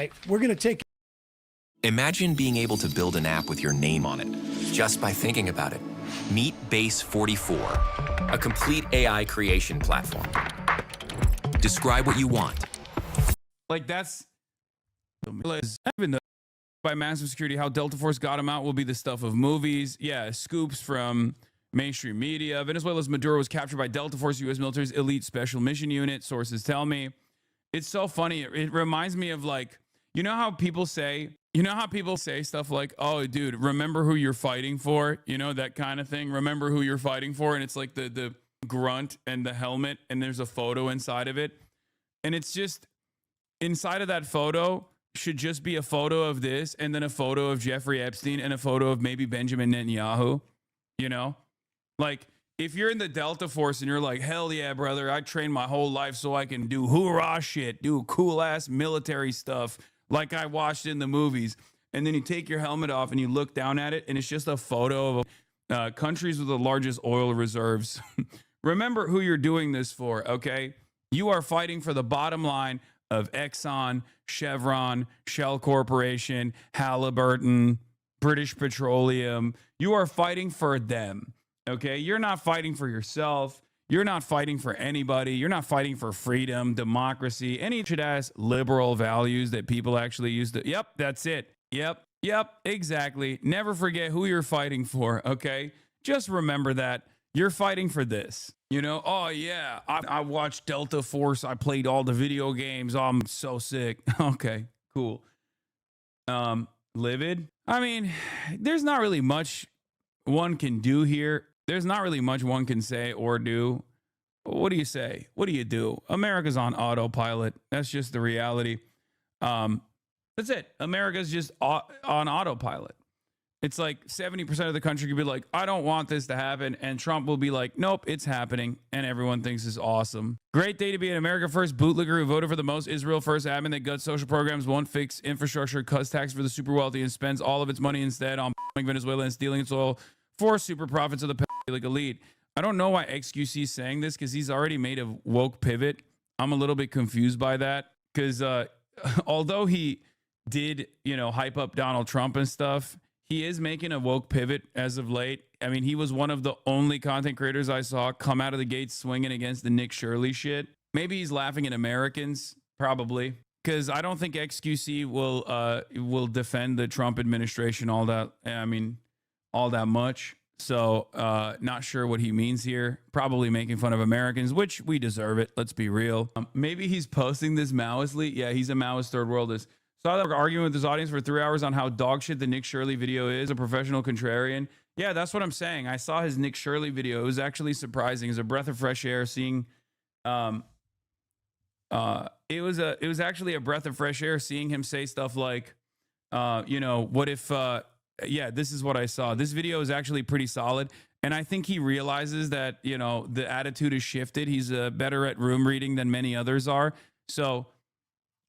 right, we're going to take... Imagine being able to build an app with your name on it, just by thinking about it. Meet Base 44, a complete AI creation platform. Describe what you want. Like, that's... Even though by massive security, how Delta Force got him out will be the stuff of movies. Yeah, scoops from mainstream media. Venezuela's Maduro was captured by Delta Force, U.S. military's elite special mission unit, sources tell me. It's so funny. It reminds me of, like, you know how people say stuff like, oh, dude, remember who you're fighting for? You know, that kind of thing. Remember who you're fighting for? And it's like the grunt and the helmet, and there's a photo inside of it. And it's just, inside of that photo should just be a photo of this, and then a photo of Jeffrey Epstein, and a photo of maybe Benjamin Netanyahu. You know? Like, if you're in the Delta Force and you're like, hell yeah, brother, I trained my whole life so I can do hoorah shit, do cool ass military stuff like I watched in the movies. And then you take your helmet off and you look down at it, and it's just a photo of countries with the largest oil reserves. Remember who you're doing this for, okay? You are fighting for the bottom line of Exxon, Chevron, Shell Corporation, Halliburton, British Petroleum. You are fighting for them, okay? You're not fighting for yourself. You're not fighting for anybody. You're not fighting for freedom, democracy, any shit-ass liberal values that people actually use to... Yep, that's it. Yep, exactly. Never forget who you're fighting for, okay? Just remember that. You're fighting for this. You know, oh yeah, I watched Delta Force. I played all the video games. Oh, I'm so sick. Okay, cool. Livid? I mean, there's not really much one can do here. There's not really much one can say or do. What do you say? What do you do? America's on autopilot. That's just the reality. That's it. America's just on autopilot. It's like 70% of the country could be like, I don't want this to happen. And Trump will be like, nope, it's happening. And everyone thinks it's awesome. Great day to be an America First bootlegger who voted for the most Israel First admin that guts social programs, won't fix infrastructure, cuts tax for the super wealthy, and spends all of its money instead on Venezuela and stealing its oil for super profits of the elite. I don't know why XQC is saying this, because he's already made a woke pivot. I'm a little bit confused by that, because although he did, you know, hype up Donald Trump and stuff, he is making a woke pivot as of late. I mean, he was one of the only content creators I saw come out of the gates swinging against the Nick Shirley shit. Maybe he's laughing at Americans, probably, because I don't think XQC will defend the Trump administration all that much. So not sure what he means here. Probably making fun of Americans, which we deserve it. Let's be real. Maybe he's posting this Maoist leak. Yeah, he's a Maoist third worldist. Saw that we're arguing with his audience for 3 hours on how dog shit the Nick Shirley video is, a professional contrarian. Yeah, that's what I'm saying. I saw his Nick Shirley video. It was actually surprising. It was a breath of fresh air seeing it was actually a breath of fresh air seeing him say stuff like you know, what if yeah, this is what I saw. This video is actually pretty solid. And I think he realizes that, you know, the attitude has shifted. He's better at room reading than many others are. So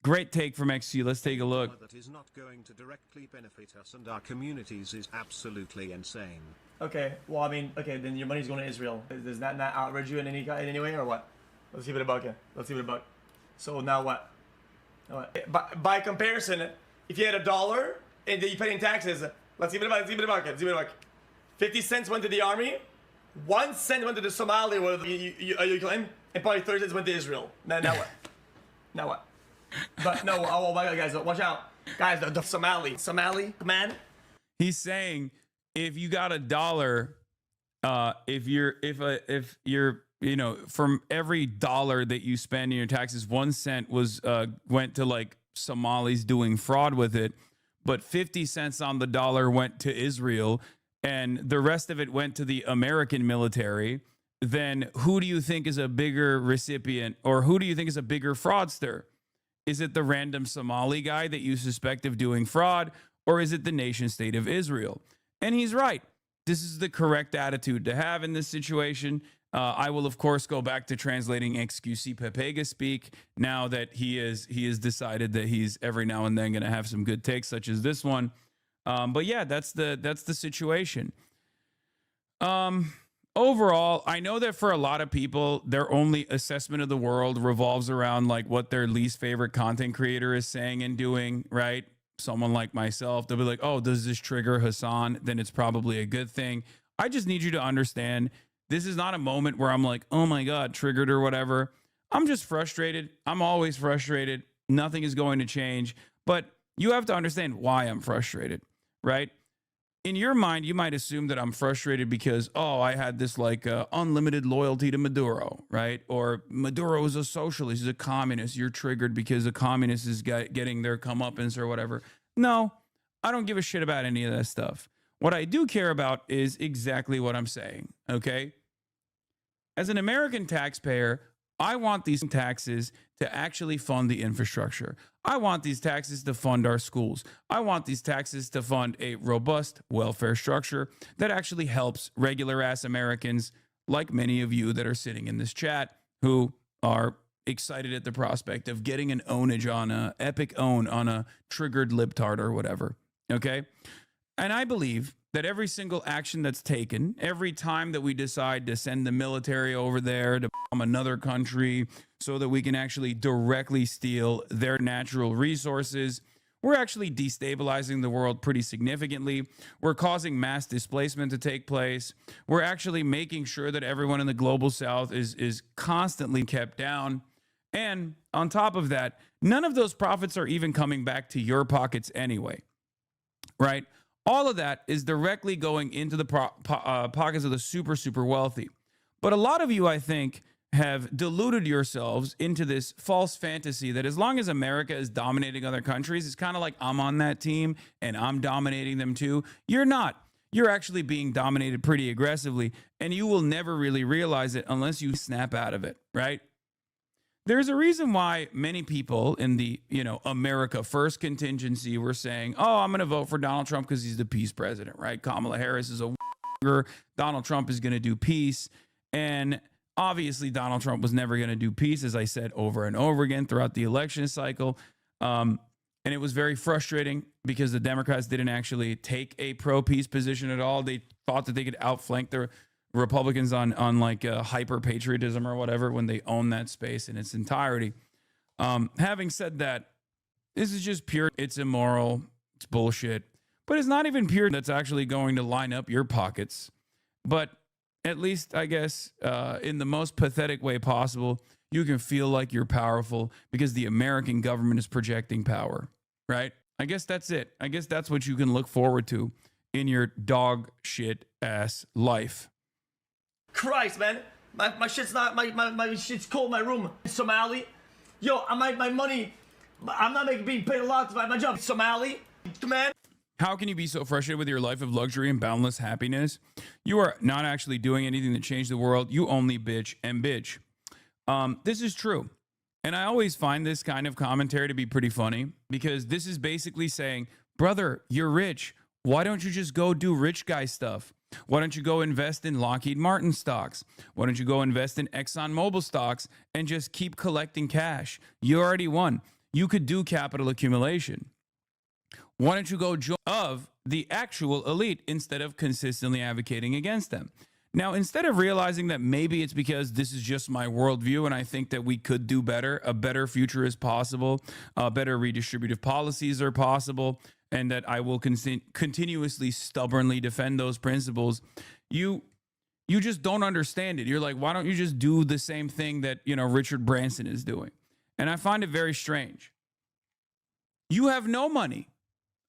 great take from XC. Let's take a look. That is not going to directly benefit us and our communities is absolutely insane. Okay, well, I mean, okay, then your money's going to Israel. Does that not outrage you in any way, or what? Let's keep it a buck. Let's keep it a buck. So now what? By comparison, if you had $1 and you paid in taxes, let's give it a buck. 50 cents went to the army, 1 cent went to the Somali, you claim, and probably 30 cents went to Israel. Now what? Now what? But no, oh my God, guys, watch out, guys. The Somali man. He's saying if you got $1, if you're you know, from every $1 that you spend in your taxes, 1 cent went to like Somalis doing fraud with it, but 50 cents on the dollar went to Israel, and the rest of it went to the American military. Then who do you think is a bigger recipient, or who do you think is a bigger fraudster? Is it the random Somali guy that you suspect of doing fraud, or is it the nation state of Israel? And he's right. This is the correct attitude to have in this situation. I will, of course, go back to translating XQC Pepega speak now that he has decided that he's every now and then going to have some good takes, such as this one. But yeah, that's the situation. overall, I know that for a lot of people, their only assessment of the world revolves around like what their least favorite content creator is saying and doing, right? Someone like myself, they'll be like, oh, does this trigger Hassan? Then it's probably a good thing. I just need you to understand this is not a moment where I'm like, oh my God, triggered or whatever. I'm just frustrated. I'm always frustrated. Nothing is going to change. But you have to understand why I'm frustrated, right? In your mind, you might assume that I'm frustrated because, oh, I had this like unlimited loyalty to Maduro, right? Or Maduro is a socialist, he's a communist. You're triggered because a communist is getting their comeuppance or whatever. No, I don't give a shit about any of that stuff. What I do care about is exactly what I'm saying, okay? As an American taxpayer, I want these taxes to actually fund the infrastructure. I want these taxes to fund our schools. I want these taxes to fund a robust welfare structure that actually helps regular ass Americans like many of you that are sitting in this chat who are excited at the prospect of getting an ownage on a epic own on a triggered libtard or whatever. Okay. And I believe that every single action that's taken, every time that we decide to send the military over there to bomb another country so that we can actually directly steal their natural resources, we're actually destabilizing the world pretty significantly. We're causing mass displacement to take place. We're actually making sure that everyone in the global south is constantly kept down. And on top of that, none of those profits are even coming back to your pockets anyway, right? All of that is directly going into the pockets of the super, super wealthy. But a lot of you, I think, have deluded yourselves into this false fantasy that as long as America is dominating other countries, it's kind of like I'm on that team and I'm dominating them too. You're not. You're actually being dominated pretty aggressively, and you will never really realize it unless you snap out of it, right? There's a reason why many people in the, America First contingency were saying, oh, I'm going to vote for Donald Trump because he's the peace president, right? Kamala Harris is a Donald Trump is going to do peace. And obviously, Donald Trump was never going to do peace, as I said over and over again throughout the election cycle. And it was very frustrating because the Democrats didn't actually take a pro-peace position at all. They thought that they could outflank their Republicans on like hyper patriotism or whatever when they own that space in its entirety. Having said that, this is just pure. It's immoral. It's bullshit. But it's not even pure that's actually going to line up your pockets. But at least, I guess, in the most pathetic way possible, you can feel like you're powerful because the American government is projecting power, right? I guess that's it. I guess that's what you can look forward to in your dog shit ass life. Christ, man. My shit's not, my shit's cold in my room. Somali. Yo, my money, I'm not being paid a lot to my job. Somali, man. How can you be so frustrated with your life of luxury and boundless happiness? You are not actually doing anything to change the world. You only bitch and bitch. This is true. And I always find this kind of commentary to be pretty funny because this is basically saying, brother, you're rich. Why don't you just go do rich guy stuff? Why don't you go invest in Lockheed Martin stocks? Why don't you go invest in ExxonMobil stocks and just keep collecting cash? You already won. You could do capital accumulation. Why don't you go join of the actual elite instead of consistently advocating against them? Now, instead of realizing that maybe it's because this is just my worldview and I think that we could do better, a better future is possible, better redistributive policies are possible, and that I will continuously, stubbornly defend those principles, you just don't understand it. You're like, why don't you just do the same thing that, Richard Branson is doing? And I find it very strange. You have no money,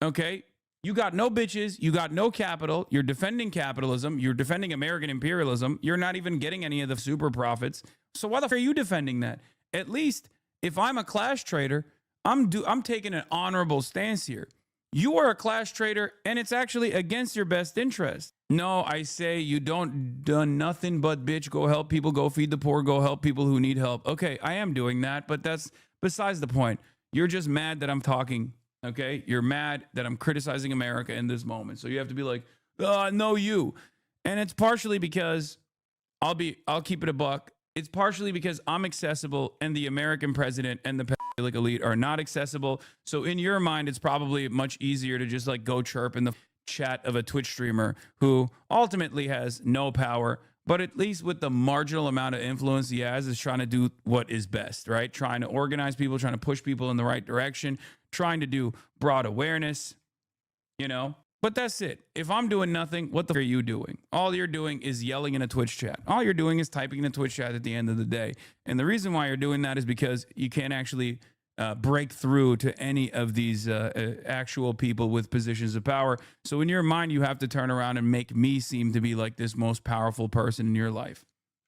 okay? You got no bitches. You got no capital. You're defending capitalism. You're defending American imperialism. You're not even getting any of the super profits. So why the fuck are you defending that? At least if I'm a clash trader, I'm taking an honorable stance here. You are a clash trader, and it's actually against your best interest. No, I say you don't do nothing but bitch, go help people, go feed the poor, go help people who need help. Okay, I am doing that, but that's besides the point. You're just mad that I'm talking, okay? You're mad that I'm criticizing America in this moment. So you have to be like, no, you. And it's partially because I'll keep it a buck. It's partially because I'm accessible and the American president and the pedophilic elite are not accessible. So in your mind, it's probably much easier to just like go chirp in the chat of a Twitch streamer who ultimately has no power, But at least with the marginal amount of influence he has, is trying to do what is best, right? Trying to organize people, trying to push people in the right direction, trying to do broad awareness, you know? But that's it. If I'm doing nothing, what the f are you doing? All you're doing is yelling in a Twitch chat. All you're doing is typing in a Twitch chat at the end of the day. And the reason why you're doing that is because you can't actually break through to any of these actual people with positions of power. So in your mind, you have to turn around and make me seem to be like this most powerful person in your life.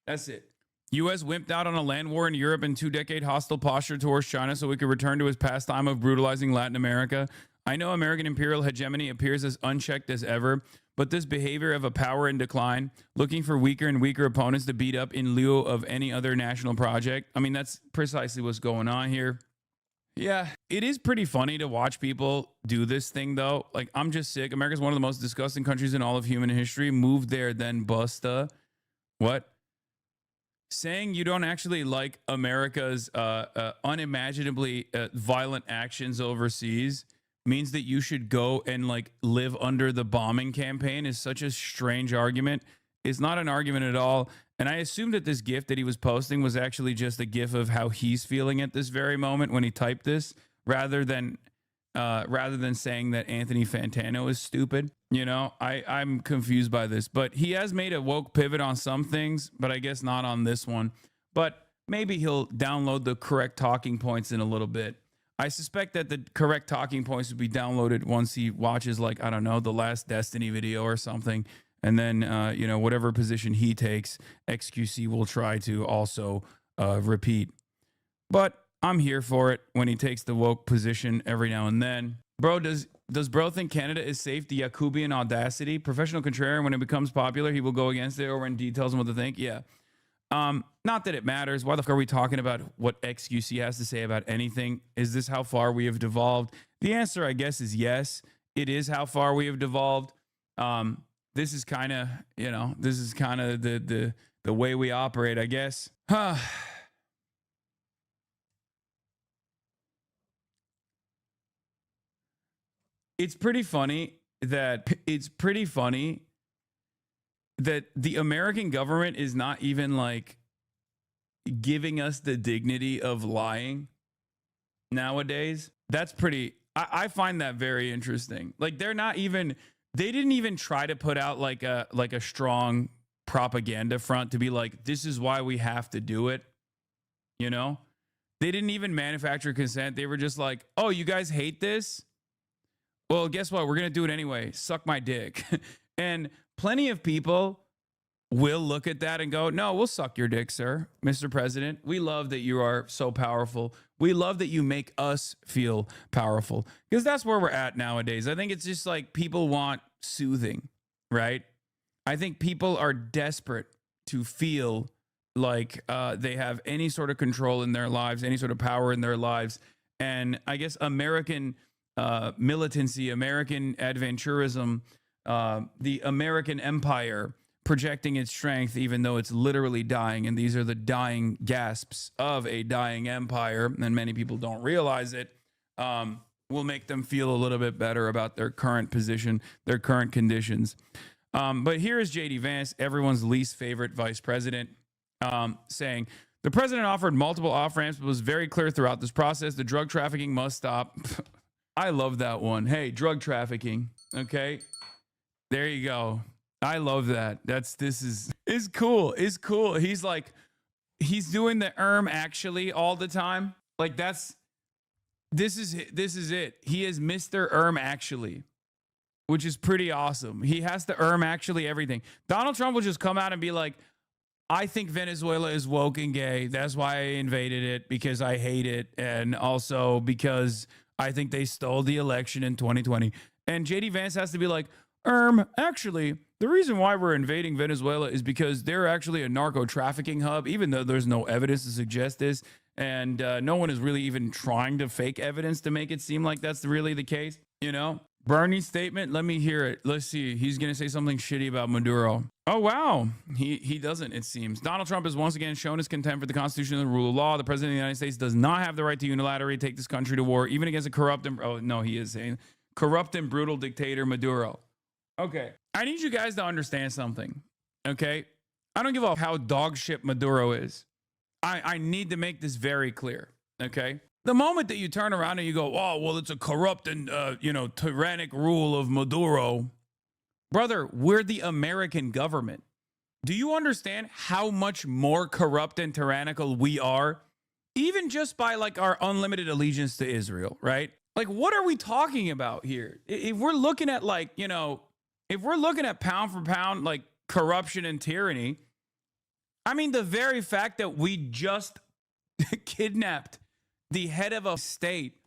That's it. U.S. wimped out on a land war in Europe and 2-decade hostile posture towards China so we could return to his pastime of brutalizing Latin America. I know American imperial hegemony appears as unchecked as ever, but this behavior of a power in decline, looking for weaker and weaker opponents to beat up in lieu of any other national project. I mean, that's precisely what's going on here. Yeah, it is pretty funny to watch people do this thing, though. Like, I'm just sick. America's one of the most disgusting countries in all of human history. Move there, then busta. What? Saying you don't actually like America's unimaginably violent actions overseas means that you should go and like live under the bombing campaign is such a strange argument. It's not an argument at all. And I assume that this GIF that he was posting was actually just a GIF of how he's feeling at this very moment when he typed this, rather than saying that Anthony Fantano is stupid. You know, I'm confused by this, but he has made a woke pivot on some things, but I guess not on this one. But maybe he'll download the correct talking points in a little bit. I suspect that the correct talking points would be downloaded once he watches, like, I don't know, the last Destiny video or something. And then, you know, whatever position he takes, XQC will try to also repeat. But I'm here for it when he takes the woke position every now and then. Bro, does bro think Canada is safe? The Jacobian audacity. Professional contrarian, when it becomes popular, he will go against it, or when D tells him what to think. Yeah. Not that it matters. Why the fuck are we talking about what XQC has to say about anything? Is this how far we have devolved? The answer, I guess, is yes. It is how far we have devolved. This is kind of, you know, this is kind of the way we operate, I guess. It's pretty funny that the American government is not even like giving us the dignity of lying nowadays. That's pretty, I find that very interesting. Like they didn't even try to put out like a strong propaganda front to be like, this is why we have to do it. You know, they didn't even manufacture consent. They were just like, oh, you guys hate this? Well, guess what? We're going to do it anyway. Suck my dick. And plenty of people will look at that and go, no, we'll suck your dick, sir, Mr. President. We love that you are so powerful. We love that you make us feel powerful, because that's where we're at nowadays. I think it's just like people want soothing, right? I think people are desperate to feel like they have any sort of control in their lives, any sort of power in their lives. And I guess American militancy, American adventurism, the American empire projecting its strength, even though it's literally dying. And these are the dying gasps of a dying empire. And many people don't realize it. Will make them feel a little bit better about their current position, their current conditions. But here is JD Vance, everyone's least favorite vice president, saying, the president offered multiple off-ramps, but was very clear throughout this process. The drug trafficking must stop. I love that one. Hey, drug trafficking. Okay. There you go. I love that. This is cool. It's cool. He's like, he's doing the actually all the time. Like this is it. He is Mr. Actually, which is pretty awesome. He has to actually everything. Donald Trump will just come out and be like, I think Venezuela is woke and gay. That's why I invaded it, because I hate it. And also because I think they stole the election in 2020. And JD Vance has to be like, actually, the reason why we're invading Venezuela is because they're actually a narco trafficking hub, even though there's no evidence to suggest this. And no one is really even trying to fake evidence to make it seem like that's really the case. You know, Bernie's statement. Let me hear it. Let's see. He's going to say something shitty about Maduro. Oh, wow. He doesn't, it seems. Donald Trump has once again shown his contempt for the Constitution and the rule of law. The president of the United States does not have the right to unilaterally take this country to war, even against a corrupt and brutal dictator, Maduro. Okay. I need you guys to understand something. Okay. I don't give a how dog shit Maduro is. I need to make this very clear, okay? The moment that you turn around and you go, oh, well, it's a corrupt and, tyrannic rule of Maduro. Brother, we're the American government. Do you understand how much more corrupt and tyrannical we are? Even just by like our unlimited allegiance to Israel, right? Like, what are we talking about here? If we're looking at like, if we're looking at pound for pound, like corruption and tyranny, I mean, the very fact that we just kidnapped the head of a state,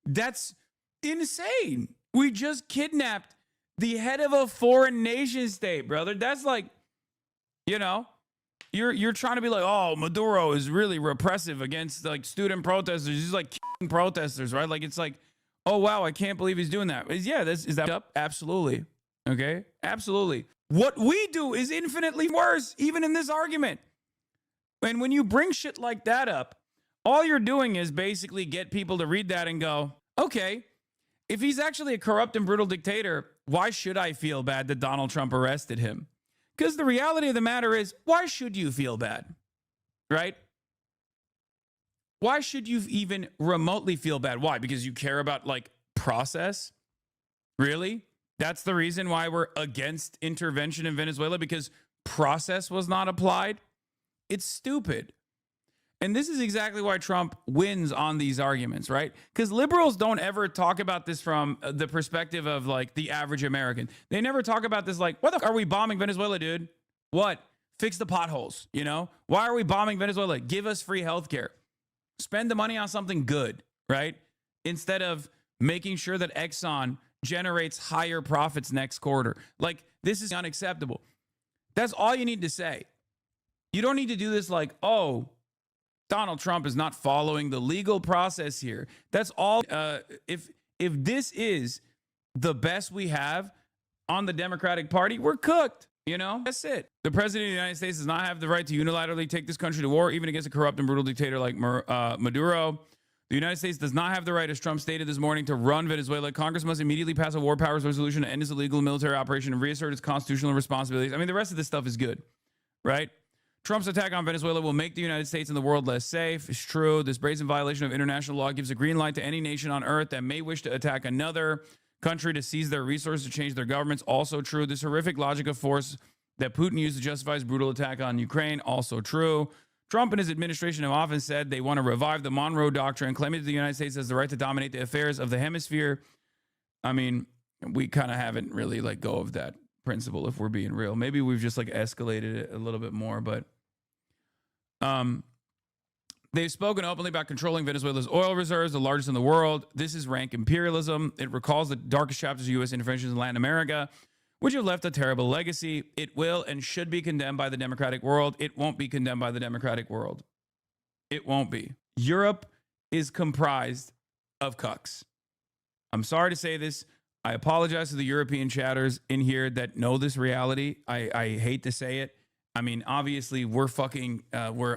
that's insane. We just kidnapped the head of a foreign nation state, brother. That's like, you're trying to be like, oh, Maduro is really repressive against like student protesters. He's like killing protesters, right? Like, it's like, oh, wow, I can't believe he's doing that. Yeah, is that up? Absolutely. Okay, absolutely. What we do is infinitely worse, even in this argument. And when you bring shit like that up, all you're doing is basically get people to read that and go, okay, if he's actually a corrupt and brutal dictator, why should I feel bad that Donald Trump arrested him? Because the reality of the matter is, why should you feel bad? Right? Why should you even remotely feel bad? Why? Because you care about like process? Really? That's the reason why we're against intervention in Venezuela, because process was not applied? It's stupid. And this is exactly why Trump wins on these arguments, right? Because liberals don't ever talk about this from the perspective of like the average American. They never talk about this like, what the fuck are we bombing Venezuela, dude? What? Fix the potholes, Why are we bombing Venezuela? Give us free healthcare. Spend the money on something good, right? Instead of making sure that Exxon generates higher profits next quarter. Like, this is unacceptable. That's all you need to say. You don't need to do this like, oh, Donald Trump is not following the legal process here. That's all. If this is the best we have on the Democratic Party, we're cooked. That's it. The president of the United States does not have the right to unilaterally take this country to war, even against a corrupt and brutal dictator like Maduro. The United States does not have the right, as Trump stated this morning, to run Venezuela. Congress must immediately pass a war powers resolution to end this illegal military operation and reassert its constitutional responsibilities. I mean, the rest of this stuff is good, right? Trump's attack on Venezuela will make the United States and the world less safe. It's true. This brazen violation of international law gives a green light to any nation on earth that may wish to attack another country to seize their resources, to change their governments. Also true. This horrific logic of force that Putin used to justify his brutal attack on Ukraine. Also true. Trump and his administration have often said they want to revive the Monroe Doctrine, claiming that the United States has the right to dominate the affairs of the hemisphere. I mean, we kind of haven't really let go of that principle, if we're being real. Maybe we've just like escalated it a little bit more, but they've spoken openly about controlling Venezuela's oil reserves, the largest in the world. This is rank imperialism. It recalls the darkest chapters of U.S. interventions in Latin America, which have left a terrible legacy. It will and should be condemned by the democratic world. It won't be condemned by the democratic world. It won't be. Europe is comprised of cucks. I'm sorry to say this. I apologize to the European chatters in here that know this reality. I hate to say it. I mean, obviously, we're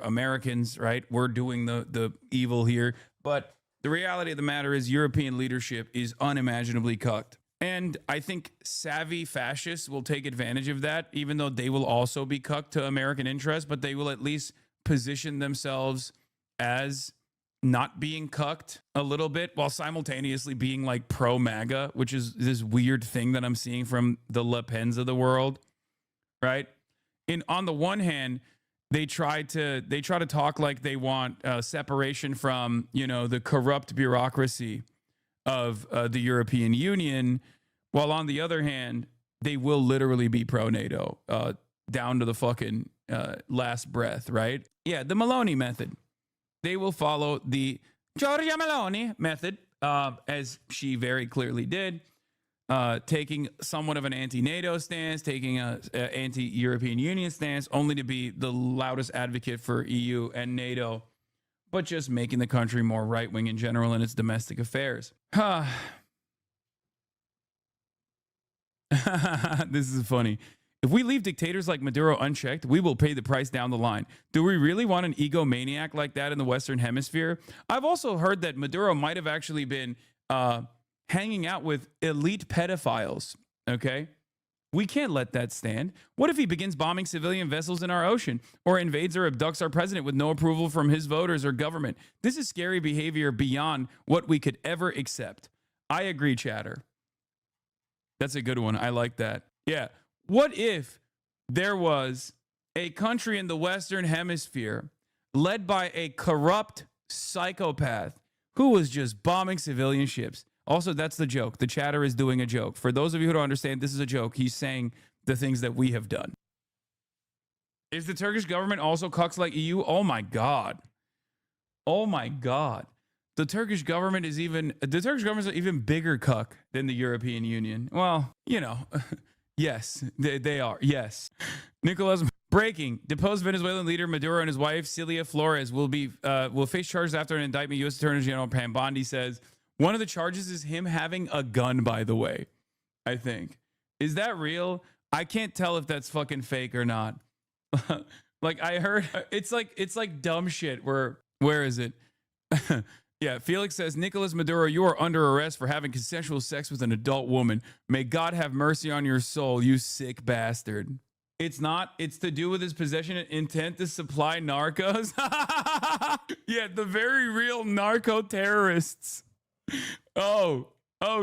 Americans, right? We're doing the evil here. But the reality of the matter is European leadership is unimaginably cucked. And I think savvy fascists will take advantage of that, even though they will also be cucked to American interests, but they will at least position themselves as not being cucked a little bit while simultaneously being like pro-MAGA, which is this weird thing that I'm seeing from the Le Pens of the world, right? On the one hand, they try to talk like they want separation from, the corrupt bureaucracy of the European Union, while on the other hand, they will literally be pro-NATO down to the fucking last breath, right? Yeah, the Meloni method. They will follow the Giorgia Meloni method, as she very clearly did. Taking somewhat of an anti-NATO stance, taking an anti-European Union stance, only to be the loudest advocate for EU and NATO, but just making the country more right-wing in general in its domestic affairs. This is funny. If we leave dictators like Maduro unchecked, we will pay the price down the line. Do we really want an egomaniac like that in the Western Hemisphere? I've also heard that Maduro might have actually been hanging out with elite pedophiles, okay? We can't let that stand. What if he begins bombing civilian vessels in our ocean or invades or abducts our president with no approval from his voters or government? This is scary behavior beyond what we could ever accept. I agree, chatter. That's a good one. I like that. Yeah. What if there was a country in the Western Hemisphere led by a corrupt psychopath who was just bombing civilian ships? Also, that's the joke. The chatter is doing a joke. For those of you who don't understand, this is a joke. He's saying the things that we have done. Is the Turkish government also cucks like EU? Oh my God. Oh my God. The Turkish government is even an even bigger cuck than the European Union. Well, you know, yes, they are. Yes. Nicolas, breaking. Deposed Venezuelan leader Maduro and his wife Celia Flores will face charges after an indictment. U.S. Attorney General Pam Bondi says one of the charges is him having a gun. By the way, I think, is that real? I can't tell if that's fucking fake or not. Like I heard, it's like dumb shit. Where is it? Yeah, Felix says, Nicolas Maduro, you are under arrest for having consensual sex with an adult woman. May God have mercy on your soul, you sick bastard. It's not. It's to do with his possession and intent to supply narcos. Yeah, the very real narco terrorists. Oh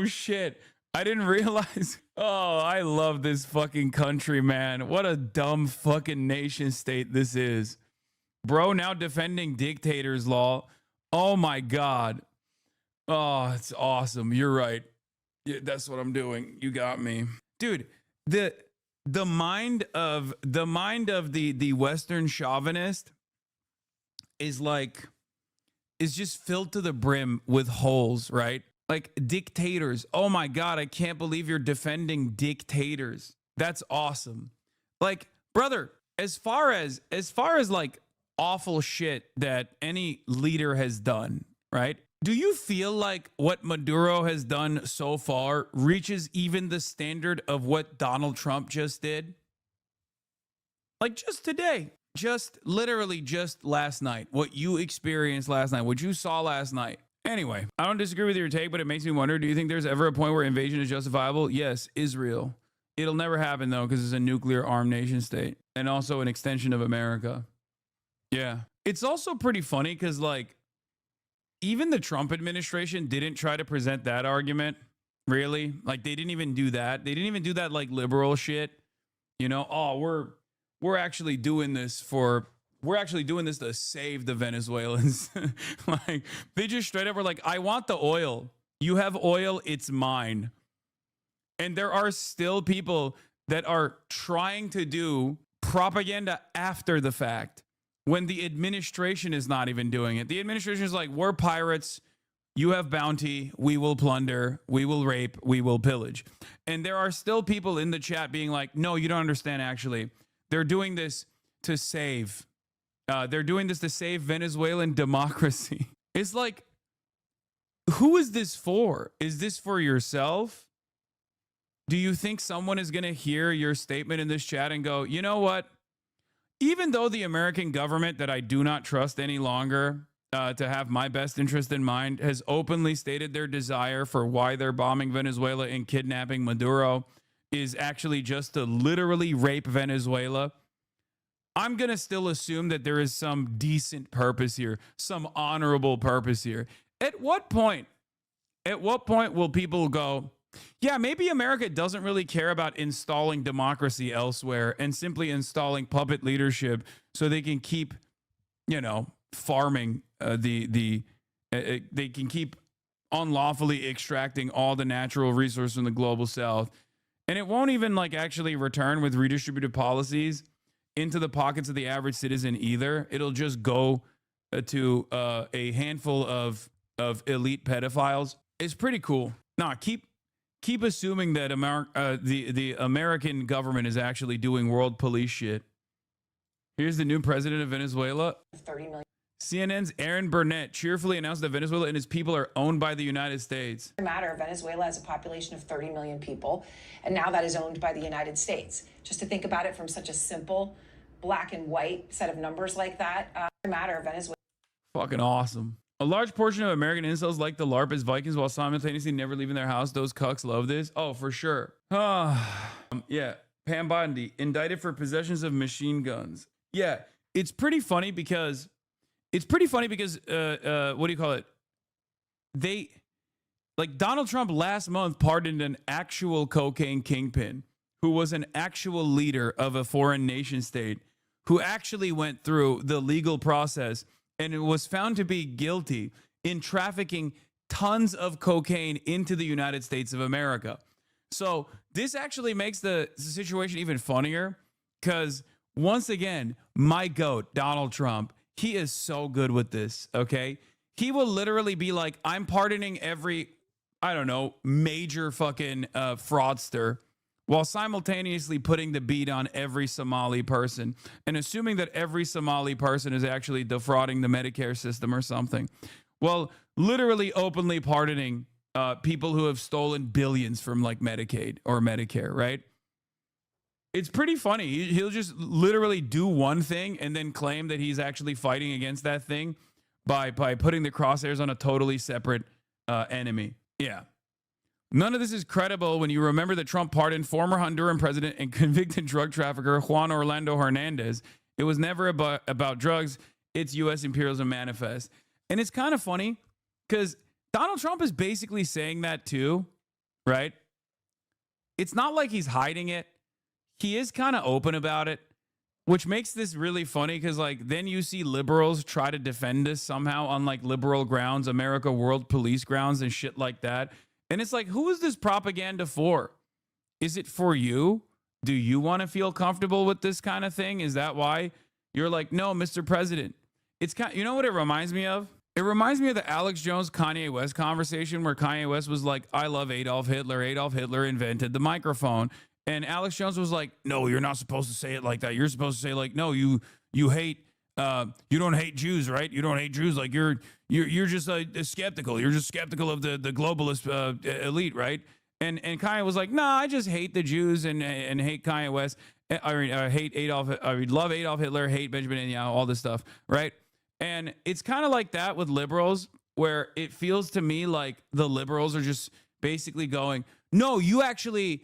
shit. I didn't realize. Oh, I love this fucking country, man. What a dumb fucking nation state this is. Bro, now defending dictators law. Oh my God. Oh, it's awesome. You're right. Yeah, that's what I'm doing. You got me. Dude, the mind of the Western chauvinist is just filled to the brim with holes, right? Like dictators. Oh my God, I can't believe you're defending dictators. That's awesome. Like, brother, as far as like awful shit that any leader has done, right? Do you feel like what Maduro has done so far reaches even the standard of what Donald Trump just did? Like just today, just literally just last night, what you experienced last night, what you saw last night. Anyway, I don't disagree with your take, but it makes me wonder, do you think there's ever a point where invasion is justifiable? Yes, Israel. It'll never happen though, because it's a nuclear armed nation state and also an extension of America. Yeah. It's also pretty funny because like, even the Trump administration didn't try to present that argument, really. Like they didn't even do that. They didn't even do that like liberal shit. You know, oh, we're actually doing this to save the Venezuelans. Like they just straight up were like, I want the oil. You have oil, it's mine. And there are still people that are trying to do propaganda after the fact, when the administration is not even doing it. The administration is like, we're pirates. You have bounty. We will plunder. We will rape. We will pillage. And there are still people in the chat being like, no, you don't understand, actually. They're doing this to save. They're doing this to save Venezuelan democracy. It's like, who is this for? Is this for yourself? Do you think someone is going to hear your statement in this chat and go, you know what? Even though the American government that I do not trust any longer to have my best interest in mind has openly stated their desire for why they're bombing Venezuela and kidnapping Maduro is actually just to literally rape Venezuela, I'm going to still assume that there is some decent purpose here, some honorable purpose here. At what point will people go, yeah, maybe America doesn't really care about installing democracy elsewhere and simply installing puppet leadership so they can keep, farming they can keep unlawfully extracting all the natural resources from the global south. And it won't even actually return with redistributive policies into the pockets of the average citizen either. It'll just go to a handful of elite pedophiles. It's pretty cool. Nah, keep assuming that the American government is actually doing world police shit. Here's the new president of Venezuela. 30 million. CNN's Aaron Burnett cheerfully announced that Venezuela and its people are owned by the United States. Venezuela has a population of 30 million people, and now that is owned by the United States. Just to think about it from such a simple black and white set of numbers like that, Venezuela. Fucking awesome. A large portion of American incels like the LARP as Vikings while simultaneously never leaving their house. Those cucks love this. Oh, for sure. Yeah. Pam Bondi, indicted for possessions of machine guns. Yeah. It's pretty funny because what do you call it? Donald Trump last month pardoned an actual cocaine kingpin who was an actual leader of a foreign nation state who actually went through the legal process and was found to be guilty in trafficking tons of cocaine into the United States of America. So this actually makes the situation even funnier because, once again, my GOAT, Donald Trump, he is so good with this, okay? He will literally be like, I'm pardoning every, I don't know, major fucking fraudster while simultaneously putting the beat on every Somali person and assuming that every Somali person is actually defrauding the Medicare system or something. Well, literally openly pardoning people who have stolen billions from like Medicaid or Medicare, right? It's pretty funny. He'll just literally do one thing and then claim that he's actually fighting against that thing by putting the crosshairs on a totally separate enemy. Yeah. None of this is credible when you remember that Trump pardoned former Honduran president and convicted drug trafficker Juan Orlando Hernandez. It was never about drugs. It's U.S. imperialism manifest. And it's kind of funny because Donald Trump is basically saying that too, right? It's not like he's hiding it. He is kind of open about it, which makes this really funny because like then you see liberals try to defend us somehow on like liberal grounds, America World Police grounds and shit like that. And it's like, who is this propaganda for? Is it for you? Do you want to feel comfortable with this kind of thing? Is that why you're like, no, Mr. President? It's kind, you know what it reminds me of? It reminds me of the Alex Jones Kanye West conversation where Kanye West was like, I love Adolf Hitler. Adolf Hitler invented the microphone. And Alex Jones was like, no, you're not supposed to say it like that. You're supposed to say like, no, you hate, you don't hate Jews, right? You don't hate Jews. Like you're just skeptical. You're just skeptical of the globalist elite, right? And Kanye was like, nah, I just hate the Jews and hate Kanye West. I hate Adolf. I love Adolf Hitler. Hate Benjamin Netanyahu. All this stuff, right? And it's kind of like that with liberals, where it feels to me like the liberals are just basically going, no, you're actually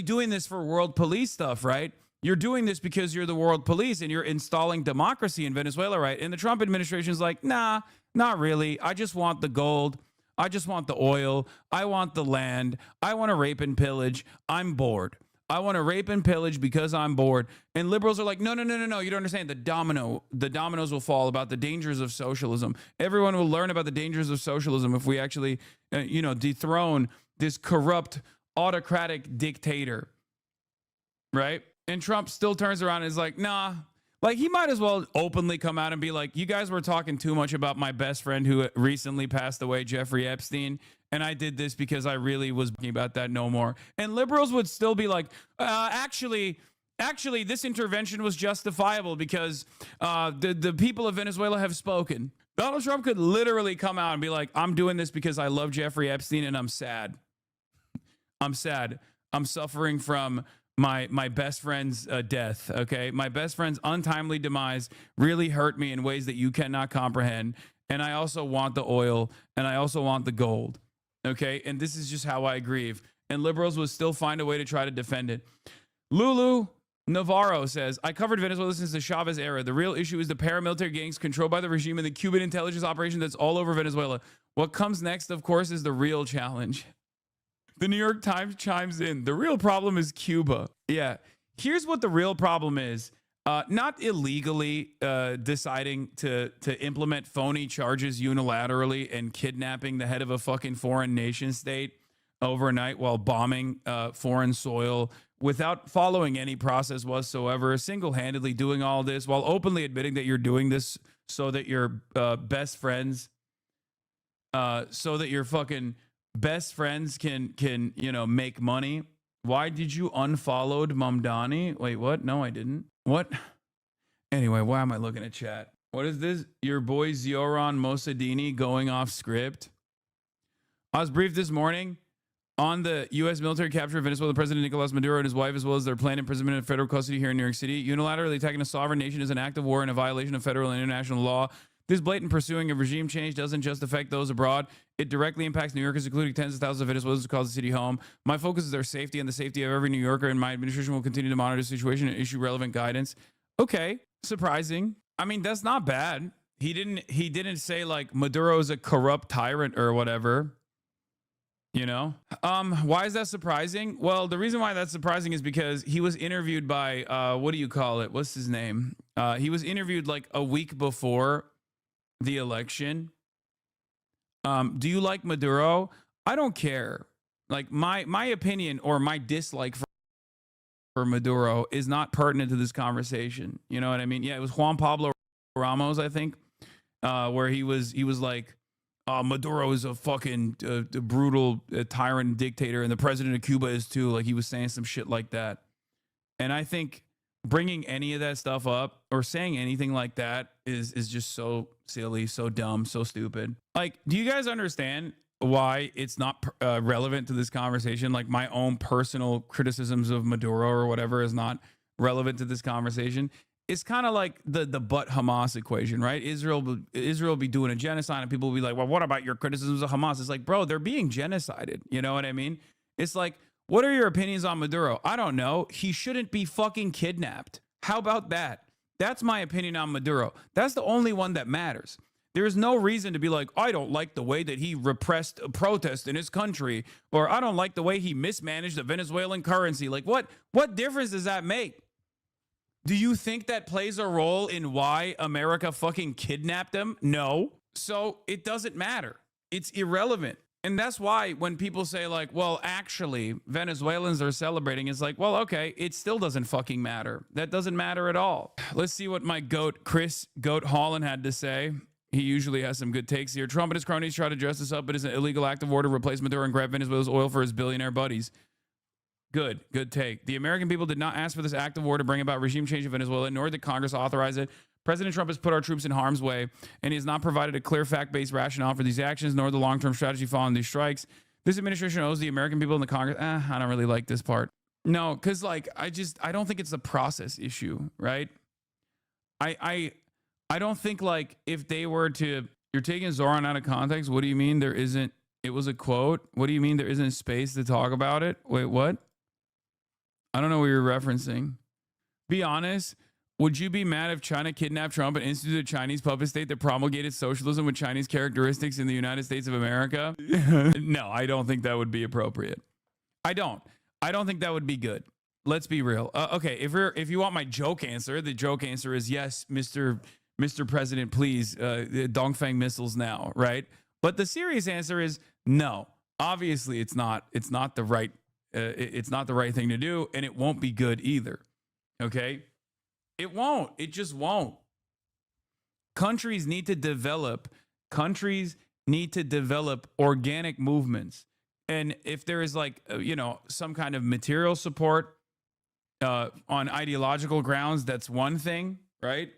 doing this for world police stuff, right? You're doing this because you're the world police and you're installing democracy in Venezuela, right? And the Trump administration is like, nah, not really. I just want the gold. I just want the oil. I want the land. I want to rape and pillage. I'm bored. I want to rape and pillage because I'm bored. And liberals are like, no. You don't understand. The dominoes will fall about the dangers of socialism. Everyone will learn about the dangers of socialism if we actually, dethrone this corrupt autocratic dictator, right? And Trump still turns around and is like, nah. Like, he might as well openly come out and be like, you guys were talking too much about my best friend who recently passed away, Jeffrey Epstein, and I did this because I really was talking about that no more. And liberals would still be like, actually, this intervention was justifiable because the people of Venezuela have spoken. Donald Trump could literally come out and be like, I'm doing this because I love Jeffrey Epstein and I'm sad. I'm sad. I'm suffering from my best friend's death, okay? My best friend's untimely demise really hurt me in ways that you cannot comprehend. And I also want the oil and I also want the gold, okay? And this is just how I grieve. And liberals will still find a way to try to defend it. Lulu Navarro says, I covered Venezuela since the Chavez era. The real issue is the paramilitary gangs controlled by the regime and the Cuban intelligence operation that's all over Venezuela. What comes next, of course, is the real challenge. The New York Times chimes in. The real problem is Cuba. Yeah. Here's what the real problem is. Not illegally deciding to implement phony charges unilaterally and kidnapping the head of a fucking foreign nation state overnight while bombing foreign soil without following any process whatsoever, single-handedly doing all this while openly admitting that you're doing this so that your best friends, so that your fucking best friends can make money. Why did you unfollowed Mamdani? Wait, what? No, I didn't. What? Anyway, why am I looking at chat? What is this? Your boy Zioran Mossadini going off script? I was briefed this morning on the U.S. military capture of Venezuela. President Nicolas Maduro and his wife, as well as their planned imprisonment in federal custody here in New York City. Unilaterally attacking a sovereign nation is an act of war and a violation of federal and international law. This blatant pursuing of regime change doesn't just affect those abroad. It directly impacts New Yorkers, including tens of thousands of Venezuelans who call the city home. My focus is their safety and the safety of every New Yorker, and my administration will continue to monitor the situation and issue relevant guidance. Okay, surprising. I mean, that's not bad. He didn't say like Maduro's a corrupt tyrant or whatever. You know? Why is that surprising? Well, the reason why that's surprising is because he was interviewed by what do you call it? What's his name? He was interviewed like a week before the election. Do you like Maduro? I don't care. Like my opinion or my dislike for Maduro is not pertinent to this conversation. You know what I mean? Yeah, it was Juan Pablo Ramos, I think, where he was like, Maduro is a fucking brutal tyrant dictator, and the president of Cuba is too. Like, he was saying some shit like that. And I think bringing any of that stuff up or saying anything like that is just so silly, so dumb, so stupid. Like, do you guys understand why it's not relevant to this conversation? Like, my own personal criticisms of Maduro or whatever is not relevant to this conversation. It's kind of like the but Hamas equation, right? Israel will be doing a genocide, and people will be like, well, what about your criticisms of Hamas? It's like, bro, they're being genocided. You know what I mean? It's like, what are your opinions on Maduro? I don't know. He shouldn't be fucking kidnapped. How about that? That's my opinion on Maduro. That's the only one that matters. There's no reason to be like, I don't like the way that he repressed a protest in his country, or I don't like the way he mismanaged the Venezuelan currency. Like, what difference does that make? Do you think that plays a role in why America fucking kidnapped them? No. So it doesn't matter. It's irrelevant. And that's why when people say like, well, actually, Venezuelans are celebrating, it's like, well, okay, it still doesn't fucking matter. That doesn't matter at all. Let's see what my goat, Chris Goat Holland, had to say. He usually has some good takes here. Trump and his cronies try to dress this up, but it's an illegal act of war to replace Maduro and grab Venezuela's oil for his billionaire buddies. Good take. The American people did not ask for this act of war to bring about regime change in Venezuela, nor did Congress authorize it. President Trump has put our troops in harm's way, and he has not provided a clear fact-based rationale for these actions, nor the long-term strategy following these strikes. This administration owes the American people and the Congress. I don't really like this part. No, because like I don't think it's a process issue, right? I don't think like if they were to, you're taking Zoran out of context. What do you mean there isn't? It was a quote. What do you mean there isn't space to talk about it? Wait, what? I don't know what you're referencing. Be honest. Would you be mad if China kidnapped Trump and instituted a Chinese puppet state that promulgated socialism with Chinese characteristics in the United States of America? No, I don't think that would be appropriate. I don't think that would be good. Let's be real. Okay, if you want my joke answer, the joke answer is yes, Mr. President, please, Dongfang missiles now, right? But the serious answer is no. Obviously, it's not the right. It's not the right thing to do, and it won't be good either. Okay? It won't. It just won't. Countries need to develop organic movements. And if there is like, some kind of material support on ideological grounds, that's one thing, right?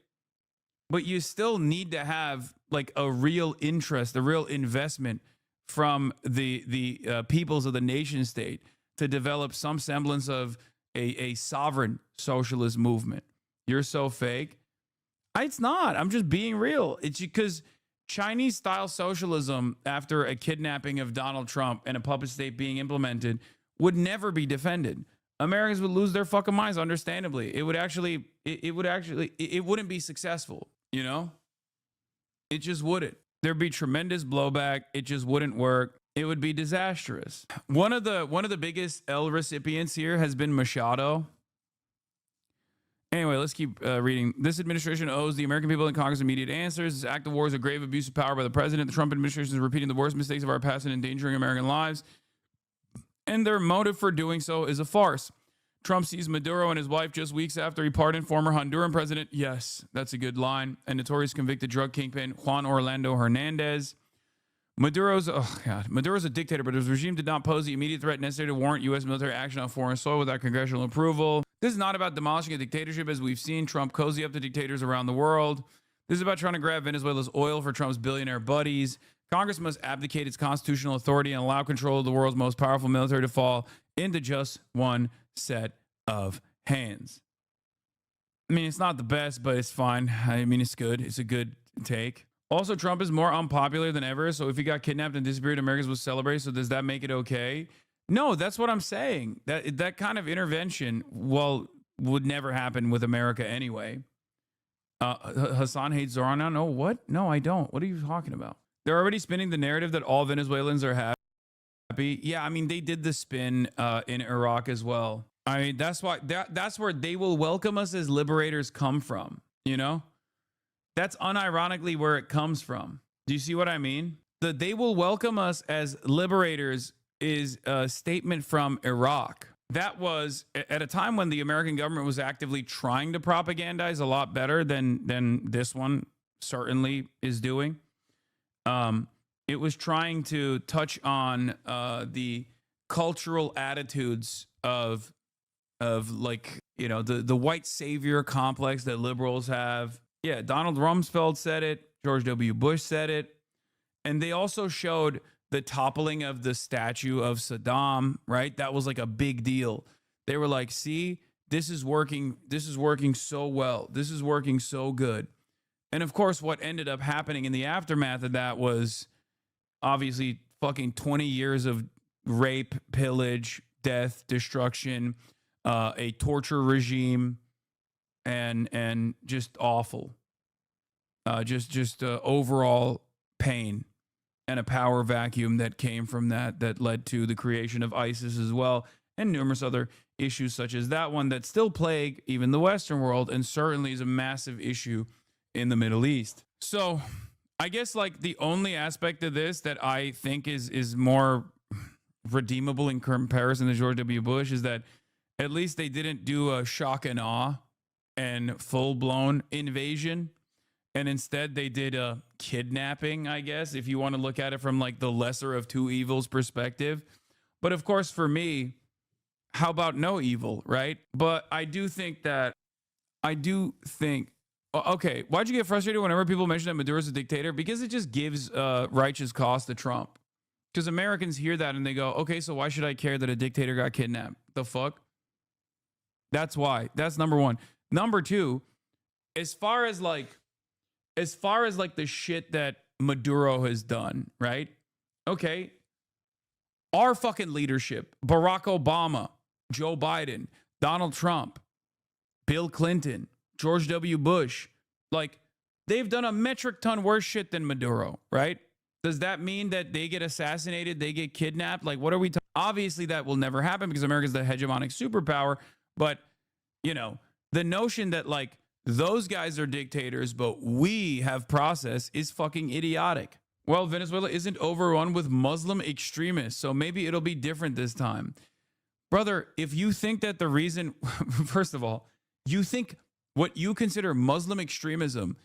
But you still need to have like a real interest, a real investment from the peoples of the nation state to develop some semblance of a sovereign socialist movement. You're so fake. It's not. I'm just being real. It's because Chinese style socialism after a kidnapping of Donald Trump and a puppet state being implemented would never be defended. Americans would lose their fucking minds, understandably. It wouldn't be successful, you know? It just wouldn't. There'd be tremendous blowback. It just wouldn't work. It would be disastrous. One of the biggest L recipients here has been Machado. Anyway, let's keep reading. This administration owes the American people and Congress immediate answers. This act of war is a grave abuse of power by the president. The Trump administration is repeating the worst mistakes of our past and endangering American lives. And their motive for doing so is a farce. Trump sees Maduro and his wife just weeks after he pardoned former Honduran president. Yes, that's a good line. And notorious convicted drug kingpin Juan Orlando Hernandez. Maduro's a dictator, but his regime did not pose the immediate threat necessary to warrant U.S. military action on foreign soil without congressional approval. This is not about demolishing a dictatorship, as we've seen Trump cozy up to dictators around the world. This is about trying to grab Venezuela's oil for Trump's billionaire buddies. Congress must abdicate its constitutional authority and allow control of the world's most powerful military to fall into just one set of hands. I mean, it's not the best, but it's fine. I mean, it's good. It's a good take. Also, Trump is more unpopular than ever. So if he got kidnapped and disappeared, Americans will celebrate. So does that make it okay? No, that's what I'm saying. That kind of intervention, well, would never happen with America anyway. Hassan hates Zoran. No, what? No, I don't. What are you talking about? They're already spinning the narrative that all Venezuelans are happy. Yeah, I mean, they did the spin in Iraq as well. I mean, that's why that's where they will welcome us as liberators come from, you know? That's unironically where it comes from. Do you see what I mean? The they will welcome us as liberators is a statement from Iraq. That was at a time when the American government was actively trying to propagandize a lot better than this one certainly is doing. It was trying to touch on the cultural attitudes of like, you know, the white savior complex that liberals have. Yeah, Donald Rumsfeld said it. George W. Bush said it. And they also showed the toppling of the statue of Saddam, right? That was like a big deal. They were like, see, this is working. This is working so well. This is working so good. And of course, what ended up happening in the aftermath of that was obviously fucking 20 years of rape, pillage, death, destruction, a torture regime, and just awful. Just overall pain and a power vacuum that came from that led to the creation of ISIS as well, and numerous other issues such as that one that still plague even the Western world and certainly is a massive issue in the Middle East. So I guess like the only aspect of this that I think is more redeemable in comparison to George W. Bush is that at least they didn't do a shock and awe and full-blown invasion. And instead they did a kidnapping, I guess, if you want to look at it from like the lesser of two evils perspective. But of course, for me, how about no evil, right? But I do think, okay, why'd you get frustrated whenever people mention that Maduro's a dictator? Because it just gives righteous cause to Trump. Because Americans hear that and they go, okay, so why should I care that a dictator got kidnapped? The fuck? That's why. That's number one. Number two, as far as like the shit that Maduro has done, right? Okay. Our fucking leadership, Barack Obama, Joe Biden, Donald Trump, Bill Clinton, George W. Bush, like they've done a metric ton worse shit than Maduro, right? Does that mean that they get assassinated, they get kidnapped? Like, what are we talking? Obviously, that will never happen because America's the hegemonic superpower. But, you know, the notion that like those guys are dictators, but we have process is fucking idiotic. Well, Venezuela isn't overrun with Muslim extremists, so maybe it'll be different this time. Brother, if you think that the reason, first of all, you think what you consider Muslim extremism,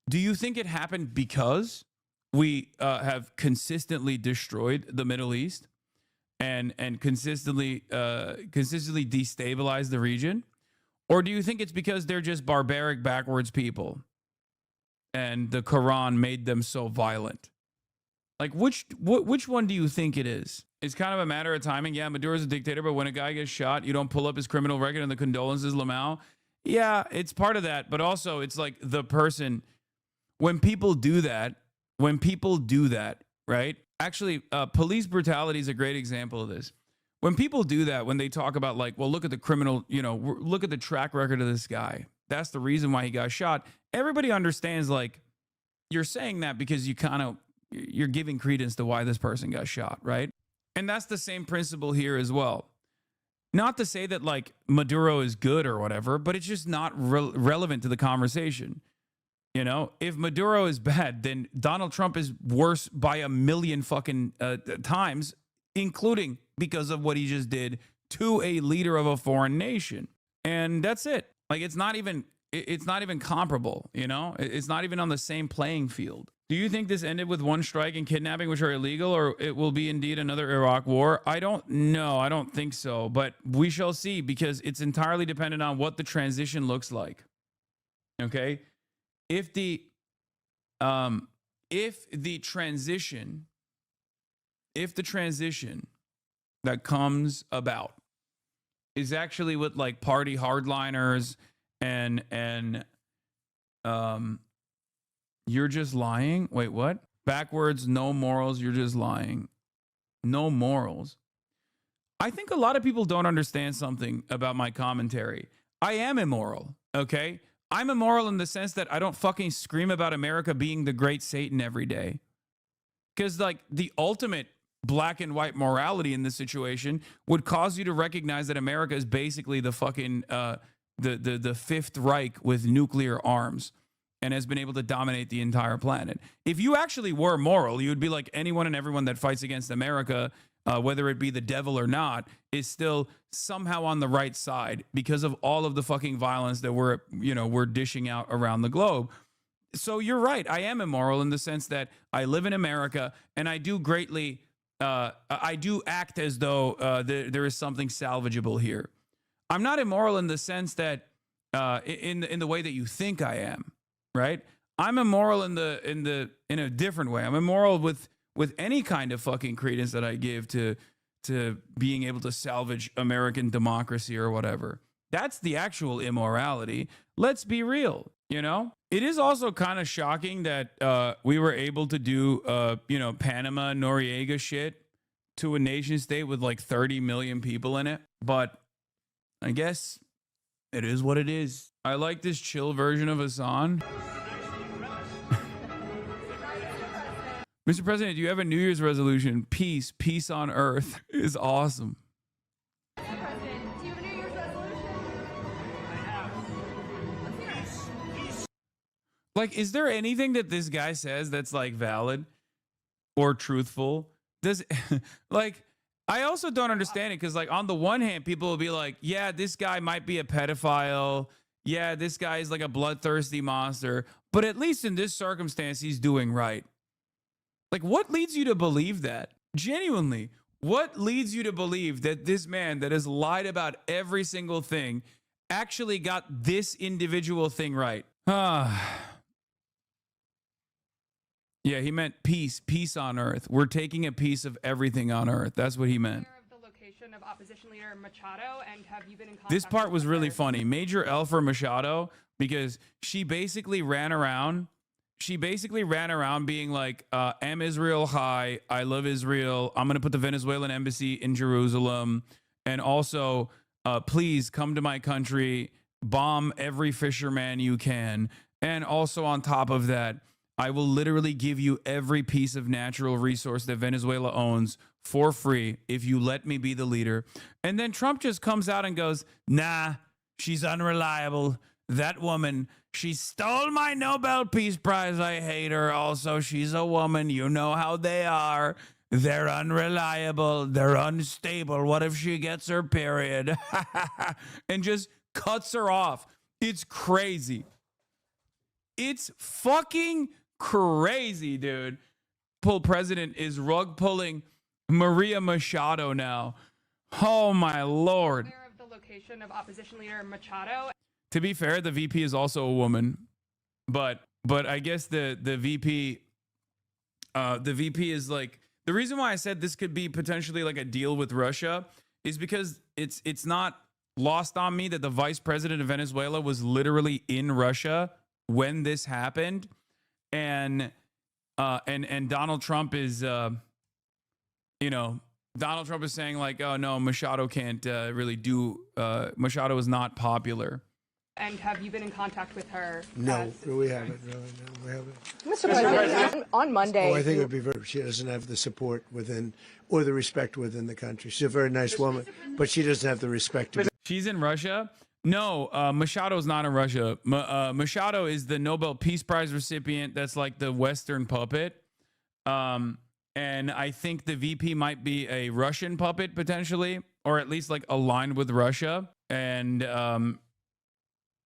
do you think it happened because we have consistently destroyed the Middle East and consistently destabilized the region? Or do you think it's because they're just barbaric, backwards people and the Quran made them so violent? Like, which one do you think it is? It's kind of a matter of timing. Yeah, Maduro's a dictator, but when a guy gets shot, you don't pull up his criminal record and the condolences, Lamau. Yeah, it's part of that. But also, it's like the person, when people do that, right? Actually, police brutality is a great example of this. When people do that, when they talk about like, well, look at the criminal, you know, look at the track record of this guy. That's the reason why he got shot. Everybody understands like you're saying that because you're giving credence to why this person got shot, right? And that's the same principle here as well. Not to say that like Maduro is good or whatever, but it's just not relevant to the conversation. You know, if Maduro is bad, then Donald Trump is worse by a million fucking times, including because of what he just did to a leader of a foreign nation. And that's it. Like, it's not even comparable, you know? It's not even on the same playing field. Do you think this ended with one strike and kidnapping, which are illegal, or it will be indeed another Iraq war? I don't know. I don't think so, but we shall see, because it's entirely dependent on what the transition looks like. Okay? If the transition that comes about is actually with like party hardliners and You're just lying? Wait, what? Backwards, no morals, you're just lying. No morals. I think a lot of people don't understand something about my commentary. I am immoral, okay? I'm immoral in the sense that I don't fucking scream about America being the great Satan every day. Because, like, the ultimate black and white morality in this situation would cause you to recognize that America is basically the fucking, the Fifth Reich with nuclear arms and has been able to dominate the entire planet. If you actually were moral, you would be like anyone and everyone that fights against America, whether it be the devil or not, is still somehow on the right side because of all of the fucking violence that we're dishing out around the globe. So you're right. I am immoral in the sense that I live in America and I do greatly, I do act as though there is something salvageable here. I'm not immoral in the sense that in the way that you think I am, right? I'm immoral in a different way. I'm immoral with any kind of fucking credence that I give to being able to salvage American democracy or whatever. That's the actual immorality. Let's be real, you know? It is also kind of shocking that we were able to do, Panama Noriega shit to a nation state with like 30 million people in it. But I guess it is what it is. I like this chill version of Hassan. Mr. President, do you have a New Year's resolution? Peace, peace on earth is awesome. Mr. President, do you have a New Year's resolution? I have. Let's hear it. Like, is there anything that this guy says that's like valid or truthful? Does like, I also don't understand it because, like, on the one hand, people will be like, yeah, this guy might be a pedophile. Yeah, this guy is like a bloodthirsty monster. But at least in this circumstance, he's doing right. Like, what leads you to believe that? Genuinely, what leads you to believe that this man that has lied about every single thing actually got this individual thing right? Yeah, he meant peace, peace on earth. We're taking a piece of everything on earth. That's what he meant. Of the location of opposition leader Machado, and have you been in contact? This part was really funny. Major L for Machado, because she basically ran around. She basically ran around being like, am Israel high? I love Israel. I'm going to put the Venezuelan embassy in Jerusalem. And also, please come to my country, bomb every fisherman you can. And also on top of that, I will literally give you every piece of natural resource that Venezuela owns for free if you let me be the leader. And then Trump just comes out and goes, nah, she's unreliable. That woman, she stole my Nobel Peace Prize. I hate her. Also, she's a woman. You know how they are. They're unreliable. They're unstable. What if she gets her period? And just cuts her off. It's crazy. It's fucking crazy, dude. President is rug pulling Maria Machado now. Oh my Lord. Aware of the location of opposition leader Machado. To be fair, the VP is also a woman, but I guess the VP is like, the reason why I said this could be potentially like a deal with Russia is because it's not lost on me that the vice president of Venezuela was literally in Russia when this happened, and Donald Trump is Donald Trump is saying like, oh no, Machado can't really do Machado is not popular. And have you been in contact with her? No, we haven't. No, we haven't. Mr. President, on Monday. Oh, I think it would be very. She doesn't have the support within or the respect within the country. She's a very nice woman, but she doesn't have the respect. She's in Russia? No, Machado's not in Russia. Machado is the Nobel Peace Prize recipient. That's like the Western puppet. And I think the VP might be a Russian puppet potentially, or at least like aligned with Russia. And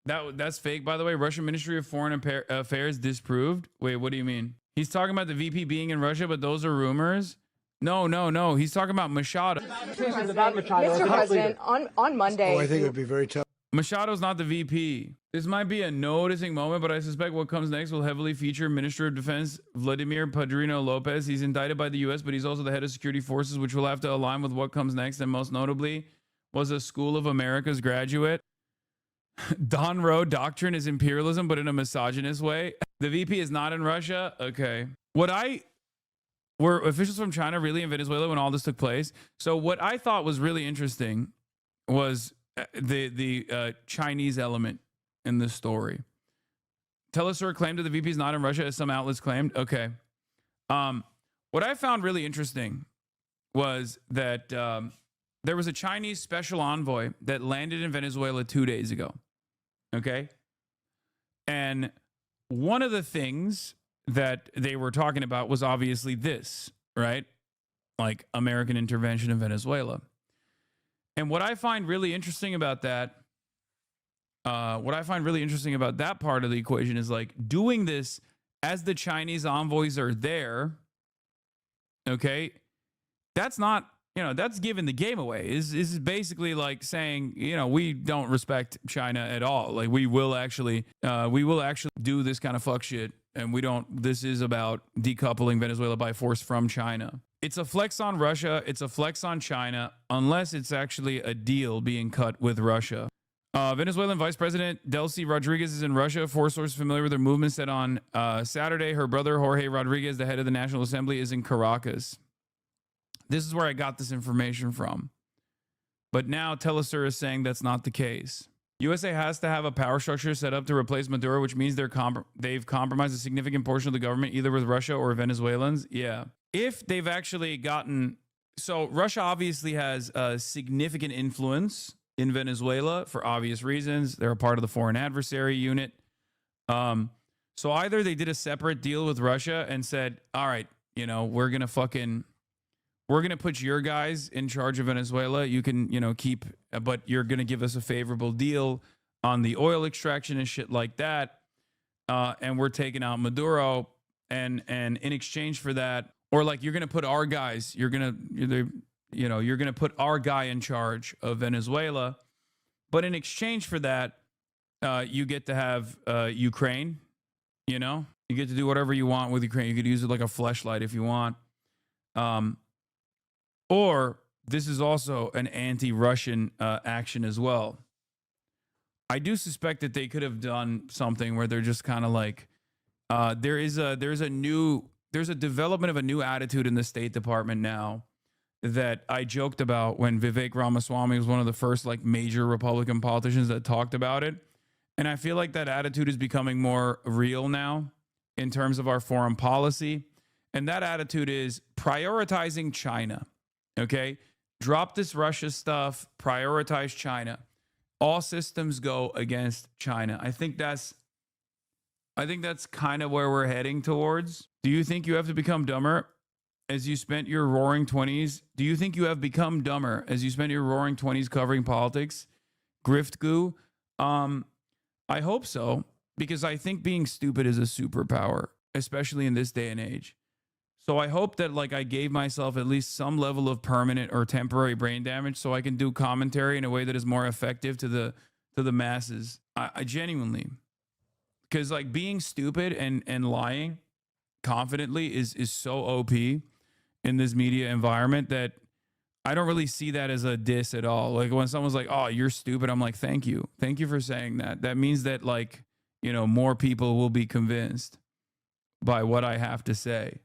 that's fake, by the way. Russian Ministry of Foreign Affairs disproved. Wait, what do you mean? He's talking about the VP being in Russia, but those are rumors. No. He's talking about Machado. Mr. President, on Monday. Oh, I think it would be very tough. Machado's not the VP. This might be a noticing moment, but I suspect what comes next will heavily feature Minister of Defense Vladimir Padrino Lopez. He's indicted by the U.S., but he's also the head of security forces, which will have to align with what comes next, and most notably was a School of America's graduate. Don Road doctrine is imperialism, but in a misogynist way. The VP is not in Russia. Okay. Were officials from China really in Venezuela when all this took place? So what I thought was really interesting was the Chinese element in this story. Telesur claimed that the VP is not in Russia, as some outlets claimed. Okay. What I found really interesting was that there was a Chinese special envoy that landed in Venezuela 2 days ago. Okay. And one of the things that they were talking about was obviously this, right? Like American intervention in Venezuela. And what I find really interesting about that, part of the equation is like doing this as the Chinese envoys are there. Okay. That's not, that's giving the game away. This is basically like saying, we don't respect China at all. Like we will actually do this kind of fuck shit. And this is about decoupling Venezuela by force from China. It's a flex on Russia. It's a flex on China, unless it's actually a deal being cut with Russia. Venezuelan Vice President Delcy Rodriguez is in Russia. Four sources familiar with her movement said on Saturday her brother Jorge Rodriguez, the head of the National Assembly, is in Caracas. This is where I got this information from. But now Telesur is saying that's not the case. USA has to have a power structure set up to replace Maduro, which means they've compromised a significant portion of the government, either with Russia or Venezuelans. Yeah. If they've actually gotten... So Russia obviously has a significant influence in Venezuela for obvious reasons. They're a part of the foreign adversary unit. So either they did a separate deal with Russia and said, all right, we're going to put your guys in charge of Venezuela. You can, keep, but you're going to give us a favorable deal on the oil extraction and shit like that. And we're taking out Maduro. And in exchange for that, or like you're going to put our guys, you're going to put our guy in charge of Venezuela. But in exchange for that, you get to have Ukraine, you get to do whatever you want with Ukraine. You could use it like a fleshlight if you want. Or this is also an anti-Russian action as well. I do suspect that they could have done something where they're just kind of like, there's a development of a new attitude in the State Department now that I joked about when Vivek Ramaswamy was one of the first like major Republican politicians that talked about it. And I feel like that attitude is becoming more real now in terms of our foreign policy. And that attitude is prioritizing China. Okay, drop this Russia stuff, prioritize China. All systems go against China. I think that's kind of where we're heading towards. Do you think you have to become dumber as you spent your roaring 20s? Do you think you have become dumber as you spent your roaring 20s covering politics? Grift goo? I hope so, because I think being stupid is a superpower, especially in this day and age. So I hope that like I gave myself at least some level of permanent or temporary brain damage so I can do commentary in a way that is more effective to the masses. I genuinely, because like being stupid and lying confidently is so OP in this media environment that I don't really see that as a diss at all. Like when someone's like, "Oh, you're stupid," I'm like, "Thank you for saying that." That means that like more people will be convinced by what I have to say.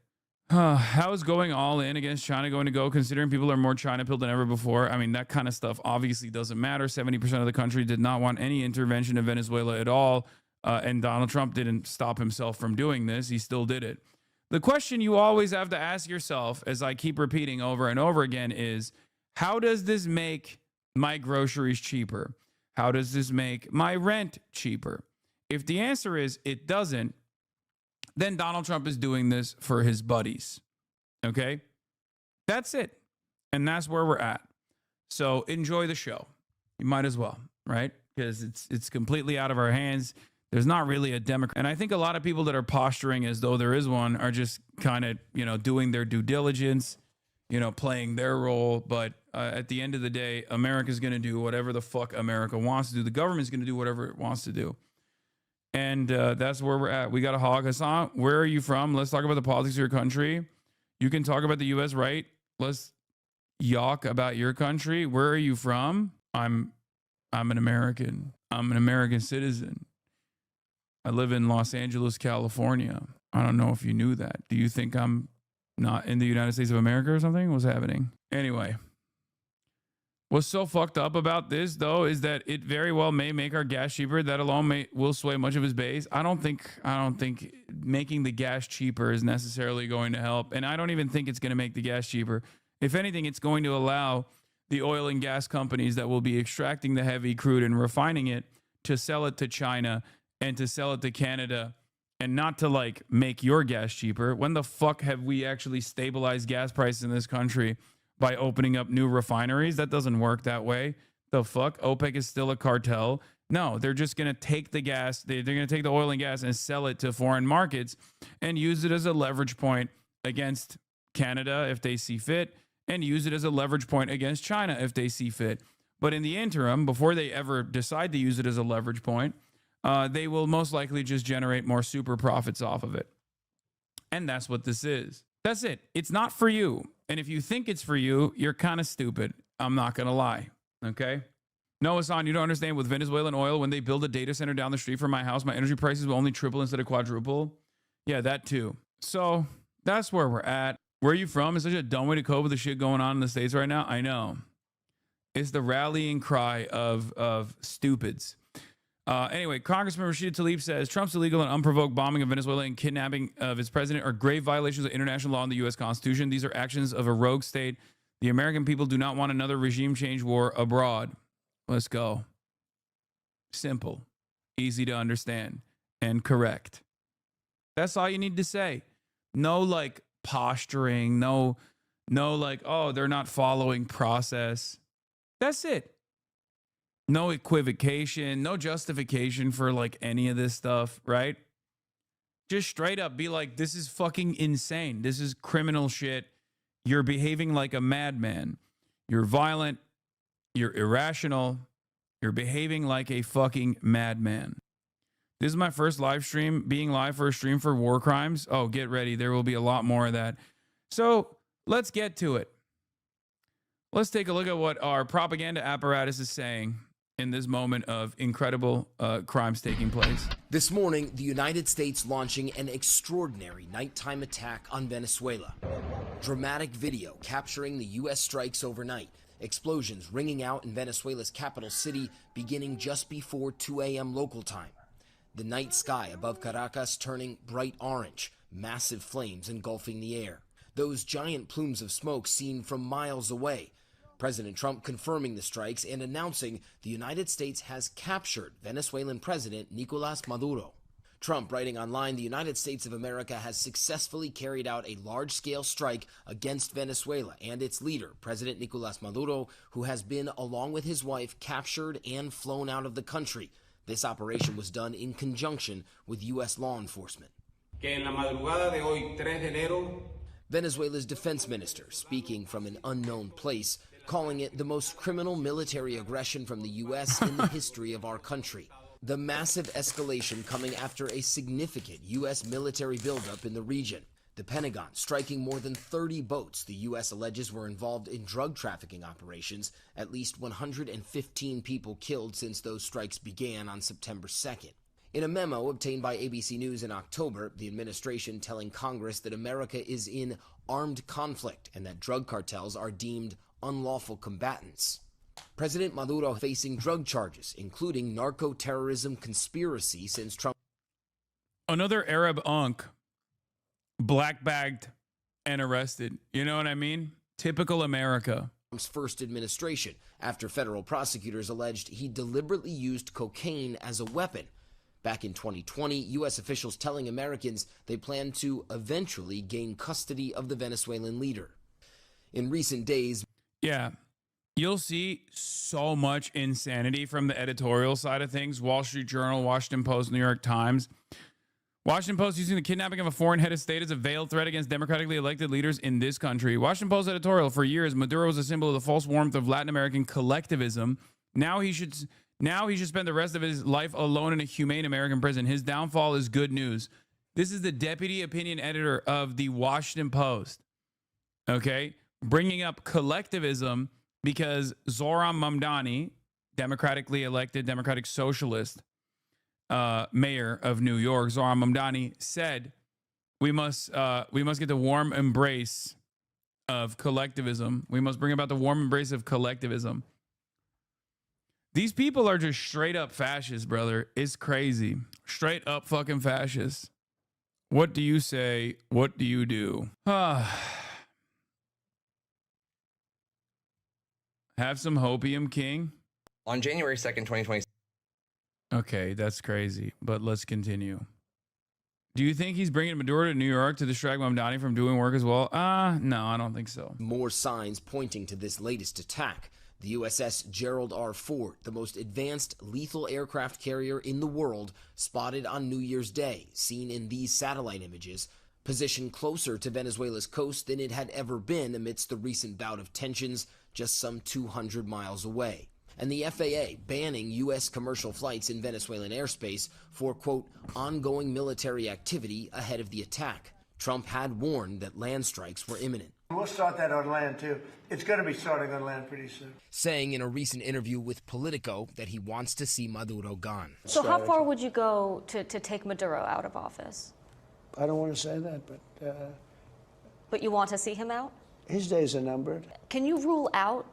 How is going all in against China going to go, considering people are more China-pilled than ever before? I mean, that kind of stuff obviously doesn't matter. 70% of the country did not want any intervention in Venezuela at all. And Donald Trump didn't stop himself from doing this. He still did it. The question you always have to ask yourself, as I keep repeating over and over again, is how does this make my groceries cheaper? How does this make my rent cheaper? If the answer is it doesn't, then Donald Trump is doing this for his buddies. Okay? That's it. And that's where we're at. So enjoy the show. You might as well, right? Because it's completely out of our hands. There's not really a Democrat. And I think a lot of people that are posturing as though there is one are just kind of, doing their due diligence, playing their role. But at the end of the day, America's going to do whatever the fuck America wants to do. The government's going to do whatever it wants to do. And that's where we're at. We got a hog. Hassan, where are you from? Let's talk about the politics of your country. You can talk about the U.S., right? Let's yawk about your country. Where are you from? I'm an American. I'm an American citizen. I live in Los Angeles, California. I don't know if you knew that. Do you think I'm not in the United States of America or something? What's happening? Anyway, what's so fucked up about this, though, is that it very well may make our gas cheaper. That alone will sway much of his base. I don't think making the gas cheaper is necessarily going to help. And I don't even think it's going to make the gas cheaper. If anything, it's going to allow the oil and gas companies that will be extracting the heavy crude and refining it to sell it to China and to sell it to Canada, and not to like make your gas cheaper. When the fuck have we actually stabilized gas prices in this country by opening up new refineries? That doesn't work that way. The fuck? OPEC is still a cartel. No, they're just going to take the gas, they're going to take the oil and gas and sell it to foreign markets and use it as a leverage point against Canada if they see fit, and use it as a leverage point against China if they see fit. But in the interim, before they ever decide to use it as a leverage point, they will most likely just generate more super profits off of it. And that's what this is. That's it. It's not for you. And if you think it's for you, you're kind of stupid. I'm not going to lie. Okay? No, Hassan, you don't understand. With Venezuelan oil, when they build a data center down the street from my house, my energy prices will only triple instead of quadruple. Yeah, that too. So that's where we're at. Where are you from? It's such a dumb way to cope with the shit going on in the States right now. I know. It's the rallying cry of stupids. Anyway, Congressman Rashida Tlaib says Trump's illegal and unprovoked bombing of Venezuela and kidnapping of its president are grave violations of international law and the U.S. Constitution. These are actions of a rogue state. The American people do not want another regime change war abroad. Let's go. Simple, easy to understand, and correct. That's all you need to say. No like posturing, no like, oh, they're not following process. That's it. No equivocation, no justification for like any of this stuff, right? Just straight up be like, this is fucking insane. This is criminal shit. You're behaving like a madman. You're violent. You're irrational. You're behaving like a fucking madman. This is my first live stream, being live for a stream for war crimes. Oh, get ready. There will be a lot more of that. So let's get to it. Let's take a look at what our propaganda apparatus is saying in this moment of incredible crimes taking place. This morning, the United States launching an extraordinary nighttime attack on Venezuela. Dramatic video capturing the U.S. strikes overnight. Explosions ringing out in Venezuela's capital city beginning just before 2 a.m. local time. The night sky above Caracas turning bright orange, massive flames engulfing the air. Those giant plumes of smoke seen from miles away. President Trump confirming the strikes and announcing the United States has captured Venezuelan President Nicolás Maduro. Trump writing online, the United States of America has successfully carried out a large-scale strike against Venezuela and its leader, President Nicolás Maduro, who has been, along with his wife, captured and flown out of the country. This operation was done in conjunction with U.S. law enforcement. Venezuela's defense minister, speaking from an unknown place, calling it the most criminal military aggression from the U.S. in the history of our country. The massive escalation coming after a significant U.S. military buildup in the region. The Pentagon striking more than 30 boats the U.S. alleges were involved in drug trafficking operations, at least 115 people killed since those strikes began on September 2nd. In a memo obtained by ABC News in October, the administration telling Congress that America is in armed conflict and that drug cartels are deemed unlawful combatants. President Maduro facing drug charges, including narco-terrorism conspiracy since Trump. Another Arab unk, black-bagged and arrested. You know what I mean? Typical America. Trump's first administration, after federal prosecutors alleged he deliberately used cocaine as a weapon. Back in 2020, U.S. officials telling Americans they plan to eventually gain custody of the Venezuelan leader. In recent days, yeah, you'll see so much insanity from the editorial side of things. Wall Street Journal, Washington Post, New York Times. Washington Post using the kidnapping of a foreign head of state as a veiled threat against democratically elected leaders in this country. Washington Post editorial, for years, Maduro was a symbol of the false warmth of Latin American collectivism. Now he should spend the rest of his life alone in a humane American prison. His downfall is good news. This is the deputy opinion editor of the Washington Post. Okay? Bringing up collectivism because Zoran Mamdani, democratically elected, democratic socialist mayor of New York, Zohran Mamdani, said we must get the warm embrace of collectivism. We must bring about the warm embrace of collectivism. These people are just straight up fascists, brother. It's crazy. Straight up fucking fascists. What do you say? What do you do? Have some hopium, King. On January 2nd, 2020. Okay, that's crazy, but let's continue. Do you think he's bringing Maduro to New York to distract Mamdani from doing work as well? No, I don't think so. More signs pointing to this latest attack. The USS Gerald R. Ford, the most advanced lethal aircraft carrier in the world, spotted on New Year's Day, seen in these satellite images, positioned closer to Venezuela's coast than it had ever been amidst the recent bout of tensions just some 200 miles away. And the FAA banning U.S. commercial flights in Venezuelan airspace for, quote, ongoing military activity ahead of the attack. Trump had warned that land strikes were imminent. We'll start that on land, too. It's going to be starting on land pretty soon. Saying in a recent interview with Politico that he wants to see Maduro gone. So how far would you go to take Maduro out of office? I don't want to say that, But you want to see him out? his days are numbered. Can you rule out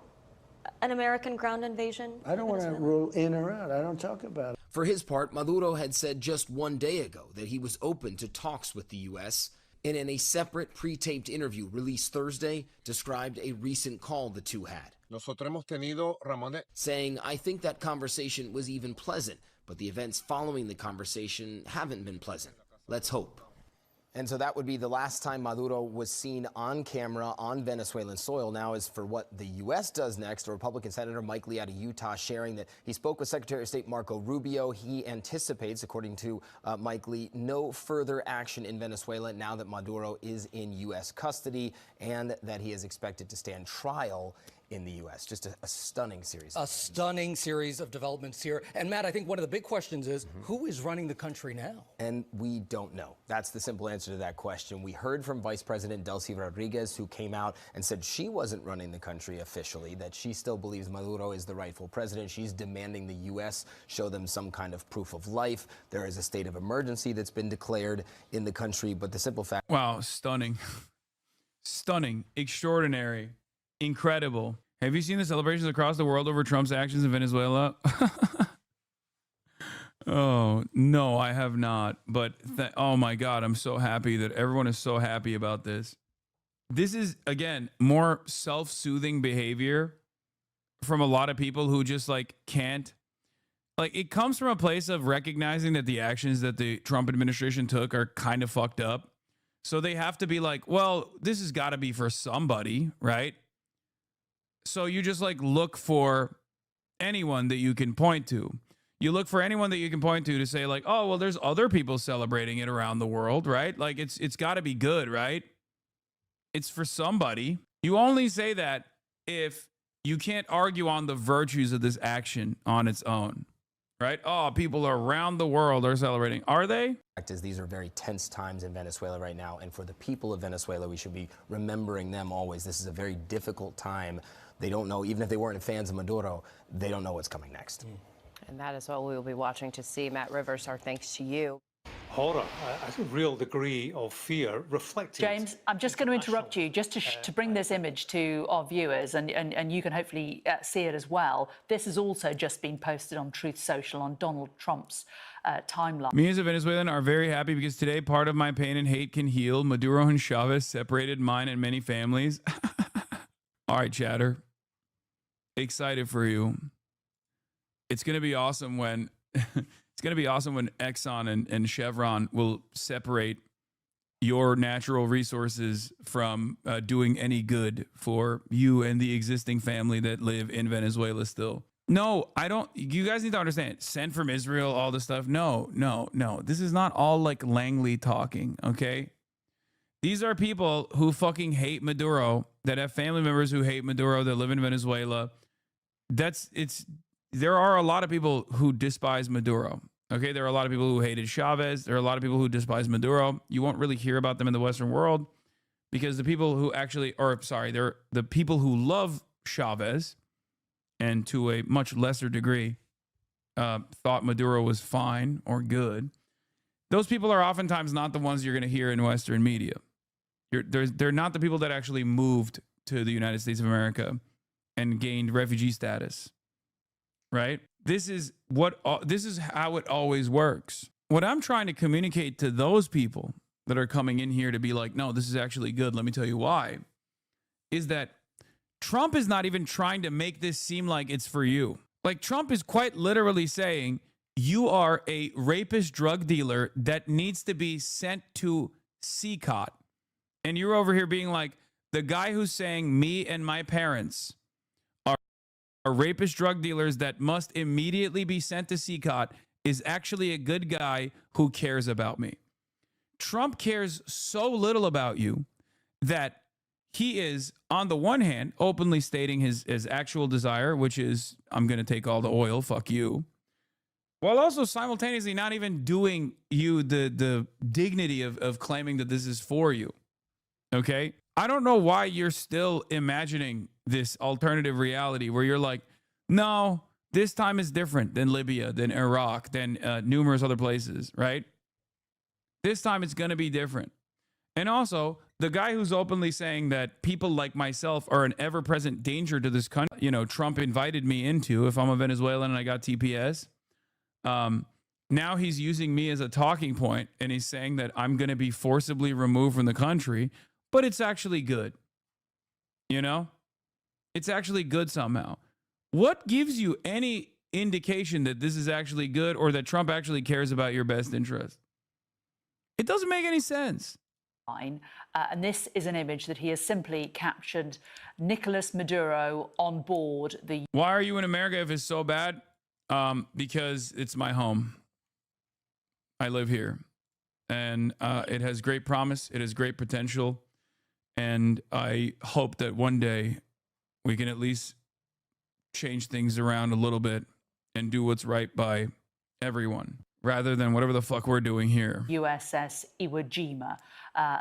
an American ground invasion? I don't want to rule in or out. I don't talk about it. For his part, Maduro had said just one day ago that he was open to talks with the U.S., and in a separate pre-taped interview released Thursday, described a recent call the two had. Nosotros hemos tenido, Ramón, saying, I think that conversation was even pleasant, but the events following the conversation haven't been pleasant. Let's hope. And so that would be the last time Maduro was seen on camera on Venezuelan soil. Now, as for what the U.S. does next, a Republican Senator Mike Lee out of Utah sharing that he spoke with Secretary of State Marco Rubio. He anticipates, according to Mike Lee, no further action in Venezuela now that Maduro is in U.S. custody and that he is expected to stand trial in the U.S. Just a stunning series. A stunning series of developments here. And Matt, I think one of the big questions is, who is running the country now? And we don't know. That's the simple answer to that question. We heard from Vice President Delcy Rodriguez, who came out and said she wasn't running the country officially, that she still believes Maduro is the rightful president. She's demanding the U.S. show them some kind of proof of life. There is a state of emergency that's been declared in the country, but the simple fact... Wow, stunning. Stunning, extraordinary, incredible. Have you seen the celebrations across the world over Trump's actions in Venezuela? Oh, no, I have not. But oh my God, I'm so happy that everyone is so happy about this. This is, again, more self-soothing behavior from a lot of people who just like can't. Like, it comes from a place of recognizing that the actions that the Trump administration took are kind of fucked up. So they have to be like, well, this has got to be for somebody, right? So you just like look for anyone that you can point to. You look for anyone that you can point to say like, oh, well, there's other people celebrating it around the world, right? Like it's got to be good, right? It's for somebody. You only say that if you can't argue on the virtues of this action on its own, right? Oh, people around the world are celebrating. Are they? Fact is, these are very tense times in Venezuela right now, and for the people of Venezuela, we should be remembering them always. This is a very difficult time. They don't know, even if they weren't fans of Maduro, they don't know what's coming next. And that is what we will be watching to see. Matt Rivers, our thanks to you. Horror, a real degree of fear reflected. James, I'm just going to interrupt you just to bring this image to our viewers, and you can hopefully see it as well. This has also just been posted on Truth Social on Donald Trump's timeline. Me as a Venezuelan are very happy because today part of my pain and hate can heal. Maduro and Chavez separated mine and many families. All right, chatter. Excited for you. It's going to be awesome when Exxon and Chevron will separate your natural resources from doing any good for you and the existing family that live in Venezuela still. No, I don't. You guys need to understand. Sent from Israel, all this stuff. No. This is not all like Langley talking, okay? These are people who fucking hate Maduro, that have family members who hate Maduro, that live in Venezuela. There are a lot of people who despise Maduro. Okay, there are a lot of people who hated Chavez. There are a lot of people who despise Maduro. You won't really hear about them in the Western world because the people who actually, they're the people who love Chavez and to a much lesser degree thought Maduro was fine or good, those people are oftentimes not the ones you're going to hear in Western media. They're not the people that actually moved to the United States of America and gained refugee status, right? This is how it always works. What I'm trying to communicate to those people that are coming in here to be like, no, this is actually good, let me tell you why, is that Trump is not even trying to make this seem like it's for you. Like, Trump is quite literally saying, you are a rapist drug dealer that needs to be sent to CCOT. And you're over here being like, the guy who's saying me and my parents are rapist drug dealers that must immediately be sent to CCOT is actually a good guy who cares about me. Trump cares so little about you that he is, on the one hand, openly stating his actual desire, which is, I'm going to take all the oil, fuck you, while also simultaneously not even doing you the dignity of claiming that this is for you. Okay? I don't know why you're still imagining this alternative reality where you're like, no, this time is different than Libya, than Iraq, than numerous other places, right? This time it's going to be different. And also, the guy who's openly saying that people like myself are an ever-present danger to this country, you know, Trump invited me into, if I'm a Venezuelan and I got TPS, now he's using me as a talking point, and he's saying that I'm going to be forcibly removed from the country, but it's actually good. You know? It's actually good somehow. What gives you any indication that this is actually good or that Trump actually cares about your best interest? It doesn't make any sense. And this is an image that he has simply captured Nicolas Maduro on board the... Why are you in America if it's so bad? Because it's my home. I live here. And it has great promise. It has great potential. And I hope that one day we can at least change things around a little bit and do what's right by everyone, rather than whatever the fuck we're doing here. USS Iwo Jima.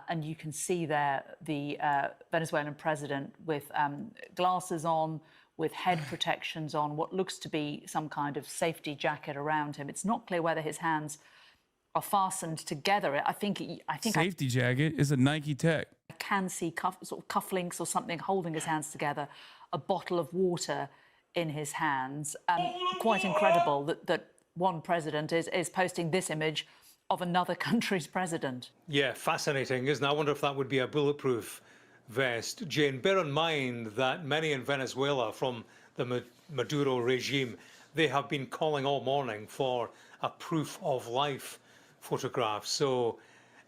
And you can see there the Venezuelan president with glasses on, with head protections on, what looks to be some kind of safety jacket around him. It's not clear whether his hands are fastened together. I think safety jacket is a Nike Tech. I can see sort of cufflinks or something holding his hands together, a bottle of water in his hands. Quite incredible that one president is posting this image of another country's president. Yeah, fascinating, isn't it? I wonder if that would be a bulletproof vest. Jane, bear in mind that many in Venezuela from the Maduro regime, they have been calling all morning for a proof of life photograph. So,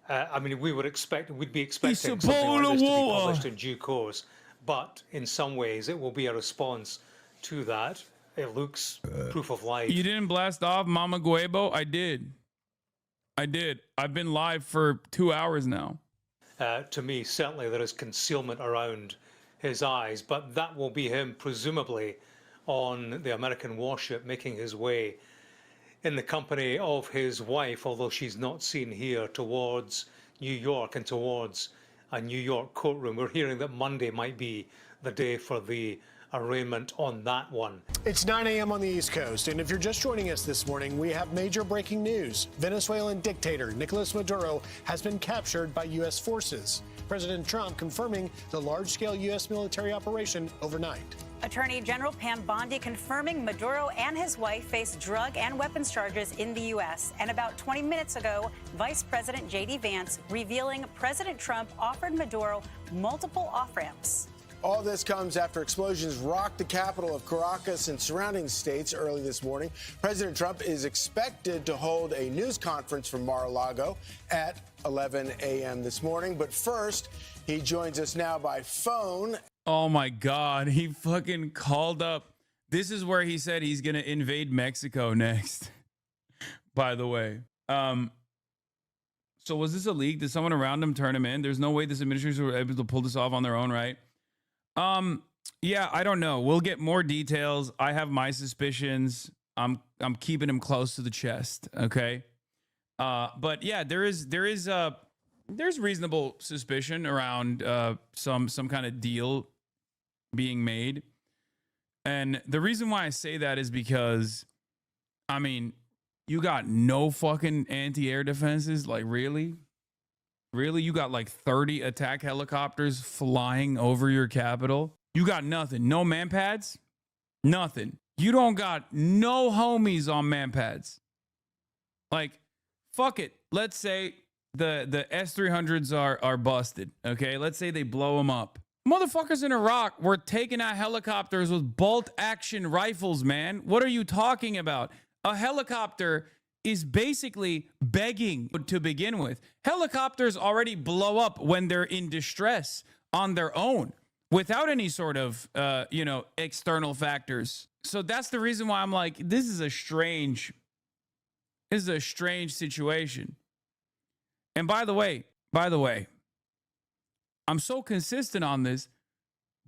I mean, we'd be expecting something like this to be published in due course. But in some ways, it will be a response to that. It looks proof of life. You didn't blast off Mama Guebo? I did. I've been live for 2 hours now. To me, certainly there is concealment around his eyes, but that will be him presumably on the American warship making his way in the company of his wife, although she's not seen here, towards New York and towards a New York courtroom. We're hearing that Monday might be the day for the arraignment on that one. It's 9 a.m. on the East Coast, and if you're just joining us this morning, we have major breaking news. Venezuelan dictator Nicolas Maduro has been captured by U.S. forces. President Trump confirming the large-scale U.S. military operation overnight. Attorney General Pam Bondi confirming Maduro and his wife face drug and weapons charges in the U.S. And about 20 minutes ago, Vice President J.D. Vance revealing President Trump offered Maduro multiple off-ramps. All this comes after explosions rocked the capital of Caracas and surrounding states early this morning. President Trump is expected to hold a news conference from Mar-a-Lago at 11 a.m. this morning. But first, he joins us now by phone. Oh, my God. He fucking called up. This is where he said he's going to invade Mexico next, by the way. So was this a leak? Did someone around him turn him in? There's no way this administration were able to pull this off on their own, right? Yeah, I don't know. We'll get more details. I have my suspicions. I'm keeping him close to the chest. Okay. But yeah, there's reasonable suspicion around some kind of deal being made. And the reason why I say that is because, I mean, you got no fucking anti-air defenses. Like, really? Really? You got like 30 attack helicopters flying over your capital? You got nothing. No man pads? Nothing. You don't got no homies on man pads. Like, fuck it. Let's say the S-300s are busted, okay? Let's say they blow them up. Motherfuckers in Iraq were taking out helicopters with bolt-action rifles, man. What are you talking about? A helicopter is basically begging to begin with. Helicopters already blow up when they're in distress on their own without any sort of, external factors. So that's the reason why I'm like, this is a strange situation. And by the way, I'm so consistent on this.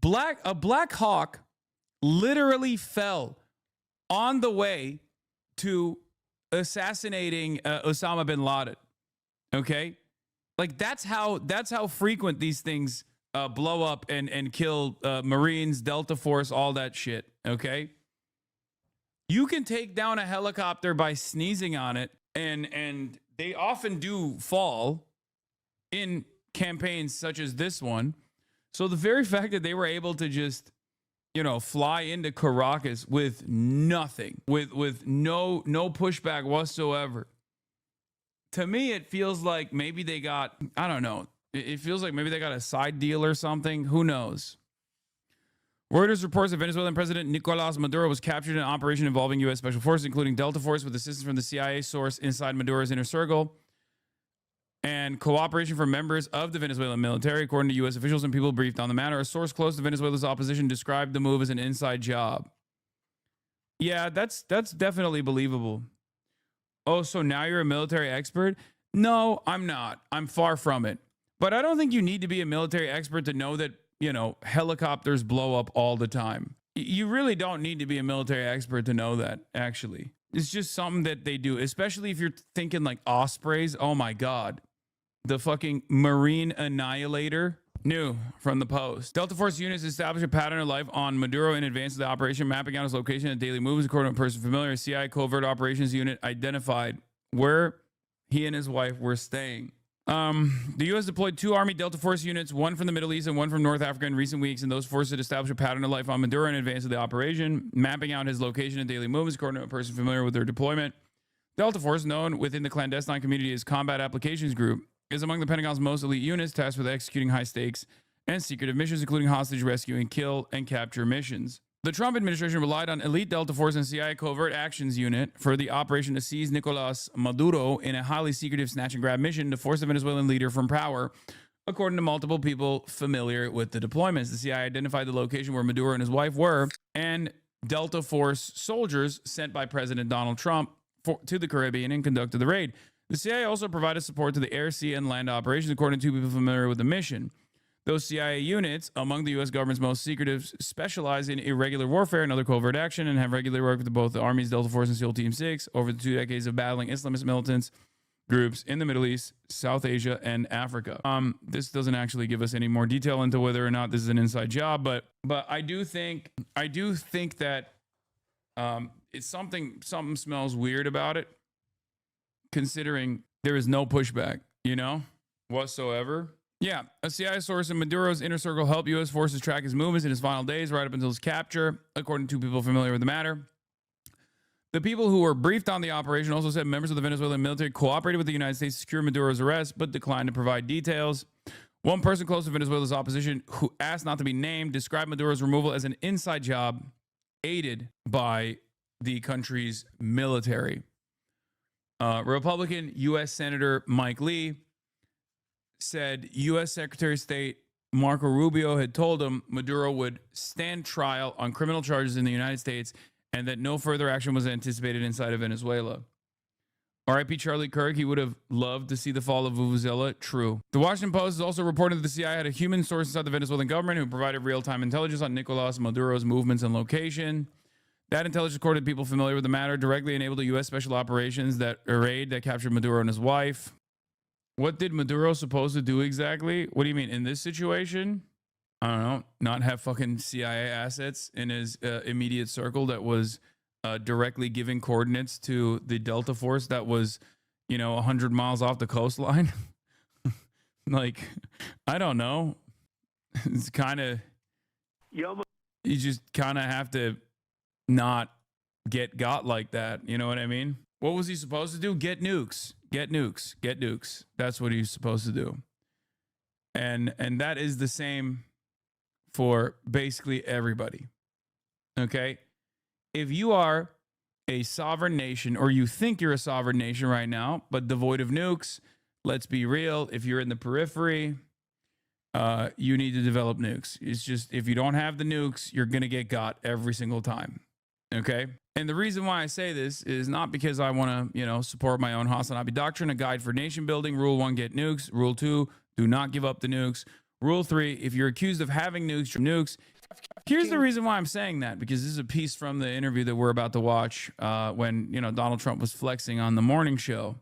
A Black Hawk literally fell on the way to assassinating Osama bin Laden. Okay? Like that's how frequent these things blow up and kill Marines, Delta Force, all that shit. Okay? You can take down a helicopter by sneezing on it, and they often do fall in campaigns such as this one. So the very fact that they were able to just, fly into Caracas with nothing, with no pushback whatsoever. To me, it feels like maybe they got, I don't know. It feels like maybe they got a side deal or something. Who knows? Reuters reports that Venezuelan President Nicolas Maduro was captured in an operation involving U.S. Special Forces, including Delta Force, with assistance from the CIA source inside Maduro's inner circle, and cooperation from members of the Venezuelan military, according to U.S. officials and people briefed on the matter. A source close to Venezuela's opposition described the move as an inside job. Yeah, that's definitely believable. Oh, so now you're a military expert? No, I'm not. I'm far from it. But I don't think you need to be a military expert to know that, helicopters blow up all the time. You really don't need to be a military expert to know that, actually. It's just something that they do, especially if you're thinking like Ospreys. Oh my God. The fucking Marine Annihilator. New from the Post. Delta Force units established a pattern of life on Maduro in advance of the operation, mapping out his location and daily moves. According to a person familiar, a CIA covert operations unit identified where he and his wife were staying. The U.S. deployed 2 Army Delta Force units, one from the Middle East and one from North Africa in recent weeks, and those forces had established a pattern of life on Maduro in advance of the operation, mapping out his location and daily movements. According to a person familiar with their deployment, Delta Force, known within the clandestine community as Combat Applications Group, is among the Pentagon's most elite units tasked with executing high-stakes and secretive missions, including hostage rescue and kill and capture missions. The Trump administration relied on elite Delta Force and CIA Covert Actions Unit for the operation to seize Nicolas Maduro in a highly secretive snatch and grab mission to force the Venezuelan leader from power, according to multiple people familiar with the deployments. The CIA identified the location where Maduro and his wife were, and Delta Force soldiers sent by President Donald Trump to the Caribbean and conducted the raid. The CIA also provided support to the air, sea, and land operations, according to people familiar with the mission. Those CIA units, among the U.S. government's most secretive, specialize in irregular warfare and other covert action and have regularly worked with both the Army's Delta Force and SEAL Team 6 over the 2 decades of battling Islamist militants groups in the Middle East, South Asia, and Africa. This doesn't actually give us any more detail into whether or not this is an inside job, but I do think that it's something smells weird about it, considering there is no pushback, whatsoever. Yeah, a CIA source in Maduro's inner circle helped U.S. forces track his movements in his final days, right up until his capture, according to people familiar with the matter. The people who were briefed on the operation also said members of the Venezuelan military cooperated with the United States to secure Maduro's arrest, but declined to provide details. One person close to Venezuela's opposition, who asked not to be named, described Maduro's removal as an inside job aided by the country's military. Republican U.S. Senator Mike Lee said U.S. Secretary of State Marco Rubio had told him Maduro would stand trial on criminal charges in the United States and that no further action was anticipated inside of Venezuela. R.I.P. Charlie Kirk, he would have loved to see the fall of Vuvuzela. True. The Washington Post is also reporting that the CIA had a human source inside the Venezuelan government who provided real-time intelligence on Nicolas Maduro's movements and location. That intelligence, according to people familiar with the matter, directly enabled the U.S. special operations raid that captured Maduro and his wife. What did Maduro supposed to do exactly? What do you mean? In this situation? I don't know, not have fucking CIA assets in his immediate circle that was directly giving coordinates to the Delta Force that was, 100 miles off the coastline. Like, I don't know. It's kind of, you just kind of have to not get got like that. You know what I mean? What was he supposed to do? Get nukes, get nukes, get nukes. That's what he's supposed to do. And that is the same for basically everybody. Okay? If you are a sovereign nation, or you think you're a sovereign nation right now, but devoid of nukes, let's be real. If you're in the periphery, you need to develop nukes. It's just, if you don't have the nukes, you're going to get got every single time. Okay? And the reason why I say this is not because I want to, support my own Hasanabi doctrine, a guide for nation building. Rule 1, get nukes. Rule 2, do not give up the nukes. Rule 3, if you're accused of having nukes. Here's the reason why I'm saying that, because this is a piece from the interview that we're about to watch when, Donald Trump was flexing on the morning show.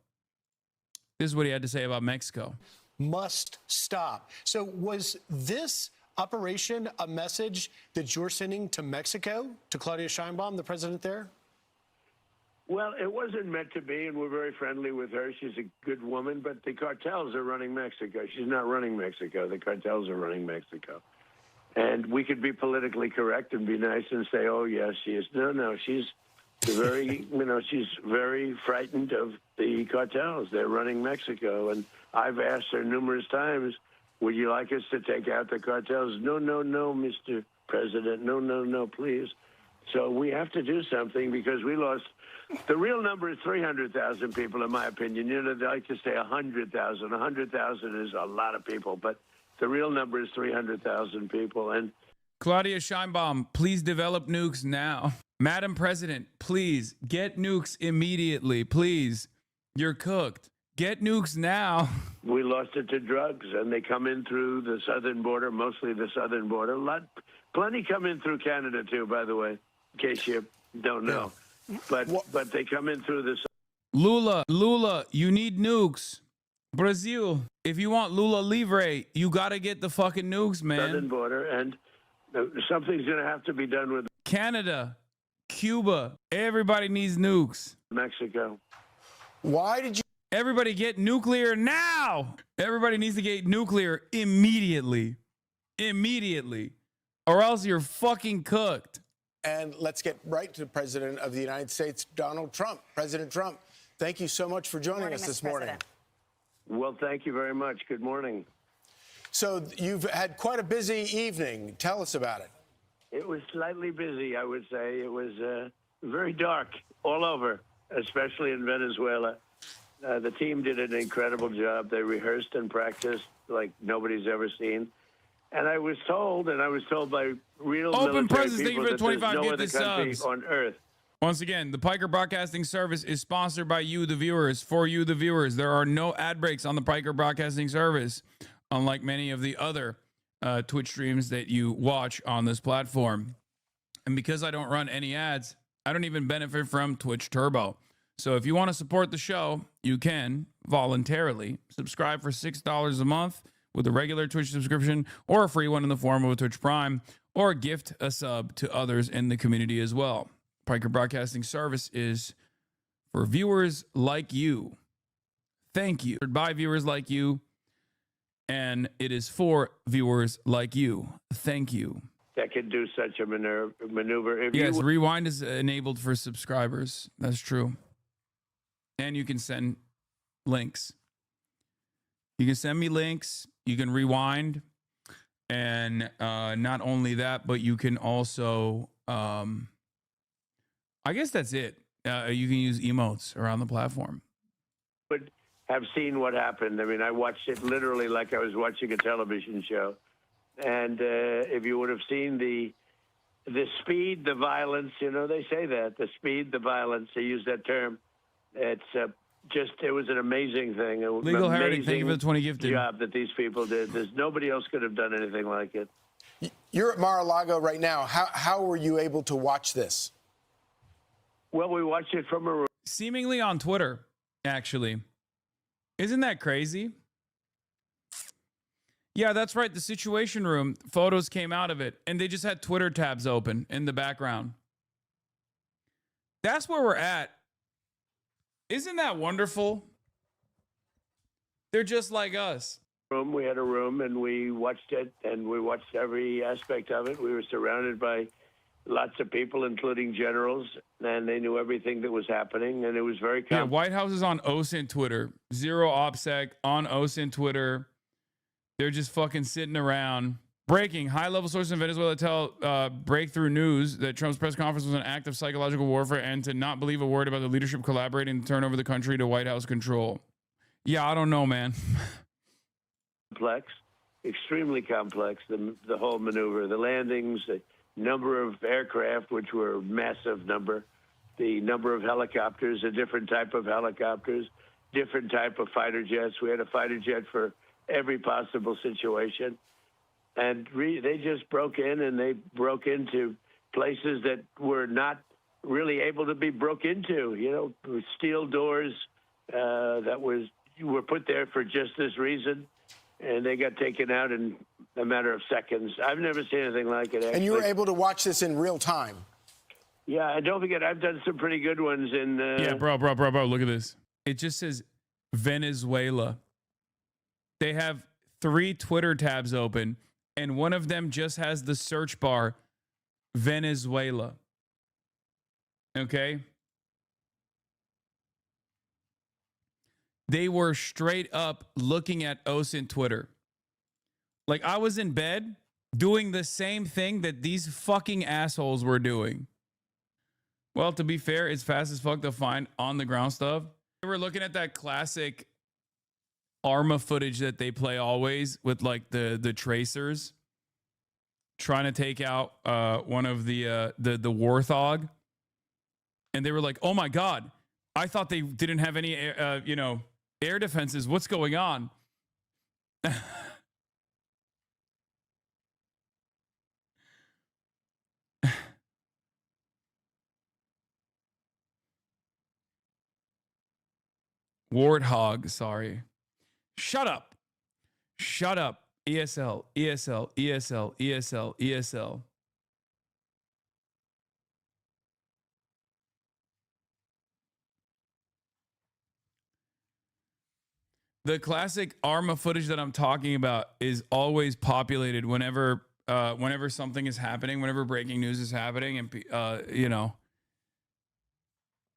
This is what he had to say about Mexico. Must stop. So was this operation a message that you're sending to Mexico, to Claudia Sheinbaum, the president there? Well, it wasn't meant to be, and we're very friendly with her. She's a good woman, but the cartels are running Mexico. She's not running Mexico. The cartels are running Mexico. And we could be politically correct and be nice and say, oh, yes, she is. No, she's very, she's very frightened of the cartels. They're running Mexico. And I've asked her numerous times, would you like us to take out the cartels? No, Mr. President. No, please. So we have to do something, because we lost. The real number is 300,000 people, in my opinion. They like to say 100,000. 100,000 is a lot of people, but the real number is 300,000 people. And Claudia Sheinbaum, please develop nukes now. Madam President, please get nukes immediately. Please. You're cooked. Get nukes now. We lost it to drugs, and they come in through the southern border, mostly the southern border. Plenty come in through Canada, too, by the way, in case you don't know. But they come in through the... Lula, you need nukes. Brazil, if you want Lula Livre, you got to get the fucking nukes, man. Southern border, and something's going to have to be done with Canada, Cuba, everybody needs nukes. Mexico. Why did you... Everybody get nuclear now. Everybody needs to get nuclear immediately. Immediately. Or else you're fucking cooked. And let's get right to the President of the United States, Donald Trump. President Trump, thank you so much for joining us this morning. Well, thank you very much. Good morning. So you've had quite a busy evening. Tell us about it. It was slightly busy, I would say. It was very dark all over, especially in Venezuela. The team did an incredible job. They rehearsed and practiced like nobody's ever seen. And I was told by real Open military presence, thank you people for the that there's 25 no gift other country subs. on earth. Once again, the Piker Broadcasting Service is sponsored by you, the viewers, for you, the viewers. There are no ad breaks on the Piker Broadcasting Service, unlike many of the other Twitch streams that you watch on this platform. And because I don't run any ads, I don't even benefit from Twitch Turbo. So if you want to support the show, you can voluntarily subscribe for $6 a month with a regular Twitch subscription, or a free one in the form of a Twitch Prime, or gift a sub to others in the community as well. Piker Broadcasting Service is for viewers like you. Thank you. By viewers like you, and it is for viewers like you. Thank you. That can do such a maneuver. If Yes, Rewind is enabled for subscribers. That's true. And you can send links. You can send me links. You can rewind. And not only that, but you can also, I guess that's it. You can use emotes around the platform. would have seen what happened. I mean, I watched it literally like I was watching a television show. And if you would have seen the speed, the violence, they say that, the speed, the violence, they use that term. It's it was an amazing thing. Legal Heritage, thank you for the 20 gifted. Job that these people did. There's nobody else could have done anything like it. You're at Mar-a-Lago right now. How were you able to watch this? Well, we watched it from a room. Seemingly on Twitter, actually. Isn't that crazy? Yeah, that's right. The Situation Room, photos came out of it, and they just had Twitter tabs open in the background. That's where we're at. Isn't that wonderful? They're just like us. We had a room, and we watched it, and we watched every aspect of it. We were surrounded by lots of people, including generals, and they knew everything that was happening, and it was very Yeah, White House is on OSINT Twitter. Zero OPSEC on OSINT Twitter. They're just fucking sitting around. Breaking. High-level sources in Venezuela tell Breakthrough News that Trump's press conference was an act of psychological warfare and to not believe a word about the leadership collaborating to turn over the country to White House control. Yeah, I don't know, man. complex, extremely complex, the whole maneuver, the landings, the number of aircraft, which were a massive number, the number of helicopters, a different type of helicopters, different type of fighter jets. We had a fighter jet for every possible situation. And they just broke in, and they broke into places that were not really able to be broke into, you know, with steel doors that were put there for just this reason. And they got taken out in a matter of seconds. I've never seen anything like it, actually. And you were able to watch this in real time. Yeah, and don't forget, I've done some pretty good ones in... Yeah, bro, look at this. It just says Venezuela. They have 3 Twitter tabs open, and one of them just has the search bar, Venezuela. Okay? They were straight up looking at OSINT Twitter. Like, I was in bed doing the same thing that these fucking assholes were doing. Well, to be fair, it's fast as fuck to find on the ground stuff. They were looking at that classic Arma footage that they play always with like the tracers trying to take out one of the Warthog. And they were like, oh my God, I thought they didn't have any, air defenses. What's going on? Warthog, sorry. Shut up. Shut up. ESL, ESL, ESL, ESL, ESL. The classic Arma footage that I'm talking about is always populated whenever something is happening, whenever breaking news is happening, and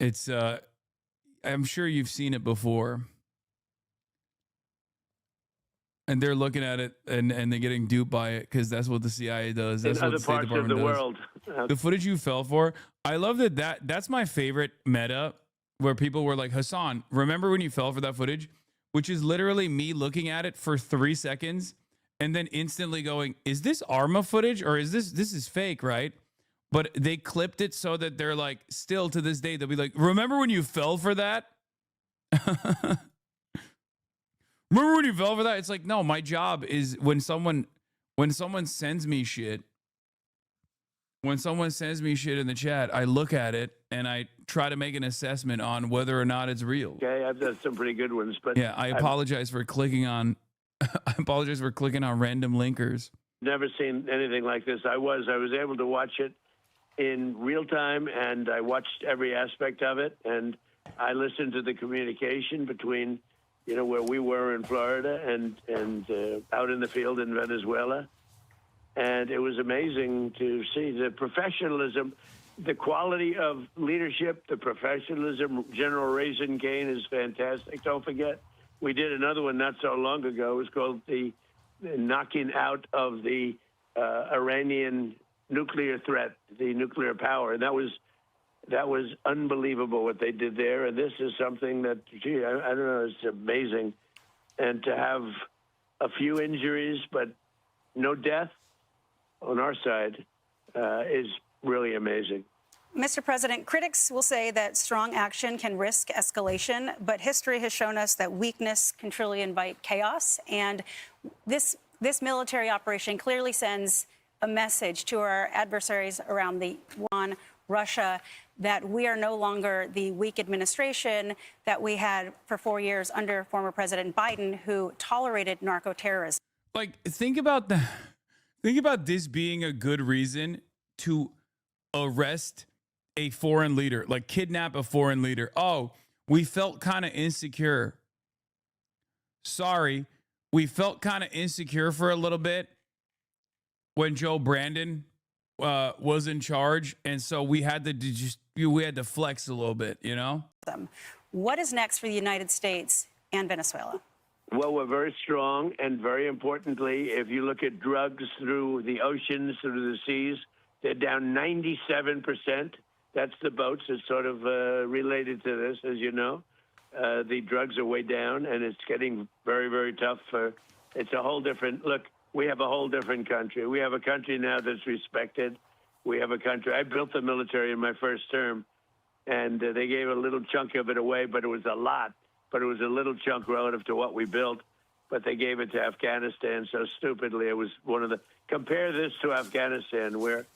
it's I'm sure you've seen it before. And they're looking at it and they're getting duped by it because that's what the CIA does. That's in what other the State parts of Department the does. world. The footage you fell for, I love that's my favorite meta where people were like, Hassan, remember when you fell for that footage? Which is literally me looking at it for 3 seconds and then instantly going, is this Arma footage or is this is fake, right? But they clipped it so that they're like, still to this day, they'll be like, remember when you fell for that? Remember when you fell for that? It's like, no, my job is when someone sends me shit, in the chat, I look at it and I try to make an assessment on whether or not it's real. Okay, I've done some pretty good ones, but yeah, I apologize for clicking on random linkers. Never seen anything like this. I was able to watch it in real time, and I watched every aspect of it, and I listened to the communication between, where we were in Florida and out in the field in Venezuela. And it was amazing to see the professionalism, the quality of leadership, the professionalism. General Raisin Kane is fantastic. Don't forget, we did another one not so long ago. It was called the knocking out of the Iranian nuclear threat, the nuclear power. And that was unbelievable what they did there. And this is something that, gee, I don't know, it's amazing. And to have a few injuries, but no death on our side is really amazing. Mr. President, critics will say that strong action can risk escalation, but history has shown us that weakness can truly invite chaos. And this military operation clearly sends a message to our adversaries around the Iran, Russia, that we are no longer the weak administration that we had for 4 years under former President Biden, who tolerated narco-terrorism. Like, think about this being a good reason to arrest a foreign leader, like kidnap a foreign leader. Oh, we felt kind of insecure. Sorry, we felt kind of insecure for a little bit when Joe Brandon was in charge, and so we had to flex a little bit, you know? What is next for the United States and Venezuela? Well, we're very strong, and very importantly, if you look at drugs through the oceans, through the seas, they're down 97%. That's the boats. It's sort of related to this, as you know. The drugs are way down, and it's getting very, very tough. It's a whole different look. We have a whole different country. We have a country now that's respected. We have a country. I built the military in my first term, and they gave a little chunk of it away, but it was a lot. But it was a little chunk relative to what we built. But they gave it to Afghanistan so stupidly. It was one of the. Compare this to Afghanistan, where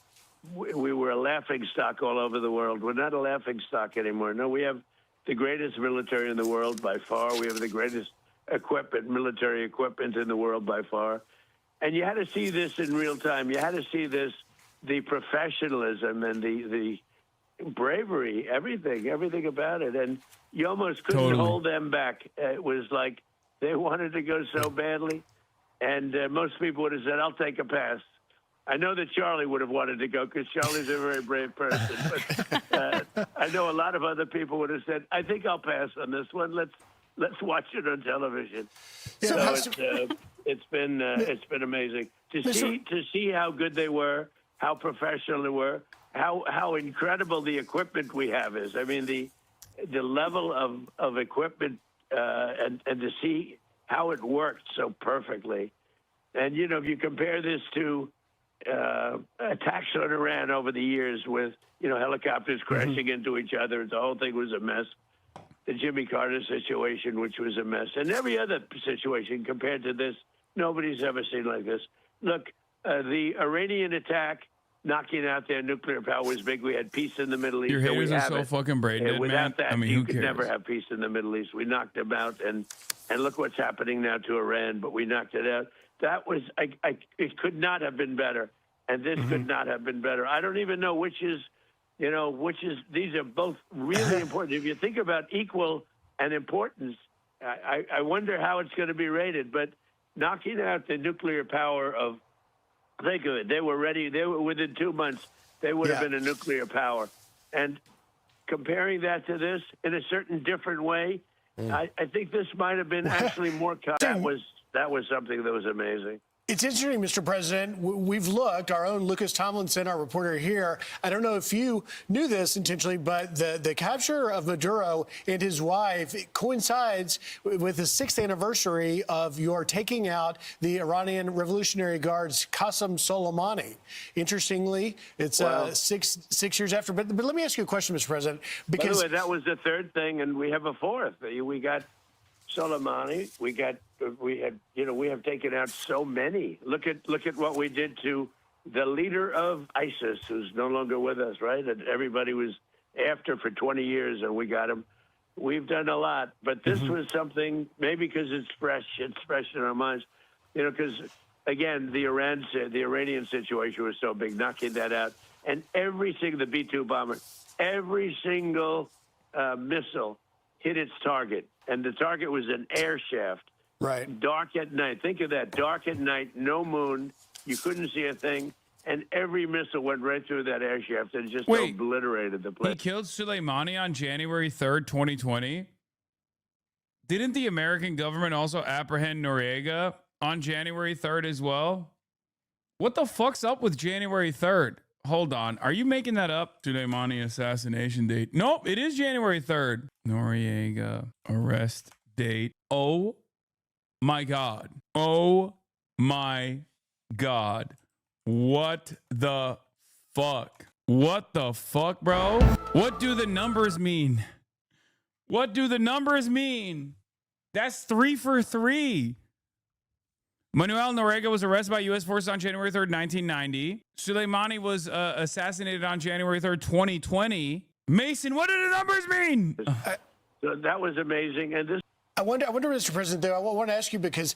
we were a laughing stock all over the world. We're not a laughing stock anymore. No, we have the greatest military in the world by far. We have the greatest equipment, military equipment in the world by far. And you had to see this in real time. You had to see this, the professionalism and the bravery, everything about it. And you almost couldn't hold them back. It was like they wanted to go so badly. And most people would have said, I'll take a pass. I know that Charlie would have wanted to go because Charlie's a very brave person. But I know a lot of other people would have said, I think I'll pass on this one. Let's watch it on television. So it's been amazing to see how good they were, how professional they were, how incredible the equipment we have is. I mean, the level of equipment and to see how it worked so perfectly. And, you know, if you compare this to attacks on Iran over the years with, you know, helicopters crashing into each other, the whole thing was a mess. The Jimmy Carter situation, which was a mess. And every other situation compared to this, nobody's ever seen like this. Look, the Iranian attack, knocking out their nuclear power was big. We had peace in the Middle East. Your haters are so fucking brain dead, man. Without that, I mean, you who could cares? never have peace in the Middle East. We knocked them out, and look what's happening now to Iran, but we knocked it out. That was, it could not have been better, and this could not have been better. I don't even know which is, these are both really important. If you think about equal and importance, I wonder how it's going to be rated, but knocking out the nuclear power of, think of it, they were ready, they were within 2 months, they would have been a nuclear power. And comparing that to this in a certain different way, I think this might have been actually more, that was something that was amazing. It's interesting, Mr. President. We've looked, our own Lucas Tomlinson, our reporter here. I don't know if you knew this intentionally, but the capture of Maduro and his wife coincides with the 6th anniversary of your taking out the Iranian Revolutionary Guard's Qasem Soleimani. Interestingly, it's 6 years after. But let me ask you a question, Mr. President. Because by the way, that was the third thing, and we have a fourth. We got Soleimani. We have taken out so many. Look at what we did to the leader of ISIS, who's no longer with us, right? And everybody was after for 20 years, and we got him. We've done a lot, but this was something, maybe because it's fresh in our minds, because again, the Iranian situation was so big, knocking that out, and the B-2 bomber, every single missile hit its target, and the target was an air shaft. Right. Dark at night. Think of that. Dark at night, no moon. You couldn't see a thing. And every missile went right through that air shaft and just obliterated the place. He killed Soleimani on January 3rd, 2020. Didn't the American government also apprehend Noriega on January 3rd as well? What the fuck's up with January 3rd? Hold on. Are you making that up? Soleimani assassination date. Nope, it is January 3rd. Noriega arrest date. Oh my God. Oh my God. What the fuck? What the fuck, bro? What do the numbers mean? What do the numbers mean? That's 3 for 3. Manuel Noriega was arrested by U.S. forces on January 3rd, 1990. Soleimani was assassinated on January 3rd, 2020. Mason, what do the numbers mean? So that was amazing. And this I wonder, Mr. President, though, I want to ask you because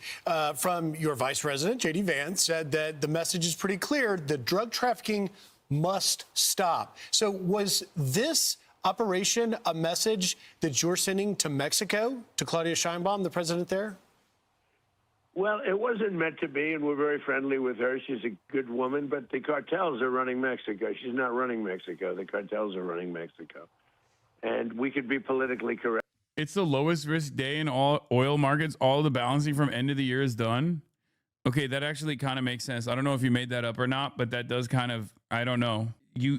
from your Vice President, J.D. Vance, said that the message is pretty clear. The drug trafficking must stop. So was this operation a message that you're sending to Mexico, to Claudia Sheinbaum, the president there? Well, it wasn't meant to be, and we're very friendly with her. She's a good woman, but the cartels are running Mexico. She's not running Mexico. The cartels are running Mexico. And we could be politically correct. It's the lowest risk day in all oil markets. All the balancing from end of the year is done. Okay, that actually kind of makes sense. I don't know if you made that up or not, but that does kind of, I don't know.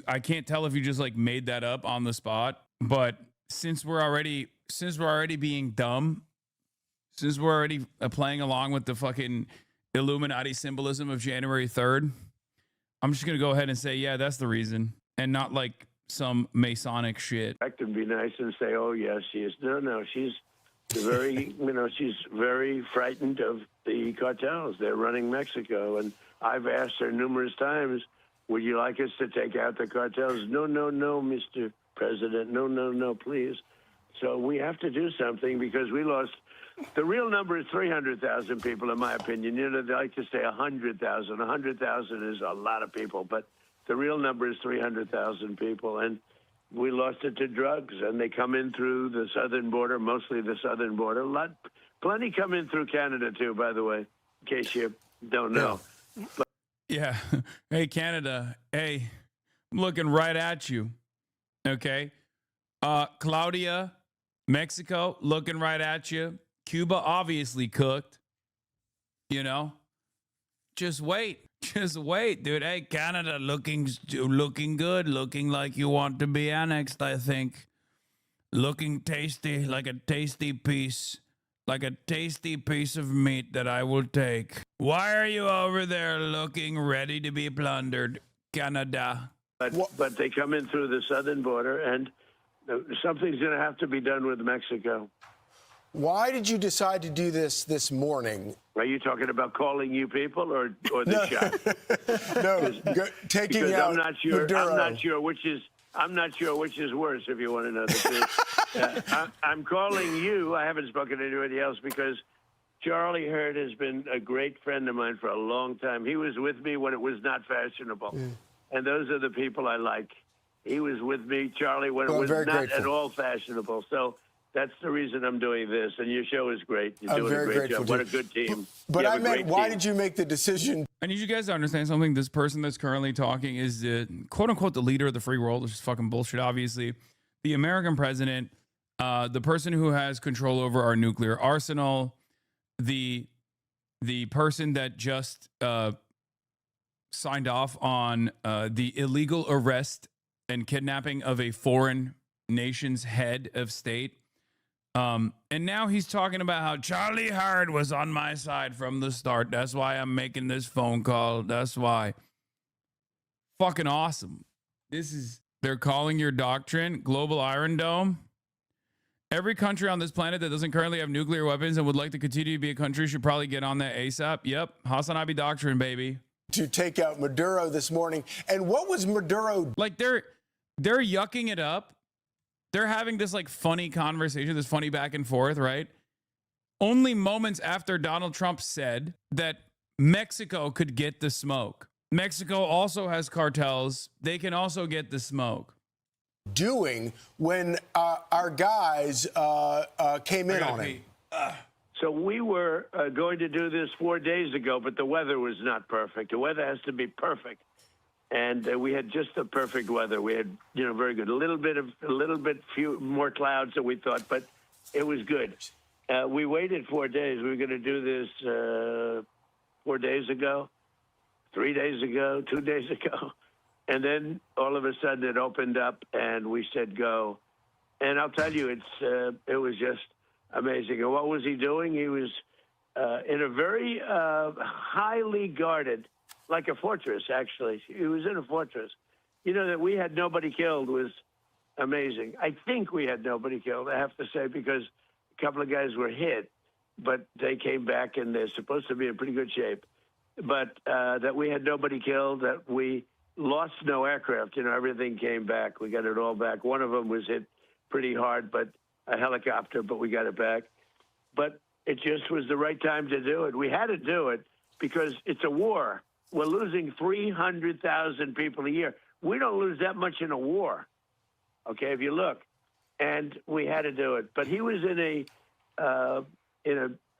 I can't tell if you just like made that up on the spot, but since we're already being dumb, since we're already playing along with the fucking Illuminati symbolism of January 3rd, I'm just going to go ahead and say, yeah, that's the reason, and not like some Masonic shit. And be nice and say, oh, yes, she is. No, she's very, she's very frightened of the cartels. They're running Mexico. And I've asked her numerous times, would you like us to take out the cartels? No, Mr. President. No, please. So we have to do something because we lost. The real number is 300,000 people, in my opinion. They like to say 100,000. 100,000 is a lot of people, but the real number is 300,000 people, and we lost it to drugs, and they come in through the southern border, mostly the southern border. Plenty come in through Canada, too, by the way, in case you don't know. Yeah. Hey, Canada. Hey, I'm looking right at you. Okay. Claudia, Mexico, looking right at you. Cuba, obviously cooked. Just wait. Just wait, dude. Hey, Canada, looking good, looking like you want to be annexed, I think. Looking tasty, like a tasty piece of meat that I will take. Why are you over there looking ready to be plundered, Canada? But they come in through the southern border, and something's going to have to be done with Mexico. Why did you decide to do this morning? Are you talking about calling you people or the shot? No, taking because out I'm not sure. Maduro. I'm not sure which is worse. If you want to know the truth, I'm calling you. I haven't spoken to anybody else because Charlie Hurd has been a great friend of mine for a long time. He was with me when it was not fashionable, and those are the people I like. He was with me, Charlie, when it was not at all fashionable. So. That's the reason I'm doing this, and your show is great. You're doing a great job. What a good team. But I meant, why did you make the decision? I need you guys to understand something. This person that's currently talking is the quote-unquote the leader of the free world, which is fucking bullshit, obviously. The American president, the person who has control over our nuclear arsenal, the person that just signed off on the illegal arrest and kidnapping of a foreign nation's head of state. And now he's talking about how Charlie Hurd was on my side from the start. That's why I'm making this phone call. That's why. Fucking awesome. They're calling your doctrine Global Iron Dome. Every country on this planet that doesn't currently have nuclear weapons and would like to continue to be a country should probably get on that ASAP. Yep. Hasanabi doctrine, baby. To take out Maduro this morning. And what was Maduro? Like they're yucking it up. They're having this like funny conversation, this funny back and forth, right? Only moments after Donald Trump said that Mexico could get the smoke. Mexico also has cartels. They can also get the smoke. Doing when our guys came in on it. So we were going to do this 4 days ago, but the weather was not perfect. The weather has to be perfect. And we had just the perfect weather. We had, very good. A little bit few more clouds than we thought, but it was good. We waited 4 days. We were going to do this 4 days ago, 3 days ago, 2 days ago. And then all of a sudden it opened up and we said go. And I'll tell you, it was just amazing. And what was he doing? He was in a very highly guarded, like a fortress, actually. He was in a fortress. That we had nobody killed was amazing. I think we had nobody killed, I have to say, because a couple of guys were hit, but they came back and they're supposed to be in pretty good shape. But that we had nobody killed, that we lost no aircraft. Everything came back. We got it all back. One of them was hit pretty hard, but a helicopter, but we got it back. but it just was the right time to do it. We had to do it because it's a war. We're losing 300,000 people a year. We don't lose that much in a war, okay, if you look. And we had to do it. But he was in a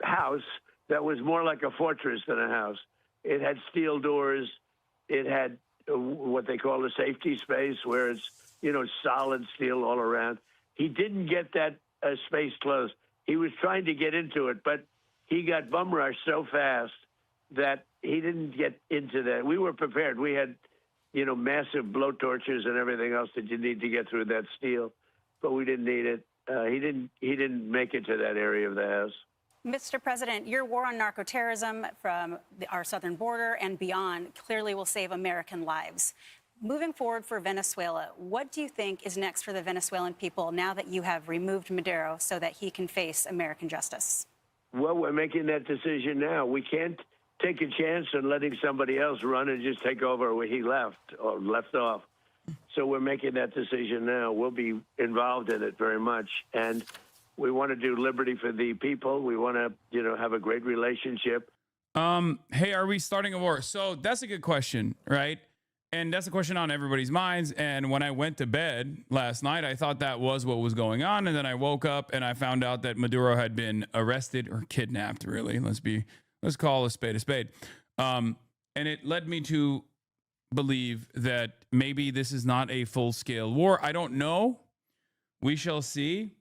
house that was more like a fortress than a house. It had steel doors. It had what they call a safety space where it's, solid steel all around. He didn't get that space closed. He was trying to get into it, but he got bum rushed so fast that he didn't get into that. We were prepared. We had, massive blowtorches and everything else that you need to get through that steel, but we didn't need it. He didn't make it to that area of the house. Mr. President, your war on narco-terrorism from our southern border and beyond clearly will save American lives. Moving forward for Venezuela, what do you think is next for the Venezuelan people now that you have removed Maduro so that he can face American justice? Well, we're making that decision now. We can't take a chance on letting somebody else run and just take over where he left or left off. So we're making that decision now. We'll be involved in it very much. And we want to do liberty for the people. We want to, have a great relationship. Hey, are we starting a war? So that's a good question, right? And that's a question on everybody's minds. And when I went to bed last night, I thought that was what was going on. And then I woke up and I found out that Maduro had been arrested or kidnapped, really. Let's call a spade a spade. And it led me to believe that maybe this is not a full-scale war. I don't know. We shall see.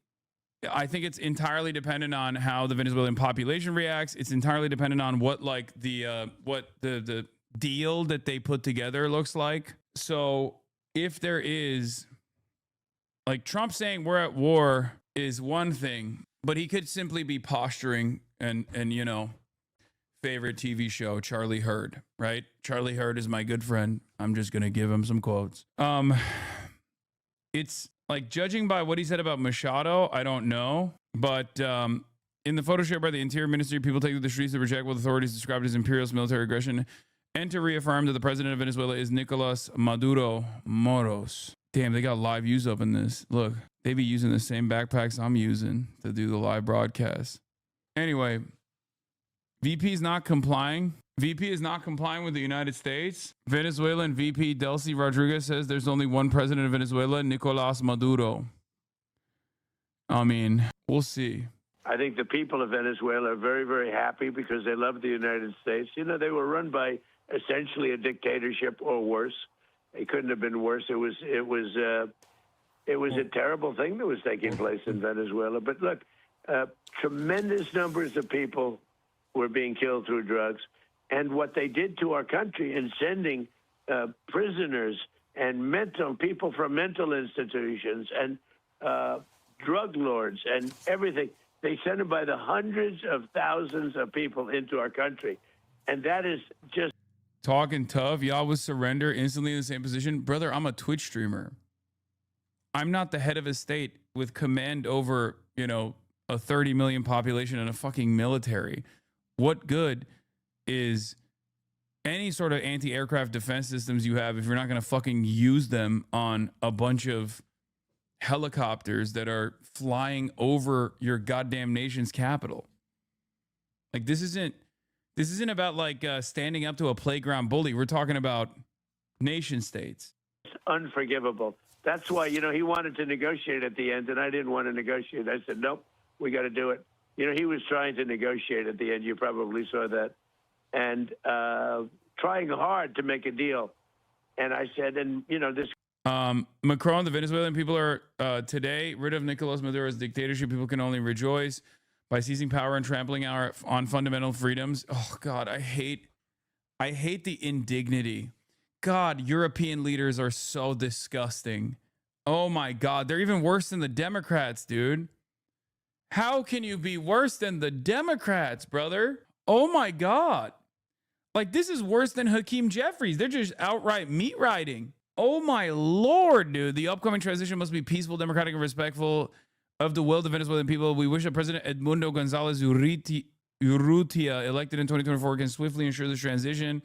I think it's entirely dependent on how the Venezuelan population reacts. It's entirely dependent on what the deal that they put together looks like. So if there is, like, Trump saying we're at war is one thing, but he could simply be posturing and favorite TV show, Charlie Hurd, right? Charlie Hurd is my good friend. I'm just going to give him some quotes. It's like, judging by what he said about Machado, I don't know. But in the photo shared by the Interior Ministry, people take to the streets to reject what authorities described as imperialist military aggression and to reaffirm that the president of Venezuela is Nicolas Maduro Moros. Damn, they got live views up in this. Look, they be using the same backpacks I'm using to do the live broadcast. Anyway, VP is not complying. VP is not complying with the United States. Venezuelan VP Delcy Rodriguez says there's only one president of Venezuela, Nicolas Maduro. I mean, we'll see. I think the people of Venezuela are very, very happy because they love the United States. They were run by essentially a dictatorship or worse. It couldn't have been worse. It was a terrible thing that was taking place in Venezuela. But look, tremendous numbers of people were being killed through drugs. And what they did to our country in sending prisoners and people from mental institutions and drug lords and everything, they sent them by the hundreds of thousands of people into our country. And that is just talking tough. Y'all would surrender instantly in the same position. Brother, I'm a Twitch streamer. I'm not the head of a state with command over, a 30 million population and a fucking military. What good is any sort of anti-aircraft defense systems you have if you're not going to fucking use them on a bunch of helicopters that are flying over your goddamn nation's capital? Like, this isn't about like standing up to a playground bully. We're talking about nation states. It's unforgivable. That's why, he wanted to negotiate at the end, and I didn't want to negotiate. I said, nope, we got to do it. He was trying to negotiate at the end. You probably saw that. And trying hard to make a deal. And I said, this. Macron, the Venezuelan people are today rid of Nicolas Maduro's dictatorship. People can only rejoice by seizing power and trampling on fundamental freedoms. Oh, God, I hate the indignity. God, European leaders are so disgusting. Oh, my God. They're even worse than the Democrats, dude. How can you be worse than the Democrats, brother? Oh, my God. Like, this is worse than Hakeem Jeffries. They're just outright meat riding. Oh, my Lord, dude. The upcoming transition must be peaceful, democratic, and respectful of the will of the Venezuelan people. We wish that President Edmundo Gonzalez Urrutia, elected in 2024, can swiftly ensure this transition.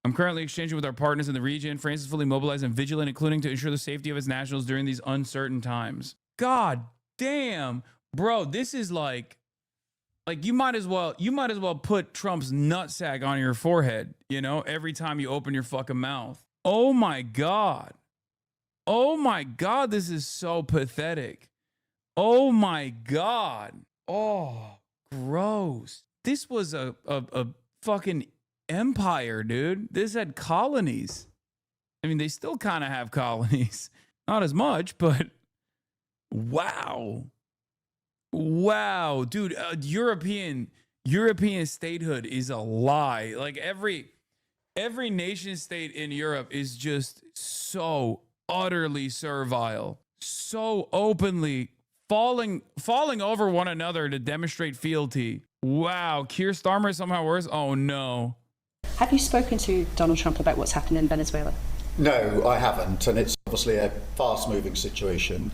I'm currently exchanging with our partners in the region. France is fully mobilized and vigilant, including to ensure the safety of its nationals during these uncertain times. God damn. Bro, this is like Like you might as well put Trump's nutsack on your forehead, you know, every time you open your fucking mouth. Oh my God. Oh my God, this is so pathetic. Oh my God. Oh, gross. This was a fucking empire, dude. This had colonies. I mean, they still kind of have colonies. Not as much, but wow. Wow, dude, European statehood is a lie. Like every nation state in Europe is just so utterly servile, so openly falling over one another to demonstrate fealty. Wow, Keir Starmer is somehow worse. Oh no. Have you spoken to Donald Trump about what's happened in Venezuela? No, I haven't, and it's obviously a fast-moving situation.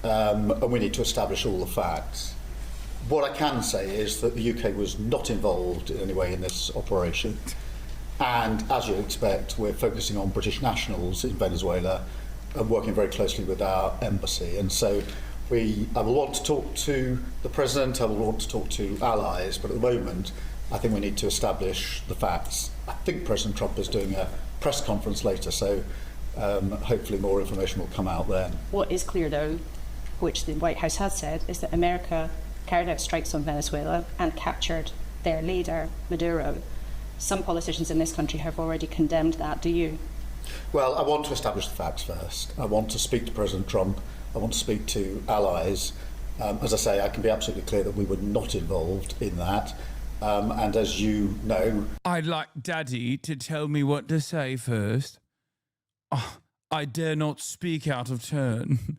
And we need to establish all the facts. What I can say is that the UK was not involved in any way in this operation. And as you'd expect, we're focusing on British nationals in Venezuela and working very closely with our embassy. And so I will want to talk to the President, I will want to talk to allies, but at the moment, I think we need to establish the facts. I think President Trump is doing a press conference later, so hopefully more information will come out then. What is clear, though, which the White House has said, is that America carried out strikes on Venezuela and captured their leader, Maduro. Some politicians in this country have already condemned that. Do you? Well, I want to establish the facts first. I want to speak to President Trump. I want to speak to allies. As I say, I can be absolutely clear that we were not involved in that. And as you know... I'd like Daddy to tell me what to say first. Oh, I dare not speak out of turn.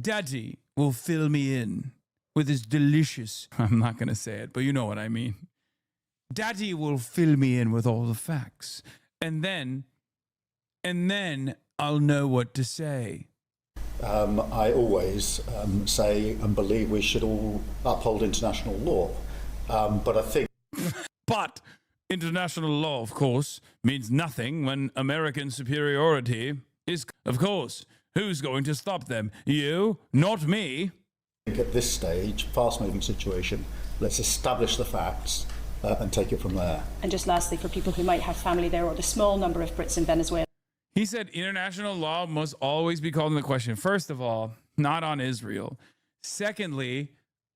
Daddy will fill me in with his delicious... I'm not going to say it, but you know what I mean. Daddy will fill me in with all the facts. And then I'll know what to say. I always say and believe we should all uphold international law. But I think... But international law, of course, means nothing when American superiority is... Of course... Who's going to stop them? You? Not me. I think at this stage, fast-moving situation, let's establish the facts and take it from there. And just lastly, for people who might have family there or the small number of Brits in Venezuela. He said international law must always be called into question. First of all, not on Israel. Secondly,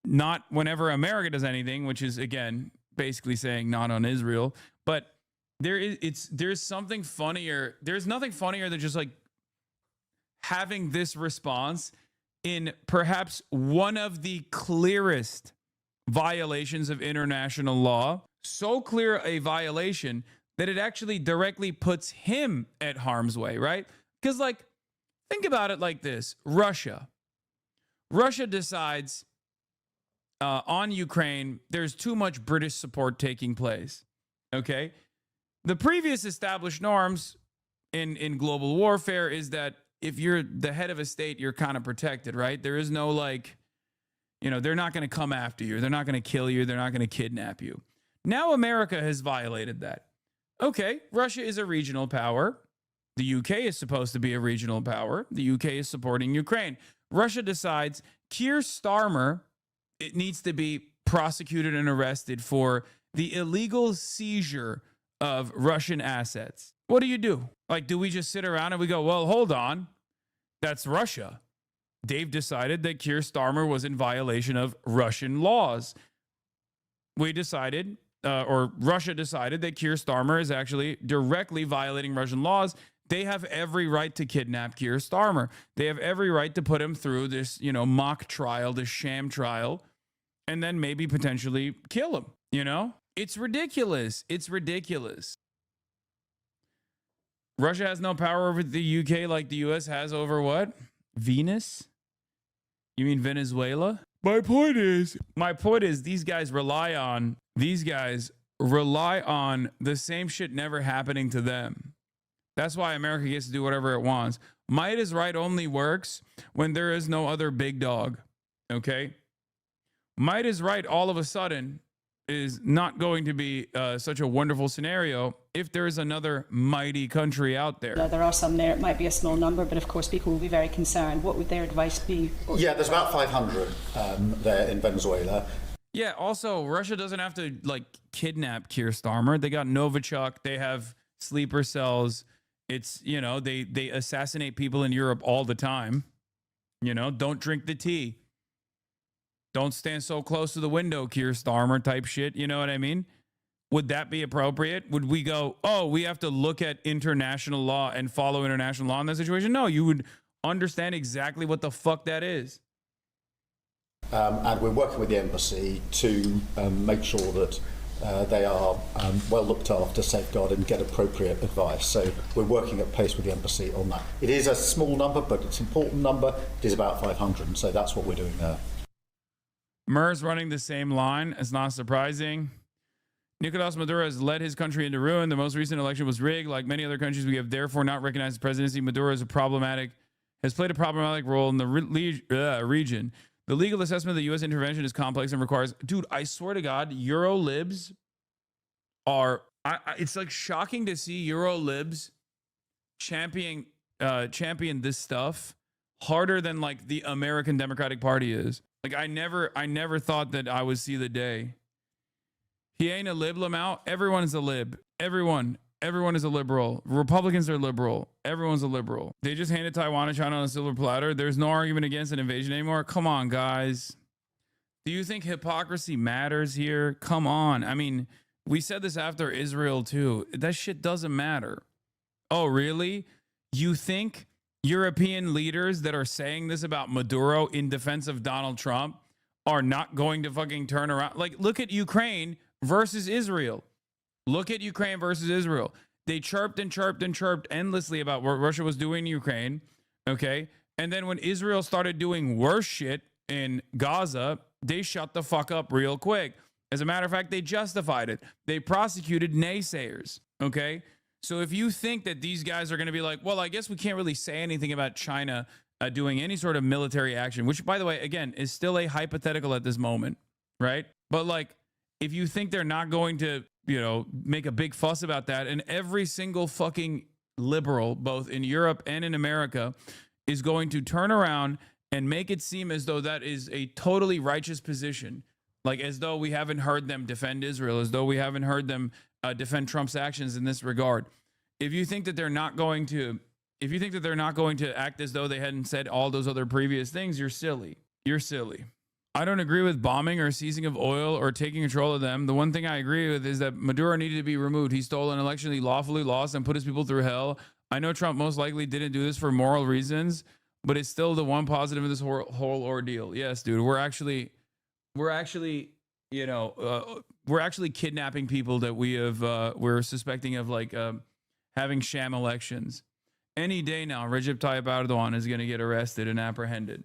not whenever America does anything, which is, again, basically saying not on Israel. But there's something funnier. There's nothing funnier than just like having this response in perhaps one of the clearest violations of international law. So clear a violation that it actually directly puts him at harm's way, right? Because, like, think about it like this. Russia decides on Ukraine, there's too much British support taking place, okay? The previous established norms in global warfare is that if you're the head of a state, you're kind of protected, right? There is no, like, you know, they're not going to come after you. They're not going to kill you. They're not going to kidnap you. Now America has violated that. Okay, Russia is a regional power. The UK is supposed to be a regional power. The UK is supporting Ukraine. Russia decides Keir Starmer, it needs to be prosecuted and arrested for the illegal seizure of Russian assets. What do? Like, do we just sit around and we go, well, hold on, that's Russia. They've decided that Keir Starmer was in violation of Russian laws. We decided, or Russia decided, that Keir Starmer is actually directly violating Russian laws. They have every right to kidnap Keir Starmer. They have every right to put him through this, you know, mock trial, this sham trial, and then maybe potentially kill him, you know? It's ridiculous. It's ridiculous. Russia has no power over the UK like the US has over what? Venus? You mean Venezuela? My point is these guys rely on the same shit never happening to them. That's why America gets to do whatever it wants. Might is right only works when there is no other big dog. Okay? Might is right all of a sudden is not going to be such a wonderful scenario if there is another mighty country out there. There are some there. It might be a small number, but of course people will be very concerned. What would their advice be? Yeah, there's about 500 there in Venezuela. Yeah, also, Russia doesn't have to, like, kidnap Keir Starmer. They got Novichok. They have sleeper cells. It's, you know, they assassinate people in Europe all the time. You know, don't drink the tea. Don't stand so close to the window, Keir Starmer type shit. You know what I mean? Would that be appropriate? Would we go, oh, we have to look at international law and follow international law in that situation? No, you would understand exactly what the fuck that is. And we're working with the embassy to make sure that they are well looked after, safeguarded, and get appropriate advice. So we're working at pace with the embassy on that. It is a small number, but it's an important number. It is about 500, so that's what we're doing there. Mer's running the same line. It's not surprising. Nicolas Maduro has led his country into ruin. The most recent election was rigged. Like many other countries, we have therefore not recognized his presidency. Maduro has played a problematic role in the region. The legal assessment of the U.S. intervention is complex and requires... Dude, I swear to God, Euro-libs are... it's like shocking to see Euro-libs champion this stuff harder than like the American Democratic Party is. Like I never thought that I would see the day. He ain't a lib, Lamau. Everyone is a lib. Everyone is a liberal. Republicans are liberal. Everyone's a liberal. They just handed Taiwan to China on a silver platter. There's no argument against an invasion anymore. Come on, guys. Do you think hypocrisy matters here? Come on. I mean, we said this after Israel too. That shit doesn't matter. Oh, really? You think European leaders that are saying this about Maduro in defense of Donald Trump are not going to fucking turn around? Like, look at Ukraine versus Israel. Look at Ukraine versus Israel. They chirped and chirped and chirped endlessly about what Russia was doing in Ukraine. Okay. And then when Israel started doing worse shit in Gaza, they shut the fuck up real quick. As a matter of fact, they justified it. They prosecuted naysayers. Okay. So if you think that these guys are going to be like, well, I guess we can't really say anything about China doing any sort of military action, which, by the way, again, is still a hypothetical at this moment, right? But like, if you think they're not going to, you know, make a big fuss about that, and every single fucking liberal, both in Europe and in America, is going to turn around and make it seem as though that is a totally righteous position, like as though we haven't heard them defend Israel, as though we haven't heard them defend Trump's actions in this regard. If you think that they're not going to, act as though they hadn't said all those other previous things, you're silly. You're silly. I don't agree with bombing or seizing of oil or taking control of them. The one thing I agree with is that Maduro needed to be removed. He stole an election he lawfully lost and put his people through hell. I know Trump most likely didn't do this for moral reasons, but it's still the one positive in this whole ordeal. Yes, dude, we're actually kidnapping people that we're suspecting of like having sham elections. Any day now, Recep Tayyip Erdogan is going to get arrested and apprehended.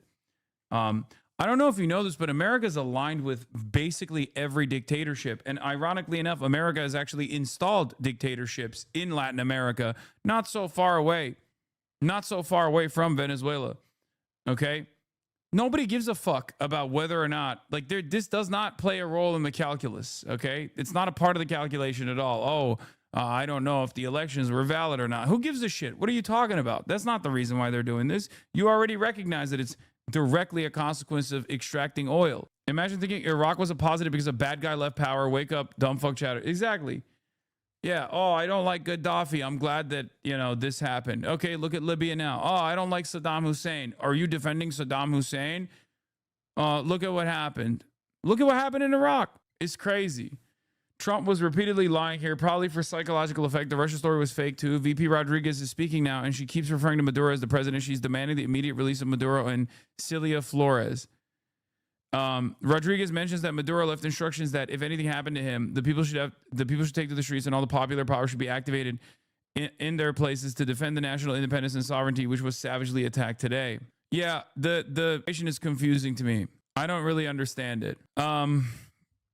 I don't know if you know this, but America is aligned with basically every dictatorship. And ironically enough, America has actually installed dictatorships in Latin America, not so far away from Venezuela. Okay? Nobody gives a fuck about whether or not, like, this does not play a role in the calculus. Okay? It's not a part of the calculation at all. I don't know if the elections were valid or not. Who gives a shit? What are you talking about? That's not the reason why they're doing this. You already recognize that it's directly a consequence of extracting oil. Imagine thinking Iraq was a positive because a bad guy left power. Wake up, dumb fuck chatter. Exactly. Yeah. Oh, I don't like Gaddafi. I'm glad that, you know, this happened. Okay, look at Libya now. Oh, I don't like Saddam Hussein. Are you defending Saddam Hussein? Look at what happened. Look at what happened in Iraq. It's crazy. Trump was repeatedly lying here, probably for psychological effect. The Russia story was fake too. VP Rodriguez is speaking now, and she keeps referring to Maduro as the president. She's demanding the immediate release of Maduro and Cilia Flores. Rodriguez mentions that Maduro left instructions that if anything happened to him, the people should take to the streets, and all the popular power should be activated in their places to defend the national independence and sovereignty, which was savagely attacked today. Yeah, the nation is confusing to me. I don't really understand it.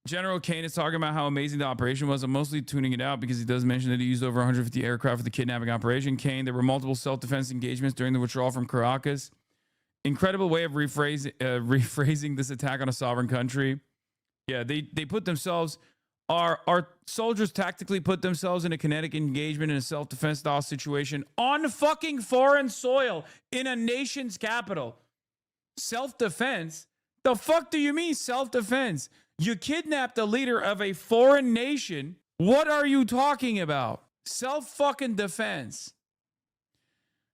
General Kane is talking about how amazing the operation was. I'm mostly tuning it out because he does mention that he used over 150 aircraft for the kidnapping operation. Kane, there were multiple self-defense engagements during the withdrawal from Caracas. Incredible way of rephrasing this attack on a sovereign country. Yeah, they put themselves, our soldiers tactically put themselves in a kinetic engagement in a self-defense style situation on fucking foreign soil in a nation's capital. Self-defense? The fuck do you mean self-defense? You kidnapped the leader of a foreign nation. What are you talking about? Self-fucking defense.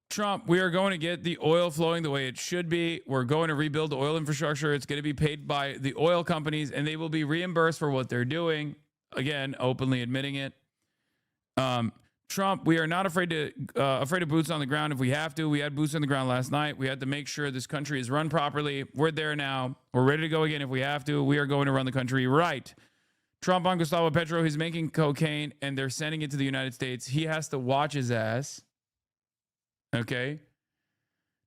Trump, we are going to get the oil flowing the way it should be. We're going to rebuild the oil infrastructure. It's going to be paid by the oil companies, and they will be reimbursed for what they're doing. Again, openly admitting it. Trump, we are not afraid of boots on the ground if we have to. We had boots on the ground last night. We had to make sure this country is run properly. We're there now. We're ready to go again if we have to. We are going to run the country right. Trump on Gustavo Petro, he's making cocaine, and they're sending it to the United States. He has to watch his ass. Okay?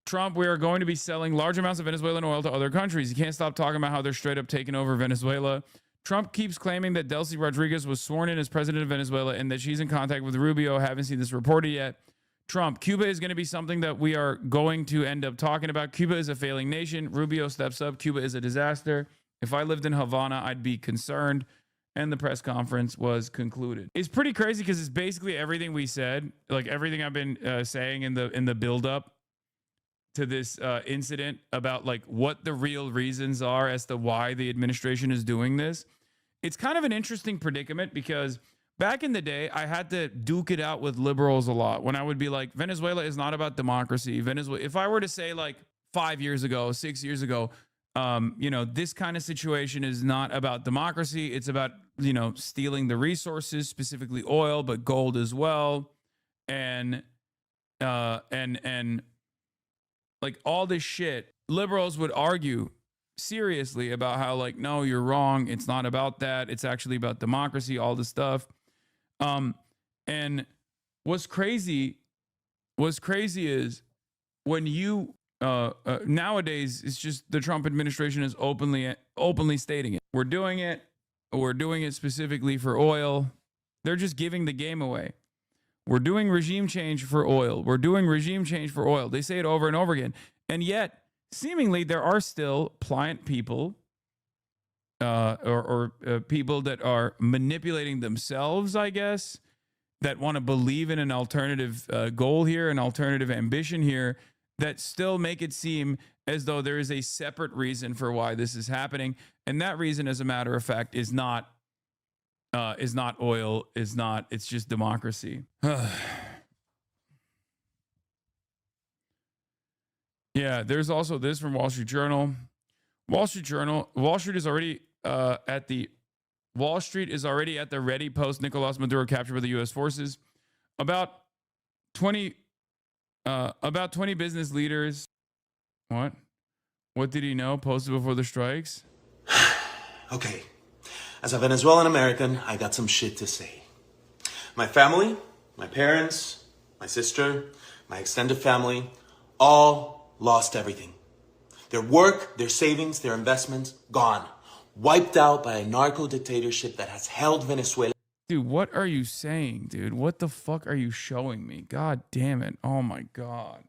Trump, we are going to be selling large amounts of Venezuelan oil to other countries. You can't stop talking about how they're straight up taking over Venezuela. Trump keeps claiming that Delcy Rodriguez was sworn in as president of Venezuela and that she's in contact with Rubio. Haven't seen this reported yet. Trump, Cuba is going to be something that we are going to end up talking about. Cuba is a failing nation. Rubio steps up. Cuba is a disaster. If I lived in Havana, I'd be concerned. And the press conference was concluded. It's pretty crazy because it's basically everything we said, like everything I've been saying in the buildup to this incident about like what the real reasons are as to why the administration is doing this. It's kind of an interesting predicament because back in the day, I had to duke it out with liberals a lot when I would be like, Venezuela is not about democracy. Venezuela, if I were to say like 5 years ago, 6 years ago, this kind of situation is not about democracy. It's about, stealing the resources, specifically oil, but gold as well. And like all this shit, liberals would argue seriously about how like, no, you're wrong. It's not about that. It's actually about democracy, all this stuff. And what's crazy is when you, nowadays it's just the Trump administration is openly stating it. We're doing it specifically for oil. They're just giving the game away. We're doing regime change for oil. We're doing regime change for oil. They say it over and over again. And yet, seemingly, there are still pliant people or people that are manipulating themselves, I guess, that want to believe in an alternative goal here, an alternative ambition here, that still make it seem as though there is a separate reason for why this is happening. And that reason, as a matter of fact, is not oil, it's just democracy. Yeah, there's also this from Wall Street Journal. Wall Street is already at the ready post Nicolas Maduro captured by the U.S. forces. About 20 business leaders. What did he know? Posted before the strikes. Okay, as a Venezuelan American, I got some shit to say. My family, my parents, my sister, my extended family, all lost everything. Their work, their savings, their investments, gone. Wiped out by a narco dictatorship that has held Venezuela. Dude, what are you saying, dude? What the fuck are you showing me? God damn it. Oh my God.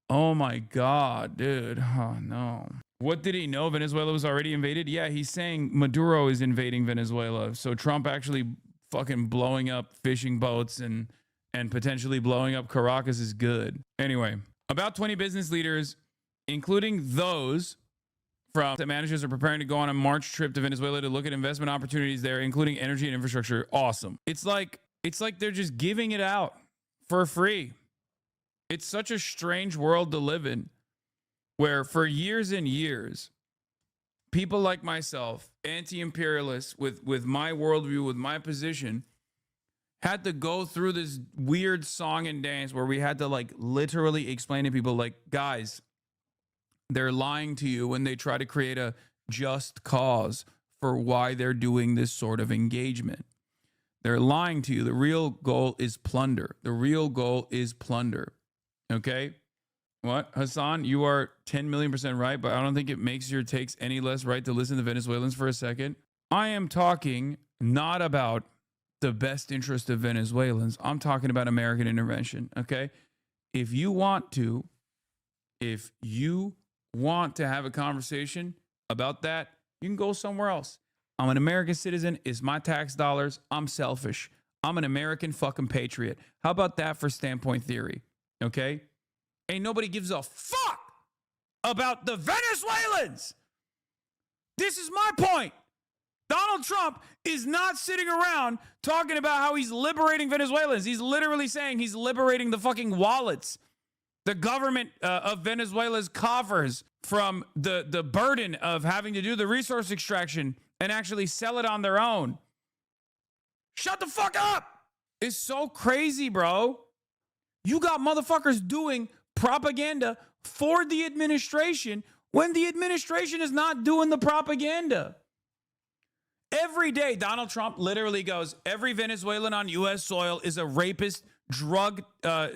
Oh my God, dude. Oh no. What did he know? Venezuela was already invaded? Yeah, he's saying Maduro is invading Venezuela. So Trump actually fucking blowing up fishing boats and potentially blowing up Caracas is good. Anyway, about 20 business leaders, including those from that managers are preparing to go on a March trip to Venezuela to look at investment opportunities there, including energy and infrastructure. Awesome. It's like they're just giving it out for free. It's such a strange world to live in, where for years and years, people like myself, anti-imperialists with my worldview, with my position, had to go through this weird song and dance where we had to like literally explain to people like, guys, they're lying to you when they try to create a just cause for why they're doing this sort of engagement. They're lying to you. The real goal is plunder. The real goal is plunder. Okay? What? Hassan, you are 10 million% right, but I don't think it makes your takes any less right to listen to Venezuelans for a second. I am talking not about the best interest of Venezuelans. I'm talking about American intervention, okay? If you want to have a conversation about that, you can go somewhere else. I'm an American citizen. It's my tax dollars. I'm selfish. I'm an American fucking patriot. How about that for standpoint theory? Okay? Ain't nobody gives a fuck about the Venezuelans. This is my point. Donald Trump is not sitting around talking about how he's liberating Venezuelans. He's literally saying he's liberating the fucking wallets, the government of Venezuela's coffers from the burden of having to do the resource extraction and actually sell it on their own. Shut the fuck up. It's so crazy, bro. You got motherfuckers doing propaganda for the administration when the administration is not doing the propaganda. Every day, Donald Trump literally goes, every Venezuelan on U.S. soil is a rapist, drug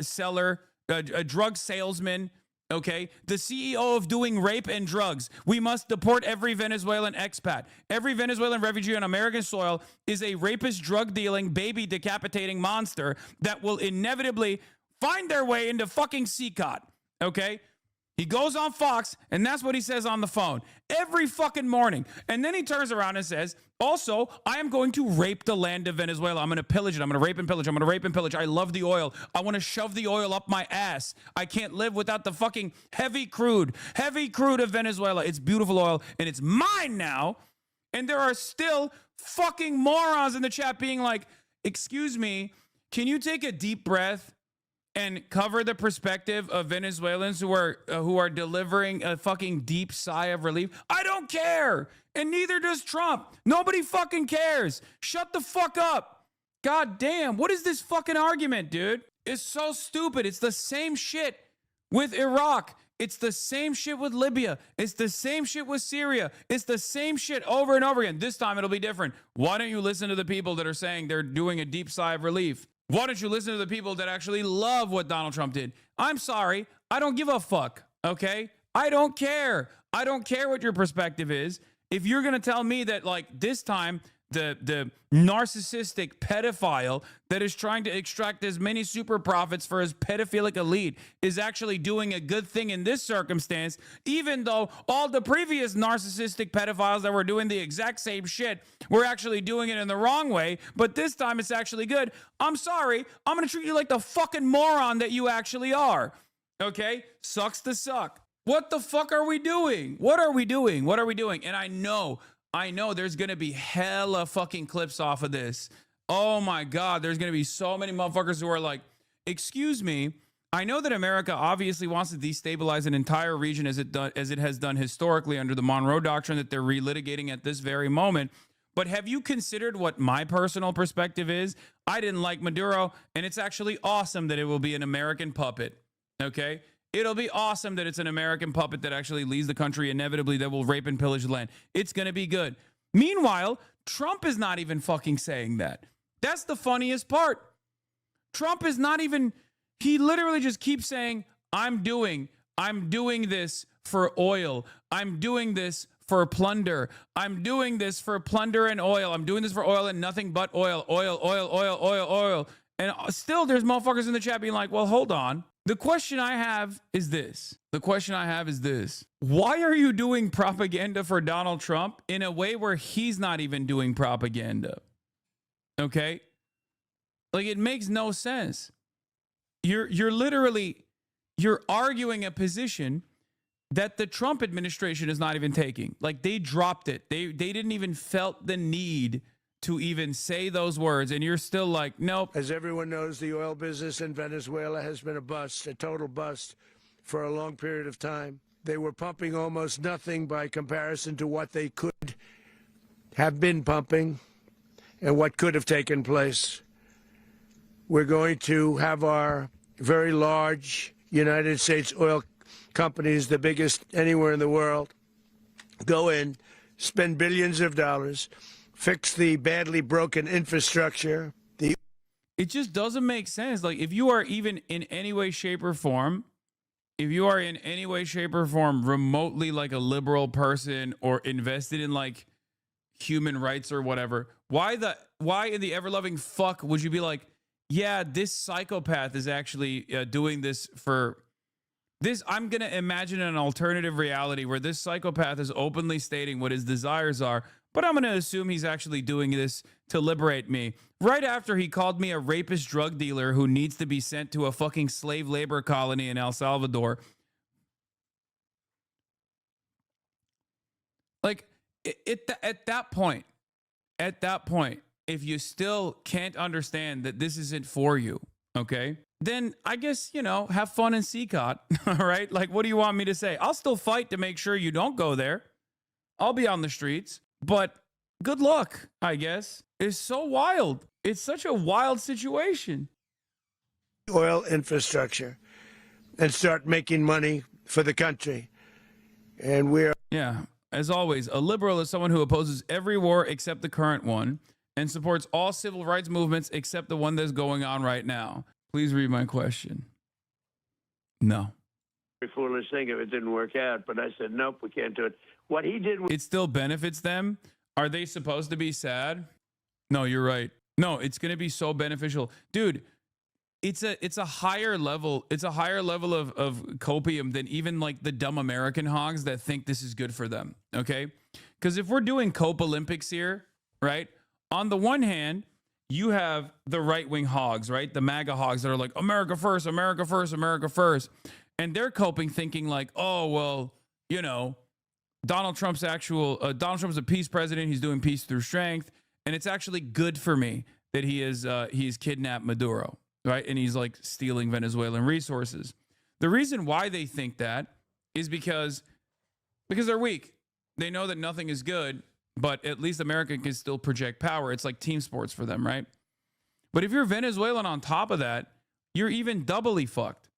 seller, a drug salesman, okay? The CEO of doing rape and drugs. We must deport every Venezuelan expat. Every Venezuelan refugee on American soil is a rapist, drug-dealing, baby decapitating monster that will inevitably find their way into fucking CCOT, okay? He goes on Fox, and that's what he says on the phone every fucking morning. And then he turns around and says, also, I am going to rape the land of Venezuela. I'm going to pillage it. I'm going to rape and pillage. I'm going to rape and pillage. I love the oil. I want to shove the oil up my ass. I can't live without the fucking heavy crude of Venezuela. It's beautiful oil, and it's mine now. And there are still fucking morons in the chat being like, excuse me, can you take a deep breath and cover the perspective of Venezuelans who are delivering a fucking deep sigh of relief? I don't care. And neither does Trump. Nobody fucking cares. Shut the fuck up. God damn. What is this fucking argument, dude? It's so stupid. It's the same shit with Iraq. It's the same shit with Libya. It's the same shit with Syria. It's the same shit over and over again. This time it'll be different. Why don't you listen to the people that are saying they're doing a deep sigh of relief? Why don't you listen to the people that actually love what Donald Trump did? I'm sorry. I don't give a fuck, okay? I don't care. I don't care what your perspective is. If you're going to tell me that, like, this time the narcissistic pedophile that is trying to extract as many super profits for his pedophilic elite is actually doing a good thing in this circumstance, even though all the previous narcissistic pedophiles that were doing the exact same shit were actually doing it in the wrong way, but this time it's actually good. I'm sorry. I'm going to treat you like the fucking moron that you actually are. Okay? Sucks to suck. What the fuck are we doing? What are we doing? What are we doing? And I know there's going to be hella fucking clips off of this. Oh my God, there's going to be so many motherfuckers who are like, excuse me, I know that America obviously wants to destabilize an entire region as it has done historically under the Monroe Doctrine that they're relitigating at this very moment. But have you considered what my personal perspective is? I didn't like Maduro, and it's actually awesome that it will be an American puppet, okay? It'll be awesome that it's an American puppet that actually leads the country inevitably that will rape and pillage the land. It's going to be good. Meanwhile, Trump is not even fucking saying that. That's the funniest part. Trump is not even, he literally just keeps saying, I'm doing this for oil. I'm doing this for plunder. I'm doing this for plunder and oil. I'm doing this for oil and nothing but oil, oil, oil, oil, oil, oil. And still there's motherfuckers in the chat being like, well, hold on. The question I have is this. Why are you doing propaganda for Donald Trump in a way where he's not even doing propaganda? Okay? Like, it makes no sense. You're arguing a position that the Trump administration is not even taking. Like, they dropped it. They didn't even felt the need to even say those words, and you're still like, nope. As everyone knows, the oil business in Venezuela has been a bust, a total bust, for a long period of time. They were pumping almost nothing by comparison to what they could have been pumping and what could have taken place. We're going to have our very large United States oil companies, the biggest anywhere in the world, go in, spend billions of dollars, fix the badly broken infrastructure. It just doesn't make sense. Like, if you are even in any way, shape, or form remotely like a liberal person or invested in like human rights or whatever, why in the ever-loving fuck would you be like, yeah, this psychopath is actually doing this for this? I'm going to imagine an alternative reality where this psychopath is openly stating what his desires are, but I'm going to assume he's actually doing this to liberate me. Right after he called me a rapist drug dealer who needs to be sent to a fucking slave labor colony in El Salvador. Like, at that point, at that point, if you still can't understand that this isn't for you, okay, then I guess, you know, have fun in CCOT, all right? Like, what do you want me to say? I'll still fight to make sure you don't go there. I'll be on the streets, but good luck, I guess. It's so wild. It's such a wild situation. Oil infrastructure and start making money for the country. And we're... Yeah, as always, a liberal is someone who opposes every war except the current one and supports all civil rights movements except the one that's going on right now. Please read my question. No. Very foolish thing if it didn't work out, but I said, nope, we can't do it. What he did was... It still benefits them. Are they supposed to be sad? No, you're right. No, it's going to be so beneficial. Dude, it's a higher level. It's a higher level of copium than even like the dumb American hogs that think this is good for them. Okay? Because if we're doing Cope Olympics here, right? On the one hand, you have the right-wing hogs, right? The MAGA hogs that are like, America first, America first, America first. And they're coping thinking like, oh, well, you know, Donald Trump's a peace president. He's doing peace through strength. And it's actually good for me that he's kidnapped Maduro, right? And he's like stealing Venezuelan resources. The reason why they think that is because they're weak. They know that nothing is good, but at least America can still project power. It's like team sports for them, right? But if you're Venezuelan on top of that, you're even doubly fucked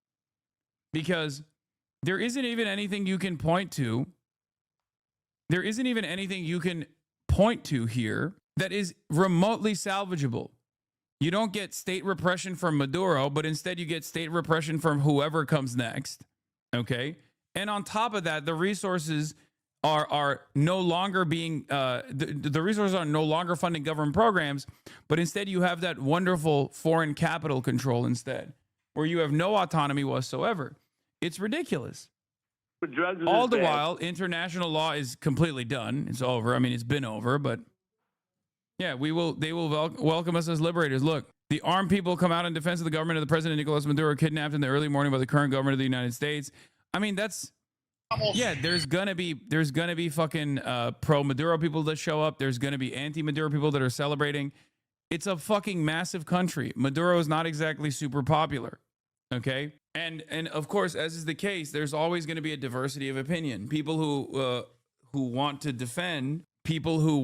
because there isn't even anything you can point to. There isn't even anything you can point to here that is remotely salvageable. You don't get state repression from Maduro, but instead you get state repression from whoever comes next. Okay? And on top of that, the resources are no longer being the resources are no longer funding government programs, but instead you have that wonderful foreign capital control instead, where you have no autonomy whatsoever. It's ridiculous. Drugs All the bad. while, international law is completely done. It's over. I mean, it's been over, but yeah, they will welcome us as liberators. Look, the armed people come out in defense of the government of the President Nicolas Maduro, kidnapped in the early morning by the current government of the United States. I mean, that's... Yeah, there's gonna be fucking pro-Maduro people that show up. There's gonna be anti-Maduro people that are celebrating. It's a fucking massive country. Maduro is not exactly super popular. Okay, and of course, as is the case, there's always going to be a diversity of opinion. People who want to defend the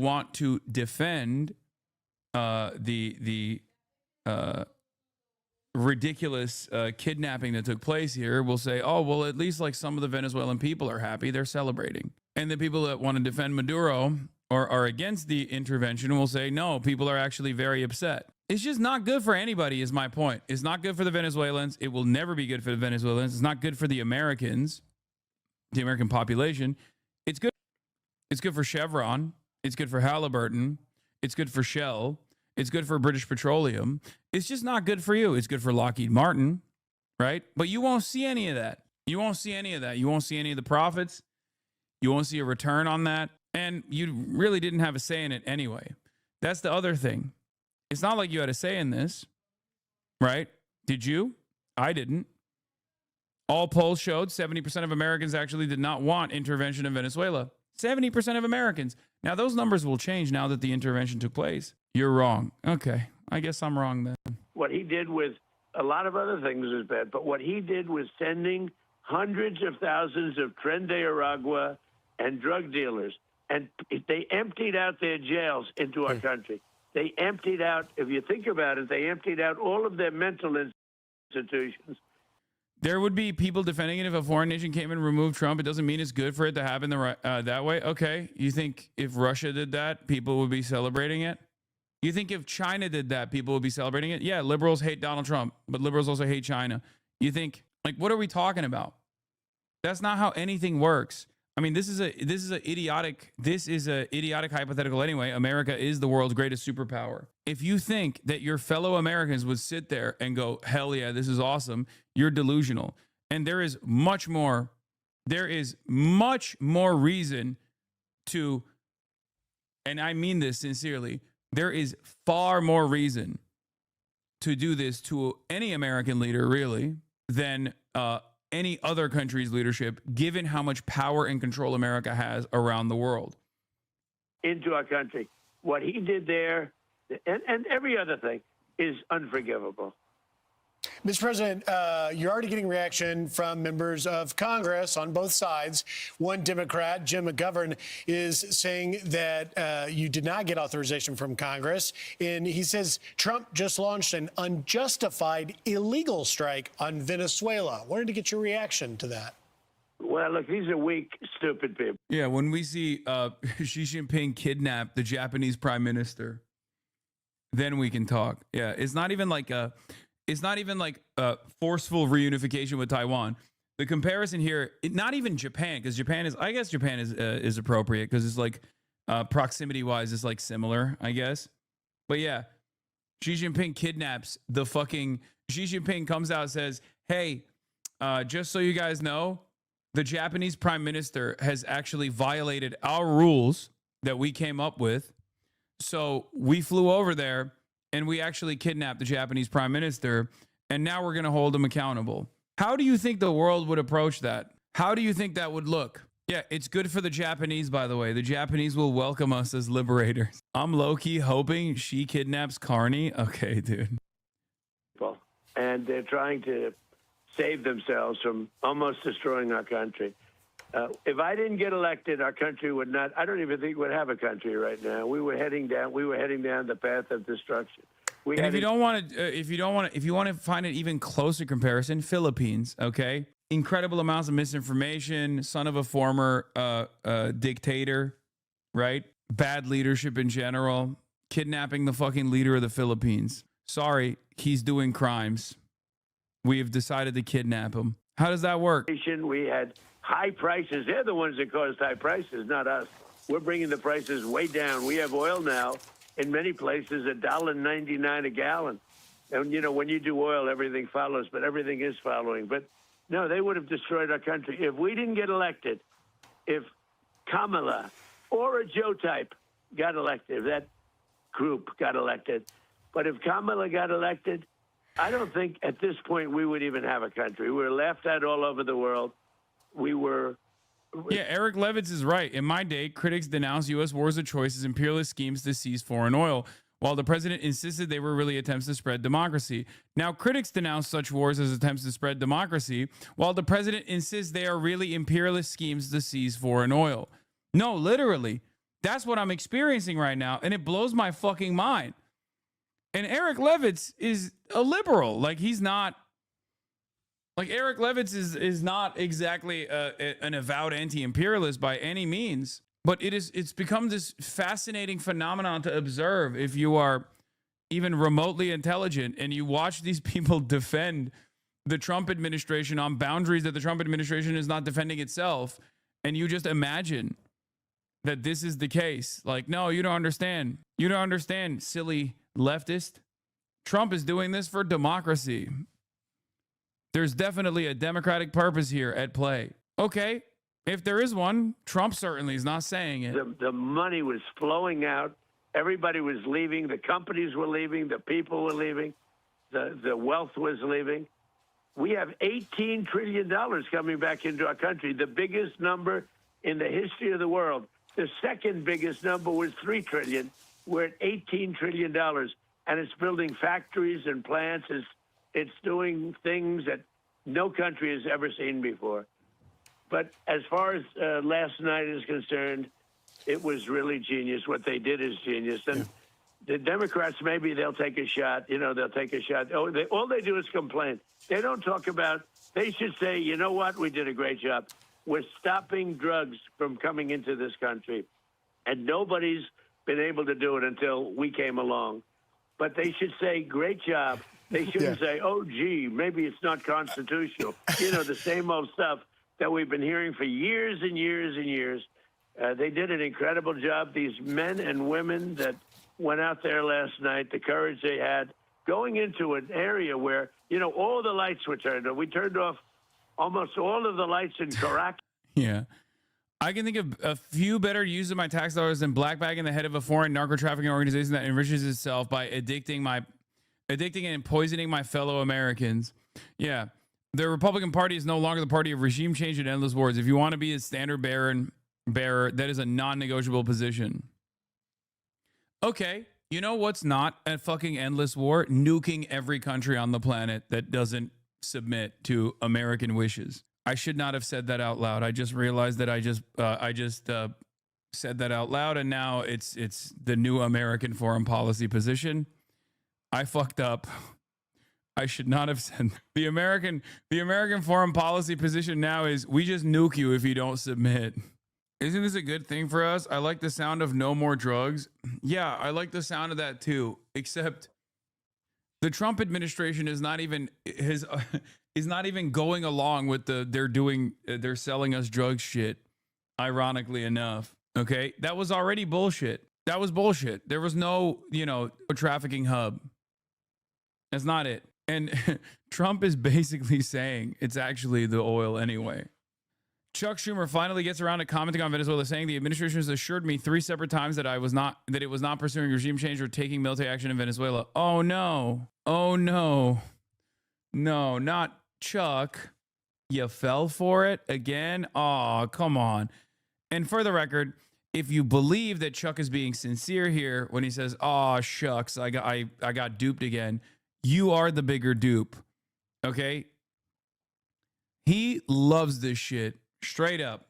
ridiculous kidnapping that took place here will say, oh, well, at least like some of the Venezuelan people are happy, they're celebrating. And the people that want to defend Maduro or are against the intervention will say, no, people are actually very upset. It's just not good for anybody, is my point. It's not good for the Venezuelans. It will never be good for the Venezuelans. It's not good for the Americans, the American population. It's good for Chevron. It's good for Halliburton. It's good for Shell. It's good for British Petroleum. It's just not good for you. It's good for Lockheed Martin, right? But you won't see any of that. You won't see any of that. You won't see any of the profits. You won't see a return on that. And you really didn't have a say in it anyway. That's the other thing. It's not like you had a say in this, right? Did you? I didn't. All polls showed 70% of Americans actually did not want intervention in Venezuela. 70% of Americans. Now, those numbers will change now that the intervention took place. You're wrong. Okay. I guess I'm wrong then. What he did with a lot of other things is bad, but what he did was sending hundreds of thousands of Tren de Aragua and drug dealers, and they emptied out their jails into our country. They emptied out, if you think about it, they emptied out all of their mental institutions. There would be people defending it if a foreign nation came and removed Trump. It doesn't mean it's good for it to happen that way. Okay. You think if Russia did that, people would be celebrating it? You think if China did that, people would be celebrating it? Yeah, liberals hate Donald Trump, but liberals also hate China. You think, like, what are we talking about? That's not how anything works. I mean, this is a idiotic hypothetical anyway. America is the world's greatest superpower. If you think that your fellow Americans would sit there and go, hell yeah, this is awesome, you're delusional. And there is much more reason to, and I mean this sincerely, there is far more reason to do this to any American leader, really, than any other country's leadership, given how much power and control America has around the world. Into our country. what he did there, and every other thing is unforgivable. Mr. President, you're already getting reaction from members of Congress on both sides. One Democrat, Jim McGovern, is saying that you did not get authorization from Congress. And he says Trump just launched an unjustified illegal strike on Venezuela. Wanted to get your reaction to that. Well, look, these are weak, stupid people. Yeah, when we see Xi Jinping kidnap the Japanese prime minister, then we can talk. Yeah, it's not even like a forceful reunification with Taiwan. The comparison here, not even Japan, because Japan is, I guess Japan is appropriate because it's like proximity wise, it's like similar, I guess. But yeah, Xi Jinping kidnaps the fucking, Xi Jinping comes out and says, hey, just so you guys know, the Japanese prime minister has actually violated our rules that we came up with. So we flew over there and we actually kidnapped the Japanese prime minister, and now we're going to hold him accountable. How do you think the world would approach that? How do you think that would look? Yeah, it's good for the Japanese, by the way. The Japanese will welcome us as liberators. I'm low-key hoping she kidnaps Carney. Okay, dude. And they're trying to save themselves from almost destroying our country. If I didn't get elected, our country would not, I don't even think we'd have a country right now. We were heading down the path of destruction. And if you want to find an even closer comparison, Philippines, okay? Incredible amounts of misinformation, son of a former dictator, right? Bad leadership in general, kidnapping the fucking leader of the Philippines. Sorry, he's doing crimes. We have decided to kidnap him. How does that work? We had high prices. They're the ones that caused high prices, not us. We're bringing the prices way down. We have oil now in many places $1.99 a gallon. And, you know, when you do oil, everything follows, but everything is following. But, no, they would have destroyed our country. If we didn't get elected, if Kamala or a Joe type got elected, if that group got elected, but if Kamala got elected, I don't think at this point we would even have a country. We were laughed at all over the world. We were... Yeah, Eric Levitz is right. In my day, critics denounced U.S. wars of choice as imperialist schemes to seize foreign oil, while the president insisted they were really attempts to spread democracy. Now, critics denounce such wars as attempts to spread democracy, while the president insists they are really imperialist schemes to seize foreign oil. No, literally. That's what I'm experiencing right now, and it blows my fucking mind. And Eric Levitz is a liberal. Like, he's not... Like, Eric Levitz is not exactly an avowed anti-imperialist by any means, but it's become this fascinating phenomenon to observe if you are even remotely intelligent and you watch these people defend the Trump administration on boundaries that the Trump administration is not defending itself, and you just imagine that this is the case. Like, no, you don't understand. You don't understand, silly leftist. Trump is doing this for democracy. There's definitely a democratic purpose here at play. Okay, if there is one, Trump certainly is not saying it. The money was flowing out. Everybody was leaving. The companies were leaving. The people were leaving. The wealth was leaving. We have $18 trillion coming back into our country, the biggest number in the history of the world. The second biggest number was $3 trillion. We're at $18 trillion, and it's building factories and plants. It's doing things that no country has ever seen before. But as far as last night is concerned, it was really genius. What they did is genius. And the Democrats, maybe they'll take a shot. You know, they'll take a shot. Oh, all they do is complain. They don't talk about, they should say, you know what, we did a great job. We're stopping drugs from coming into this country. And nobody's been able to do it until we came along. But they should say, great job. They shouldn't say, oh, gee, maybe it's not constitutional. You know, the same old stuff that we've been hearing for years and years and years. They did an incredible job. These men and women that went out there last night, the courage they had, going into an area where, you know, all the lights were turned off. We turned off almost all of the lights in Caracas. Yeah. I can think of a few better use of my tax dollars than blackbagging the head of a foreign narco-trafficking organization that enriches itself by addicting and poisoning my fellow Americans. Yeah. The Republican Party is no longer the party of regime change and endless wars. If you want to be a standard bearer, that is a non-negotiable position. Okay, you know what's not a fucking endless war? Nuking every country on the planet that doesn't submit to American wishes. I should not have said that out loud. I just realized that I just said that out loud, and now it's the new American foreign policy position. I fucked up. I should not have said the American foreign policy position now is we just nuke you if you don't submit. Isn't this a good thing for us? I like the sound of no more drugs. Yeah, I like the sound of that too, except the Trump administration is not even going along with they're selling us drugs shit, ironically enough. Okay, that was already bullshit. That was bullshit. There was no, trafficking hub. That's not it. And Trump is basically saying it's actually the oil anyway. Chuck Schumer finally gets around to commenting on Venezuela, saying the administration has assured me 3 separate times that it was not pursuing regime change or taking military action in Venezuela. Oh no. Oh no. No, not Chuck. You fell for it again? Oh, come on. And for the record, if you believe that Chuck is being sincere here when he says, "Oh shucks, I got duped again," you are the bigger dupe. Okay? He loves this shit. Straight up,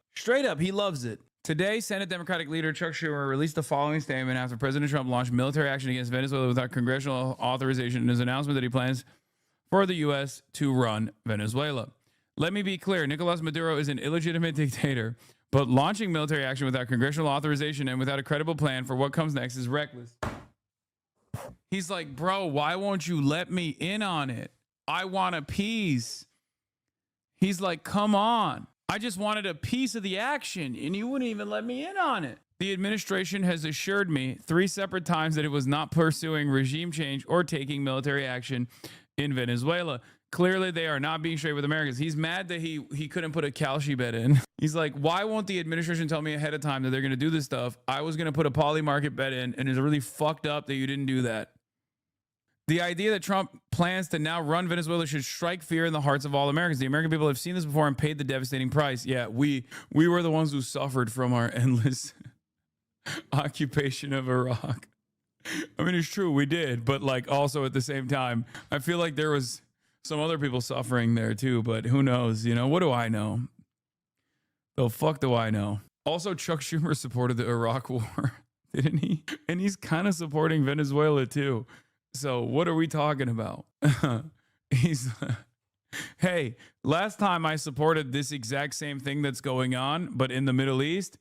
he loves it. Today, Senate Democratic leader Chuck Schumer released the following statement after President Trump launched military action against Venezuela without congressional authorization in his announcement that he plans for the U.S. to run Venezuela. Let me be clear, Nicolas Maduro is an illegitimate dictator, but launching military action without congressional authorization and without a credible plan for what comes next is reckless. He's like, bro, why won't you let me in on it? I want a piece. He's like, come on. I just wanted a piece of the action, and you wouldn't even let me in on it. The administration has assured me 3 separate times that it was not pursuing regime change or taking military action in Venezuela. Clearly, they are not being straight with Americans. He's mad that he couldn't put a Calci bed in. He's like, why won't the administration tell me ahead of time that they're going to do this stuff? I was going to put a poly market bed in, and it's really fucked up that you didn't do that. The idea that Trump plans to now run Venezuela should strike fear in the hearts of all Americans. The American people have seen this before and paid the devastating price. Yeah, we were the ones who suffered from our endless occupation of Iraq. I mean, it's true, we did, but like also at the same time, I feel like there was some other people suffering there too, but who knows? What do I know? The fuck do I know? Also, Chuck Schumer supported the Iraq war, didn't he? And he's kind of supporting Venezuela too. So what are we talking about? Hey, last time I supported this exact same thing that's going on, but in the Middle East,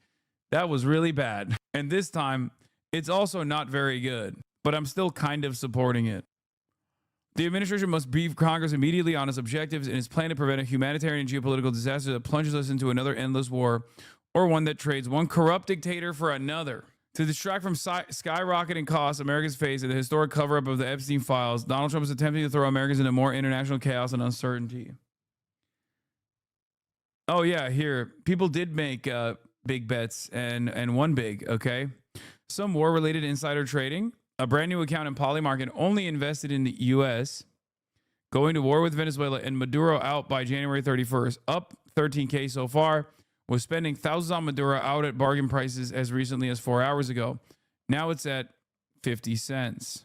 that was really bad. And this time, it's also not very good, but I'm still kind of supporting it. The administration must brief Congress immediately on its objectives and its plan to prevent a humanitarian and geopolitical disaster that plunges us into another endless war, or one that trades one corrupt dictator for another. To distract from skyrocketing costs Americans face in the historic cover-up of the Epstein files, Donald Trump is attempting to throw Americans into more international chaos and uncertainty. Oh yeah, here. People did make big bets and won big, okay? Some war-related insider trading. A brand new account in Polymarket only invested in the U.S., going to war with Venezuela and Maduro out by January 31st, up 13K so far. Was spending thousands on Maduro out at bargain prices as recently as 4 hours ago. Now it's at 50 cents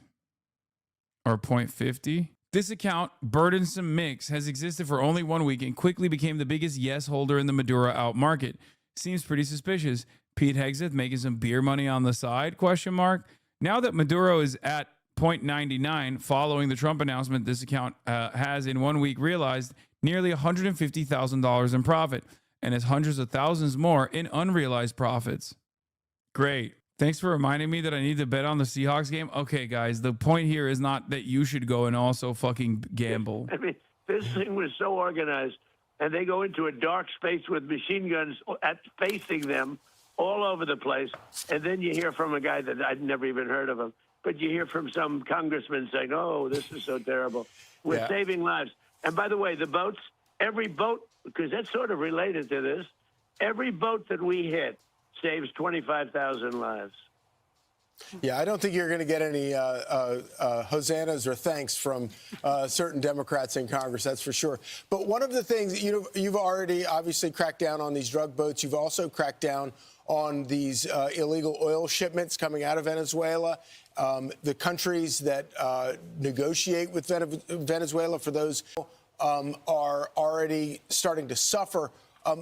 or 0.50. This account, Burdensome Mix, has existed for only 1 week and quickly became the biggest yes holder in the Maduro out market. Seems pretty suspicious. Pete Hegseth making some beer money on the side? ? Now that Maduro is at 0.99 following the Trump announcement, this account has in 1 week realized nearly $150,000 in profit, and has hundreds of thousands more in unrealized profits. Great. Thanks for reminding me that I need to bet on the Seahawks game. Okay, guys, the point here is not that you should go and also fucking gamble. I mean, this thing was so organized, and they go into a dark space with machine guns facing them all over the place, and then you hear from a guy that I'd never even heard of him, but you hear from some congressman saying, oh, this is so terrible. We're saving lives. And by the way, the boats, every boat, because that's sort of related to this, every boat that we hit saves 25,000 lives. Yeah, I don't think you're going to get any hosannas or thanks from certain Democrats in Congress, that's for sure. But one of the things, you've already obviously cracked down on these drug boats. You've also cracked down on these illegal oil shipments coming out of Venezuela. The countries that negotiate with Venezuela for those are already starting to suffer.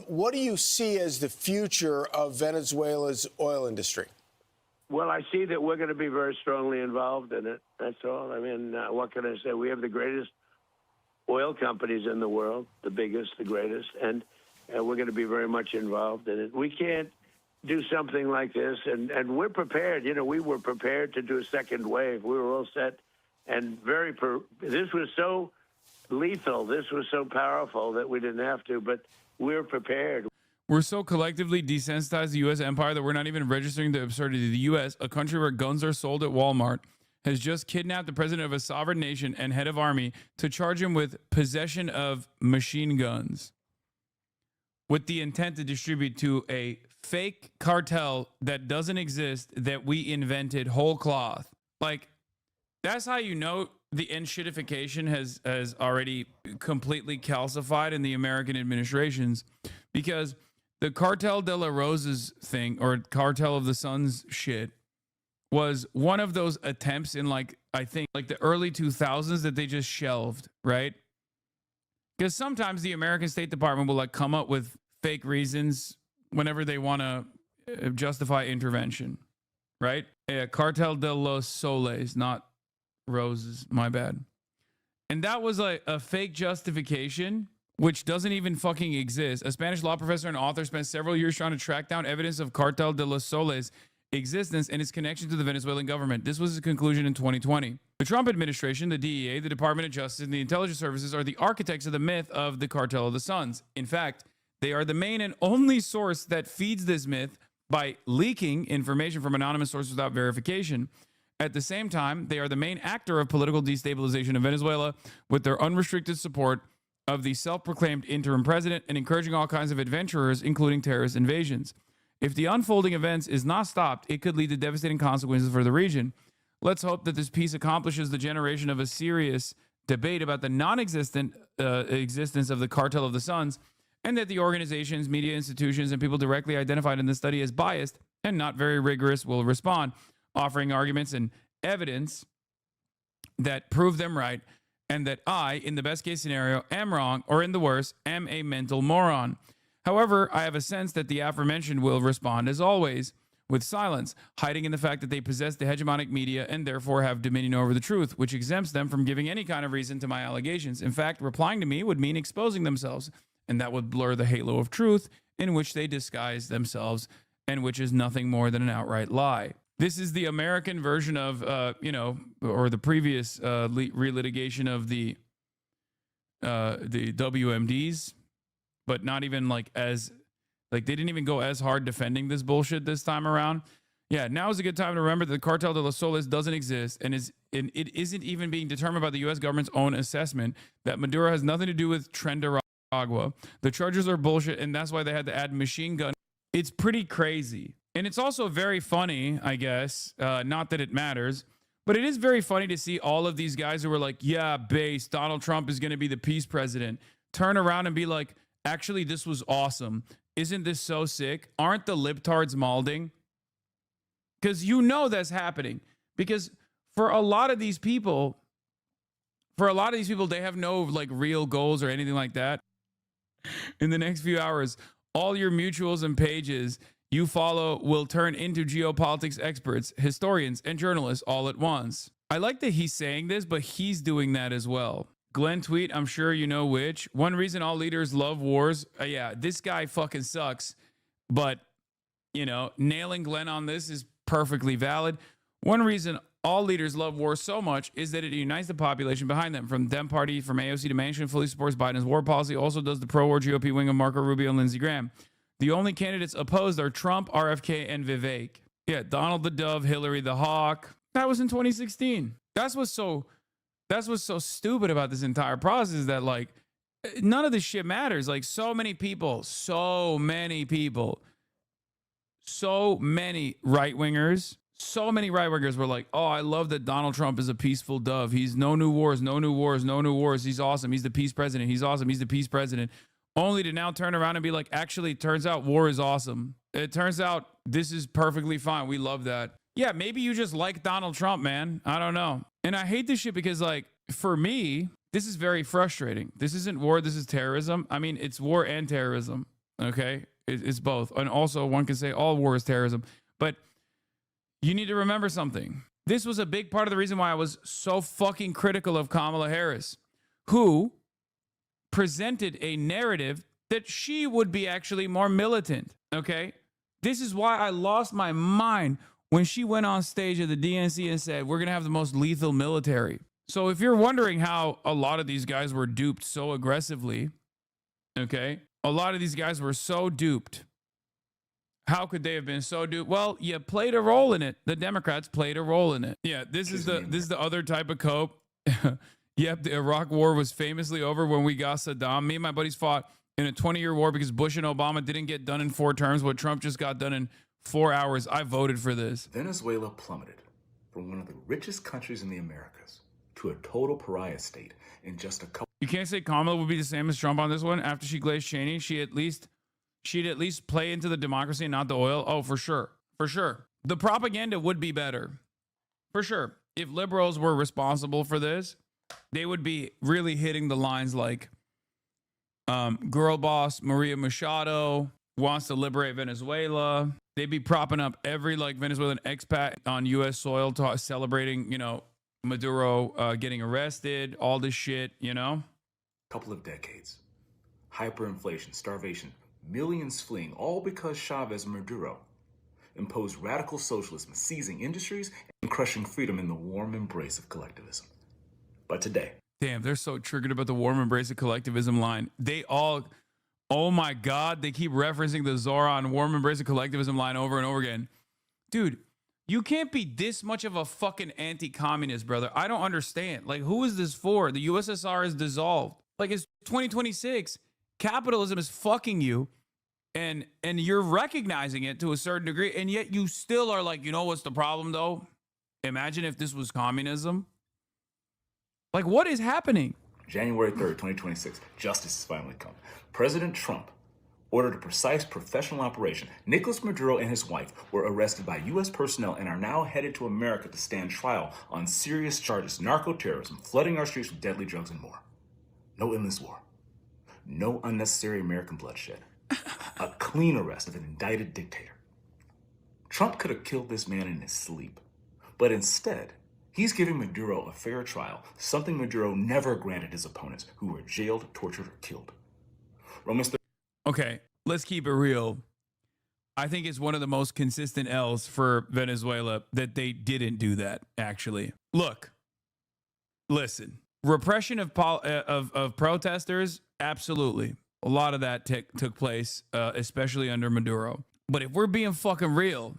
What do you see as the future of Venezuela's oil industry? Well, I see that we're going to be very strongly involved in it. That's all. I mean, what can I say? We have the greatest oil companies in the world, the biggest, the greatest, and we're going to be very much involved in it. We can't do something like this, and we're prepared. We were prepared to do a second wave. We were all set, and this was so lethal, this was so powerful that we didn't have to, but we're prepared. We're so collectively desensitized to the U.S. empire that we're not even registering the absurdity. The U.S., a country where guns are sold at Walmart, has just kidnapped the president of a sovereign nation and head of army to charge him with possession of machine guns with the intent to distribute to a fake cartel that doesn't exist, that we invented whole cloth. Like, that's how you know the enshittification has already completely calcified in the American administrations, because the Cartel de la Roses thing, or Cartel of the Suns shit, was one of those attempts in, I think the early 2000s that they just shelved, right? Because sometimes the American State Department will come up with fake reasons whenever they want to justify intervention, right? Yeah, Cartel de los Soles, not Roses, my bad. And that was a fake justification, which doesn't even fucking exist. A Spanish law professor and author spent several years trying to track down evidence of Cartel de los Soles' existence and its connection to the Venezuelan government. This was his conclusion in 2020. The Trump administration, the DEA, the Department of Justice, and the intelligence services are the architects of the myth of the Cartel of the Suns. In fact, they are the main and only source that feeds this myth by leaking information from anonymous sources without verification. At the same time, they are the main actor of political destabilization of Venezuela with their unrestricted support of the self-proclaimed interim president and encouraging all kinds of adventurers, including terrorist invasions. If the unfolding events is not stopped, it could lead to devastating consequences for the region. Let's hope that this piece accomplishes the generation of a serious debate about the non-existent existence of the Cartel of the Suns, and that the organizations, media institutions, and people directly identified in this study as biased and not very rigorous will respond, offering arguments and evidence that prove them right, and that I, in the best case scenario, am wrong, or in the worst, am a mental moron. However, I have a sense that the aforementioned will respond, as always, with silence, hiding in the fact that they possess the hegemonic media and therefore have dominion over the truth, which exempts them from giving any kind of reason to my allegations. In fact, replying to me would mean exposing themselves, and that would blur the halo of truth in which they disguise themselves, and which is nothing more than an outright lie. This is the American version of, or the previous relitigation of the WMDs, but not even they didn't even go as hard defending this bullshit this time around. Yeah, now is a good time to remember that the Cartel de los Soles doesn't exist, and it isn't even being determined by the U.S. government's own assessment, that Maduro has nothing to do with Nicaragua. The charges are bullshit, and that's why they had to add machine gun. It's pretty crazy. And it's also very funny, I guess, not that it matters, but it is very funny to see all of these guys who were like, yeah, base, Donald Trump is going to be the peace president, turn around and be like, actually, this was awesome. Isn't this so sick? Aren't the libtards malding? Because that's happening. Because for a lot of these people, they have no real goals or anything like that. In the next few hours, all your mutuals and pages you follow will turn into geopolitics experts, historians, and journalists all at once. I like that he's saying this, but he's doing that as well. Glenn tweet, I'm sure you know which. One reason all leaders love wars. Yeah, this guy fucking sucks. But, nailing Glenn on this is perfectly valid. One reason all leaders love war so much is that it unites the population behind them. From Dem Party, from AOC to Manchin, fully supports Biden's war policy, also does the pro-war GOP wing of Marco Rubio and Lindsey Graham. The only candidates opposed are Trump, RFK, and Vivek. Yeah, Donald the Dove, Hillary the Hawk. That was in 2016. That's what's so stupid about this entire process, is that none of this shit matters. So many right-wingers, So many right wingers were like, oh, I love that Donald Trump is a peaceful dove. He's no new wars, no new wars, no new wars. He's awesome. He's the peace president. He's awesome. He's the peace president. Only to now turn around and be like, actually, it turns out war is awesome. It turns out this is perfectly fine. We love that. Yeah, maybe you just like Donald Trump, man. I don't know. And I hate this shit because, like, for me, this is very frustrating. This isn't war. This is terrorism. I mean, it's war and terrorism. Okay? It's both. And also, one can say all war is terrorism. But you need to remember something. This was a big part of the reason why I was so fucking critical of Kamala Harris, who presented a narrative that she would be actually more militant. Okay? This is why I lost my mind when she went on stage at the DNC and said, we're going to have the most lethal military. So if you're wondering how a lot of these guys were duped so aggressively, okay, a lot of these guys were so duped. How could they have been so duped? Well, you played a role in it. The Democrats played a role in it. Yeah, this is the other type of cope. Yep, the Iraq war was famously over when we got Saddam. Me and my buddies fought in a 20-year war because Bush and Obama didn't get done in 4 terms. What Trump just got done in 4 hours. I voted for this. Venezuela plummeted from one of the richest countries in the Americas to a total pariah state in just a couple. You can't say Kamala would be the same as Trump on this one. After she glazed Cheney, she'd at least play into the democracy and not the oil. Oh, for sure. For sure. The propaganda would be better. For sure. If liberals were responsible for this, they would be really hitting the lines like girl boss Maria Machado wants to liberate Venezuela. They'd be propping up every like Venezuelan expat on U.S. soil, celebrating, you know, Maduro getting arrested, all this shit, you know? Couple of decades. Hyperinflation, starvation, millions fleeing, all because Chavez and Maduro imposed radical socialism, seizing industries and crushing freedom in the warm embrace of collectivism. But today... Damn, they're so triggered about the warm embrace of collectivism line. They all... Oh my God, they keep referencing the Zoran warm embrace of collectivism line over and over again. Dude, you can't be this much of a fucking anti-communist, brother. I don't understand. Like, who is this for? The USSR is dissolved. Like, it's 2026. Capitalism is fucking you, and you're recognizing it to a certain degree, and yet you still are like, you know what's the problem, though? Imagine if this was communism. Like, what is happening? January 3rd, 2026, justice has finally come. President Trump ordered a precise professional operation. Nicolas Maduro and his wife were arrested by U.S. personnel and are now headed to America to stand trial on serious charges, narco-terrorism, flooding our streets with deadly drugs, and more. No endless war. No unnecessary American bloodshed. A clean arrest of an indicted dictator. Trump could have killed this man in his sleep, but instead, he's giving Maduro a fair trial, something Maduro never granted his opponents who were jailed, tortured, or killed. Okay, let's keep it real. I think it's one of the most consistent L's for Venezuela that they didn't do that, actually. Look, listen, repression of protesters, absolutely. A lot of that took place, especially under Maduro. But if we're being fucking real,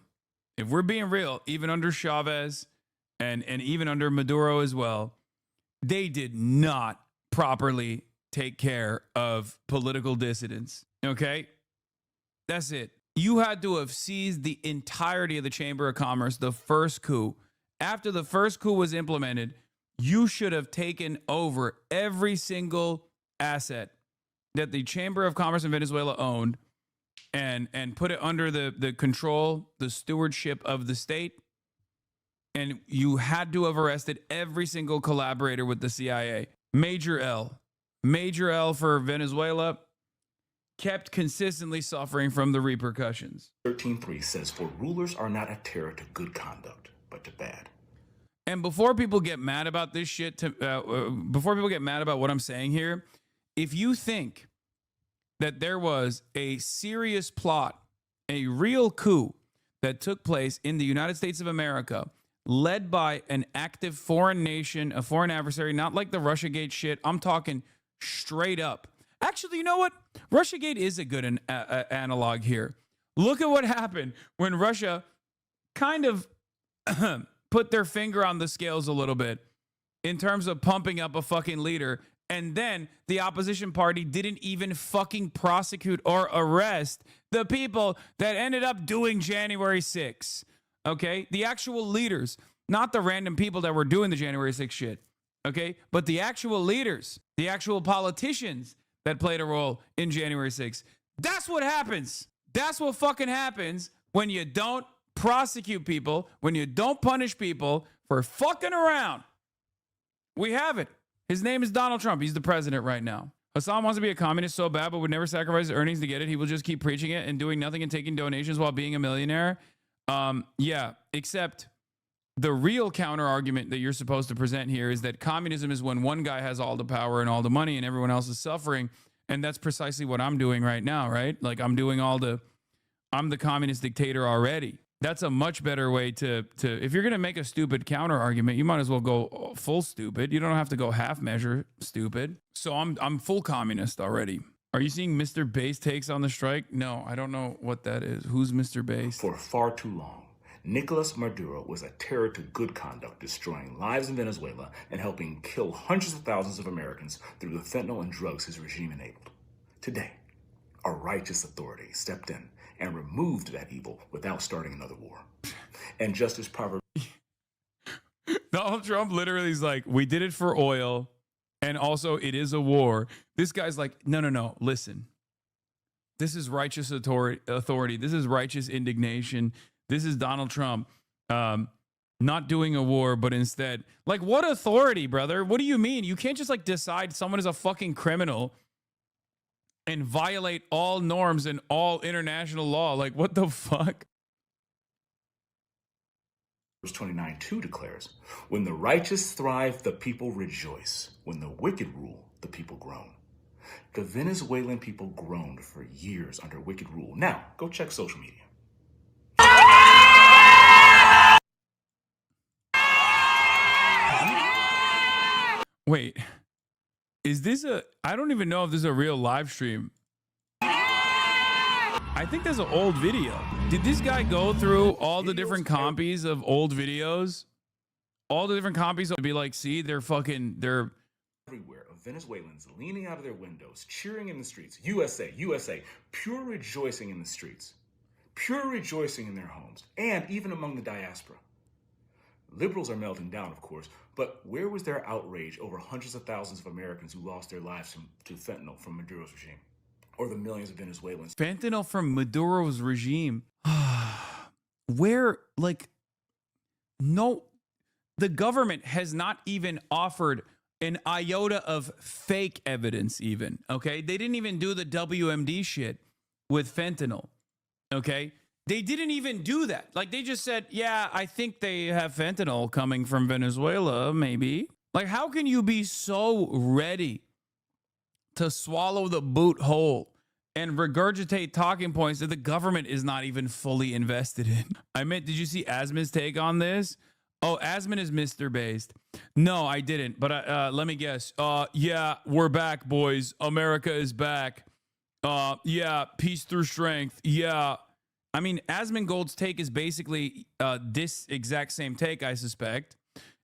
even under Chavez and even under Maduro as well, they did not properly take care of political dissidents. Okay? That's it. You had to have seized the entirety of the Chamber of Commerce, the first coup. After the first coup was implemented, you should have taken over every single asset that the Chamber of Commerce in Venezuela owned and put it under the control, the stewardship of the state. And you had to have arrested every single collaborator with the CIA. Major L for Venezuela, kept consistently suffering from the repercussions. 13.3 says, for rulers are not a terror to good conduct, but to bad. And before people get mad about this shit, before people get mad about what I'm saying here, if you think that there was a serious plot, a real coup that took place in the United States of America, led by an active foreign nation, a foreign adversary, not like the Russiagate shit, I'm talking straight up. Actually, you know what? Russiagate is a good analog here. Look at what happened when Russia kind of put their finger on the scales a little bit in terms of pumping up a fucking leader. And then the opposition party didn't even fucking prosecute or arrest the people that ended up doing January 6th. okay? The actual leaders, not the random people that were doing the January 6th shit, okay? But the actual leaders, the actual politicians that played a role in January 6th. That's what happens. That's what fucking happens when you don't prosecute people, when you don't punish people for fucking around. We have it. His name is Donald Trump. He's the president right now. Hassan wants to be a communist so bad, but would never sacrifice his earnings to get it. He will just keep preaching it and doing nothing and taking donations while being a millionaire. Yeah, except the real counter argument that you're supposed to present here is that communism is when one guy has all the power and all the money and everyone else is suffering. And that's precisely what I'm doing right now, right? Like I'm the communist dictator already. That's a much better way to if you're going to make a stupid counter argument, you might as well go full stupid. You don't have to go half measure stupid. So I'm full communist already. Are you seeing Mr. Base takes on the strike? No, I don't know what that is. Who's Mr. Base? For far too long, Nicolas Maduro was a terror to good conduct, destroying lives in Venezuela and helping kill hundreds of thousands of Americans through the fentanyl and drugs his regime enabled. Today, a righteous authority stepped in and removed that evil without starting another war. And Justice Proverb. Donald Trump literally is like, we did it for oil, and also it is a war. This guy's like, no, listen. This is righteous authority. This is righteous indignation. This is Donald Trump not doing a war, but instead, like, what authority, brother? What do you mean? You can't just like decide someone is a fucking criminal and violate all norms and all international law. Like, what the fuck? Verse 29:2 declares, when the righteous thrive, the people rejoice. When the wicked rule, the people groan. The Venezuelan people groaned for years under wicked rule. Now, go check social media. Wait, is this I don't even know if this is a real live stream. I think there's an old video. Did this guy go through all the different copies of old videos? All the different copies would be like, see, they're everywhere of Venezuelans leaning out of their windows, cheering in the streets, USA, USA, pure rejoicing in the streets, pure rejoicing in their homes, and even among the diaspora. Liberals are melting down, of course, but where was their outrage over hundreds of thousands of Americans who lost their lives to fentanyl from Maduro's regime? Or the millions of Venezuelans. Fentanyl from Maduro's regime. Where, like, no, the government has not even offered an iota of fake evidence even, okay? They didn't even do the WMD shit with fentanyl, okay? They didn't even do that. Like, they just said, yeah, I think they have fentanyl coming from Venezuela, maybe. Like, how can you be so ready to swallow the boot whole and regurgitate talking points that the government is not even fully invested in? I meant, did you see Asmin's take on this? Oh, Asmin is Mr. Based. No, I didn't, but let me guess. Yeah, we're back, boys. America is back. Yeah, peace through strength. Yeah. I mean, Asmongold's take is basically this exact same take, I suspect,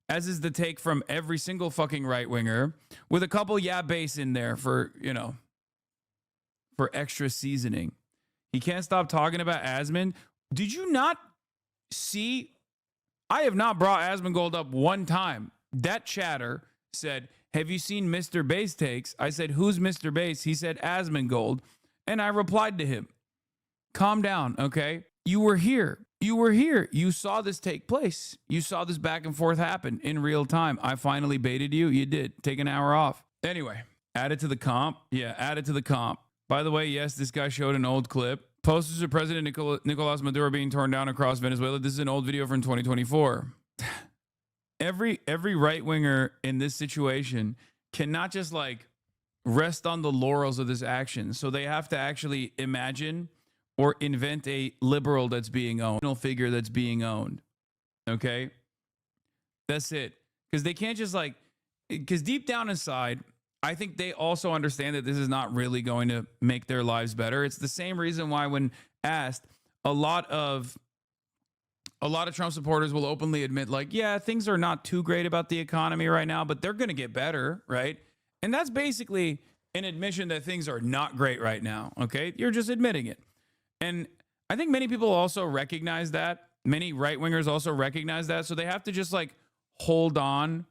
as is the take from every single fucking right-winger, with a couple base in there for, for extra seasoning. He can't stop talking about Asmin. Did you not see? I have not brought Asmongold up one time. That chatter said, have you seen Mr. Base takes? I said, who's Mr. Base? He said, Asmongold. And I replied to him, calm down, okay? You were here. You were here. You saw this take place. You saw this back and forth happen in real time. I finally baited you. You did. Take an hour off. Anyway, add it to the comp. Yeah, add it to the comp. By the way, yes, this guy showed an old clip. Posters of President Nicolas Maduro being torn down across Venezuela. This is an old video from 2024. Every right-winger in this situation cannot just like rest on the laurels of this action. So they have to actually imagine or invent a liberal that's being owned, a figure that's being owned. Okay? That's it. Because they can't just like, because deep down inside, I think they also understand that this is not really going to make their lives better. It's the same reason why when asked, a lot of Trump supporters will openly admit like, yeah, things are not too great about the economy right now, but they're going to get better, right? And that's basically an admission that things are not great right now, okay? You're just admitting it. And I think many people also recognize that Many right-wingers also recognize that. So they have to just like hold on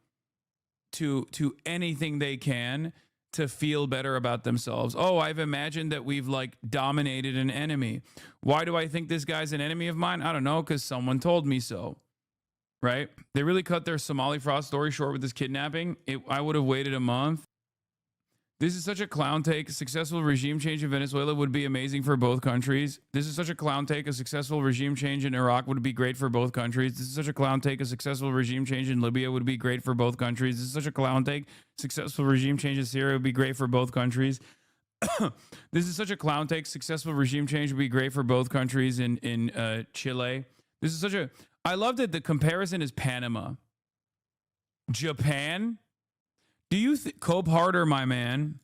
to anything they can to feel better about themselves. Oh, I've imagined that we've like dominated an enemy. Why do I think this guy's an enemy of mine? I don't know, because someone told me so. Right? They really cut their Somali fraud story short with this kidnapping. I would have waited a month. This is such a clown take. A successful regime change in Venezuela would be amazing for both countries. This is such a clown take. A successful regime change in Iraq would be great for both countries. This is such a clown take. A successful regime change in Libya would be great for both countries. This is such a clown take. Successful regime change in Syria would be great for both countries. This is such a clown take. Successful regime change would be great for both countries in Chile. This is such a... I love that the comparison is Panama. Japan? Do you cope harder, my man?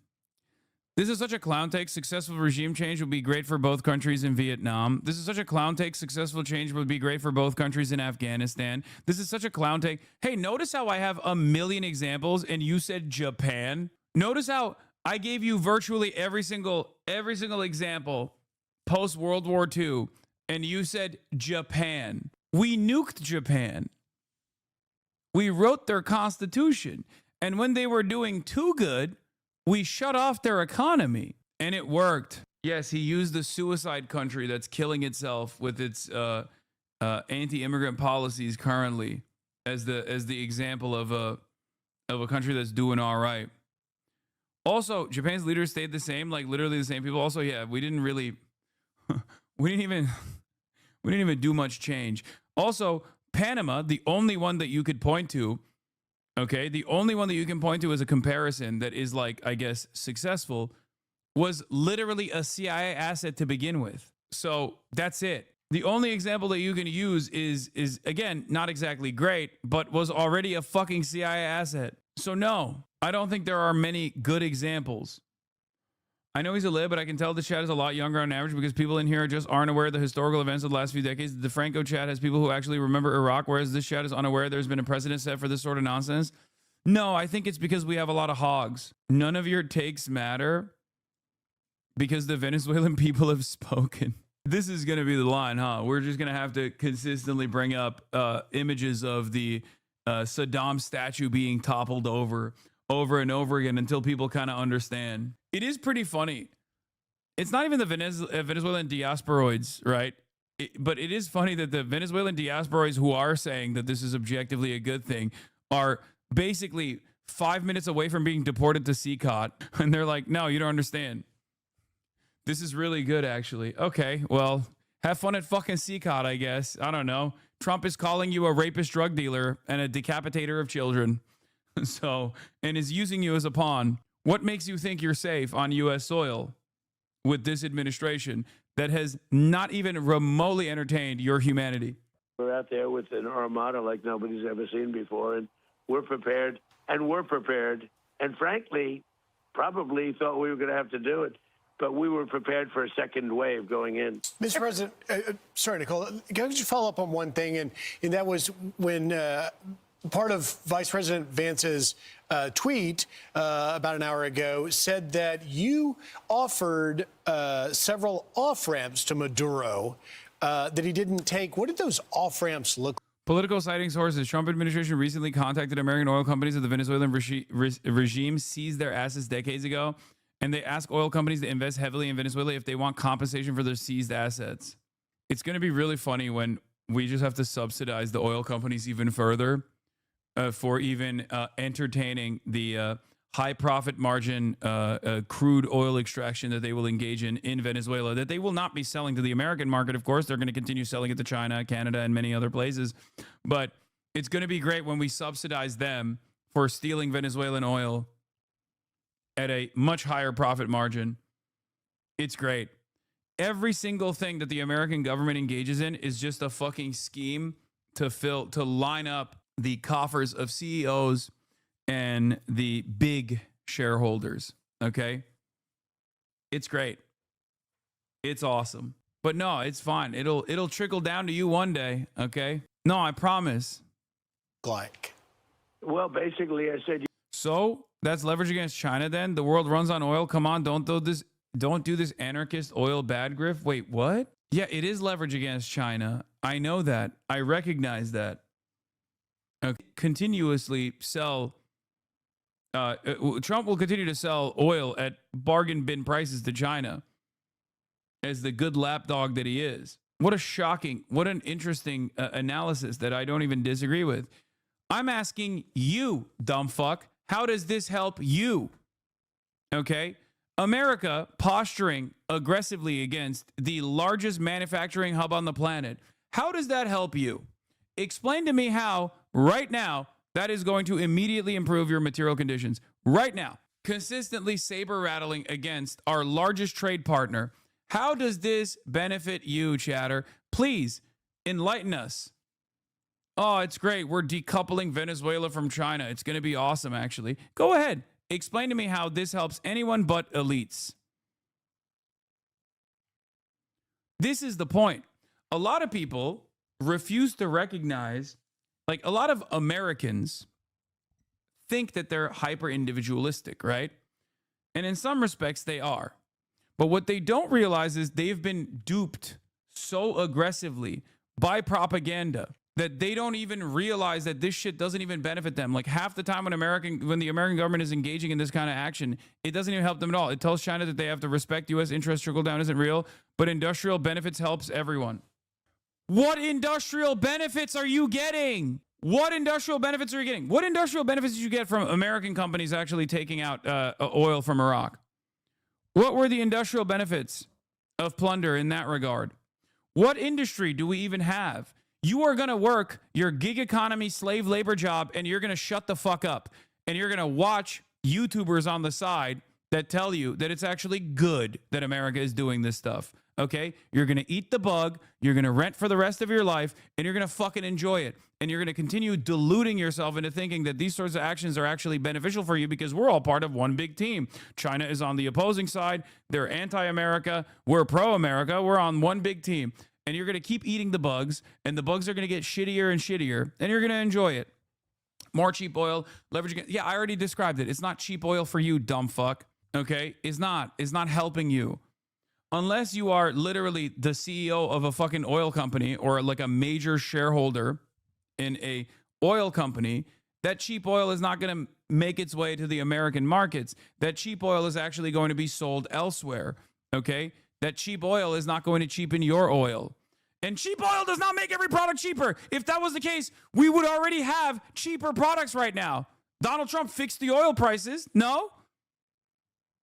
This is such a clown take. Successful regime change would be great for both countries in Vietnam. This is such a clown take. Successful change would be great for both countries in Afghanistan. This is such a clown take. Hey, notice how I have a million examples and you said Japan? Notice how I gave you virtually every single example post World War II and you said Japan. We nuked Japan. We wrote their constitution. And when they were doing too good, we shut off their economy. And it worked. Yes, he used the suicide country that's killing itself with its anti-immigrant policies currently as the example of a country that's doing all right. Also, Japan's leaders stayed the same, like literally the same people. Also, yeah, we didn't even do much change. Also, Panama, the only one that you could point to, okay, the only one that you can point to as a comparison that is like, I guess, successful, was literally a CIA asset to begin with. So that's it. The only example that you can use is again, not exactly great, but was already a fucking CIA asset. So no, I don't think there are many good examples. I know he's a lib, but I can tell the chat is a lot younger on average because people in here just aren't aware of the historical events of the last few decades. The Franco chat has people who actually remember Iraq, whereas this chat is unaware there's been a precedent set for this sort of nonsense. No, I think it's because we have a lot of hogs. None of your takes matter because the Venezuelan people have spoken. This is going to be the line, huh? We're just going to have to consistently bring up images of the Saddam statue being toppled over and over again until people kind of understand. It is pretty funny. It's not even the Venezuelan diasporoids, right? But it is funny that the Venezuelan diasporoids who are saying that this is objectively a good thing are basically 5 minutes away from being deported to CCOT. And they're like, no, you don't understand. This is really good, actually. Okay, well, have fun at fucking CCOT, I guess. I don't know. Trump is calling you a rapist drug dealer and a decapitator of children. So, and is using you as a pawn. What makes you think you're safe on U.S. soil with this administration that has not even remotely entertained your humanity? We're out there with an armada like nobody's ever seen before, and we're prepared, and frankly, probably thought we were going to have to do it, but we were prepared for a second wave going in. Mr. President, sorry, Nicole, can I just follow up on one thing, and that was when part of Vice President Vance's tweet about an hour ago said that you offered several off-ramps to Maduro that he didn't take. What did those off-ramps look like? Political citing sources. Trump administration recently contacted American oil companies that the Venezuelan regime seized their assets decades ago, and they ask oil companies to invest heavily in Venezuela if they want compensation for their seized assets. It's going to be really funny when we just have to subsidize the oil companies even further for even entertaining the high profit margin crude oil extraction that they will engage in Venezuela, that they will not be selling to the American market. Of course, they're going to continue selling it to China, Canada, and many other places. But it's going to be great when we subsidize them for stealing Venezuelan oil at a much higher profit margin. It's great. Every single thing that the American government engages in is just a fucking scheme to line up the coffers of CEOs and the big shareholders. Okay. It's great. It's awesome. But no, it's fine. It'll trickle down to you one day. Okay. No, I promise. Like, well, basically I said. So that's leverage against China. Then the world runs on oil. Come on. Don't do this anarchist oil bad grift. Wait, what? Yeah, it is leverage against China. I know that. I recognize that. Continuously sell. Trump will continue to sell oil at bargain bin prices to China as the good lapdog that he is. What a shocking, what an interesting analysis that I don't even disagree with. I'm asking you, dumb fuck, how does this help you? Okay? America posturing aggressively against the largest manufacturing hub on the planet. How does that help you? Explain to me how, right now, that is going to immediately improve your material conditions. Right now, consistently saber rattling against our largest trade partner. How does this benefit you, chatter? Please enlighten us. Oh, it's great. We're decoupling Venezuela from China. It's going to be awesome, actually. Go ahead. Explain to me how this helps anyone but elites. This is the point. A lot of people refuse to recognize, like a lot of Americans think that they're hyper individualistic, right? And in some respects, they are. But what they don't realize is they've been duped so aggressively by propaganda that they don't even realize that this shit doesn't even benefit them. Like half the time when the American government is engaging in this kind of action, it doesn't even help them at all. It tells China that they have to respect U.S. interest, trickle down isn't real, but industrial benefits helps everyone. What industrial benefits are you getting? What industrial benefits are you getting? What industrial benefits did you get from American companies actually taking out oil from Iraq? What were the industrial benefits of plunder in that regard? What industry do we even have? You are going to work your gig economy slave labor job and you're going to shut the fuck up. And you're going to watch YouTubers on the side that tell you that it's actually good that America is doing this stuff. Okay? You're going to eat the bug, you're going to rent for the rest of your life, and you're going to fucking enjoy it. And you're going to continue deluding yourself into thinking that these sorts of actions are actually beneficial for you because we're all part of one big team. China is on the opposing side. They're anti-America. We're pro-America. We're on one big team. And you're going to keep eating the bugs, and the bugs are going to get shittier and shittier, and you're going to enjoy it. More cheap oil, leveraging. Yeah, I already described it. It's not cheap oil for you, dumb fuck. Okay? It's not. It's not helping you. Unless you are literally the CEO of a fucking oil company or like a major shareholder in a oil company, that cheap oil is not going to make its way to the American markets. That cheap oil is actually going to be sold elsewhere. Okay? That cheap oil is not going to cheapen your oil. And cheap oil does not make every product cheaper. If that was the case, we would already have cheaper products right now. Donald Trump fixed the oil prices. No?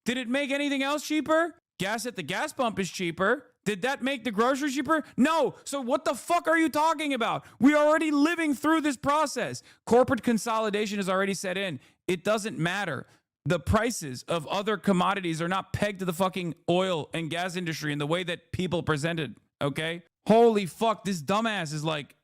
Did it make anything else cheaper? Gas at the gas pump is cheaper. Did that make the groceries cheaper? No. So what the fuck are you talking about? We're already living through this process. Corporate consolidation has already set in. It doesn't matter. The prices of other commodities are not pegged to the fucking oil and gas industry in the way that people presented, okay? Holy fuck, this dumbass is like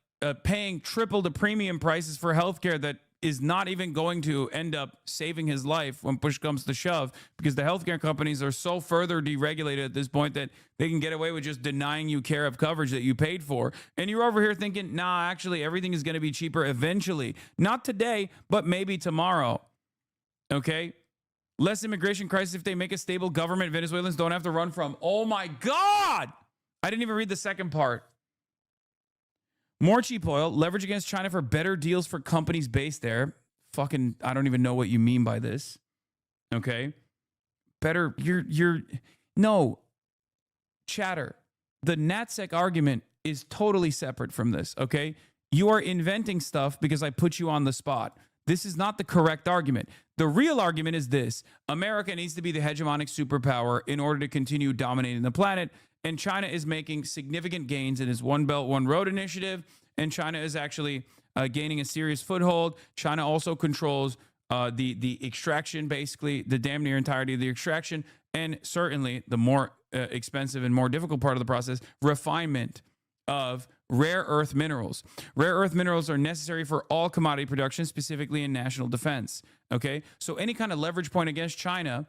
paying triple the premium prices for healthcare that is not even going to end up saving his life when push comes to shove, because the healthcare companies are so further deregulated at this point that they can get away with just denying you care of coverage that you paid for. And you're over here thinking, nah, actually everything is going to be cheaper eventually. Not today, but maybe tomorrow, okay? Less immigration crisis if they make a stable government Venezuelans don't have to run from. Oh my God! I didn't even read the second part. More cheap oil, leverage against China for better deals for companies based there. Fucking, I don't even know what you mean by this. Okay? Better, no. Chatter. The NatSec argument is totally separate from this, okay? You are inventing stuff because I put you on the spot. This is not the correct argument. The real argument is this. America needs to be the hegemonic superpower in order to continue dominating the planet. And China is making significant gains in its One Belt, One Road initiative. And China is actually gaining a serious foothold. China also controls the extraction, basically, the damn near entirety of the extraction. And certainly the more expensive and more difficult part of the process, refinement of rare earth minerals. Rare earth minerals are necessary for all commodity production, specifically in national defense. Okay? So any kind of leverage point against China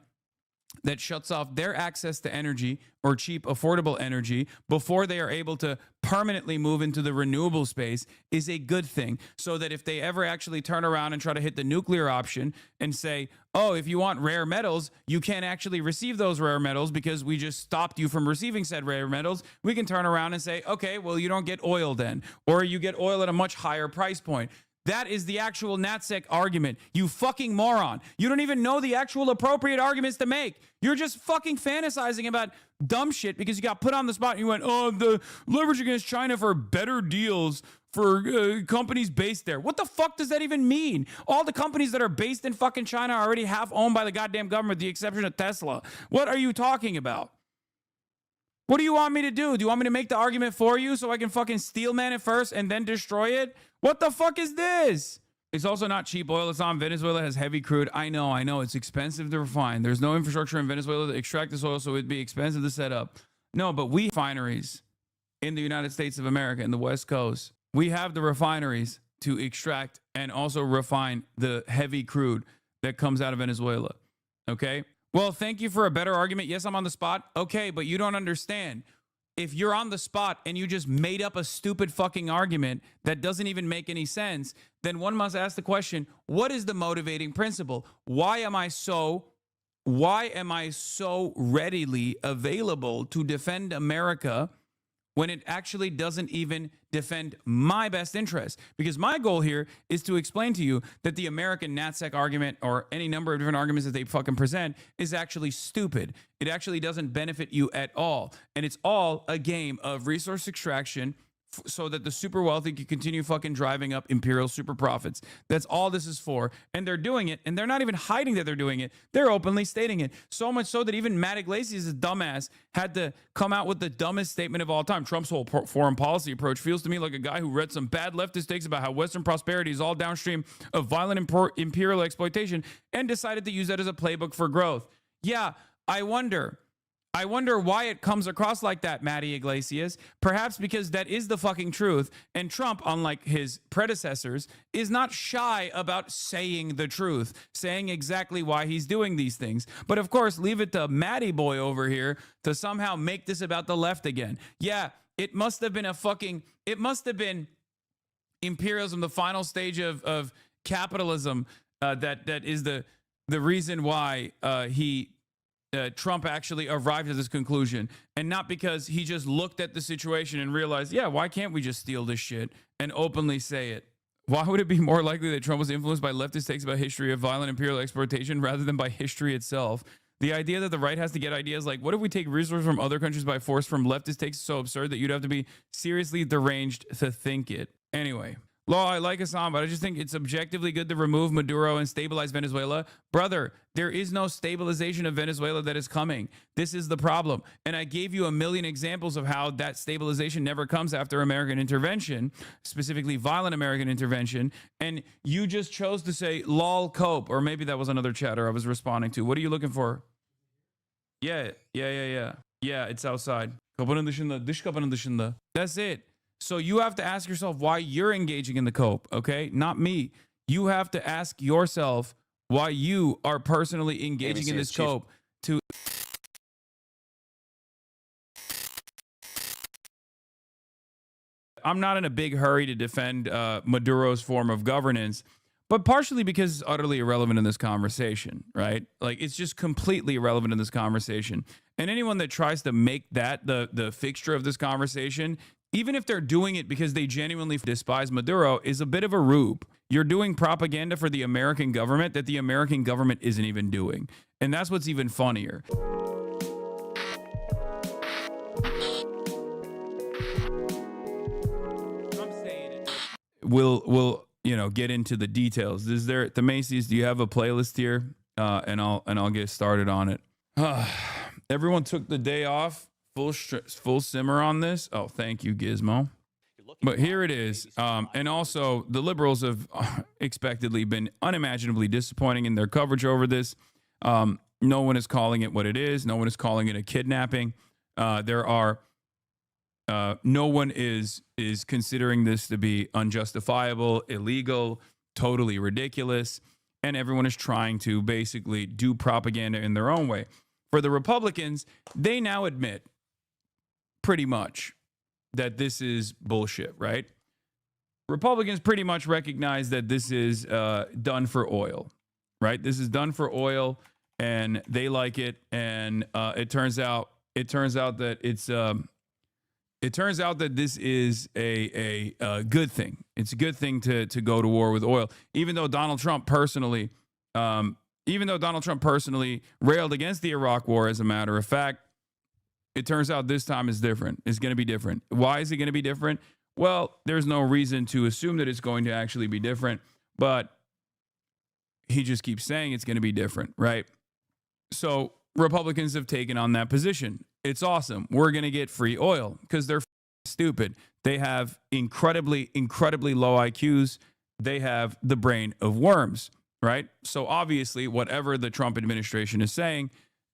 that shuts off their access to energy or cheap, affordable energy before they are able to permanently move into the renewable space is a good thing. So that if they ever actually turn around and try to hit the nuclear option and say, oh, if you want rare metals, you can't actually receive those rare metals because we just stopped you from receiving said rare metals, we can turn around and say, okay, well, you don't get oil then, or you get oil at a much higher price point. That is the actual NatSec argument. You fucking moron. You don't even know the actual appropriate arguments to make. You're just fucking fantasizing about dumb shit because you got put on the spot and you went, oh, the leverage against China for better deals for companies based there. What the fuck does that even mean? All the companies that are based in fucking China are already half owned by the goddamn government, with the exception of Tesla. What are you talking about? What do you want me to do? Do you want me to make the argument for you so I can fucking steelman it first and then destroy it? What the fuck is this? It's also not cheap oil. It's on Venezuela has heavy crude. I know. It's expensive to refine. There's no infrastructure in Venezuela to extract this oil, so it'd be expensive to set up. No, but we refineries in the United States of America, in the West Coast, we have the refineries to extract and also refine the heavy crude that comes out of Venezuela. Okay? Well, thank you for a better argument. Yes, I'm on the spot. Okay, but you don't understand. If you're on the spot and you just made up a stupid fucking argument that doesn't even make any sense, then one must ask the question, what is the motivating principle? Why am I so readily available to defend America when it actually doesn't even defend my best interest? Because my goal here is to explain to you that the American NatSec argument, or any number of different arguments that they fucking present, is actually stupid. It actually doesn't benefit you at all. And it's all a game of resource extraction so that the super wealthy can continue fucking driving up imperial super profits. That's all this is for. And they're doing it, and they're not even hiding that they're doing it. They're openly stating it. So much so that even Matt Iglesias, dumbass, had to come out with the dumbest statement of all time. Trump's whole foreign policy approach feels to me like a guy who read some bad leftist takes about how Western prosperity is all downstream of violent imperial exploitation and decided to use that as a playbook for growth. Yeah, I wonder why it comes across like that, Matty Iglesias. Perhaps because that is the fucking truth. And Trump, unlike his predecessors, is not shy about saying the truth, saying exactly why he's doing these things. But of course, leave it to Matty boy over here to somehow make this about the left again. Yeah, it must have been imperialism, the final stage of capitalism, that is the reason why Trump actually arrived at this conclusion, and not because he just looked at the situation and realized, yeah, why can't we just steal this shit and openly say it? Why would it be more likely that Trump was influenced by leftist takes about history of violent imperial exploitation rather than by history itself? The idea that the right has to get ideas like, what if we take resources from other countries by force from leftist takes is so absurd that you'd have to be seriously deranged to think it. Anyway. Law, I like Hassan, but I just think it's objectively good to remove Maduro and stabilize Venezuela. Brother, there is no stabilization of Venezuela that is coming. This is the problem. And I gave you a million examples of how that stabilization never comes after American intervention, specifically violent American intervention. And you just chose to say, lol, cope. Or maybe that was another chatter I was responding to. What are you looking for? Yeah, it's outside. Kapının dışında, dış kapının dışında. That's it. So you have to ask yourself why you're engaging in the cope, okay? Not me. You have to ask yourself why you are personally engaging in this cope to... I'm not in a big hurry to defend Maduro's form of governance, but partially because it's utterly irrelevant in this conversation, right? Like, it's just completely irrelevant in this conversation. And anyone that tries to make that the fixture of this conversation, even if they're doing it because they genuinely despise Maduro, is a bit of a rube. You're doing propaganda for the American government that the American government isn't even doing. And that's what's even funnier. We'll get into the details. Is there, the Macy's, do you have a playlist here? And I'll get started on it. Everyone took the day off. Full simmer on this. Oh, thank you, Gizmo. But here it is. And also, the liberals have expectedly been unimaginably disappointing in their coverage over this. No one is calling it what it is. No one is calling it a kidnapping. No one is considering this to be unjustifiable, illegal, totally ridiculous. And everyone is trying to basically do propaganda in their own way. For the Republicans, they now admit pretty much that this is bullshit, right? Republicans pretty much recognize that this is done for oil, right? This is done for oil, and they like it. And it turns out that this is a good thing. It's a good thing to go to war with oil, even though Donald Trump personally railed against the Iraq War. As a matter of fact, it turns out this time is different. It's going to be different. Why is it going to be different? Well, there's no reason to assume that it's going to actually be different, but he just keeps saying it's going to be different, right? So Republicans have taken on that position. It's awesome. We're going to get free oil because they're stupid. They have incredibly, incredibly low IQs. They have the brain of worms, right? So obviously, whatever the Trump administration is saying,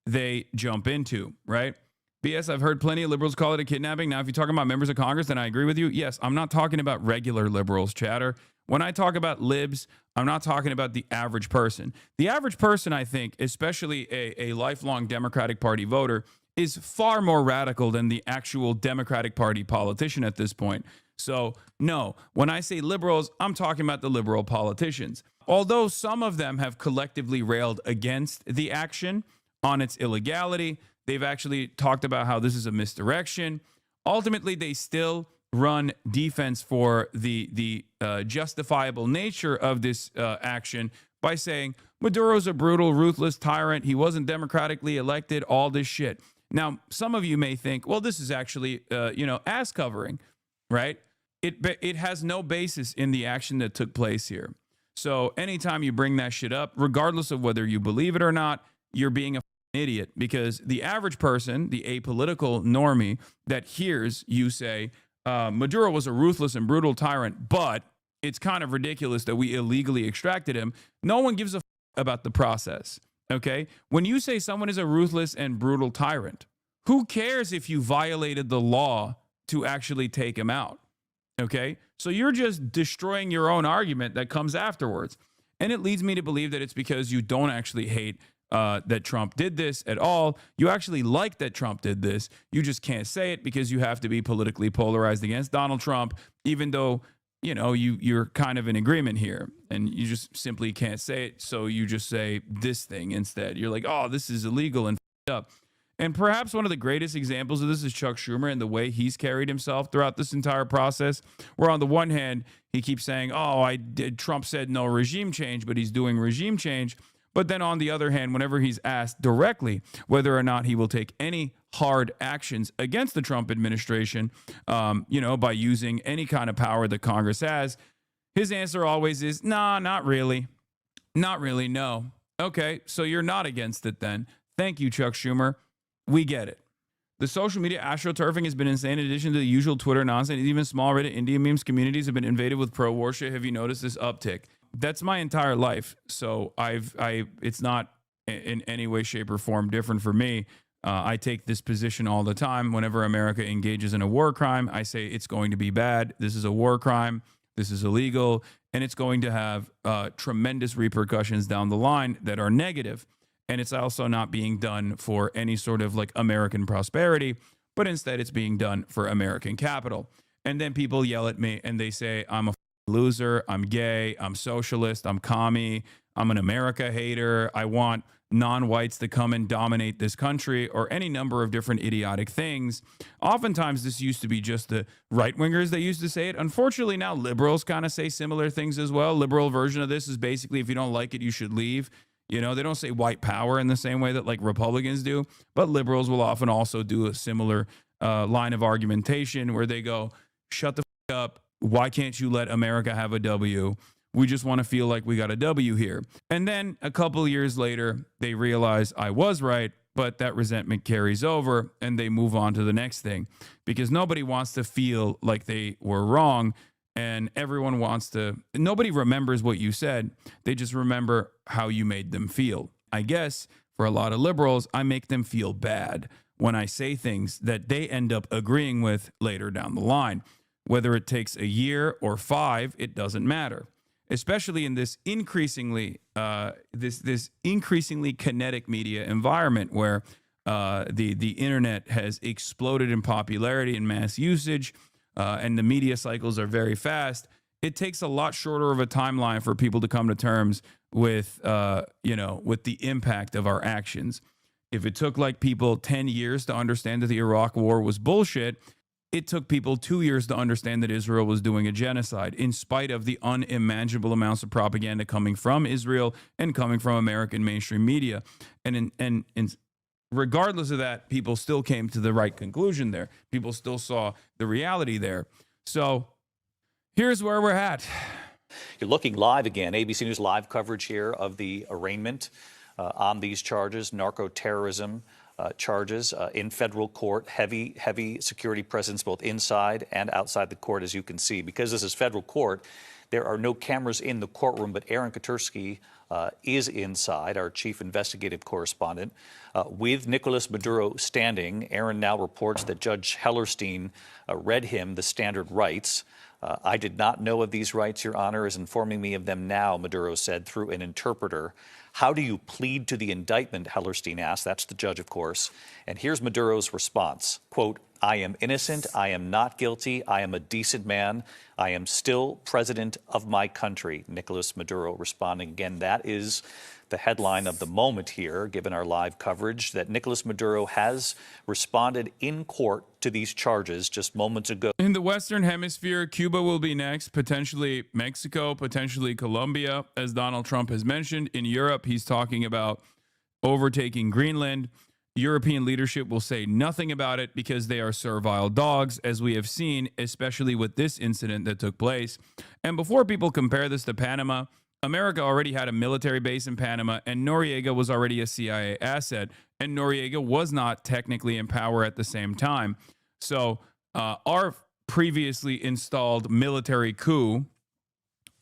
they jump into, right? BS, I've heard plenty of liberals call it a kidnapping. Now, if you're talking about members of Congress, then I agree with you. Yes, I'm not talking about regular liberals, chatter. When I talk about libs, I'm not talking about the average person. The average person, I think, especially a lifelong Democratic Party voter, is far more radical than the actual Democratic Party politician at this point. So, no, when I say liberals, I'm talking about the liberal politicians. Although some of them have collectively railed against the action on its illegality, they've actually talked about how this is a misdirection. Ultimately, they still run defense for the justifiable nature of this action by saying Maduro's a brutal, ruthless tyrant. He wasn't democratically elected, all this shit. Now, some of you may think, well, this is actually, ass covering, right? It has no basis in the action that took place here. So anytime you bring that shit up, regardless of whether you believe it or not, you're being a idiot, because the average person, the apolitical normie that hears you say Maduro was a ruthless and brutal tyrant, but it's kind of ridiculous that we illegally extracted him. No one gives a about the process. Okay, when you say someone is a ruthless and brutal tyrant, who cares if you violated the law to actually take him out? Okay, so you're just destroying your own argument that comes afterwards. And it leads me to believe that it's because you don't actually hate that Trump did this at all. You actually like that Trump did this. You just can't say it because you have to be politically polarized against Donald Trump, even though, you're kind of in agreement here, and you just simply can't say it. So you just say this thing instead. You're like, oh, this is illegal and up. And perhaps one of the greatest examples of this is Chuck Schumer and the way he's carried himself throughout this entire process, where on the one hand, he keeps saying, Trump said no regime change, but he's doing regime change. But then on the other hand, whenever he's asked directly whether or not he will take any hard actions against the Trump administration, by using any kind of power that Congress has, his answer always is, nah, not really. Not really, no. Okay, so you're not against it then. Thank you, Chuck Schumer. We get it. The social media astroturfing has been insane. In addition to the usual Twitter nonsense, even small Reddit Indian memes communities have been invaded with pro-war shit. Have you noticed this uptick? That's my entire life. So it's not in any way, shape, or form different for me. I take this position all the time. Whenever America engages in a war crime, I say it's going to be bad. This is a war crime. This is illegal. And it's going to have tremendous repercussions down the line that are negative. And it's also not being done for any sort of like American prosperity, but instead it's being done for American capital. And then people yell at me and they say, I'm a loser, I'm gay, I'm socialist, I'm commie, I'm an America hater, I want non-whites to come and dominate this country, or any number of different idiotic things. Oftentimes this used to be just the right-wingers that used to say it. Unfortunately now liberals kind of say similar things as well. Liberal version of this is basically, if you don't like it, you should leave. They don't say white power in the same way that like Republicans do, but liberals will often also do a similar line of argumentation where they go, shut the f up. Why can't you let America have a W? We just want to feel like we got a W here. And then a couple of years later, they realize I was right, but that resentment carries over and they move on to the next thing, because nobody wants to feel like they were wrong. And nobody remembers what you said. They just remember how you made them feel. I guess for a lot of liberals, I make them feel bad when I say things that they end up agreeing with later down the line. Whether it takes a year or 5, it doesn't matter. Especially in this increasingly kinetic media environment where The internet has exploded in popularity and mass usage, and the media cycles are very fast. It takes a lot shorter of a timeline for people to come to terms with, with the impact of our actions. If it took like people 10 years to understand that the Iraq War was bullshit, it took people 2 years to understand that Israel was doing a genocide, in spite of the unimaginable amounts of propaganda coming from Israel and coming from American mainstream media. And regardless of that, people still came to the right conclusion there. People still saw the reality there. So here's where we're at. You're looking live again. ABC News live coverage here of the arraignment on these charges, narco-terrorism charges in federal court, heavy security presence both inside and outside the court, as you can see. Because this is federal court, there are no cameras in the courtroom, but Aaron Katursky is inside, our chief investigative correspondent, with Nicolas Maduro standing. Aaron now reports that Judge Hellerstein read him the standard rights. I did not know of these rights. Your Honor is informing me of them now, Maduro said through an interpreter. How do you plead to the indictment, Hellerstein asked. That's the judge, of course. And here's Maduro's response. Quote, I am innocent. I am not guilty. I am a decent man. I am still president of my country. Nicolas Maduro responding again. That is the headline of the moment here, given our live coverage, that Nicolas Maduro has responded in court to these charges just moments ago. In the Western Hemisphere, Cuba will be next, potentially Mexico, potentially Colombia, as Donald Trump has mentioned. In Europe, he's talking about overtaking Greenland. European leadership will say nothing about it because they are servile dogs, as we have seen, especially with this incident that took place. And before people compare this to Panama, America already had a military base in Panama, and Noriega was already a CIA asset, and Noriega was not technically in power at the same time. So our previously installed military coup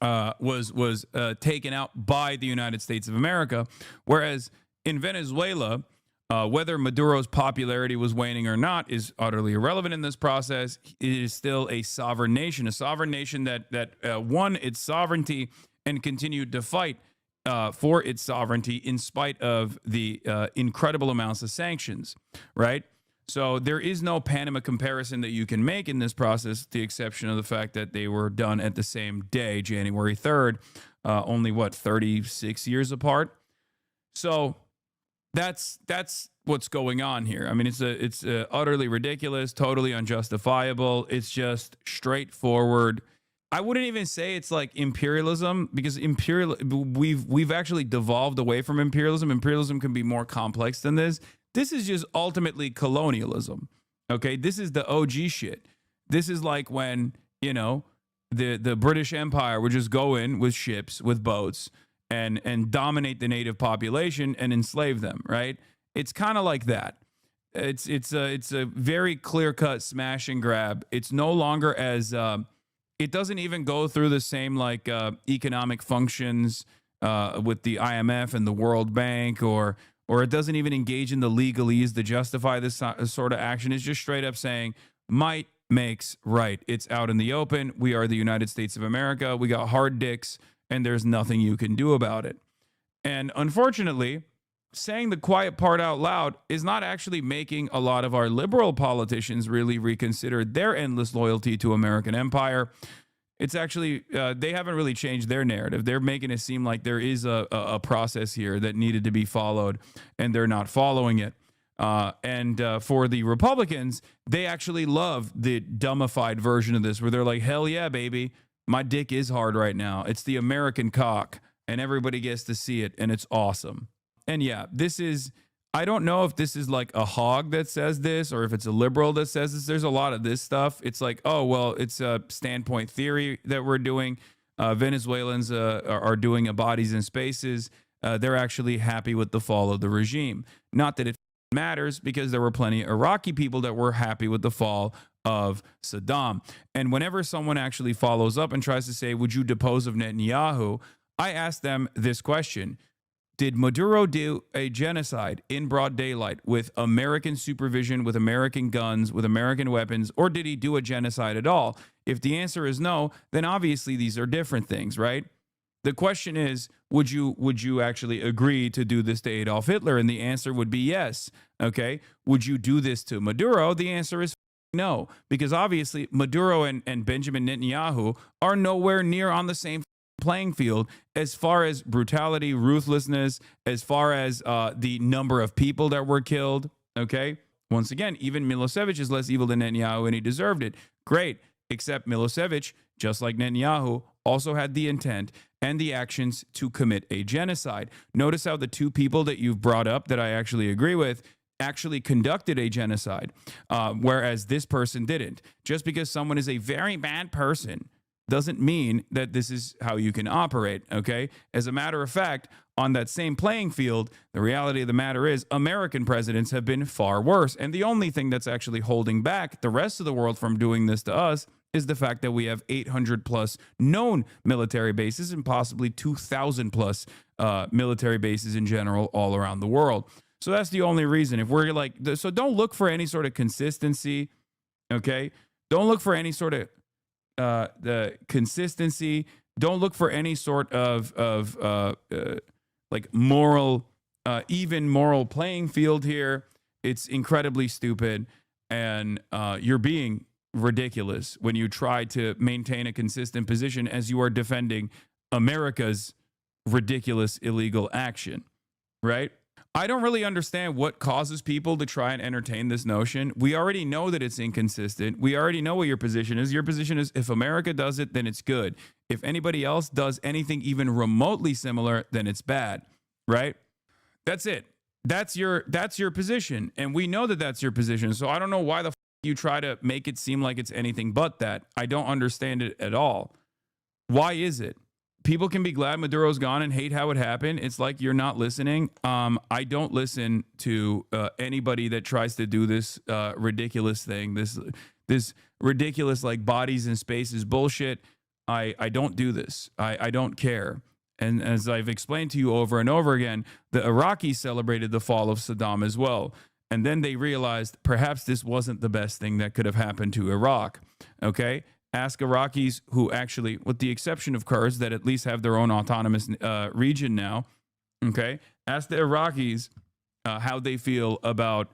was taken out by the United States of America, whereas in Venezuela, whether Maduro's popularity was waning or not is utterly irrelevant in this process. It is still a sovereign nation that won its sovereignty and continued to fight for its sovereignty in spite of the incredible amounts of sanctions, right? So there is no Panama comparison that you can make in this process, with the exception of the fact that they were done at the same day, January 3rd, only, 36 years apart? So that's what's going on here. I mean, it's utterly ridiculous, totally unjustifiable. It's just straightforward. I wouldn't even say it's like imperialism, because we've actually devolved away from imperialism. Imperialism can be more complex than this. This is just ultimately colonialism. Okay, this is the OG shit. This is like when, the British Empire would just go in with ships, with boats, and dominate the native population and enslave them, right? It's kind of like that. It's a very clear-cut smash and grab. It's no longer as it doesn't even go through the same economic functions with the IMF and the World Bank, or it doesn't even engage in the legalese to justify this sort of action. It's just straight up saying might makes right. It's out in the open. We are the United States of America. We got hard dicks, and there's nothing you can do about it. And unfortunately, saying the quiet part out loud is not actually making a lot of our liberal politicians really reconsider their endless loyalty to American empire. It's actually, they haven't really changed their narrative. They're making it seem like there is a process here that needed to be followed, and they're not following it. And for the Republicans, they actually love the dumbified version of this, where they're like, hell yeah, baby, my dick is hard right now. It's the American cock, and everybody gets to see it, and it's awesome. And yeah, this is, I don't know if this is like a hog that says this or if it's a liberal that says this. There's a lot of this stuff. It's like, oh, well, it's a standpoint theory that we're doing. Venezuelans are doing a bodies and spaces. They're actually happy with the fall of the regime. Not that it matters, because there were plenty of Iraqi people that were happy with the fall of Saddam. And whenever someone actually follows up and tries to say, would you depose of Netanyahu? I ask them this question. Did Maduro do a genocide in broad daylight with American supervision, with American guns, with American weapons, or did he do a genocide at all? If the answer is no, then obviously these are different things, right? The question is, would you actually agree to do this to Adolf Hitler? And the answer would be yes. Okay. Would you do this to Maduro? The answer is no, because obviously Maduro and Benjamin Netanyahu are nowhere near on the same playing field as far as brutality, ruthlessness, as far as the number of people that were killed. Okay. Once again, even Milosevic is less evil than Netanyahu, and he deserved it. Great. Except Milosevic, just like Netanyahu, also had the intent and the actions to commit a genocide. Notice how the two people that you've brought up that I actually agree with actually conducted a genocide, whereas this person didn't. Just because someone is a very bad person doesn't mean that this is how you can operate, okay? As a matter of fact, on that same playing field, the reality of the matter is American presidents have been far worse. And the only thing that's actually holding back the rest of the world from doing this to us is the fact that we have 800 plus known military bases and possibly 2,000 plus military bases in general all around the world. So that's the only reason. If we're like, so don't look for any sort of consistency, okay? Don't look for any sort of the consistency. Don't look for any sort of like moral, even moral playing field here. It's incredibly stupid, and you're being ridiculous when you try to maintain a consistent position as you are defending America's ridiculous illegal action, right? I don't really understand what causes people to try and entertain this notion. We already know that it's inconsistent. We already know what your position is. Your position is if America does it, then it's good. If anybody else does anything even remotely similar, then it's bad, right? That's it. That's your position. And we know that that's your position. So I don't know why the you try to make it seem like it's anything but that. I don't understand it at all. Why is it? People can be glad Maduro's gone and hate how it happened. It's like you're not listening. I don't listen to anybody that tries to do this ridiculous thing, this ridiculous like bodies and spaces bullshit. I don't do this. I don't care. And as I've explained to you over and over again, the Iraqis celebrated the fall of Saddam as well. And then they realized perhaps this wasn't the best thing that could have happened to Iraq. Okay? Ask Iraqis who actually, with the exception of Kurds that at least have their own autonomous region now, okay? Ask the Iraqis how they feel about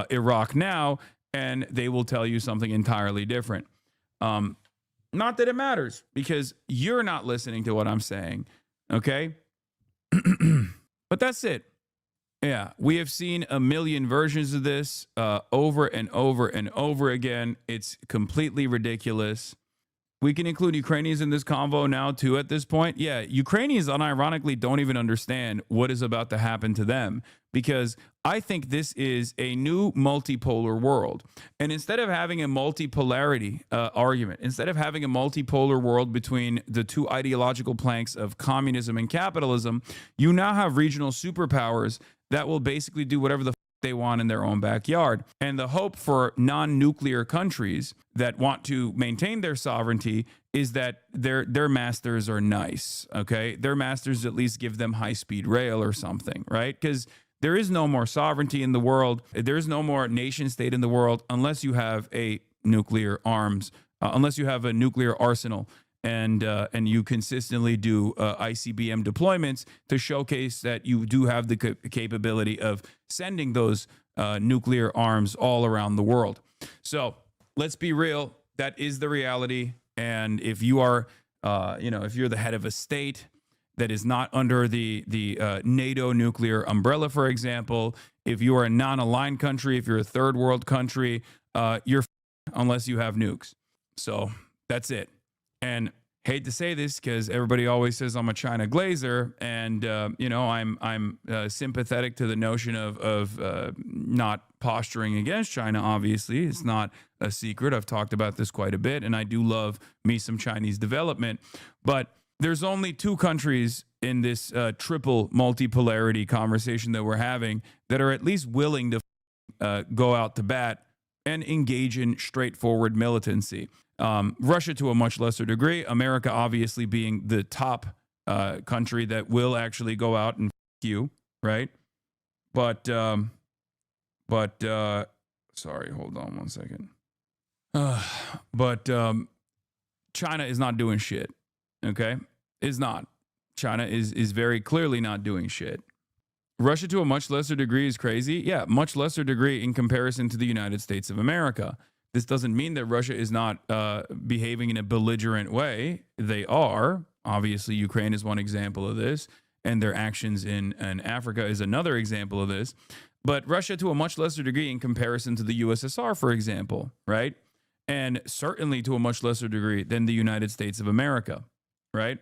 Iraq now, and they will tell you something entirely different. Not that it matters, because you're not listening to what I'm saying, okay? But that's it. Yeah, we have seen a million versions of this over and over and over again. It's completely ridiculous. We can include Ukrainians in this convo now, too, at this point. Yeah, Ukrainians unironically don't even understand what is about to happen to them, because I think this is a new multipolar world. And instead of having a multipolarity argument, instead of having a multipolar world between the two ideological planks of communism and capitalism, you now have regional superpowers that will basically do whatever the they want in their own backyard. And the hope for non-nuclear countries that want to maintain their sovereignty is that their masters are nice, okay? Their masters at least give them high-speed rail or something, right? Because there is no more sovereignty in the world. There's no more nation state in the world unless you have a nuclear arms, unless you have a nuclear arsenal. And you consistently do ICBM deployments to showcase that you do have the capability of sending those nuclear arms all around the world. So let's be real. That is the reality. And if you are, if you're the head of a state that is not under the NATO nuclear umbrella, for example, if you are a non-aligned country, if you're a third world country, you're unless you have nukes. So that's it. And hate to say this because everybody always says I'm a China glazer, and I'm sympathetic to the notion of not posturing against China. Obviously, it's not a secret. I've talked about this quite a bit, and I do love me some Chinese development. But there's only two countries in this triple multipolarity conversation that we're having that are at least willing to go out to bat and engage in straightforward militancy. Russia to a much lesser degree, America obviously being the top country that will actually go out and you, right? But sorry, hold on one second. But China is not doing shit, okay? Is not. China is very clearly not doing shit. Russia to a much lesser degree is crazy. Yeah, much lesser degree in comparison to the United States of America. This doesn't mean that Russia is not behaving in a belligerent way. They are. Obviously, Ukraine is one example of this, and their actions in Africa is another example of this. But Russia to a much lesser degree in comparison to the USSR, for example, right? And certainly to a much lesser degree than the United States of America, right?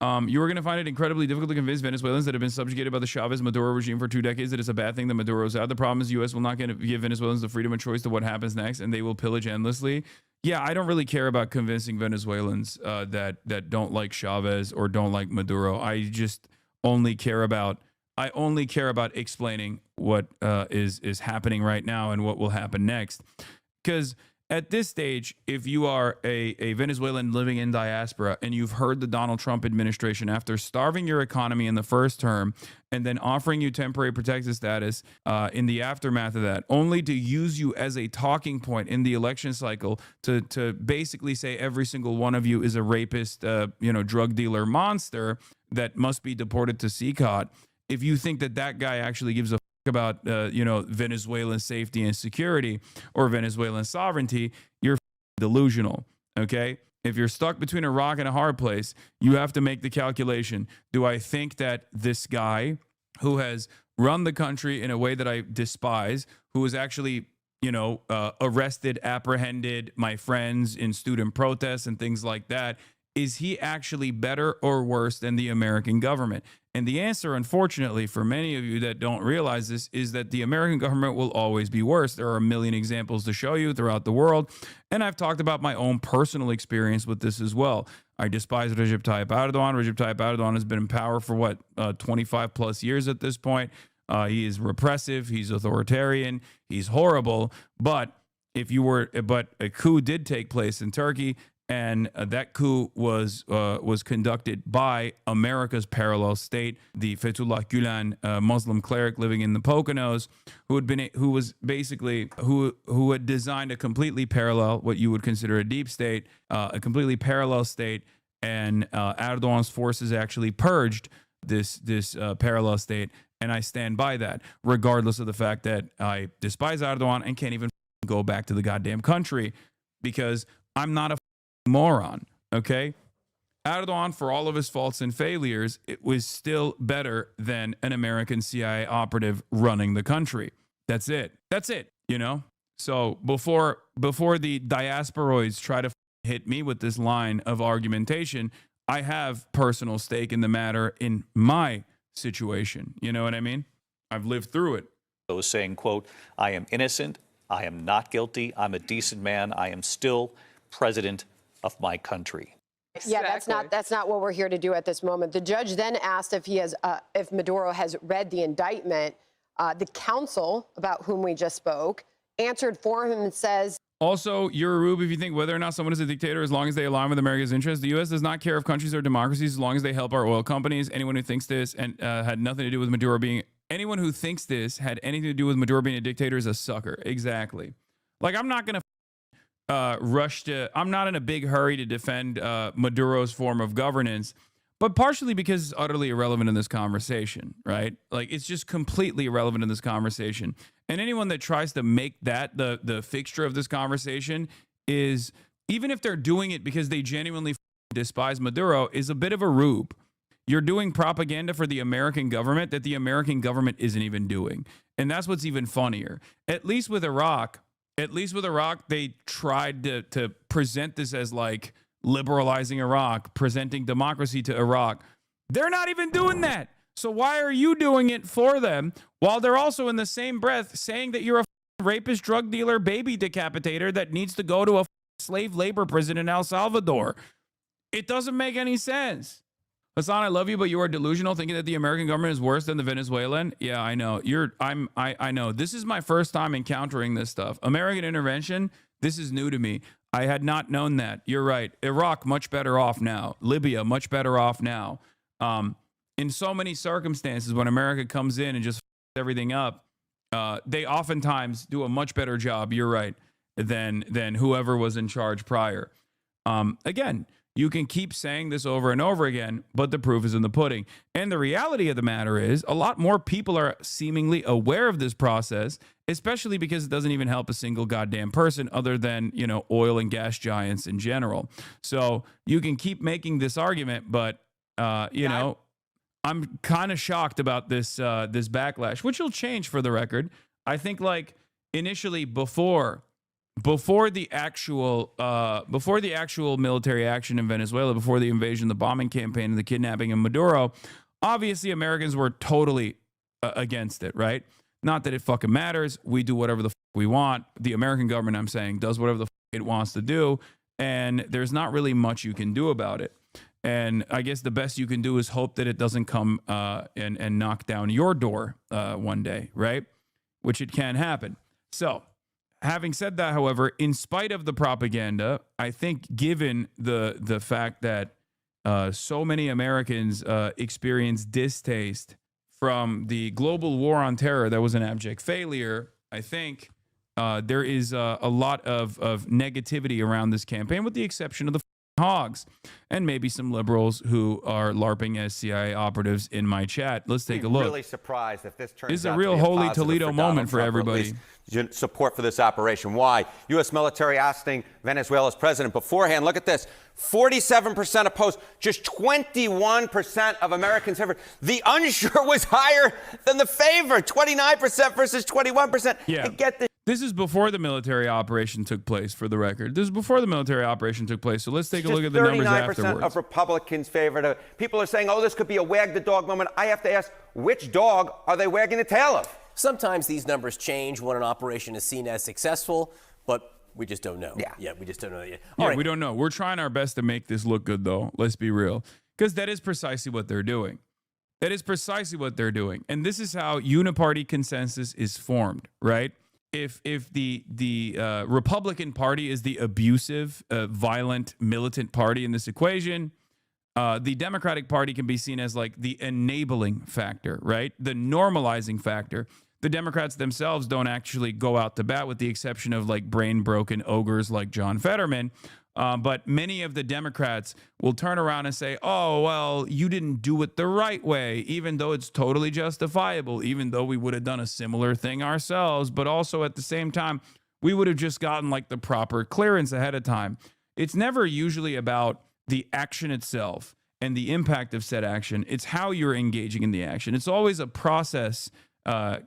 You are going to find it incredibly difficult to convince Venezuelans that have been subjugated by the Chavez-Maduro regime for 2 decades that it's a bad thing that Maduro's out. The problem is the U.S. will not give Venezuelans the freedom of choice to what happens next, and they will pillage endlessly. Yeah, I don't really care about convincing Venezuelans that don't like Chavez or don't like Maduro. I just only care about explaining what is happening right now and what will happen next. Because at this stage, if you are a Venezuelan living in diaspora and you've heard the Donald Trump administration, after starving your economy in the first term and then offering you temporary protected status in the aftermath of that, only to use you as a talking point in the election cycle to basically say every single one of you is a rapist, drug dealer monster that must be deported to CCOT. If you think that guy actually gives a about Venezuelan safety and security or Venezuelan sovereignty, you're delusional. Okay, if you're stuck between a rock and a hard place, you have to make the calculation. Do I think that this guy who has run the country in a way that I despise, who is actually arrested, apprehended my friends in student protests and things like that, is he actually better or worse than the American government? And the answer, unfortunately, for many of you that don't realize this, is that the American government will always be worse. There are a million examples to show you throughout the world. And I've talked about my own personal experience with this as well. I despise Recep Tayyip Erdogan. Recep Tayyip Erdogan has been in power for 25 plus years at this point. He is repressive. He's authoritarian. He's horrible. But a coup did take place in Turkey. And that coup was conducted by America's parallel state, the Fethullah Gulen Muslim cleric living in the Poconos, who had designed a completely parallel, what you would consider a deep state, a completely parallel state, and Erdogan's forces actually purged this parallel state, and I stand by that, regardless of the fact that I despise Erdogan and can't even go back to the goddamn country because I'm not a moron. Okay, Erdogan, for all of his faults and failures, it was still better than an American CIA operative running the country. That's it. So before the diasporoids try to hit me with this line of argumentation, I have personal stake in the matter in my situation. You know what I mean? I've lived through it. Those saying, quote, I am innocent. I am not guilty. I'm a decent man. I am still president of my country. Yeah, that's not what we're here to do at this moment. The judge then asked if Maduro has read the indictment. The counsel, about whom we just spoke, answered for him and says, also, you're a rube if you think whether or not someone is a dictator as long as they align with America's interests. The U.S. does not care if countries are democracies as long as they help our oil companies. Anyone who thinks this and had nothing to do with Maduro being anyone who thinks this had anything to do with Maduro being a dictator is a sucker. Exactly. Like, I'm not going to I'm not in a big hurry to defend Maduro's form of governance, but partially because it's utterly irrelevant in this conversation, right? Like, it's just completely irrelevant in this conversation. And anyone that tries to make that the fixture of this conversation is, even if they're doing it because they genuinely despise Maduro, is a bit of a rube. You're doing propaganda for the American government that the American government isn't even doing. And that's what's even funnier. At least with Iraq, they tried to present this as like liberalizing Iraq, presenting democracy to Iraq. They're not even doing that. So why are you doing it for them while they're also in the same breath saying that you're a rapist, drug dealer, baby decapitator that needs to go to a slave labor prison in El Salvador? It doesn't make any sense. Hassan, I love you, but you are delusional, thinking that the American government is worse than the Venezuelan. Yeah, I know. I know. This is my first time encountering this stuff. American intervention, this is new to me. I had not known that. You're right. Iraq, much better off now. Libya, much better off now. In so many circumstances, when America comes in and just everything up, they oftentimes do a much better job, you're right, than whoever was in charge prior. Again, You can keep saying this over and over again, but the proof is in the pudding. And the reality of the matter is a lot more people are seemingly aware of this process, especially because it doesn't even help a single goddamn person other than, you know, oil and gas giants in general. So you can keep making this argument, but, you know, I'm kind of shocked about this this backlash, which will change for the record. I think like initially before the actual military action in Venezuela, before the invasion, the bombing campaign, and the kidnapping of Maduro, obviously Americans were totally against it, right? Not that it fucking matters. We do whatever the fuck we want. The American government, I'm saying, does whatever the fuck it wants to do, and there's not really much you can do about it. And I guess the best you can do is hope that it doesn't come and knock down your door one day, right? Which it can happen. So, having said that, however, in spite of the propaganda, I think given the fact that so many Americans experience distaste from the global war on terror that was an abject failure, I think there is a lot of negativity around this campaign, with the exception of the hogs and maybe some liberals who are LARPing as CIA operatives in my chat. Let's take a look. Really surprised if this turns This is a out real to be holy positive Toledo for moment for Trump, or at everybody. least support for this operation. Why? U.S. military ousting Venezuela's president beforehand. Look at this. 47% opposed, just 21% of Americans favored. The unsure was higher than the favor, 29% versus 21%. Yeah. And get this. This is before the military operation took place, for the record. This is before the military operation took place. So let's take a look at the numbers 39% afterwards. of Republicans favored it. People are saying, oh, this could be a wag the dog moment. I have to ask, which dog are they wagging the tail of? Sometimes these numbers change when an operation is seen as successful, but we just don't know. Yeah, we just don't know yet. Yeah, we don't know. We're trying our best to make this look good, though. Let's be real. Because that is precisely what they're doing. That is precisely what they're doing. And this is how uniparty consensus is formed, right? If the Republican Party is the abusive, violent, militant party in this equation, the Democratic Party can be seen as like the enabling factor, right? The normalizing factor. The Democrats themselves don't actually go out to bat, with the exception of like brain-broken ogres like John Fetterman. But many of the Democrats will turn around and say, oh, well, you didn't do it the right way, even though it's totally justifiable, even though we would have done a similar thing ourselves. But also at the same time, we would have just gotten like the proper clearance ahead of time. It's never usually about the action itself and the impact of said action. It's how you're engaging in the action. It's always a process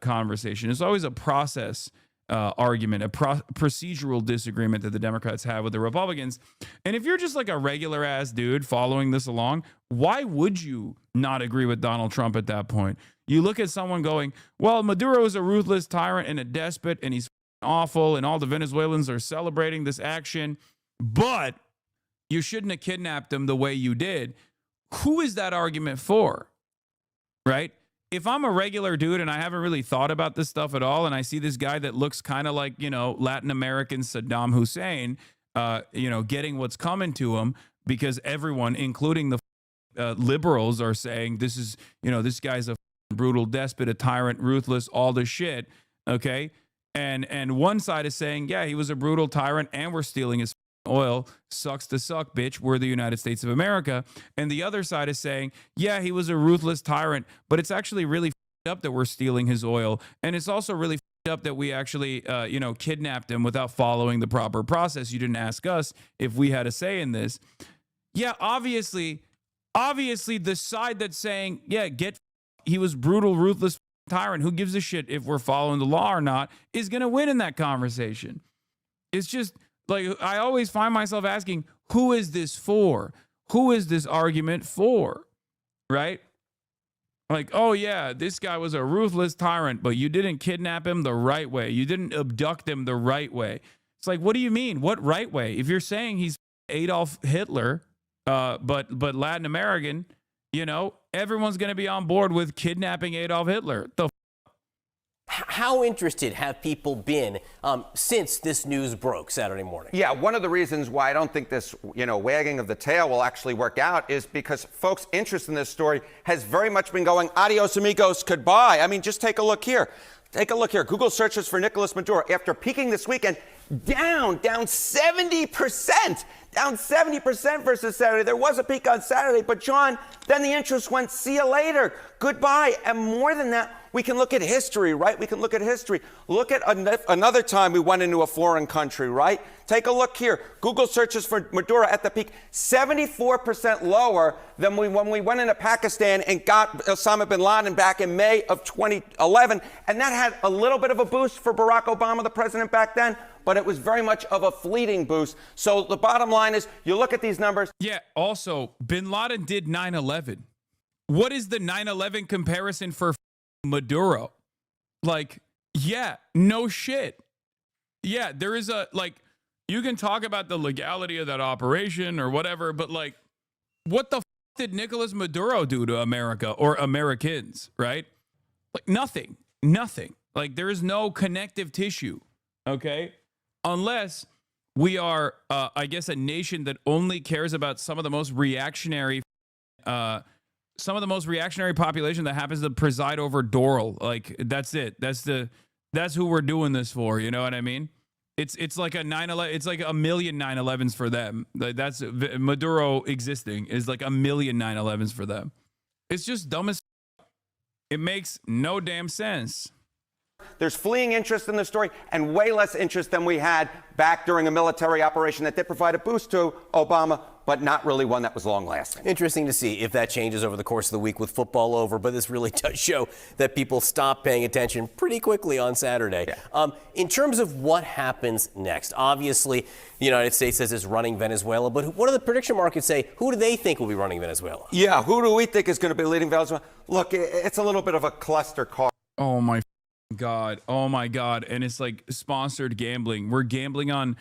conversation. It's always a process argument, a procedural disagreement that the Democrats have with the Republicans. And if you're just like a regular ass dude following this along, why would you not agree with Donald Trump at that point? You look at someone going, well, Maduro is a ruthless tyrant and a despot, and he's awful, and all the Venezuelans are celebrating this action, but you shouldn't have kidnapped him the way you did. Who is that argument for? Right? If I'm a regular dude and I haven't really thought about this stuff at all, and I see this guy that looks kind of like, you know, Latin American Saddam Hussein, you know, getting what's coming to him because everyone, including the liberals, are saying this is, you know, this guy's a brutal despot, a tyrant, ruthless, all this shit. Okay. And one side is saying, yeah, he was a brutal tyrant and we're stealing his oil. Sucks to suck, bitch. We're the United States of America. And the other side is saying, yeah, he was a ruthless tyrant, but it's actually really up that we're stealing his oil. And it's also really up that we actually, you know, kidnapped him without following the proper process. You didn't ask us if we had a say in this. Yeah, obviously the side that's saying, yeah, he was brutal, ruthless tyrant, who gives a shit if we're following the law or not, is going to win in that conversation. It's just, like, I always find myself asking, who is this for? Who is this argument for? Right? Like, oh, yeah, this guy was a ruthless tyrant, but you didn't kidnap him the right way. You didn't abduct him the right way. It's like, what do you mean? What right way? If you're saying he's Adolf Hitler, but Latin American, you know, everyone's going to be on board with kidnapping Adolf Hitler. How interested have people been since this news broke Saturday morning? Yeah, one of the reasons why I don't think this, you know, wagging of the tail will actually work out is because folks' interest in this story has very much been going, adios amigos, goodbye. I mean, just take a look here. Take a look here. Google searches for Nicolas Maduro after peaking this weekend down 70%. down 70% versus Saturday. There was a peak on Saturday, but John, then the interest went, see you later, goodbye. And more than that, we can look at history, right? We can look at history. Look at another time we went into a foreign country, right? Take a look here. Google searches for Maduro at the peak, 74% lower than when we went into Pakistan and got Osama bin Laden back in May of 2011. And that had a little bit of a boost for Barack Obama, the president back then, but it was very much of a fleeting boost. So the bottom line is, you look at these numbers. Yeah, also, bin Laden did 9/11. What is the 9/11 comparison for Maduro? Like, yeah, no shit. Yeah, there is a, like, you can talk about the legality of that operation or whatever, but like, what the did Nicolas Maduro do to America or Americans, right? Like, nothing. Like, there is no connective tissue, okay? Unless we are, I guess, a nation that only cares about some of the most reactionary population that happens to preside over Doral. Like, that's it. That's who we're doing this for. You know what I mean? It's like a 9/11. It's like a million 9/11s for them. That's Maduro existing is like a million 9/11s for them. It's just dumb as. It makes no damn sense. There's fleeing interest in the story and way less interest than we had back during a military operation that did provide a boost to Obama, but not really one that was long lasting. Interesting to see if that changes over the course of the week with football over, but this really does show that people stop paying attention pretty quickly on Saturday. Yeah. In terms of what happens next, obviously the United States says it's running Venezuela, but what do the prediction markets say? Who do they think will be running Venezuela? Yeah, who do we think is going to be leading Venezuela? Look, it's a little bit of a cluster car. Oh my God. And it's like sponsored gambling. We're gambling on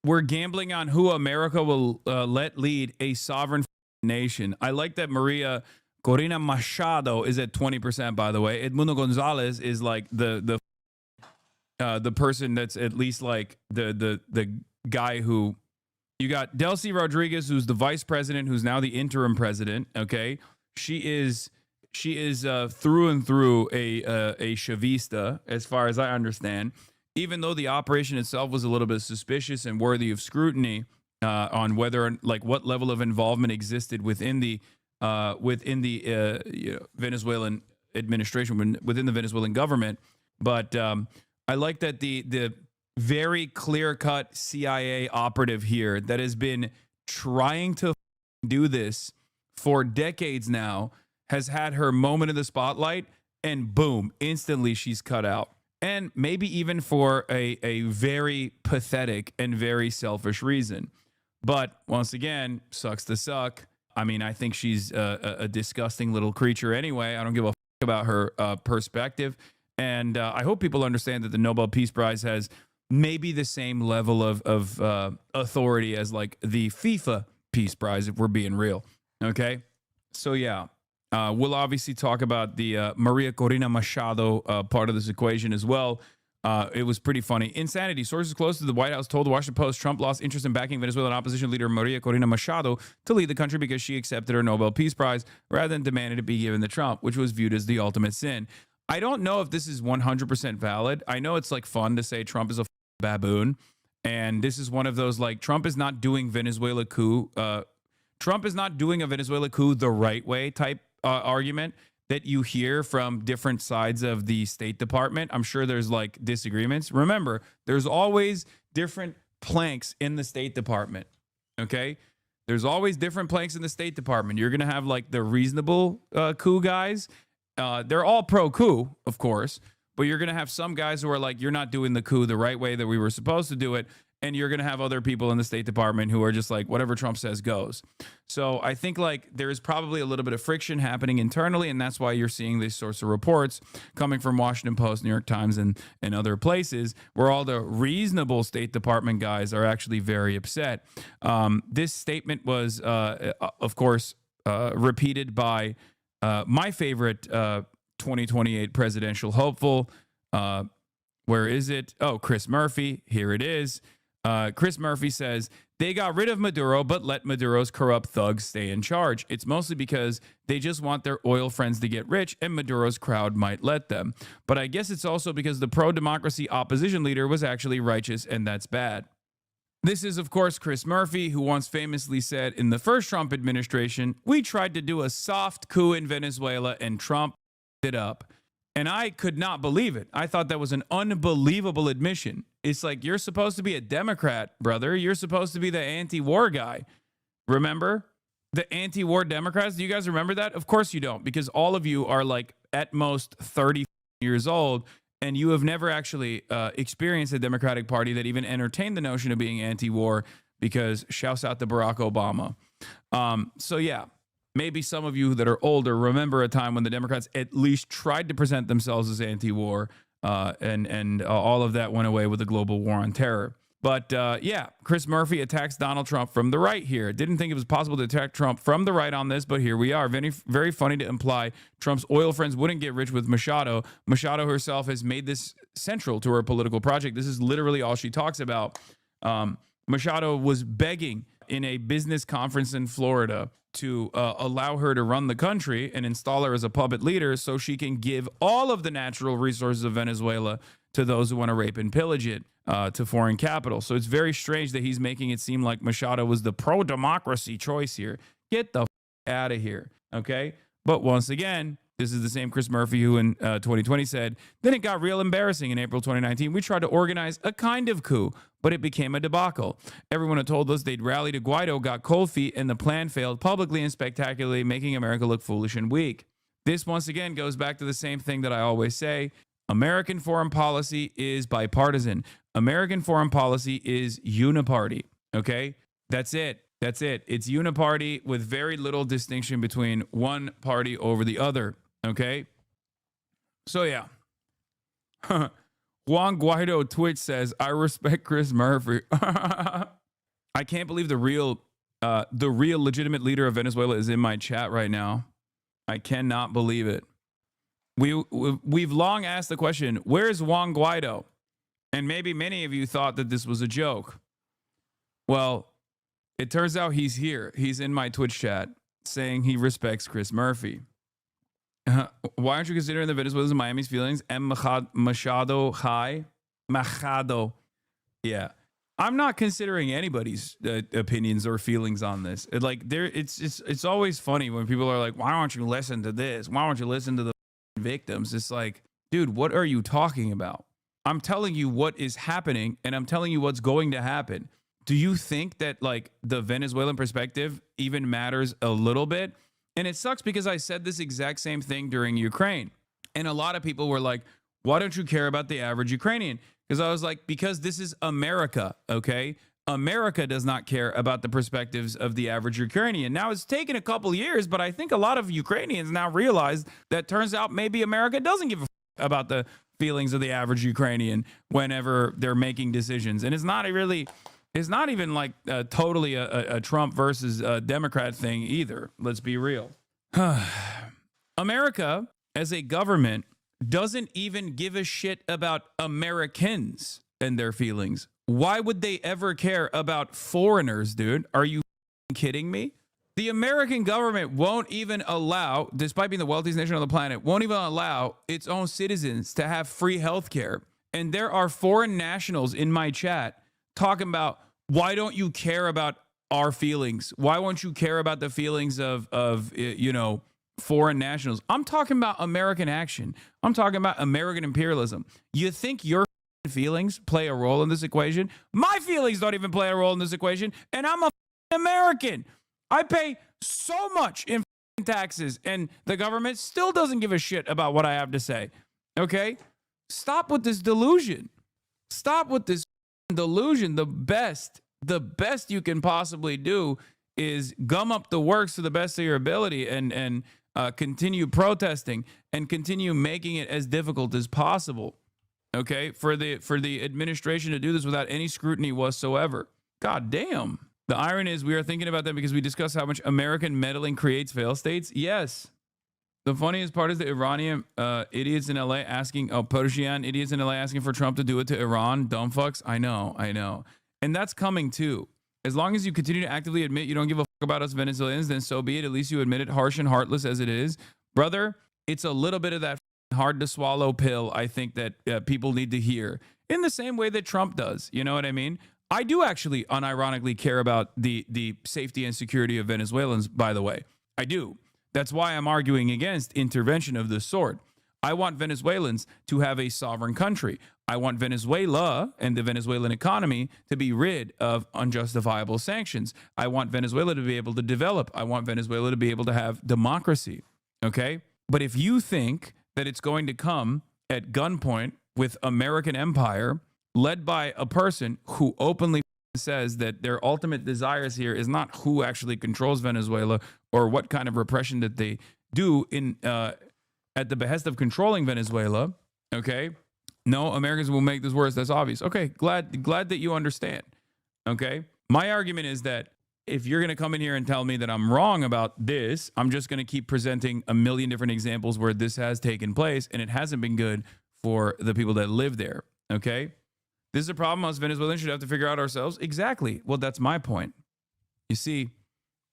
who America will let lead a sovereign nation. I like that Maria Corina Machado is at 20%, by the way. Edmundo Gonzalez is like the person that's at least like the guy who you got. Delcy Rodriguez, who's the vice president, who's now the interim president. Okay. She is through and through a Chavista, as far as I understand, even though the operation itself was a little bit suspicious and worthy of scrutiny on whether, like, what level of involvement existed within the Venezuelan administration, within the Venezuelan government. But I like that the very clear-cut CIA operative here that has been trying to do this for decades now has had her moment in the spotlight, and boom, instantly she's cut out. And maybe even for a very pathetic and very selfish reason. But once again, sucks to suck. I mean, I think she's a disgusting little creature anyway. I don't give a about her perspective. And I hope people understand that the Nobel Peace Prize has maybe the same level of authority as like the FIFA Peace Prize, if we're being real. Okay? So yeah. We'll obviously talk about the Maria Corina Machado part of this equation as well. It was pretty funny. Insanity. Sources close to the White House told the Washington Post Trump lost interest in backing Venezuelan opposition leader Maria Corina Machado to lead the country because she accepted her Nobel Peace Prize rather than demanded it be given to Trump, which was viewed as the ultimate sin. I don't know if this is 100% valid. I know it's like fun to say Trump is a baboon. And this is one of those, like, Trump is not doing Venezuela coup. Trump is not doing a Venezuela coup the right way type argument that you hear from different sides of the State Department. I'm sure there's like disagreements. Remember, there's always different planks in the State Department. Okay? There's always different planks in the State Department. You're going to have like the reasonable coup guys. They're all pro coup, of course, but you're going to have some guys who are like, you're not doing the coup the right way that we were supposed to do it. And you're going to have other people in the State Department who are just like, whatever Trump says goes. So I think like there is probably a little bit of friction happening internally. And that's why you're seeing these sorts of reports coming from Washington Post, New York Times, and other places where all the reasonable State Department guys are actually very upset. This statement was, of course, repeated by my favorite 2028 presidential hopeful. Where is it? Oh, Chris Murphy. Here it is. Chris Murphy says, they got rid of Maduro, but let Maduro's corrupt thugs stay in charge. It's mostly because they just want their oil friends to get rich, and Maduro's crowd might let them. But I guess it's also because the pro-democracy opposition leader was actually righteous, and that's bad. This is, of course, Chris Murphy, who once famously said in the first Trump administration, we tried to do a soft coup in Venezuela and Trump it up. And I could not believe it. I thought that was an unbelievable admission. It's like, you're supposed to be a Democrat, brother. You're supposed to be the anti-war guy. Remember? The anti-war Democrats? Do you guys remember that? Of course you don't, because all of you are like at most 30 years old, and you have never actually experienced a Democratic Party that even entertained the notion of being anti-war, because shouts out to Barack Obama. So yeah, maybe some of you that are older remember a time when the Democrats at least tried to present themselves as anti-war, and all of that went away with the global war on terror. But yeah, Chris Murphy attacks Donald Trump from the right here. Didn't think it was possible to attack Trump from the right on this, but here we are. Very, very funny to imply Trump's oil friends wouldn't get rich with Machado. Machado herself has made this central to her political project. This is literally all she talks about. Machado was begging in a business conference in Florida to allow her to run the country and install her as a puppet leader so she can give all of the natural resources of Venezuela to those who want to rape and pillage it to foreign capital. So it's very strange that he's making it seem like Machado was the pro-democracy choice here. Get the out of here, okay? But once again, this is the same Chris Murphy who in 2020 said, then it got real embarrassing in April 2019. We tried to organize a kind of coup, but it became a debacle. Everyone had told us they'd rally to Guaido, got cold feet, and the plan failed publicly and spectacularly, making America look foolish and weak. This once again goes back to the same thing that I always say. American foreign policy is bipartisan. American foreign policy is uniparty, okay? That's it. That's it. It's uniparty with very little distinction between one party over the other, okay? So, yeah. Juan Guaido Twitch says, I respect Chris Murphy. I can't believe the real legitimate leader of Venezuela is in my chat right now. I cannot believe it. We've long asked the question, where's Juan Guaido? And maybe many of you thought that this was a joke. Well, it turns out he's here. He's in my Twitch chat saying he respects Chris Murphy. Why aren't you considering the Venezuelans and Miami's feelings? M. Machado High? Machado. Yeah. I'm not considering anybody's opinions or feelings on this. It's always funny when people are like, why don't you listen to this? Why don't you listen to the victims? It's like, dude, what are you talking about? I'm telling you what is happening, and I'm telling you what's going to happen. Do you think that like the Venezuelan perspective even matters a little bit? And it sucks because I said this exact same thing during Ukraine. And a lot of people were like, why don't you care about the average Ukrainian? Because I was like, because this is America, okay? America does not care about the perspectives of the average Ukrainian. Now, it's taken a couple years, but I think a lot of Ukrainians now realize that turns out maybe America doesn't give a about the feelings of the average Ukrainian whenever they're making decisions. And it's not even like totally a Trump versus Democrat thing either. Let's be real. America as a government doesn't even give a shit about Americans and their feelings. Why would they ever care about foreigners, dude? Are you kidding me? The American government won't even allow, despite being the wealthiest nation on the planet, won't even allow its own citizens to have free health care. And there are foreign nationals in my chat talking about, why don't you care about our feelings? Why won't you care about the feelings of foreign nationals? I'm talking about American action. I'm talking about American imperialism. You think your feelings play a role in this equation? My feelings don't even play a role in this equation, and I'm a American. I pay so much in taxes, and the government still doesn't give a shit about what I have to say. Okay? Stop with this delusion. Stop with this delusion. The best you can possibly do is gum up the works to the best of your ability and continue protesting and continue making it as difficult as possible. Okay? For the administration to do this without any scrutiny whatsoever. God damn. The irony is we are thinking about that because we discussed how much American meddling creates fail states. Yes. The funniest part is the Iranian idiots in LA asking, Persian idiots in LA asking for Trump to do it to Iran. Dumb fucks. I know. And that's coming too. As long as you continue to actively admit you don't give a fuck about us Venezuelans, then so be it. At least you admit it, harsh and heartless as it is. Brother, it's a little bit of that hard to swallow pill I think that people need to hear. In the same way that Trump does. You know what I mean? I do actually unironically care about the safety and security of Venezuelans, by the way. I do. That's why I'm arguing against intervention of this sort. I want Venezuelans to have a sovereign country. I want Venezuela and the Venezuelan economy to be rid of unjustifiable sanctions. I want Venezuela to be able to develop. I want Venezuela to be able to have democracy. Okay? But if you think that it's going to come at gunpoint with American empire led by a person who openly says that their ultimate desires here is not who actually controls Venezuela or what kind of repression that they do in at the behest of controlling Venezuela, okay? No, Americans will make this worse. That's obvious. Okay, glad that you understand. Okay? My argument is that if you're going to come in here and tell me that I'm wrong about this, I'm just going to keep presenting a million different examples where this has taken place and it hasn't been good for the people that live there. Okay? This is a problem us Venezuelans should have to figure out ourselves. Exactly. Well, that's my point. You see,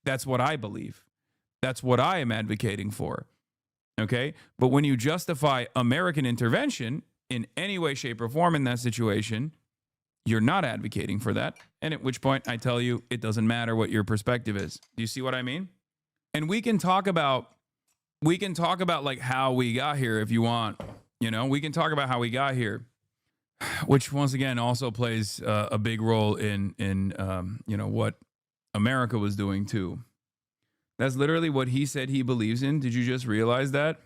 that's what I believe. That's what I am advocating for. Okay? But when you justify American intervention in any way, shape, or form in that situation, you're not advocating for that. And at which point I tell you, it doesn't matter what your perspective is. Do you see what I mean? And we can talk about like how we got here if you want. You know, we can talk about how we got here, which once again also plays a big role in you know, what America was doing too. That's literally what he said he believes in. Did you just realize that?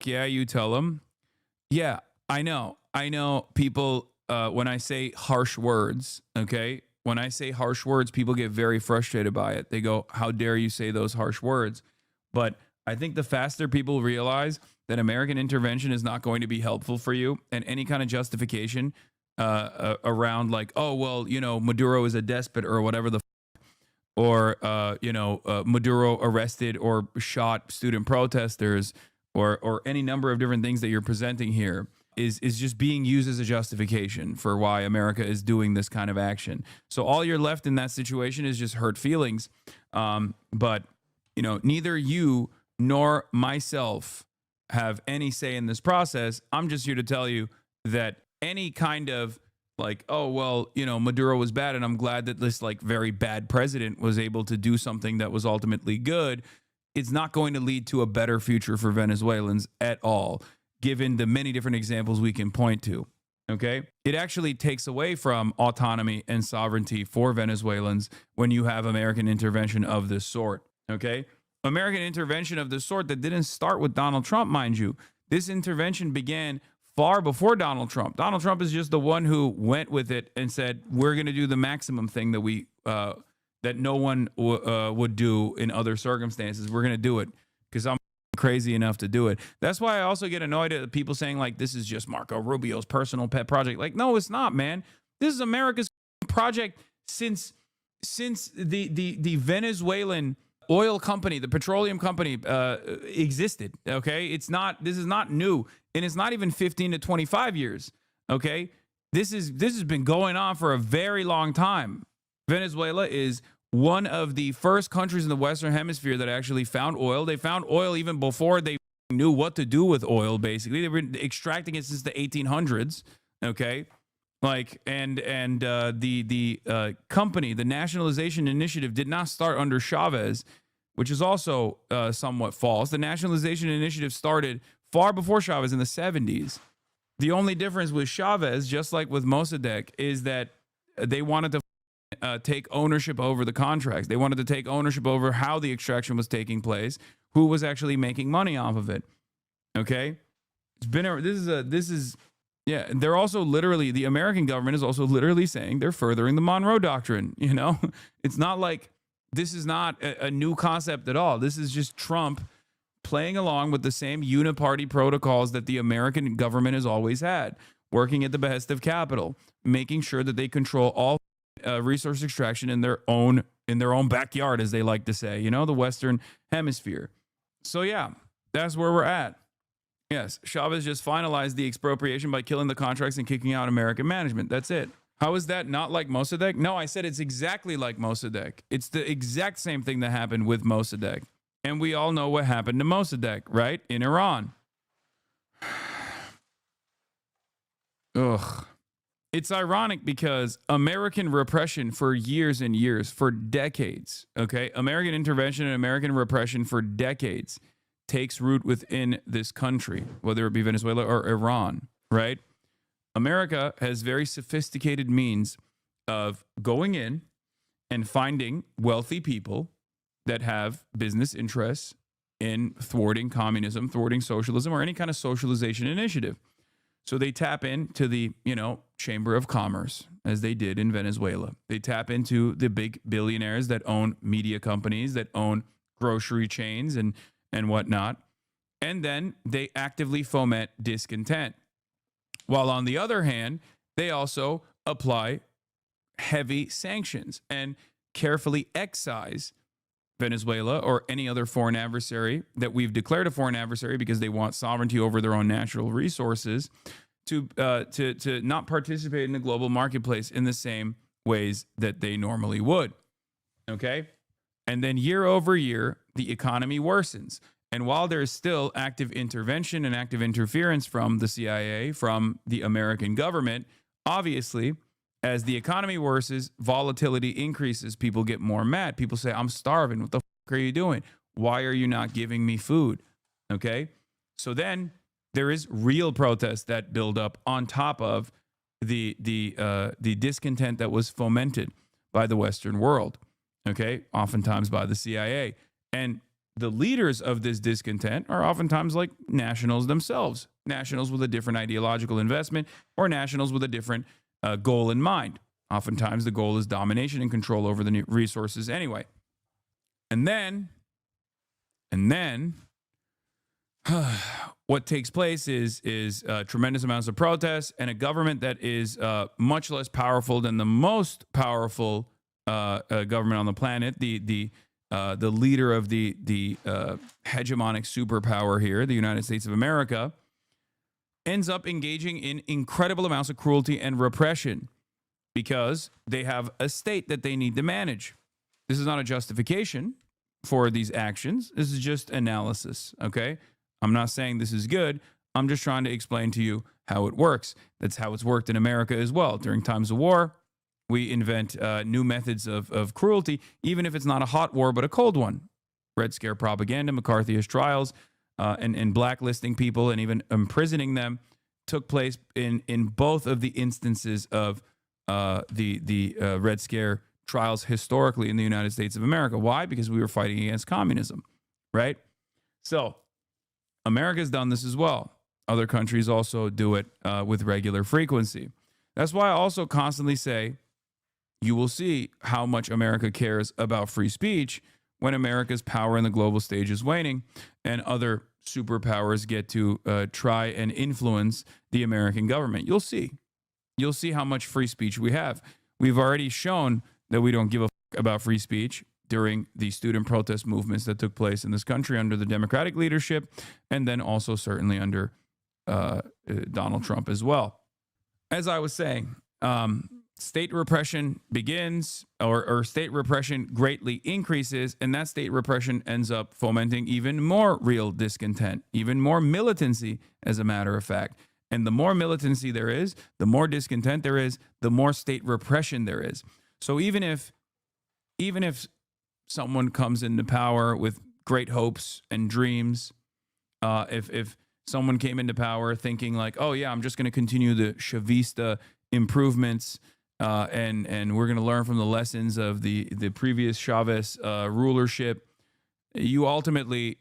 Yeah, you tell him. Yeah, I know people, when I say harsh words, okay? When I say harsh words, people get very frustrated by it. They go, how dare you say those harsh words? But I think the faster people realize that American intervention is not going to be helpful for you, and any kind of justification around like, oh, well, you know, Maduro is a despot or whatever the or, you know, Maduro arrested or shot student protesters or any number of different things that you're presenting here is just being used as a justification for why America is doing this kind of action. So all you're left in that situation is just hurt feelings. But, you know, neither you nor myself have any say in this process. I'm just here to tell you that any kind of like, oh, well, you know, Maduro was bad, and I'm glad that this like very bad president was able to do something that was ultimately good. It's not going to lead to a better future for Venezuelans at all, given the many different examples we can point to. Okay? It actually takes away from autonomy and sovereignty for Venezuelans when you have American intervention of this sort. Okay? American intervention of this sort that didn't start with Donald Trump, mind you. This intervention began far before Donald Trump. Donald Trump is just the one who went with it and said, we're going to do the maximum thing that we that no one would do in other circumstances. We're going to do it because I'm crazy enough to do it. That's why I also get annoyed at people saying like, this is just Marco Rubio's personal pet project. Like, no, it's not, man. This is America's project since the Venezuelan oil company, the petroleum company existed. Okay. This is not new. And it's not even 15 to 25 years. Okay. This has been going on for a very long time. Venezuela is one of the first countries in the Western Hemisphere that actually found oil. They found oil even before they knew what to do with oil, basically. They were extracting it since the 1800s. Okay. Like, and the company, the nationalization initiative did not start under Chavez, which is also somewhat false. The nationalization initiative started far before Chavez in the 70s. The only difference with Chavez, just like with Mossadegh, is that they wanted to take ownership over the contracts. They wanted to take ownership over how the extraction was taking place, who was actually making money off of it. Okay? It's been yeah, they're also literally, the American government is also literally saying they're furthering the Monroe Doctrine, you know? It's not like this is not a new concept at all. This is just Trump playing along with the same uniparty protocols that the American government has always had, working at the behest of capital, making sure that they control all resource extraction in their own backyard, as they like to say, you know, the Western Hemisphere. So yeah, that's where we're at. Yes, Chavez just finalized the expropriation by killing the contracts and kicking out American management. That's it. How is that not like Mossadegh? No, I said it's exactly like Mossadegh. It's the exact same thing that happened with Mossadegh. And we all know what happened to Mossadegh, right? In Iran. Ugh. It's ironic because American repression for years and years, for decades, okay? American intervention and American repression for decades takes root within this country, whether it be Venezuela or Iran, right? America has very sophisticated means of going in and finding wealthy people that have business interests in thwarting communism, thwarting socialism, or any kind of socialization initiative. So they tap into the, Chamber of Commerce, as they did in Venezuela. They tap into the big billionaires that own media companies, that own grocery chains and whatnot. And then they actively foment discontent. While on the other hand, they also apply heavy sanctions and carefully excise Venezuela or any other foreign adversary that we've declared a foreign adversary because they want sovereignty over their own natural resources to not participate in the global marketplace in the same ways that they normally would. Okay? And then year over year, the economy worsens. And while there is still active intervention and active interference from the CIA, from the American government, obviously, as the economy worsens, volatility increases, people get more mad. People say, I'm starving. What the fuck are you doing? Why are you not giving me food? Okay? So then there is real protests that build up on top of the discontent that was fomented by the Western world, okay? Oftentimes by the CIA. And the leaders of this discontent are oftentimes like nationals themselves, nationals with a different ideological investment or nationals with a different goal in mind. Oftentimes the goal is domination and control over the resources anyway. And then what takes place is tremendous amounts of protests and a government that is much less powerful than the most powerful government on the planet, the leader of the hegemonic superpower here, the United States of America, ends up engaging in incredible amounts of cruelty and repression because they have a state that they need to manage. This is not a justification for these actions. This is just analysis, okay? I'm not saying this is good. I'm just trying to explain to you how it works. That's how it's worked in America as well. During times of war, we invent new methods of cruelty, even if it's not a hot war, but a cold one. Red Scare propaganda, McCarthyist trials, and blacklisting people and even imprisoning them took place in both of the instances of the Red Scare trials historically in the United States of America. Why? Because we were fighting against communism, right? So America's done this as well. Other countries also do it with regular frequency. That's why I also constantly say you will see how much America cares about free speech when America's power in the global stage is waning and other superpowers get to try and influence the American government. You'll see. You'll see how much free speech we have. We've already shown that we don't give a fuck about free speech during the student protest movements that took place in this country under the Democratic leadership, and then also certainly under Donald Trump as well. As I was saying, state repression begins, or state repression greatly increases, and that state repression ends up fomenting even more real discontent, even more militancy, as a matter of fact. And the more militancy there is, the more discontent there is, the more state repression there is. So even if someone comes into power with great hopes and dreams, if someone came into power thinking like, oh yeah, I'm just going to continue the Chavista improvements, and we're going to learn from the lessons of the previous Chavez rulership, you ultimately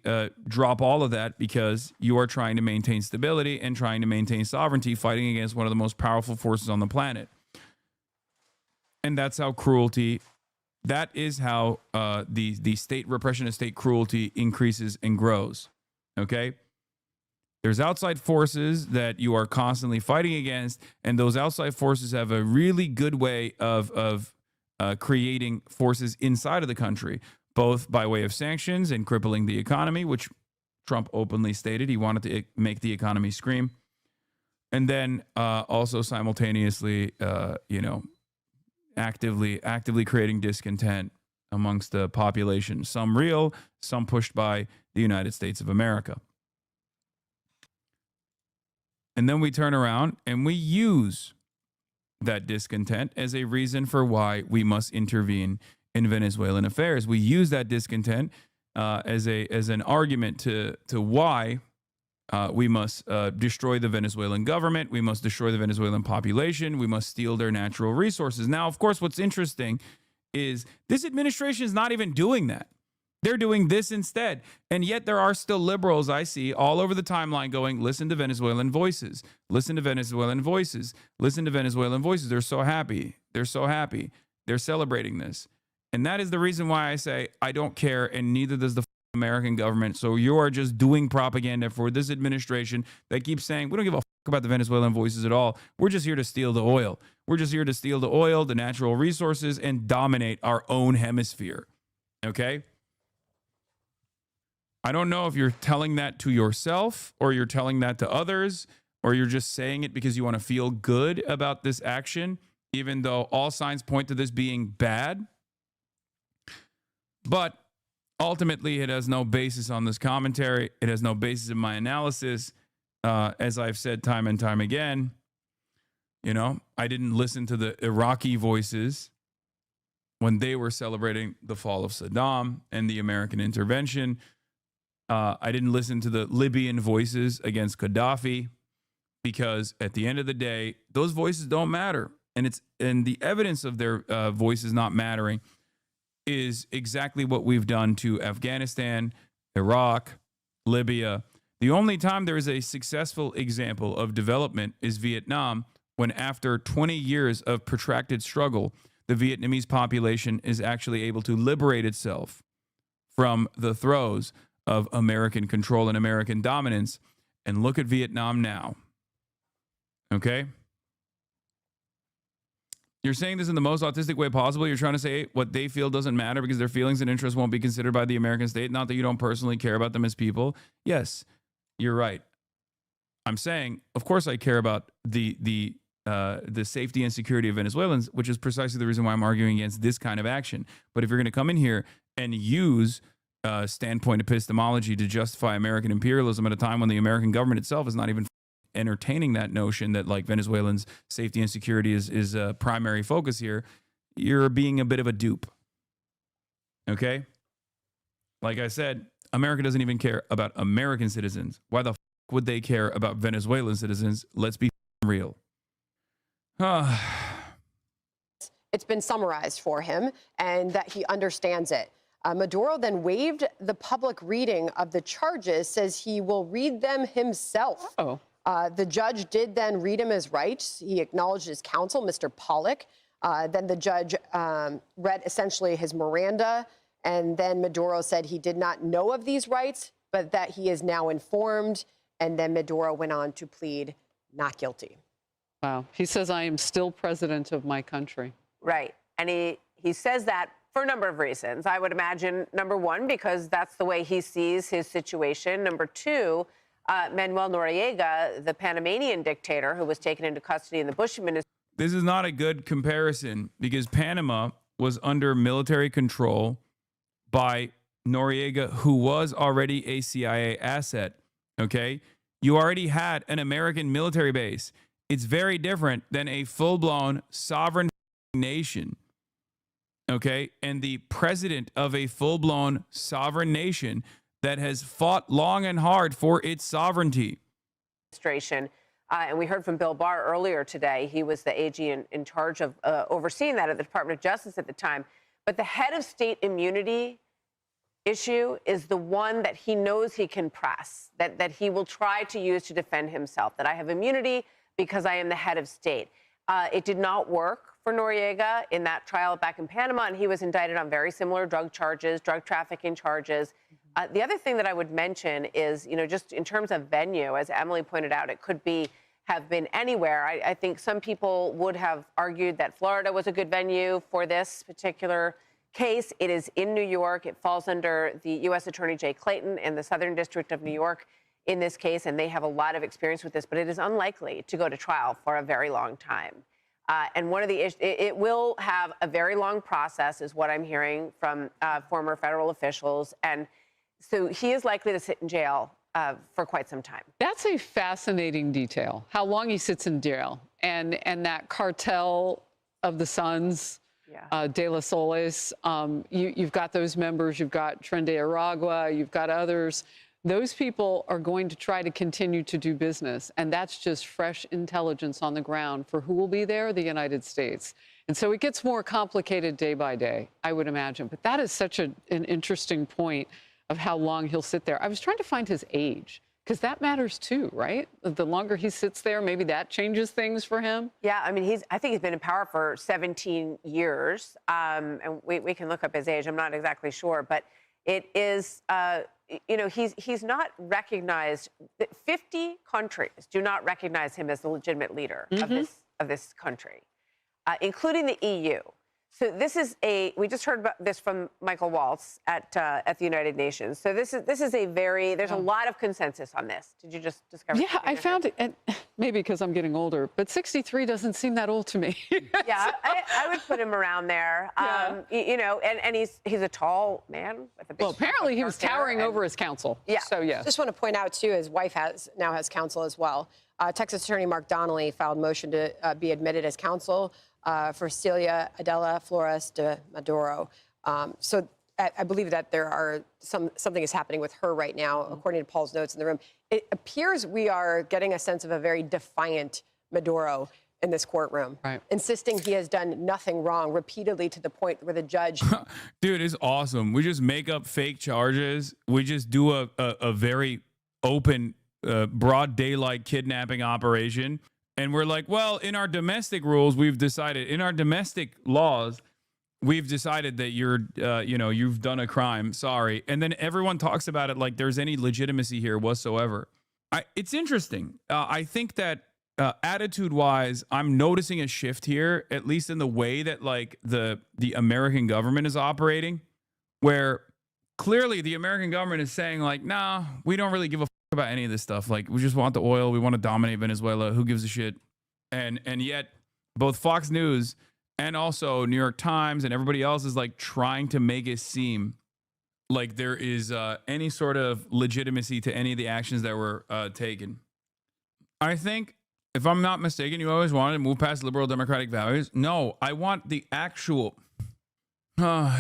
drop all of that because you are trying to maintain stability and trying to maintain sovereignty, fighting against one of the most powerful forces on the planet. And that's how cruelty, that is how the state repression of state cruelty increases and grows. Okay? There's outside forces that you are constantly fighting against, and those outside forces have a really good way of creating forces inside of the country, both by way of sanctions and crippling the economy, which Trump openly stated he wanted to make the economy scream, and then also simultaneously, actively creating discontent amongst the population, some real, some pushed by the United States of America. And then we turn around and we use that discontent as a reason for why we must intervene in Venezuelan affairs. We use that discontent as an argument to why we must destroy the Venezuelan government. We must destroy the Venezuelan population. We must steal their natural resources. Now, of course, what's interesting is this administration is not even doing that. They're doing this instead. And yet there are still liberals I see all over the timeline going, listen to Venezuelan voices, listen to Venezuelan voices, listen to Venezuelan voices. They're so happy. They're so happy. They're celebrating this. And that is the reason why I say I don't care, and neither does the American government. So you are just doing propaganda for this administration that keeps saying, we don't give a about the Venezuelan voices at all. We're just here to steal the oil. We're just here to steal the oil, the natural resources, and dominate our own hemisphere. Okay? I don't know if you're telling that to yourself or you're telling that to others or you're just saying it because you want to feel good about this action, even though all signs point to this being bad. But ultimately, it has no basis on this commentary. It has no basis in my analysis. As I've said time and time again, you know, I didn't listen to the Iraqi voices when they were celebrating the fall of Saddam and the American intervention. I didn't listen to the Libyan voices against Gaddafi because at the end of the day, those voices don't matter. And the evidence of their voices not mattering is exactly what we've done to Afghanistan, Iraq, Libya. The only time there is a successful example of development is Vietnam, when after 20 years of protracted struggle, the Vietnamese population is actually able to liberate itself from the throes of American control and American dominance. And look at Vietnam now. Okay? You're saying this in the most autistic way possible. You're trying to say what they feel doesn't matter because their feelings and interests won't be considered by the American state. Not that you don't personally care about them as people. Yes, you're right. I'm saying, of course, I care about the safety and security of Venezuelans, which is precisely the reason why I'm arguing against this kind of action. But if you're going to come in here and use standpoint epistemology to justify American imperialism at a time when the American government itself is not even entertaining that notion that like Venezuelans' safety and security is a primary focus here, you're being a bit of a dupe. Okay? Like I said, America doesn't even care about American citizens. Why the f would they care about Venezuelan citizens? Let's be real. It's been summarized for him and that he understands it. Maduro then waived the public reading of the charges, says he will read them himself. Oh. The judge did then read him his rights. He acknowledged his counsel, Mr. Pollack. Then the judge read essentially his Miranda. And then Maduro said he did not know of these rights, but that he is now informed. And then Maduro went on to plead not guilty. Wow. He says, I am still president of my country. Right. And he says that for a number of reasons. I would imagine, number one, because that's the way he sees his situation. Number two, Manuel Noriega, the Panamanian dictator who was taken into custody in the Bush administration. This is not a good comparison because Panama was under military control by Noriega, who was already a CIA asset. Okay? You already had an American military base. It's very different than a full-blown sovereign nation. Okay? And the president of a full-blown sovereign nation that has fought long and hard for its sovereignty. And we heard from Bill Barr earlier today. He was the AG in charge of overseeing that at the Department of Justice at the time. But the head of state immunity issue is the one that he knows he can press, that he will try to use to defend himself, that I have immunity because I am the head of state. It did not work for Noriega in that trial back in Panama, and he was indicted on very similar drug charges, drug trafficking charges. The other thing that I would mention is, you know, just in terms of venue, as Emily pointed out, it could have been anywhere. I think some people would have argued that Florida was a good venue for this particular case. It is in New York. It falls under the U.S. Attorney Jay Clayton in the Southern District of New York in this case, and they have a lot of experience with this, but it is unlikely to go to trial for a very long time. And one of the issues, it will have a very long process, is what I'm hearing from former federal officials. And so he is likely to sit in jail for quite some time. That's a fascinating detail, how long he sits in jail. and that cartel of the Sons, De La Solis, you've got those members, you've got Tren de Aragua, you've got others. Those people are going to try to continue to do business, and that's just fresh intelligence on the ground for who will be there, the United States. And so it gets more complicated day by day, I would imagine. But that is such an interesting point of how long he'll sit there. I was trying to find his age, because that matters too, right? The longer he sits there, maybe that changes things for him. Yeah, I mean, I think he's been in power for 17 years, and we can look up his age. I'm not exactly sure, but it is, you know, he's not recognized. 50 countries do not recognize him as the legitimate leader of this country, including the EU. So this is we just heard about this from Michael Waltz at the United Nations. So this is a very, there's a lot of consensus on this. Did you just discover? Yeah, I found it, and maybe because I'm getting older, but 63 doesn't seem that old to me. Yeah, I would put him around there. You know, and he's a tall man with a big. Well, apparently he was towering over his counsel. Yeah. So yeah. Just want to point out too, his wife now has counsel as well. Texas Attorney Mark Donnelly filed motion to be admitted as counsel for Celia Adela Flores de Maduro. So I believe that there are something is happening with her right now, according to Paul's notes in the room. It appears we are getting a sense of a very defiant Maduro in this courtroom, insisting he has done nothing wrong repeatedly to the point where the judge. Dude, it's awesome. We just make up fake charges. We just do a very open, broad daylight kidnapping operation. And we're like, well, in our domestic rules, we've decided, in our domestic laws, we've decided that you've done a crime. Sorry. And then everyone talks about it like there's any legitimacy here whatsoever. It's interesting. I think that attitude-wise, I'm noticing a shift here, at least in the way that like the American government is operating, where clearly the American government is saying like, nah, we don't really give a about any of this stuff. Like, we just want the oil. We want to dominate Venezuela. Who gives a shit? And yet both Fox News and also New York Times and everybody else is like trying to make it seem like there is any sort of legitimacy to any of the actions that were taken. I think, if I'm not mistaken, you always wanted to move past liberal democratic values. No, I want the actual...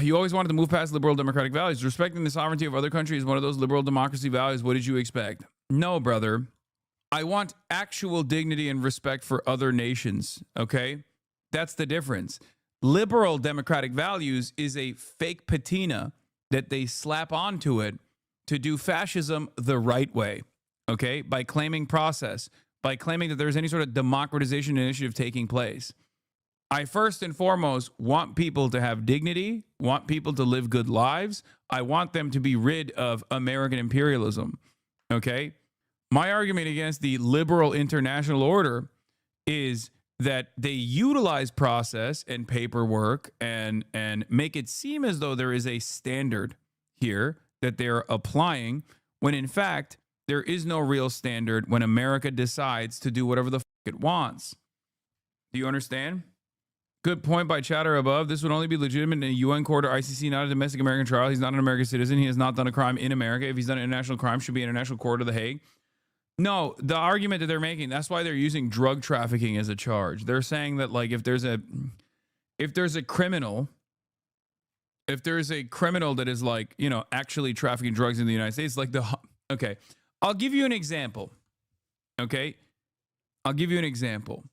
you always wanted to move past liberal democratic values. Respecting the sovereignty of other countries is one of those liberal democracy values. What did you expect? No, brother. I want actual dignity and respect for other nations, okay? That's the difference. Liberal democratic values is a fake patina that they slap onto it to do fascism the right way, okay? By claiming process, by claiming that there's any sort of democratization initiative taking place. I first and foremost want people to have dignity, want people to live good lives. I want them to be rid of American imperialism, okay? My argument against the liberal international order is that they utilize process and paperwork and make it seem as though there is a standard here that they're applying, when in fact, there is no real standard when America decides to do whatever the fuck it wants. Do you understand? Good point by chatter above. This would only be legitimate in a UN court or ICC, not a domestic American trial. He's not an American citizen. He has not done a crime in America. If he's done an international crime, should be an international court of The Hague. No, the argument that they're making, that's why they're using drug trafficking as a charge. They're saying that like if there's a criminal that is like, you know, actually trafficking drugs in the United States, like okay, I'll give you an example. Okay, I'll give you an example.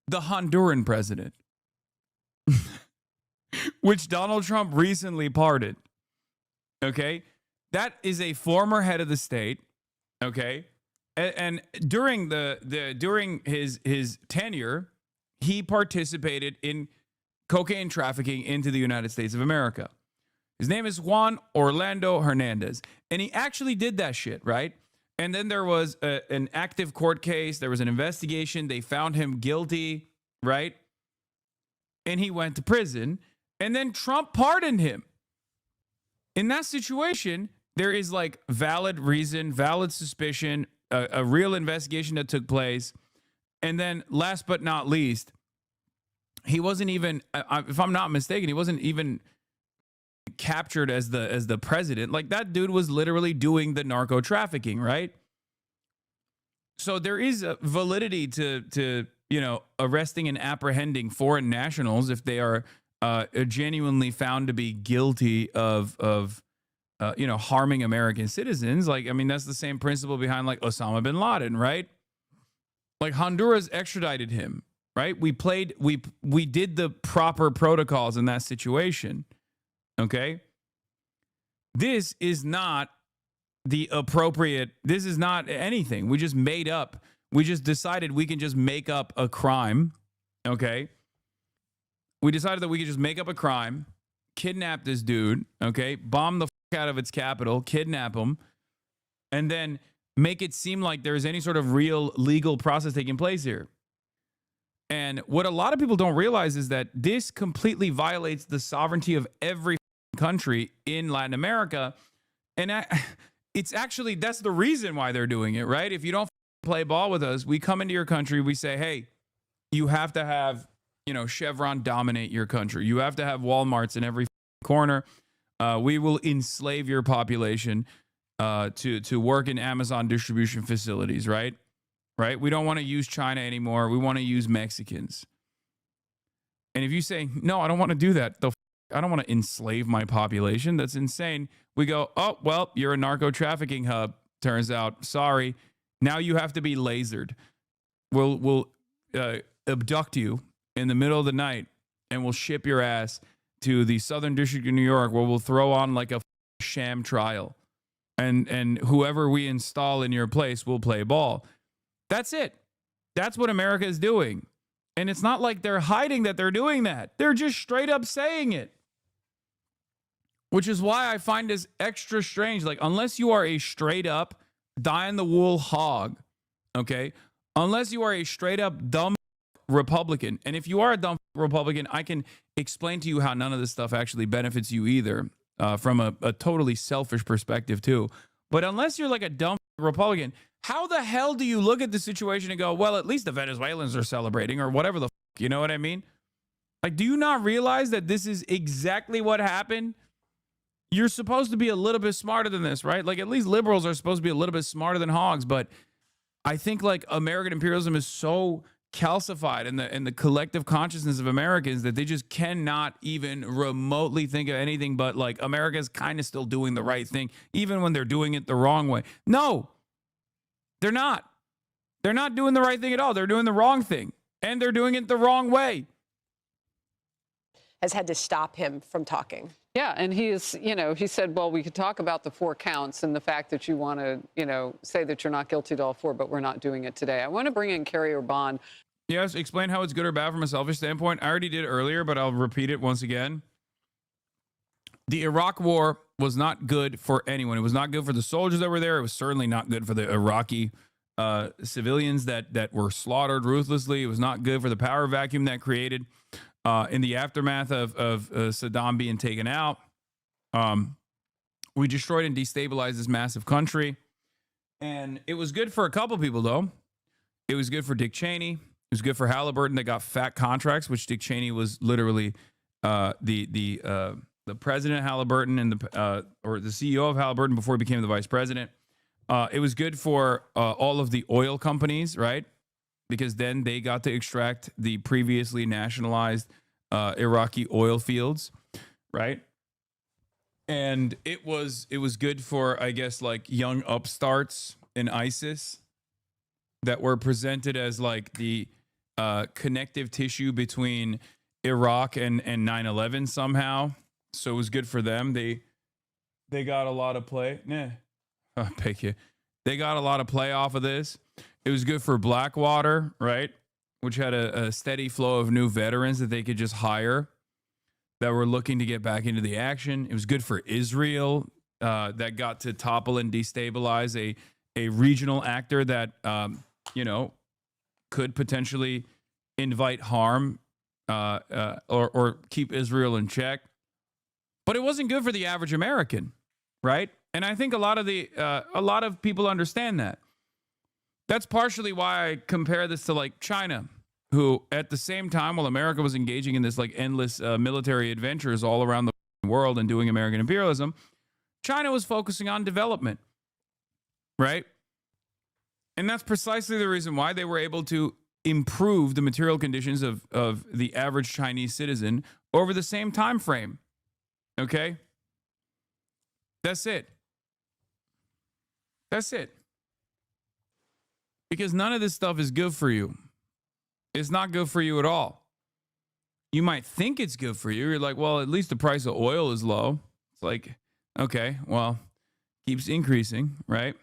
The Honduran president, which Donald Trump recently pardoned. Okay, that is a former head of the state. Okay, and during during his tenure, he participated in cocaine trafficking into the United States of America. His name is Juan Orlando Hernandez, and he actually did that shit, right? And then there was an active court case. There was an investigation. They found him guilty, right? And he went to prison. And then Trump pardoned him. In that situation, there is like valid reason, valid suspicion, a real investigation that took place. And then last but not least, he wasn't even, if I'm not mistaken, he wasn't even captured as the president. Like, that dude was literally doing the narco trafficking, right? So there is a validity to arresting and apprehending foreign nationals if they are genuinely found to be guilty of harming American citizens. Like, I mean, that's the same principle behind like Osama bin Laden, right? Like Honduras extradited him, right? We did the proper protocols in that situation. Okay. This is not this is not anything. We just made up. We just decided we can just make up a crime. Okay. We decided that we could just make up a crime, kidnap this dude, okay, bomb the out of its capital, kidnap him, and then make it seem like there's any sort of real legal process taking place here. And what a lot of people don't realize is that this completely violates the sovereignty of every country in Latin America. And it's actually, that's the reason why they're doing it, right? If you don't play ball with us, we come into your country, we say, hey, you have to have, Chevron dominate your country. You have to have Walmarts in every corner. We will enslave your population to work in Amazon distribution facilities, right? Right? We don't want to use China anymore. We want to use Mexicans. And if you say, no, I don't want to do that. I don't want to enslave my population. That's insane. We go, oh, well, you're a narco trafficking hub. Turns out, sorry. Now you have to be lasered. We'll abduct you in the middle of the night and we'll ship your ass to the Southern District of New York, where we'll throw on like a sham trial. And whoever we install in your place will play ball. That's it. That's what America is doing. And it's not like they're hiding that they're doing that. They're just straight up saying it. Which is why I find this extra strange. Like, unless you are a straight up die-in-the-wool hog, okay? Unless you are a straight up dumb Republican. And if you are a dumb Republican, I can explain to you how none of this stuff actually benefits you either, from a totally selfish perspective too. But unless you're like a dumb Republican, how the hell do you look at the situation and go, well, at least the Venezuelans are celebrating, or whatever the fuck, you know what I mean? Like, do you not realize that this is exactly what happened? You're supposed to be a little bit smarter than this, right? Like, at least liberals are supposed to be a little bit smarter than hogs. But I think like American imperialism is so calcified in the collective consciousness of Americans that they just cannot even remotely think of anything but like America's kind of still doing the right thing, even when they're doing it the wrong way. No, they're not. They're not doing the right thing at all. They're doing the wrong thing, and they're doing it the wrong way. Has had to stop him from talking. Yeah, and he said, well, we could talk about the 4 counts and the fact that you want to, say that you're not guilty to all 4, but we're not doing it today. I want to bring in Carrie Urban. Yes, explain how it's good or bad from a selfish standpoint. I already did earlier, but I'll repeat it once again. The Iraq War was not good for anyone. It was not good for the soldiers that were there. It was certainly not good for the Iraqi civilians that were slaughtered ruthlessly. It was not good for the power vacuum that created in the aftermath of Saddam being taken out. We destroyed and destabilized this massive country. And it was good for a couple people, though. It was good for Dick Cheney. It was good for Halliburton that got fat contracts, which Dick Cheney was literally the president of Halliburton and or the CEO of Halliburton before he became the vice president. It was good for all of the oil companies, right? Because then they got to extract the previously nationalized Iraqi oil fields, right? And it was good for, I guess, like young upstarts in ISIS that were presented as like the connective tissue between Iraq and 9/11 somehow. So it was good for them. They got a lot of play. Thank you. They got a lot of play off of this. It was good for Blackwater, right? Which had a steady flow of new veterans that they could just hire that were looking to get back into the action. It was good for Israel that got to topple and destabilize a regional actor that, could potentially invite harm or keep Israel in check. But it wasn't good for the average American, right? And I think a lot of people understand that. That's partially why I compare this to like China, who at the same time, while America was engaging in this like endless military adventures all around the world and doing American imperialism, China was focusing on development, right? And that's precisely the reason why they were able to improve the material conditions of the average Chinese citizen over the same time frame. Okay? That's it. That's it. Because none of this stuff is good for you. It's not good for you at all. You might think it's good for you. You're like, well, at least the price of oil is low. It's like, okay, well, keeps increasing, right?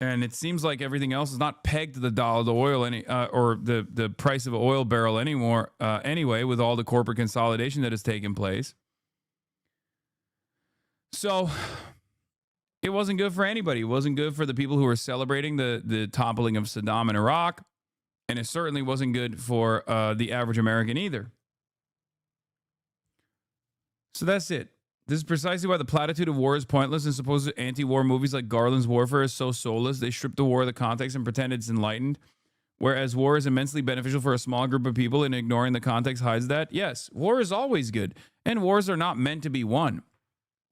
And it seems like everything else is not pegged to the dollar, the oil, or the price of an oil barrel anymore. Anyway, with all the corporate consolidation that has taken place, so it wasn't good for anybody. It wasn't good for the people who were celebrating the toppling of Saddam in Iraq, and it certainly wasn't good for the average American either. So that's it. This is precisely why the platitude of war is pointless and supposed anti-war movies like Garland's Warfare is so soulless. They strip the war of the context and pretend it's enlightened, whereas war is immensely beneficial for a small group of people and ignoring the context hides that. Yes, war is always good, and wars are not meant to be won.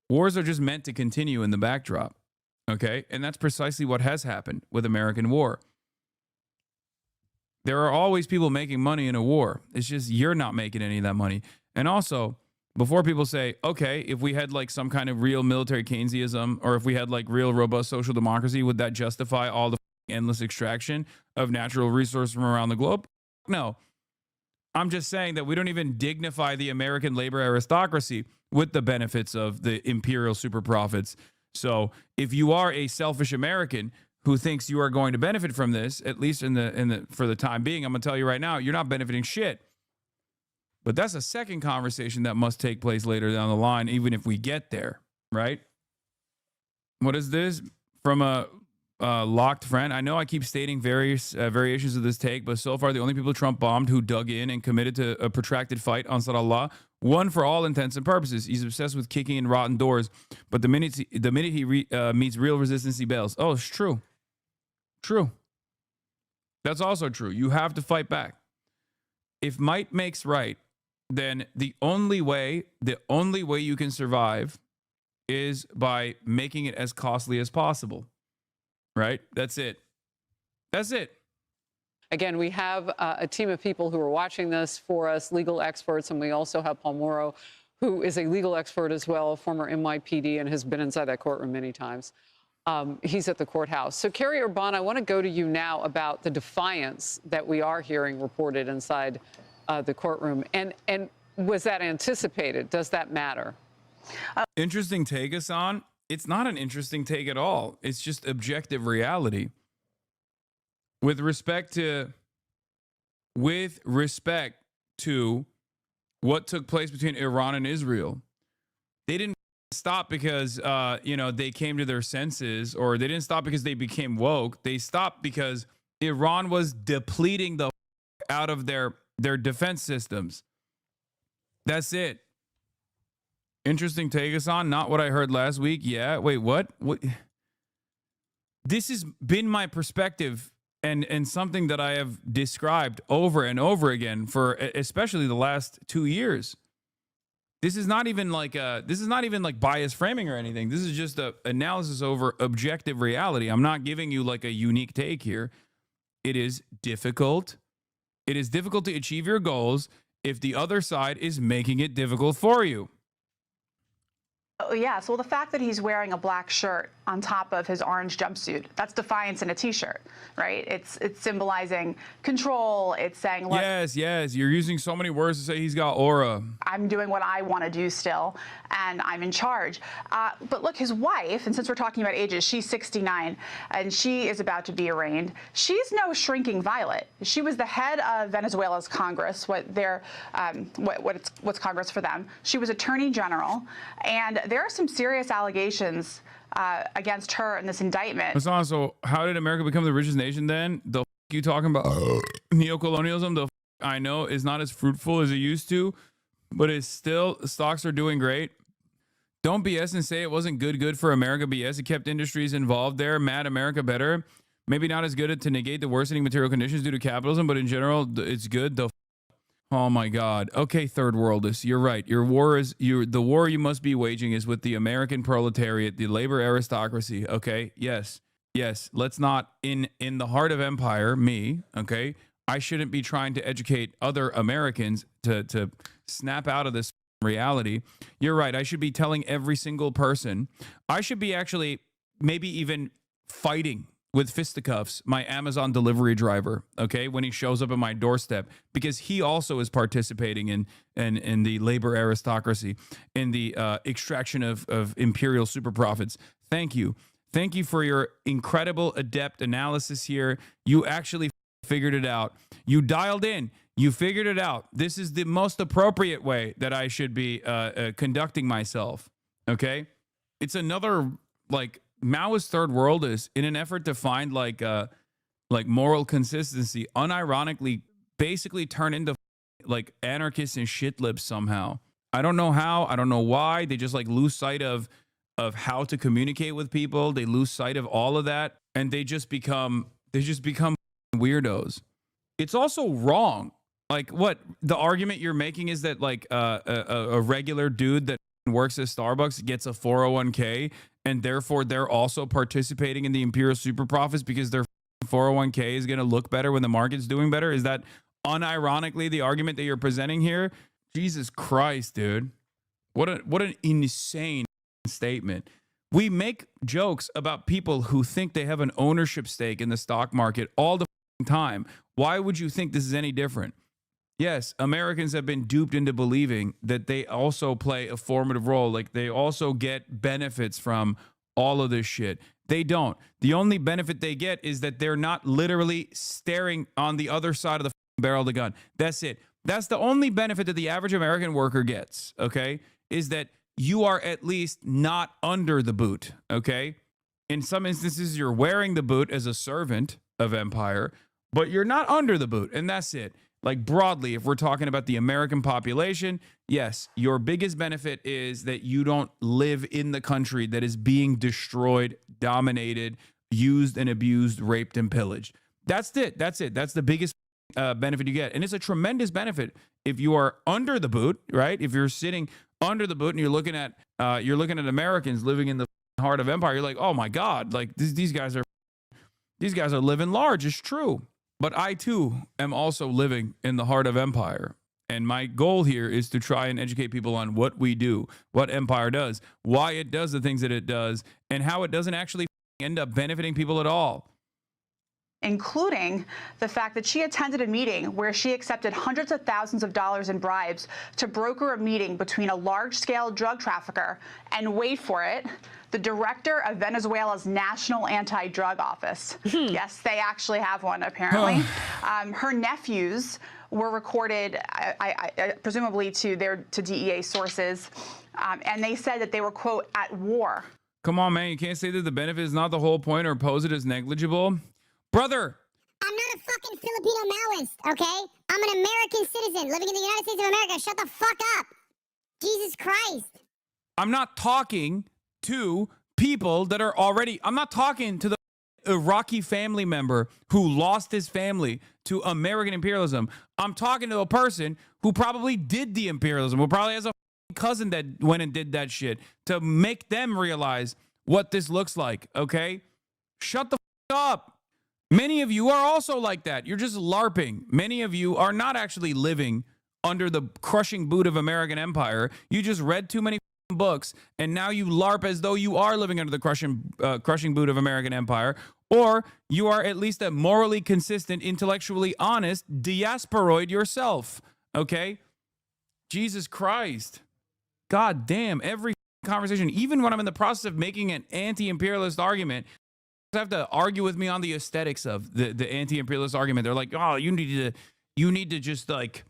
Wars are just meant to continue in the backdrop, okay? And that's precisely what has happened with American war. There are always people making money in a war. It's just you're not making any of that money. And also, before people say, okay, if we had like some kind of real military Keynesianism, or if we had like real robust social democracy, would that justify all the endless extraction of natural resources from around the globe? No. I'm just saying that we don't even dignify the American labor aristocracy with the benefits of the imperial super profits. So if you are a selfish American who thinks you are going to benefit from this, at least for the time being, I'm going to tell you right now, you're not benefiting shit. But that's a second conversation that must take place later down the line, even if we get there, right? What is this? From a locked friend. I know I keep stating various variations of this take, but so far the only people Trump bombed who dug in and committed to a protracted fight on Allah won for all intents and purposes. He's obsessed with kicking in rotten doors, but the minute he meets real resistance, he bails. Oh, it's true. True. That's also true. You have to fight back. If might makes right, then the only way you can survive is by making it as costly as possible. Right? That's it. That's it. Again, we have a team of people who are watching this for us, legal experts, and we also have Paul Morrow, who is a legal expert as well, former NYPD, and has been inside that courtroom many times. He's at the courthouse. So, Carrie Urban, I want to go to you now about the defiance that we are hearing reported inside the courtroom. And was that anticipated? Does that matter? Interesting take, Hassan. It's not an interesting take at all. It's just objective reality. With respect to what took place between Iran and Israel, they didn't stop because they came to their senses, or they didn't stop because they became woke. They stopped because Iran was depleting the out of their defense systems. That's it. Interesting take, Hassan. Not what I heard last week. Yeah. Wait, what? This has been my perspective and something that I have described over and over again for especially the last 2 years. This is not even like bias framing or anything. This is just an analysis over objective reality. I'm not giving you like a unique take here. It is difficult. It is difficult to achieve your goals if the other side is making it difficult for you. Oh, yes. Well, the fact that he's wearing a black shirt on top of his orange jumpsuit, that's defiance in a T-shirt, right? It's symbolizing control. It's saying, look, yes. You're using so many words to say he's got aura. I'm doing what I want to do still, and I'm in charge. But look, his wife, and since we're talking about ages, she's 69, and she is about to be arraigned. She's no shrinking violet. She was the head of Venezuela's Congress, what's Congress for them. She was Attorney General, and there are some serious allegations against her in this indictment. Hassan, so how did America become the richest nation then? The you talking about neocolonialism, the I know is not as fruitful as it used to, but it's still, stocks are doing great. Don't BS and say it wasn't good for America BS. It kept industries involved there, mad America better. Maybe not as good to negate the worsening material conditions due to capitalism, but in general, it's good. Oh my God. Okay, third worldists, you're right. The war you must be waging is with the American proletariat, the labor aristocracy. Okay, yes, Yes, let's not in the heart of empire, me, okay? I shouldn't be trying to educate other Americans to snap out of this reality. You're right. I should be telling every single person. I should be actually maybe even fighting with fisticuffs my Amazon delivery driver, okay, when he shows up at my doorstep, because he also is participating in the labor aristocracy, in the extraction of imperial super profits. Thank you. Thank you for your incredible adept analysis here. You actually figured it out. You dialed in. You figured it out. This is the most appropriate way that I should be conducting myself. Okay? It's another, like, Maoist third world is in an effort to find like moral consistency, unironically basically turn into like anarchists and shit libs somehow. I don't know how. I don't know why. They just like lose sight of how to communicate with people. They lose sight of all of that, and they just become weirdos. It's also wrong. Like, what the argument you're making is that like a regular dude that works at Starbucks gets a 401k, and therefore they're also participating in the imperial super profits because their 401k is going to look better when the market's doing better. Is that unironically the argument that you're presenting here? Jesus Christ, dude. What an insane statement. We make jokes about people who think they have an ownership stake in the stock market all the time. Why would you think this is any different? Yes, Americans have been duped into believing that they also play a formative role. Like, they also get benefits from all of this shit. They don't. The only benefit they get is that they're not literally staring on the other side of the barrel of the gun. That's it. That's the only benefit that the average American worker gets, okay, is that you are at least not under the boot, okay? In some instances, you're wearing the boot as a servant of empire, but you're not under the boot, and that's it. Like, broadly, if we're talking about the American population, yes, your biggest benefit is that you don't live in the country that is being destroyed, dominated, used and abused, raped and pillaged. That's it. That's it. That's the biggest benefit you get. And it's a tremendous benefit if you are under the boot, right? If you're sitting under the boot and you're looking at Americans living in the heart of empire, you're like, oh my God, like these guys are living large. It's true. But I, too, am also living in the heart of empire. And my goal here is to try and educate people on what we do, what empire does, why it does the things that it does, and how it doesn't actually end up benefiting people at all. Including the fact that she attended a meeting where she accepted hundreds of thousands of dollars in bribes to broker a meeting between a large-scale drug trafficker and, wait for it, the director of Venezuela's National Anti-Drug Office. Yes, they actually have one, apparently. Her nephews were recorded, presumably to DEA sources, and they said that they were, quote, at war. Come on, man. You can't say that the benefit is not the whole point or pose it as negligible. Brother! I'm not a fucking Filipino Maoist, okay? I'm an American citizen living in the United States of America. Shut the fuck up. Jesus Christ. I'm not talking to people that are already... I'm not talking to the Iraqi family member who lost his family to American imperialism. I'm talking to a person who probably did the imperialism, who probably has a cousin that went and did that shit, to make them realize what this looks like, okay? Shut the up. Many of you are also like that. You're just LARPing. Many of you are not actually living under the crushing boot of American empire. You just read too many books, and now you LARP as though you are living under the crushing boot of American empire, or you are at least a morally consistent, intellectually honest diasporoid yourself, okay? Jesus Christ. God damn, every conversation, even when I'm in the process of making an anti-imperialist argument, have to argue with me on the aesthetics of the anti-imperialist argument. They're like, oh, you need to just like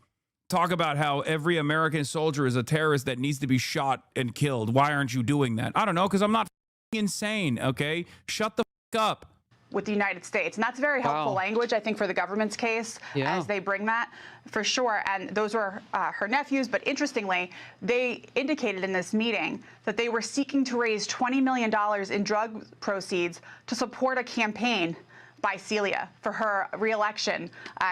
talk about how every American soldier is a terrorist that needs to be shot and killed. Why aren't you doing that? I don't know, because I'm not insane, okay? Shut the up. With the United States. And that's very helpful language, I think, for the government's case as they bring that, for sure. And those were her nephews. But interestingly, they indicated in this meeting that they were seeking to raise $20 million in drug proceeds to support a campaign by Celia for her re-election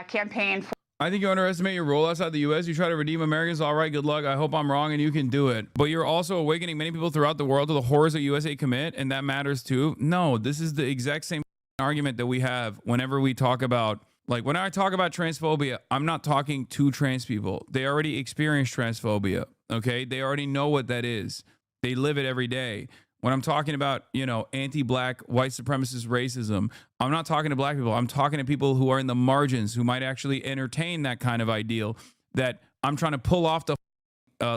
campaign. I think you underestimate your role outside the U.S. You try to redeem Americans. All right, good luck. I hope I'm wrong and you can do it. But you're also awakening many people throughout the world to the horrors that USA commit, and that matters too. No, this is the exact same argument that we have whenever we talk about, like when I talk about transphobia, I'm not talking to trans people. They already experience transphobia, okay? They already know what that is. They live it every day. When I'm talking about, you know, anti-black, white supremacist racism, I'm not talking to black people. I'm talking to people who are in the margins, who might actually entertain that kind of ideal that I'm trying to pull off the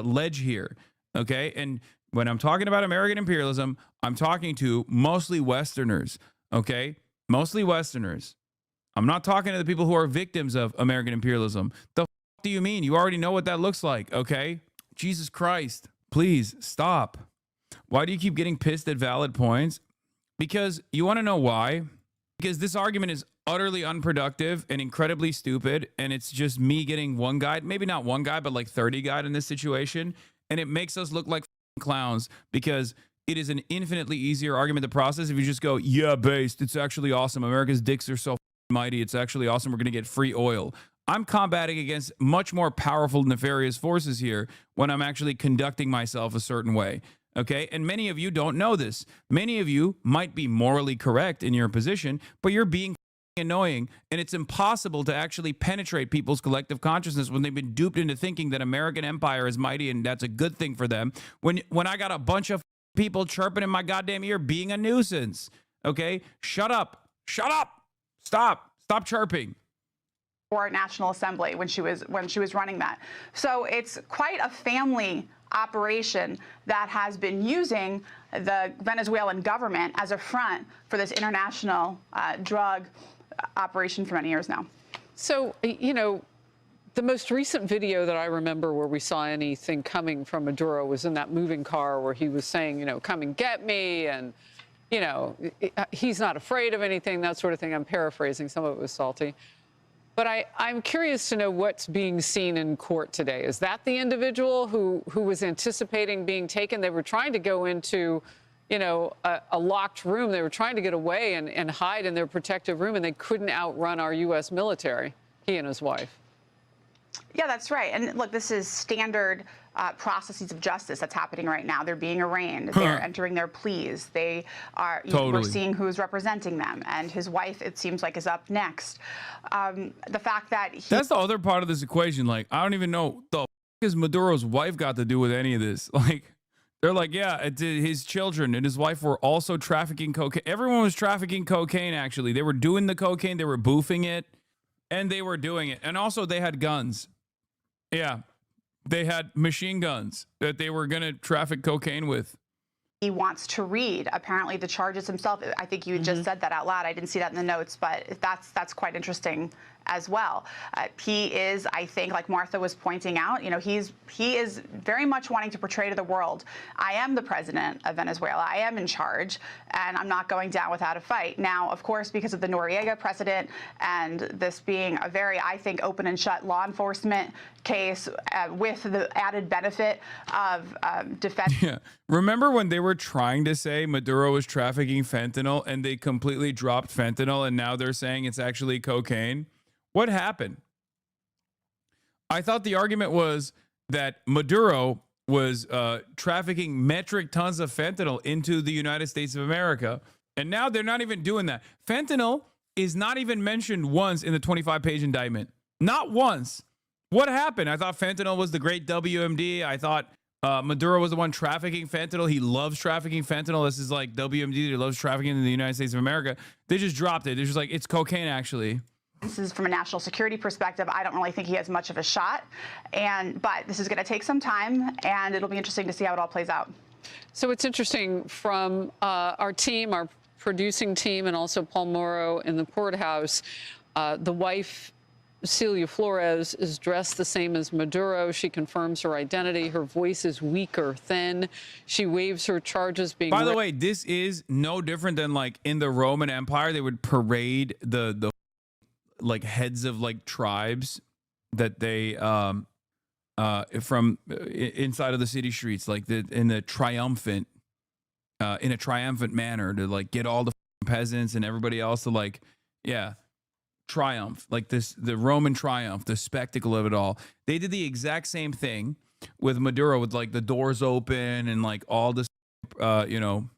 ledge here, okay? And when I'm talking about American imperialism, I'm talking to mostly Westerners, okay? Mostly Westerners. I'm not talking to the people who are victims of American imperialism. The f do you mean? You already know what that looks like, okay? Jesus Christ. Please stop. Why do you keep getting pissed at valid points? Because you want to know why? Because this argument is utterly unproductive and incredibly stupid, and it's just me getting one guy, maybe not one guy, but like 30 guys in this situation, and it makes us look like clowns because it is an infinitely easier argument to process if you just go, yeah, based, it's actually awesome. America's dicks are so mighty, it's actually awesome. We're going to get free oil. I'm combating against much more powerful, nefarious forces here when I'm actually conducting myself a certain way. Okay, and many of you don't know this. Many of you might be morally correct in your position, but you're being annoying, and it's impossible to actually penetrate people's collective consciousness when they've been duped into thinking that American empire is mighty and that's a good thing for them. When I got a bunch of people chirping in my goddamn ear being a nuisance. Okay, shut up, stop chirping. Or National Assembly when she was running that. So it's quite a family operation that has been using the Venezuelan government as a front for this international drug operation for many years now. So, you know, the most recent video that I remember where we saw anything coming from Maduro was in that moving car where he was saying, you know, come and get me, and, you know, he's not afraid of anything, that sort of thing. I'm paraphrasing. Some of it was salty. But I'm curious to know what's being seen in court today. Is that the individual who was anticipating being taken? They were trying to go into, you know, a locked room. They were trying to get away and hide in their protective room, and they couldn't outrun our U.S. military, he and his wife. Yeah, that's right. And look, this is standard processes of justice that's happening right now. They're being arraigned. They're entering their pleas. They are. We're seeing who's representing them, and his wife, it seems like, is up next. The fact that that's the other part of this equation. Like, I don't even know the f is Maduro's wife got to do with any of this. Like, they're like, yeah, his children and his wife were also trafficking cocaine. Everyone was trafficking cocaine. Actually, they were doing the cocaine. They were boofing it. And they were doing it. And also they had guns. Yeah. They had machine guns that they were going to traffic cocaine with. he wants to read, apparently, the charges himself. I think you just said that out loud. I didn't see that in the notes, but that's quite interesting as well. He is, I think, like Martha was pointing out, you know, he is very much wanting to portray to the world, I am the president of Venezuela, I am in charge, and I'm not going down without a fight. Now, of course, because of the Noriega precedent and this being a very, I think, open and shut law enforcement case with the added benefit of defense. Yeah. Remember when they were trying to say Maduro was trafficking fentanyl and they completely dropped fentanyl and now they're saying it's actually cocaine? What happened? I thought the argument was that Maduro was trafficking metric tons of fentanyl into the United States of America. And now they're not even doing that. Fentanyl is not even mentioned once in the 25-page indictment. Not once. What happened? I thought fentanyl was the great WMD. I thought Maduro was the one trafficking fentanyl. He loves trafficking fentanyl. This is like WMD that loves trafficking in the United States of America. They just dropped it. They're just like, it's cocaine, actually. This is from a national security perspective. I don't really think he has much of a shot. But this is going to take some time, and it'll be interesting to see how it all plays out. So it's interesting from our team, our producing team, and also Paul Morrow in the courthouse. The wife, Celia Flores, is dressed the same as Maduro. She confirms her identity. Her voice is weak or thin. She waives her charges being... By the way, this is no different than like in the Roman Empire. They would parade the like heads of like tribes that they from inside of the city streets, like in a triumphant manner to like get all the peasants and everybody else to like, yeah, triumph, like the Roman triumph, the spectacle of it all. They did the exact same thing with Maduro, with like the doors open and like all this, you know,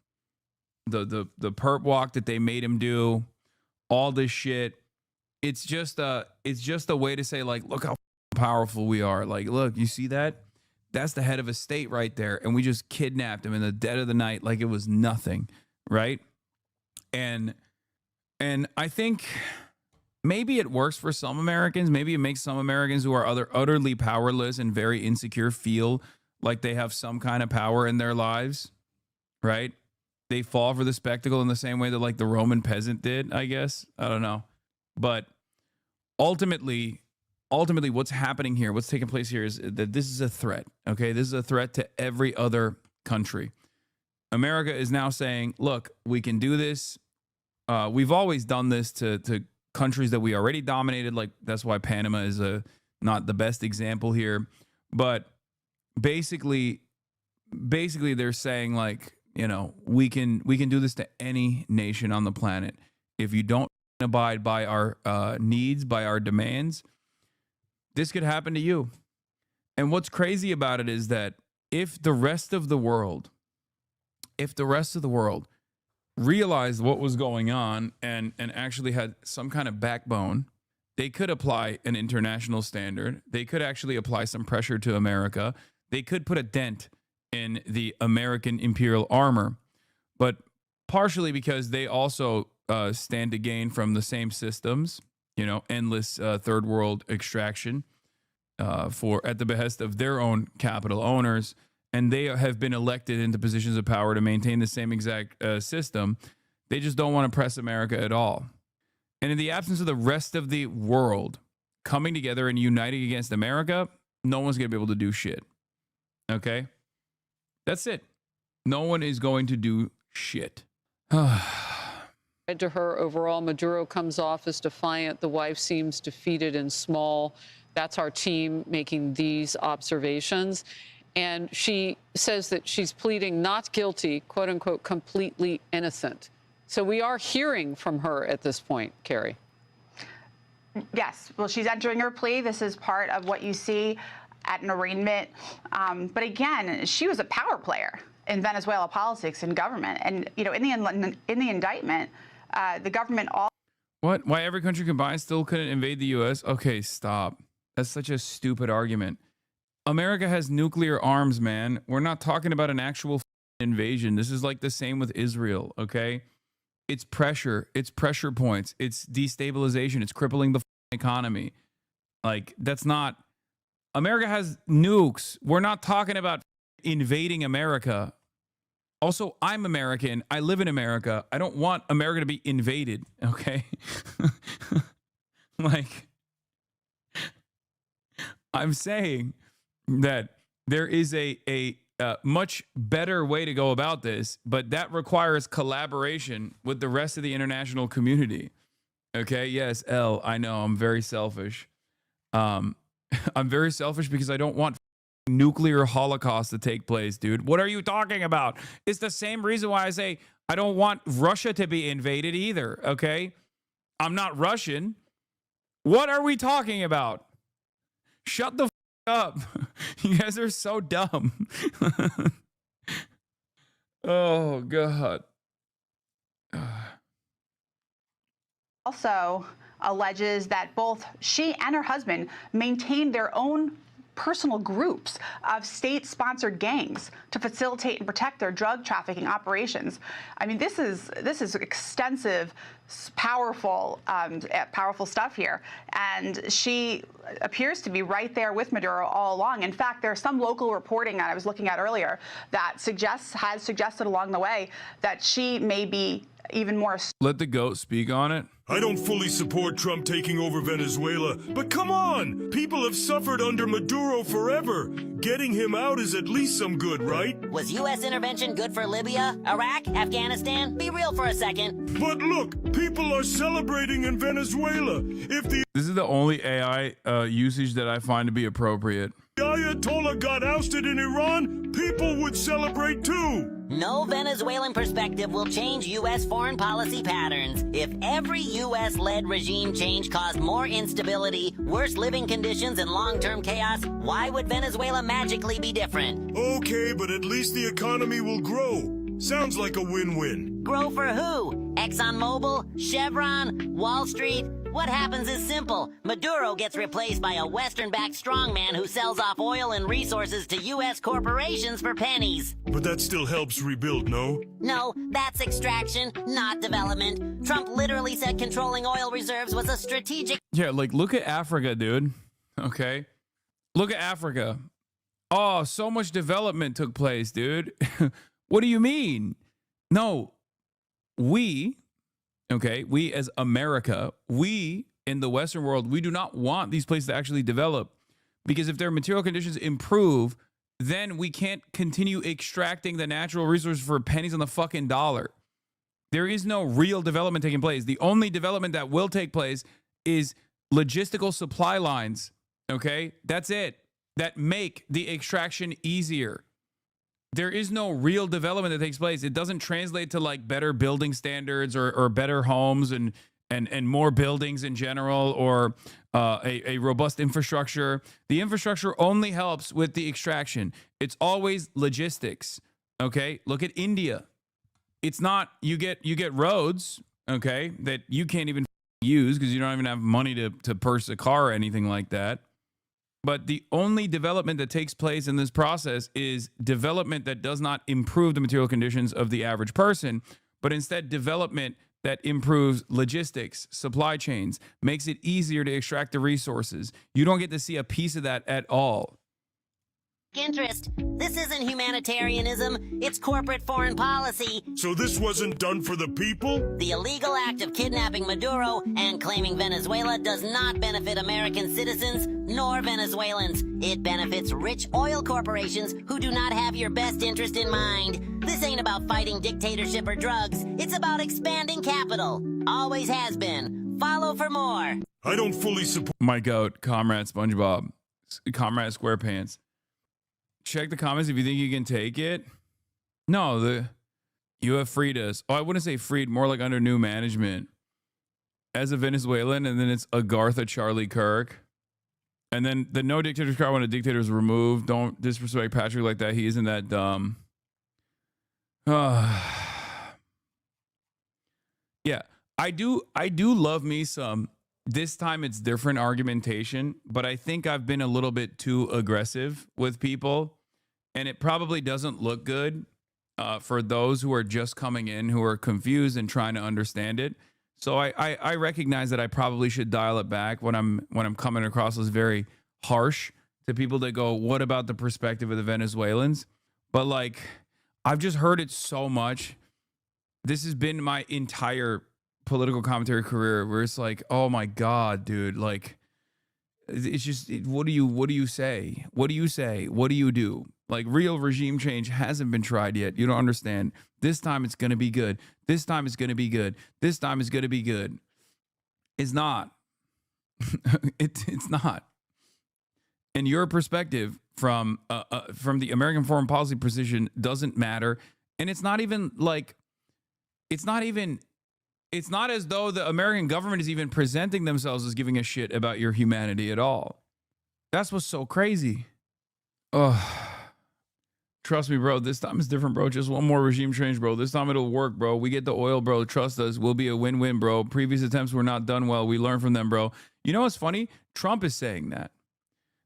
the perp walk that they made him do, all this shit. It's just a way to say, like, look how powerful we are. Like, look, you see that? That's the head of a state right there, and we just kidnapped him in the dead of the night like it was nothing, right? And I think maybe it works for some Americans. Maybe it makes some Americans who are utterly powerless and very insecure feel like they have some kind of power in their lives, right? They fall for the spectacle in the same way that like the Roman peasant did, I guess. I don't know. But ultimately what's happening here, what's taking place here is that this is a threat, okay? This is a threat to every other country. America is now saying, look, we can do this. We've always done this to countries that we already dominated. Like, that's why Panama is not the best example here. But basically they're saying, like, you know, we can do this to any nation on the planet. If you don't abide by our needs, by our demands, this could happen to you. And what's crazy about it is that if the rest of the world realized what was going on and actually had some kind of backbone, they could apply an international standard. They could actually apply some pressure to America. They could put a dent in the American imperial armor, but partially because they also stand to gain from the same systems, you know, endless third world extraction at the behest of their own capital owners. And they have been elected into positions of power to maintain the same exact system. They just don't want to press America at all. And in the absence of the rest of the world coming together and uniting against America, no one's going to be able to do shit. Okay? That's it. No one is going to do shit. To her, overall, Maduro comes off as defiant. The wife seems defeated and small. That's our team making these observations. And she says that she's pleading not guilty, quote unquote, completely innocent. So we are hearing from her at this point, Carrie. Yes. Well, she's entering her plea. This is part of what you see at an arraignment. But again, she was a power player in Venezuela politics and government. And, you know, in the indictment, the government all. What? Why every country combined still couldn't invade the U.S.? Okay, stop. That's such a stupid argument. America has nuclear arms, man. We're not talking about an actual invasion. This is like the same with Israel, okay? It's pressure. It's pressure points. It's destabilization. It's crippling the economy. Like, that's not... America has nukes. We're not talking about invading America. Also, I'm American. I live in America. I don't want America to be invaded, okay? Like, I'm saying that there is a much better way to go about this, but that requires collaboration with the rest of the international community. Okay? Yes, L, I know, I'm very selfish. I'm very selfish because I don't want nuclear holocaust to take place, dude. What are you talking about? It's the same reason why I say I don't want Russia to be invaded either, okay? I'm not Russian. What are we talking about? Shut the up. You guys are so dumb. Oh, God. Also alleges that both she and her husband maintained their own personal groups of state-sponsored gangs to facilitate and protect their drug trafficking operations. I mean, this is extensive, powerful stuff here. And she appears to be right there with Maduro all along. In fact, there's some local reporting that I was looking at earlier that has suggested along the way that she may be even more. Let the goat speak on it. I don't fully support Trump taking over Venezuela, but come on! People have suffered under Maduro forever. Getting him out is at least some good, right? Was U.S. intervention good for Libya, Iraq, Afghanistan? Be real for a second. But look, people are celebrating in Venezuela. This is the only AI usage that I find to be appropriate. the Ayatollah got ousted in Iran, people would celebrate too. No Venezuelan perspective will change U.S. foreign policy patterns. If every U.S.-led regime change caused more instability, worse living conditions, and long-term chaos, why would Venezuela magically be different? Okay, but at least the economy will grow. Sounds like a win-win. Grow for who? ExxonMobil? Chevron? Wall Street? What happens is simple. Maduro gets replaced by a Western-backed strongman who sells off oil and resources to U.S. corporations for pennies. But that still helps rebuild, no? No, that's extraction, not development. Trump literally said controlling oil reserves was a strategic... Yeah, like, look at Africa, dude. Okay? Look at Africa. Oh, so much development took place, dude. What do you mean? No, we as America, we in the Western world, we do not want these places to actually develop, because if their material conditions improve, then we can't continue extracting the natural resources for pennies on the fucking dollar. There is no real development taking place. The only development that will take place is logistical supply lines, okay? That's it. That make the extraction easier. There is no real development that takes place. It doesn't translate to like better building standards or better homes and more buildings in general, or a robust infrastructure. The infrastructure only helps with the extraction. It's always logistics. Okay, look at India. It's not you get roads, okay, that you can't even use because you don't even have money to purchase a car or anything like that. But the only development that takes place in this process is development that does not improve the material conditions of the average person, but instead development that improves logistics, supply chains, makes it easier to extract the resources. You don't get to see a piece of that at all. Interest. This isn't humanitarianism, it's corporate foreign policy. So this wasn't done for the people? The illegal act of kidnapping Maduro and claiming Venezuela does not benefit American citizens nor Venezuelans. It benefits rich oil corporations who do not have your best interest in mind. This ain't about fighting dictatorship or drugs. It's about expanding capital. Always has been. Follow for more. I don't fully support my goat, Comrade SpongeBob, Comrade SquarePants. Check the comments if you think you can take it. No, you have freed us. Oh, I wouldn't say freed, more like under new management. As a Venezuelan, and then it's Agartha Charlie Kirk. And then the no dictators card when a dictator is removed. Don't disrespect Patrick like that. He isn't that dumb. Yeah, I do love me some this time it's different argumentation, but I think I've been a little bit too aggressive with people, and it probably doesn't look good for those who are just coming in, who are confused and trying to understand it. So I recognize that I probably should dial it back when I'm coming across as very harsh to people that go, what about the perspective of the Venezuelans? But like, I've just heard it so much. This has been my entire political commentary career where it's like, oh my God, dude, like, it's just, what do you say? What do you say? What do you do? Like, real regime change hasn't been tried yet. You don't understand. This time it's going to be good. This time it's going to be good. This time it's going to be good. It's not. It's not. And your perspective from the American foreign policy position doesn't matter. And it's not even like, it's not as though the American government is even presenting themselves as giving a shit about your humanity at all. That's what's so crazy. Oh, trust me, bro. This time is different, bro. Just one more regime change, bro. This time it'll work, bro. We get the oil, bro. Trust us. We'll be a win-win, bro. Previous attempts were not done well. We learned from them, bro. You know what's funny? Trump is saying that.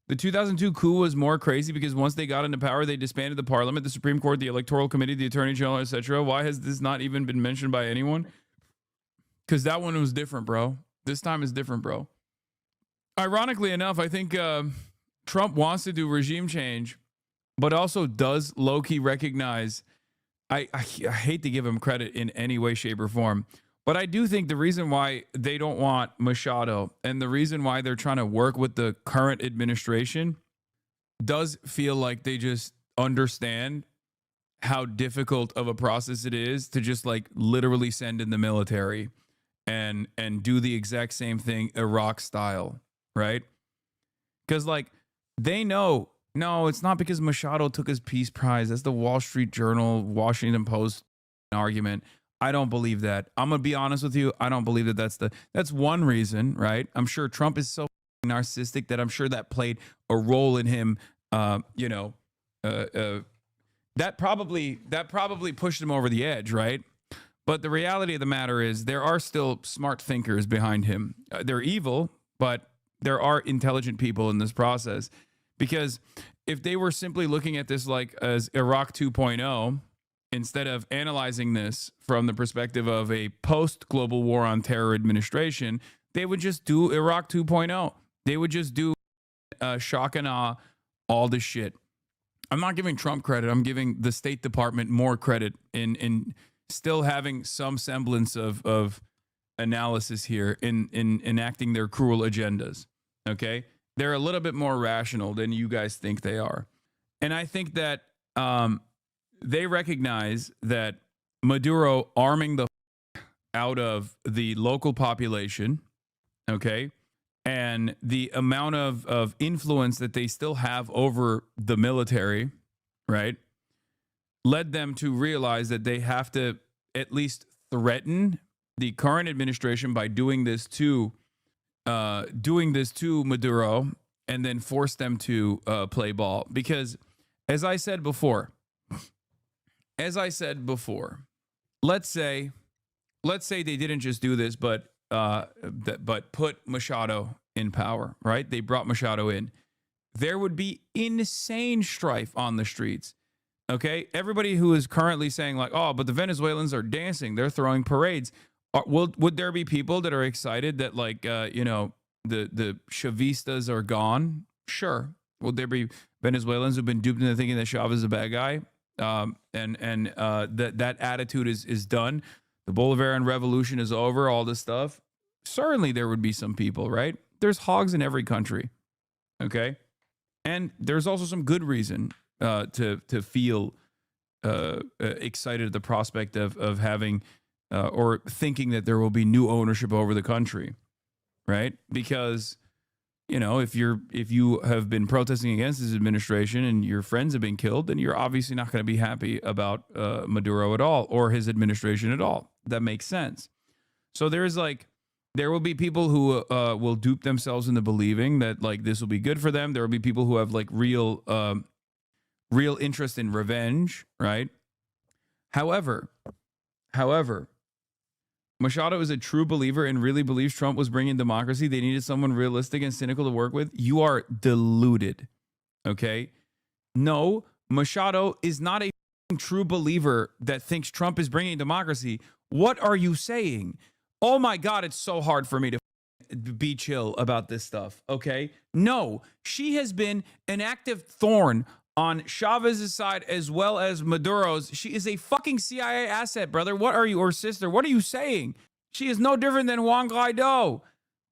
The 2002 coup was more crazy because once they got into power, they disbanded the parliament, the Supreme Court, the Electoral Committee, the Attorney General, etc. Why has this not even been mentioned by anyone? Because that one was different, bro. This time is different, bro. Ironically enough, I think Trump wants to do regime change, but also does low-key recognize, I hate to give him credit in any way, shape, or form, but I do think the reason why they don't want Machado and the reason why they're trying to work with the current administration does feel like they just understand how difficult of a process it is to just like literally send in the military and do the exact same thing Iraq style, right? Because like they know No, it's not because Machado took his Peace Prize. That's the Wall Street Journal, Washington Post argument. I don't believe that. I'm gonna be honest with you. I don't believe that that's one reason, right? I'm sure Trump is so narcissistic that I'm sure that played a role in him. That probably pushed him over the edge, right? But the reality of the matter is there are still smart thinkers behind him. They're evil, but there are intelligent people in this process. Because if they were simply looking at this like as Iraq 2.0, instead of analyzing this from the perspective of a post-global war on terror administration, they would just do Iraq 2.0. They would just do shock and awe, all this shit. I'm not giving Trump credit. I'm giving the State Department more credit in still having some semblance of analysis here in enacting their cruel agendas. Okay? They're a little bit more rational than you guys think they are. And I think that they recognize that Maduro arming the out of the local population, okay, and the amount of influence that they still have over the military, right, led them to realize that they have to at least threaten the current administration by doing this to Maduro and then force them to play ball. Because as I said before, let's say they didn't just do this, but put Machado in power, right? They brought Machado in. There would be insane strife on the streets. Okay, everybody who is currently saying like, oh, but the Venezuelans are dancing, they're throwing parades. Would there be people that are excited that like the Chavistas are gone? Sure. Will there be Venezuelans who've been duped into thinking that Chavez is a bad guy? That attitude is done. The Bolivarian Revolution is over. All this stuff. Certainly, there would be some people, right? There's hogs in every country, okay, and there's also some good reason to feel excited at the prospect of having or thinking that there will be new ownership over the country, right? Because if you have been protesting against this administration and your friends have been killed, then you're obviously not going to be happy about Maduro at all or his administration at all. That makes sense. So there will be people who will dupe themselves into believing that like this will be good for them. There will be people who have like real interest in revenge, right? However, Machado is a true believer and really believes Trump was bringing democracy. They needed someone realistic and cynical to work with. You are deluded, okay? No, Machado is not a true believer that thinks Trump is bringing democracy. What are you saying? Oh my God, it's so hard for me to be chill about this stuff, okay? No, she has been an active thorn on Chavez's side as well as Maduro's. She is a fucking CIA asset, brother. What are you, or sister? What are you saying? She is no different than Juan Guaido.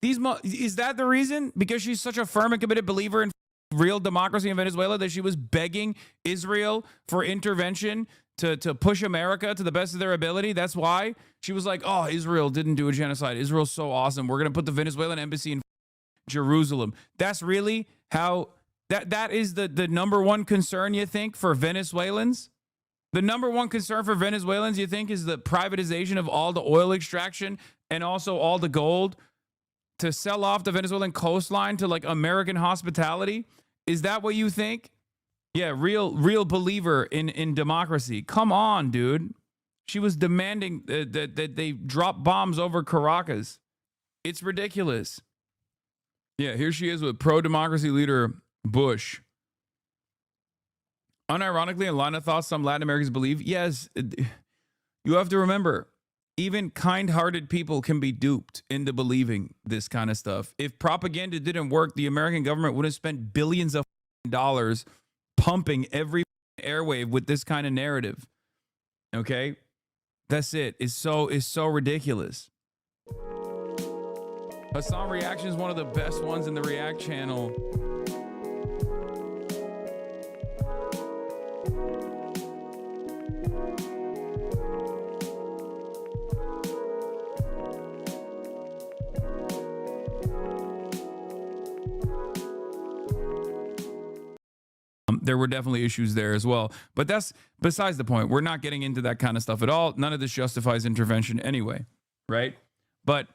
Is that the reason? Because she's such a firm and committed believer in real democracy in Venezuela that she was begging Israel for intervention to push America to the best of their ability? That's why she was like, oh, Israel didn't do a genocide. Israel's so awesome. We're going to put the Venezuelan embassy in Jerusalem. That's really how... That is the number one concern, you think, for Venezuelans? The number one concern for Venezuelans, you think, is the privatization of all the oil extraction and also all the gold to sell off the Venezuelan coastline to like American hospitality? Is that what you think? Yeah, real believer in democracy. Come on, dude. She was demanding that they drop bombs over Caracas. It's ridiculous. Yeah, here she is with pro-democracy leader Bush. Unironically, a line of thoughts some Latin Americans believe. Yes, you have to remember, even kind-hearted people can be duped into believing this kind of stuff. If propaganda didn't work, the American government would have spent billions of dollars pumping every airwave with this kind of narrative. Okay? That's it. It's so ridiculous. Hassan Reaction is one of the best ones in the React channel. there were definitely issues there as well. But that's besides the point. We're not getting into that kind of stuff at all. None of this justifies intervention anyway, right? But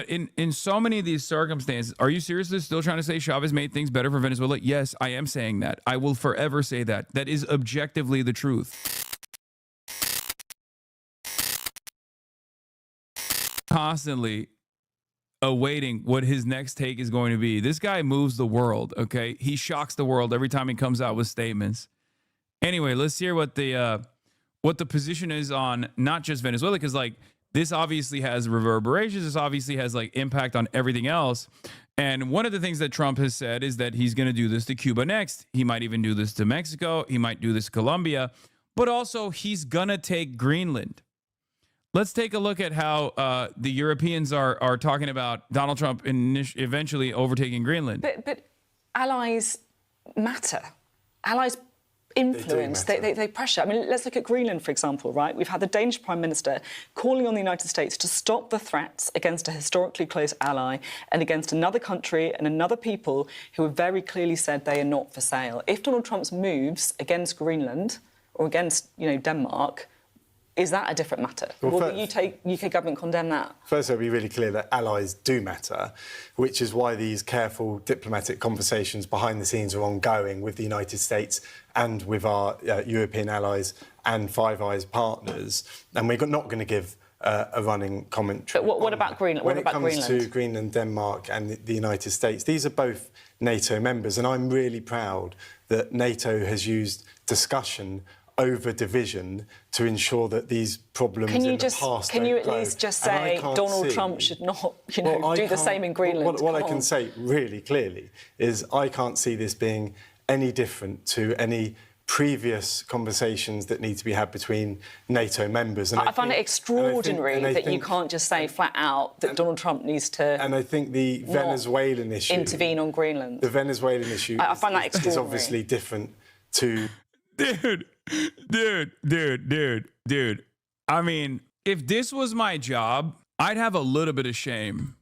in so many of these circumstances, are you seriously still trying to say Chavez made things better for Venezuela? Yes, I am saying that. I will forever say that. That is objectively the truth. Constantly awaiting what his next take is going to be. This guy moves the world, okay? He shocks the world every time he comes out with statements. Anyway, let's hear what the position is on not just Venezuela, because like this obviously has reverberations. This obviously has like impact on everything else. And one of the things that Trump has said is that he's going to do this to Cuba next. He might even do this to Mexico. He might do this to Colombia. But also he's going to take Greenland. Let's take a look at how the Europeans are talking about Donald Trump eventually overtaking Greenland. But allies matter. Allies influence, they pressure. I mean, let's look at Greenland, for example, right? We've had the Danish Prime Minister calling on the United States to stop the threats against a historically close ally and against another country and another people who have very clearly said they are not for sale. If Donald Trump's moves against Greenland or against, Denmark, is that a different matter? Will the UK government condemn that? First, it'll be really clear that allies do matter, which is why these careful diplomatic conversations behind the scenes are ongoing with the United States and with our European allies and Five Eyes partners. And we're not going to give a running commentary. But what about Greenland? When it comes to Greenland, Denmark and the United States, these are both NATO members. And I'm really proud that NATO has used discussion over division to ensure that these problems in the past Can you don't at grow. least just say Donald Trump should not, do the same in Greenland? What I can say really clearly is I can't see this being any different to any previous conversations that need to be had between NATO members. And I find it extraordinary that you can't just say flat out that Donald Trump needs to. And I think the Venezuelan issue intervene on Greenland. The Venezuelan issue I find that is obviously different to. Dude. I mean, if this was my job, I'd have a little bit of shame.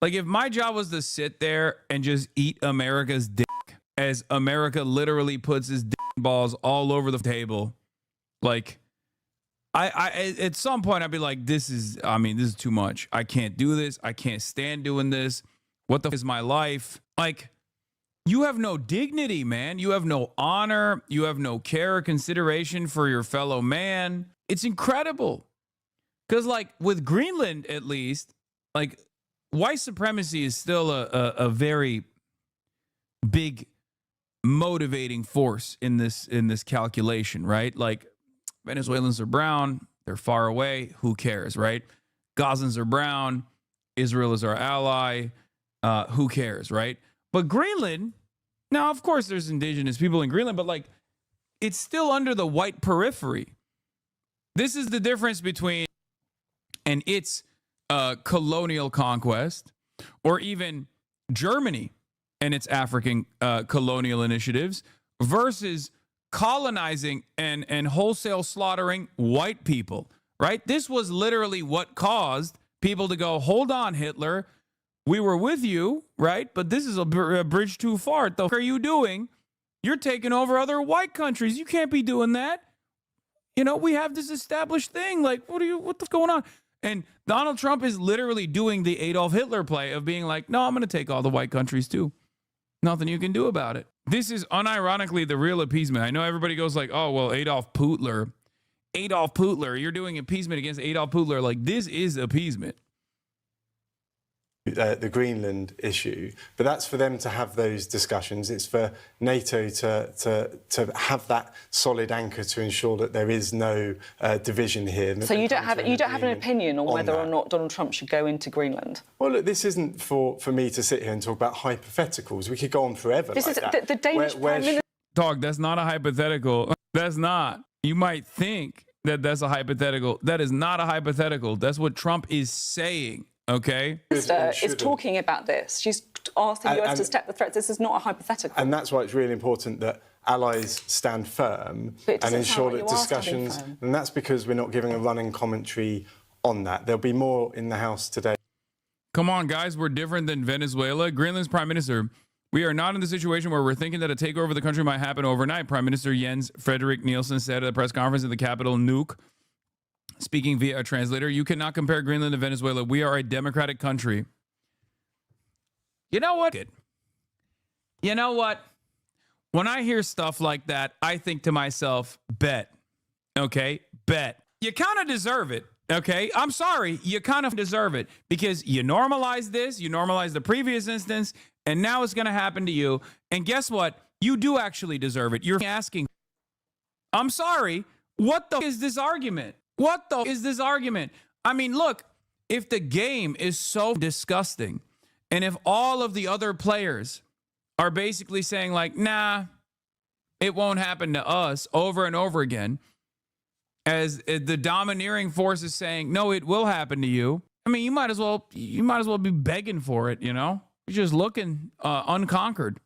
Like, if my job was to sit there and just eat America's dick as America literally puts his dick balls all over the table, like, I at some point I'd be like, this is too much. I can't do this. I can't stand doing this. What the f is my life? Like, you have no dignity, man. You have no honor. You have no care or consideration for your fellow man. It's incredible. Because, like, with Greenland, at least, like, white supremacy is still a very big motivating force in this calculation, right? Like, Venezuelans are brown. They're far away. Who cares, right? Gazans are brown. Israel is our ally. Who cares, right? But Greenland, now, of course, there's indigenous people in Greenland, but like, it's still under the white periphery. This is the difference between its colonial conquest, or even Germany and its African colonial initiatives, versus colonizing and wholesale slaughtering white people, right? This was literally what caused people to go, hold on, Hitler. We were with you, right? But this is a bridge too far. What the fuck are you doing? You're taking over other white countries. You can't be doing that. We have this established thing. Like, what's going on? And Donald Trump is literally doing the Adolf Hitler play of being like, no, I'm going to take all the white countries too. Nothing you can do about it. This is unironically the real appeasement. I know everybody goes like, oh, well, Adolf Hitler, you're doing appeasement against Adolf Hitler. Like, this is appeasement. The Greenland issue, but that's for them to have those discussions. It's for NATO to have that solid anchor to ensure that there is no division here. So you don't have an opinion on whether or not Donald Trump should go into Greenland? Well, look, this isn't for me to sit here and talk about hypotheticals. We could go on forever. This like is that. The Danish Prime Minister. Dog, that's not a hypothetical. That's not. You might think that that's a hypothetical. That is not a hypothetical. That's what Trump is saying. Okay. Minister is talking about this. She's asked the US to step the threats. This is not a hypothetical. And that's why it's really important that allies stand firm and ensure that discussions. And that's because we're not giving a running commentary on that. There'll be more in the House today. Come on, guys. We're different than Venezuela. Greenland's prime minister We are not in the situation where we're thinking that a takeover of the country might happen overnight. Prime Minister Jens Frederik Nielsen said at a press conference in the capital, Nuuk, speaking via a translator, you cannot compare Greenland to Venezuela. We are a democratic country. You know what? You know what? When I hear stuff like that, I think to myself, bet. Okay? Bet. You kind of deserve it. Okay? I'm sorry. You kind of deserve it because you normalize this, you normalize the previous instance, and now it's going to happen to you. And guess what? You do actually deserve it. You're asking, I'm sorry. What the is this argument? What the is this argument? I mean, look, if the game is so disgusting, and if all of the other players are basically saying like, nah, it won't happen to us over and over again, as the domineering force is saying, no, it will happen to you. I mean, you might as well be begging for it, you know? You're just looking unconquered.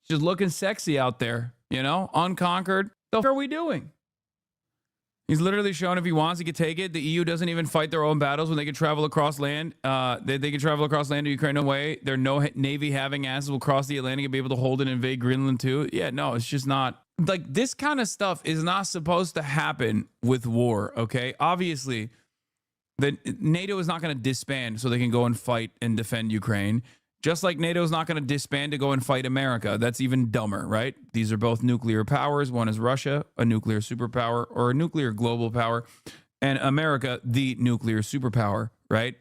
Just looking sexy out there, you know? Unconquered. What are we doing? He's literally shown if he wants, he could take it. The EU doesn't even fight their own battles when they can travel across land. They can travel across land to Ukraine. No way. Their no Navy having asses will cross the Atlantic and be able to hold and invade Greenland too. Yeah, no, it's just not. Like, this kind of stuff is not supposed to happen with war, okay? Obviously, NATO is not going to disband so they can go and fight and defend Ukraine. Just like NATO is not going to disband to go and fight America. That's even dumber, right? These are both nuclear powers. One is Russia, a nuclear superpower, or a nuclear global power, and America, the nuclear superpower, right?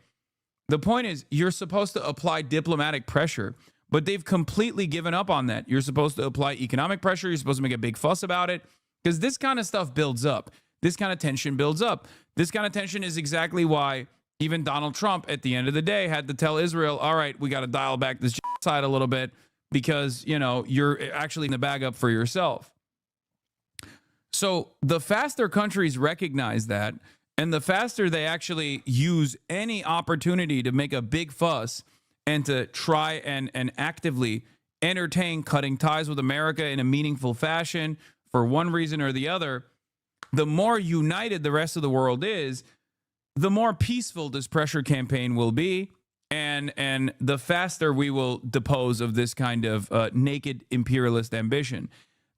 The point is, you're supposed to apply diplomatic pressure, but they've completely given up on that. You're supposed to apply economic pressure. You're supposed to make a big fuss about it because this kind of stuff builds up. This kind of tension builds up. This kind of tension is exactly why even Donald Trump, at the end of the day, had to tell Israel, all right, we got to dial back this side a little bit because, you know, you're actually in the bag up for yourself. So the faster countries recognize that, and the faster they actually use any opportunity to make a big fuss and to try and actively entertain cutting ties with America in a meaningful fashion for one reason or the other, the more united the rest of the world is, the more peaceful this pressure campaign will be, and the faster we will depose of this kind of naked imperialist ambition.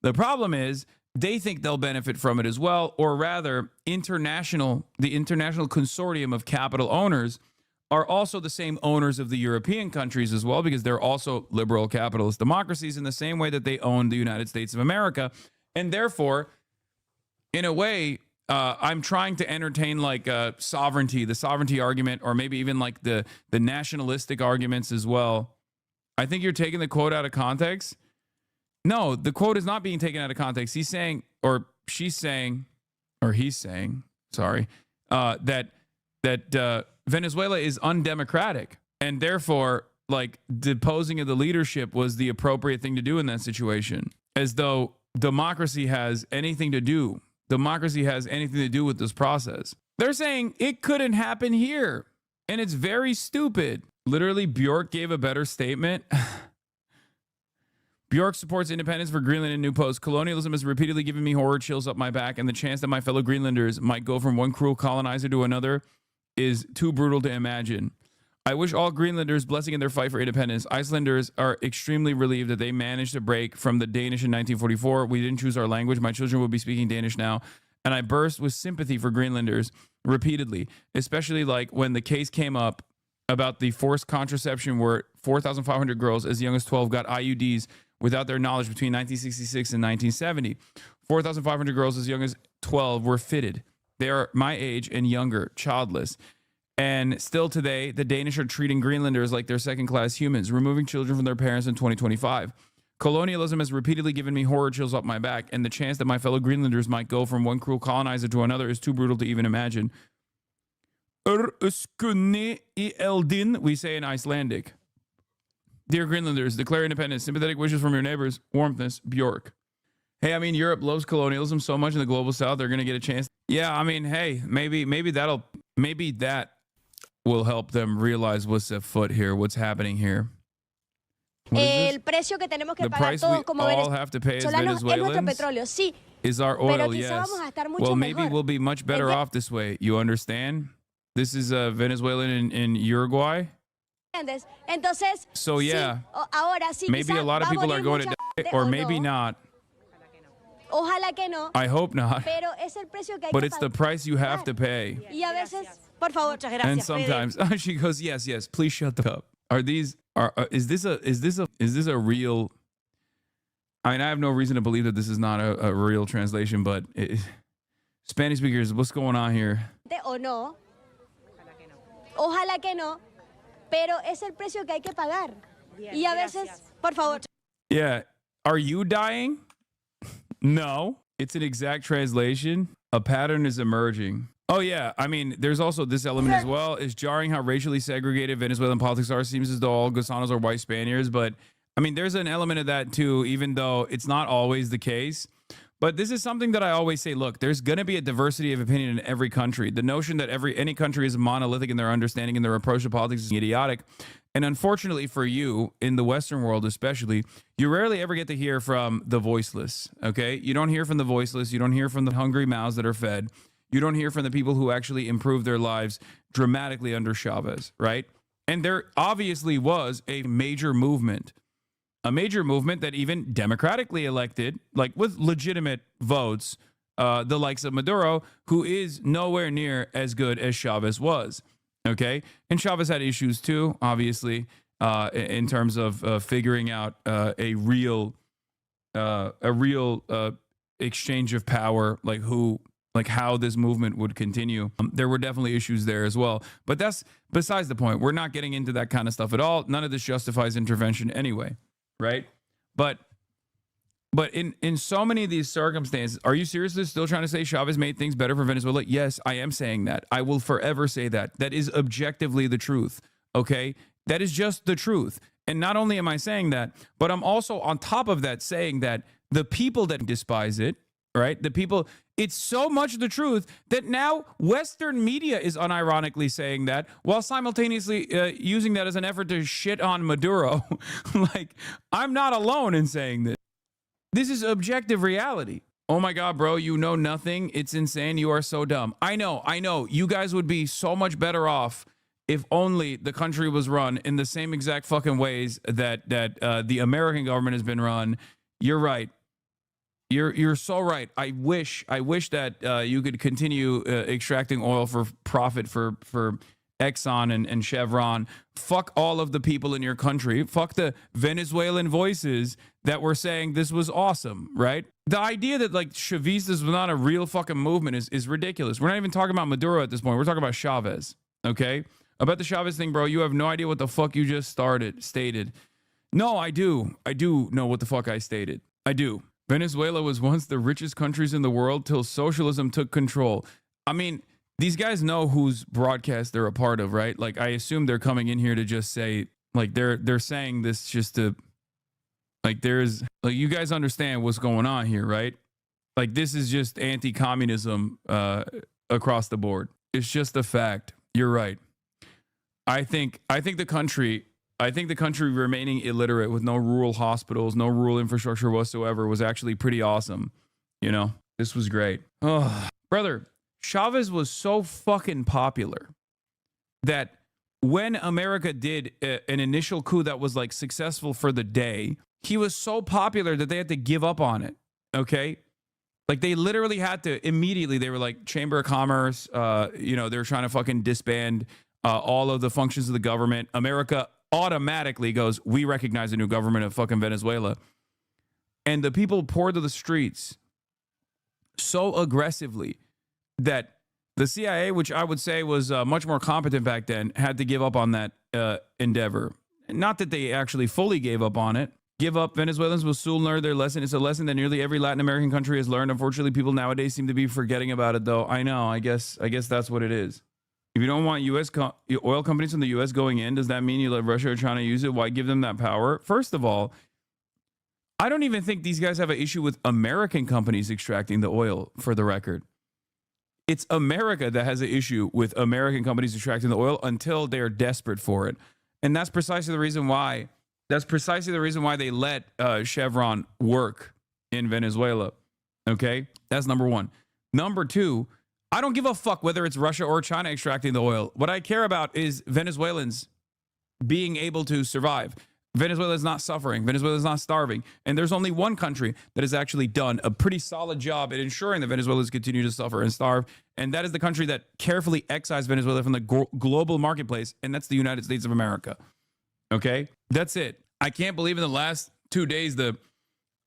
The problem is they think they'll benefit from it as well, or rather, the international consortium of capital owners are also the same owners of the European countries as well, because they're also liberal capitalist democracies in the same way that they own the United States of America. And therefore, in a way, I'm trying to entertain like the sovereignty argument, or maybe even like the nationalistic arguments as well. I think you're taking the quote out of context. No, the quote is not being taken out of context. He's saying, or she's saying, or he's saying, sorry, that Venezuela is undemocratic, and therefore, like, deposing of the leadership was the appropriate thing to do in that situation, as though democracy has anything to do with this process. They're saying it couldn't happen here, and it's very stupid. Literally, Bjork gave a better statement. Bjork supports independence for Greenland in new post. Colonialism has repeatedly given me horror chills up my back, and the chance that my fellow Greenlanders might go from one cruel colonizer to another is too brutal to imagine. I wish all Greenlanders blessing in their fight for independence. Icelanders are extremely relieved that they managed to break from the Danish in 1944. We didn't choose our language. My children will be speaking Danish now. And I burst with sympathy for Greenlanders repeatedly, especially like when the case came up about the forced contraception where 4,500 girls as young as 12 got IUDs without their knowledge between 1966 and 1970. 4,500 girls as young as 12 were fitted. They are my age and younger, childless. And still today, the Danish are treating Greenlanders like they're second-class humans, removing children from their parents in 2025. Colonialism has repeatedly given me horror chills up my back, and the chance that my fellow Greenlanders might go from one cruel colonizer to another is too brutal to even imagine. Skunni I eldin, we say in Icelandic. Dear Greenlanders, declare independence. Sympathetic wishes from your neighbors. Warmthness, Bjork. Hey, I mean, Europe loves colonialism so much in the global south, they're going to get a chance. Yeah, I mean, hey, maybe that will help them realize what's afoot here, what's happening here. El precio que tenemos que pagar todos como venezolanos es nuestro petróleo, sí. Is our oil, yes. Well, maybe we'll be much better off this way. You understand? This is Venezuelan in Uruguay. entiendes? Entonces, So yeah, ahora sí, maybe a lot of people are going to die, or maybe not. Ojalá que no. I hope not. Pero es el precio que hay But que it's the price you have to pay. Y a veces, por favor, muchas gracias. And sometimes she goes, yes, yes, please shut the up. Are these is this a real? I mean, I have no reason to believe that this is not a real translation, but Spanish speakers, what's going on here? O no. Ojalá que no. Pero es el precio que hay que pagar. Y a veces, por favor. Yeah. Are you dying? No. It's an exact translation. A pattern is emerging. Oh, yeah. I mean, there's also this element as well. It's jarring how racially segregated Venezuelan politics are. Seems as though all Gusanos are white Spaniards. But, I mean, there's an element of that, too, even though it's not always the case. But this is something that I always say, look, there's going to be a diversity of opinion in every country. The notion that any country is monolithic in their understanding and their approach to politics is idiotic. And unfortunately for you, in the Western world especially, you rarely ever get to hear from the voiceless, okay? You don't hear from the voiceless. You don't hear from the hungry mouths that are fed. You don't hear from the people who actually improved their lives dramatically under Chavez, right? And there obviously was a major movement that even democratically elected, like with legitimate votes, the likes of Maduro, who is nowhere near as good as Chavez was. Okay. And Chavez had issues too, obviously, in terms of figuring out a real exchange of power, like how this movement would continue. There were definitely issues there as well. But that's besides the point. We're not getting into that kind of stuff at all. None of this justifies intervention anyway. Right. But in so many of these circumstances, are you seriously still trying to say Chavez made things better for Venezuela? Yes, I am saying that. I will forever say that. That is objectively the truth. OK, that is just the truth. And not only am I saying that, but I'm also on top of that saying that the people that despise it, right? The people, it's so much the truth that now Western media is unironically saying that while simultaneously using that as an effort to shit on Maduro. Like, I'm not alone in saying this. This is objective reality. Oh my God, bro, you know nothing. It's insane. You are so dumb. I know. You guys would be so much better off if only the country was run in the same exact fucking ways that the American government has been run. You're right. You're so right. I wish that you could continue extracting oil for profit for Exxon and Chevron. Fuck all of the people in your country. Fuck the Venezuelan voices that were saying this was awesome, right? The idea that like Chavistas was not a real fucking movement is ridiculous. We're not even talking about Maduro at this point. We're talking about Chavez, okay? About the Chavez thing, bro, you have no idea what the fuck you just stated. No, I do. I do know what the fuck I stated. I do. Venezuela was once the richest countries in the world till socialism took control. I mean, these guys know whose broadcast they're a part of, right? Like, I assume they're coming in here to just say, like, they're saying this just to, like, there's, like, you guys understand what's going on here, right? Like, this is just anti-communism across the board. It's just a fact. You're right. I think the country remaining illiterate with no rural hospitals, no rural infrastructure whatsoever was actually pretty awesome. You know, this was great. Oh, brother, Chavez was so fucking popular that when America did an initial coup that was like successful for the day, he was so popular that they had to give up on it. Okay. Like they literally had to immediately, they were like Chamber of Commerce, you know, they were trying to fucking disband all of the functions of the government. America automatically goes, we recognize a new government of fucking Venezuela. And the people poured to the streets so aggressively that the CIA, which I would say was much more competent back then, had to give up on that endeavor. Not that they actually fully gave up on it. Give up. Venezuelans will soon learn their lesson. It's a lesson that nearly every Latin American country has learned. Unfortunately, people nowadays seem to be forgetting about it, though. I know. I guess that's what it is. If you don't want U.S. oil companies from the U.S. going in, does that mean you let Russia or China use it? Why give them that power? First of all, I don't even think these guys have an issue with American companies extracting the oil, for the record. It's America that has an issue with American companies extracting the oil until they're desperate for it. And that's precisely the reason why. That's precisely the reason why they let Chevron work in Venezuela. Okay? That's number one. Number two, I don't give a fuck whether it's Russia or China extracting the oil. What I care about is Venezuelans. being able to survive. Venezuela is not suffering. Venezuela is not starving. And there's only one country that has actually done a pretty solid job at ensuring that Venezuelans continue to suffer and starve. And that is the country that carefully excised Venezuela from the global marketplace. And that's the United States of America. Okay? That's it. I can't believe in the last 2 days,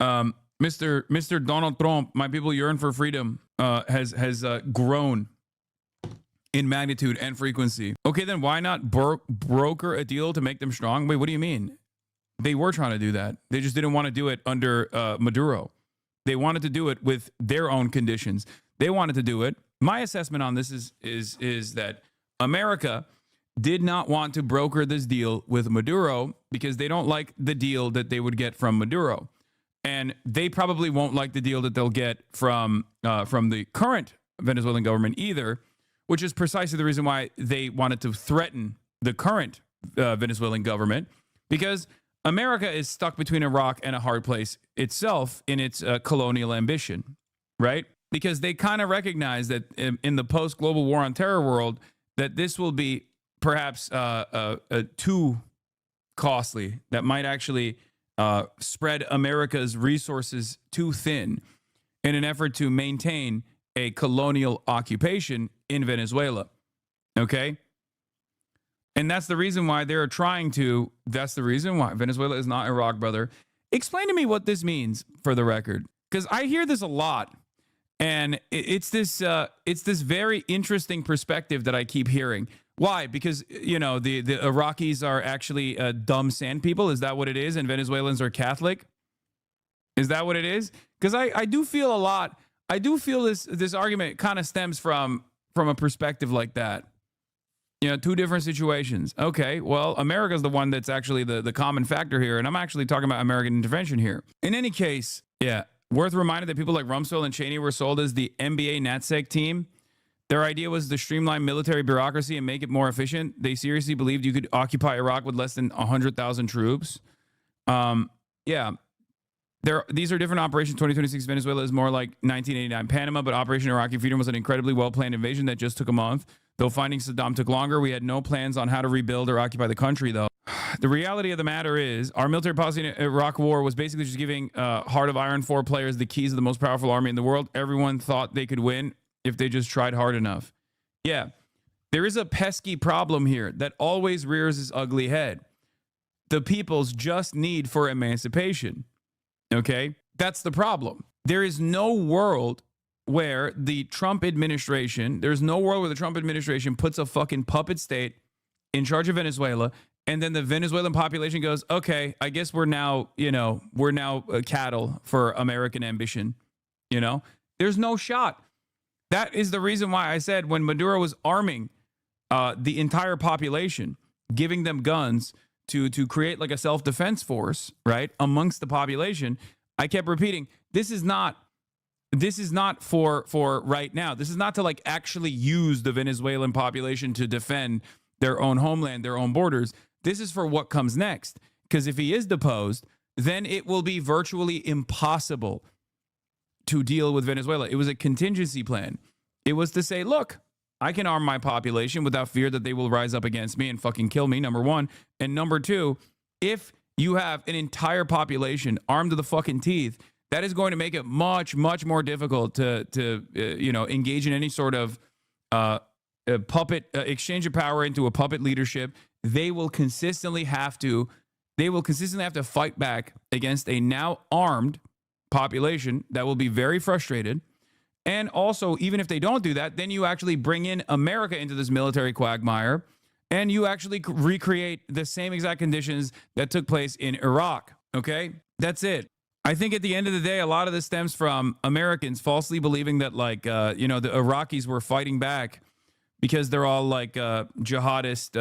Mr. Donald Trump, my people yearn for freedom, has grown in magnitude and frequency. Okay, then why not broker a deal to make them strong? Wait, what do you mean? They were trying to do that. They just didn't want to do it under Maduro. They wanted to do it with their own conditions. They wanted to do it. My assessment on this is that America did not want to broker this deal with Maduro because they don't like the deal that they would get from Maduro. And they probably won't like the deal that they'll get from the current Venezuelan government either, which is precisely the reason why they wanted to threaten the current Venezuelan government, because America is stuck between a rock and a hard place itself in its colonial ambition, right? Because they kind of recognize that in the post-global war on terror world, that this will be perhaps too costly, that might actually spread America's resources too thin in an effort to maintain a colonial occupation in Venezuela. Okay? And that's the reason why they're trying to, that's the reason why Venezuela is not Iraq, brother. Explain to me what this means for the record, because I hear this a lot. And it's this very interesting perspective that I keep hearing. Why? Because, you know, the Iraqis are actually dumb sand people. Is that what it is? And Venezuelans are Catholic? Is that what it is? Because I do feel a lot. I do feel this argument kind of stems from a perspective like that. You know, two different situations. Okay, well, America's the one that's actually the common factor here. And I'm actually talking about American intervention here. In any case, yeah, worth reminding that people like Rumsfeld and Cheney were sold as the NBA NatSec team. Their idea was to streamline military bureaucracy and make it more efficient. They seriously believed you could occupy Iraq with less than 100,000 troops. Yeah. These are different operations. 2026 Venezuela is more like 1989 Panama, but Operation Iraqi Freedom was an incredibly well-planned invasion that just took a month. Though finding Saddam took longer, we had no plans on how to rebuild or occupy the country, though. The reality of the matter is our military policy in Iraq war was basically just giving Heart of Iron 4 players the keys of the most powerful army in the world. Everyone thought they could win if they just tried hard enough. Yeah, there is a pesky problem here that always rears its ugly head. The people's just need for emancipation. Okay? That's the problem. There is no world where the Trump administration, there's no world where the Trump administration puts a fucking puppet state in charge of Venezuela, and then the Venezuelan population goes, okay, I guess we're now cattle for American ambition. You know? There's no shot. That is the reason why I said when Maduro was arming the entire population, giving them guns to create like a self-defense force, right, amongst the population, I kept repeating, this is not for right now. This is not to like actually use the Venezuelan population to defend their own homeland, their own borders. This is for what comes next. Because if he is deposed, then it will be virtually impossible to deal with Venezuela. It was a contingency plan. It was to say, look, I can arm my population without fear that they will rise up against me and fucking kill me, number one. And number two, if you have an entire population armed to the fucking teeth, that is going to make it much, much more difficult to engage in any sort of puppet exchange of power into a puppet leadership. They will consistently have to fight back against a now armed population that will be very frustrated. And also, even if they don't do that, then you actually bring in America into this military quagmire, and you actually recreate the same exact conditions that took place in Iraq. Okay? That's it. I think at the end of the day, a lot of this stems from Americans falsely believing that, like, the Iraqis were fighting back because they're all like jihadist,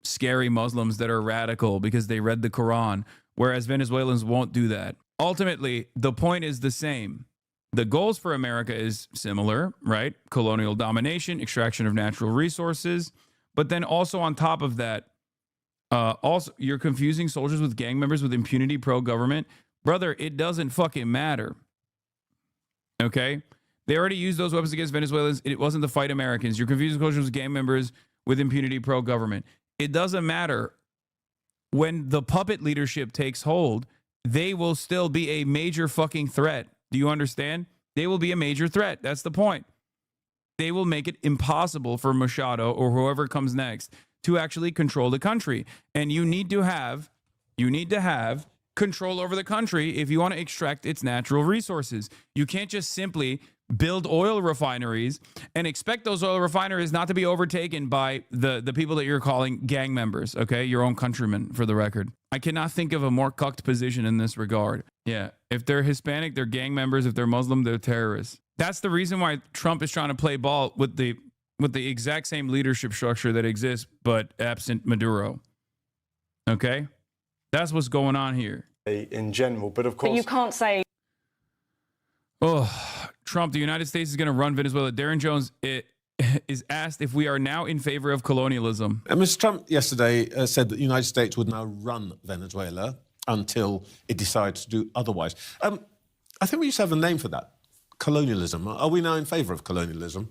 scary Muslims that are radical because they read the Quran, whereas Venezuelans won't do that. Ultimately, the point is the same. The goals for America is similar, right? Colonial domination, extraction of natural resources. But then also on top of that, also you're confusing soldiers with gang members with impunity pro-government. Brother, it doesn't fucking matter. Okay? They already used those weapons against Venezuelans. It wasn't to fight Americans. You're confusing soldiers with gang members with impunity pro-government. It doesn't matter. When the puppet leadership takes hold, they will still be a major fucking threat. Do you understand? They will be a major threat. That's the point. They will make it impossible for Machado or whoever comes next to actually control the country. And you need to have control over the country if you want to extract its natural resources. You can't just simply build oil refineries and expect those oil refineries not to be overtaken by the people that you're calling gang members, okay? Your own countrymen, for the record. I cannot think of a more cucked position in this regard. Yeah, if they're Hispanic, they're gang members. If they're Muslim, they're terrorists. That's the reason why Trump is trying to play ball with the exact same leadership structure that exists, but absent Maduro. Okay? That's what's going on here. In general, but of course... But you can't say... Oh, Trump, the United States is going to run Venezuela. Darren Jones is asked if we are now in favor of colonialism. Mr. Trump yesterday said that the United States would now run Venezuela until it decides to do otherwise. I think we used to have a name for that. Colonialism. Are we now in favour of colonialism?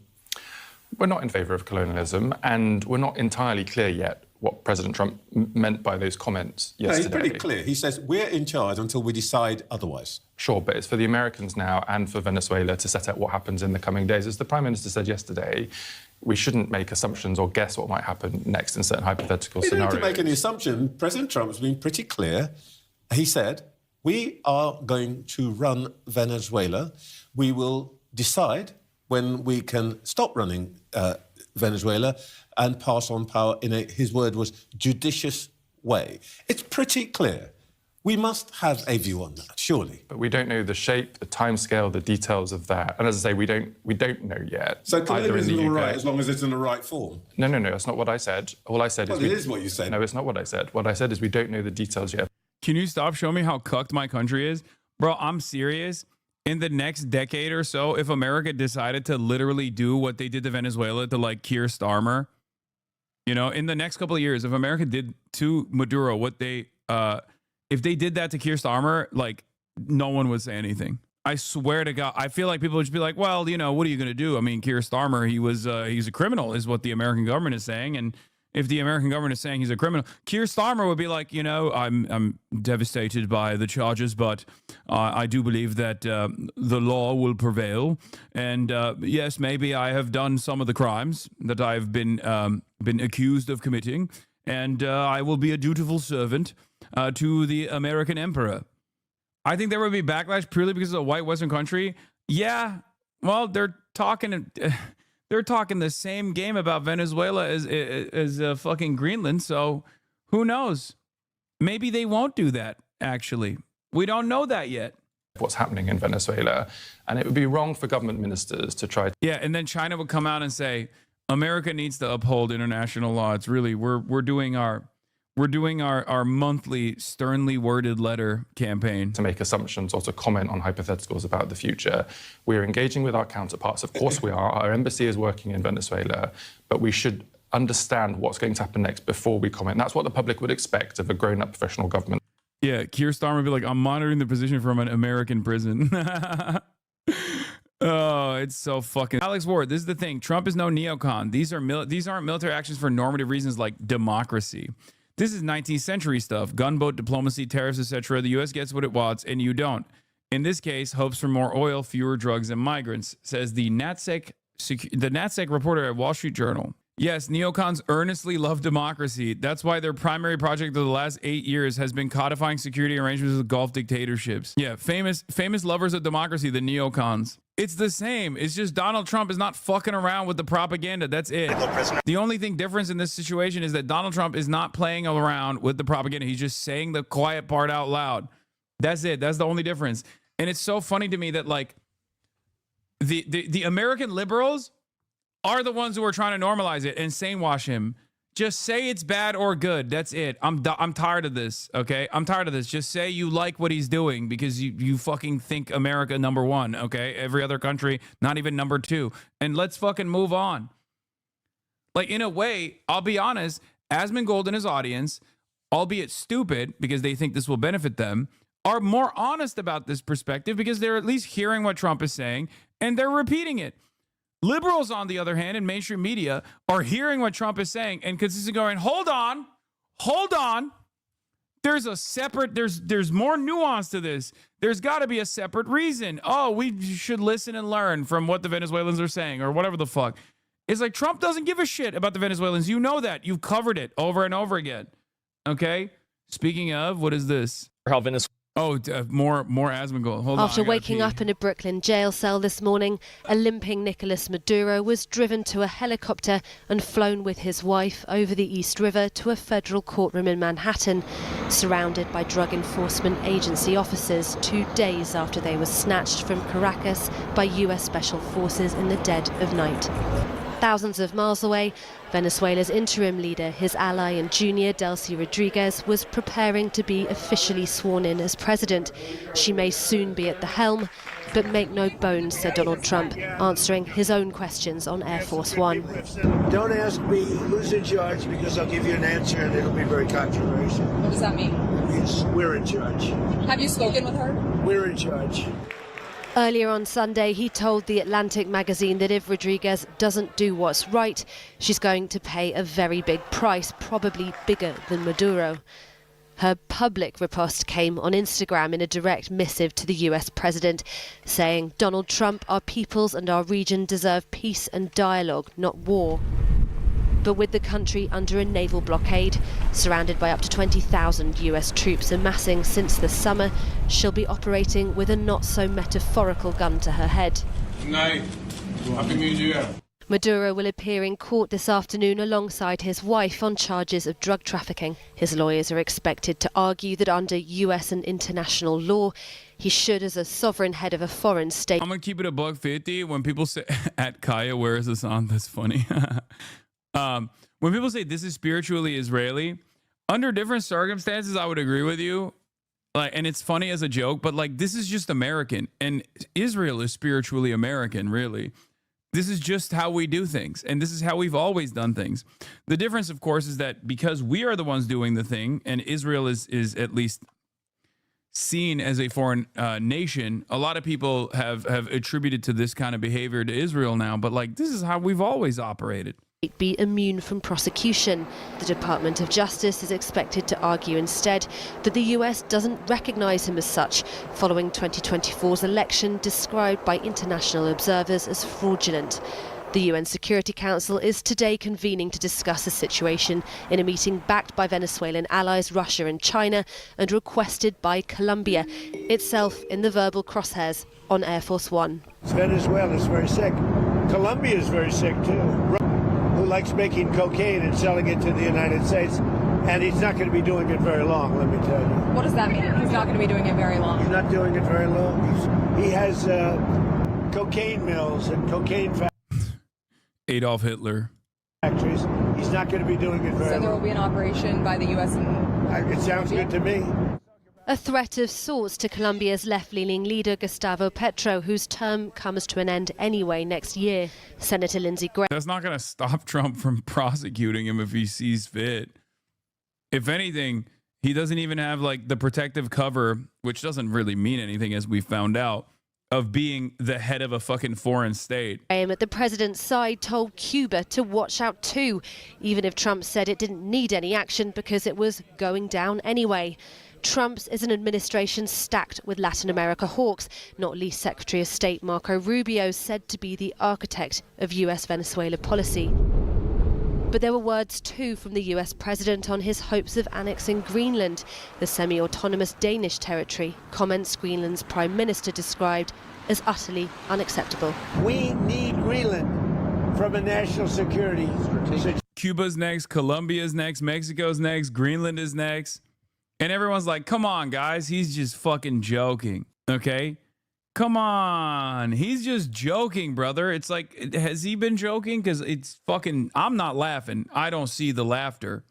We're not in favour of colonialism, and we're not entirely clear yet what President Trump meant by those comments yesterday. No, he's pretty clear. He says, we're in charge until we decide otherwise. Sure, but it's for the Americans now and for Venezuela to set out what happens in the coming days. As the Prime Minister said yesterday, we shouldn't make assumptions or guess what might happen next in certain hypothetical scenarios. You don't need to make any assumption. President Trump's been pretty clear. He said, we are going to run Venezuela. We will decide when we can stop running Venezuela and pass on power in his word was, judicious way. It's pretty clear. We must have a view on that, surely. But we don't know the shape, the timescale, the details of that. And as I say, we don't know yet. So colonialism is all right as long as it's in the right form? No, that's not what I said. All I said is... Well, it is what you said. No, it's not what I said. What I said is we don't know the details yet. Can you stop showing me how cucked my country is? Bro, I'm serious. In the next decade or so, if America decided to literally do what they did to Venezuela to like Keir Starmer, you know, in the next couple of years, if America did to Maduro what they, if they did that to Keir Starmer, like no one would say anything. I swear to God, I feel like people would just be like, well, you know, what are you going to do? I mean, Keir Starmer, he's a criminal is what the American government is saying. And if the American government is saying he's a criminal, Keir Starmer would be like, you know, I'm devastated by the charges, but I do believe that the law will prevail. And yes, maybe I have done some of the crimes that I've been accused of committing, and I will be a dutiful servant to the American emperor. I think there would be backlash purely because of a white Western country. Yeah, well, they're talking the same game about Venezuela as fucking Greenland. So who knows? Maybe they won't do that, actually. We don't know that yet. What's happening in Venezuela. And it would be wrong for government ministers to try... Yeah, and then China would come out and say, America needs to uphold international law. It's really, we're doing our monthly sternly worded letter campaign. To make assumptions or to comment on hypotheticals about the future. We're engaging with our counterparts. Of course we are. Our embassy is working in Venezuela, but we should understand what's going to happen next before we comment. That's what the public would expect of a grown-up professional government. Yeah, Keir Starmer would be like, I'm monitoring the position from an American prison. Oh, it's so fucking... Alex Ward, this is the thing. Trump is no neocon. These aren't military actions for normative reasons like democracy. This is 19th century stuff. Gunboat diplomacy, tariffs, etc. The U.S. gets what it wants, and you don't. In this case, hopes for more oil, fewer drugs, and migrants, says the NatSec reporter at Wall Street Journal. Yes, neocons earnestly love democracy. That's why their primary project of the last 8 years has been codifying security arrangements with Gulf dictatorships. Yeah, famous lovers of democracy, the neocons. It's the same. It's just Donald Trump is not fucking around with the propaganda. That's it. The only thing difference in this situation is that Donald Trump is not playing around with the propaganda. He's just saying the quiet part out loud. That's it. That's the only difference. And it's so funny to me that like the American liberals are the ones who are trying to normalize it and sanewash him. Just say it's bad or good. That's it. I'm tired of this, okay? I'm tired of this. Just say you like what he's doing because you fucking think America number one, okay? Every other country, not even number two. And let's fucking move on. Like, in a way, I'll be honest, Asmongold and his audience, albeit stupid because they think this will benefit them, are more honest about this perspective because they're at least hearing what Trump is saying and they're repeating it. Liberals, on the other hand, in mainstream media are hearing what Trump is saying and consistently going, hold on. There's a separate, there's more nuance to this. There's got to be a separate reason. Oh, we should listen and learn from what the Venezuelans are saying or whatever the fuck. It's like Trump doesn't give a shit about the Venezuelans. You know that. You've covered it over and over again. Okay? Speaking of, what is this? How Venezuela. Oh, more Asmongold. Hold on. After waking up in a Brooklyn jail cell this morning, a limping Nicolas Maduro was driven to a helicopter and flown with his wife over the East River to a federal courtroom in Manhattan, surrounded by Drug Enforcement Agency officers 2 days after they were snatched from Caracas by U.S. Special Forces in the dead of night. Thousands of miles away, Venezuela's interim leader, his ally and junior Delcy Rodriguez, was preparing to be officially sworn in as president. She may soon be at the helm, but make no bones, said Donald Trump, answering his own questions on Air Force One. Don't ask me who's in charge, because I'll give you an answer and it'll be very controversial. What does that mean? It's, we're in charge. Have you spoken with her? We're in charge. Earlier on Sunday, he told The Atlantic magazine that if Rodriguez doesn't do what's right, she's going to pay a very big price, probably bigger than Maduro. Her public riposte came on Instagram in a direct missive to the US president, saying, Donald Trump, our peoples and our region deserve peace and dialogue, not war. But with the country under a naval blockade, surrounded by up to 20,000 US troops amassing since the summer, she'll be operating with a not-so-metaphorical gun to her head. Good night. Happy New Year. Maduro will appear in court this afternoon alongside his wife on charges of drug trafficking. His lawyers are expected to argue that under US and international law, he should, as a sovereign head of a foreign state... I'm going to keep it $150. When people say, at Kaya, where is this on? That's funny. When people say this is spiritually Israeli, under different circumstances, I would agree with you. Like, and it's funny as a joke, but like, this is just American, and Israel is spiritually American, really. This is just how we do things, and this is how we've always done things. The difference, of course, is that because we are the ones doing the thing, and Israel is at least seen as a foreign nation, a lot of people have attributed to this kind of behavior to Israel now, but like, this is how we've always operated. Be immune from prosecution. The Department of Justice is expected to argue instead that the US doesn't recognize him as such, following 2024's election described by international observers as fraudulent. The UN Security Council is today convening to discuss the situation in a meeting backed by Venezuelan allies Russia and China and requested by Colombia, itself in the verbal crosshairs on Air Force One. Venezuela is very sick. Colombia is very sick too. Who likes making cocaine and selling it to the United States, and he's not going to be doing it very long, let me tell you. What does that mean? He's not going to be doing it very long? He's not doing it very long. He has cocaine mills and cocaine Adolf Hitler. factories. He's not going to be doing it very long. So there will be an operation by the U.S. and... It sounds good to me. A threat of sorts to Colombia's left-leaning leader, Gustavo Petro, whose term comes to an end anyway next year. Senator Lindsey Graham. That's not going to stop Trump from prosecuting him if he sees fit. If anything, he doesn't even have like the protective cover, which doesn't really mean anything, as we found out, of being the head of a fucking foreign state. Graham at the president's side told Cuba to watch out too, even if Trump said it didn't need any action because it was going down anyway. Trump's is an administration stacked with Latin America hawks, not least Secretary of State Marco Rubio, said to be the architect of US Venezuela policy. But there were words too from the US president on his hopes of annexing Greenland, the semi-autonomous Danish territory, comments Greenland's prime minister described as utterly unacceptable. We need Greenland from a national security situation. Cuba's next, Colombia's next, Mexico's next, Greenland is next. And everyone's like, come on, guys, he's just fucking joking, okay? Come on, he's just joking, brother. It's like, has he been joking? Because it's fucking, I'm not laughing. I don't see the laughter.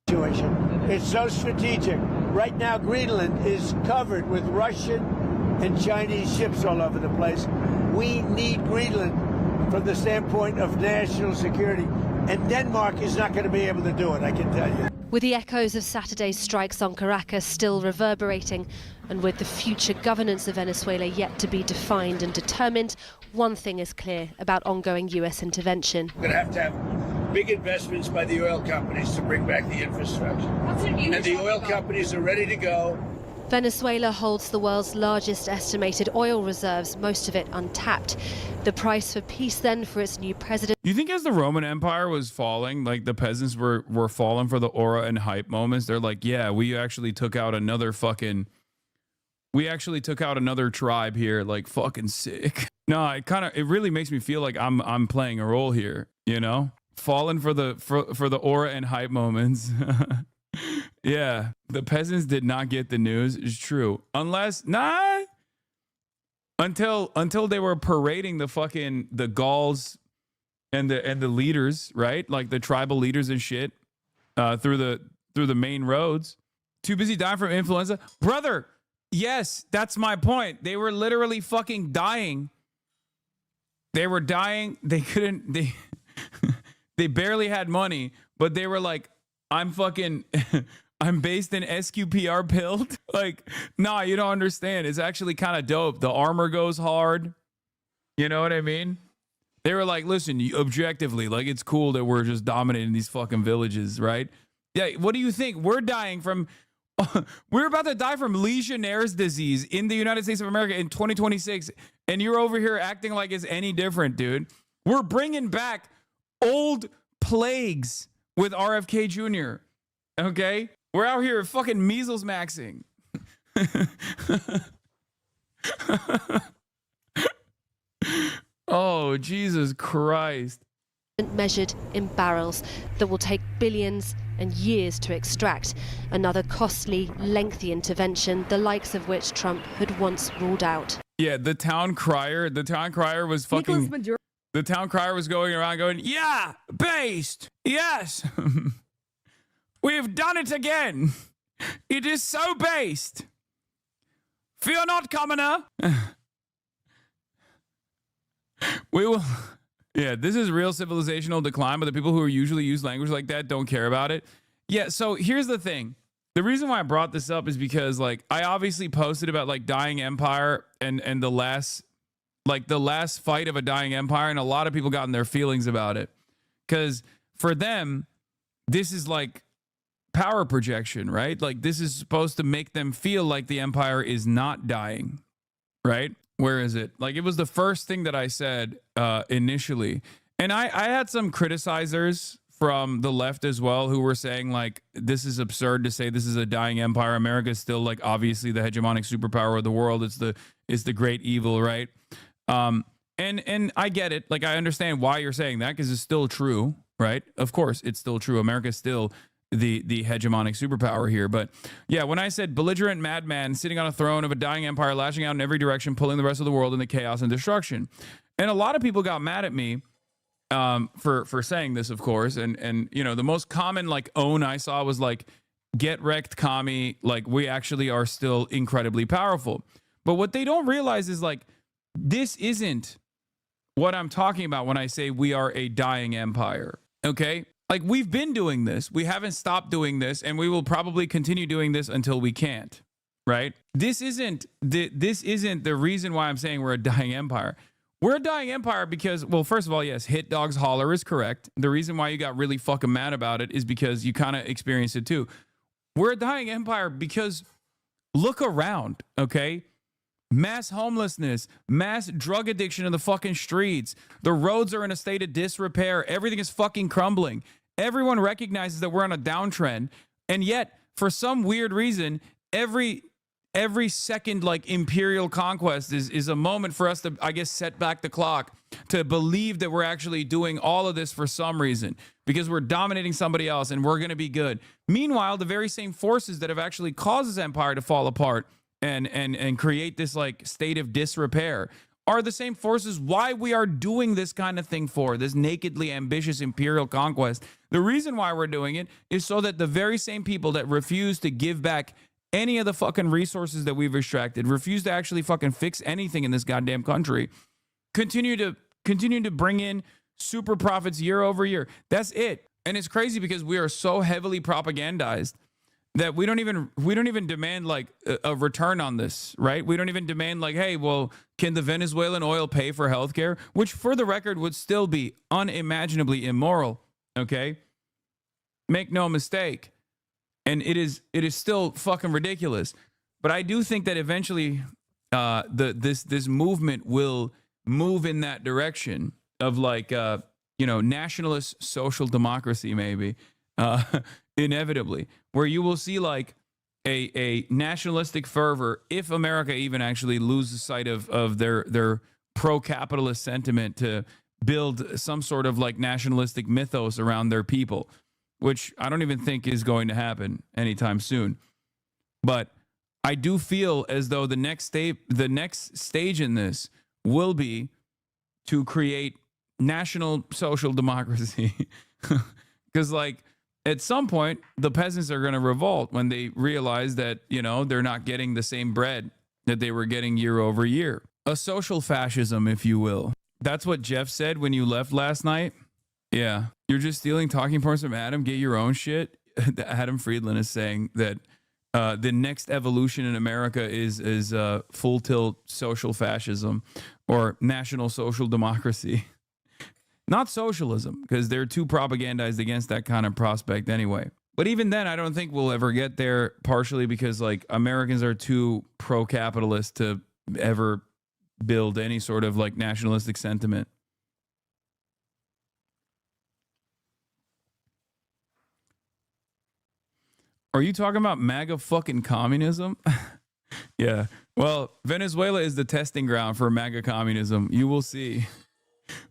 It's so strategic. Right now, Greenland is covered with Russian and Chinese ships all over the place. We need Greenland from the standpoint of national security. And Denmark is not going to be able to do it, I can tell you. With the echoes of Saturday's strikes on Caracas still reverberating, and with the future governance of Venezuela yet to be defined and determined, one thing is clear about ongoing US intervention. We're going to have big investments by the oil companies to bring back the infrastructure. And the oil companies are ready to go. Venezuela holds the world's largest estimated oil reserves, most of it untapped. The price for peace then for its new president. You think as the Roman Empire was falling, like the peasants were falling for the aura and hype moments, they're like, yeah, we actually took out another tribe here, like fucking sick. No, it really makes me feel like I'm playing a role here, you know? Falling for the aura and hype moments. Yeah, the peasants did not get the news. It's true. Until they were parading the Gauls and the leaders, right? Like the tribal leaders and shit, through the main roads. Too busy dying from influenza. Brother, yes, that's my point. they were literally fucking dying. They were dying. They barely had money, but they were like, I'm based in SQPR pilled. Like, nah, you don't understand. It's actually kind of dope. The armor goes hard. You know what I mean? They were like, listen, objectively, like, it's cool that we're just dominating these fucking villages, right? Yeah, what do you think? We're about to die from Legionnaire's disease in the United States of America in 2026, and you're over here acting like it's any different, dude. We're bringing back old plagues with RFK Jr., okay? We're out here fucking measles maxing. Oh, Jesus Christ. Measured in barrels that will take billions and years to extract. Another costly, lengthy intervention, the likes of which Trump had once ruled out. Yeah, the town crier was fucking... The town crier was going around going, yeah, based, yes. We've done it again. It is so based. Fear not, commoner. We will... Yeah, this is real civilizational decline, but the people who usually use language like that don't care about it. Yeah, so here's the thing. The reason why I brought this up is because, like, I obviously posted about, like, dying empire and the last fight of a dying empire, and a lot of people got in their feelings about it. Because for them, this is like power projection, right? Like, this is supposed to make them feel like the empire is not dying, right? Where is it? Like, it was the first thing that I said initially. And I had some criticizers from the left as well who were saying, like, this is absurd to say this is a dying empire. America is still, like, obviously the hegemonic superpower of the world. It's the great evil, right? And I get it. Like, I understand why you're saying that, because it's still true, right? Of course, it's still true. America's still the hegemonic superpower here. But yeah, when I said belligerent madman sitting on a throne of a dying empire, lashing out in every direction, pulling the rest of the world into chaos and destruction. And a lot of people got mad at me for saying this, of course. And you know, the most common like own I saw was like, get wrecked, commie. Like, we actually are still incredibly powerful. But what they don't realize is, like, this isn't what I'm talking about when I say we are a dying empire, okay? Like, we've been doing this. We haven't stopped doing this, and we will probably continue doing this until we can't, right? This isn't the reason why I'm saying we're a dying empire. We're a dying empire because, well, first of all, yes, Hit Dog's holler is correct. The reason why you got really fucking mad about it is because you kind of experienced it too. We're a dying empire because look around, okay? Mass homelessness, mass drug addiction in the fucking streets. The roads are in a state of disrepair. Everything is fucking crumbling. Everyone recognizes that we're on a downtrend. And yet, for some weird reason, every second, like, imperial conquest is a moment for us to, I guess, set back the clock to believe that we're actually doing all of this for some reason because we're dominating somebody else and we're going to be good. Meanwhile, the very same forces that have actually caused this empire to fall apart and create this, like, state of disrepair are the same forces why we are doing this kind of thing for this nakedly ambitious imperial conquest. The reason why we're doing it is so that the very same people that refuse to give back any of the fucking resources that we've extracted, refuse to actually fucking fix anything in this goddamn country, continue to bring in super profits year over year. That's it. And it's crazy because we are so heavily propagandized that we don't even demand like a return on this, right? We don't even demand like, hey, well, can the Venezuelan oil pay for healthcare? Which, for the record, would still be unimaginably immoral. Okay, make no mistake, and it is still fucking ridiculous. But I do think that eventually, this movement will move in that direction of like nationalist social democracy, maybe. Inevitably, where you will see like a nationalistic fervor if America even actually loses sight of their pro-capitalist sentiment to build some sort of like nationalistic mythos around their people, which I don't even think is going to happen anytime soon. But I do feel as though the next stage in this will be to create national social democracy, because like, at some point, the peasants are going to revolt when they realize that, they're not getting the same bread that they were getting year over year. A social fascism, if you will. That's what Jeff said when you left last night. Yeah. You're just stealing talking points from Adam. Get your own shit. Adam Friedland is saying that the next evolution in America is full tilt social fascism or national social democracy. Not socialism, because they're too propagandized against that kind of prospect anyway. But even then, I don't think we'll ever get there, partially because like Americans are too pro-capitalist to ever build any sort of like nationalistic sentiment. Are you talking about MAGA fucking communism? Yeah. Well, Venezuela is the testing ground for MAGA communism. You will see.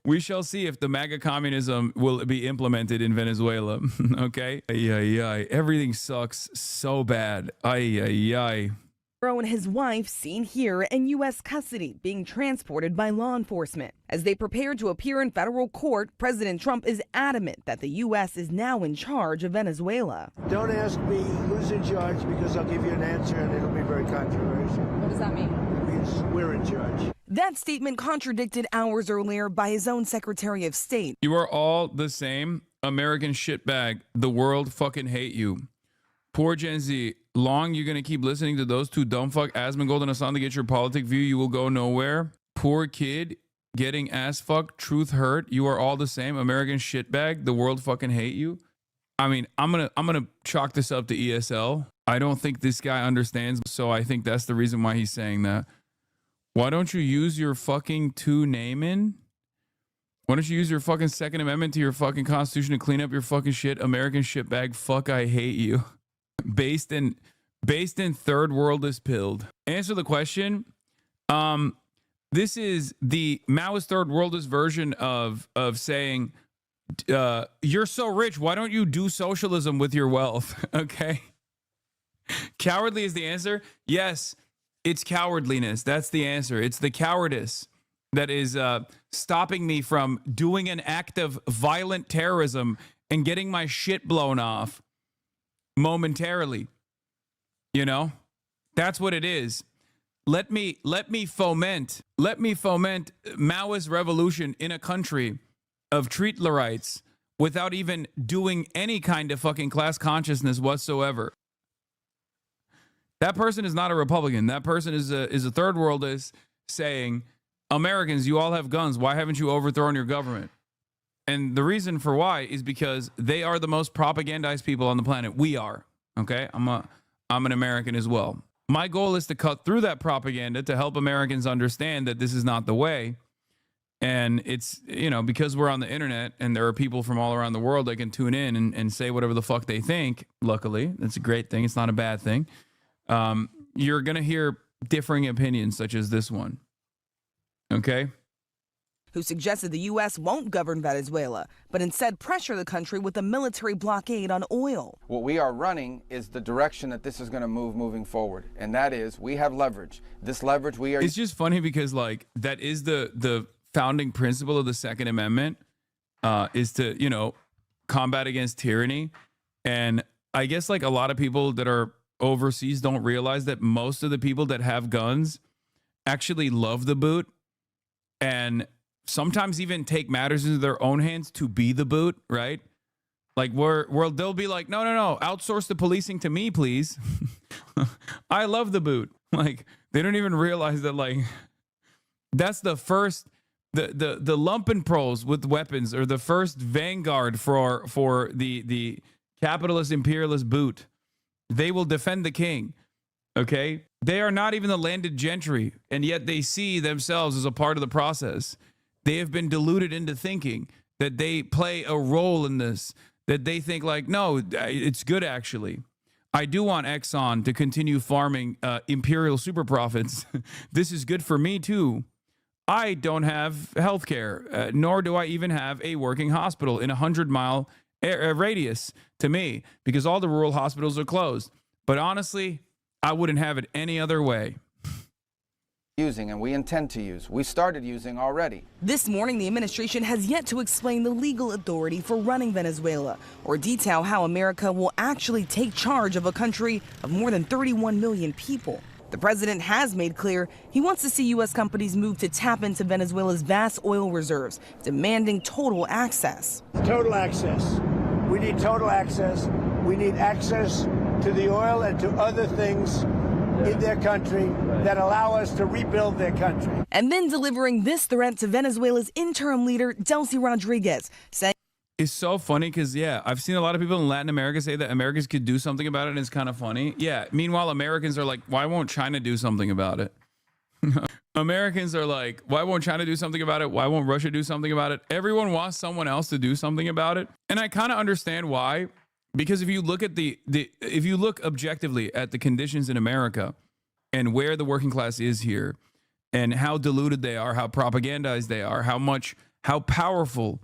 We shall see if the MAGA communism will be implemented in Venezuela. Okay? Ay, ay, ay. Everything sucks so bad. Ay, ay, ay. Maduro and his wife seen here in U.S. custody being transported by law enforcement. As they prepare to appear in federal court, President Trump is adamant that the U.S. is now in charge of Venezuela. Don't ask me who's in charge, because I'll give you an answer and it'll be very controversial. What does that mean? It means we're in charge. That statement contradicted hours earlier by his own Secretary of State. You are all the same American shitbag. The world fucking hate you. Poor Gen Z. Long you gonna keep listening to those two dumb fuck Asmongold and Hassan to get your politic view? You will go nowhere. Poor kid getting ass fucked. Truth hurt. You are all the same American shitbag. The world fucking hate you. I mean, I'm gonna chalk this up to ESL. I don't think this guy understands, so I think that's the reason why he's saying that. Why don't you use your fucking two name in? Why don't you use your fucking Second Amendment to your fucking Constitution to clean up your fucking shit? American shitbag. Fuck, I hate you. Based in third world is pilled. Answer the question. This is the Maoist third worldist version of saying, you're so rich, why don't you do socialism with your wealth? Okay. Cowardly is the answer. Yes. It's cowardliness. That's the answer. It's the cowardice that is stopping me from doing an act of violent terrorism and getting my shit blown off momentarily. That's what it is. Let me foment Maoist revolution in a country of Treatlerites without even doing any kind of fucking class consciousness whatsoever. That person is not a Republican. That person is a third worldist saying, Americans, you all have guns. Why haven't you overthrown your government? And the reason for why is because they are the most propagandized people on the planet. We are. Okay? I'm an American as well. My goal is to cut through that propaganda to help Americans understand that this is not the way. And it's, because we're on the internet and there are people from all around the world that can tune in and say whatever the fuck they think. Luckily, that's a great thing. It's not a bad thing. You're going to hear differing opinions such as this one. Okay? Who suggested the U.S. won't govern Venezuela, but instead pressure the country with a military blockade on oil. What we are running is the direction that this is going to moving forward. And that is, we have leverage. This leverage we are... It's just funny because, that is the founding principle of the Second Amendment, is to, combat against tyranny. And I guess, a lot of people that are overseas don't realize that most of the people that have guns actually love the boot and sometimes even take matters into their own hands to be the boot, right? Like where they'll be like, no, outsource the policing to me, please. I love the boot. Like they don't even realize that like that's the first the lumpenproles with weapons are the first vanguard for the capitalist imperialist boot. They will defend the king. Okay? They are not even the landed gentry, and yet they see themselves as a part of the process. They have been deluded into thinking that they play a role in this, that they think like, no, it's good actually. I do want Exxon to continue farming imperial super profits. This is good for me too. I don't have health care, nor do I even have a working hospital in a 100-mile radius to me because all the rural hospitals are closed. But honestly, I wouldn't have it any other way. Using, and we intend to use. We started using already. This morning, the administration has yet to explain the legal authority for running Venezuela or detail how America will actually take charge of a country of more than 31 million people. The president has made clear he wants to see U.S. companies move to tap into Venezuela's vast oil reserves, demanding total access. Total access. We need total access. We need access to the oil and to other things in their country that allow us to rebuild their country. And then delivering this threat to Venezuela's interim leader, Delcy Rodriguez, saying, It's so funny because, yeah, I've seen a lot of people in Latin America say that Americans could do something about it, and it's kind of funny. Yeah, meanwhile, Americans are like, why won't China do something about it? Americans are like, why won't China do something about it? Why won't Russia do something about it? Everyone wants someone else to do something about it. And I kind of understand why. Because if you look at if you look objectively at the conditions in America and where the working class is here and how deluded they are, how propagandized they are, how powerful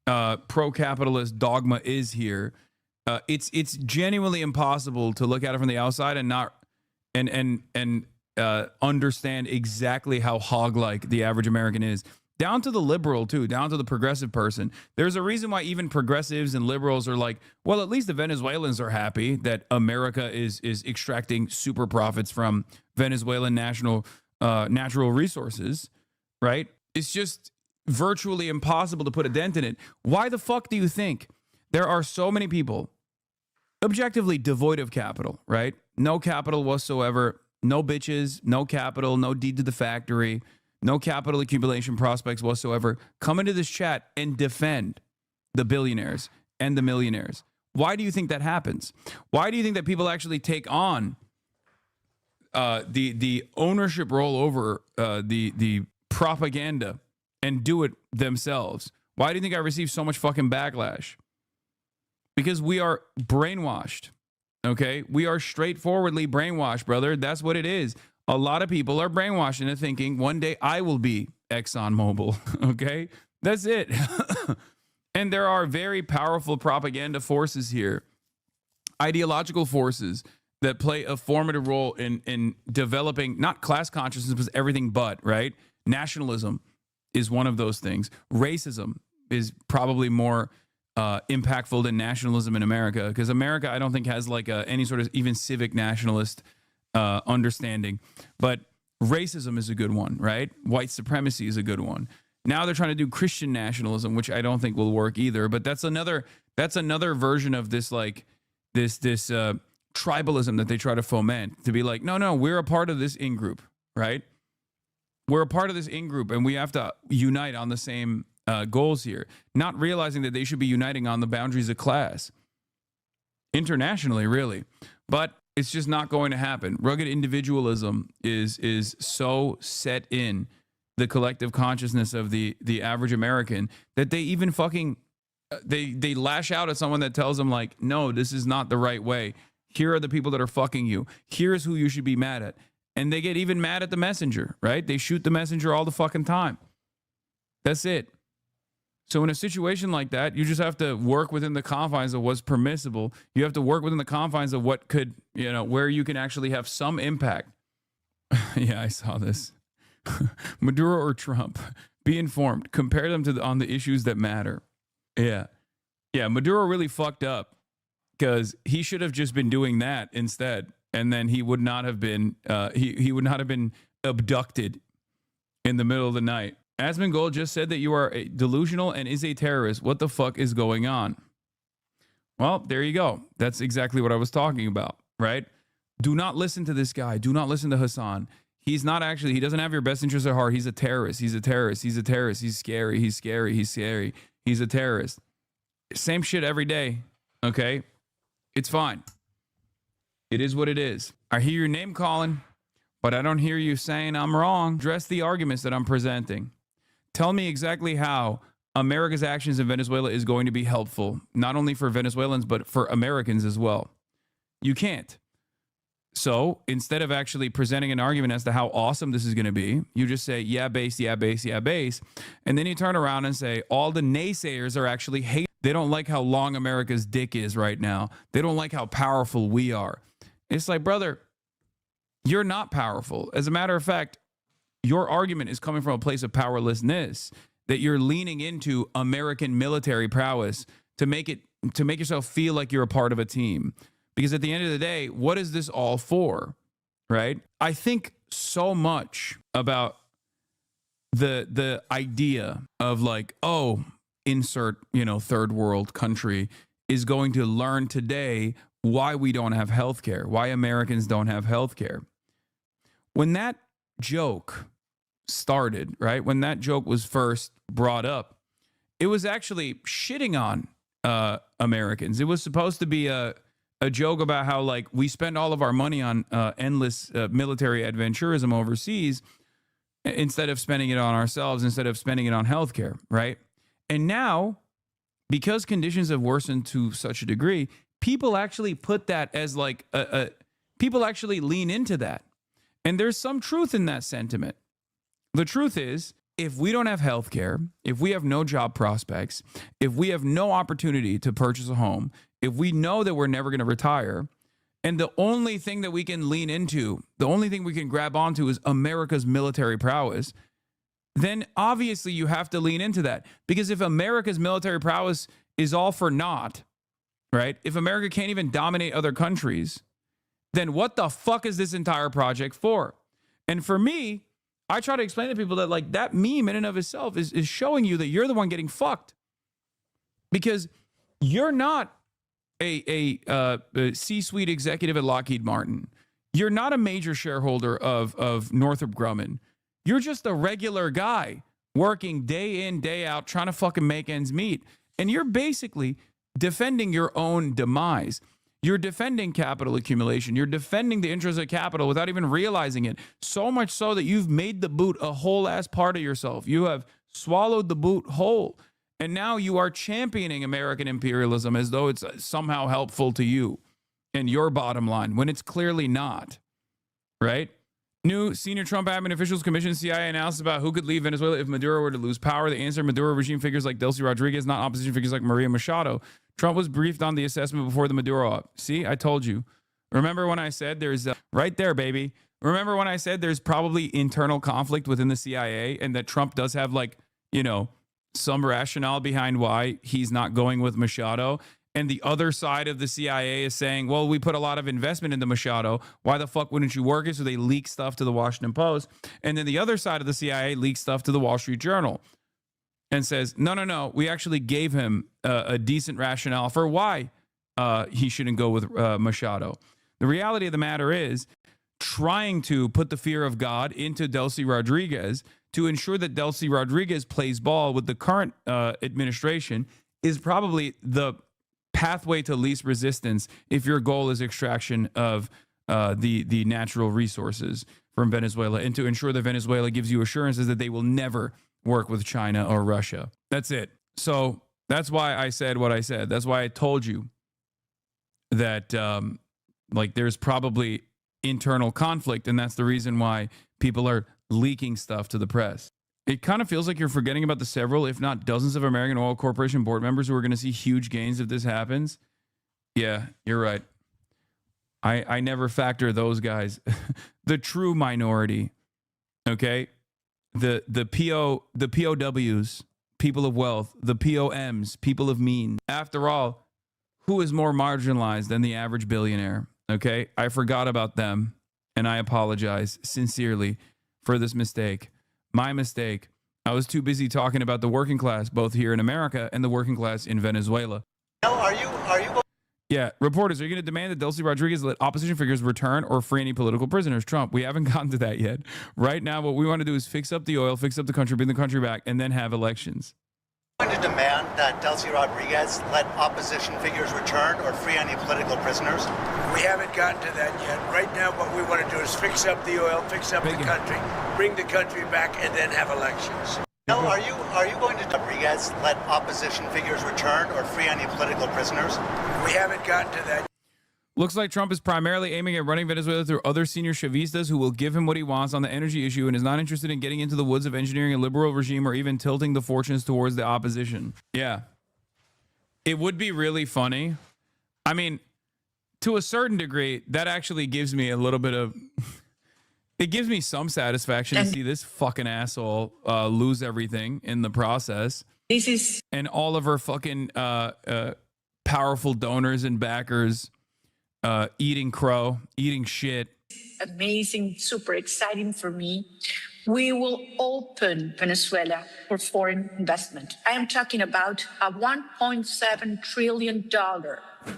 pro-capitalist dogma is here, it's genuinely impossible to look at it from the outside and not understand exactly how hog-like the average American is. Down to the liberal, too, down to the progressive person. There's a reason why even progressives and liberals are like, well, at least the Venezuelans are happy that America is extracting super profits from Venezuelan natural resources, right? It's just virtually impossible to put a dent in it. Why the fuck do you think there are so many people objectively devoid of capital, right? No capital whatsoever, no bitches, no capital, no deed to the factory, no capital accumulation prospects whatsoever, come into this chat and defend the billionaires and the millionaires. Why do you think that happens? Why do you think that people actually take on the ownership role over the propaganda and do it themselves? Why do you think I receive so much fucking backlash? Because we are brainwashed, okay? We are straightforwardly brainwashed, brother. That's what it is. A lot of people are brainwashed into thinking one day I will be ExxonMobil, okay? That's it. And there are very powerful propaganda forces here, ideological forces that play a formative role in developing not class consciousness, but everything but, right? Nationalism is one of those things. Racism is probably more impactful than nationalism in America, because America, I don't think, has like any sort of even civic nationalist understanding. But racism is a good one, right? White supremacy is a good one. Now they're trying to do Christian nationalism, which I don't think will work either. But that's another version of this, like this tribalism that they try to foment, to be like, no, we're a part of this in-group, right? We're a part of this in-group, and we have to unite on the same goals here, not realizing that they should be uniting on the boundaries of class internationally, really. But it's just not going to happen. Rugged individualism is so set in the collective consciousness of the average American that they even fucking they lash out at someone that tells them like, no, this is not the right way. Here are the people that are fucking you. Here's who you should be mad at. And they get even mad at the messenger, right? They shoot the messenger all the fucking time. That's it. So in a situation like that, you just have to work within the confines of what's permissible. You have to work within the confines of what could, where you can actually have some impact. Yeah, I saw this. Maduro or Trump, be informed. Compare them on the issues that matter. Yeah. Maduro really fucked up because he should have just been doing that instead, and then he would not have been. He would not have been abducted in the middle of the night. Asmongold just said that you are delusional and is a terrorist. What the fuck is going on? Well, there you go. That's exactly what I was talking about, right? Do not listen to this guy. Do not listen to Hassan. He doesn't have your best interest at heart. He's a terrorist. He's a terrorist. He's a terrorist. He's scary. He's scary. He's scary. He's a terrorist. Same shit every day, okay? It's fine. It is what it is. I hear your name calling, but I don't hear you saying I'm wrong. Address the arguments that I'm presenting. Tell me exactly how America's actions in Venezuela is going to be helpful, not only for Venezuelans, but for Americans as well. You can't. So instead of actually presenting an argument as to how awesome this is going to be, you just say, yeah, base, yeah, base, yeah, base. And then you turn around and say, all the naysayers are actually hate. They don't like how long America's dick is right now. They don't like how powerful we are. It's like, brother, you're not powerful. As a matter of fact, your argument is coming from a place of powerlessness, that you're leaning into American military prowess to make yourself feel like you're a part of a team. Because at the end of the day, what is this all for, right? I think so much about the idea of like, oh, insert, third world country is going to learn today why we don't have healthcare, why Americans don't have healthcare. When that joke started, right? When that joke was first brought up, it was actually shitting on Americans. It was supposed to be a joke about how like we spend all of our money on endless military adventurism overseas instead of spending it on ourselves, instead of spending it on healthcare, right? And now, because conditions have worsened to such a degree, people actually put that as like people actually lean into that. And there's some truth in that sentiment. The truth is, if we don't have health care, if we have no job prospects, if we have no opportunity to purchase a home, if we know that we're never going to retire, and the only thing that we can lean into, the only thing we can grab onto is America's military prowess, then obviously you have to lean into that. Because if America's military prowess is all for naught, right? If America can't even dominate other countries, then what the fuck is this entire project for? And for me, I try to explain to people that like that meme in and of itself is showing you that you're the one getting fucked. Because you're not a C-suite executive at Lockheed Martin. You're not a major shareholder of Northrop Grumman. You're just a regular guy working day in, day out, trying to fucking make ends meet. And you're basically defending your own demise. You're defending capital accumulation. You're defending the interests of capital without even realizing it. So much so that you've made the boot a whole ass part of yourself. You have swallowed the boot whole. And now you are championing American imperialism as though it's somehow helpful to you and your bottom line, when it's clearly not, right? New senior Trump admin officials commissioned CIA analysis about who could leave Venezuela if Maduro were to lose power. The answer: Maduro regime figures like Delcy Rodriguez, not opposition figures like Maria Machado. Trump was briefed on the assessment before the Maduro op. See, I told you. Remember when I said there's right there, baby. Remember when I said there's probably internal conflict within the CIA and that Trump does have like, some rationale behind why he's not going with Machado. And the other side of the CIA is saying, well, we put a lot of investment into Machado. Why the fuck wouldn't you work it? So they leak stuff to the Washington Post. And then the other side of the CIA leaks stuff to the Wall Street Journal and says, no, we actually gave him a decent rationale for why he shouldn't go with Machado. The reality of the matter is trying to put the fear of God into Delcy Rodriguez to ensure that Delcy Rodriguez plays ball with the current administration is probably the pathway to least resistance if your goal is extraction of the natural resources from Venezuela, and to ensure that Venezuela gives you assurances that they will never work with China or Russia. That's it. So that's why I said what I said. That's why I told you that there's probably internal conflict, and that's the reason why people are leaking stuff to the press. It kind of feels like you're forgetting about the several, if not dozens, of American Oil Corporation board members who are going to see huge gains if this happens. Yeah, you're right. I never factor those guys. The true minority, okay? The POWs, people of wealth, the POMs, people of means. After all, who is more marginalized than the average billionaire? Okay, I forgot about them, and I apologize sincerely for this mistake. My mistake. I was too busy talking about the working class, both here in America and the working class in Venezuela. Are you Yeah, reporters, are you going to demand that Delcy Rodriguez let opposition figures return or free any political prisoners? Trump, we haven't gotten to that yet. Right now, what we want to do is fix up the oil, fix up the country, bring the country back, and then have elections. I'm going to demand that Delcy Rodriguez let opposition figures return or free any political prisoners. We haven't gotten to that yet. Right now, what we want to do is fix up the oil, fix up the country, bring the country back, and then have elections. No, are you going to Rodriguez let opposition figures return or free any political prisoners? We haven't gotten to that. Looks like Trump is primarily aiming at running Venezuela through other senior Chavistas who will give him what he wants on the energy issue and is not interested in getting into the woods of engineering a liberal regime or even tilting the fortunes towards the opposition. Yeah. It would be really funny. I mean, to a certain degree, that actually gives me a little bit of... It gives me some satisfaction to see this fucking asshole lose everything in the process. And all of her fucking powerful donors and backers eating crow, eating shit. Amazing, super exciting for me. We will open Venezuela for foreign investment. I am talking about a $1.7 trillion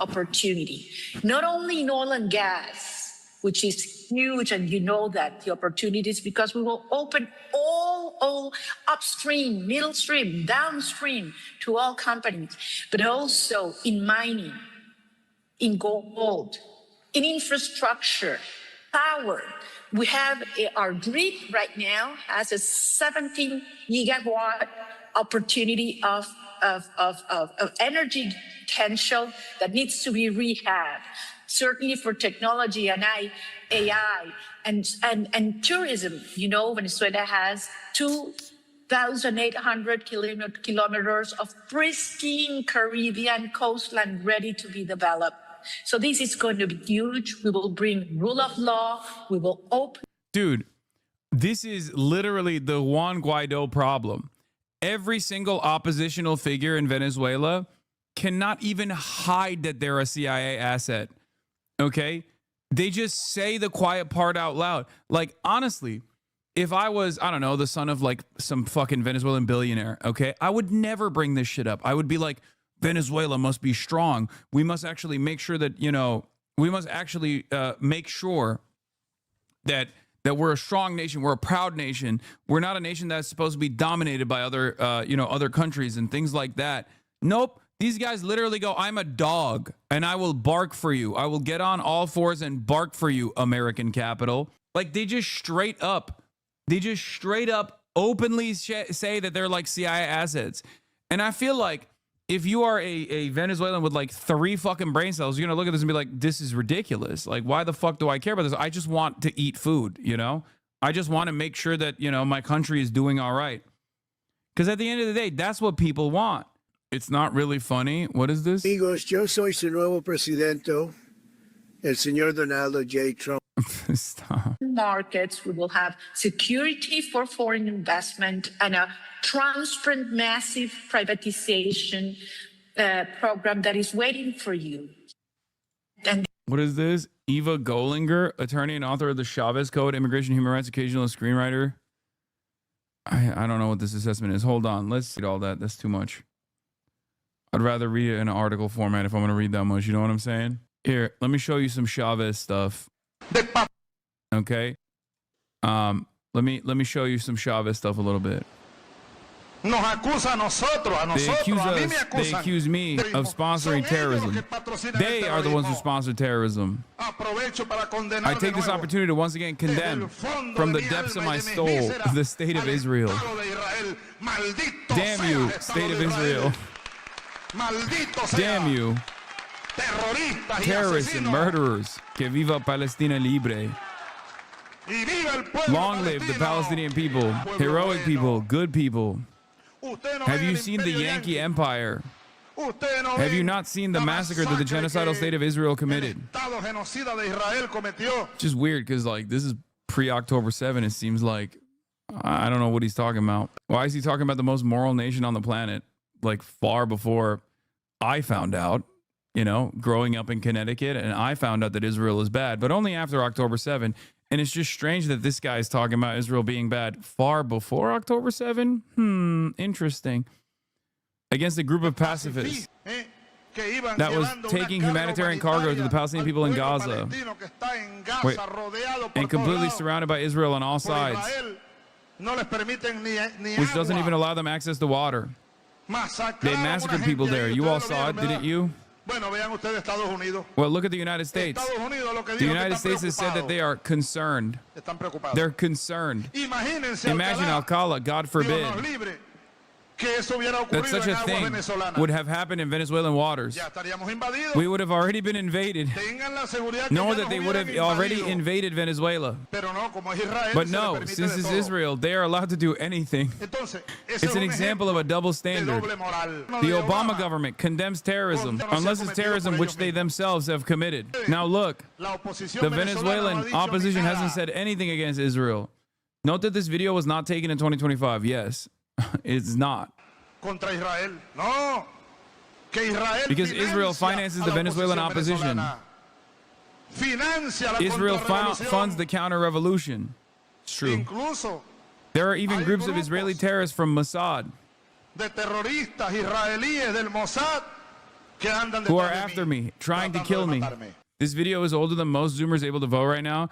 opportunity, not only in oil and gas, which is huge, and you know that the opportunities, because we will open all upstream, middle stream, downstream to all companies, but also in mining, in gold, in infrastructure, power. We have our grid right now has a 17 gigawatt opportunity of energy potential that needs to be rehabbed. Certainly for technology and AI and tourism. You know, Venezuela has 2,800 kilometers of pristine Caribbean coastline ready to be developed. So this is going to be huge. We will bring rule of law. We will open. Dude, this is literally the Juan Guaido problem. Every single oppositional figure in Venezuela cannot even hide that they're a CIA asset. Okay? They just say the quiet part out loud. Like, honestly, if I was, I don't know, the son of like some fucking Venezuelan billionaire, okay, I would never bring this shit up. I would be like, Venezuela must be strong. We must actually make sure that, you know, we must actually make sure that we're a strong nation. We're a proud nation. We're not a nation that's supposed to be dominated by other, other countries and things like that. Nope. These guys literally go, I'm a dog and I will bark for you. I will get on all fours and bark for you, American capital. Like they just straight up openly say that they're like CIA assets. And I feel like if you are a Venezuelan with like 3 fucking brain cells, you're going to look at this and be like, this is ridiculous. Like, why the fuck do I care about this? I just want to eat food, you know? I just want to make sure that, you know, my country is doing all right. Because at the end of the day, that's what people want. It's not really funny. What is this? Amigos, yo soy su nuevo presidente, el señor Donald J. Trump. Stop. Markets, we will have security for foreign investment and a transparent, massive privatization program that is waiting for you. And what is this? Eva Golinger, attorney and author of the Chavez Code, Immigration Human Rights Occasional Screenwriter. I don't know what this assessment is. Hold on. Let's read all that. That's too much. I'd rather read it in an article format if I'm going to read that much. You know what I'm saying? Here, let me show you some Chavez stuff. Okay. Let me show you some Chavez stuff a little bit. They accuse me of sponsoring terrorism. They are the ones who sponsor terrorism. I take this opportunity to once again condemn from the depths of my soul the state of Israel. Damn you, state of Israel. Damn you. Terrorists and murderers. Que viva Palestina libre. Long live the Palestinian people, heroic people, good people. Have you seen the Yankee Empire? Have you not seen the massacre that the genocidal state of Israel committed? Just weird because like this is pre-October 7. It seems like I don't know what he's talking about. Why is he talking about the most moral nation on the planet? Like far before I found out, you know, growing up in Connecticut, and I found out that Israel is bad, but only after October 7. And it's just strange that this guy is talking about Israel being bad far before October 7. Interesting. Against a group of pacifists. that was taking humanitarian cargo to the Palestinian people in Gaza. Wait, and completely surrounded by Israel on all sides, which doesn't even allow them access to water. They massacred people there. You all saw it, didn't you? Well, look at the United States. The United States has said that they are concerned. They're concerned. Imagine Alcala, God forbid, that such a thing would have happened in Venezuelan waters. We would have already been invaded. Know that they would have already invaded Venezuela. But no, since it's Israel, they are allowed to do anything. It's an example of a double standard. The Obama government condemns terrorism, unless it's terrorism which they themselves have committed. Now look, the Venezuelan opposition hasn't said anything against Israel. Note that this video was not taken in 2025. Yes. It's not. Because Israel finances the Venezuelan opposition. Israel funds the counter-revolution. It's true. There are even groups of Israeli terrorists from Mossad who are after me, trying to kill me. This video is older than most Zoomers able to vote right now.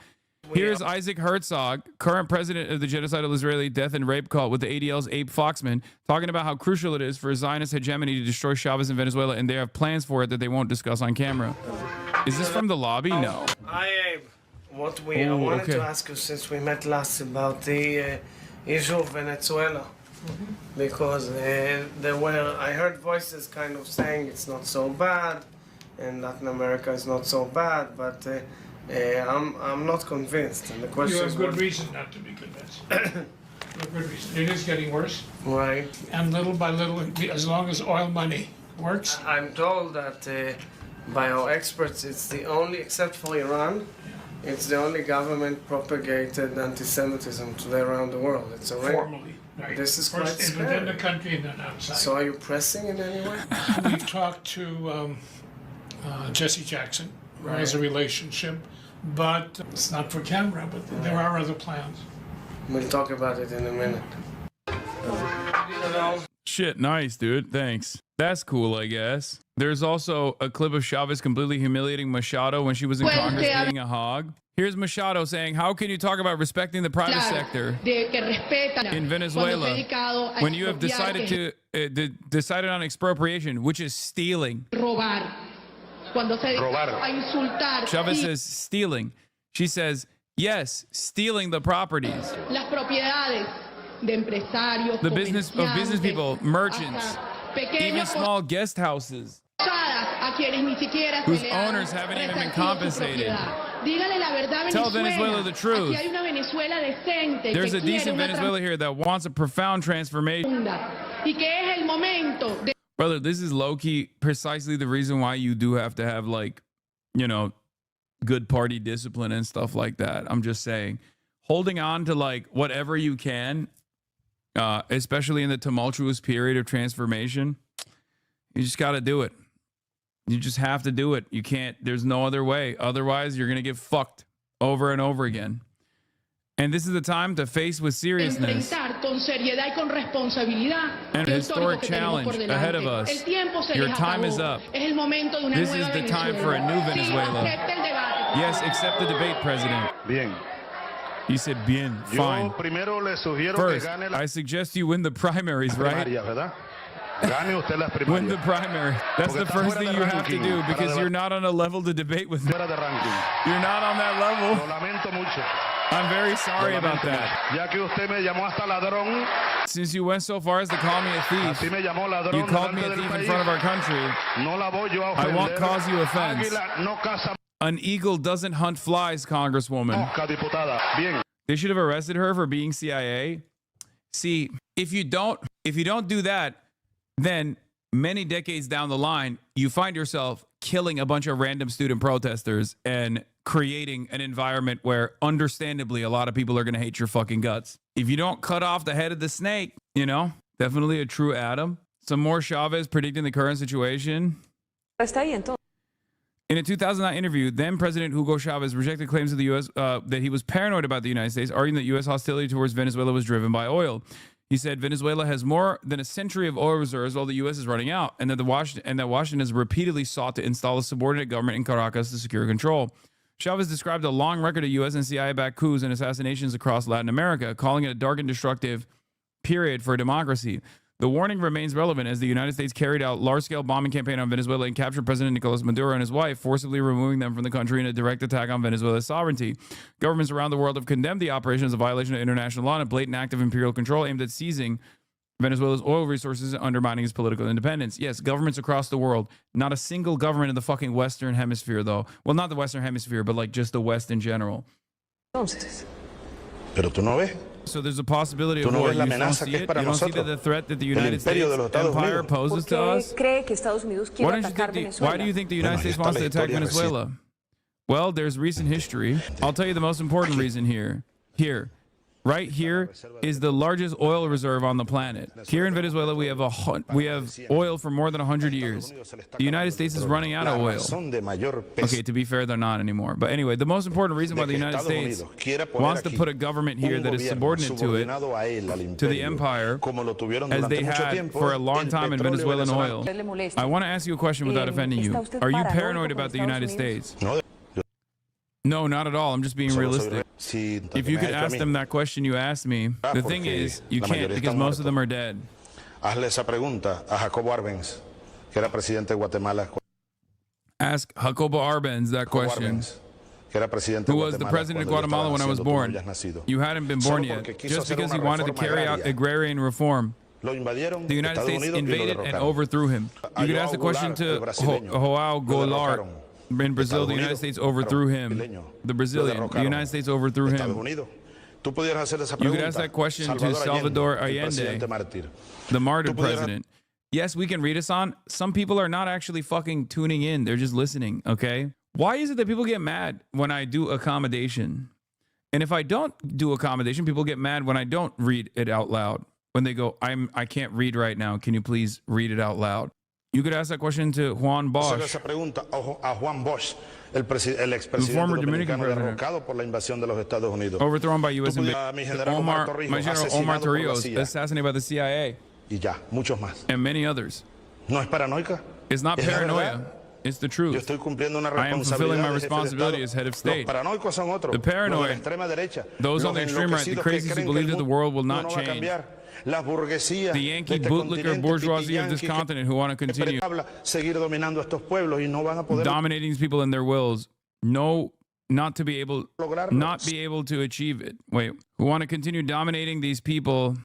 Here's Isaac Herzog, current president of the genocidal Israeli death and rape cult with the ADL's Abe Foxman, talking about how crucial it is for a Zionist hegemony to destroy Chavez in Venezuela, and they have plans for it that they won't discuss on camera. Is this from the lobby? No. Hi, Abe. I wanted to ask you, since we met last, about the issue of Venezuela. Because I heard voices kind of saying it's not so bad, and Latin America is not so bad, but I'm not convinced. And the question You have is good reason not to be convinced. You have good reason. It is getting worse. Right. And little by little, as long as oil money works. I'm told that by our experts, it's the only, except for Iran, it's the only government propagated anti-Semitism today around the world. It's a Formally, right. This is First quite scary. within the country and then outside. So are you pressing in any way? We've talked to Jesse Jackson, who has a relationship, but it's not for camera, but there are other plans. We'll talk about it in a minute. Shit, nice, dude. Thanks. That's cool, I guess. There's also a clip of Chavez completely humiliating Machado when she was in Congress being a hog. Here's Machado saying, how can you talk about respecting the private sector in Venezuela when you have decided to decided on expropriation, which is stealing? Chavez says stealing. She says, yes, stealing the properties. The business of business people, merchants, even small guest houses, whose owners haven't even been compensated. Tell Venezuela the truth. There's a decent Venezuela here that wants a profound transformation. Brother, this is low-key precisely the reason why you do have to have, like, you know, good party discipline and stuff like that. I'm just saying. Holding on to, like, whatever you can, especially in the tumultuous period of transformation, you just got to do it. You just have to do it. You can't, there's no other way. Otherwise, you're going to get fucked over and over again. And this is the time to face with seriousness and a historic challenge ahead of us. Your time is up. This is the time for a new Venezuela. Yes, accept the debate, President. Bien. You said bien. Fine. First, I suggest you win the primaries, right? Win the primary. That's the first thing you have to do because you're not on a level to debate with me. You're not on that level. I'm very sorry about that. Since you went so far as to call me a thief, you called me a thief in front of our country. I won't cause you offense. An eagle doesn't hunt flies, Congresswoman. They should have arrested her for being CIA. See, if you don't do that, then many decades down the line, you find yourself killing a bunch of random student protesters and creating an environment where, understandably, a lot of people are going to hate your fucking guts. If you don't cut off the head of the snake, you know, definitely a true Adam. Some more Chavez predicting the current situation. In a 2009 interview, then President Hugo Chavez rejected claims of the U.S. That he was paranoid about the United States, arguing that U.S. hostility towards Venezuela was driven by oil. He said Venezuela has more than a century of oil reserves while the U.S. is running out, and that Washington has repeatedly sought to install a subordinate government in Caracas to secure control. Chavez described a long record of U.S. and CIA-backed coups and assassinations across Latin America, calling it a dark and destructive period for democracy. The warning remains relevant as the United States carried out large-scale bombing campaign on Venezuela and captured President Nicolas Maduro and his wife, forcibly removing them from the country in a direct attack on Venezuela's sovereignty. Governments around the world have condemned the operation as a violation of international law and a blatant act of imperial control aimed at seizing Venezuela's oil resources and undermining its political independence. Yes, governments across the world. Not a single government in the fucking Western Hemisphere, though. Well, not the Western Hemisphere, but like just the West in general. Pero tú no ves. So there's a possibility of war. You don't see it? You don't see the threat that the United States empire poses to us? Why do you think the United States wants to attack Venezuela? Well, there's recent history. I'll tell you the most important reason here. Right here is the largest oil reserve on the planet. Here in Venezuela, we have oil for more than 100 years. The United States is running out of oil. Okay, to be fair, they're not anymore. But anyway, the most important reason why the United States wants to put a government here that is subordinate to it, to the empire, as they had for a long time in Venezuelan oil. I want to ask you a question without offending you. Are you paranoid about the United States? No, not at all. I'm just being realistic. If you could ask them that question you asked me, the thing is, you can't because most of them are dead. Hazle esa pregunta a Jacobo Arbenz, que era presidente de Guatemala. Ask Jacobo Arbenz that question. Who was the president of Guatemala when I was born? You hadn't been born yet. Just because he wanted to carry out agrarian reform. The United States invaded and overthrew him. You could ask the question to João Goulart. In Brazil, the United States overthrew him. The Brazilian, the United States overthrew him. You could ask that question to Salvador Allende, the martyred president. Yes, we can read us on. Some people are not actually fucking tuning in. They're just listening, okay? Why is it that people get mad when I do accommodation? And if I don't do accommodation, people get mad when I don't read it out loud. When they go, I can't read right now. Can you please read it out loud? You could ask that question to Juan Bosch, the former Dominican president, overthrown by U.S. invasion. Omar Torrijos, assassinated by the CIA, and many others. It's not paranoia. It's the truth. I am fulfilling my responsibility as head of state. The paranoid, those on the extreme right, the crazies who believe that the world will not change. The Yankee bootlicker bourgeoisie of this continent who want to continue dominating these people in their wills, not be able to achieve it. Who want to continue dominating these peoples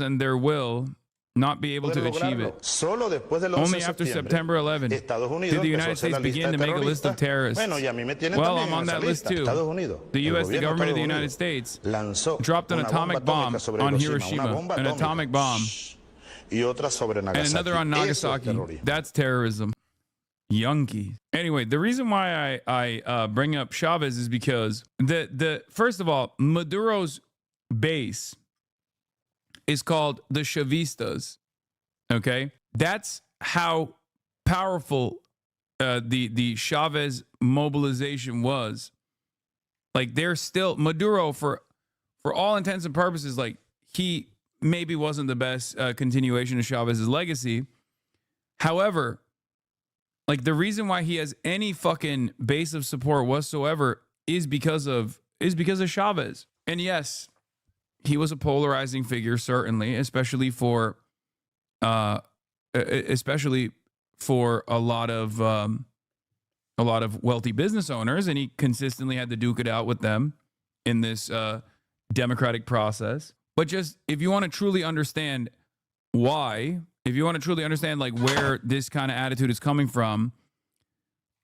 and their will, not be able to achieve it. Only after September 11 did the United States begin to make a list of terrorists. Well, I'm on that list too. The U.S., the government of the United States, dropped an atomic bomb on Hiroshima, an atomic bomb, and another on Nagasaki. That's terrorism. Yunky. Anyway, the reason why I bring up Chavez is because first of all, Maduro's base is called the Chavistas. Okay, that's how powerful the Chavez mobilization was. Like, they're still Maduro for all intents and purposes. Like, he maybe wasn't the best continuation of Chavez's legacy. However, like, the reason why he has any fucking base of support whatsoever is because of Chavez. And yes, he was a polarizing figure, certainly, especially for a lot of wealthy business owners, and he consistently had to duke it out with them in this democratic process. But just if you want to truly understand why, if you want to truly understand like where this kind of attitude is coming from,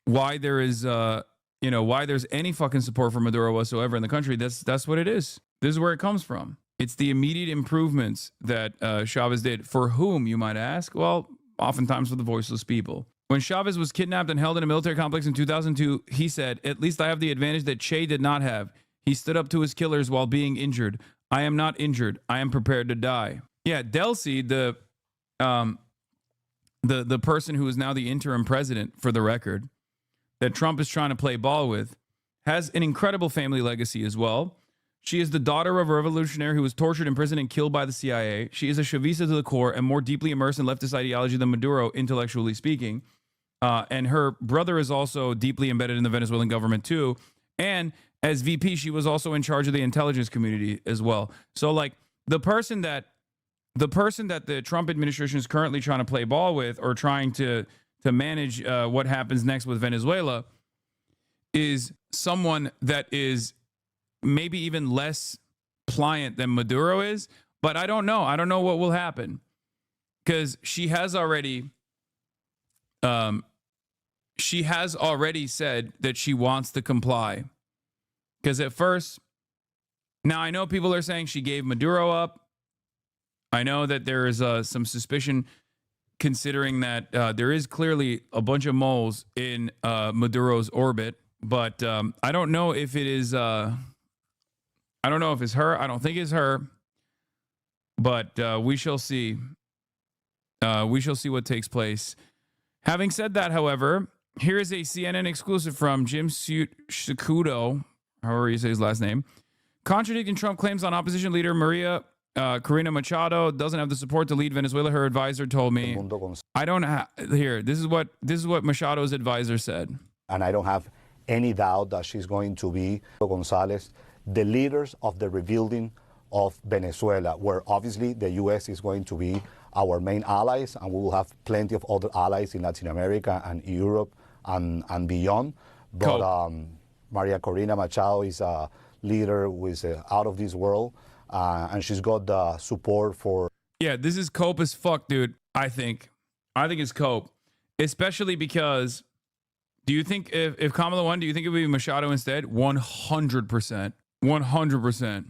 why there is why there's any fucking support for Maduro whatsoever in the country, that's what it is. This is where it comes from. It's the immediate improvements that Chavez did. For whom, you might ask? Well, oftentimes for the voiceless people. When Chavez was kidnapped and held in a military complex in 2002, he said, "At least I have the advantage that Che did not have. He stood up to his killers while being injured. I am not injured. I am prepared to die." Yeah, Delcy, the person who is now the interim president, for the record, that Trump is trying to play ball with, has an incredible family legacy as well. She is the daughter of a revolutionary who was tortured, imprisoned, and killed by the CIA. She is a Chavista to the core and more deeply immersed in leftist ideology than Maduro, intellectually speaking. And her brother is also deeply embedded in the Venezuelan government too. And as VP, she was also in charge of the intelligence community as well. So like the person that the Trump administration is currently trying to play ball with, or trying to manage what happens next with Venezuela, is someone that is maybe even less pliant than Maduro is. But I don't know. I don't know what will happen, because she has already said that she wants to comply. Because at first, now I know people are saying she gave Maduro up. I know that there is some suspicion, considering that there is clearly a bunch of moles in Maduro's orbit. But I don't know if it is. I don't know if it's her. I don't think it's her. But we shall see. We shall see what takes place. Having said that, however, here is a CNN exclusive from Jim Cejudo, however you say his last name, contradicting Trump claims on opposition leader Maria Corina Machado doesn't have the support to lead Venezuela. Her advisor told me, I don't have, here, this is what Machado's advisor said. And I don't have any doubt that she's going to be, Gonzalez, the leaders of the rebuilding of Venezuela, where obviously the U.S. is going to be our main allies, and we will have plenty of other allies in Latin America and Europe and beyond. But Maria Corina Machado is a leader who is out of this world, and she's got the support for... Yeah, this is cope as fuck, dude, I think. I think it's cope. Especially because, do you think if Kamala won, do you think it would be Machado instead? 100%. 100%.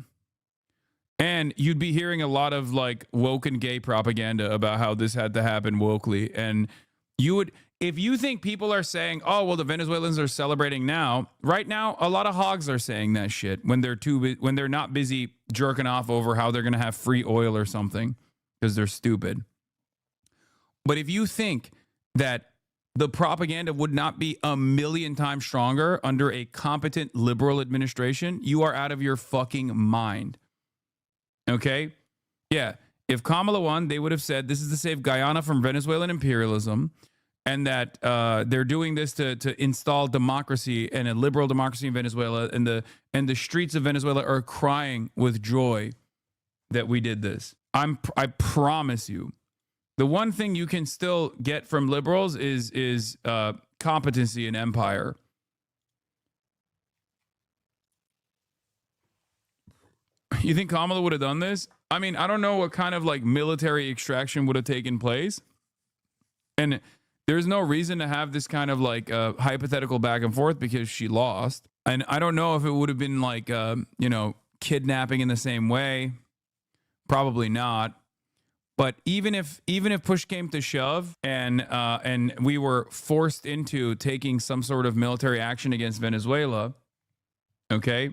And you'd be hearing a lot of like woke and gay propaganda about how this had to happen wokely. And you would, if you think people are saying, oh, well, the Venezuelans are celebrating now, right now, a lot of hogs are saying that shit when they're not busy jerking off over how they're going to have free oil or something because they're stupid. But if you think that the propaganda would not be a million times stronger under a competent liberal administration, you are out of your fucking mind. Okay? Yeah. If Kamala won, they would have said this is to save Guyana from Venezuelan imperialism, and that they're doing this to install democracy and a liberal democracy in Venezuela, and the streets of Venezuela are crying with joy that we did this. I promise you. The one thing you can still get from liberals is competency and empire. You think Kamala would have done this? I mean, I don't know what kind of like military extraction would have taken place. And there's no reason to have this kind of like hypothetical back and forth because she lost. And I don't know if it would have been like, kidnapping in the same way. Probably not. But even if push came to shove and we were forced into taking some sort of military action against Venezuela, okay?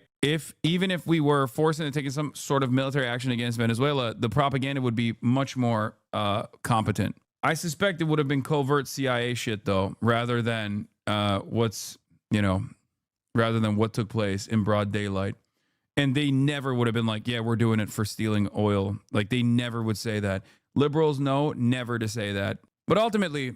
Even if we were forced into taking some sort of military action against Venezuela, the propaganda would be much more competent. I suspect it would have been covert CIA shit though, rather than what took place in broad daylight. And they never would have been like, yeah, we're doing it for stealing oil. Like they never would say that. Liberals know never to say that. But ultimately,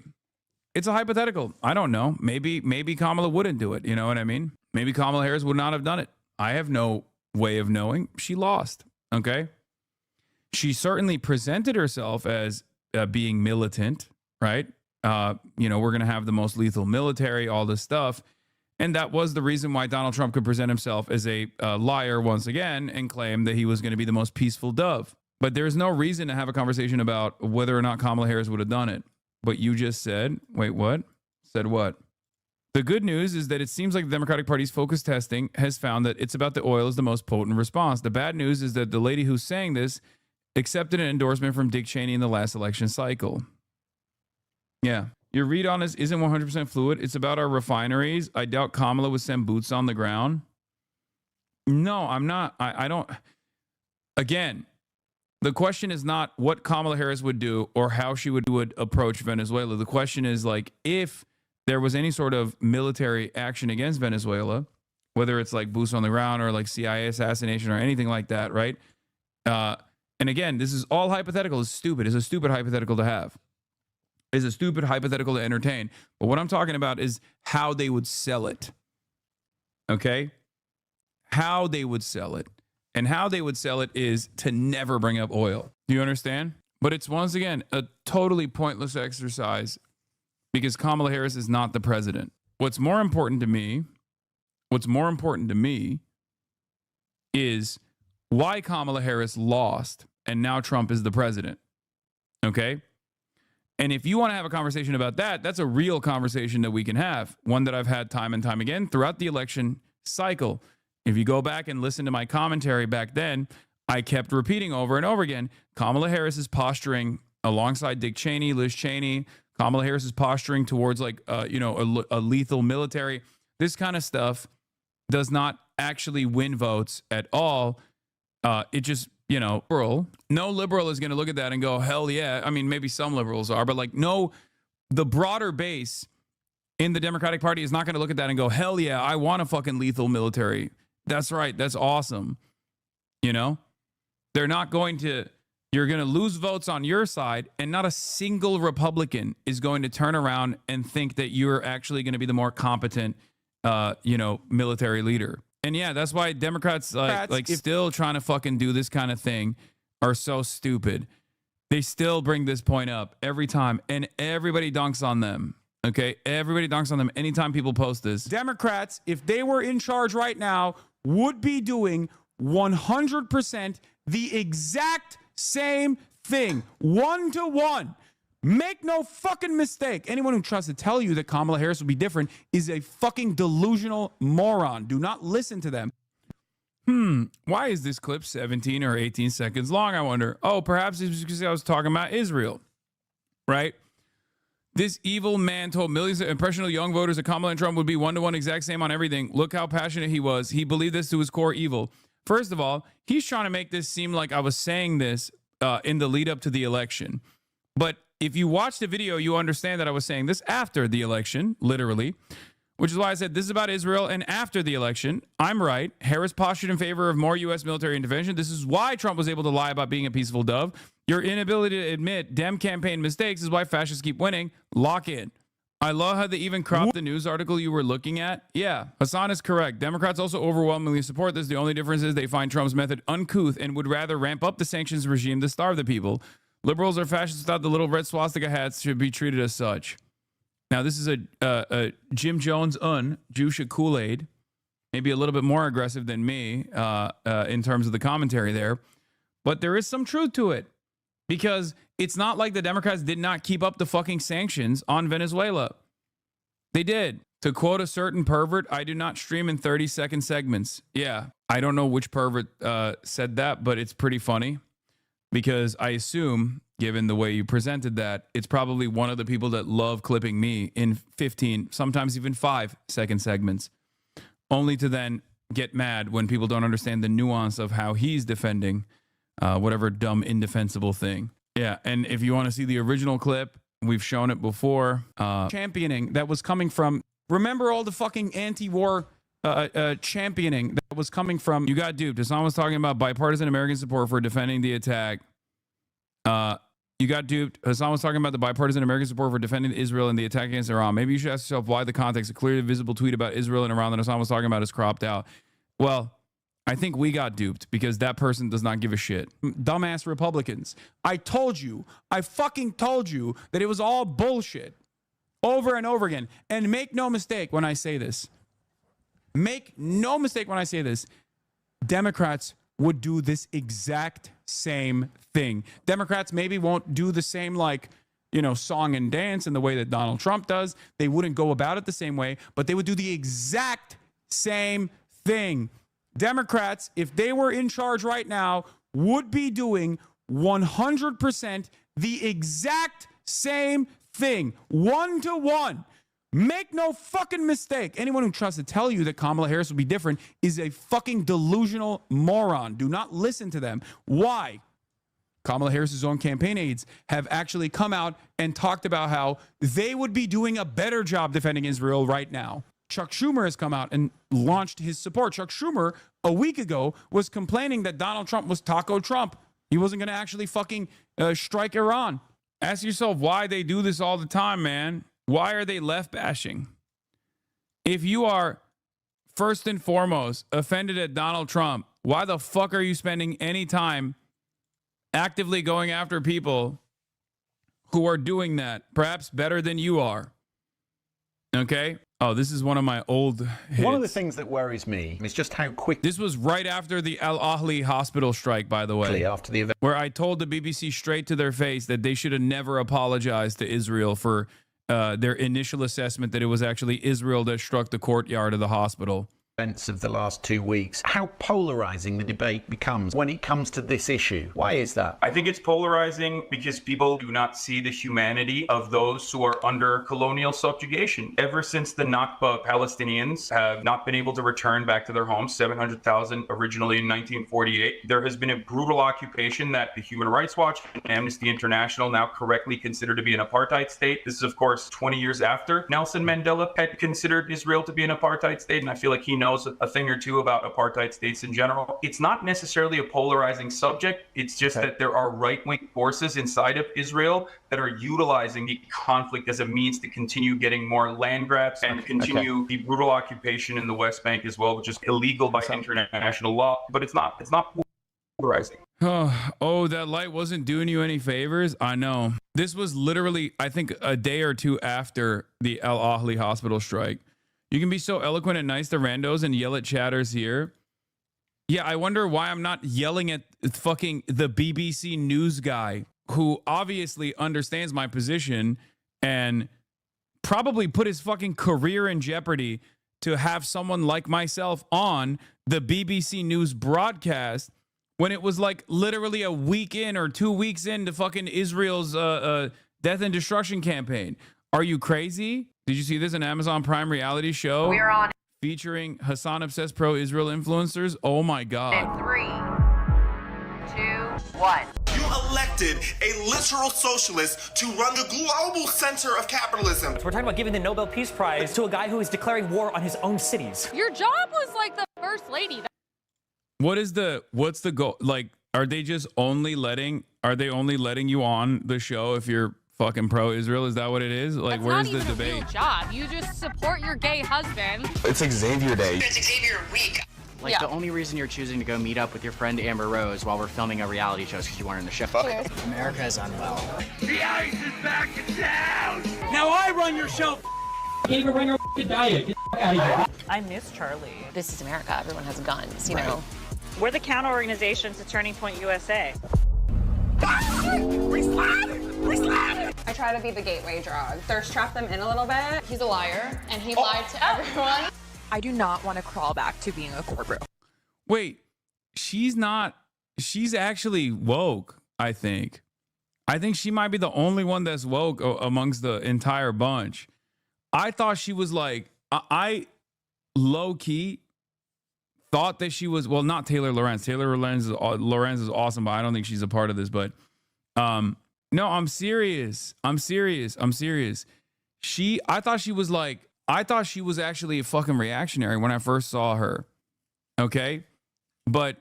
it's a hypothetical. I don't know. Maybe Kamala wouldn't do it. You know what I mean? Maybe Kamala Harris would not have done it. I have no way of knowing. She lost. Okay. She certainly presented herself as being militant, right? We're going to have the most lethal military, all this stuff. And that was the reason why Donald Trump could present himself as a liar once again and claim that he was going to be the most peaceful dove. But there's no reason to have a conversation about whether or not Kamala Harris would have done it. But you just said, wait, what? Said what? The good news is that it seems like the Democratic Party's focus testing has found that it's about the oil is the most potent response. The bad news is that the lady who's saying this accepted an endorsement from Dick Cheney in the last election cycle. Yeah. Your read on this isn't 100% fluid. It's about our refineries. I doubt Kamala would send boots on the ground. No, I'm not. I don't. Again, the question is not what Kamala Harris would do or how she would approach Venezuela. The question is like, if there was any sort of military action against Venezuela, whether it's like boots on the ground or like CIA assassination or anything like that, right? And again, this is all hypothetical. It's stupid. It's a stupid hypothetical to have. It's a stupid hypothetical to entertain. But what I'm talking about is how they would sell it. Okay? How they would sell it. And how they would sell it is to never bring up oil. Do you understand? But it's, once again, a totally pointless exercise because Kamala Harris is not the president. What's more important to me is why Kamala Harris lost and now Trump is the president. Okay? And if you want to have a conversation about that, that's a real conversation that we can have. One that I've had time and time again throughout the election cycle. If you go back and listen to my commentary back then, I kept repeating over and over again, Kamala Harris is posturing alongside Dick Cheney, Liz Cheney. Kamala Harris is posturing towards like, a lethal military. This kind of stuff does not actually win votes at all. It just, no liberal is going to look at that and go, hell yeah. I mean, maybe some liberals are, but like, no, the broader base in the Democratic Party is not going to look at that and go, hell yeah, I want a fucking lethal military. That's right. That's awesome. They're not going to, you're going to lose votes on your side, and not a single Republican is going to turn around and think that you're actually going to be the more competent, military leader. And yeah, that's why Democrats still trying to fucking do this kind of thing are so stupid. They still bring this point up every time, and everybody dunks on them. Okay, everybody dunks on them anytime people post this. Democrats, if they were in charge right now, would be doing 100% the exact same thing, 1-to-1. Make no fucking mistake. Anyone who tries to tell you that Kamala Harris will be different is a fucking delusional moron. Do not listen to them. Why is this clip 17 or 18 seconds long, I wonder? Oh, perhaps it's because I was talking about Israel, right? This evil man told millions of impressionable young voters that Kamala and Trump would be 1-to-1 exact same on everything. Look how passionate he was. He believed this to his core evil. First of all, he's trying to make this seem like I was saying this in the lead up to the election. But if you watch the video, you understand that I was saying this after the election, literally, which is why I said this is about Israel. And after the election, I'm right. Harris postured in favor of more U.S. military intervention. This is why Trump was able to lie about being a peaceful dove. Your inability to admit Dem campaign mistakes is why fascists keep winning. Lock in. I love how they even cropped the news article you were looking at. Yeah, Hassan is correct. Democrats also overwhelmingly support this. The only difference is they find Trump's method uncouth and would rather ramp up the sanctions regime to starve the people. Liberals are fascists without the little red swastika hats should be treated as such. Now, this is a Jim Jones Juice Kool-Aid, maybe a little bit more aggressive than me in terms of the commentary there. But there is some truth to it, because it's not like the Democrats did not keep up the fucking sanctions on Venezuela. They did. To quote a certain pervert, I do not stream in 30-second segments. Yeah, I don't know which pervert said that, but it's pretty funny. Because I assume, given the way you presented that, it's probably one of the people that love clipping me in 15, sometimes even 5-second segments, only to then get mad when people don't understand the nuance of how he's defending whatever dumb, indefensible thing. Yeah, and if you want to see the original clip, we've shown it before. Championing that was coming from, remember all the fucking anti-war championing that was coming from, you got duped. Hassan was talking about bipartisan American support for defending the attack. You got duped. Hassan was talking about the bipartisan American support for defending Israel and the attack against Iran. Maybe you should ask yourself why the context, a clearly visible tweet about Israel and Iran that Hassan was talking about is cropped out. Well, I think we got duped because that person does not give a shit. Dumbass Republicans. I fucking told you that it was all bullshit over and over again. And make no mistake when I say this. Make no mistake when I say this. Democrats would do this exact same thing. Democrats maybe won't do the same, song and dance in the way that Donald Trump does. They wouldn't go about it the same way, but they would do the exact same thing. Democrats, if they were in charge right now, would be doing 100% the exact same thing. 1-to-1. Make no fucking mistake. Anyone who tries to tell you that Kamala Harris will be different is a fucking delusional moron. Do not listen to them. Why? Kamala Harris's own campaign aides have actually come out and talked about how they would be doing a better job defending Israel right now. Chuck Schumer has come out and launched his support. Chuck Schumer, a week ago, was complaining that Donald Trump was Taco Trump. He wasn't going to actually fucking strike Iran. Ask yourself why they do this all the time, man. Why are they left bashing? If you are first and foremost offended at Donald Trump, why the fuck are you spending any time actively going after people who are doing that, perhaps better than you are? Okay? Oh, this is one of my old hits. One of the things that worries me is just how quick... This was right after the Al Ahly hospital strike, by the way. After the event. Where I told the BBC straight to their face that they should have never apologized to Israel for their initial assessment that it was actually Israel that struck the courtyard of the hospital. Events of the last 2 weeks, how polarizing the debate becomes when it comes to this issue. Why is that? I think it's polarizing because people do not see the humanity of those who are under colonial subjugation. Ever since the Nakba, Palestinians have not been able to return back to their homes, 700,000 originally in 1948, there has been a brutal occupation that the Human Rights Watch and Amnesty International now correctly consider to be an apartheid state. This is, of course, 20 years after Nelson Mandela had considered Israel to be an apartheid state, and I feel like he knows a thing or two about apartheid states in general. It's not necessarily a polarizing subject. It's just that there are right-wing forces inside of Israel that are utilizing the conflict as a means to continue getting more land grabs and continue the brutal occupation in the West Bank as well, which is illegal by international law. But it's not polarizing. Oh, that light wasn't doing you any favors? I know. This was literally, I think, a day or two after the Al Ahly hospital strike. You can be so eloquent and nice to randos and yell at chatters here. Yeah, I wonder why I'm not yelling at fucking the BBC News guy who obviously understands my position and probably put his fucking career in jeopardy to have someone like myself on the BBC News broadcast when it was like literally a week in or 2 weeks into fucking Israel's death and destruction campaign. Are you crazy? Did you see this? An Amazon Prime reality show? We're on featuring Hassan obsessed pro-Israel influencers. Oh my God. 3, 2, 1. You elected a literal socialist to run the global center of capitalism. We're talking about giving the Nobel Peace Prize to a guy who is declaring war on his own cities. Your job was like the first lady. What's the goal? Like, are they only letting you on the show if you're fucking pro-Israel? Is that what it is? Like, where's the debate? Real job. You just support your gay husband. It's Xavier Day. It's Xavier Week. Like, the only reason you're choosing to go meet up with your friend Amber Rose while we're filming a reality show is because you weren't in the show. Cheers. America is unwell. The ice is back in town. Now I run your show. Amber, run your diet. Get out of here. I miss Charlie. This is America. Everyone has guns, you know. We're the counter organization to Turning Point USA. We slide! I try to be the gateway drug. Thirst trap them in a little bit. He's a liar, and he lied to everyone. I do not want to crawl back to being a corporate. Wait, she's actually woke, I think. I think she might be the only one that's woke amongst the entire bunch. I thought she was like, I low-key thought that she was, well, not Taylor Lorenz. Taylor Lorenz is awesome, but I don't think she's a part of this. But no, I'm serious. I thought she was actually a fucking reactionary when I first saw her. Okay. But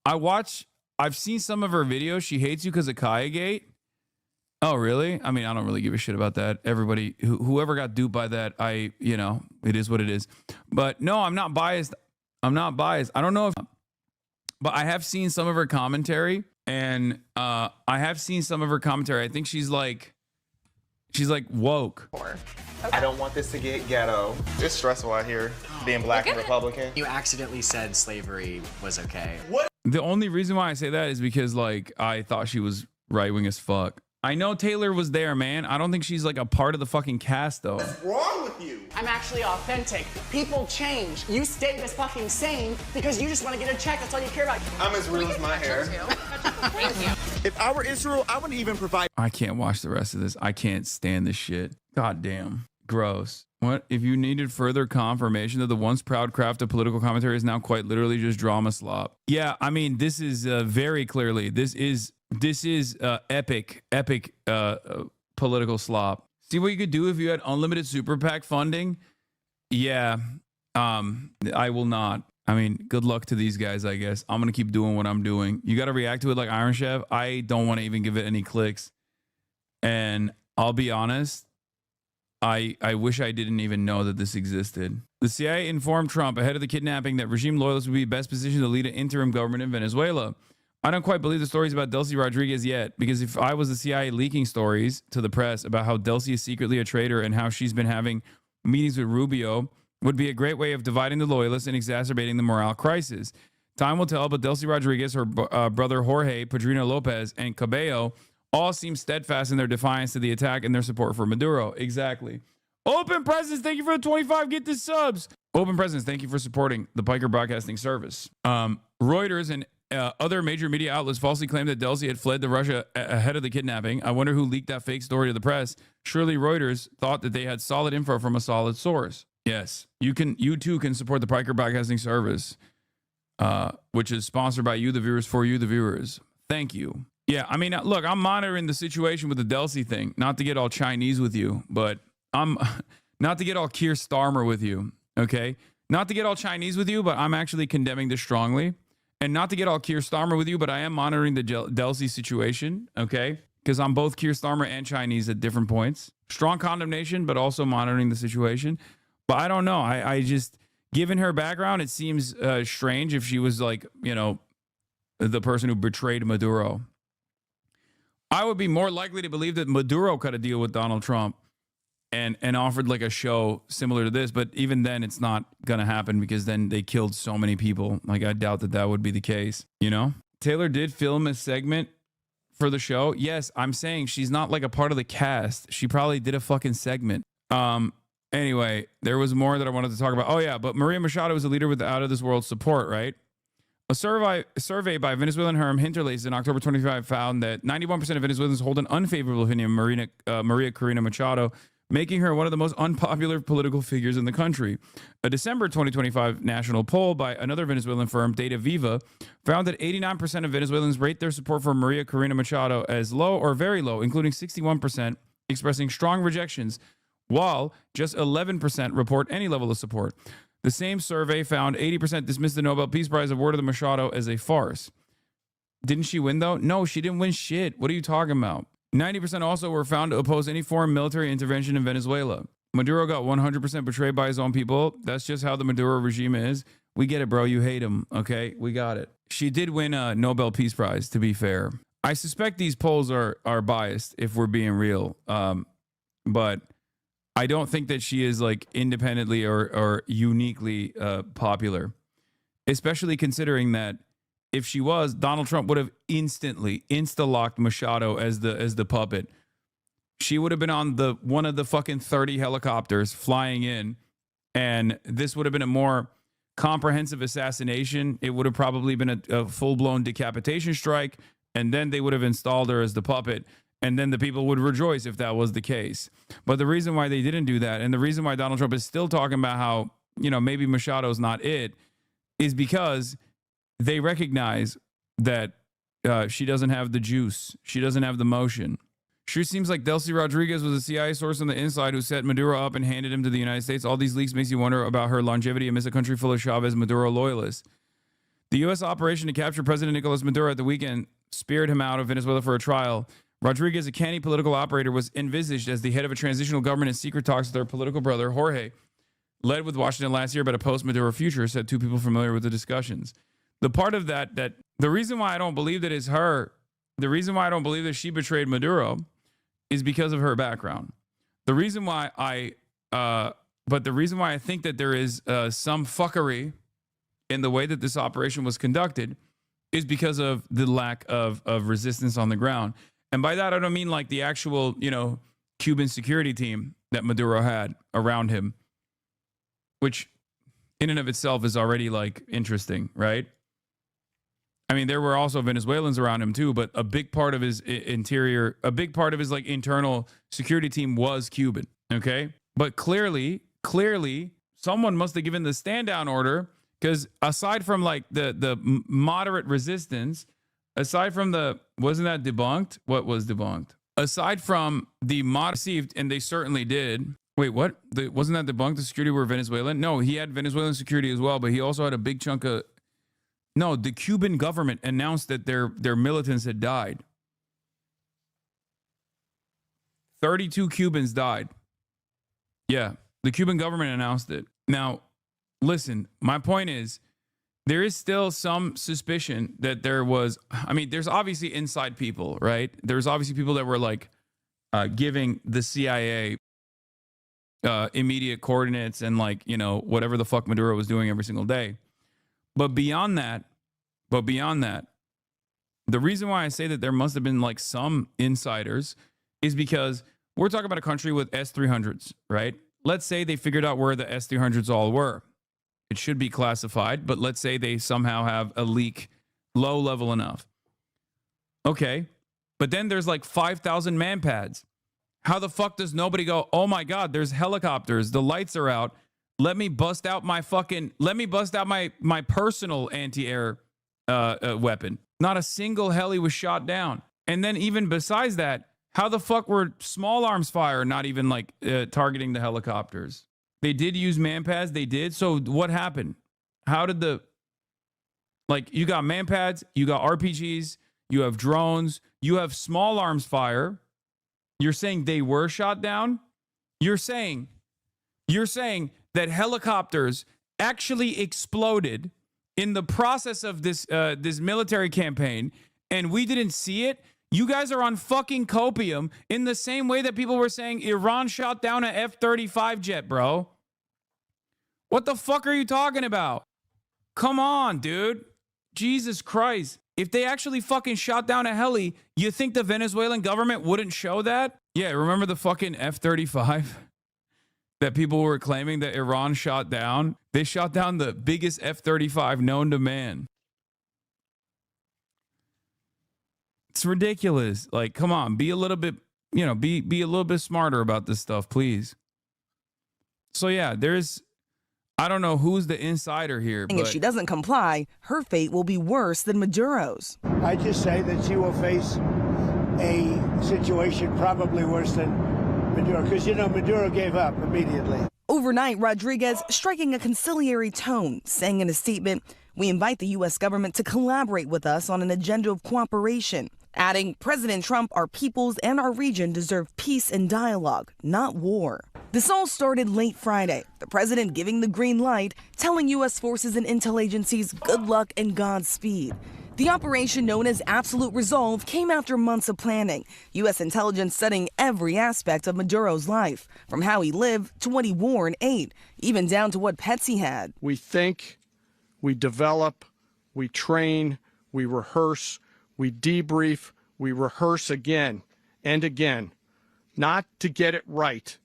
I've seen some of her videos. She hates you because of Kaya Gate. Oh, really? I mean, I don't really give a shit about that. Everybody, whoever got duped by that, it is what it is. But no, I'm not biased. I don't know but I have seen some of her commentary, and I think she's like woke. I don't want this to get ghetto. It's stressful out here being black and Republican. You accidentally said slavery was okay. What? The only reason why I say that is because like I thought she was right wing as fuck. I know Taylor was there, man. I don't think she's like a part of the fucking cast though. What's wrong with you? I'm actually authentic. People change. You stay this fucking sane because you just want to get a check. That's all you care about. I'm as real as my hair. Thank you. If I were Israel, I wouldn't even provide. I can't watch the rest of this. I can't stand this shit. God damn. Gross. What? If you needed further confirmation that the once proud craft of political commentary is now quite literally just drama slop. Yeah, I mean, this is very clearly, this is epic political slop. See what you could do if you had unlimited super PAC funding Yeah. I will not. I mean, good luck to these guys, I guess. I'm going to keep doing what I'm doing. You got to react to it like Iron Chef. I don't want to even give it any clicks. And I'll be honest, I wish I didn't even know that this existed. The CIA informed Trump ahead of the kidnapping that regime loyalists would be best positioned to lead an interim government in Venezuela. I don't quite believe the stories about Delcy Rodriguez yet, because if I was the CIA leaking stories to the press about how Delcy is secretly a traitor and how she's been having meetings with Rubio, would be a great way of dividing the loyalists and exacerbating the morale crisis. Time will tell, but Delcy Rodriguez, her brother Jorge, Padrino Lopez, and Cabello all seem steadfast in their defiance to the attack and their support for Maduro. Exactly. Open Presence, thank you for the 25. Get the subs. Open Presence, thank you for supporting the Piker Broadcasting Service. Reuters and other major media outlets falsely claimed that Delcy had fled to Russia ahead of the kidnapping. I wonder who leaked that fake story to the press. Surely Reuters thought that they had solid info from a solid source. Yes, you too can support the Piker Broadcasting Service, which is sponsored by you, the viewers, for you, the viewers. Thank you. Yeah, I mean, look, I'm monitoring the situation with the Delcy thing. Not to get all Chinese with you, but I'm not to get all Keir Starmer with you. Okay, not to get all Chinese with you, but I'm actually condemning this strongly. And not to get all Keir Starmer with you, but I am monitoring the Delcy situation. Okay, because I'm both Keir Starmer and Chinese at different points. Strong condemnation, but also monitoring the situation. But I don't know. I just, given her background, it seems strange if she was like, you know, the person who betrayed Maduro. I would be more likely to believe that Maduro cut a deal with Donald Trump and offered like a show similar to this. But even then, it's not going to happen because then they killed so many people. Like, I doubt that that would be the case, you know? Taylor did film a segment for the show. Yes, I'm saying she's not like a part of the cast. She probably did a fucking segment. Anyway, there was more that I wanted to talk about. Oh, yeah, but Maria Machado is a leader with out of this world support, right? A survey by Venezuelan Herm Hinterlace in October 25 found that 91% of Venezuelans hold an unfavorable opinion of Maria Corina Machado, making her one of the most unpopular political figures in the country. A December 2025 national poll by another Venezuelan firm, Data Viva, found that 89% of Venezuelans rate their support for Maria Corina Machado as low or very low, including 61% expressing strong rejections, while just 11% report any level of support. The same survey found 80% dismissed the Nobel Peace Prize awarded to Machado as a farce. Didn't she win, though? No, she didn't win shit. What are you talking about? 90% also were found to oppose any foreign military intervention in Venezuela. Maduro got 100% betrayed by his own people. That's just how the Maduro regime is. We get it, bro. You hate him, okay? We got it. She did win a Nobel Peace Prize, to be fair. I suspect these polls are biased, if we're being real. But I don't think that she is like independently or uniquely popular, especially considering that if she was, Donald Trump would have instantly insta-locked Machado as the puppet. She would have been on one of the fucking 30 helicopters flying in, and this would have been a more comprehensive assassination. It would have probably been a full-blown decapitation strike, and then they would have installed her as the puppet. And then the people would rejoice if that was the case. But the reason why they didn't do that, and the reason why Donald Trump is still talking about how, you know, maybe Machado's not it, is because they recognize that she doesn't have the juice. She doesn't have the motion. Sure seems like Delcy Rodriguez was a CIA source on the inside who set Maduro up and handed him to the United States. All these leaks makes you wonder about her longevity amidst a country full of Chavez Maduro loyalists. The U.S. operation to capture President Nicolas Maduro at the weekend speared him out of Venezuela for a trial. Rodriguez, a canny political operator, was envisaged as the head of a transitional government in secret talks with her political brother, Jorge. Led with Washington last year, but a post-Maduro future, said two people familiar with the discussions. The part of that the reason why I don't believe that is her, the reason why I don't believe that she betrayed Maduro is because of her background. The reason why the reason why I think that there is some fuckery in the way that this operation was conducted is because of the lack of resistance on the ground. And by that, I don't mean like the actual, you know, Cuban security team that Maduro had around him, which in and of itself is already like interesting, right? I mean, there were also Venezuelans around him too, but a big part of his like internal security team was Cuban, okay? But clearly, someone must have given the stand down order, because aside from like the moderate resistance, aside from wasn't that debunked? What was debunked? Aside from the received, and they certainly did, Wait, what? Wasn't that debunked? The security were Venezuelan? No, he had Venezuelan security as well, but he also had a big chunk of... No, the Cuban government announced that their militants had died. 32 Cubans died. Yeah, the Cuban government announced it. Now, listen, my point is, there is still some suspicion that there was... I mean, there's obviously inside people, right? There's obviously people that were like giving the CIA... immediate coordinates and like, you know, whatever the fuck Maduro was doing every single day. But beyond that, the reason why I say that there must have been like some insiders is because we're talking about a country with S-300s, right? Let's say they figured out where the S-300s all were. It should be classified, but let's say they somehow have a leak low level enough. Okay. But then there's like 5,000 man pads. How the fuck does nobody go, oh my God, there's helicopters, the lights are out. Let me bust out my personal anti-air weapon. Not a single heli was shot down. And then even besides that, how the fuck were small arms fire not even like targeting the helicopters? They did use man pads, they did. So what happened? How did like you got man pads, you got RPGs, you have drones, you have small arms fire. You're saying they were shot down? You're saying that helicopters actually exploded in the process of this military campaign and we didn't see it? You guys are on fucking copium in the same way that people were saying Iran shot down an F-35 jet, bro. What the fuck are you talking about? Come on, dude. Jesus Christ. If they actually fucking shot down a heli, you think the Venezuelan government wouldn't show that? Yeah, remember the fucking F-35 that people were claiming that Iran shot down? They shot down the biggest F-35 known to man. It's ridiculous. Like, come on, be a little bit, you know, be a little bit smarter about this stuff, please. So yeah, I don't know who's the insider here, And if she doesn't comply, her fate will be worse than Maduro's. I just say that she will face a situation probably worse than Maduro, because, you know, Maduro gave up immediately. Overnight, Rodriguez striking a conciliatory tone, saying in a statement, "We invite the U.S. government to collaborate with us on an agenda of cooperation," adding, "President Trump, our peoples, and our region deserve peace and dialogue, not war." This all started late Friday, the president giving the green light, telling U.S. forces and intel agencies good luck and Godspeed. The operation known as Absolute Resolve came after months of planning, U.S. intelligence studying every aspect of Maduro's life, from how he lived to what he wore and ate, even down to what pets he had. We think, we develop, we train, we rehearse, we debrief, we rehearse again and again, not to get it right,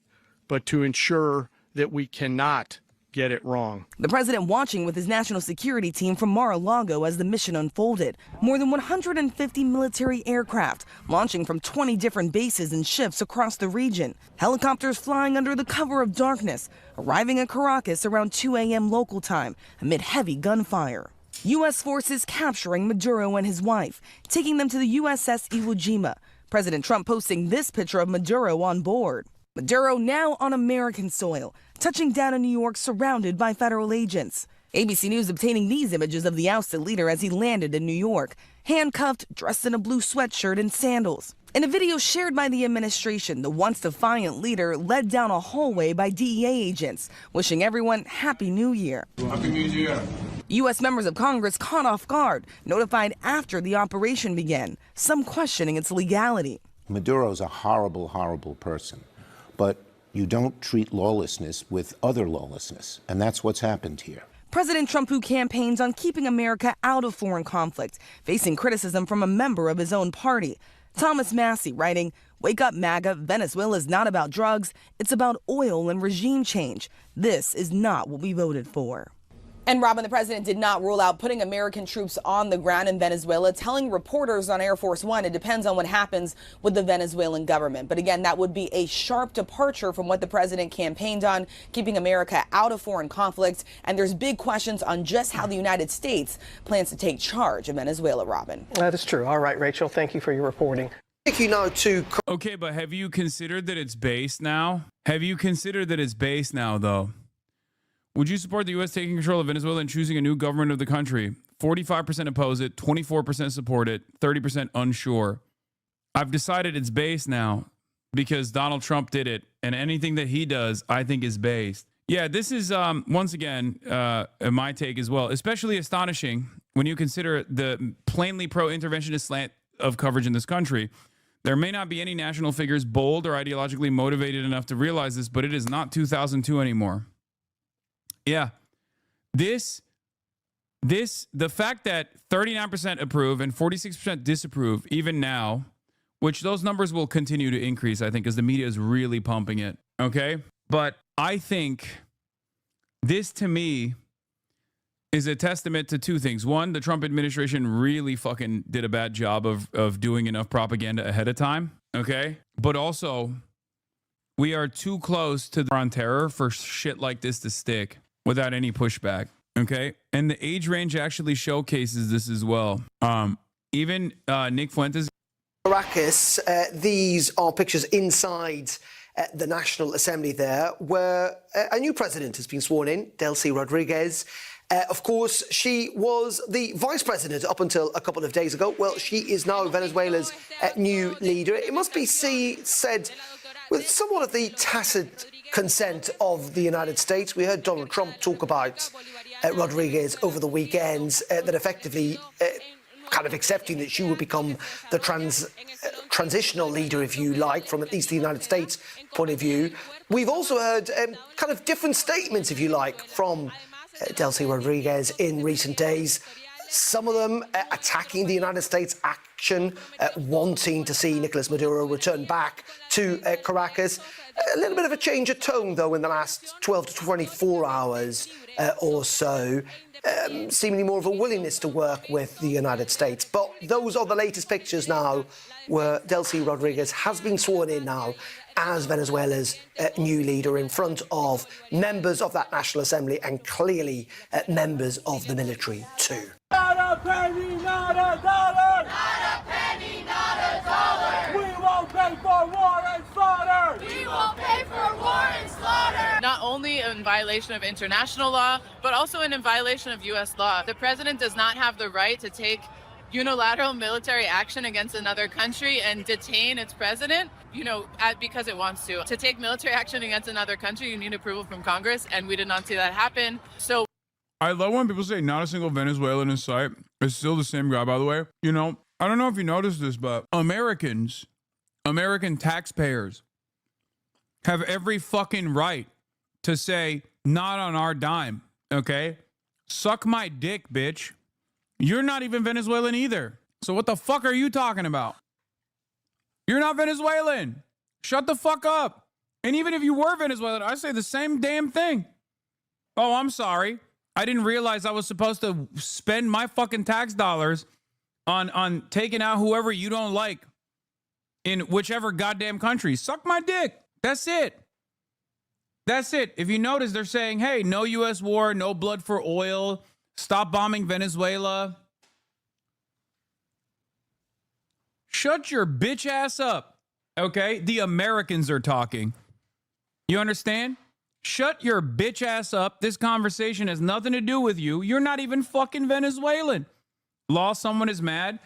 but to ensure that we cannot get it wrong. The president watching with his national security team from Mar-a-Lago as the mission unfolded. More than 150 military aircraft launching from 20 different bases and ships across the region. Helicopters flying under the cover of darkness, arriving at Caracas around 2 a.m. local time amid heavy gunfire. U.S. forces capturing Maduro and his wife, taking them to the USS Iwo Jima. President Trump posting this picture of Maduro on board. Maduro now on American soil, touching down in New York surrounded by federal agents. ABC News obtaining these images of the ousted leader as he landed in New York, handcuffed, dressed in a blue sweatshirt and sandals. In a video shared by the administration, the once defiant leader led down a hallway by DEA agents, wishing everyone Happy New Year. Happy New Year. U.S. members of Congress caught off guard, notified after the operation began, some questioning its legality. Maduro's a horrible, horrible person. But you don't treat lawlessness with other lawlessness, and that's what's happened here. President Trump, who campaigns on keeping America out of foreign conflict, facing criticism from a member of his own party. Thomas Massey writing, "Wake up, MAGA, Venezuela is not about drugs, it's about oil and regime change. This is not what we voted for." And Robin, the president did not rule out putting American troops on the ground in Venezuela, telling reporters on Air Force One it depends on what happens with the Venezuelan government. But again, that would be a sharp departure from what the president campaigned on, keeping America out of foreign conflicts. And there's big questions on just how the United States plans to take charge of Venezuela, Robin. That is true. All right, Rachel, thank you for your reporting. Take you now to. Okay, but have you considered that it's based now? Have you considered that it's based now, though? Would you support the U.S. taking control of Venezuela and choosing a new government of the country? 45% oppose it, 24% support it, 30% unsure. I've decided it's based now because Donald Trump did it, and anything that he does, I think, is based. Yeah, this is, once again, my take as well, especially astonishing when you consider the plainly pro-interventionist slant of coverage in this country. There may not be any national figures bold or ideologically motivated enough to realize this, but it is not 2002 anymore. Yeah. The fact that 39% approve and 46% disapprove, even now, which those numbers will continue to increase, I think, as the media is really pumping it. Okay? But I think this, to me, is a testament to two things. One, the Trump administration really fucking did a bad job of doing enough propaganda ahead of time. Okay? But also, we are too close to the war on terror for shit like this to stick without any pushback. Okay? And the age range actually showcases this as well. Even Nick Fuentes. Caracas, these are pictures inside the National Assembly there, where a new president has been sworn in, Delcy Rodriguez. Of course, she was the vice president up until a couple of days ago. Well, she is now Venezuela's new leader. It must be said with somewhat of the tacit consent of the United States. We heard Donald Trump talk about Rodriguez over the weekend, that effectively kind of accepting that she would become the transitional leader, if you like, from at least the United States point of view. We've also heard kind of different statements, if you like, from Delcy Rodriguez in recent days. Some of them attacking the United States action, wanting to see Nicolas Maduro return back to Caracas. A little bit of a change of tone, though, in the last 12 to 24 hours or so. Seemingly more of a willingness to work with the United States. But those are the latest pictures now, where Delcy Rodriguez has been sworn in now as Venezuela's new leader in front of members of that National Assembly and clearly members of the military too. Not a penny, not a dollar! Not a penny, not a dollar! We won't pay for war and slaughter! We won't pay for war and slaughter! Not only in violation of international law, but also in violation of U.S. law. The president does not have the right to take unilateral military action against another country and detain its president, because it wants to. To take military action against another country, you need approval from Congress, and we did not see that happen. So I love when people say not a single Venezuelan in sight. It's still the same guy, by the way. I don't know if you noticed this, but American taxpayers have every fucking right to say, not on our dime, okay? Suck my dick, bitch. You're not even Venezuelan either. So what the fuck are you talking about? You're not Venezuelan. Shut the fuck up. And even if you were Venezuelan, I say the same damn thing. Oh, I'm sorry. I didn't realize I was supposed to spend my fucking tax dollars on taking out whoever you don't like in whichever goddamn country. Suck my dick. That's it. That's it. If you notice, they're saying, hey, no U.S. war, no blood for oil, stop bombing Venezuela. Shut your bitch ass up, okay? The Americans are talking. You understand? Shut your bitch ass up. This conversation has nothing to do with you. You're not even fucking Venezuelan. Law, someone is mad.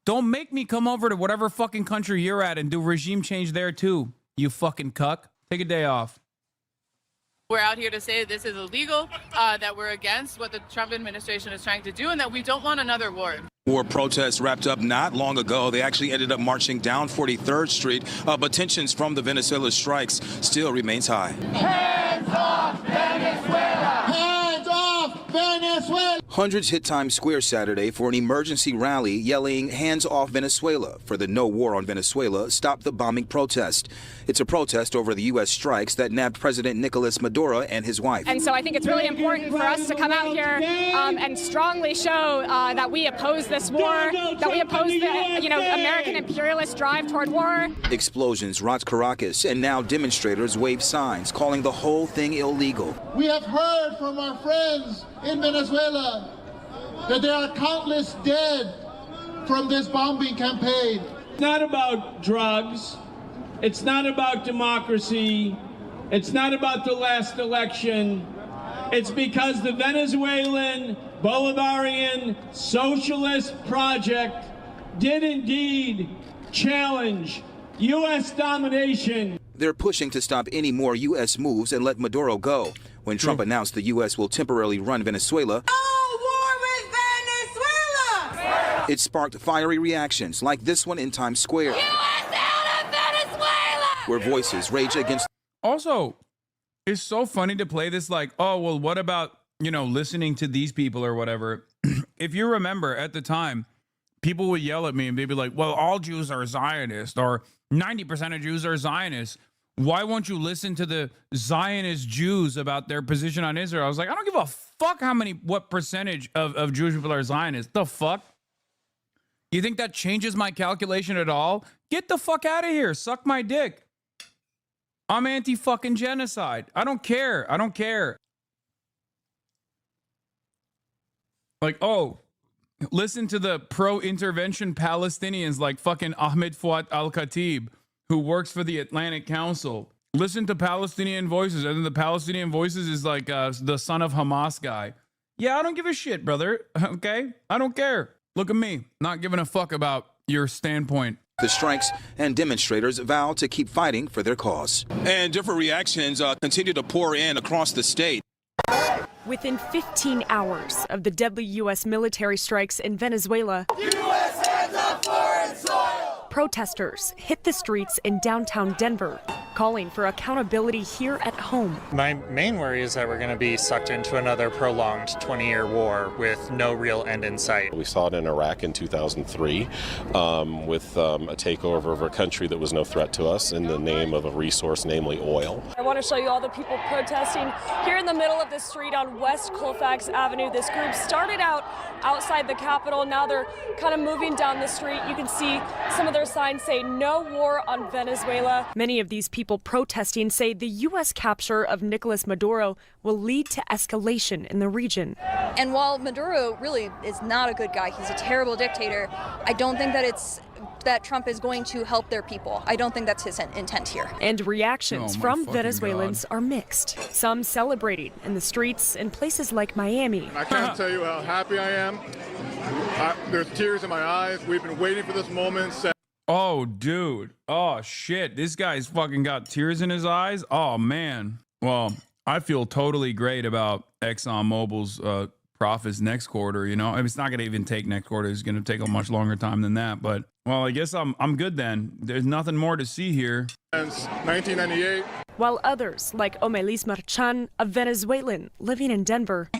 Don't make me come over to whatever fucking country you're at and do regime change there too, you fucking cuck. Take a day off. we're out here to say this is illegal, that we're against what the Trump administration is trying to do, and that we don't want another war. War protests wrapped up not long ago. They actually ended up marching down 43rd Street, but tensions from the Venezuela strikes still remains high. Hands off Venezuela! Hands off Venezuela! Hundreds hit Times Square Saturday for an emergency rally yelling, "Hands off Venezuela," for the No War on Venezuela, Stop the Bombing protest. It's a protest over the U.S. strikes that nabbed President Nicolas Maduro and his wife. And so I think it's really important for us to come out here and strongly show that we oppose this war, that we oppose the American imperialist drive toward war. Explosions rocked Caracas, and now demonstrators wave signs calling the whole thing illegal. We have heard from our friends in Venezuela that there are countless dead from this bombing campaign. It's not about drugs. It's not about democracy. It's not about the last election. It's because the Venezuelan Bolivarian Socialist Project did indeed challenge U.S. domination. They're pushing to stop any more U.S. moves and let Maduro go. When Trump announced the U.S. will temporarily run Venezuela, it sparked fiery reactions like this one in Times Square, where voices rage against. Also, it's so funny to play this like, oh, well, what about, listening to these people or whatever? If you remember at the time, people would yell at me and they'd be like, well, all Jews are Zionists or 90% of Jews are Zionists. Why won't you listen to the Zionist Jews about their position on Israel? I was like, I don't give a fuck what percentage of Jewish people are Zionists. The fuck? You think that changes my calculation at all? Get the fuck out of here. Suck my dick. I'm anti-fucking genocide. I don't care. I don't care. Like, oh, listen to the pro-intervention Palestinians like fucking Ahmed Fouad al-Khatib, who works for the Atlantic Council. Listen to Palestinian Voices. And then the Palestinian Voices is like the son of Hamas guy. Yeah, I don't give a shit, brother. Okay? I don't care. Look at me, not giving a fuck about your standpoint. The strikes and demonstrators vow to keep fighting for their cause. And different reactions continue to pour in across the state. Within 15 hours of the deadly U.S. military strikes in Venezuela, U.S. hands on foreign soil! Protesters hit the streets in downtown Denver, calling for accountability here at home. My main worry is that we're going to be sucked into another prolonged 20-year war with no real end in sight. We saw it in Iraq in 2003 with a takeover of a country that was no threat to us in the name of a resource, namely oil. I want to show you all the people protesting here in the middle of the street on West Colfax Avenue. This group started out outside the Capitol. Now they're kind of moving down the street. You can see some of their signs say no war on Venezuela. Many of these people protesting say the U.S. capture of Nicolas Maduro will lead to escalation in the region. And while Maduro really is not a good guy, he's a terrible dictator, I don't think that Trump is going to help their people. I don't think that's his intent here. And reactions from Venezuelans are mixed. Some celebrating in the streets in places like Miami. I can't tell you how happy I am. There's tears in my eyes. We've been waiting for this moment. Oh, dude. Oh, shit. This guy's fucking got tears in his eyes. Oh, man. Well, I feel totally great about ExxonMobil's profits next quarter. I mean, it's not going to even take next quarter. It's going to take a much longer time than that. But, well, I guess I'm good then. There's nothing more to see here. Since 1998. While others, like Omelis Marchan, a Venezuelan living in Denver,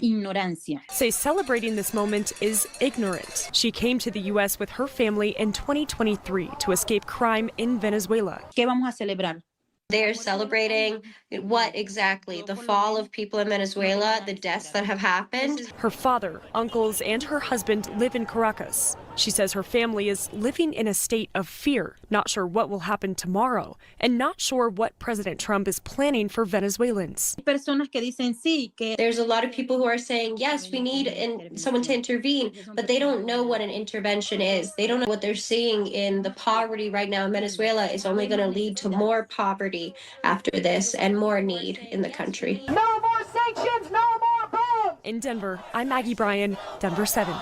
say celebrating this moment is ignorant. She came to the U.S. with her family in 2023 to escape crime in Venezuela. ¿Qué vamos a celebrar? They're celebrating what exactly? The fall of people in Venezuela, the deaths that have happened? Her father, uncles, and her husband live in Caracas. She says her family is living in a state of fear, not sure what will happen tomorrow, and not sure what President Trump is planning for Venezuelans. There's a lot of people who are saying, yes, we need someone to intervene, but they don't know what an intervention is. They don't know what they're seeing in the poverty right now in Venezuela is only going to lead to more poverty after this and more need in the country. No more sanctions, no more bombs! In Denver, I'm Maggie Bryan, Denver 7.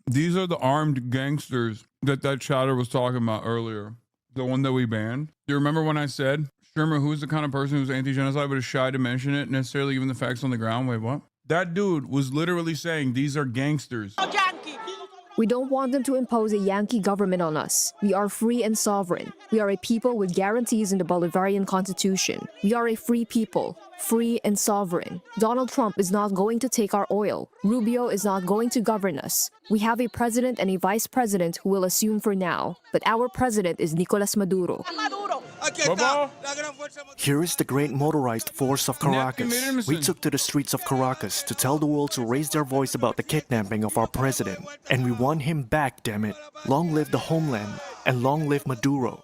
These are the armed gangsters that chatter was talking about earlier. The one that we banned. Do you remember when I said, Shermer, who's the kind of person who's anti-genocide but is shy to mention it, necessarily given the facts on the ground? Wait, what? That dude was literally saying these are gangsters. We don't want them to impose a Yankee government on us. We are free and sovereign. We are a people with guarantees in the Bolivarian Constitution. We are a free people, free and sovereign. Donald Trump is not going to take our oil. Rubio is not going to govern us. We have a president and a vice president who will assume for now. But our president is Nicolas Maduro. Here is the great motorized force of Caracas. We took to the streets of Caracas to tell the world to raise their voice about the kidnapping of our president. And we won him back, damn it. Long live the homeland, and long live Maduro.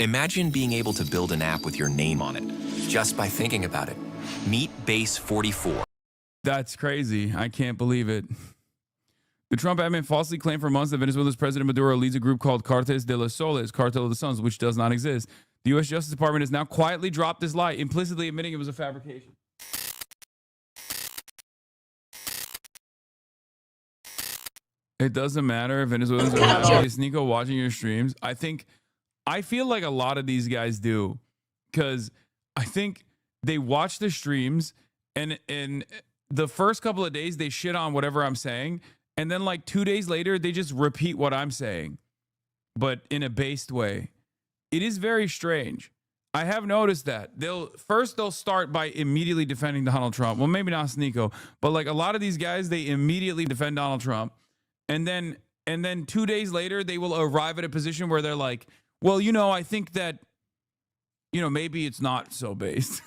Imagine being able to build an app with your name on it, just by thinking about it. Meet Base 44. That's crazy. I can't believe it. The Trump admin falsely claimed for months that Venezuela's President Maduro leads a group called Cartel de los Soles, Cartel of the Suns, which does not exist. The U.S. Justice Department has now quietly dropped this lie, implicitly admitting it was a fabrication. It doesn't matter if Venezuelans are happy. Is Nico watching your streams? I feel like a lot of these guys do, because I think they watch the streams and the first couple of days they shit on whatever I'm saying, and then like 2 days later they just repeat what I'm saying, but in a based way. It is very strange. I have noticed that they'll start by immediately defending Donald Trump. Well, maybe not Sneeko, but like a lot of these guys, they immediately defend Donald Trump, and then 2 days later they will arrive at a position where they're like, well, I think that, maybe it's not so based.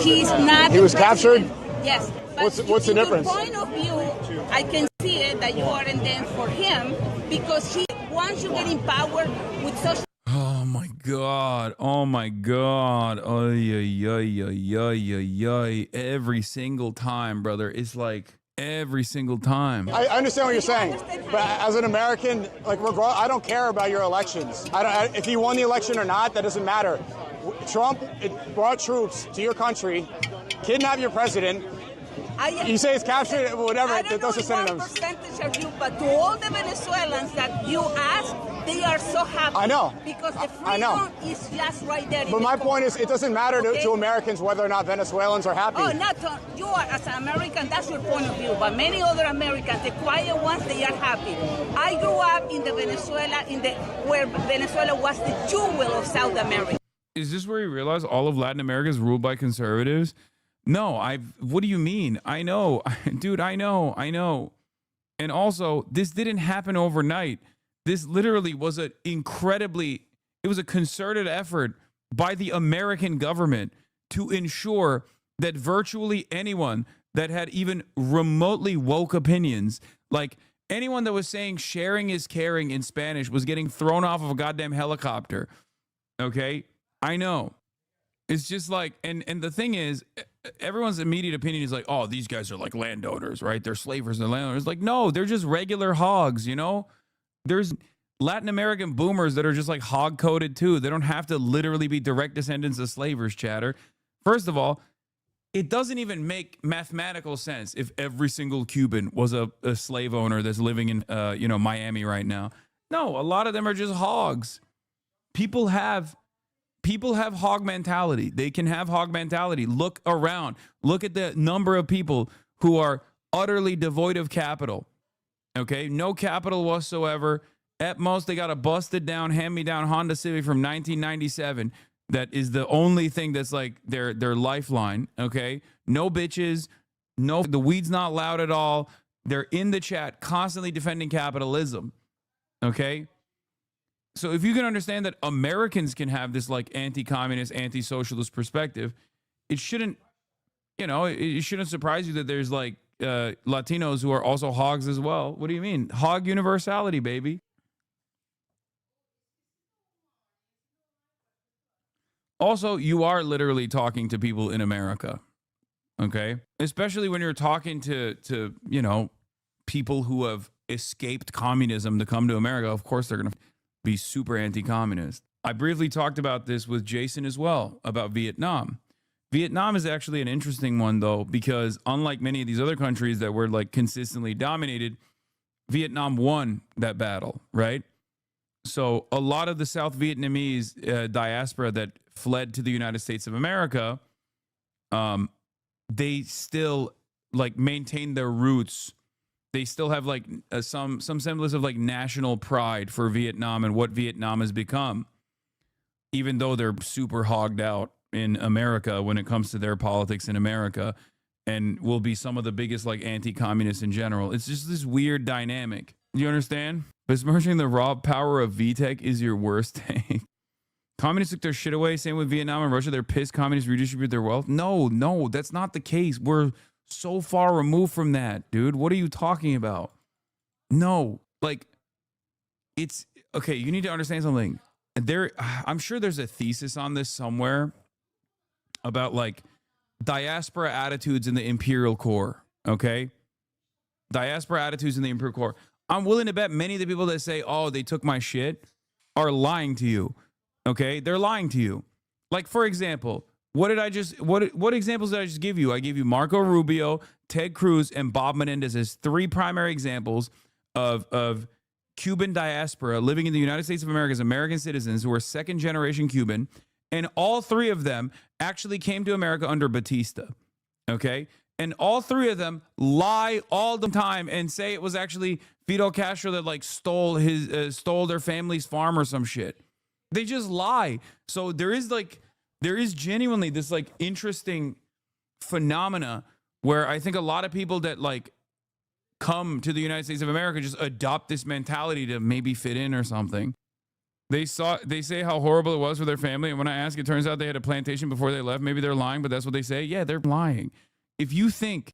He's not. He was captured? Yes. What's the difference? From your point of view, I can see it that you aren't there for him, because once you get in power with social. Oh my God. Oh my God. Ay, ay, ay, ay, ay, ay, ay. Every single time, brother. It's like every single time. I understand what you're saying, but as an American, I don't care about your elections. If he won the election or not, that doesn't matter. Trump brought troops to your country, kidnapped your president. You say it's captured, whatever. I don't know what percentage are you, but to all the Venezuelans that you ask, they are so happy. I know. Because the freedom is just right there. But my point is, it doesn't matter to Americans whether or not Venezuelans are happy. Oh, you are, as an American, that's your point of view. But many other Americans, the quiet ones, they are happy. I grew up in the Venezuela, where Venezuela was the jewel of South America. Is this where you realize all of Latin America is ruled by conservatives? No, what do you mean? I know, dude, I know. And also, this didn't happen overnight. This literally was it was a concerted effort by the American government to ensure that virtually anyone that had even remotely woke opinions, like anyone that was saying sharing is caring in Spanish, was getting thrown off of a goddamn helicopter. Okay? I know. It's just like, and the thing is, everyone's immediate opinion is like, oh, these guys are like landowners, right? They're slavers and landowners. Like, no, they're just regular hogs, There's Latin American boomers that are just like hog coded too. They don't have to literally be direct descendants of slavers, chatter. First of all, it doesn't even make mathematical sense if every single Cuban was a slave owner that's living in, Miami right now. No, a lot of them are just hogs. People have hog mentality. They can have hog mentality. Look around. Look at the number of people who are utterly devoid of capital. Okay? No capital whatsoever. At most, they got a busted down, hand-me-down Honda Civic from 1997. That is the only thing that's like their lifeline. Okay? No bitches. No, the weed's not loud at all. They're in the chat constantly defending capitalism. Okay? So if you can understand that Americans can have this like anti-communist, anti-socialist perspective, it shouldn't surprise you that there's like Latinos who are also hogs as well. What do you mean? Hog universality, baby. Also, you are literally talking to people in America, okay? Especially when you're talking to people who have escaped communism to come to America. Of course, they're going to be super anti-communist. I briefly talked about this with Jason as well, about Vietnam. Vietnam is actually an interesting one, though, because unlike many of these other countries that were like consistently dominated, Vietnam won that battle, right? So a lot of the South Vietnamese diaspora that fled to the United States of America, they still like maintain their roots. They still have like some semblance of like national pride for Vietnam and what Vietnam has become, even though they're super hogged out in America when it comes to their politics in America, and will be some of the biggest like anti-communists in general. It's just this weird dynamic. You understand? Besmirching the raw power of VTech is your worst take. Communists took their shit away. Same with Vietnam and Russia. They're pissed communists redistribute their wealth. No, that's not the case. We're so far removed from that, dude. What are you talking about? No, like, it's okay. You need to understand something. I'm sure there's a thesis on this somewhere about like diaspora attitudes in the imperial core. Okay. Diaspora attitudes in the imperial core. I'm willing to bet many of the people that say, oh, they took my shit are lying to you. Okay. They're lying to you. Like, for example, what examples did I just give you? I gave you Marco Rubio, Ted Cruz, and Bob Menendez as 3 primary examples of Cuban diaspora living in the United States of America as American citizens who are second-generation Cuban, and all 3 of them actually came to America under Batista, okay? And all 3 of them lie all the time and say it was actually Fidel Castro that like stole their family's farm or some shit. They just lie. So there is genuinely this like interesting phenomena where I think a lot of people that like come to the United States of America just adopt this mentality to maybe fit in or something. They say how horrible it was for their family, and when I ask, it turns out they had a plantation before they left. Maybe they're lying, but that's what they say. Yeah, they're lying. If you think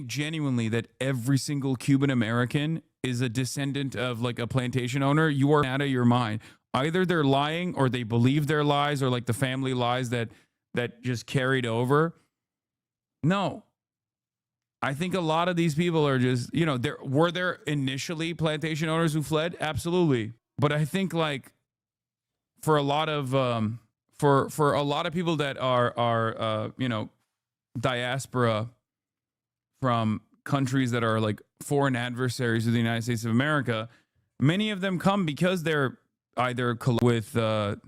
genuinely that every single Cuban American is a descendant of like a plantation owner, you are out of your mind. Either they're lying or they believe their lies or like the family lies that just carried over. No. I think a lot of these people are just, were there initially plantation owners who fled? Absolutely. But I think like for a lot of for a lot of people that are diaspora from countries that are like foreign adversaries of the United States of America, many of them come because they're either with the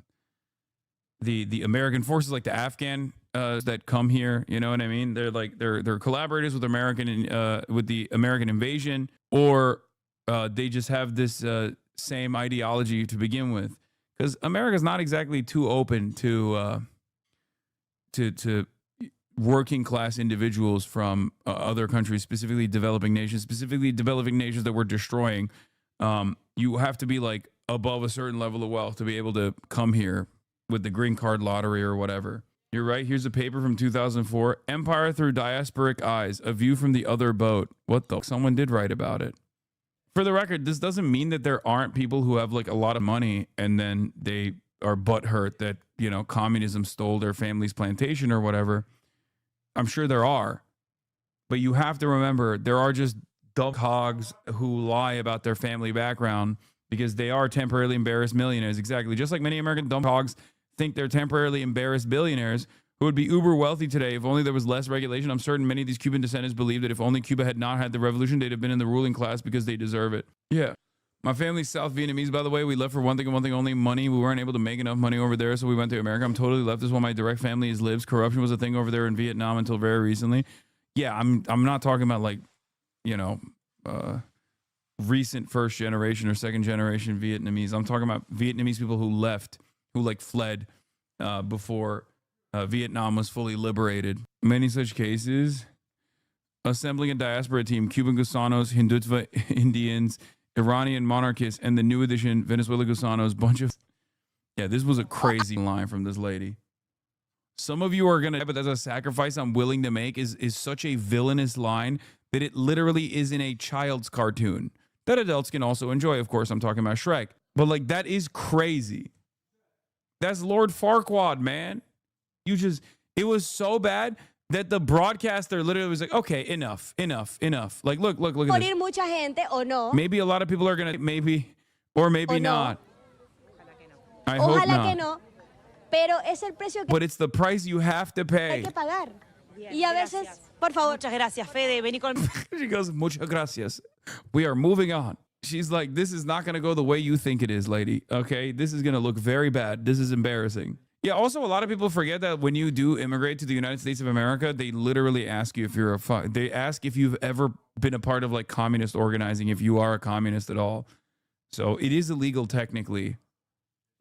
American forces, like the Afghan that come here, you know what I mean? They're collaborators with with the American invasion, or they just have this same ideology to begin with. Because America's not exactly too open to working class individuals from other countries, specifically developing nations that we're destroying. You have to be like above a certain level of wealth to be able to come here with the green card lottery or whatever. You're right. Here's a paper from 2004. Empire Through Diasporic Eyes, A View from the Other Boat. What the? Someone did write about it. For the record, this doesn't mean that there aren't people who have like a lot of money and then they are butthurt that, communism stole their family's plantation or whatever. I'm sure there are. But you have to remember, there are just dumb hogs who lie about their family background because they are temporarily embarrassed millionaires. Exactly. Just like many American dumb hogs think they're temporarily embarrassed billionaires who would be uber wealthy today if only there was less regulation. I'm certain many of these Cuban descendants believe that if only Cuba had not had the revolution, they'd have been in the ruling class because they deserve it. Yeah. My family's South Vietnamese, by the way. We left for one thing and one thing only, money. We weren't able to make enough money over there, so we went to America. I'm totally leftist while my direct family is libs. Corruption was a thing over there in Vietnam until very recently. Yeah, I'm not talking about like, recent first generation or second generation Vietnamese. I'm talking about Vietnamese people who left, who like fled before Vietnam was fully liberated. Many such cases. Assembling a diaspora team, Cuban Gusanos, Hindutva Indians, Iranian monarchists, and the new edition, Venezuela Gusanos, Yeah, this was a crazy line from this lady. Some of you are going to, but that's a sacrifice I'm willing to make is such a villainous line that it literally is in a child's cartoon that adults can also enjoy. Of course, I'm talking about Shrek. But like, that is crazy. That's Lord Farquaad, man. It was so bad that the broadcaster literally was like, okay, enough. Like, look at this. Mucha gente, o no? Maybe a lot of people are going to, maybe, or maybe not. I hope Ojalá not. que no. Pero es el precio que But it's the price you have to hay pay. que pagar. Y a veces, por favor. Muchas gracias, Fede. Vení con... She goes, muchas gracias. We are moving on. She's like, this is not going to go the way you think it is, lady. Okay? This is going to look very bad. This is embarrassing. Yeah, also, a lot of people forget that when you do immigrate to the United States of America, they literally ask you if you're they ask if you've ever been a part of like communist organizing, if you are a communist at all. So it is illegal technically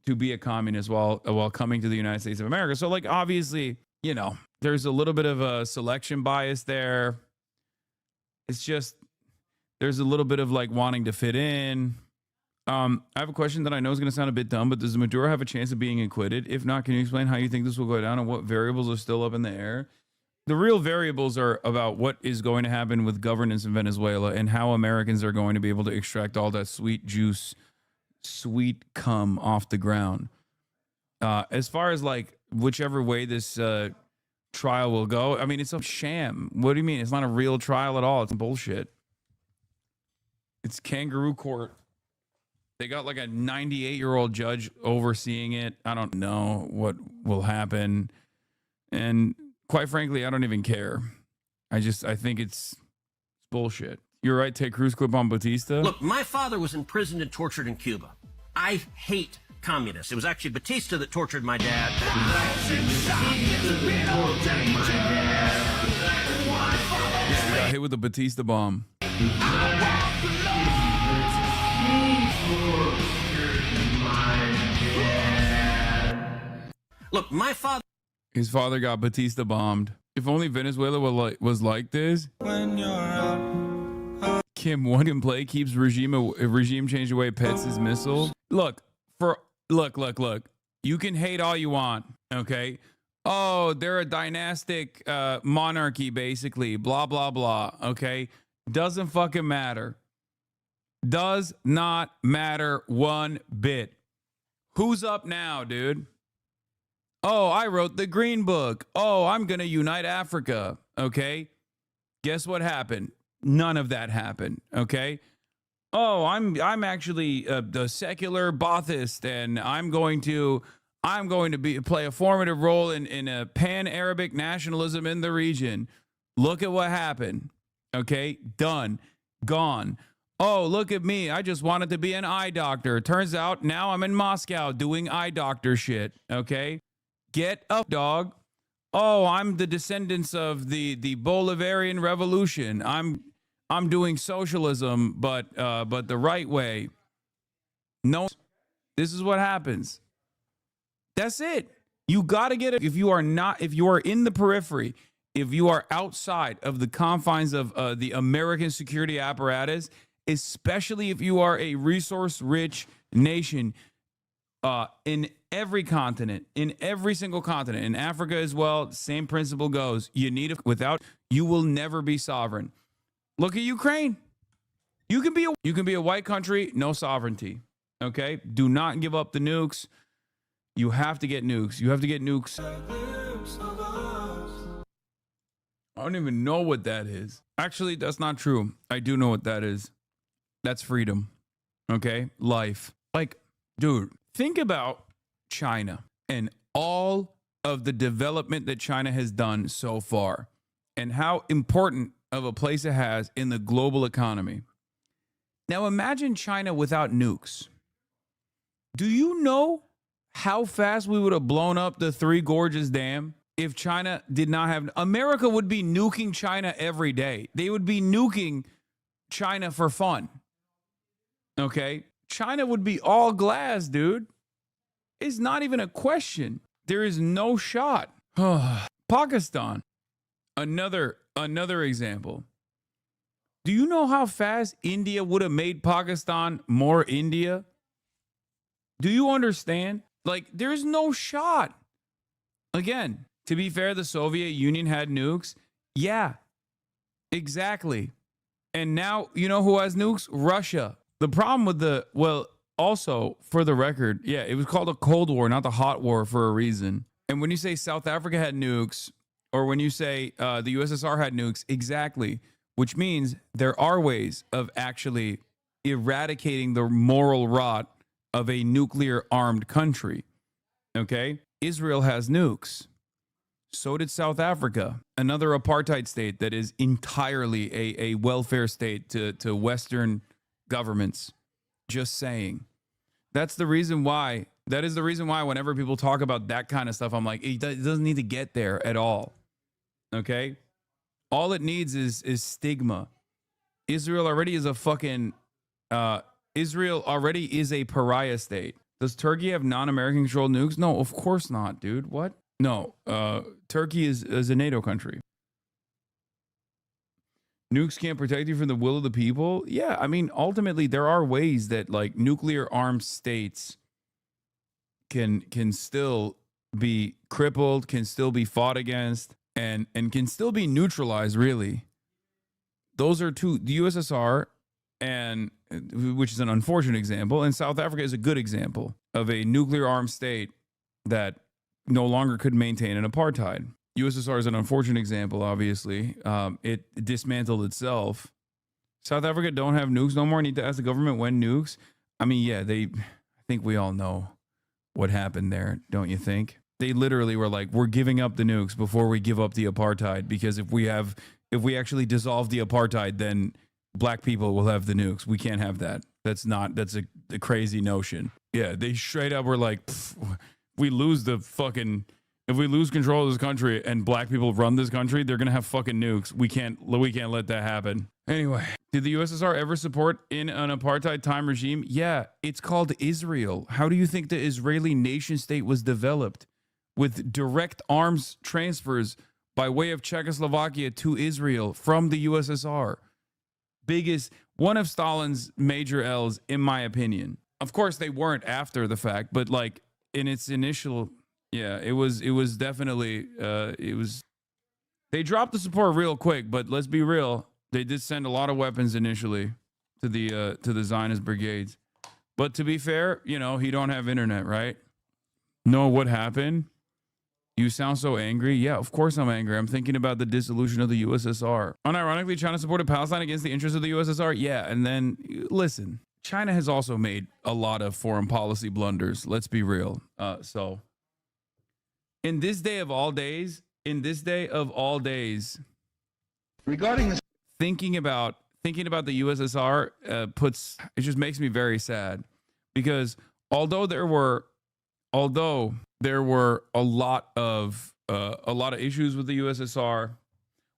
to be a communist while coming to the United States of America. So like, obviously, there's a little bit of a selection bias there. It's just, there's a little bit of like wanting to fit in. I have a question that I know is going to sound a bit dumb, but does Maduro have a chance of being acquitted? If not, can you explain how you think this will go down and what variables are still up in the air? The real variables are about what is going to happen with governance in Venezuela and how Americans are going to be able to extract all that sweet juice, sweet cum off the ground. As far as like whichever way this trial will go, I mean, it's a sham. What do you mean? It's not a real trial at all. It's bullshit. It's kangaroo court. They got like a 98-year-old judge overseeing it. I don't know what will happen. And quite frankly, I don't even care. I think it's bullshit. You're right, Ted Cruz clip on Batista. Look, my father was imprisoned and tortured in Cuba. I hate communists. It was actually Batista that tortured my dad. Yeah, he got hit with the Batista bomb. Look, my father... His father got Batista bombed. If only Venezuela was like this. Kim, one can play keeps regime change away pets his missile. Look. You can hate all you want, okay? Oh, they're a dynastic monarchy, basically. Blah, blah, blah, okay? Doesn't fucking matter. Does not matter one bit. Who's up now, dude? Oh, I wrote the Green Book. Oh, I'm going to unite Africa, okay? Guess what happened? None of that happened, okay? Oh, I'm actually a secular Baathist, and I'm going to play a formative role in a pan-Arabic nationalism in the region. Look at what happened. Okay, done, gone. Oh, look at me. I just wanted to be an eye doctor. Turns out now I'm in Moscow doing eye doctor shit. Okay, get up, dog. Oh, I'm the descendants of the Bolivarian Revolution. I'm doing socialism, but the right way. No, this is what happens. That's it. You got to get it. If you are in the periphery, if you are outside of the confines of the American security apparatus, especially if you are a resource-rich nation, in every continent, in every single continent, in Africa as well, same principle goes. You you will never be sovereign. Look at Ukraine. You can be a white country, no sovereignty. Okay? Do not give up the nukes. You have to get nukes. You have to get nukes. I don't even know what that is. Actually, that's not true. I do know what that is. That's freedom. Okay? Life. Like, dude, think about China and all of the development that China has done so far and how important of a place it has in the global economy. Now imagine China without nukes. Do you know how fast we would have blown up the Three Gorges Dam if China did not have... America would be nuking China every day. They would be nuking China for fun. Okay? China would be all glass, dude. It's not even a question. There is no shot. Pakistan. Another example. Do you know how fast India would have made Pakistan more India? Do you understand? Like, there's no shot. Again, to be fair, the Soviet Union had nukes. Yeah, exactly. And now, you know who has nukes? Russia. The problem with also, for the record, yeah, it was called a Cold War, not the Hot War, for a reason. And when you say South Africa had nukes, or when you say the USSR had nukes, exactly, which means there are ways of actually eradicating the moral rot of a nuclear-armed country, okay? Israel has nukes. So did South Africa, another apartheid state that is entirely a welfare state to Western governments. Just saying. That is the reason why whenever people talk about that kind of stuff, I'm like, it doesn't need to get there at all. Okay? All it needs is stigma. Israel already is a pariah state. Does Turkey have non-American controlled nukes? No, of course not, dude. What? No, Turkey is a NATO country. Nukes can't protect you from the will of the people? Yeah, I mean, ultimately, there are ways that, like, nuclear-armed states can still be crippled, can still be fought against, and can still be neutralized, really. Those are the USSR, which is an unfortunate example, and South Africa is a good example of a nuclear-armed state that no longer could maintain an apartheid. USSR is an unfortunate example, obviously. It dismantled itself. South Africa don't have nukes no more. Need to ask the government when nukes. I mean, yeah, I think we all know what happened there, don't you think? They literally were like, we're giving up the nukes before we give up the apartheid, because if we actually dissolve the apartheid, then black people will have the nukes. We can't have that. That's a crazy notion. Yeah, they straight up were like, if we lose control of this country and black people run this country, they're gonna have fucking nukes. We can't let that happen. Anyway, did the USSR ever support in an apartheid time regime? Yeah, it's called Israel. How do you think the Israeli nation state was developed? With direct arms transfers by way of Czechoslovakia to Israel from the USSR. One of Stalin's major L's, in my opinion. Of course, they weren't after the fact, but like in its initial, yeah, it was definitely, they dropped the support real quick, but let's be real. They did send a lot of weapons initially to the Zionist brigades. But to be fair, he don't have internet, right? No, what happened? You sound so angry. Yeah, of course I'm angry. I'm thinking about the dissolution of the USSR. Unironically, China supported Palestine against the interests of the USSR. Yeah, and then listen, China has also made a lot of foreign policy blunders. Let's be real. So in this day of all days, regarding this, thinking about the USSR it just makes me very sad, because although there were a lot of issues with the USSR.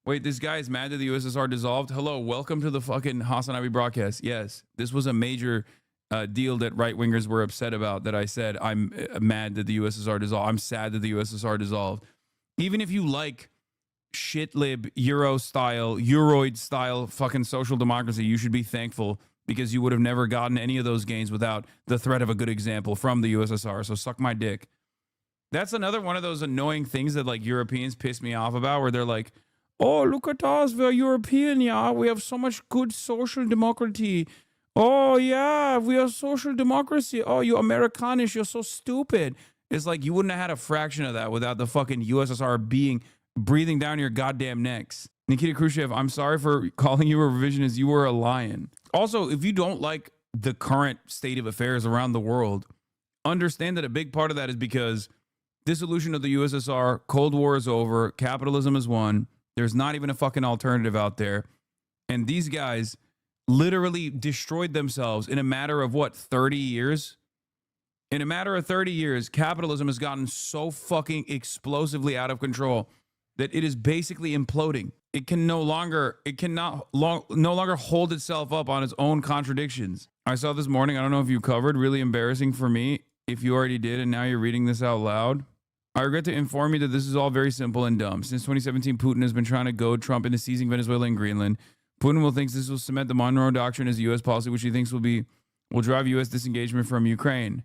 Wait, this guy is mad that the USSR dissolved. Hello, welcome to the fucking Hasanabi broadcast. Yes, this was a major deal that right-wingers were upset about, that I said I'm mad that the USSR dissolved. I'm sad that the USSR dissolved. Even if you like shitlib Euroid style fucking social democracy, you should be thankful, because you would have never gotten any of those gains without the threat of a good example from the USSR. So suck my dick. That's another one of those annoying things that like Europeans piss me off about, where they're like, oh, look at us, we're European, yeah, we have so much good social democracy. Oh yeah, we are social democracy. Oh, you Americanish, you're so stupid. It's like you wouldn't have had a fraction of that without the fucking USSR breathing down your goddamn necks. Nikita Khrushchev, I'm sorry for calling you a revisionist. You were a lion. Also, if you don't like the current state of affairs around the world, understand that a big part of that is because dissolution of the USSR, Cold War is over, capitalism is won, there's not even a fucking alternative out there. And these guys literally destroyed themselves in a matter of 30 years? In a matter of 30 years, capitalism has gotten so fucking explosively out of control that it is basically imploding. It no longer hold itself up on its own contradictions. I saw this morning, I don't know if you covered, really embarrassing for me if you already did and now you're reading this out loud. I regret to inform you that this is all very simple and dumb. Since 2017, Putin has been trying to goad Trump into seizing Venezuela and Greenland. Putin thinks this will cement the Monroe Doctrine as a U.S. policy, which he thinks will drive U.S. disengagement from Ukraine.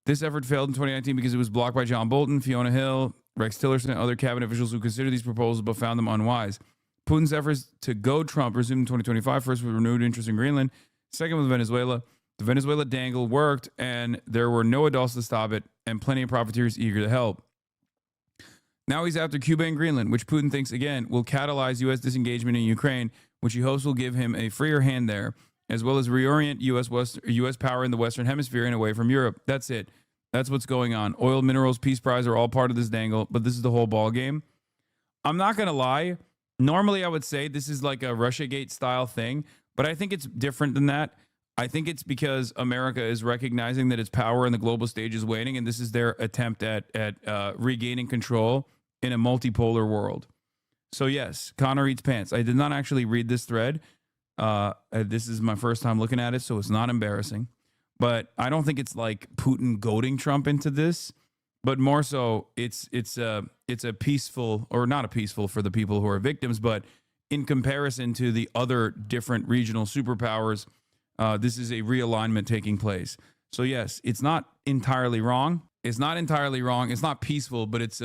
This effort failed in 2019 because it was blocked by John Bolton, Fiona Hill, Rex Tillerson, and other cabinet officials who considered these proposals but found them unwise. Putin's efforts to goad Trump resumed in 2025, first with renewed interest in Greenland, second with Venezuela. The Venezuela dangle worked, and there were no adults to stop it, and plenty of profiteers eager to help. Now he's after Cuba and Greenland, which Putin thinks, again, will catalyze U.S. disengagement in Ukraine, which he hopes will give him a freer hand there, as well as reorient U.S. power in the Western Hemisphere and away from Europe. That's it. That's what's going on. Oil, minerals, peace prize are all part of this dangle, but this is the whole ball game. I'm not going to lie. Normally, I would say this is like a Russiagate style thing, but I think it's different than that. I think it's because America is recognizing that its power in the global stage is waning, and this is their attempt at regaining control in a multipolar world. So yes, Connor eats pants. I did not actually read this thread. This is my first time looking at it, so it's not embarrassing. But I don't think it's like Putin goading Trump into this, but more so it's a peaceful, or not a peaceful for the people who are victims, but in comparison to the other different regional superpowers, this is a realignment taking place. So yes, it's not entirely wrong. It's not peaceful, but it's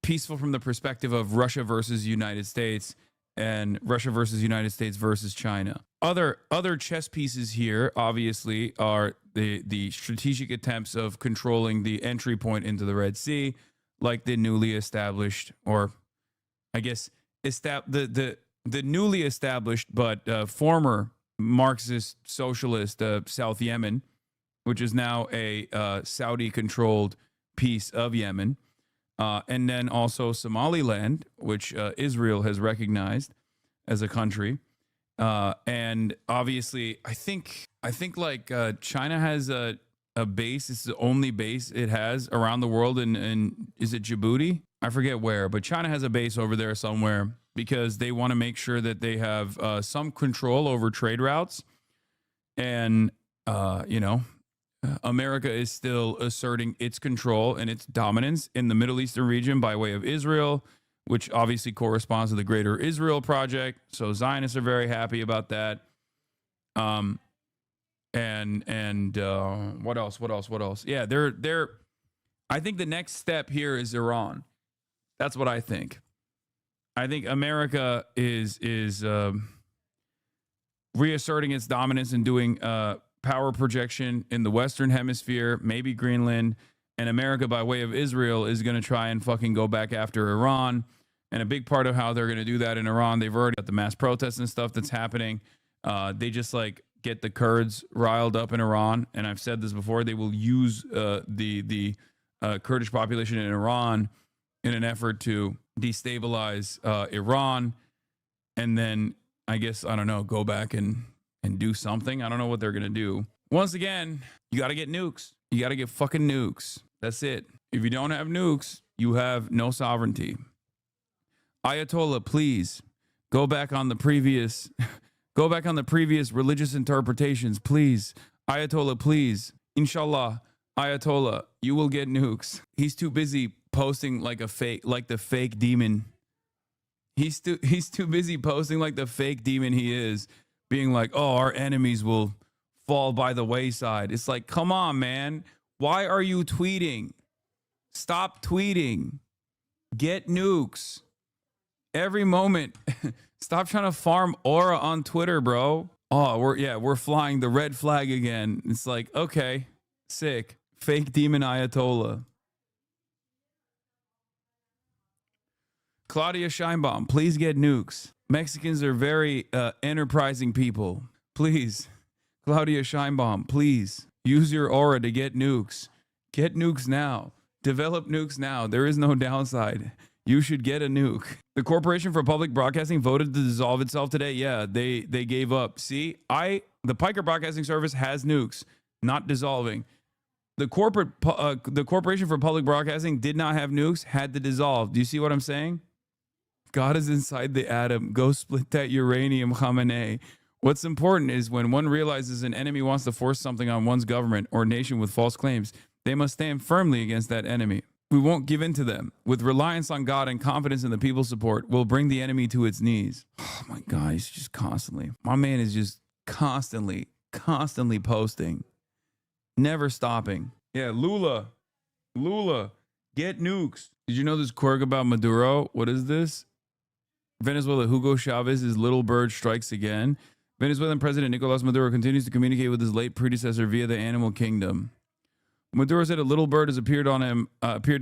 peaceful from the perspective of Russia versus United States and Russia versus United States versus China. Other chess pieces here, obviously, are the strategic attempts of controlling the entry point into the Red Sea, like the newly established, or I guess the newly established but former Marxist socialist South Yemen, which is now a Saudi-controlled piece of Yemen, and then also Somaliland, which Israel has recognized as a country. And obviously, I think like China has a base. It's the only base it has around the world. And is it Djibouti? I forget where, but China has a base over there somewhere because they want to make sure that they have some control over trade routes. And, America is still asserting its control and its dominance in the Middle Eastern region by way of Israel, which obviously corresponds to the Greater Israel Project. So Zionists are very happy about that. And what else? Yeah, they're. I think the next step here is Iran. That's what I think. I think America is reasserting its dominance and doing power projection in the Western Hemisphere, maybe Greenland, and America by way of Israel is going to try and fucking go back after Iran. And a big part of how they're going to do that in Iran, they've already got the mass protests and stuff that's happening. They just like get the Kurds riled up in Iran. And I've said this before, they will use the Kurdish population in Iran in an effort to destabilize Iran. And then I guess, I don't know, go back and do something. I don't know what they're going to do. Once again, you got to get nukes. You got to get fucking nukes. That's it. If you don't have nukes, you have no sovereignty. Ayatollah, please go back on the previous religious interpretations, please. Ayatollah, please. Inshallah, Ayatollah, you will get nukes. He's too busy posting like the fake demon. He's too busy posting like the fake demon he is, being like, oh, our enemies will fall by the wayside. It's like, come on, man. Why are you tweeting? Stop tweeting. Get nukes. Every moment. Stop trying to farm aura on Twitter, bro. Oh, we're flying the red flag again. It's like, okay, sick. Fake demon Ayatollah. Claudia Scheinbaum, please get nukes. Mexicans are very enterprising people. Please. Claudia Scheinbaum, please. Use your aura to get nukes. Get nukes now. Develop nukes now. There is no downside. You should get a nuke. The Corporation for Public Broadcasting voted to dissolve itself today. Yeah, they gave up. See, the Piker Broadcasting Service has nukes, not dissolving. The Corporation for Public Broadcasting did not have nukes, had to dissolve. Do you see what I'm saying? God is inside the atom. Go split that uranium, Khamenei. What's important is when one realizes an enemy wants to force something on one's government or nation with false claims, they must stand firmly against that enemy. We won't give in to them. With reliance on God and confidence in the people's support, we'll bring the enemy to its knees. Oh my God, he's just constantly. My man is just constantly posting. Never stopping. Yeah, Lula, get nukes. Did you know this quirk about Maduro? What is this? Venezuela, Hugo Chavez's little bird strikes again. Venezuelan President Nicolas Maduro continues to communicate with his late predecessor via the animal kingdom. Maduro said a little bird has appeared to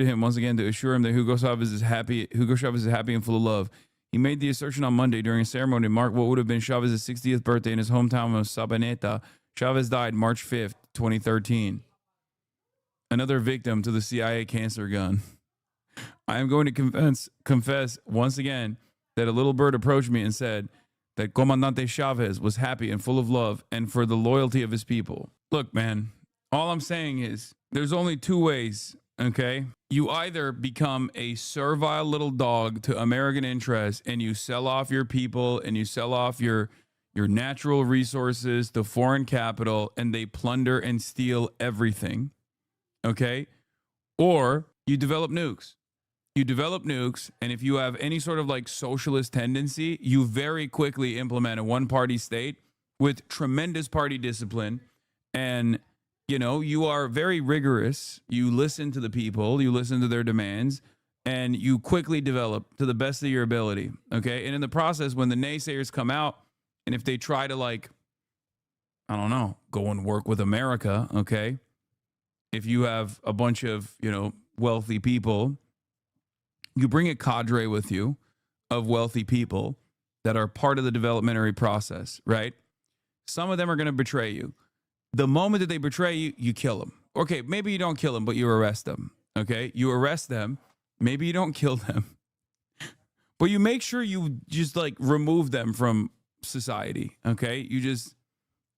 him once again to assure him that Hugo Chavez is happy and full of love. He made the assertion on Monday during a ceremony to mark what would have been Chavez's 60th birthday in his hometown of Sabaneta. Chavez died March 5th, 2013. Another victim to the CIA cancer gun. I am going to confess once again that a little bird approached me and said that Comandante Chavez was happy and full of love and for the loyalty of his people. Look, man, all I'm saying is there's only two ways, okay? You either become a servile little dog to American interests and you sell off your people and you sell off your natural resources to foreign capital and they plunder and steal everything, okay? Or you develop nukes. You develop nukes, and if you have any sort of like socialist tendency, you very quickly implement a one-party state with tremendous party discipline, and you know, you are very rigorous. You listen to the people, you listen to their demands, and you quickly develop to the best of your ability, okay? And in the process, when the naysayers come out, and if they try to, like, I don't know, go and work with America, okay? If you have a bunch of, you know, wealthy people, you bring a cadre with you of wealthy people that are part of the developmentary process, right? Some of them are going to betray you. The moment that they betray you, you kill them. Okay, maybe you don't kill them, but you arrest them, okay? You arrest them. Maybe you don't kill them, but you make sure you just like remove them from society, okay? You just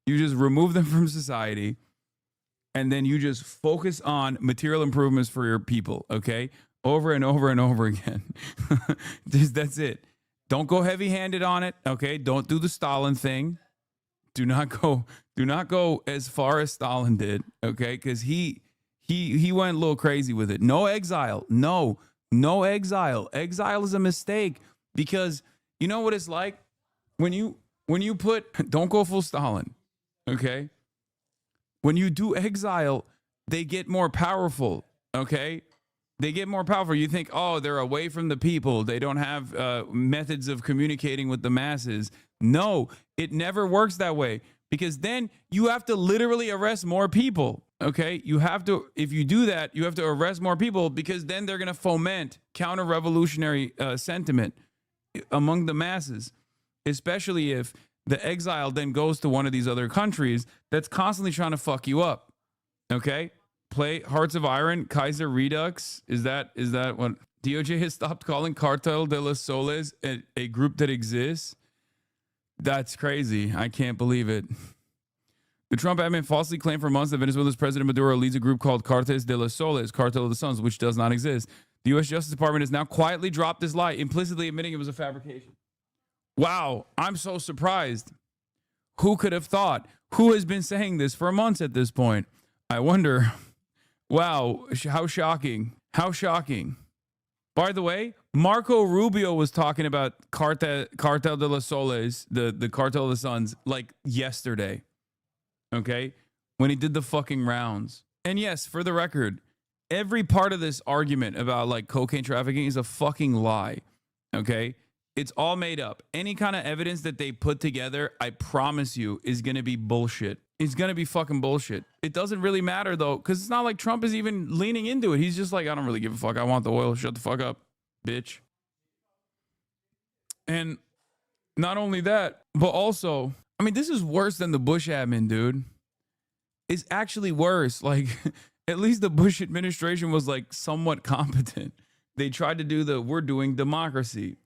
remove them from society, and then you just focus on material improvements for your people, okay? Over and over and over again. That's it. Don't go heavy-handed on it, okay? Don't do the Stalin thing. Do not go as far as Stalin did, okay? Because he went a little crazy with it. No exile. No exile. Exile is a mistake, because you know what it's like when you put, don't go full Stalin, okay? When you do exile, they get more powerful, okay? They get more powerful. You think, oh, they're away from the people. They don't have methods of communicating with the masses. No, it never works that way, because then you have to literally arrest more people. Okay, you have to, if you do that, you have to arrest more people, because then they're going to foment counter-revolutionary sentiment among the masses, especially if the exile then goes to one of these other countries that's constantly trying to fuck you up. Okay, play Hearts of Iron, Kaiser Redux. Is that what DOJ has stopped calling Cartel de los Soles a group that exists? That's crazy. I can't believe it. The Trump admin falsely claimed for months that Venezuela's President Maduro leads a group called Cartel de los Soles, Cartel of the Suns, which does not exist. The U.S. Justice Department has now quietly dropped this lie, implicitly admitting it was a fabrication. Wow, I'm so surprised. Who could have thought? Who has been saying this for months at this point? I wonder. Wow, how shocking. How shocking. By the way, Marco Rubio was talking about Cartel de los Soles, the Cartel of the Suns, like yesterday. Okay, when he did the fucking rounds. And yes, for the record, every part of this argument about like cocaine trafficking is a fucking lie. Okay, it's all made up. Any kind of evidence that they put together, I promise you, is gonna be bullshit. It's gonna be fucking bullshit. It doesn't really matter though, because it's not like Trump is even leaning into it. He's just like, I don't really give a fuck. I want the oil. Shut the fuck up, bitch. And not only that, but also, I mean, this is worse than the Bush admin, dude. It's actually worse. Like, at least the Bush administration was like somewhat competent. They tried to do we're doing democracy.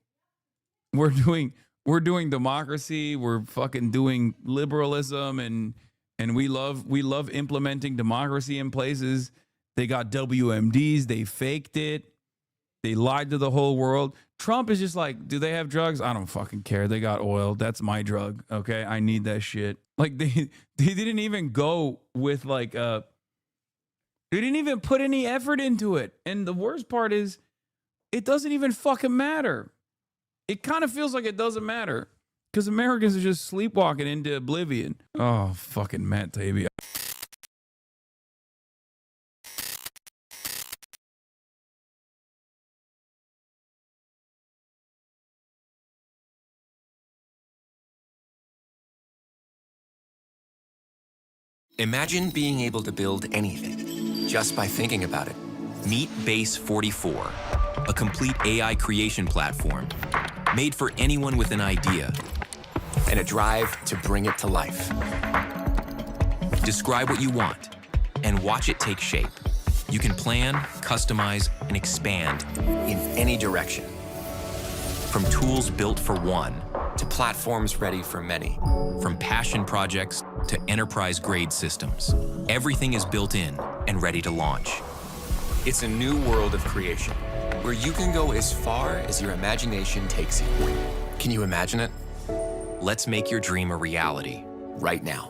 We're doing democracy. We're fucking doing liberalism, and we love implementing democracy in places. They got WMDs. They faked it. They lied to the whole world. Trump is just like, do they have drugs? I don't fucking care. They got oil. That's my drug. Okay, I need that shit. Like they didn't even go with like they didn't even put any effort into it. And the worst part is, it doesn't even fucking matter. It kind of feels like it doesn't matter, because Americans are just sleepwalking into oblivion. Oh, fucking Matt Taibbi. Imagine being able to build anything just by thinking about it. Meet Base 44, a complete AI creation platform made for anyone with an idea and a drive to bring it to life. Describe what you want and watch it take shape. You can plan, customize, and expand in any direction. From tools built for one to platforms ready for many. From passion projects to enterprise-grade systems. Everything is built in and ready to launch. It's a new world of creation, where you can go as far as your imagination takes you. Can you imagine it? Let's make your dream a reality right now.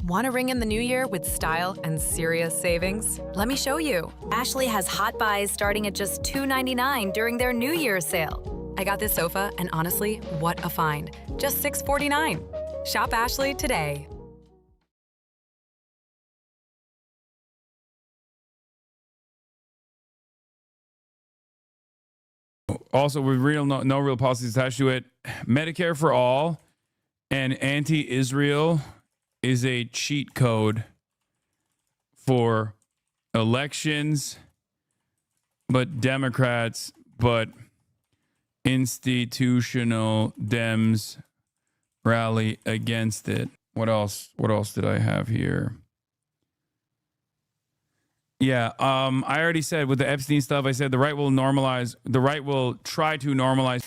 Want to ring in the new year with style and serious savings? Let me show you. Ashley has hot buys starting at just $2.99 during their New Year's sale. I got this sofa, and honestly, what a find. Just $649. Shop Ashley today. Also, with no real policies attached to it, Medicare for all and anti-Israel is a cheat code for elections, but Democrats, but institutional Dems rally against it. What else? What else did I have here? Yeah, I already said with the Epstein stuff, I said the right will try to normalize.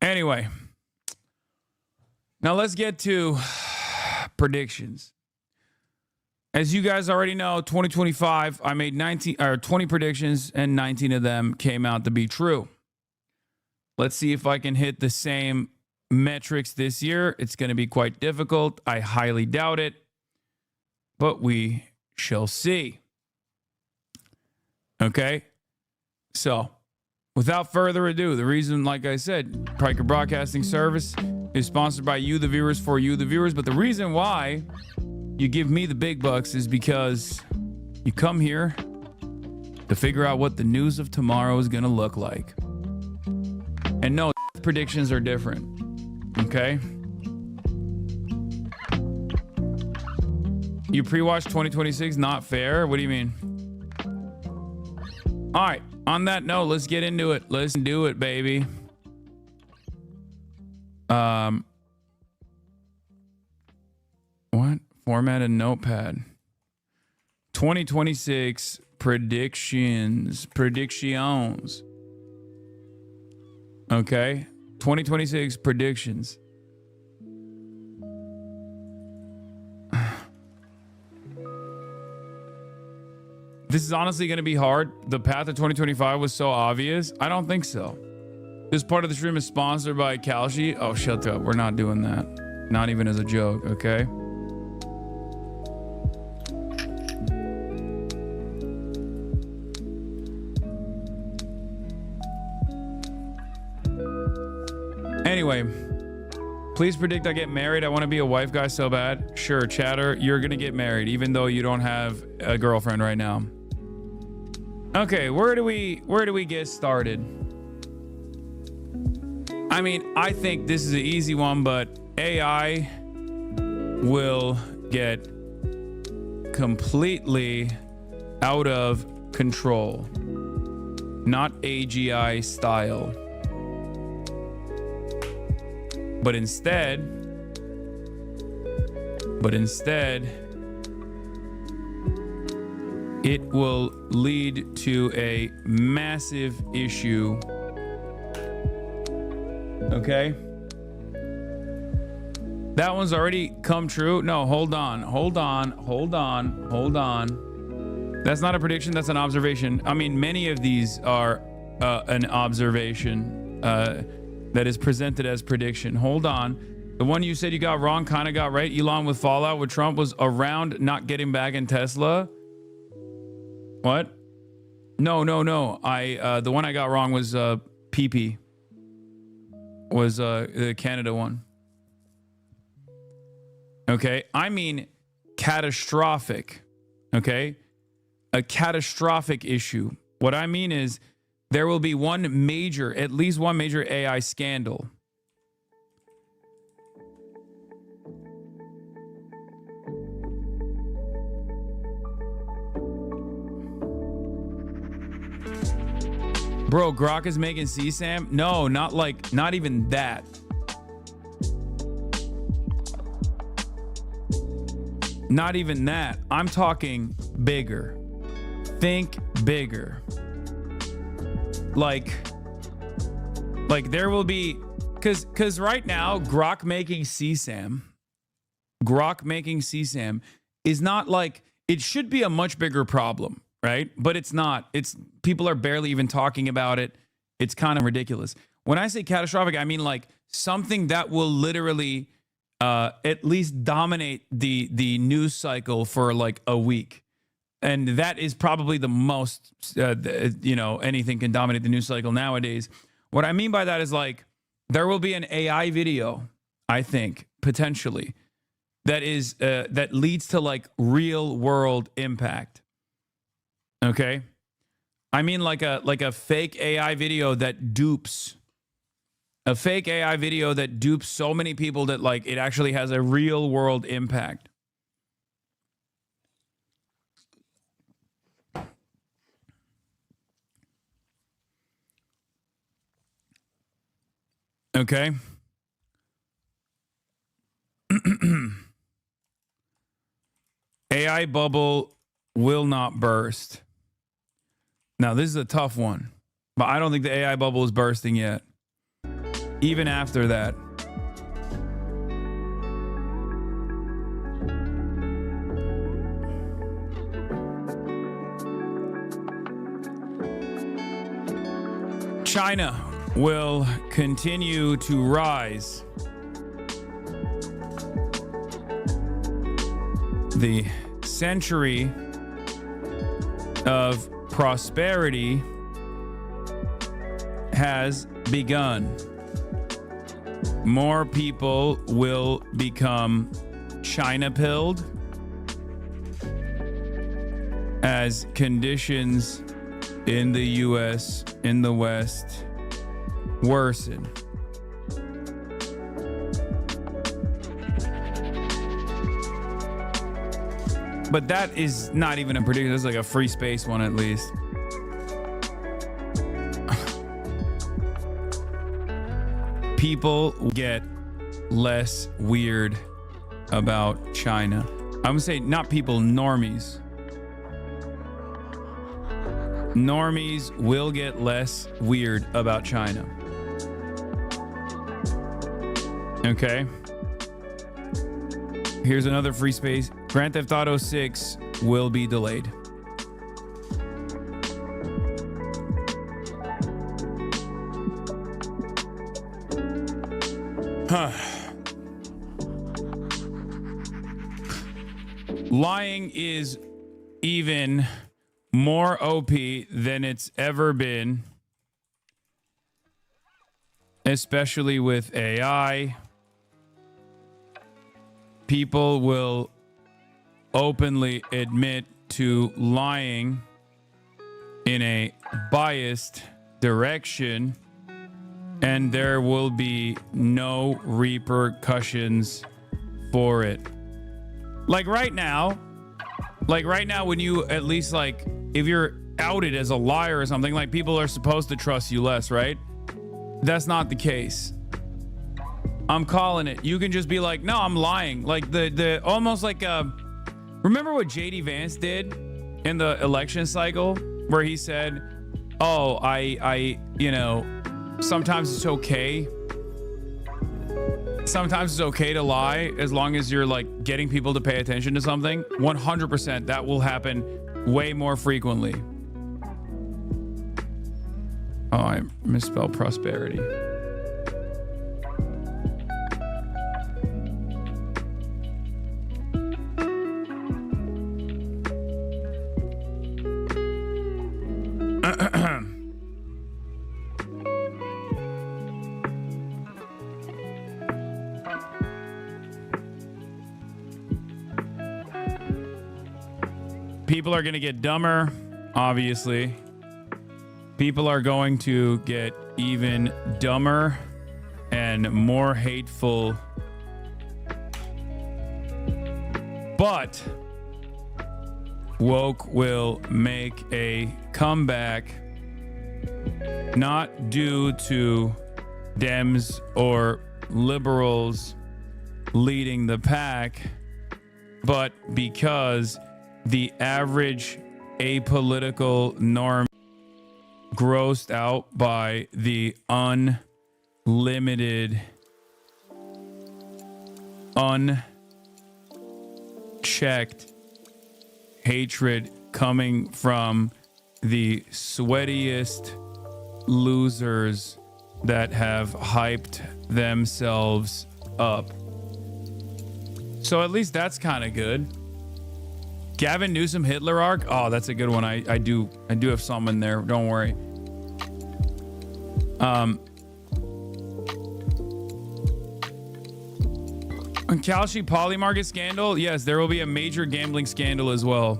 Anyway, now let's get to predictions. As you guys already know, 2025, I made 20 predictions and 19 of them came out to be true. Let's see if I can hit the same metrics this year. It's going to be quite difficult. I highly doubt it, but we shall see. Okay. So without further ado, the reason, like I said, Piker Broadcasting Service is sponsored by you, the viewers, for you, the viewers. But the reason why you give me the big bucks is because you come here to figure out what the news of tomorrow is going to look like. And no, predictions are different. Okay. You pre-watch 2026, not fair? What do you mean? All right. On that note, let's get into it. Let's do it, baby. What? Format a notepad. 2026 predictions. Predictions. Okay. 2026 predictions. This is honestly going to be hard. The path to 2025 was so obvious. I don't think so. This part of the stream is sponsored by Kalshi. Oh, shut up. We're not doing that. Not even as a joke, okay? Anyway, please predict I get married. I want to be a wife guy so bad. Sure, chatter, you're going to get married, even though you don't have a girlfriend right now. Okay, where do we get started? I mean, I think this is an easy one, but AI will get completely out of control. Not AGI style. But instead, it will lead to a massive issue. Okay? That one's already come true. No, hold on. That's not a prediction, that's an observation. I mean, many of these are an observation that is presented as prediction. Hold on. The one you said you got wrong kind of got right. Elon with Fallout with Trump was around not getting back in Tesla. What? No. The one I got wrong was PP. Was the Canada one. Okay? I mean catastrophic. Okay? A catastrophic issue. What I mean is there will be at least one major AI scandal. Bro, Grok is making CSAM? No, not even that. Not even that. I'm talking bigger. Think bigger. Like there will be, cause right now Grok making CSAM is not like, it should be a much bigger problem, right? But it's not. People are barely even talking about it. It's kind of ridiculous. When I say catastrophic, I mean like something that will literally at least dominate the news cycle for like a week. And that is probably the most, anything can dominate the news cycle nowadays. What I mean by that is like, there will be an AI video, I think, potentially, that leads to like real world impact. Okay. I mean like a fake AI video that dupes. A fake AI video that dupes so many people that like it actually has a real world impact. Okay. AI bubble will not burst. Now, this is a tough one, but I don't think the AI bubble is bursting yet. Even after that. China will continue to rise. The century of prosperity has begun. More people will become China-pilled as conditions in the U.S., in the West, worsen. But that is not even a prediction. It's like a free space one at least. People get less weird about China. I'm gonna say not people, normies. Normies will get less weird about China. Okay. Here's another free space. Grand Theft Auto 6 will be delayed. Lying is even more OP than it's ever been, especially with AI. People will openly admit to lying in a biased direction, and there will be no repercussions for it. Like right now, when you at least like, if you're outed as a liar or something, like people are supposed to trust you less, right? That's not the case. I'm calling it. You can just be like, no, I'm lying. Like the almost like remember what JD Vance did in the election cycle where he said, oh, I sometimes it's okay. Sometimes it's okay to lie as long as you're like getting people to pay attention to something. 100% that will happen way more frequently. Oh, I misspelled prosperity. People are going to get dumber, obviously. People are going to get even dumber and more hateful. But woke will make a comeback, not due to Dems or liberals leading the pack, but because the average apolitical norm grossed out by the unlimited, unchecked hatred coming from the sweatiest losers that have hyped themselves up. So at least that's kind of good. Gavin Newsom Hitler arc. Oh, that's a good one. I do have some in there. Don't worry. Kalshi Polymarket scandal. Yes, there will be a major gambling scandal as well.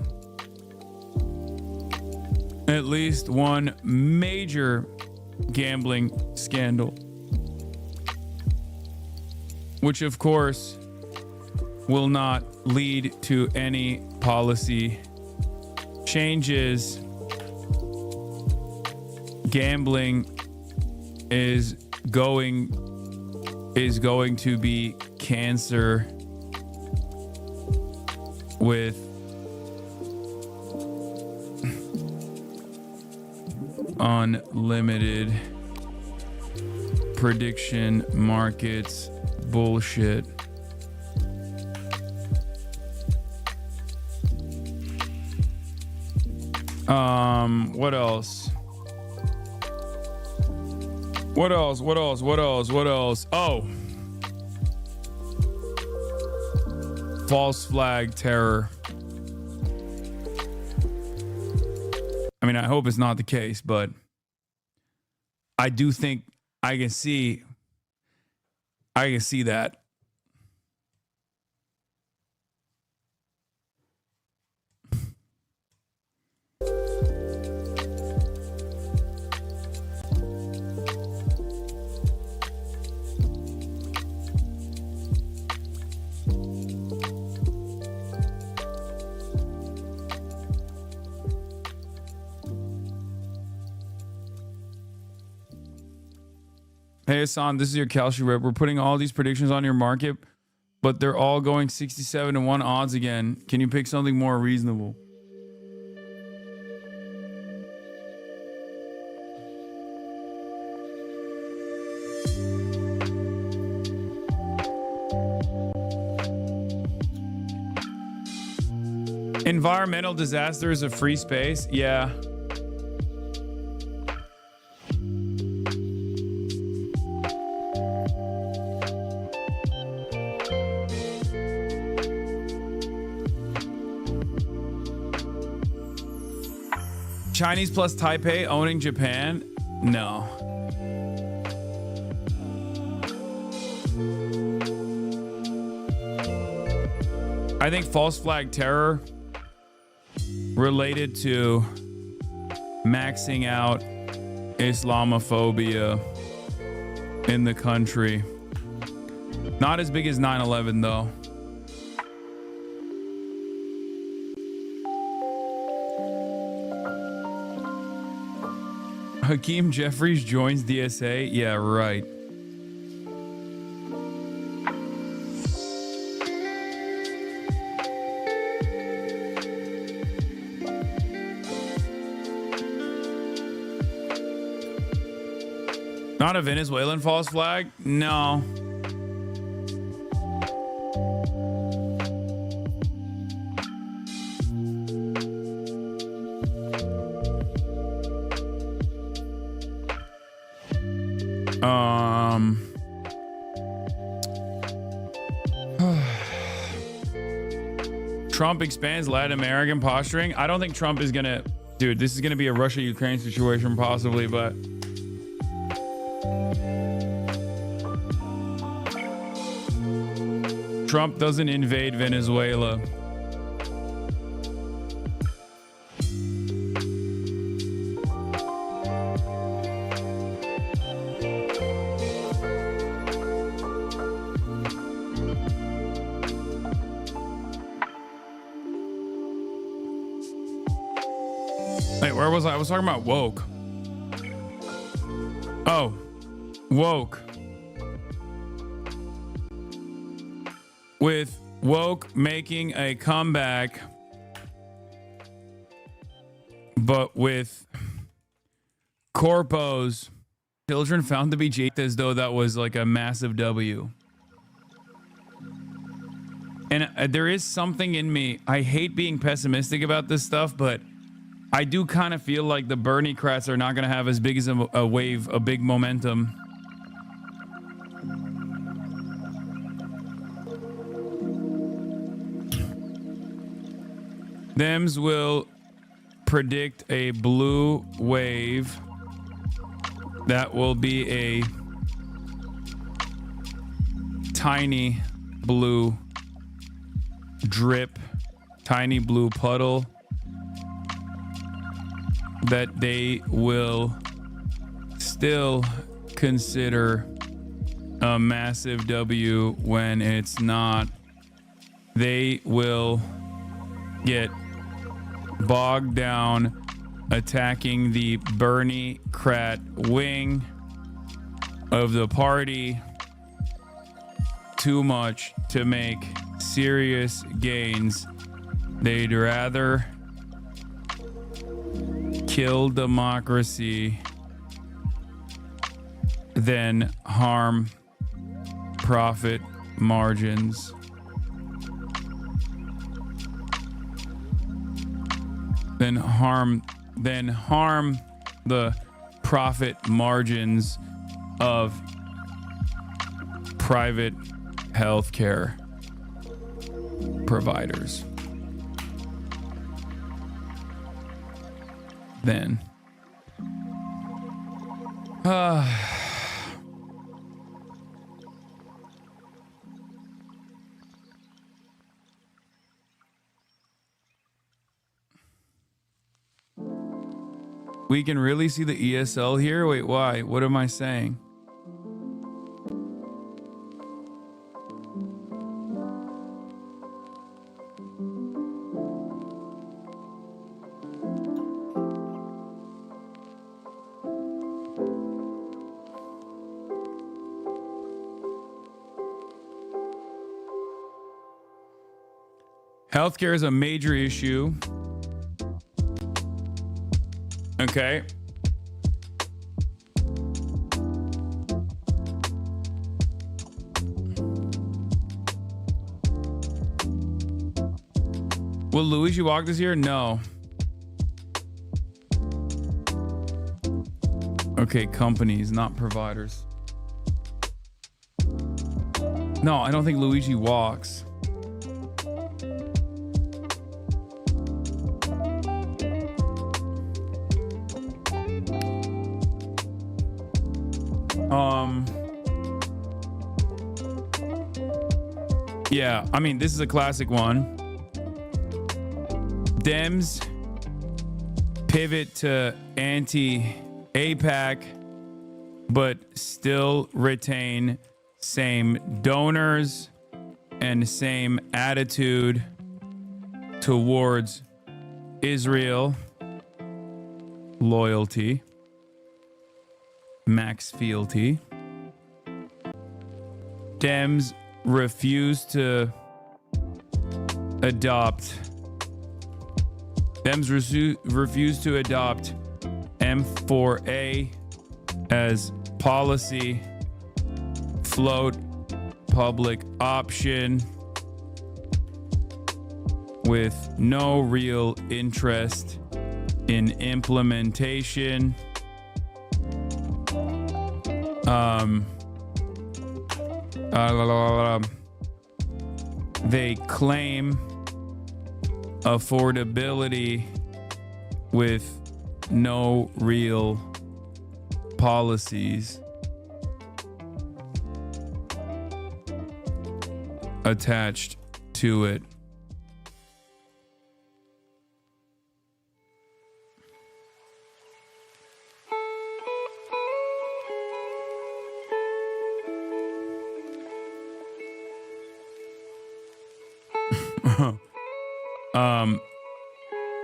At least one major gambling scandal. Which, of course, will not lead to any policy changes. Gambling is going to be cancer with unlimited prediction markets bullshit. What else? Oh. False flag terror. I mean, I hope it's not the case, but I do think I can see that. Hey, Hassan, this is your Kalshi Rip. We're putting all these predictions on your market, but they're all going 67-1 odds again. Can you pick something more reasonable? Environmental disaster is a free space? Yeah. Chinese plus Taipei owning Japan? No. I think false flag terror related to maxing out Islamophobia in the country. Not as big as 9/11 though. Hakeem Jeffries joins DSA? Yeah, right. Not a Venezuelan false flag? No. Trump expands Latin American posturing. I don't think Trump is gonna, dude, this is gonna be a Russia-Ukraine situation possibly, but Trump doesn't invade Venezuela. Wait, where was I? I was talking about woke. Oh, woke. With woke making a comeback, but with corpos, children found to be G, as though that was like a massive W. And there is something in me. I hate being pessimistic about this stuff, but I do kind of feel like the Bernie crats are not going to have as big as a wave, a big momentum. Thems will predict a blue wave that will be a tiny blue drip, tiny blue puddle that they will still consider a massive W when it's not. They will get bogged down attacking the Bernie Crat wing of the party too much to make serious gains. They'd rather kill democracy than harm profit margins. Then harm the profit margins of private healthcare providers. Then we can really see the ESL here? Wait, why? What am I saying? Healthcare is a major issue. Okay. Will Luigi walk this year? No. Okay, companies, not providers. No, I don't think Luigi walks. Yeah, I mean, this is a classic one. Dems pivot to anti-APAC, but still retain same donors and same attitude towards Israel. Loyalty. Max fealty. Dems refuse to adopt M4A as policy, float public option with no real interest in implementation. They claim affordability with no real policies attached to it.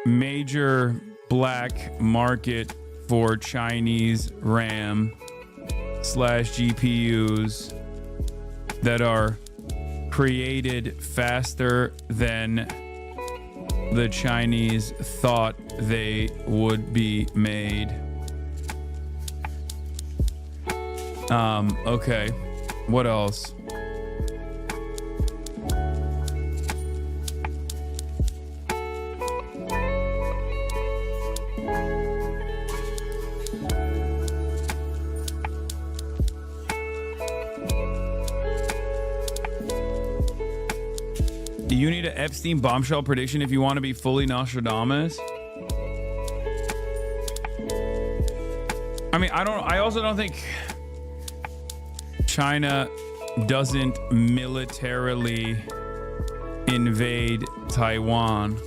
Major black market for Chinese RAM / GPUs that are created faster than the Chinese thought they would be made. Okay, what else? You need an Epstein bombshell prediction if you want to be fully Nostradamus. I mean, I also don't think China doesn't militarily invade Taiwan.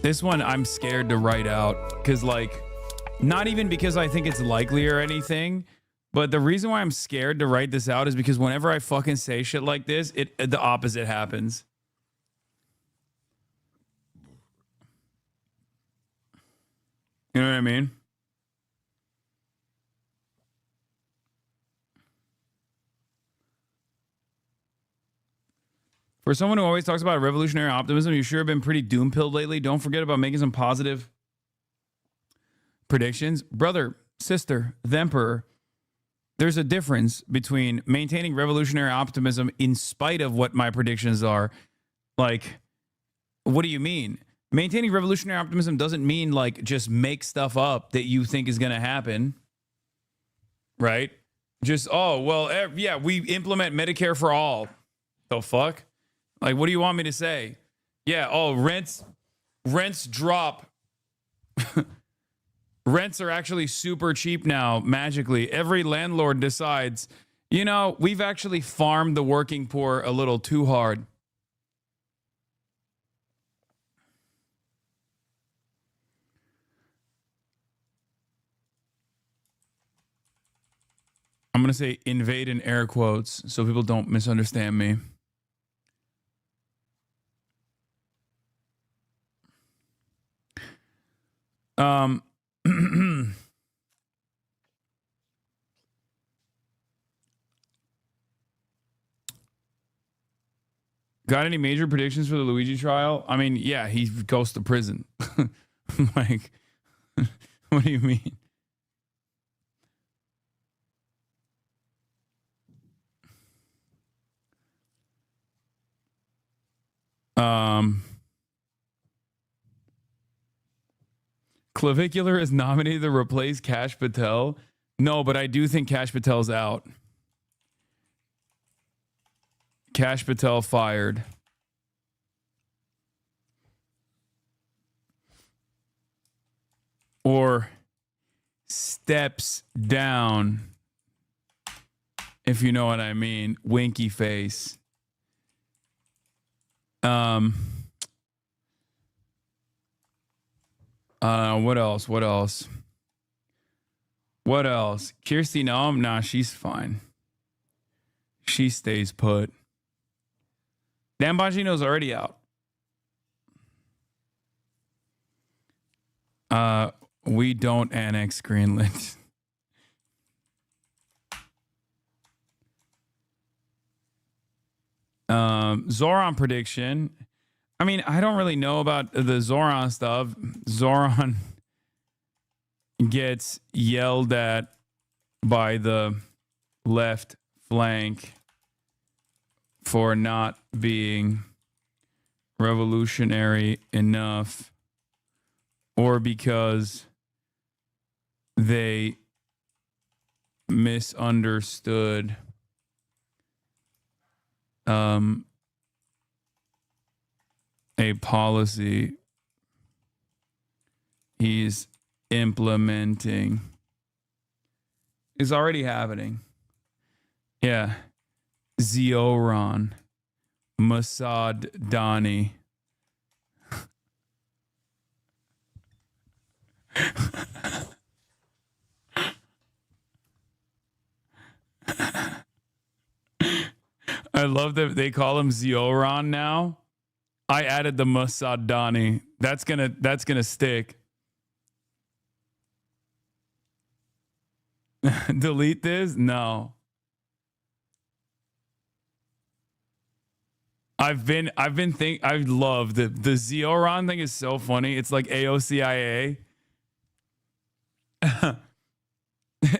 This one I'm scared to write out because, like, not even because I think it's likely or anything, but the reason why I'm scared to write this out is because whenever I fucking say shit like this, the opposite happens. You know what I mean? For someone who always talks about revolutionary optimism, you sure have been pretty doom-pilled lately. Don't forget about making some positive predictions. Brother, sister, the emperor, there's a difference between maintaining revolutionary optimism in spite of what my predictions are. Like, what do you mean? Maintaining revolutionary optimism doesn't mean, like, just make stuff up that you think is going to happen. Right? Just, oh, well, yeah, we implement Medicare for all. The fuck? Like, what do you want me to say? Yeah, oh, rents drop. Rents are actually super cheap now, magically. Every landlord decides, you know, we've actually farmed the working poor a little too hard. I'm going to say invade in air quotes so people don't misunderstand me. Got any major predictions for the Luigi trial? I mean, yeah, he goes to prison. Like, what do you mean? Clavicular is nominated to replace Kash Patel. No, but I do think Kash Patel's out. Kash Patel fired. Or steps down, if you know what I mean. Winky face. What else? What else? What else? Kirsty Noam? Nah, she's fine. She stays put. Dan Bongino's already out. We don't annex Greenland. Zoran prediction. I mean, I don't really know about the Zoran stuff. Zoran gets yelled at by the left flank for not being revolutionary enough, or because they misunderstood a policy he's implementing. Is already happening. Yeah. Zioron. Mossad Dani. I love that they call him Zioron now. I added the Mossad Dani. That's gonna stick. Delete this? No. I love the Zioron thing is so funny. It's like AOCIA.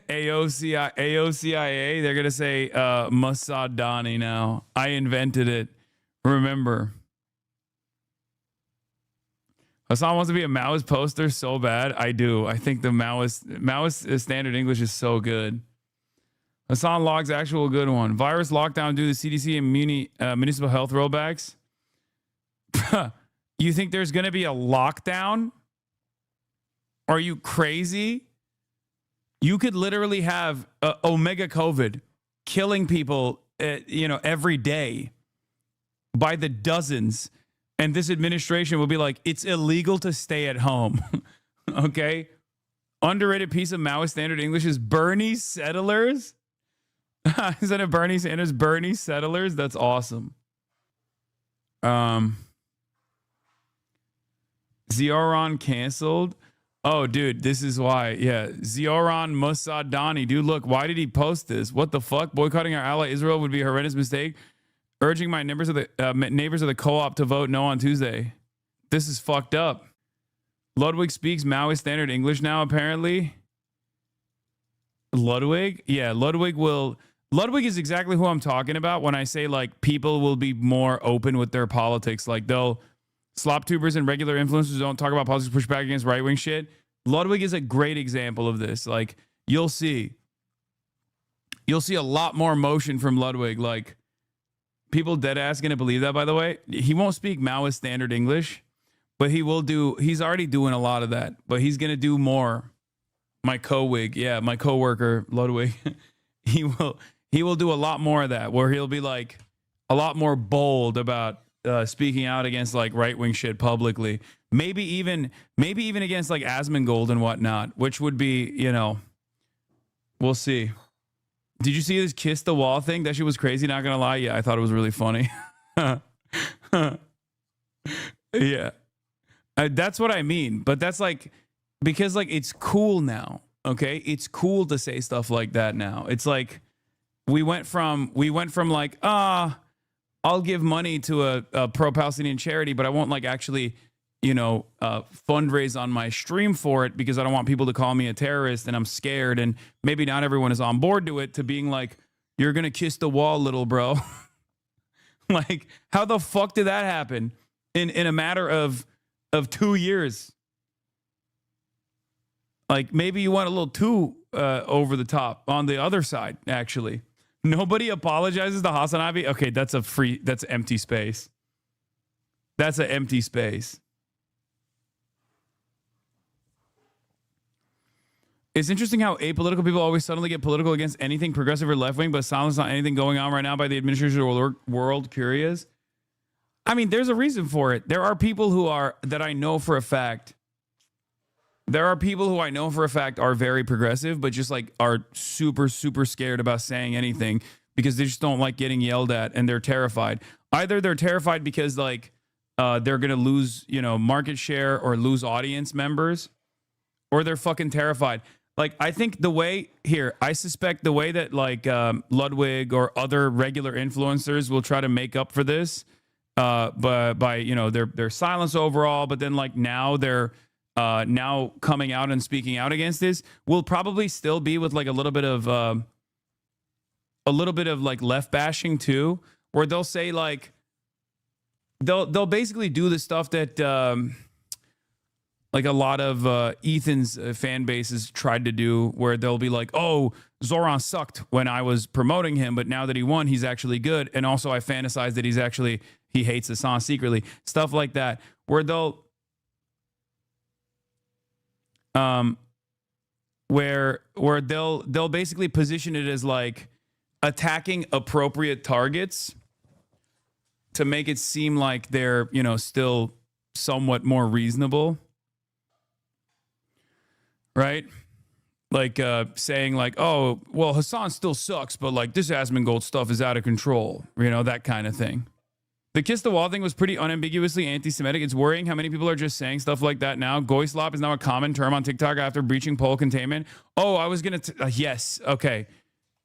AOCIA, they're gonna say Mossad Dani now. I invented it. Remember. Hassan wants to be a Maoist poster so bad. I do. I think the Maoist standard English is so good. Hassan Log's actual good one. Virus lockdown due to CDC and municipal health rollbacks. You think there's going to be a lockdown? Are you crazy? You could literally have Omega COVID killing people, every day by the dozens. And this administration will be like, it's illegal to stay at home. Okay? Underrated piece of Maoist standard English is Bernie settlers. Isn't it Bernie Sanders? Bernie settlers? That's awesome. Zioron canceled. Oh, dude, this is why. Yeah, Zioron Mossadani. Dude, look, why did he post this? What the fuck? Boycotting our ally Israel would be a horrendous mistake. Urging my neighbors of the co-op to vote no on Tuesday. This is fucked up. Ludwig speaks Maoist standard English now, apparently. Ludwig? Yeah, Ludwig is exactly who I'm talking about when I say, like, people will be more open with their politics. Like, slop tubers and regular influencers don't talk about politics, push back against right-wing shit. Ludwig is a great example of this. Like, you'll see a lot more motion from Ludwig. Like, people dead ass gonna believe that, by the way. He won't speak Maoist standard English, but he's already doing a lot of that, but he's gonna do more. My coworker, Ludwig, he will do a lot more of that, where he'll be like a lot more bold about speaking out against like right-wing shit publicly. Maybe even against like Asmongold and whatnot, which would be, we'll see. Did you see this kiss the wall thing? That shit was crazy, not gonna lie. Yeah, I thought it was really funny. Yeah. That's what I mean. But that's like, because like it's cool now. Okay. It's cool to say stuff like that now. It's like we went from like, I'll give money to a pro-Palestinian charity, but I won't like actually, fundraise on my stream for it because I don't want people to call me a terrorist and I'm scared. And maybe not everyone is on board to it, to being like, you're going to kiss the wall, little bro. Like, how the fuck did that happen in a matter of 2 years? Like, maybe you went a little too over the top on the other side, actually. Nobody apologizes to Hasanabi. Okay, that's empty space. That's an empty space. It's interesting how apolitical people always suddenly get political against anything progressive or left-wing, but silence on anything going on right now by the administration or world. Curious. I mean, there's a reason for it. There are people that I know for a fact. There are people who I know for a fact are very progressive, but just like are super, super scared about saying anything because they just don't like getting yelled at and they're terrified. Either they're terrified because like they're going to lose, market share or lose audience members, or they're fucking terrified. Like, I think I suspect the way that like Ludwig or other regular influencers will try to make up for this by their silence overall, but then like now they're now coming out and speaking out against this, will probably still be with like a little bit of like left bashing too, where they'll say like they'll basically do the stuff that like a lot of Ethan's fan bases tried to do, where they'll be like, oh, Zoran sucked when I was promoting him, but now that he won, he's actually good. And also I fantasize that he hates Hassan secretly. Stuff like that, where they'll they'll basically position it as like attacking appropriate targets to make it seem like they're, still somewhat more reasonable. Right? Like saying like, oh, well, Hassan still sucks, but like this Asmongold stuff is out of control. That kind of thing. The kiss the wall thing was pretty unambiguously anti-Semitic. It's worrying how many people are just saying stuff like that now. Goyslop is now a common term on TikTok after breaching poll containment. Oh, I was going to... yes. Okay.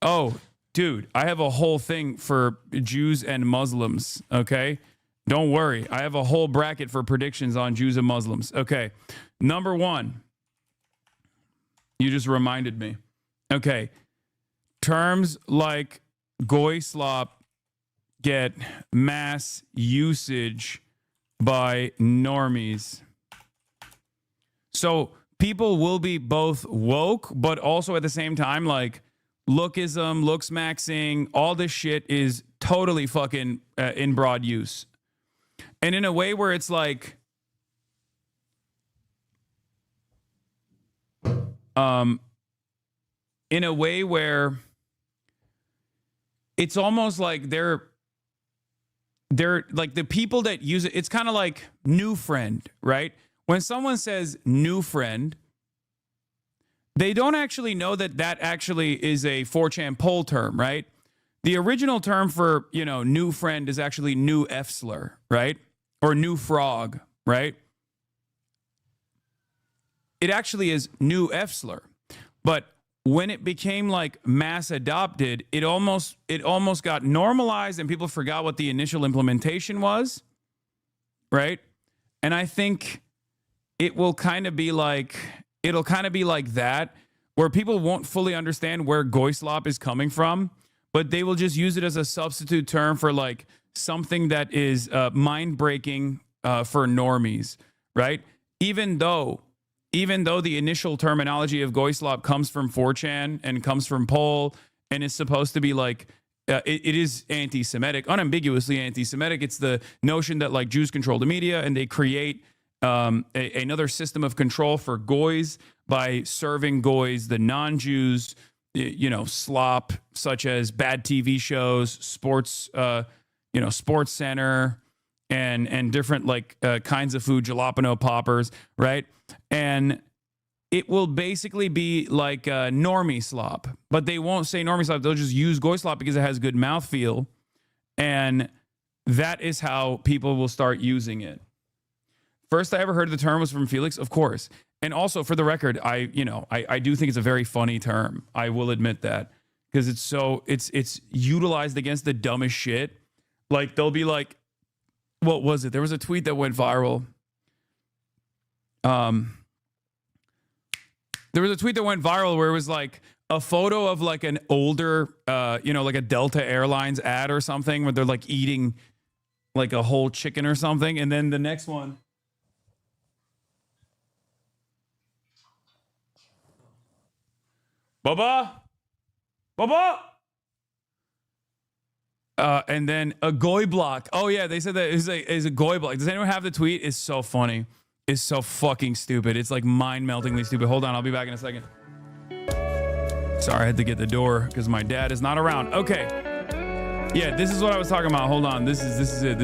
Oh, dude, I have a whole thing for Jews and Muslims. Okay? Don't worry. I have a whole bracket for predictions on Jews and Muslims. Okay. Number one. You just reminded me. Okay. Terms like Goyslop get mass usage by normies. So people will be both woke, but also at the same time, like lookism, looks maxing, all this shit is totally fucking in broad use. And in a way where it's like, in a way where it's almost like they're like the people that use it. It's kind of like new friend, right? When someone says new friend, they don't actually know that that actually is a 4chan poll term, right? The original term for, you know, new friend is actually new F slur, right? Or new frog, right? It actually is new F slur. But when it became like mass adopted, it almost got normalized and people forgot what the initial implementation was, right? And I think it will kind of be like, it'll kind of be like that, where people won't fully understand where Goyslop is coming from, but they will just use it as a substitute term for like something that is mind-breaking for normies, right? Even though the initial terminology of Goyslop comes from 4chan and comes from poll and is supposed to be like, it is anti-Semitic, unambiguously anti-Semitic. It's the notion that like Jews control the media and they create another system of control for goys by serving goys the non-Jews, you know, slop such as bad TV shows, sports, Sports Center, and different like kinds of food, jalapeno poppers, right? And it will basically be like normie slop, but they won't say normie slop. They'll just use goy slop because it has good mouthfeel, and that is how people will start using it. First I ever heard the term was from Felix, of course. And also, for the record, I do think it's a very funny term. I will admit that, because it's utilized against the dumbest shit. Like they'll be like, what was it? There was a tweet that went viral. There was a tweet that went viral where it was like a photo of like an older, like a Delta Airlines ad or something where they're like eating like a whole chicken or something. And then the next one. Baba. And then a goy block. Oh yeah, they said that is a goy block. Does anyone have the tweet? It's so funny. It's so fucking stupid. It's like mind-meltingly stupid. Hold on, I'll be back in a second. Sorry, I had to get the door because my dad is not around. Okay. Yeah, this is what I was talking about. Hold on. This is it.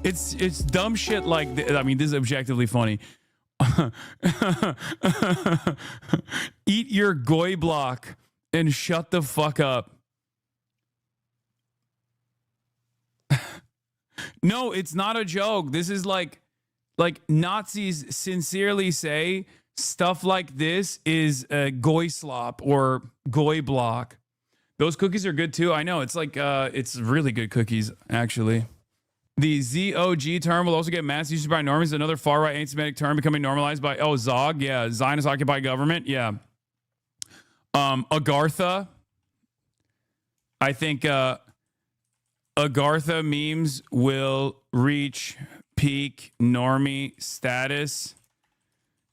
It's dumb shit like this. I mean, this is objectively funny. Eat your goy block and shut the fuck up. No, it's not a joke. This is like Nazis sincerely say stuff like this is goy slop or goy block. Those cookies are good too. I know, it's like it's really good cookies actually. The ZOG term will also get mass usage by normies. Another far-right anti-Semitic term becoming normalized by ZOG. Yeah, Zionist occupied government. Yeah. Agartha. I think Agartha memes will reach peak normie status.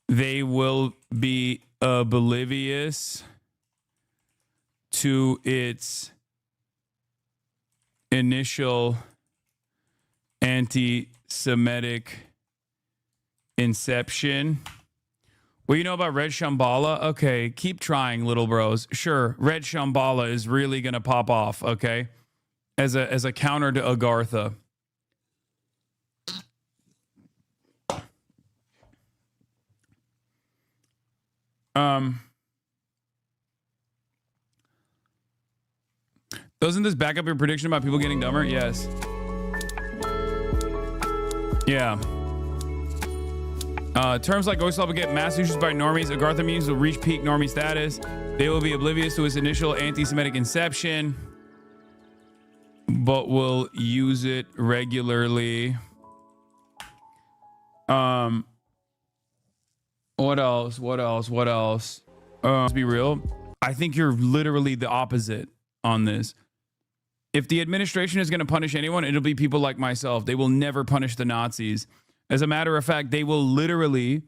They will be oblivious to its initial anti-Semitic inception. What do you know about Red Shambhala? Okay, keep trying, little bros. Sure, Red Shambhala is really gonna pop off, okay? As a counter to Agartha. Doesn't this back up your prediction about people getting dumber? Yes. Yeah. Terms like Goyslop will get mass usage by normies. Agartha memes will reach peak normie status. They will be oblivious to its initial anti-Semitic inception, but will use it regularly. What else? Let's be real. I think you're literally the opposite on this. If the administration is going to punish anyone, it'll be people like myself. They will never punish the Nazis. As a matter of fact, they will literally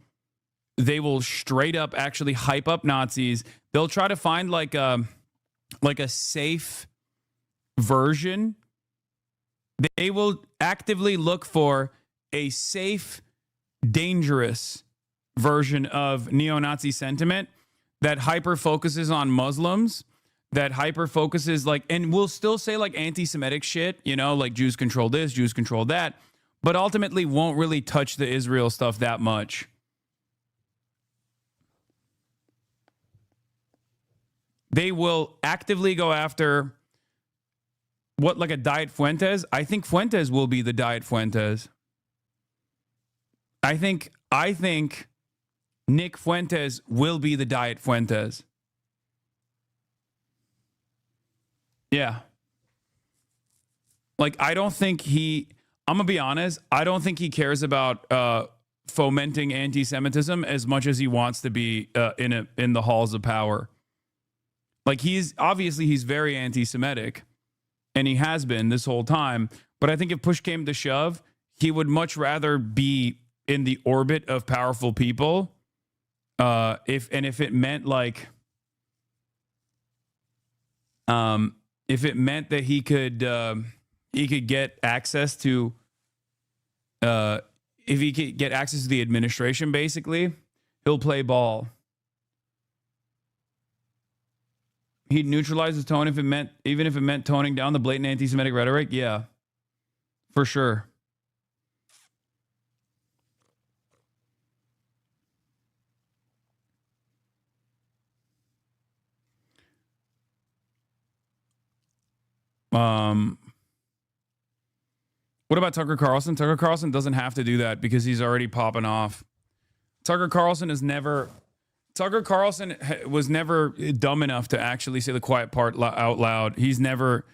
they will straight up actually hype up Nazis. They'll try to find like a safe version. They will actively look for a safe, dangerous version of neo-Nazi sentiment that hyper focuses on Muslims, that hyper focuses like, and will still say like anti-Semitic shit, you know, like Jews control this, Jews control that, but ultimately won't really touch the Israel stuff that much. They will actively go after what, like a Diet Fuentes? I think Fuentes will be the Diet Fuentes. I think Nick Fuentes will be the Diet Fuentes. Yeah. Like, I don't think I'm going to be honest, I don't think he cares about fomenting anti-Semitism as much as he wants to be in the halls of power. Like, he's very anti-Semitic, and he has been this whole time. But I think if push came to shove, he would much rather be in the orbit of powerful people. If it meant like, if it meant that he could get access to, if he could get access to the administration, basically, he'll play ball. He'd neutralize his tone even if it meant toning down the blatant anti-Semitic rhetoric. Yeah, for sure. What about Tucker Carlson? Tucker Carlson doesn't have to do that because he's already popping off. Tucker Carlson was never dumb enough to actually say the quiet part out loud. He'd never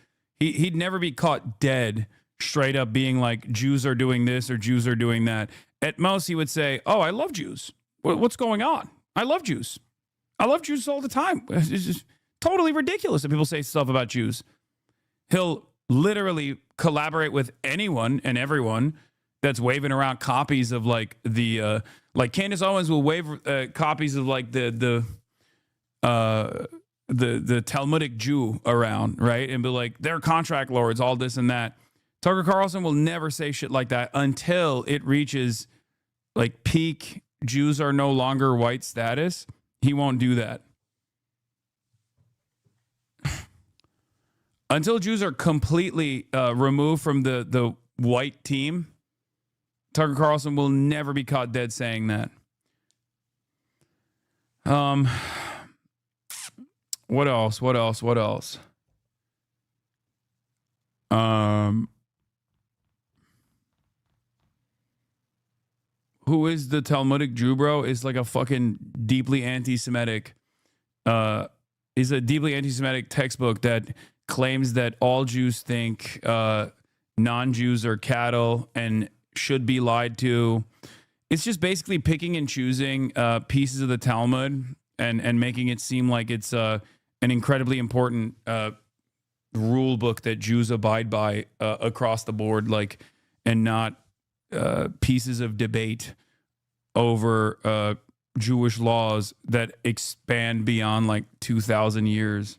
be caught dead straight up being like, Jews are doing this or Jews are doing that. At most, he would say, oh, I love Jews. What's going on? I love Jews. I love Jews all the time. It's just totally ridiculous that people say stuff about Jews. He'll literally collaborate with anyone and everyone that's waving around copies of like the like Candace Owens will wave copies of like the Talmudic Jew around, right? And be like, they're contract lords, all this and that. Tucker Carlson will never say shit like that until it reaches like peak Jews are no longer white status. He won't do that. Until Jews are completely removed from the white team, Tucker Carlson will never be caught dead saying that. What else? Who is the Talmudic Jew, bro? Is like a fucking deeply anti-Semitic. Is a deeply anti-Semitic textbook that claims that all Jews think non-Jews are cattle and should be lied to. It's just basically picking and choosing pieces of the Talmud and making it seem like it's an incredibly important rule book that Jews abide by across the board, like, and not pieces of debate over Jewish laws that expand beyond like 2,000 years.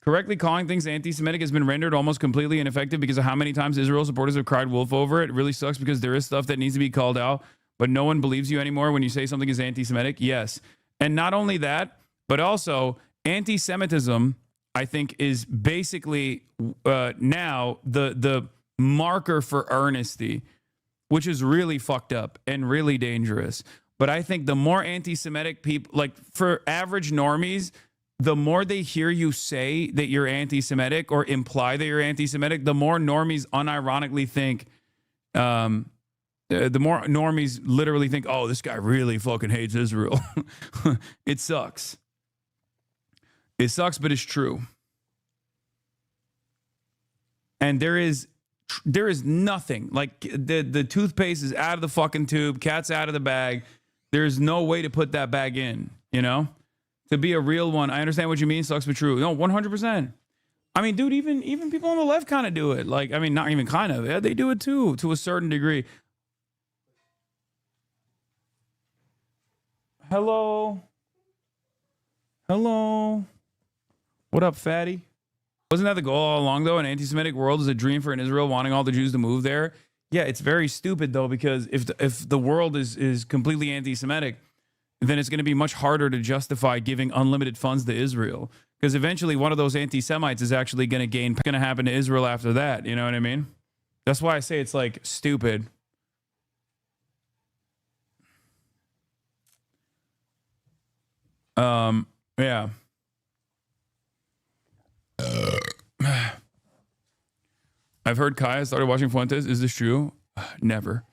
Correctly calling things anti-Semitic has been rendered almost completely ineffective because of how many times Israel supporters have cried wolf over it. It really sucks because there is stuff that needs to be called out, but no one believes you anymore when you say something is anti-Semitic. Yes. And not only that, but also anti-Semitism, I think, is basically now the marker for earnesty, which is really fucked up and really dangerous. But I think the more anti-Semitic people, like for average normies, the more they hear you say that you're anti-Semitic or imply that you're anti-Semitic, the more normies unironically think, the more normies literally think, oh, this guy really fucking hates Israel. It sucks. It sucks, but it's true. And there is nothing, like the toothpaste is out of the fucking tube, cat's out of the bag. There's no way to put that bag in, you know? To be a real one, I understand what you mean. Sucks, but true. No, 100%. I mean, dude, even people on the left kind of do it. Like, I mean, not even kind of. Yeah, they do it too, to a certain degree. Hello. Hello. What up, fatty? Wasn't that the goal all along, though? An anti-Semitic world is a dream for an Israel wanting all the Jews to move there. Yeah, it's very stupid, though, because if the world is completely anti-Semitic, then it's going to be much harder to justify giving unlimited funds to Israel. Because eventually one of those anti-Semites is actually going to happen to Israel after that. You know what I mean? That's why I say it's like stupid. Yeah. I've heard Kaya started watching Fuentes. Is this true? Never.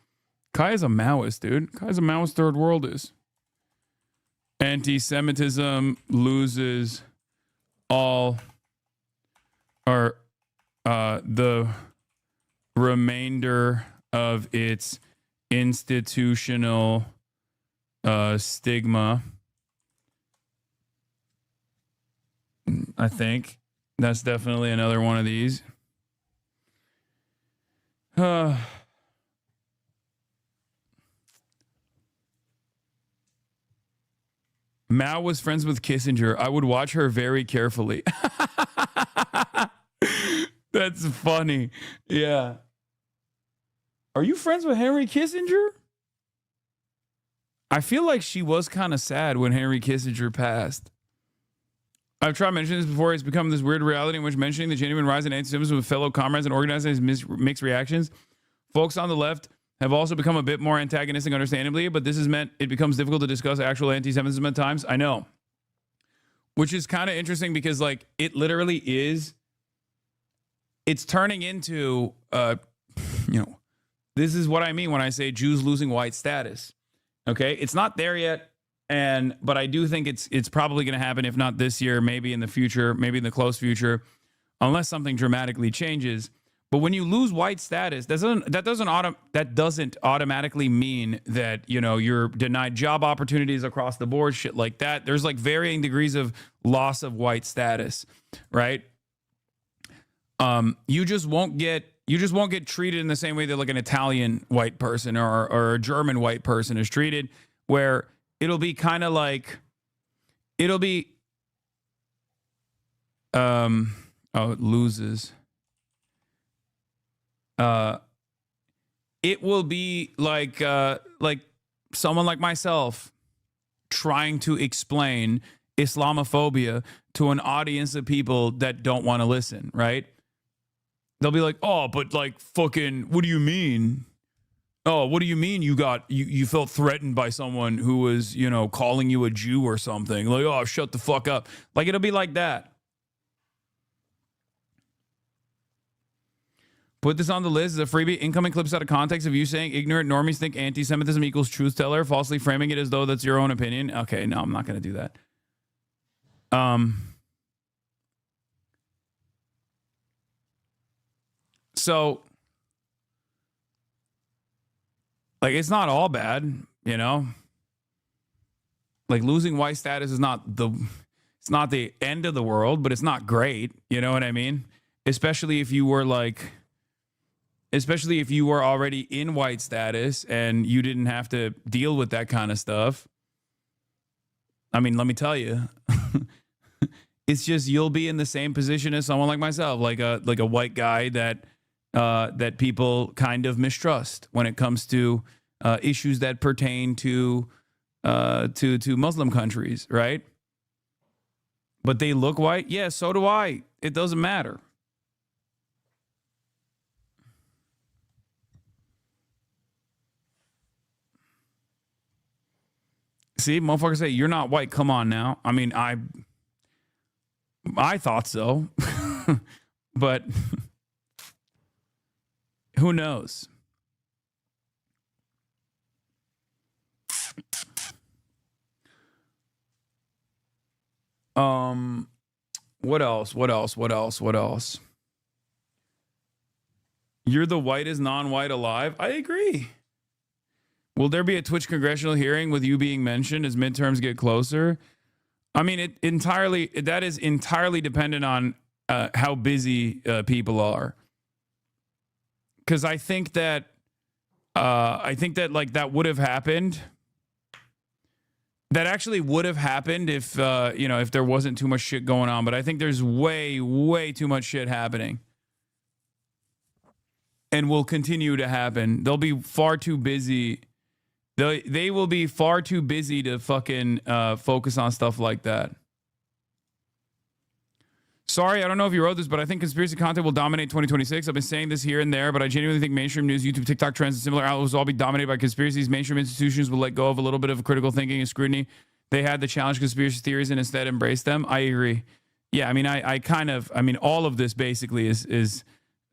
Kaya's a Maoist, dude. Kaya's a Maoist third worldist. Anti-Semitism loses all or the remainder of its institutional stigma. I think that's definitely another one of these. Mao was friends with Kissinger. I would watch her very carefully. That's funny. Yeah. Are you friends with Henry Kissinger? I feel like she was kind of sad when Henry Kissinger passed. I've tried mentioning this before. It's become this weird reality in which mentioning the genuine rise in anti-Semitism with fellow comrades and organizing mixed reactions. Folks on the left have also become a bit more antagonistic, understandably, but this has meant it becomes difficult to discuss actual anti-Semitism at times. I know. Which is kind of interesting because, like, it literally is. It's turning into, this is what I mean when I say Jews losing white status. Okay? It's not there yet. But I do think it's probably going to happen, if not this year, maybe in the future, maybe in the close future, unless something dramatically changes. But when you lose white status, that doesn't automatically mean that, you're denied job opportunities across the board, shit like that. There's like varying degrees of loss of white status, right? You just won't get treated in the same way that like an Italian white person or a German white person is treated, where it'll be kind of like, it loses. It will be like someone like myself trying to explain Islamophobia to an audience of people that don't want to listen, right? They'll be like, oh, but like fucking, what do you mean? Oh, what do you mean you felt threatened by someone who was, calling you a Jew or something? Like, oh, shut the fuck up. Like, it'll be like that. Put this on the list as a freebie. Incoming clips out of context of you saying ignorant normies think anti-Semitism equals truth teller, falsely framing it as though that's your own opinion. Okay, no, I'm not going to do that. So, like, it's not all bad, Like, losing white status is not the end of the world, but it's not great. You know what I mean? Especially if you were already in white status and you didn't have to deal with that kind of stuff. I mean, let me tell you, it's just, you'll be in the same position as someone like myself, like a white guy that people kind of mistrust when it comes to issues that pertain to Muslim countries, right? But they look white. Yeah, so do I. It doesn't matter. See, motherfuckers say, you're not white. Come on now. I mean, I thought so. But who knows? What else? You're the whitest non-white alive? I agree. Will there be a Twitch congressional hearing with you being mentioned as midterms get closer? I mean, that is entirely dependent on how busy people are. Because I think that like that would have happened That actually would have happened if, you know, if there wasn't too much shit going on. But I think there's way, way too much shit happening. And will continue to happen. They'll be far too busy. They will be far too busy to fucking focus on stuff like that. Sorry, I don't know if you wrote this, but I think conspiracy content will dominate 2026. I've been saying this here and there, but I genuinely think mainstream news, YouTube, TikTok trends, and similar outlets will all be dominated by conspiracies. Mainstream institutions will let go of a little bit of critical thinking and scrutiny. They had to challenge conspiracy theories and instead embrace them. I agree. Yeah, I mean, I kind of, I mean, all of this basically is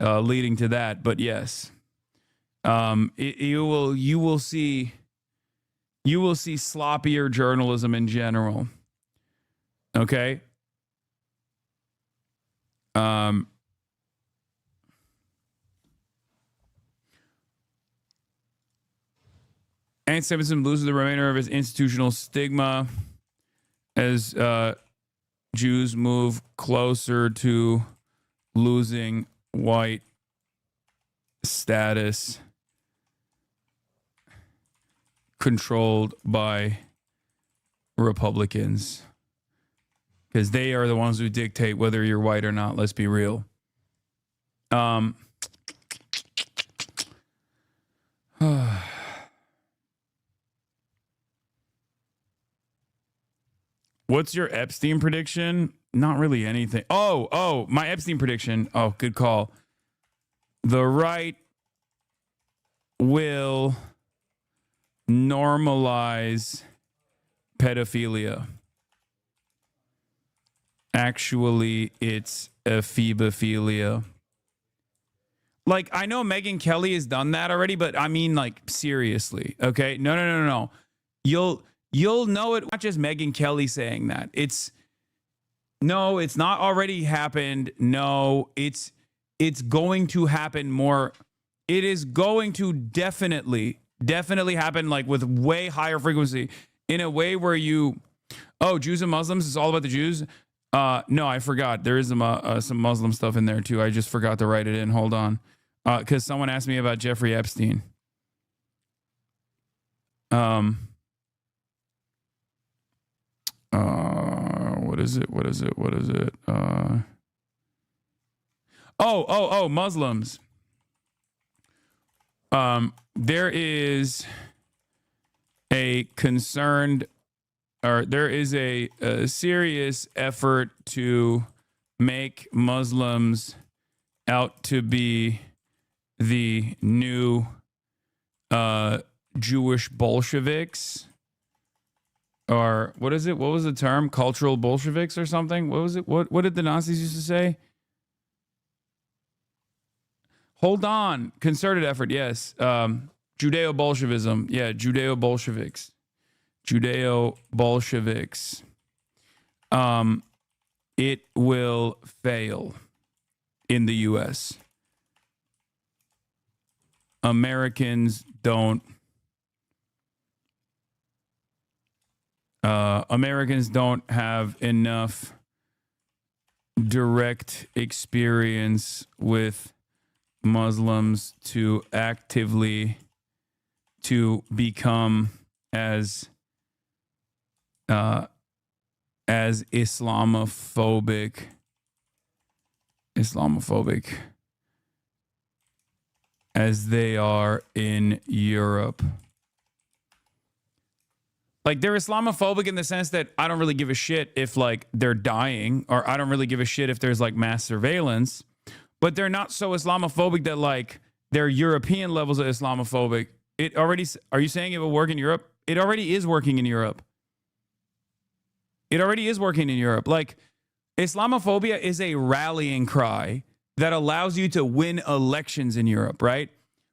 leading to that. But yes, you will see sloppier journalism in general. Okay. Anti-Semitism loses the remainder of its institutional stigma as Jews move closer to losing white status controlled by Republicans. Because they are the ones who dictate whether you're white or not. Let's be real. What's your Epstein prediction? Not really anything. Oh, my Epstein prediction. Oh, good call. The right will normalize pedophilia. Actually, it's ephebophilia. Like, I know Megyn Kelly has done that already, but I mean, like, seriously, okay? No. You'll know it, not just Megyn Kelly saying that. It's not already happened. No, it's going to happen more. It is going to definitely happen, like, with way higher frequency, in a way where Jews and Muslims, it's all about the Jews. No, I forgot. There is some Muslim stuff in there too. I just forgot to write it in. Hold on. Because someone asked me about Jeffrey Epstein. What is it? Muslims. There is a concerned, or there is a serious effort to make Muslims out to be the new Jewish Bolsheviks. Or what is it? What was the term? Cultural Bolsheviks or something? What was it? What did the Nazis used to say? Hold on. Concerted effort, yes. Judeo-Bolshevism. Yeah, Judeo-Bolsheviks. Judeo-Bolsheviks. It will fail in the U.S. Americans don't have enough direct experience with Muslims to actively to become as Islamophobic as they are in Europe. Like, they're Islamophobic in the sense that I don't really give a shit if, like, they're dying, or I don't really give a shit if there's, like, mass surveillance, but they're not so Islamophobic that, like, they're European levels of Islamophobic. Are you saying it will work in Europe? It already is working in Europe. Like, Islamophobia is a rallying cry that allows you to win elections in Europe, right?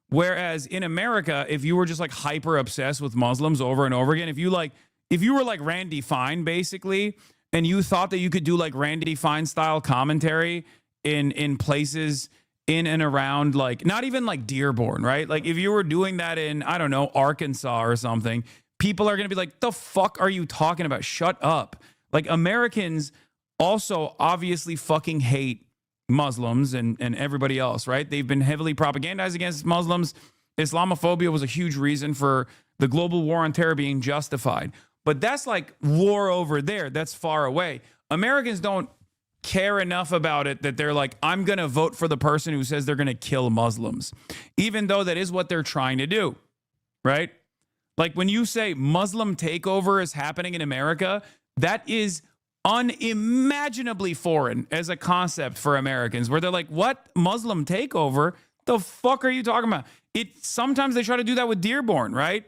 Whereas in America, if you were just like hyper obsessed with Muslims over and over again, if you were like Randy Fine basically, and you thought that you could do like Randy Fine style commentary in places in and around, like, not even like Dearborn, right? Like, if you were doing that in, I don't know, Arkansas or something, people are going to be like, the fuck are you talking about? Shut up. Like, Americans also obviously fucking hate Muslims and everybody else, right? They've been heavily propagandized against Muslims. Islamophobia was a huge reason for the global war on terror being justified. But that's like war over there. That's far away. Americans don't care enough about it that they're like, I'm going to vote for the person who says they're going to kill Muslims, even though that is what they're trying to do, right? Like when you say Muslim takeover is happening in America, that is unimaginably foreign as a concept for Americans, where they're like, what? Muslim takeover? The fuck are you talking about? Sometimes they try to do that with Dearborn, right?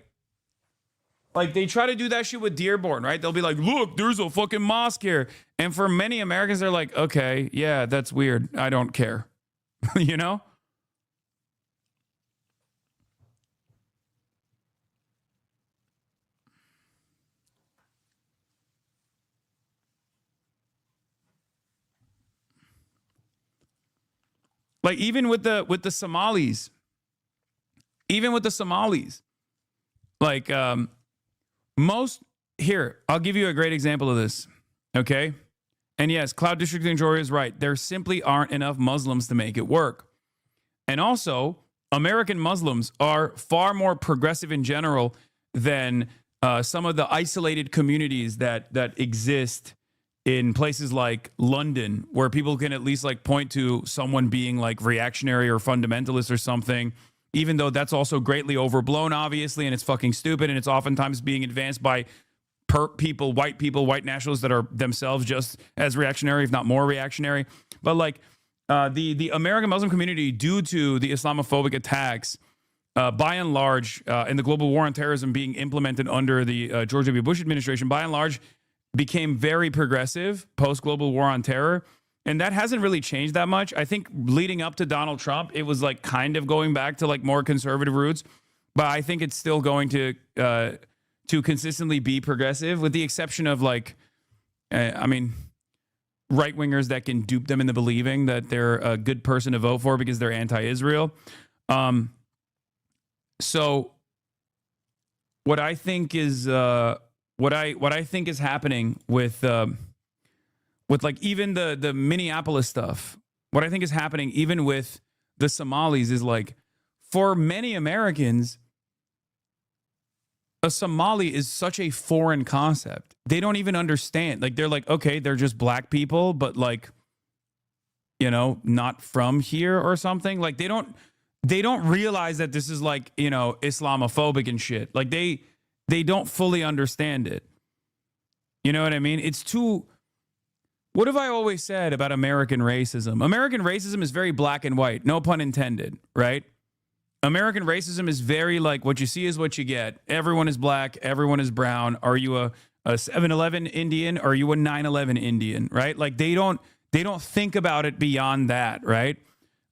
Like they try to do that shit with Dearborn, right? They'll be like, look, there's a fucking mosque here. And for many Americans, they're like, okay, yeah, that's weird. I don't care. You know? Like even with the Somalis, like here, I'll give you a great example of this. Okay. And yes, Cloud District in Georgia is right. There simply aren't enough Muslims to make it work. And also, American Muslims are far more progressive in general than some of the isolated communities that exist in places like London, where people can at least like point to someone being like reactionary or fundamentalist or something, even though that's also greatly overblown, obviously, and it's fucking stupid, and it's oftentimes being advanced by white nationalists that are themselves just as reactionary, if not more reactionary. But like the American Muslim community, due to the Islamophobic attacks, by and large, and the global war on terrorism being implemented under the George W. Bush administration, by and large, became very progressive post-global war on terror. And that hasn't really changed that much. I think leading up to Donald Trump, it was like kind of going back to like more conservative roots. But I think it's still going to consistently be progressive, with the exception of like, right-wingers that can dupe them into believing that they're a good person to vote for because they're anti-Israel. So what I think is what I think is happening with like even the Minneapolis stuff, what I think is happening even with the Somalis is like, for many Americans, a Somali is such a foreign concept. They don't even understand. Like they're like, okay, they're just black people, but like, you know, not from here or something. Like they don't realize that this is like, you know, Islamophobic and shit. Like they don't fully understand it. You know what I mean? It's too... What have I always said about American racism? American racism is very black and white. No pun intended, right? American racism is very like, what you see is what you get. Everyone is black. Everyone is brown. Are you a 7-Eleven Indian? Or are you a 9/11 Indian, right? Like they don't think about it beyond that, right?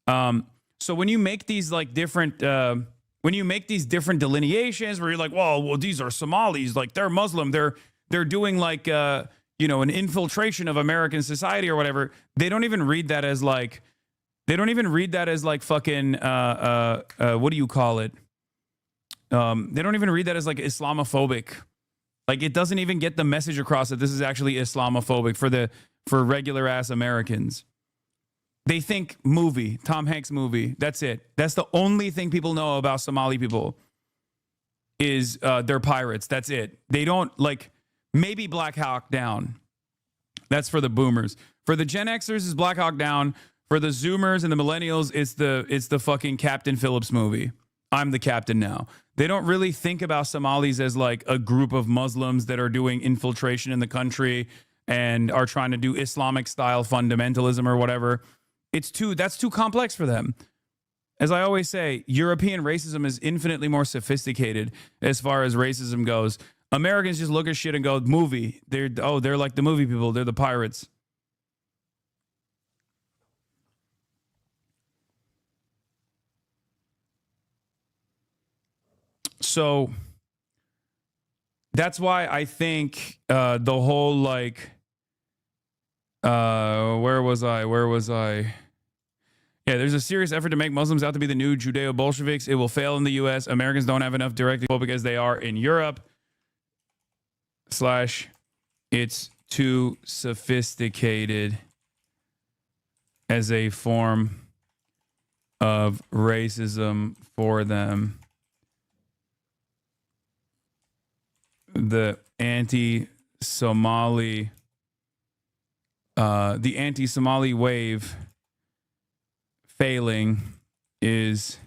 So when you make these like different... when you make these different delineations where you're like, well, these are Somalis, like they're Muslim, they're doing like, you know, an infiltration of American society or whatever. They don't even read that as like, fucking, what do you call it? They don't even read that as like Islamophobic. Like it doesn't even get the message across that this is actually Islamophobic for regular ass Americans. They think movie, Tom Hanks movie. That's it. That's the only thing people know about Somali people is they're pirates. That's it. They don't like, maybe Black Hawk Down. That's for the boomers. For the Gen Xers is Black Hawk Down. For the Zoomers and the millennials, it's the fucking Captain Phillips movie. I'm the captain now. They don't really think about Somalis as like a group of Muslims that are doing infiltration in the country and are trying to do Islamic style fundamentalism or whatever. That's too complex for them. As I always say, European racism is infinitely more sophisticated as far as racism goes. Americans just look at shit and go, movie. They're like the movie people. They're the pirates. So that's why I think the whole like, where was I? Yeah, there's a serious effort to make Muslims out to be the new Judeo-Bolsheviks. It will fail in the U.S. Americans don't have enough direct people because they are in Europe. / it's too sophisticated as a form of racism for them. the anti-Somali wave failing is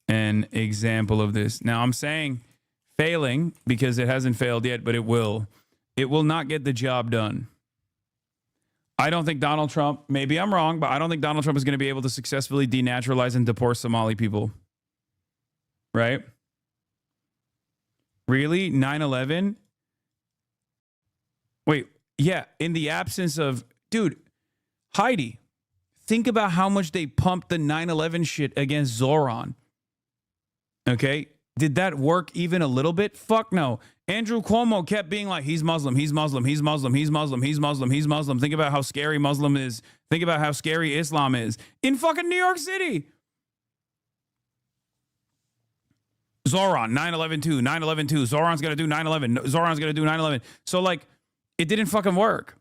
an example of this. Now, I'm saying failing because it hasn't failed yet, but it will. It will not get the job done. I don't think Donald Trump, maybe I'm wrong, but I don't think Donald Trump is going to be able to successfully denaturalize and deport Somali people. Right? Really? 9/11? Wait, yeah, in the absence of, dude, Heidi, think about how much they pumped the 9/11 shit against Zoran. Okay? Did that work even a little bit? Fuck no. Andrew Cuomo kept being like, he's Muslim, he's Muslim, he's Muslim, he's Muslim, he's Muslim, he's Muslim. Think about how scary Muslim is. Think about how scary Islam is. In fucking New York City. Zoran, 9/11-2, 9/11-2. Zoran's going to do 9/11. Zoran's going to do 9/11. So, like, it didn't fucking work,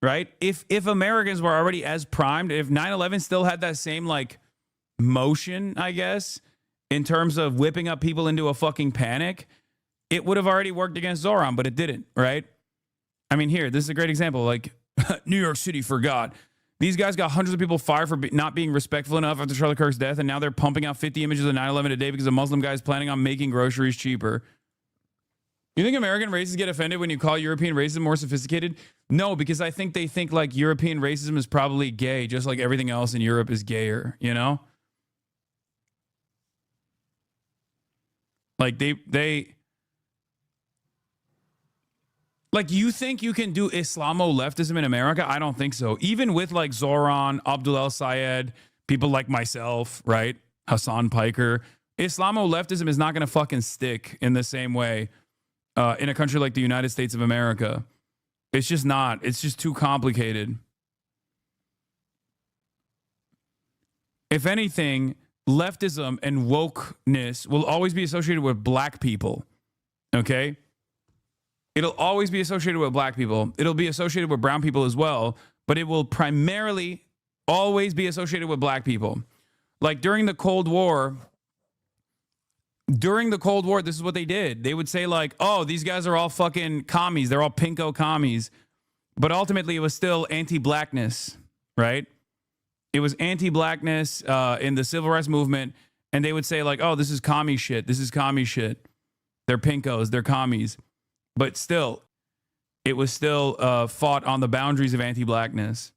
right? If Americans were already as primed, if 9/11 still had that same, like, motion, I guess, in terms of whipping up people into a fucking panic, it would have already worked against Zoran, but it didn't, right? I mean, here, this is a great example. Like, New York City forgot. These guys got hundreds of people fired for not being respectful enough after Charlie Kirk's death, and now they're pumping out 50 images of 9/11 a day because a Muslim guy is planning on making groceries cheaper. You think American racists get offended when you call European racism more sophisticated? No, because I think they think, like, European racism is probably gay, just like everything else in Europe is gayer, you know? Like, they like, you think you can do Islamo-leftism in America? I don't think so. Even with, like, Zoran, Abdul El-Sayed, people like myself, right? Hassan Piker. Islamo-leftism is not going to fucking stick in the same way in a country like the United States of America. It's just not. It's just too complicated. If anything, leftism and wokeness will always be associated with black people, okay? It'll always be associated with black people. It'll be associated with brown people as well, but it will primarily always be associated with black people. Like during the Cold War, this is what they did. They would say, like, oh, these guys are all fucking commies. They're all pinko commies. But ultimately, it was still anti-blackness, right? It was anti-blackness in the civil rights movement. And they would say, like, oh, this is commie shit. This is commie shit. They're pinkos. They're commies. But still, it was still fought on the boundaries of anti-blackness.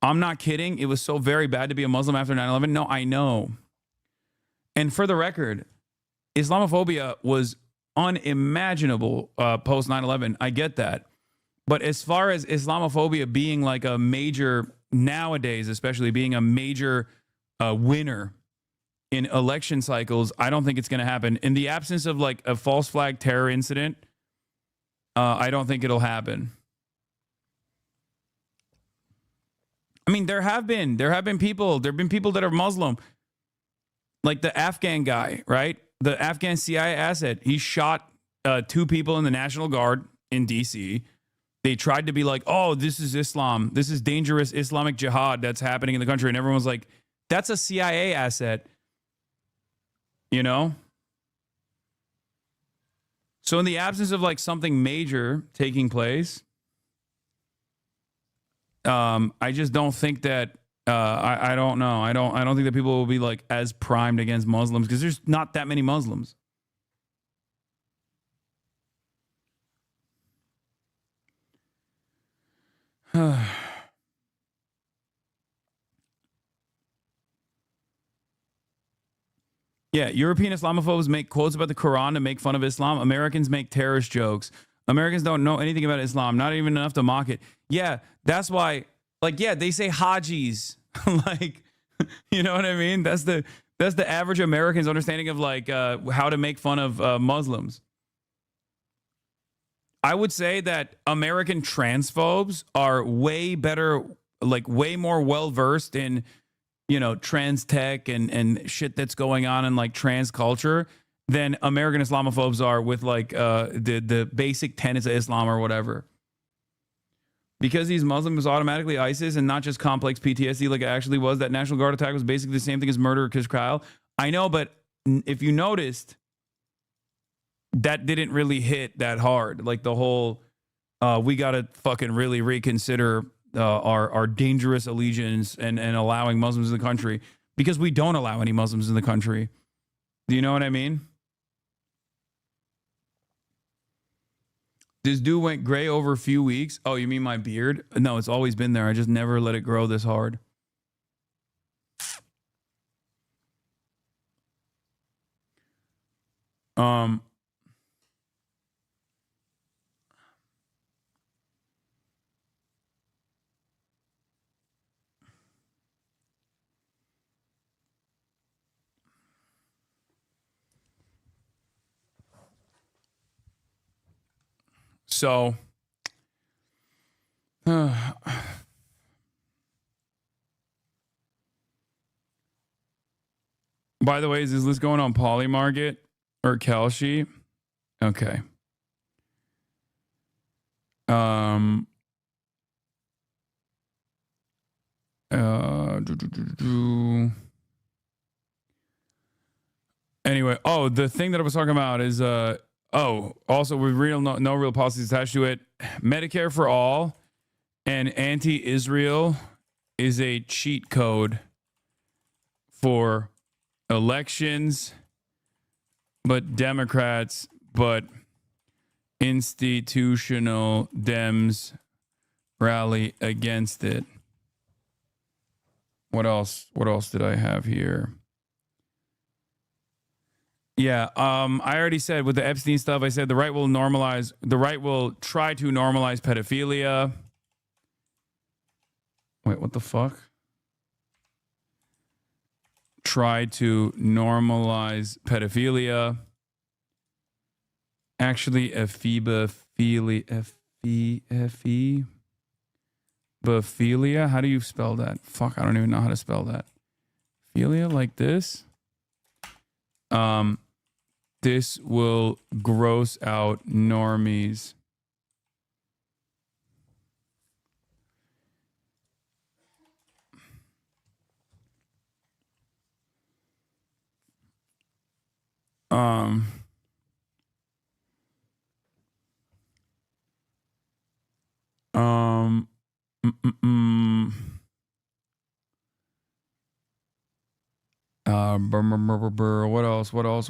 I'm not kidding. It was so very bad to be a Muslim after 9/11. No, I know. And for the record, Islamophobia was unimaginable post 9/11. I get that. But as far as Islamophobia being like a major, nowadays especially, being a major winner in election cycles, I don't think it's going to happen. In the absence of like a false flag terror incident, I don't think it'll happen. I mean, there have been people that are Muslim, like the Afghan guy, right? The Afghan CIA asset. He shot 2 people in the National Guard in DC. They tried to be like, oh, this is Islam. This is dangerous Islamic jihad that's happening in the country. And everyone was like, that's a CIA asset. You know? So in the absence of like something major taking place, I just don't think that I don't know. I don't think that people will be like as primed against Muslims because there's not that many Muslims. Yeah, European Islamophobes make quotes about the Quran to make fun of Islam. Americans make terrorist jokes. Americans don't know anything about Islam, not even enough to mock it. Yeah, that's why, like, yeah, they say Hajis. Like, you know what I mean? That's the average American's understanding of like how to make fun of Muslims. I would say that American transphobes are way better, like way more well-versed in, you know, trans tech and shit that's going on in like trans culture than American Islamophobes are with like the basic tenets of Islam or whatever. Because he's Muslim was automatically ISIS and not just complex PTSD like it actually was. That National Guard attack was basically the same thing as murder or Kish Kyle. I know, but if you noticed, that didn't really hit that hard. Like the whole, we got to fucking really reconsider our dangerous allegiance and allowing Muslims in the country, because we don't allow any Muslims in the country. Do you know what I mean? This dude went gray over a few weeks. Oh, you mean my beard? No, it's always been there. I just never let it grow this hard. So, by the way, is this list going on Polymarket or Kalshi? Okay. Anyway, the thing that I was talking about is also with no real policies attached to it. Medicare for all and anti-Israel is a cheat code for elections, but Democrats, but institutional Dems rally against it. What else? What else did I have here? Yeah, I already said with the Epstein stuff, I said the right will try to normalize pedophilia. Wait, what the fuck? Try to normalize pedophilia. Actually, Bophilia? How do you spell that? Fuck, I don't even know how to spell that. Philia like this? This will gross out normies.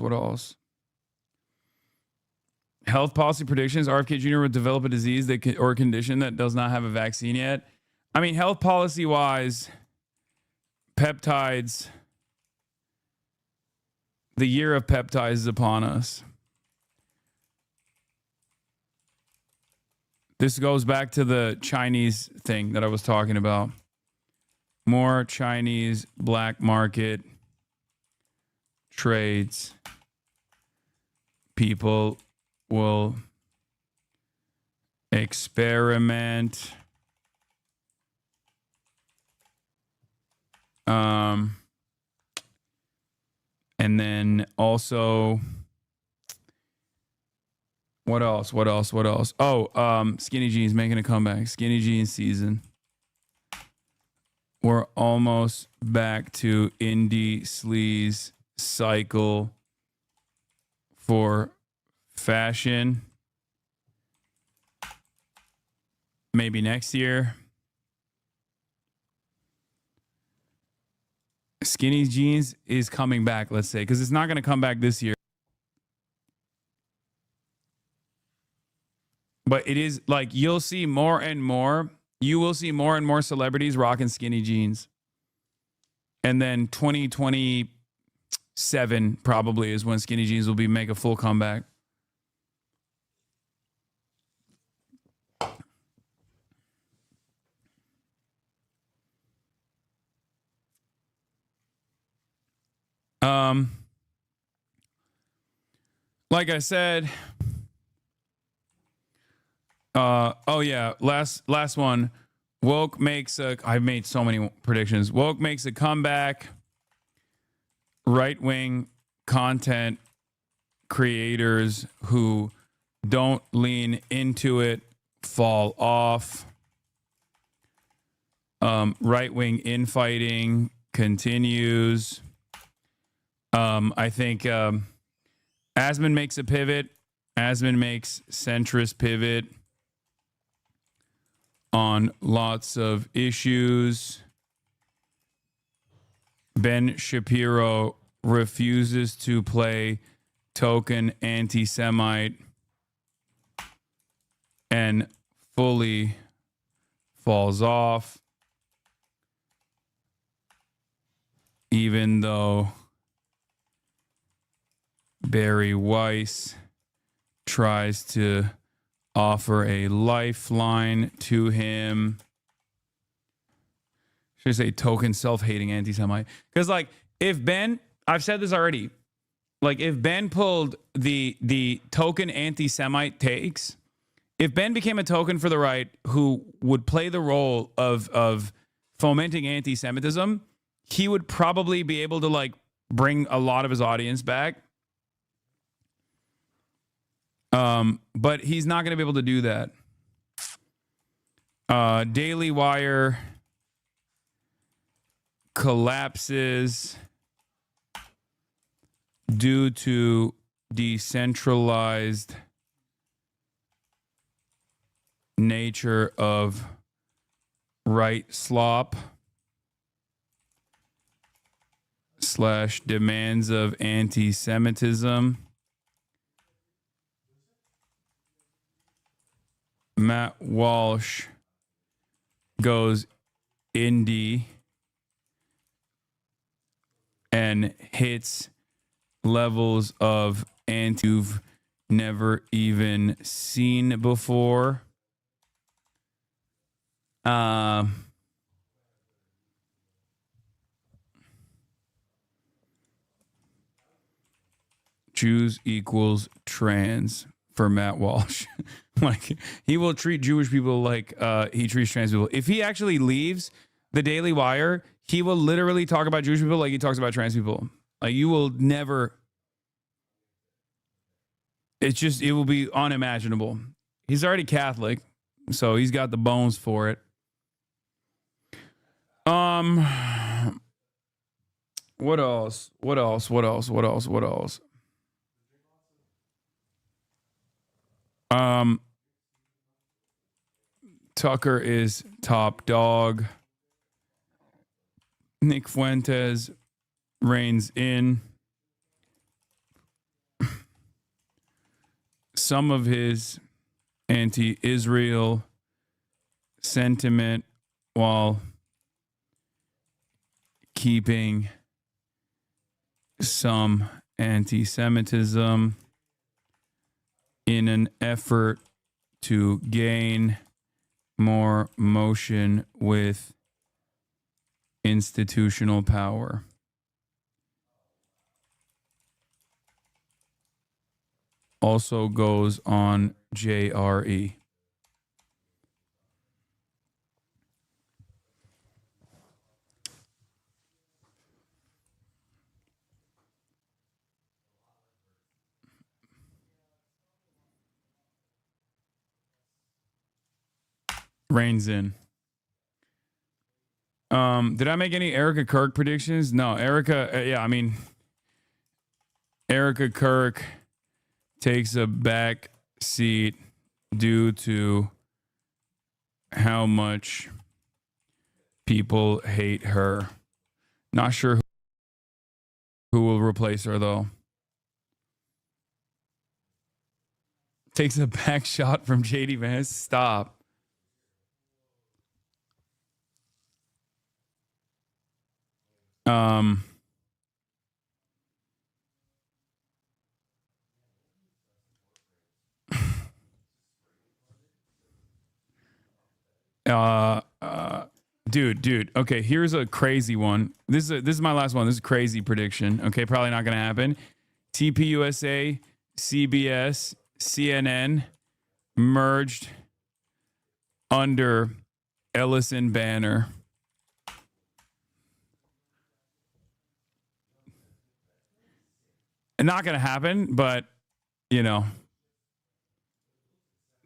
What else? Health policy predictions. RFK Jr. would develop a disease or a condition that does not have a vaccine yet. I mean, health policy wise, peptides, the year of peptides is upon us. This goes back to the Chinese thing that I was talking about. More Chinese black market trades. People will experiment. And then also, what else? Oh, skinny jeans making a comeback. Skinny jeans season. We're almost back to indie sleaze cycle for fashion. Maybe next year. Skinny jeans is coming back, let's say, because it's not going to come back this year. But it is like you'll see more and more. You will see more and more celebrities rocking skinny jeans. And then 2027 probably is when skinny jeans will make a full comeback. Like I said, oh yeah, last one. Woke makes I've made so many predictions. Woke makes a comeback. Right-wing content creators who don't lean into it fall off. Right-wing infighting continues. I think Asman makes a pivot. Asman makes centrist pivot on lots of issues. Ben Shapiro refuses to play token anti-Semite and fully falls off, even though Barry Weiss tries to offer a lifeline to him. Should I say token self-hating anti-Semite? Because like if Ben, I've said this already, like if Ben pulled the token anti-Semite takes, if Ben became a token for the right who would play the role of fomenting anti-Semitism, he would probably be able to like bring a lot of his audience back. But he's not going to be able to do that. Daily Wire collapses due to decentralized nature of right slop / demands of anti-Semitism. Matt Walsh goes indie and hits levels of anti you've never even seen before. Jews equals trans for Matt Walsh. Like he will treat Jewish people like he treats trans people. If he actually leaves the Daily Wire, he will literally talk about Jewish people like he talks about trans people. Like you will never. It's just, it will be unimaginable. He's already Catholic, so he's got the bones for it. What else? Tucker is top dog. Nick Fuentes reigns in. Some of his anti-Israel sentiment while keeping some anti-Semitism in an effort to gain more motion with institutional power. Also goes on JRE. Reigns in. Did I make any Erica Kirk predictions? No, Erica, Erica Kirk takes a back seat due to how much people hate her. Not sure who will replace her, though. Takes a back shot from JD Vance. Stop. Dude. Okay, here's a crazy one. This is my last one. This is a crazy prediction. Okay, probably not gonna happen. TPUSA, CBS, CNN merged under Ellison banner. Not gonna happen, but you know.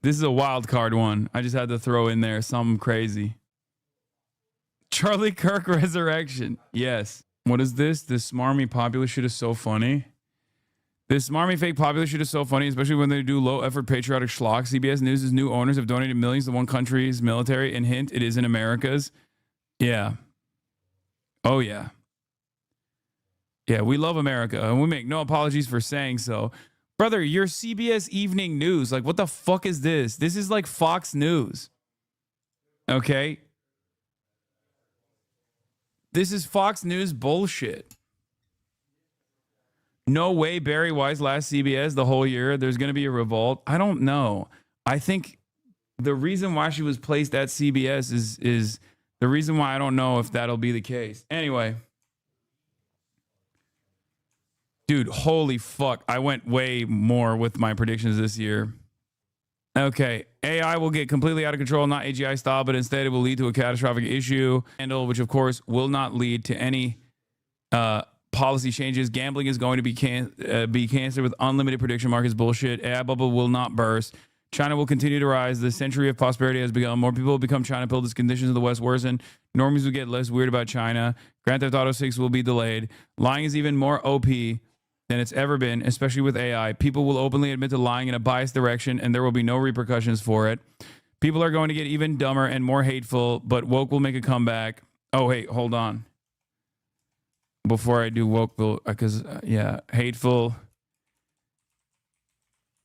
This is a wild card one. I just had to throw in there something crazy. Charlie Kirk resurrection. Yes. What is this? This smarmy popular shit is so funny. This smarmy fake popular shit is so funny, especially when they do low-effort patriotic schlock. CBS News' new owners have donated millions to one country's military, and hint, it is in America's. Yeah. Oh, yeah. Yeah, we love America, and we make no apologies for saying so. Brother, you're CBS Evening News. Like, what the fuck is this? This is like Fox News. Okay? This is Fox News bullshit. No way Barry Weiss last CBS the whole year. There's going to be a revolt. I don't know. I think the reason why she was placed at CBS is the reason why I don't know if that'll be the case. Anyway. Dude, holy fuck. I went way more with my predictions this year. Okay. AI will get completely out of control, not AGI style, but instead it will lead to a catastrophic issue, which of course will not lead to any policy changes. Gambling is going to be canceled with unlimited prediction markets bullshit. AI bubble will not burst. China will continue to rise. The century of prosperity has begun. More people will become China pilled as conditions of the West worsen. Normies will get less weird about China. Grand Theft Auto 6 will be delayed. Lying is even more OP than it's ever been, especially with AI. People will openly admit to lying in a biased direction, and there will be no repercussions for it. People are going to get even dumber and more hateful, but woke will make a comeback. Oh, hey, hold on. Before I do woke, because, hateful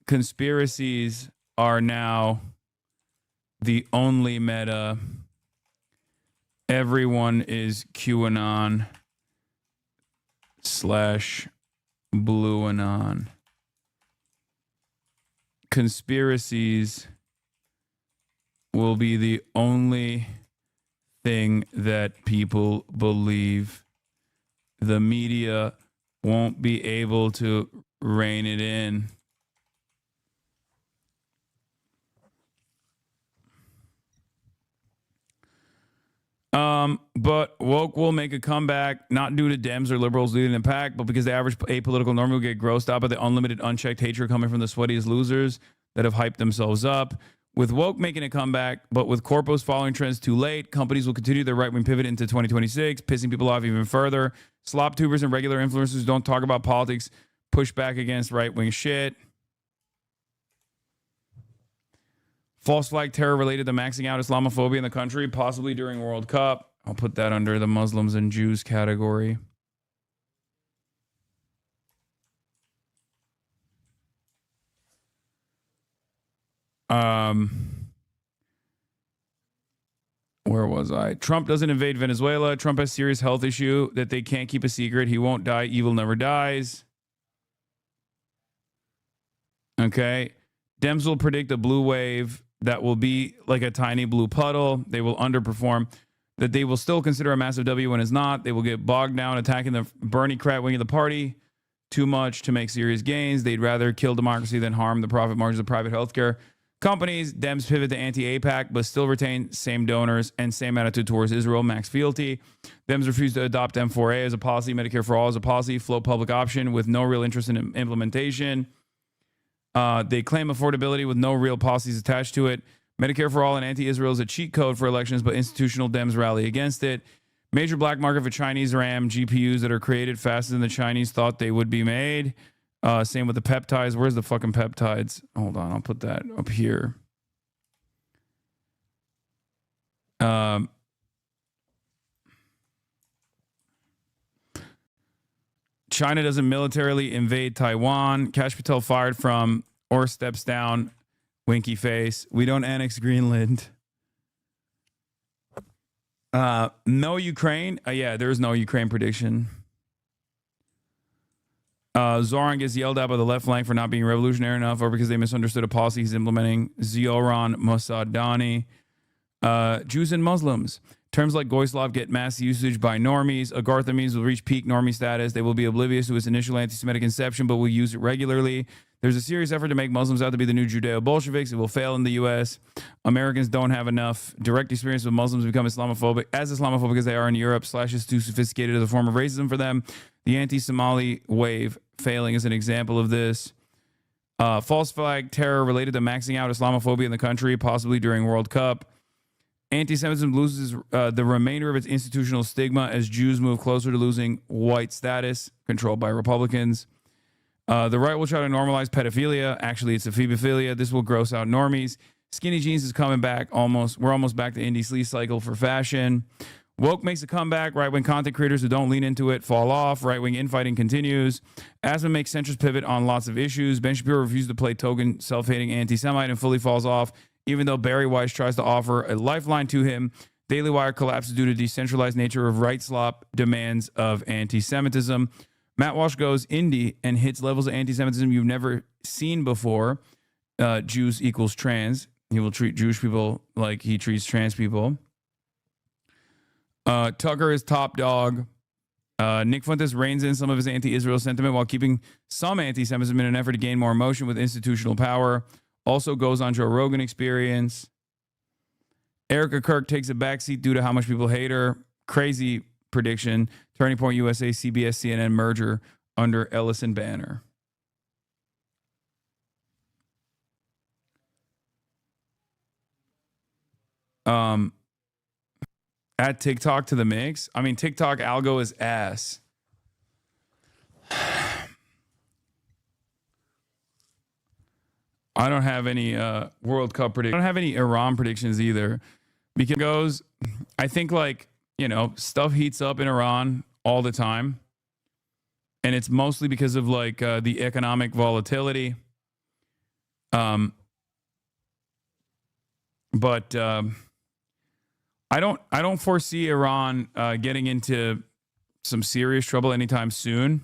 conspiracies are now the only meta. Everyone is QAnon / Blue Anon. Conspiracies will be the only thing that people believe. The media won't be able to rein it in. But woke will make a comeback, not due to Dems or liberals leading the pack, but because the average apolitical normie will get grossed out by the unlimited, unchecked hatred coming from the sweatiest losers that have hyped themselves up. With woke making a comeback, but with corpos following trends too late, companies will continue their right-wing pivot into 2026, pissing people off even further. Slop tubers and regular influencers don't talk about politics, push back against right-wing shit. False flag terror related to maxing out Islamophobia in the country, possibly during World Cup. I'll put that under the Muslims and Jews category. Where was I? Trump doesn't invade Venezuela. Trump has serious health issue that they can't keep a secret. He won't die. Evil never dies. Okay. Dems will predict a blue wave that will be like a tiny blue puddle. They will underperform. That they will still consider a massive W when it's not. They will get bogged down attacking the Bernie crap wing of the party too much to make serious gains. They'd rather kill democracy than harm the profit margins of private healthcare companies. Dems pivot to anti-APAC, but still retain same donors and same attitude towards Israel. Max fealty. Dems refuse to adopt M4A as a policy. Medicare for all as a policy. Float public option with no real interest in implementation. They claim affordability with no real policies attached to it. Medicare for all and anti-Israel is a cheat code for elections, but institutional Dems rally against it. Major black market for Chinese RAM GPUs that are created faster than the Chinese thought they would be made. Same with the peptides. Where's the fucking peptides? Hold on, I'll put that up here. China doesn't militarily invade Taiwan. Kash Patel fired from or steps down. Winky face. We don't annex Greenland. No Ukraine. Yeah, there's no Ukraine prediction. Zoran gets yelled at by the left flank for not being revolutionary enough or because they misunderstood a policy he's implementing. Zoran Mossadani. Jews and Muslims. Terms like Goyslav get mass usage by normies. Agartha memes will reach peak normie status. They will be oblivious to its initial anti-Semitic inception, but will use it regularly. There's a serious effort to make Muslims out to be the new Judeo-Bolsheviks. It will fail in the U.S. Americans don't have enough direct experience with Muslims become Islamophobic as they are in Europe. Slash is too sophisticated as a form of racism for them. The anti-Somali wave failing is an example of this. False flag terror related to maxing out Islamophobia in the country, possibly during World Cup. Anti-Semitism loses the remainder of its institutional stigma as Jews move closer to losing white status, controlled by Republicans. The right will try to normalize pedophilia. Actually, it's ephebophilia. This will gross out normies. Skinny jeans is coming back. We're almost back to indie sleaze cycle for fashion. Woke makes a comeback. Right-wing content creators who don't lean into it fall off. Right-wing infighting continues. Asma makes centrist pivot on lots of issues. Ben Shapiro refuses to play token self-hating anti-Semite and fully falls off, even though Barry Weiss tries to offer a lifeline to him. Daily Wire collapses due to decentralized nature of right slop demands of anti-Semitism. Matt Walsh goes indie and hits levels of anti-Semitism you've never seen before. Jews equals trans. He will treat Jewish people like he treats trans people. Tucker is top dog. Nick Fuentes reins in some of his anti-Israel sentiment while keeping some anti-Semitism in an effort to gain more motion with institutional power. Also goes on Joe Rogan Experience. Erica Kirk takes a backseat due to how much people hate her. Crazy prediction. Turning Point USA, CBS, CNN merger under Ellison banner. Add TikTok to the mix. I mean, TikTok algo is ass. I don't have any World Cup predictions. I don't have any Iran predictions either. Because I think, like, you know, stuff heats up in Iran all the time. And it's mostly because of, like, the economic volatility. But I don't foresee Iran getting into some serious trouble anytime soon,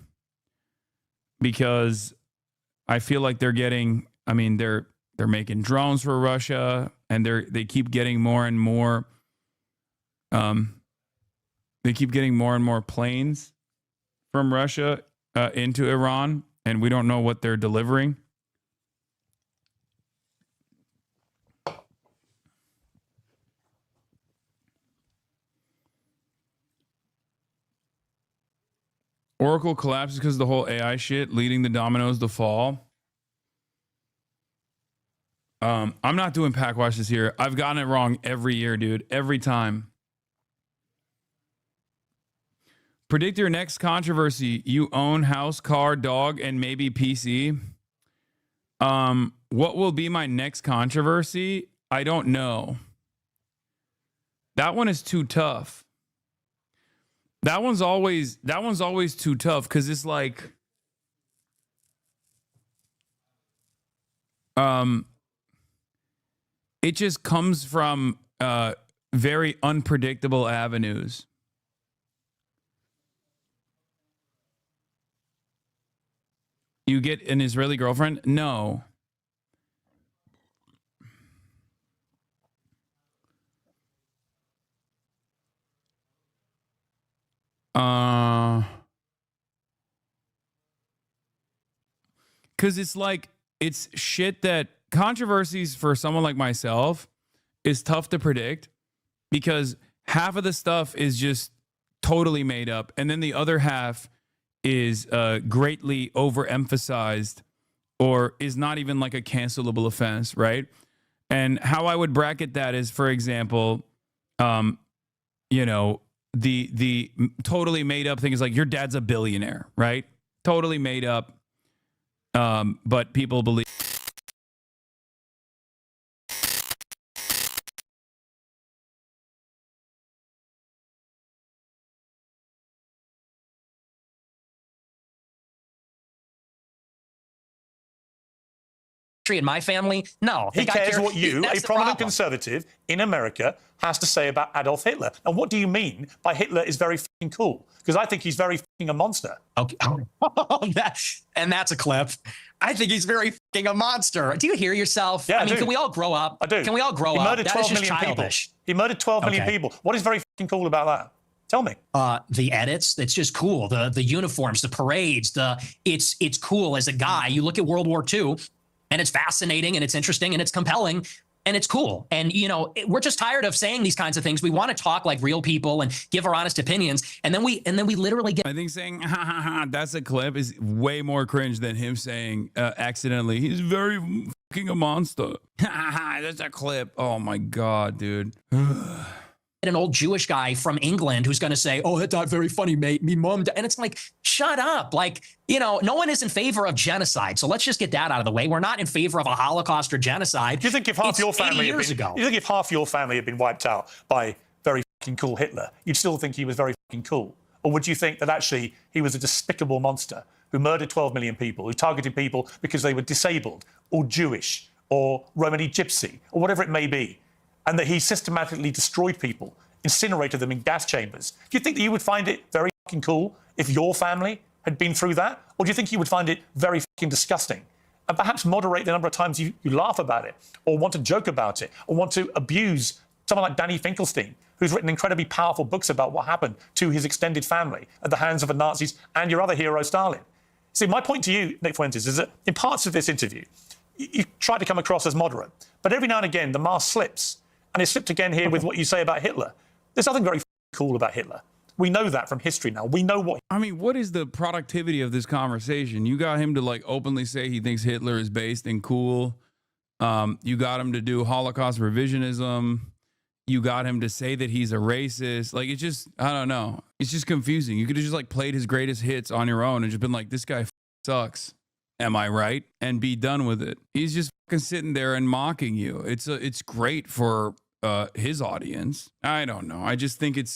because I feel like they're getting, I mean, they're making drones for Russia, and they keep getting more and more planes from Russia into Iran, and we don't know what they're delivering. Oracle collapses because of the whole AI shit, leading the dominoes to fall. I'm not doing pack watches here. I've gotten it wrong every year, dude. Every time. Predict your next controversy. You own house, car, dog, and maybe PC. What will be my next controversy? I don't know. That one is too tough. That one's always too tough, because it's like, it just comes from very unpredictable avenues. You get an Israeli girlfriend? No. Because it's like, it's shit that controversies for someone like myself is tough to predict, because half of the stuff is just totally made up, and then the other half is greatly overemphasized or is not even like a cancelable offense, right? And how I would bracket that is, for example, you know, the totally made up thing is like, your dad's a billionaire, right? Totally made up, but people believe. In my family, no. He cares what you, a prominent conservative in America, has to say about Adolf Hitler. And what do you mean by Hitler is very fucking cool? Because I think he's very fucking a monster. Okay. That's a clip. I think he's very fucking a monster. Do you hear yourself? Yeah, I mean, can we all grow up? I do. Can we all grow up? He murdered 12 million people. He murdered 12 million people. What is very fucking cool about that? Tell me. The edits, it's just cool. The uniforms, the parades, it's cool as a guy. You look at World War II, and it's fascinating, and it's interesting, and it's compelling, and it's cool. And, you know, we're just tired of saying these kinds of things. We want to talk like real people and give our honest opinions. And then we literally get. I think saying, ha, ha, ha, that's a clip is way more cringe than him saying accidentally, he's very fucking a monster. Ha, ha, ha, that's a clip. Oh, my God, dude. an old Jewish guy from England who's going to say, oh, that's not very funny, mate. Me mom. And it's like, shut up. Like, you know, no one is in favor of genocide. So let's just get that out of the way. We're not in favor of a Holocaust or genocide. Do you think if half your family had been, you think if half your family had been wiped out by very fucking cool Hitler, you'd still think he was very fucking cool? Or would you think that actually he was a despicable monster who murdered 12 million people, who targeted people because they were disabled or Jewish or Romani Gypsy or whatever it may be, and that he systematically destroyed people, incinerated them in gas chambers? Do you think that you would find it very fucking cool if your family had been through that? Or do you think you would find it very fucking disgusting? And perhaps moderate the number of times you laugh about it, or want to joke about it, or want to abuse someone like Danny Finkelstein, who's written incredibly powerful books about what happened to his extended family at the hands of the Nazis and your other hero, Stalin. See, my point to you, Nick Fuentes, is that in parts of this interview, you try to come across as moderate, but every now and again, the mask slips. And it slipped again here with what you say about Hitler. There's nothing very cool about Hitler. We know that from history now. We know what... I mean, what is the productivity of this conversation? You got him to like openly say he thinks Hitler is based and cool. You got him to do Holocaust revisionism. You got him to say that he's a racist. Like, it's just, I don't know. It's just confusing. You could have just like played his greatest hits on your own and just been like, this guy sucks. Am I right? And be done with it. He's just fucking sitting there and mocking you. It's great for his audience. I don't know. I just think it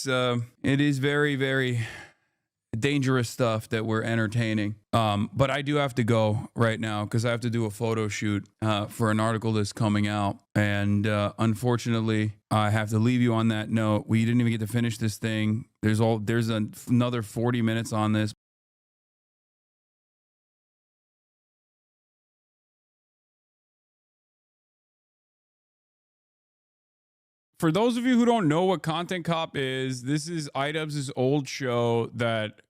is very, very dangerous stuff that we're entertaining. But I do have to go right now because I have to do a photo shoot for an article that's coming out. And unfortunately, I have to leave you on that note. We didn't even get to finish this thing. There's another 40 minutes on this. For those of you who don't know what Content Cop is, this is iDubbbz's old show that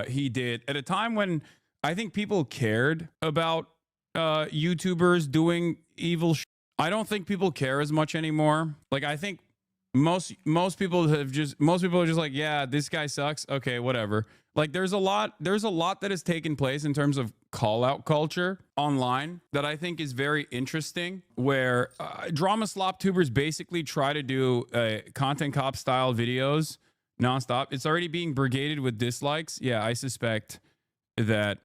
he did at a time when I think people cared about YouTubers doing evil shit. I don't think people care as much anymore. Like, I think most people are just like, yeah, this guy sucks. Okay, whatever. Like, there's a lot that has taken place in terms of call out culture online that I think is very interesting, where drama slop tubers basically try to do Content Cop style videos nonstop. It's already being brigaded with dislikes. Yeah, I suspect that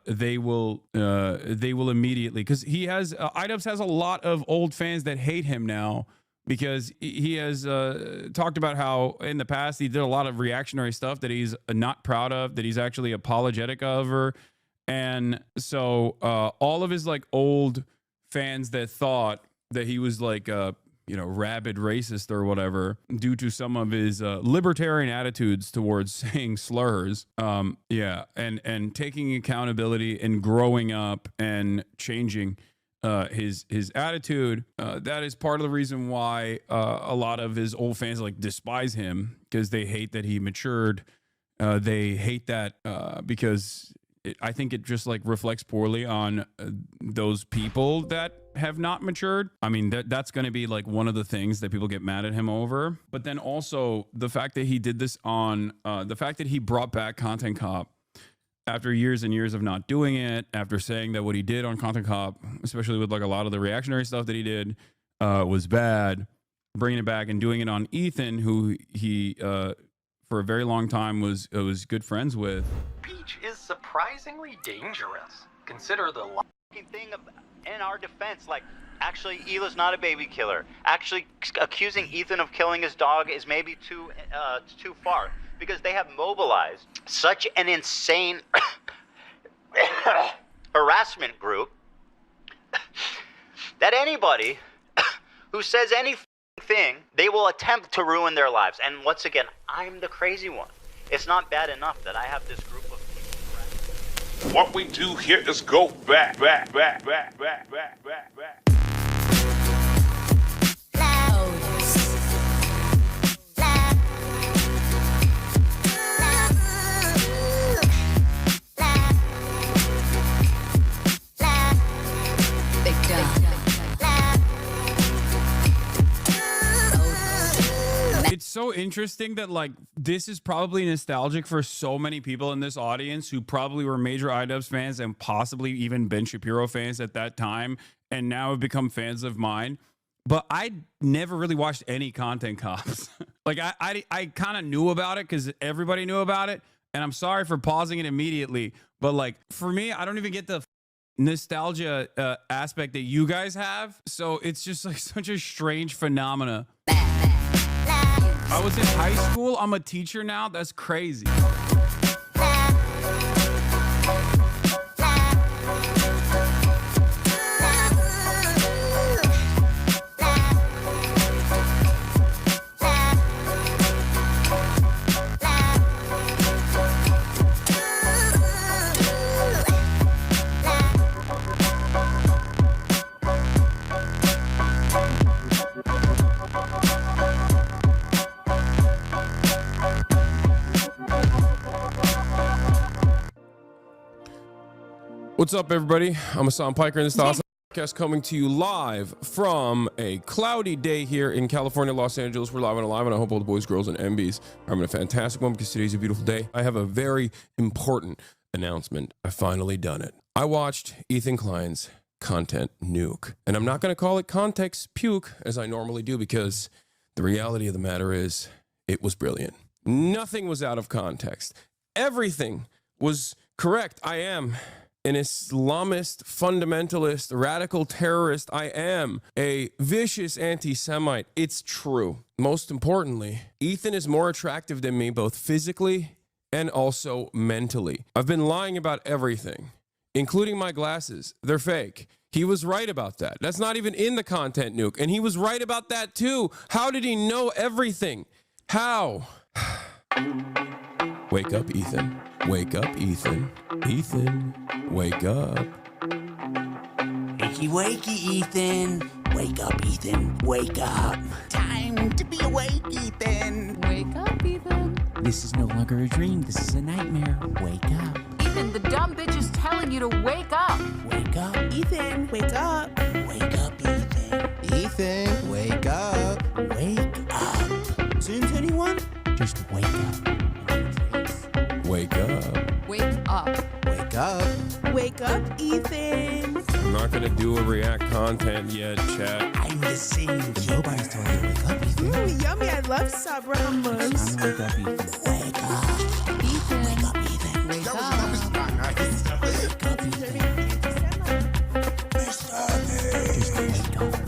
they will immediately, because he has iDubbbz has a lot of old fans that hate him now, because he has talked about how in the past he did a lot of reactionary stuff that he's not proud of, that he's actually apologetic of. And so all of his like old fans that thought that he was like rabid racist or whatever due to some of his libertarian attitudes towards saying slurs, and taking accountability and growing up and changing his attitude, that is part of the reason why a lot of his old fans like despise him, because they hate that he matured. They hate that because I think it just like reflects poorly on those people that have not matured. I mean, that's going to be like one of the things that people get mad at him over. But then also the fact that he did this on the fact that he brought back Content Cop after years and years of not doing it, after saying that what he did on Content Cop, especially with like a lot of the reactionary stuff that he did, was bad, bringing it back and doing it on Ethan, who he for a very long time was good friends with. Peach is surprisingly dangerous. Consider the lucky thing in our defense, like, actually, Hila's not a baby killer. Actually, accusing Ethan of killing his dog is maybe too far, because they have mobilized such an insane harassment group that anybody who says anything, they will attempt to ruin their lives. And once again, I'm the crazy one. It's not bad enough that I have this group of people. What we do here is go back. It's so interesting that like this is probably nostalgic for so many people in this audience who probably were major iDubbbz fans and possibly even Ben Shapiro fans at that time, and now have become fans of mine. but I never really watched any Content Cops. Like I kind of knew about it because everybody knew about it. And I'm sorry for pausing it immediately, but like for me, I don't even get the nostalgia aspect that you guys have. So it's just like such a strange phenomena. I was in high school. I'm a teacher now. That's crazy. What's up, everybody? I'm Hassan Piker, and this is the Awesome Podcast coming to you live from a cloudy day here in California, Los Angeles. We're live and alive, and I hope all the boys, girls, and MBs are having a fantastic one because today's a beautiful day. I have a very important announcement. I've finally done it. I watched Ethan Klein's Content Nuke, and I'm not going to call it Context Puke as I normally do because the reality of the matter is it was brilliant. Nothing was out of context. Everything was correct. I am an Islamist, fundamentalist, radical terrorist. I am a vicious anti-Semite. It's true. Most importantly, Ethan is more attractive than me, both physically and also mentally. I've been lying about everything, including my glasses. They're fake. He was right about that. That's not even in the Content Nuke. And he was right about that too. How did he know everything? How? Wake up, Ethan. Wake up, Ethan. Ethan, wake up. Wakey, wakey, Ethan. Wake up, Ethan. Wake up. Time to be awake, Ethan. Wake up, Ethan. This is no longer a dream. This is a nightmare. Wake up. Ethan, the dumb bitch is telling you to wake up. Wake up. Ethan, wake up. Wake up, Ethan. Ethan, wake up. Wake up. Since anyone? Just wake up. Wake up. Wake up. Wake up. Wake up, Ethan. I'm not gonna do a react content yet, chat. I'm the same. Nobody's told you to wake up, Ethan. Yummy, I love Sabra hummus. Wake up, Ethan. Wake up. Ethan. Wake up, Ethan. Wake up. That was not nice. Wake up, Ethan. Just wake up.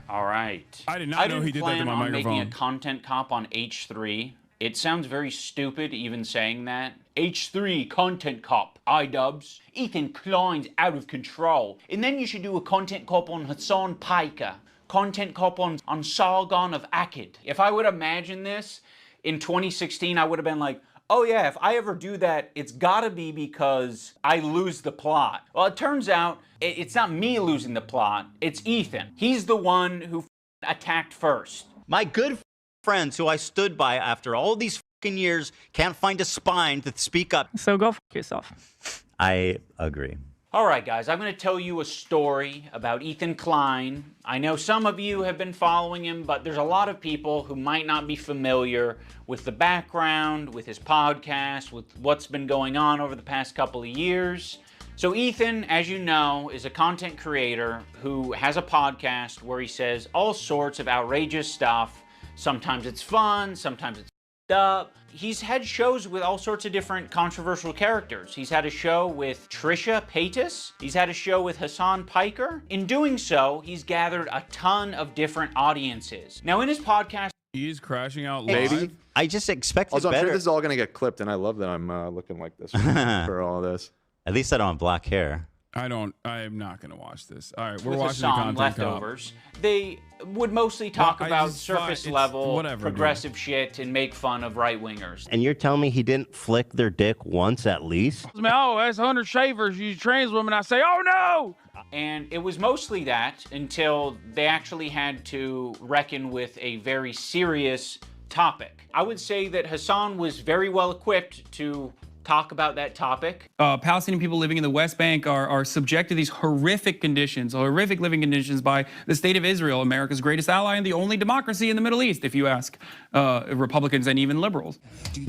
All right. I did not know he did that to my on microphone. Making a content cop on H3. It sounds very stupid even saying that. H3 content cop, iDubbbz. Ethan Klein's out of control. And then you should do a content cop on Hassan Piker. Content cop on Sargon of Akkad. If I would imagine this in 2016, I would have been like, oh yeah, if I ever do that, it's gotta be because I lose the plot. Well, it turns out it's not me losing the plot, it's Ethan. He's the one who attacked first. My good friends who I stood by after all these fucking years can't find a spine to speak up. So go fuck yourself. I agree. All right, guys, I'm going to tell you a story about Ethan Klein. I know some of you have been following him, but there's a lot of people who might not be familiar with the background, with his podcast, with what's been going on over the past couple of years. So Ethan, as you know, is a content creator who has a podcast where he says all sorts of outrageous stuff. Sometimes it's fun, sometimes it's up. He's had shows with all sorts of different controversial characters. He's had a show with Trisha Paytas. He's had a show with Hassan Piker. In doing so, he's gathered a ton of different audiences. Now in his podcast, he's crashing out Maybe. live. I just expected Also, I'm better. sure this is all going to get clipped, and I love that I'm looking like this for all this. At least I don't have black hair. I'm not going to watch this. All right, we're with watching the Hassan content leftovers, they would mostly talk about it's fine. surface It's level whatever, progressive shit and make fun of right-wingers. And you're telling me he didn't flick their dick once at least? Oh, that's 100 shavers. You trans women. I say, oh no! And it was mostly that until they actually had to reckon with a very serious topic. I would say that Hassan was very well equipped to talk about that topic. Palestinian people living in the West Bank are subject to these horrific conditions, horrific living conditions by the state of Israel, America's greatest ally and the only democracy in the Middle East, if you ask Republicans and even liberals.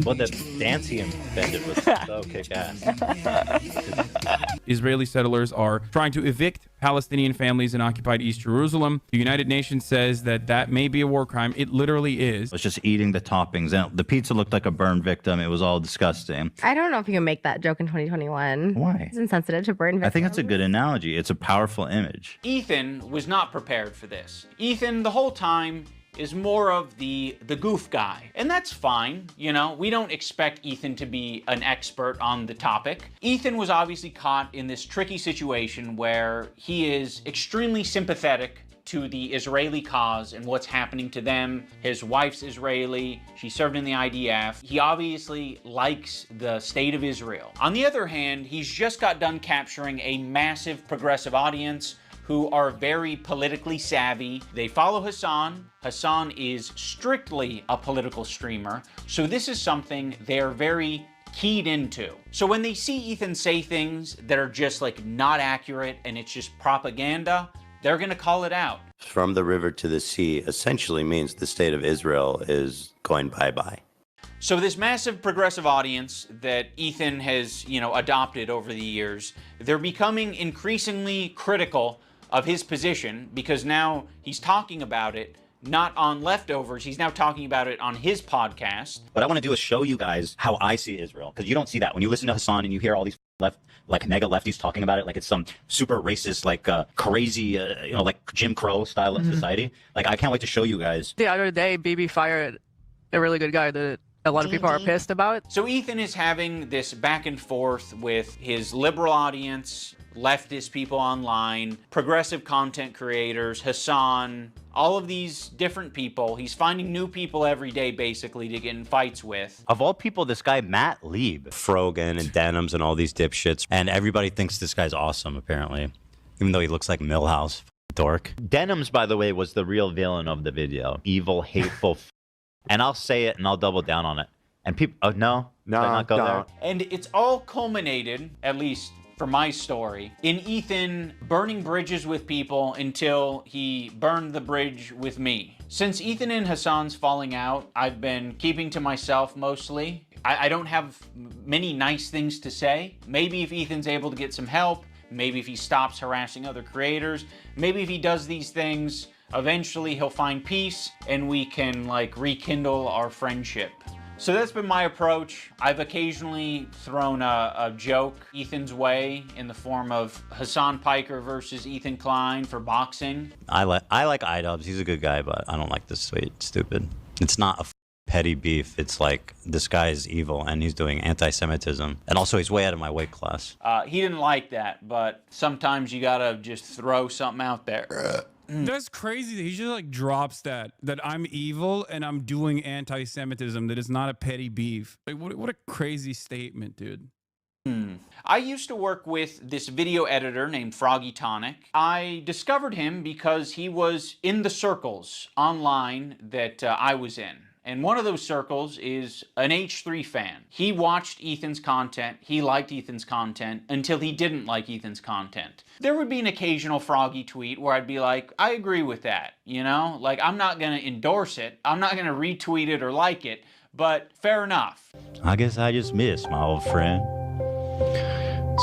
Well, the dance he invented was so kick-ass. Israeli settlers are trying to evict Palestinian families in occupied East Jerusalem. The United Nations says that may be a war crime. It literally is. I was just eating the toppings. And the pizza looked like a burn victim. It was all disgusting. I don't know if you can make that joke in 2021. Why? It's insensitive to burn victims. I think that's a good analogy. It's a powerful image. Ethan was not prepared for this. Ethan, the whole time, is more of the goof guy. And that's fine, you know, we don't expect Ethan to be an expert on the topic. Ethan was obviously caught in this tricky situation where he is extremely sympathetic to the Israeli cause and what's happening to them. His wife's Israeli, she served in the IDF. He obviously likes the state of Israel. On the other hand, he's just got done capturing a massive progressive audience who are very politically savvy. They follow Hassan. Hassan is strictly a political streamer, so this is something they're very keyed into. So when they see Ethan say things that are just like not accurate and it's just propaganda, they're gonna call it out. From the river to the sea essentially means the state of Israel is going bye-bye. So this massive progressive audience that Ethan has, adopted over the years, they're becoming increasingly critical of his position because now he's talking about it not on Leftovers, he's now talking about it on his podcast. What I want to do is show you guys how I see Israel, because you don't see that. When you listen to Hassan and you hear all these mega lefties talking about it like it's some super racist, crazy, like Jim Crow style of society. Like, I can't wait to show you guys. The other day, Bibi fired a really good guy that a lot of people are pissed about. So Ethan is having this back and forth with his liberal audience, leftist people online, progressive content creators, Hassan, all of these different people. He's finding new people every day, basically, to get in fights with. Of all people, this guy, Matt Lieb, Frogan and Denims and all these dipshits, and everybody thinks this guy's awesome, apparently, even though he looks like Millhouse, dork. Denims, by the way, was the real villain of the video. Evil, hateful, and I'll say it and I'll double down on it. And people, oh, no, not go there. And it's all culminated, at least for my story, in Ethan burning bridges with people until he burned the bridge with me. Since Ethan and Hassan's falling out, I've been keeping to myself mostly. I don't have many nice things to say. Maybe if Ethan's able to get some help, maybe if he stops harassing other creators, maybe if he does these things, eventually he'll find peace and we can rekindle our friendship. So that's been my approach. I've occasionally thrown a joke Ethan's way in the form of Hassan Piker versus Ethan Klein for boxing. I like iDubbbz. He's a good guy, but I don't like this stupid. It's not a petty beef. It's like this guy is evil and he's doing anti-Semitism. And also he's way out of my weight class. He didn't like that, but sometimes you gotta just throw something out there. That's crazy that he just drops that I'm evil and I'm doing anti-Semitism, that it's not a petty beef. What a crazy statement, dude. I used to work with this video editor named Froggy Tonic. I discovered him because he was in the circles online that I was in. And one of those circles is an H3 fan. He watched Ethan's content, he liked Ethan's content, until he didn't like Ethan's content. There would be an occasional Froggy tweet where I'd be like, I agree with that, I'm not gonna endorse it, I'm not gonna retweet it or like it, but fair enough. I guess I just missed my old friend.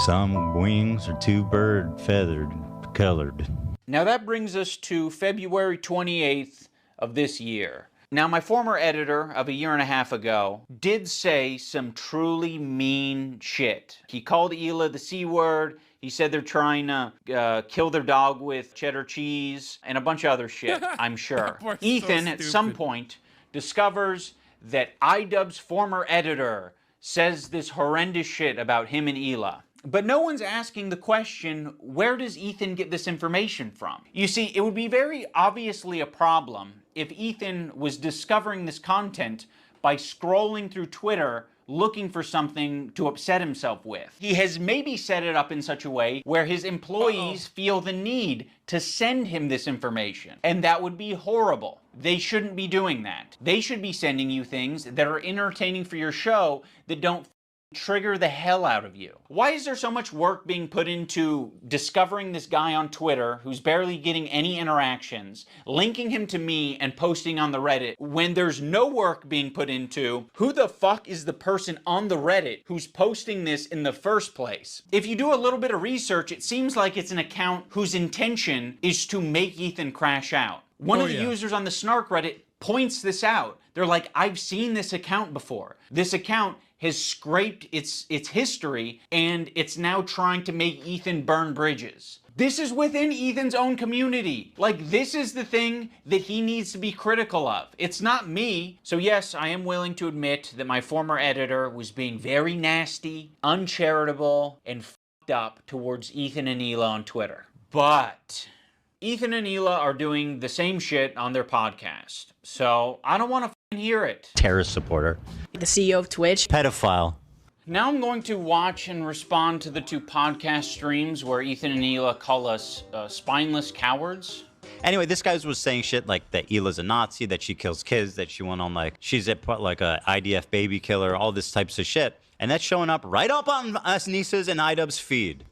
Some wings are too bird feathered, colored. Now that brings us to February 28th of this year. Now, my former editor of a year and a half ago did say some truly mean shit. He called Hila the C word. He said they're trying to kill their dog with cheddar cheese and a bunch of other shit, I'm sure. Ethan, at some point, discovers that iDubbbz's former editor says this horrendous shit about him and Hila. But no one's asking the question, where does Ethan get this information from? You see, it would be very obviously a problem if Ethan was discovering this content by scrolling through Twitter looking for something to upset himself with. He has maybe set it up in such a way where his employees feel the need to send him this information. And that would be horrible. They shouldn't be doing that. They should be sending you things that are entertaining for your show that don't trigger the hell out of you? Why is there so much work being put into discovering this guy on Twitter who's barely getting any interactions, linking him to me and posting on the Reddit, when there's no work being put into who the fuck is the person on the Reddit who's posting this in the first place? If you do a little bit of research, it seems like it's an account whose intention is to make Ethan crash out. One of the users on the Snark Reddit points this out. They're like, I've seen this account before. This account has scraped its history, and it's now trying to make Ethan burn bridges. This is within Ethan's own community. Like, this is the thing that he needs to be critical of. It's not me. So yes, I am willing to admit that my former editor was being very nasty, uncharitable, and f***ed up towards Ethan and Hila on Twitter. But Ethan and Hila are doing the same shit on their podcast. So I don't want to f***ing hear it. Terrorist supporter. The CEO of Twitch. Pedophile. Now I'm going to watch and respond to the 2 podcast streams where Ethan and Hila call us spineless cowards. Anyway, this guy was saying shit like that Hila's a Nazi, that she kills kids, that she went on like, she's like a IDF baby killer, all this types of shit. And that's showing up right up on us Nisa's and iDubbbz's feed.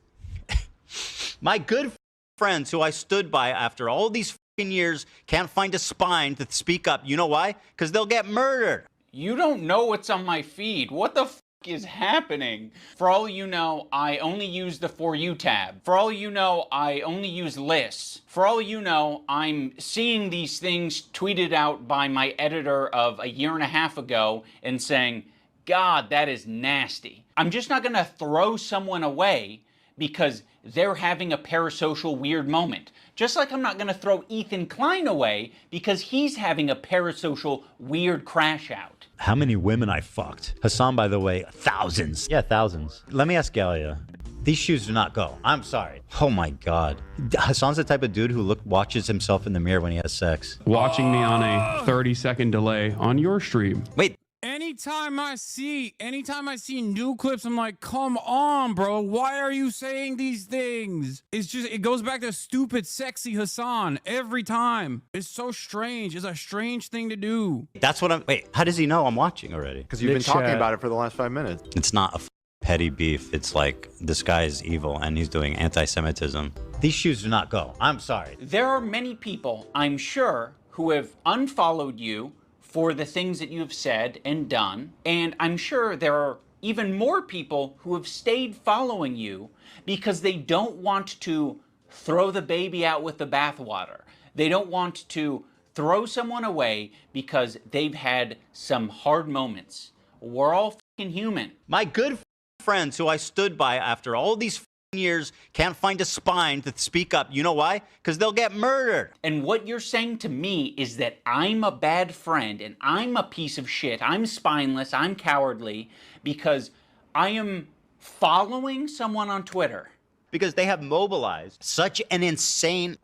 My good friends who I stood by after all these fucking years can't find a spine to speak up. You know why? Because they'll get murdered. You don't know what's on my feed. What the f is happening? For all you know, I only use the For You tab. For all you know, I only use lists. For all you know, I'm seeing these things tweeted out by my editor of a year and a half ago and saying, God, that is nasty. I'm just not gonna throw someone away because they're having a parasocial weird moment. Just like I'm not gonna throw Ethan Klein away because he's having a parasocial weird crash out. How many women I fucked? Hassan, by the way, thousands. Yeah, thousands. Let me ask Galia. These shoes do not go. I'm sorry. Oh my God. Hassan's the type of dude who watches himself in the mirror when he has sex. Watching me on a 30-second delay on your stream. Wait. Anytime I see new clips, I'm like, come on, bro. Why are you saying these things? It's just, it goes back to stupid, sexy Hassan every time. It's so strange. It's a strange thing to do. That's what wait, how does he know I'm watching already? Because you've been talking about it for the last 5 minutes. It's not a petty beef. It's like, this guy is evil and he's doing anti-Semitism. These shoes do not go. I'm sorry. There are many people, I'm sure, who have unfollowed you for the things that you've said and done, and I'm sure there are even more people who have stayed following you because they don't want to throw the baby out with the bathwater. They don't want to throw someone away because they've had some hard moments. We're all fucking human. My good friends who I stood by after all these years can't find a spine to speak up. You know why? Because they'll get murdered. And what you're saying to me is that I'm a bad friend and I'm a piece of shit. I'm spineless. I'm cowardly because I am following someone on Twitter. Because they have mobilized such an insane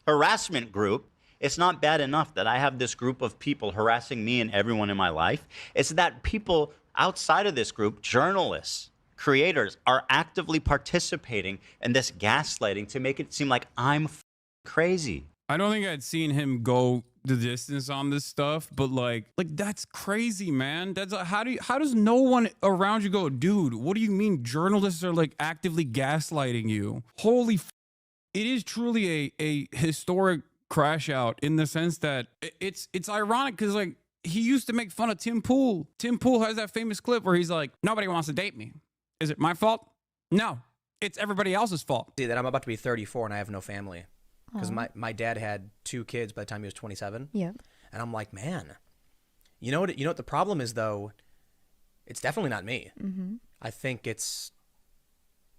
harassment group. It's not bad enough that I have this group of people harassing me and everyone in my life. It's that people outside of this group, journalists, creators, are actively participating in this gaslighting to make it seem like I'm crazy. I don't think I'd seen him go the distance on this stuff, but like that's crazy, man. That's how does no one around you go, dude, what do you mean journalists are like actively gaslighting you? Holy it is truly a historic crash out in the sense that it's ironic because like he used to make fun of Tim Pool. Tim Pool has that famous clip where he's like, nobody wants to date me. Is it my fault? No, it's everybody else's fault. See that I'm about to be 34 and I have no family because my dad had 2 kids by the time he was 27. Yeah. And I'm like, man, you know what the problem is though? It's definitely not me. Mm-hmm. I think it's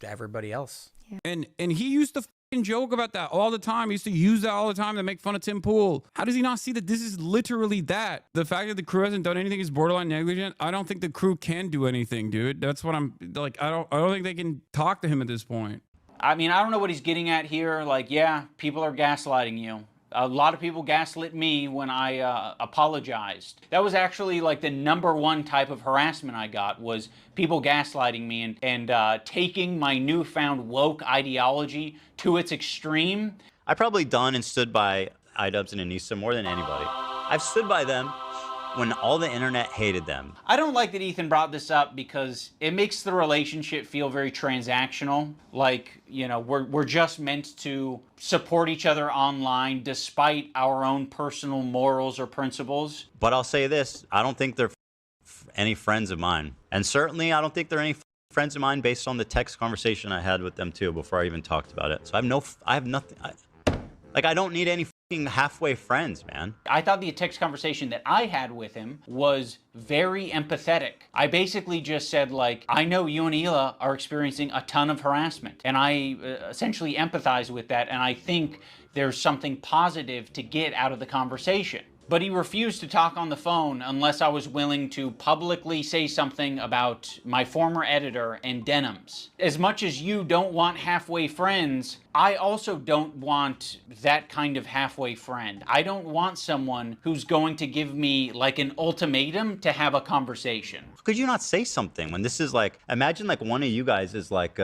everybody else. Yeah. And he used to joke about that all the time. He used to use that all the time to make fun of Tim Pool. How does he not see that this is literally that? The fact that the crew hasn't done anything is borderline negligent. I don't think the crew can do anything, dude. That's what I'm like. I don't think they can talk to him at this point. I mean, I don't know what he's getting at here. Like, yeah, people are gaslighting you. A lot of people gaslit me when I apologized. That was actually like the #1 type of harassment I got was people gaslighting me and taking my newfound woke ideology to its extreme. I probably done and stood by iDubbbz and Anissa more than anybody. I've stood by them when all the internet hated them. I don't like that Ethan brought this up because it makes the relationship feel very transactional. Like, you know, we're just meant to support each other online despite our own personal morals or principles. But I'll say this, I don't think they're any friends of mine. And certainly I don't think they're any friends of mine based on the text conversation I had with them too before I even talked about it. So I have nothing, I don't need any halfway friends, man. I thought the text conversation that I had with him was very empathetic. I basically just said, like, I know you and Hila are experiencing a ton of harassment, and I essentially empathize with that, and I think there's something positive to get out of the conversation. But he refused to talk on the phone unless I was willing to publicly say something about my former editor and denims. As much as you don't want halfway friends, I also don't want that kind of halfway friend. I don't want someone who's going to give me like an ultimatum to have a conversation. Could you not say something when this is like, imagine like one of you guys is like,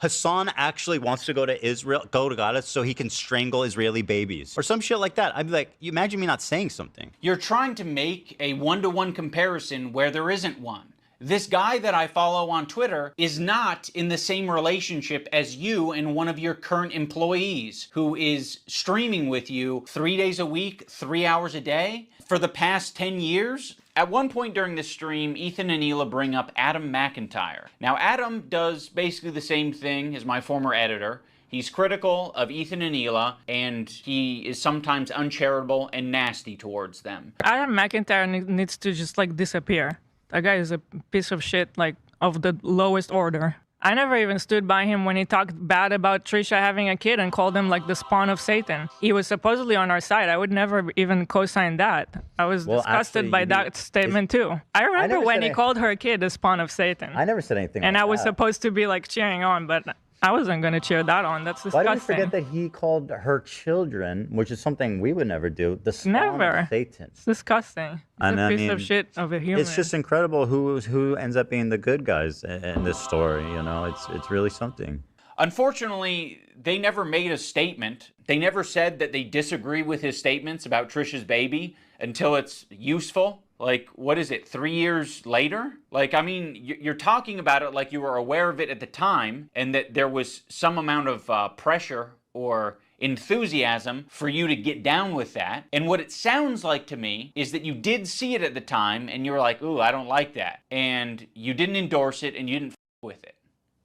Hassan actually wants to go to Israel, go to Gaza so he can strangle Israeli babies or some shit like that. I'd be like, you imagine me not saying something. You're trying to make a one-to-one comparison where there isn't one. This guy that I follow on Twitter is not in the same relationship as you and one of your current employees who is streaming with you 3 days a week, 3 hours a day for the past 10 years. At one point during the stream, Ethan and Hila bring up Adam McIntyre. Now, Adam does basically the same thing as my former editor. He's critical of Ethan and Hila, and he is sometimes uncharitable and nasty towards them. Adam McIntyre needs to just like disappear. That guy is a piece of shit, like of the lowest order. I never even stood by him when he talked bad about Trisha having a kid and called him like the spawn of Satan. He was supposedly on our side. I would never even co-sign that. I was disgusted by that statement too. I remember when he called her kid the spawn of Satan. I never said anything and like I was that. supposed to be like cheering on, but I wasn't going to cheer that on. That's disgusting. Why do we forget that he called her children, which is something we would never do, the spawn of Satan? It's disgusting. It's a piece of shit of a human. It's just incredible who ends up being the good guys in this story. You know, it's really something. Unfortunately, they never made a statement. They never said that they disagree with his statements about Trisha's baby until it's useful. Like, what is it, 3 years later? Like, I mean, you're talking about it like you were aware of it at the time and that there was some amount of pressure or enthusiasm for you to get down with that. And what it sounds like to me is that you did see it at the time and you were like, ooh, I don't like that. And you didn't endorse it and you didn't with it.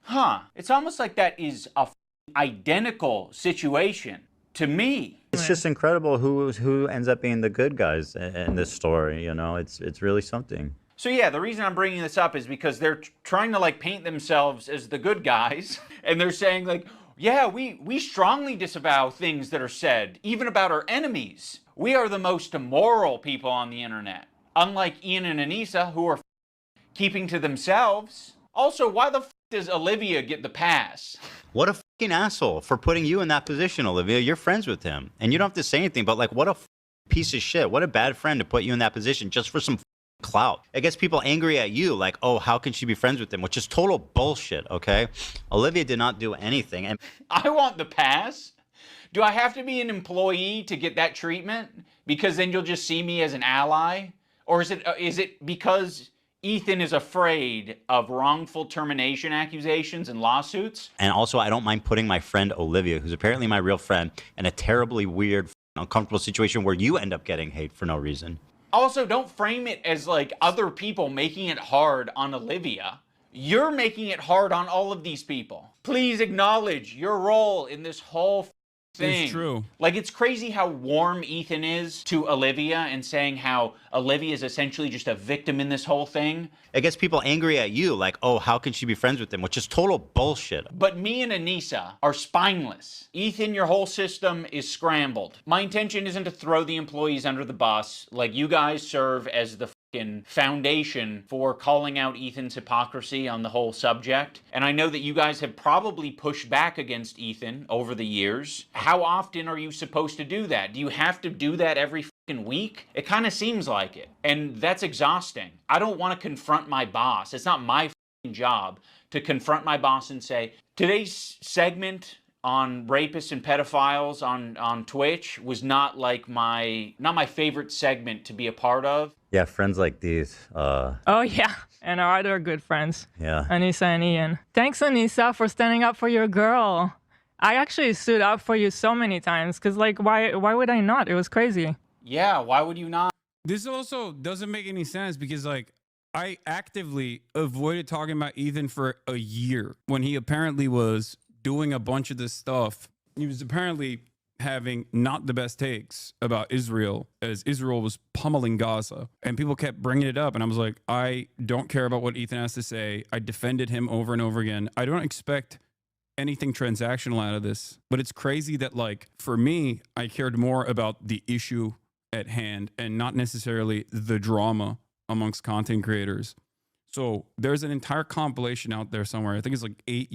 Huh. It's almost like that is a identical situation to me. It's just incredible who ends up being the good guys in this story. You know, it's really something. So yeah, the reason I'm bringing this up is because they're trying to like paint themselves as the good guys, and they're saying like, yeah, we strongly disavow things that are said, even about our enemies. We are the most immoral people on the internet, unlike Ian and Anissa, who are keeping to themselves. Also, why the does Olivia get the pass? What a fucking asshole for putting you in that position, Olivia. You're friends with him. And you don't have to say anything, but like, what a piece of shit. What a bad friend to put you in that position just for some clout. It gets people angry at you, like, oh, how can she be friends with him? Which is total bullshit, okay? Olivia did not do anything. And I want the pass. Do I have to be an employee to get that treatment? Because then you'll just see me as an ally? Or is it because Ethan is afraid of wrongful termination accusations and lawsuits? And also, I don't mind putting my friend Olivia, who's apparently my real friend, in a terribly weird, uncomfortable situation where you end up getting hate for no reason. Also, don't frame it as like other people making it hard on Olivia. You're making it hard on all of these people. Please acknowledge your role in this whole thing. It's true. Like, it's crazy how warm Ethan is to Olivia and saying how Olivia is essentially just a victim in this whole thing. It gets people angry at you, like, oh, how can she be friends with him? Which is total bullshit. But me and Anissa are spineless. Ethan, your whole system is scrambled. My intention isn't to throw the employees under the bus. Like, you guys serve as the foundation for calling out Ethan's hypocrisy on the whole subject. And I know that you guys have probably pushed back against Ethan over the years. How often are you supposed to do that? Do you have to do that every week? It kind of seems like it. And that's exhausting. I don't want to confront my boss. It's not my job to confront my boss and say, today's segment on rapists and pedophiles on Twitch was not like my favorite segment to be a part of. Yeah, friends like these. Oh yeah, and our other good friends. Yeah. Anissa and Ian. Thanks, Anissa, for standing up for your girl. I actually stood up for you so many times because, like, why would I not? It was crazy. Yeah, why would you not? This also doesn't make any sense because, like, I actively avoided talking about Ethan for a year when he apparently was doing a bunch of this stuff. He was apparently having not the best takes about Israel as Israel was pummeling Gaza. And people kept bringing it up. And I was like, I don't care about what Ethan has to say. I defended him over and over again. I don't expect anything transactional out of this. But it's crazy that, like, for me, I cared more about the issue at hand and not necessarily the drama amongst content creators. So there's an entire compilation out there somewhere. I think it's like 8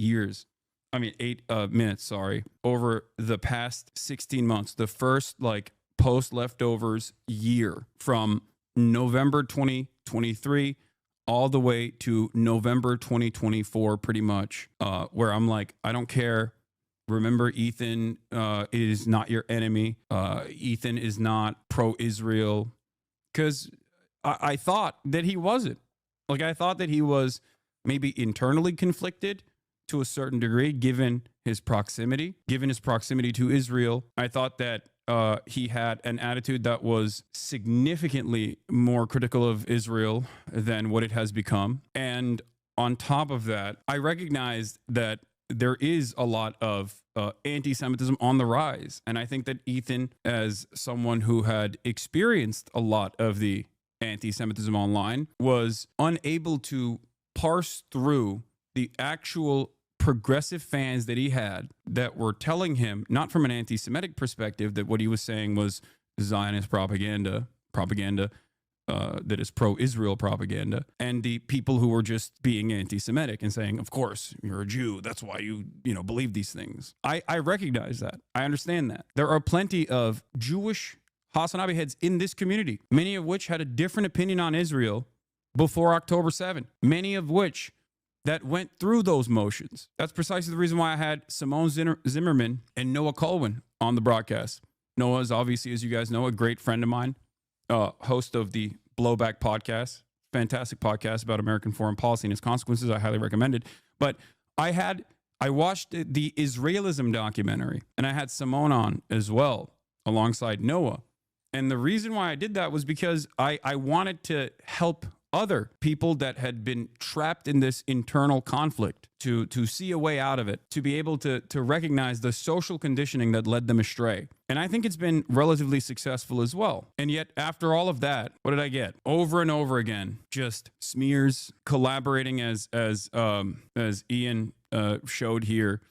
minutes, sorry, over the past 16 months. The first, like, post leftovers year from November 2023 all the way to November 2024, pretty much, where I'm like, I don't care. Remember, Ethan is not your enemy. Ethan is not pro-Israel. Because I thought that he wasn't. Like, I thought that he was maybe internally conflicted to a certain degree, given his proximity to Israel. I thought that he had an attitude that was significantly more critical of Israel than what it has become. And on top of that, I recognized that there is a lot of anti-Semitism on the rise. And I think that Ethan, as someone who had experienced a lot of the anti-Semitism online, was unable to parse through the actual progressive fans that he had that were telling him, not from an anti-Semitic perspective, that what he was saying was Zionist propaganda that is pro-Israel propaganda, and the people who were just being anti-Semitic and saying, of course, you're a Jew, that's why you believe these things. I recognize that. I understand that. There are plenty of Jewish Hasanabi heads in this community, many of which had a different opinion on Israel before October 7, many of which that went through those motions. That's precisely the reason why I had Simone Zimmerman and Noah Colwyn on the broadcast. Noah is obviously, as you guys know, a great friend of mine, host of the Blowback podcast, fantastic podcast about American foreign policy and its consequences. I highly recommend it. But I watched the Israelism documentary, and I had Simone on as well alongside Noah. And the reason why I did that was because I wanted to help other people that had been trapped in this internal conflict to see a way out of it, to be able to recognize the social conditioning that led them astray. And I think it's been relatively successful as well. And yet, after all of that, what did I get? Over and over again, just smears, collaborating as Ian showed here,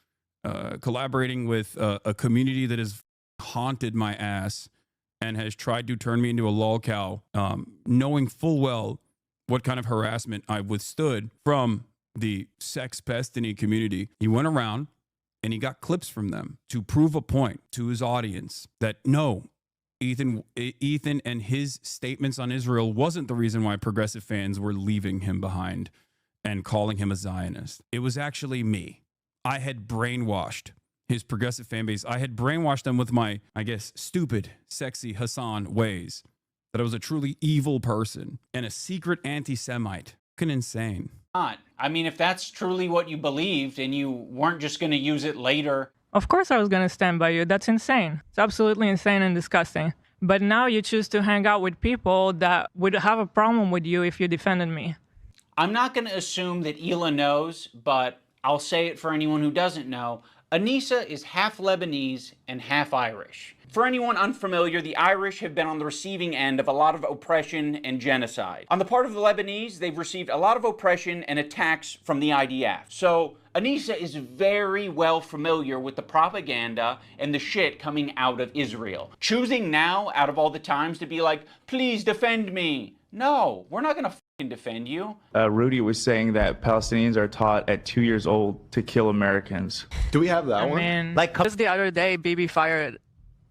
collaborating with a community that has haunted my ass and has tried to turn me into a lolcow, knowing full well what kind of harassment I withstood from the sex pestiny community. He went around and he got clips from them to prove a point to his audience that no, Ethan and his statements on Israel wasn't the reason why progressive fans were leaving him behind and calling him a Zionist. It was actually me. I had brainwashed his progressive fan base. I had brainwashed them with my, I guess, stupid, sexy Hassan ways. That I was a truly evil person and a secret anti-Semite. Fucking insane. I mean, if that's truly what you believed and you weren't just going to use it later. Of course I was going to stand by you. That's insane. It's absolutely insane and disgusting. But now you choose to hang out with people that would have a problem with you if you defended me. I'm not going to assume that Hila knows, but I'll say it for anyone who doesn't know. Anissa is half Lebanese and half Irish. For anyone unfamiliar, the Irish have been on the receiving end of a lot of oppression and genocide. On the part of the Lebanese, they've received a lot of oppression and attacks from the IDF. So Anissa is very well familiar with the propaganda and the shit coming out of Israel. Choosing now, out of all the times, to be like, please defend me. No, we're not going to fucking defend you. Rudy was saying that Palestinians are taught at 2 years old to kill Americans. Do we have that one? Man, like just the other day, Bibi fired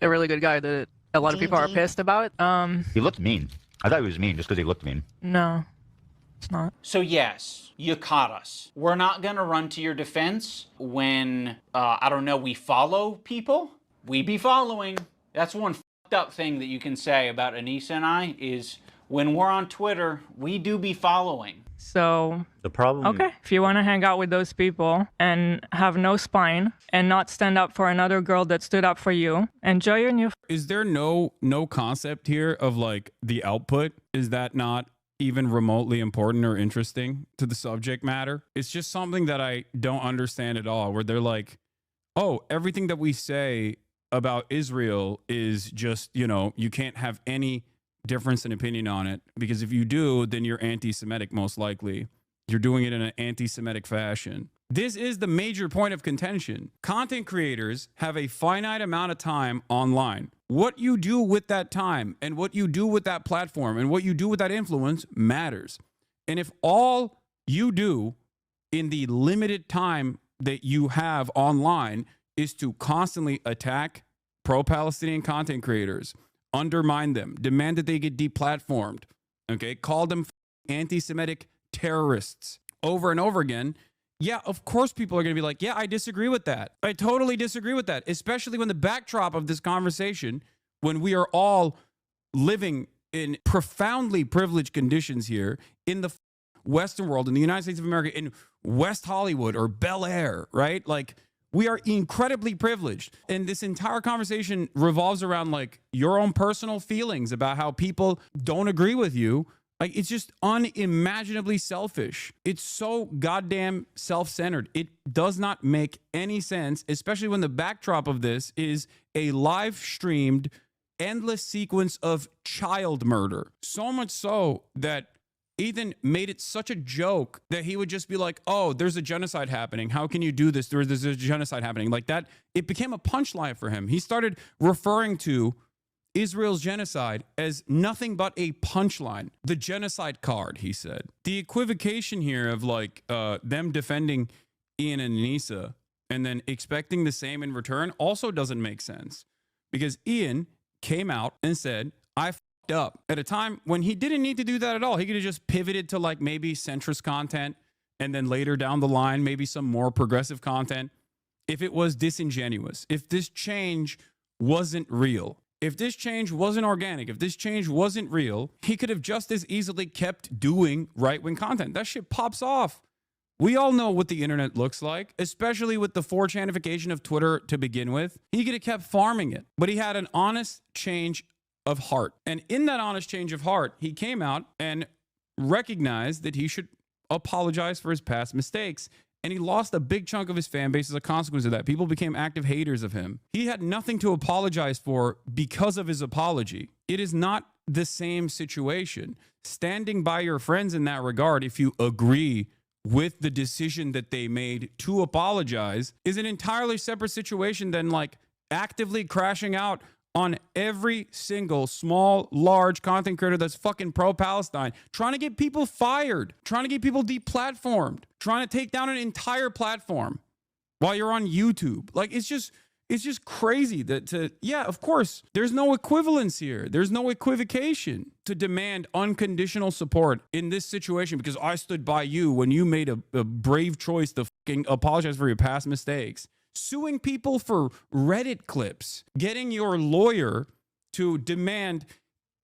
a really good guy that a lot of people are pissed about. He looked mean. I thought he was mean just because he looked mean. No. It's not. So yes, you caught us. We're not gonna run to your defense when, I don't know, we follow people. We be following. That's one fucked up thing that you can say about Anissa and I is when we're on Twitter, we do be following. So The problem. okay, if you want to hang out with those people and have no spine and not stand up for another girl that stood up for you, enjoy your new. Is there no concept here of like the output? Is that not even remotely important or interesting to the subject matter? It's just something that I don't understand at all, where they're like, oh, everything that we say about Israel is just, you know, you can't have any difference in opinion on it, because if you do, then you're anti-Semitic, most likely. You're doing it in an anti-Semitic fashion. This is the major point of contention. Content creators have a finite amount of time online. What you do with that time and what you do with that platform and what you do with that influence matters. And if all you do in the limited time that you have online is to constantly attack pro-Palestinian content creators, undermine them, demand that they get deplatformed, okay, call them anti-Semitic terrorists over and over again, yeah, of course people are going to be like, yeah, I disagree with that. I totally disagree with that, especially when the backdrop of this conversation, when we are all living in profoundly privileged conditions here in the Western world, in the United States of America, in West Hollywood or Bel Air, right? Like, we are incredibly privileged. And this entire conversation revolves around like your own personal feelings about how people don't agree with you. Like, it's just unimaginably selfish. It's so goddamn self-centered. It does not make any sense, especially when the backdrop of this is a live streamed endless sequence of child murder. So much so that Ethan made it such a joke that he would just be like, oh, there's a genocide happening. How can you do this? There's a genocide happening. Like that, it became a punchline for him. He started referring to Israel's genocide as nothing but a punchline. The genocide card, he said. The equivocation here of like them defending Ian and Anissa and then expecting the same in return also doesn't make sense. Because Ian came out and said, I f***ed up at a time when he didn't need to do that at all. He could have just pivoted to like maybe centrist content and then later down the line, maybe some more progressive content. If it was disingenuous, if this change wasn't real, if this change wasn't organic, if this change wasn't real, he could have just as easily kept doing right-wing content. That shit pops off. We all know what the internet looks like, especially with the 4chanification of Twitter to begin with. He could have kept farming it, but he had an honest change of heart. And in that honest change of heart, he came out and recognized that he should apologize for his past mistakes. And he lost a big chunk of his fan base as a consequence of that. People became active haters of him. He had nothing to apologize for because of his apology. It is not the same situation. Standing by your friends in that regard, if you agree with the decision that they made to apologize, is an entirely separate situation than like actively crashing out on every single small, large content creator that's fucking pro-Palestine, trying to get people fired, trying to get people deplatformed, trying to take down an entire platform while you're on YouTube. Like, it's just crazy that yeah, of course, there's no equivalence here. There's no equivocation to demand unconditional support in this situation because I stood by you when you made a brave choice to fucking apologize for your past mistakes. Suing people for Reddit clips, getting your lawyer to demand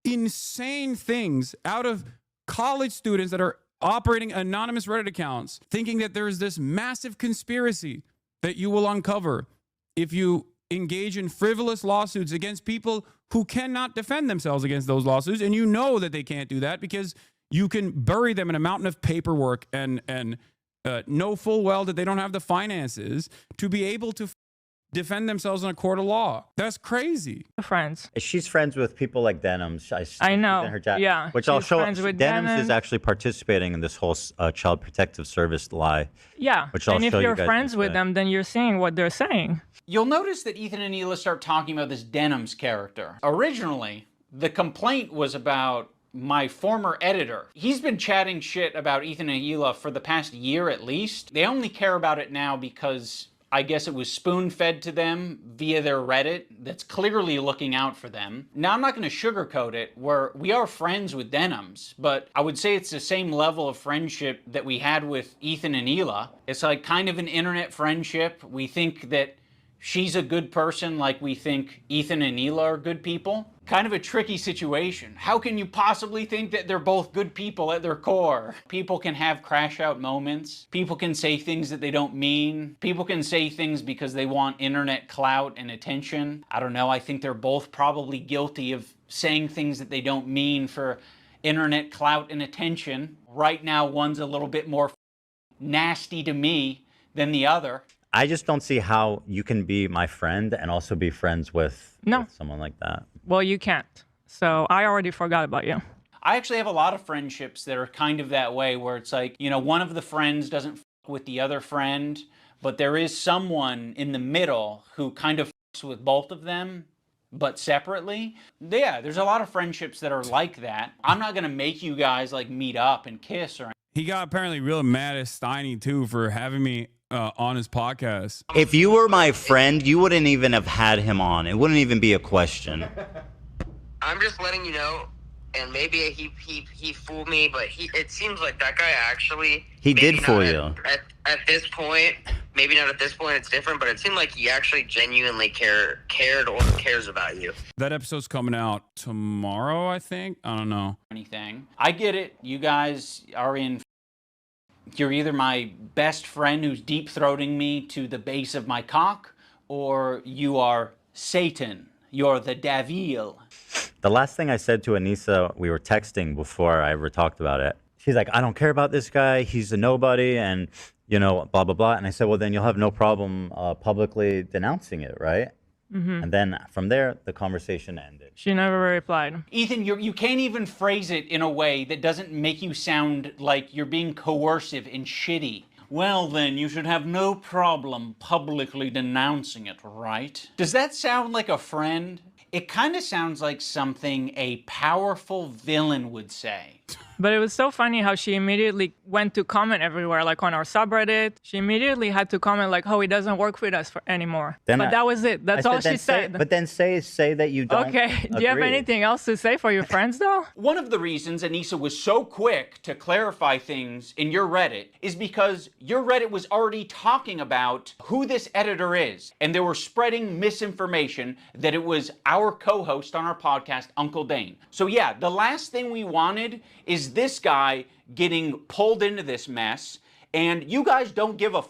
insane things out of college students that are operating anonymous Reddit accounts, thinking that there is this massive conspiracy that you will uncover if you engage in frivolous lawsuits against people who cannot defend themselves against those lawsuits. And you know that they can't do that because you can bury them in a mountain of paperwork and know full well that they don't have the finances to be able to defend themselves in a court of law. That's crazy. Friends. She's friends with people like Denims. I know. Yeah. Which I'll she's show. friends with Denims is actually participating in this whole child protective service lie. Yeah. Which I'll and if show you're you guys friends with them, then you're saying what they're saying. You'll notice that Ethan and Hila start talking about this Denims character. Originally, the complaint was about my former editor. He's been chatting shit about Ethan and Hila for the past year at least. They only care about it now because I guess it was spoon-fed to them via their Reddit that's clearly looking out for them. Now, I'm not going to sugarcoat it, we are friends with Denims, but I would say it's the same level of friendship that we had with Ethan and Hila. It's like kind of an internet friendship. We think that she's a good person like we think Ethan and Hila are good people. Kind of a tricky situation. How can you possibly think that they're both good people at their core? People can have crash out moments. People can say things that they don't mean. People can say things because they want internet clout and attention. I don't know, I think they're both probably guilty of saying things that they don't mean for internet clout and attention. Right now, one's a little bit more nasty to me than the other. I just don't see how you can be my friend and also be friends with someone like that. Well, you can't. So I already forgot about you. I actually have a lot of friendships that are kind of that way, where it's like, you know, one of the friends doesn't f with the other friend, but there is someone in the middle who kind of f with both of them, but separately. Yeah, there's a lot of friendships that are like that. I'm not going to make you guys like meet up and kiss or anything. He got apparently real mad at Steiny too for having me on his podcast. If you were my friend, you wouldn't even have had him on. It wouldn't even be a question. I'm just letting you know, and maybe he fooled me, but it seems like that guy actually... He did fool you. At this point, maybe not at this point, it's different, but it seemed like he actually genuinely cared or cares about you. That episode's coming out tomorrow, I think. I don't know. Anything. I get it. You guys are in... You're either my best friend who's deep-throating me to the base of my cock, or you are Satan. You're the devil. The last thing I said to Anissa, we were texting before I ever talked about it. She's like, I don't care about this guy. He's a nobody and, you know, blah, blah, blah. And I said, well, then you'll have no problem publicly denouncing it, right? Mm-hmm. And then from there, the conversation ended. She never replied. Ethan, you can't even phrase it in a way that doesn't make you sound like you're being coercive and shitty. Well, then, you should have no problem publicly denouncing it, right? Does that sound like a friend? It kind of sounds like something a powerful villain would say. But it was so funny how she immediately went to comment everywhere, like on our subreddit. She immediately had to comment like, oh, he doesn't work with us anymore. But that was it. That's all she said. But then say that you don't Okay, do you have anything else to say for your friends, though? One of the reasons Anissa was so quick to clarify things in your Reddit is because your Reddit was already talking about who this editor is. And they were spreading misinformation that it was our co-host on our podcast, Uncle Dane. So yeah, the last thing we wanted is this guy getting pulled into this mess, and you guys don't give a f.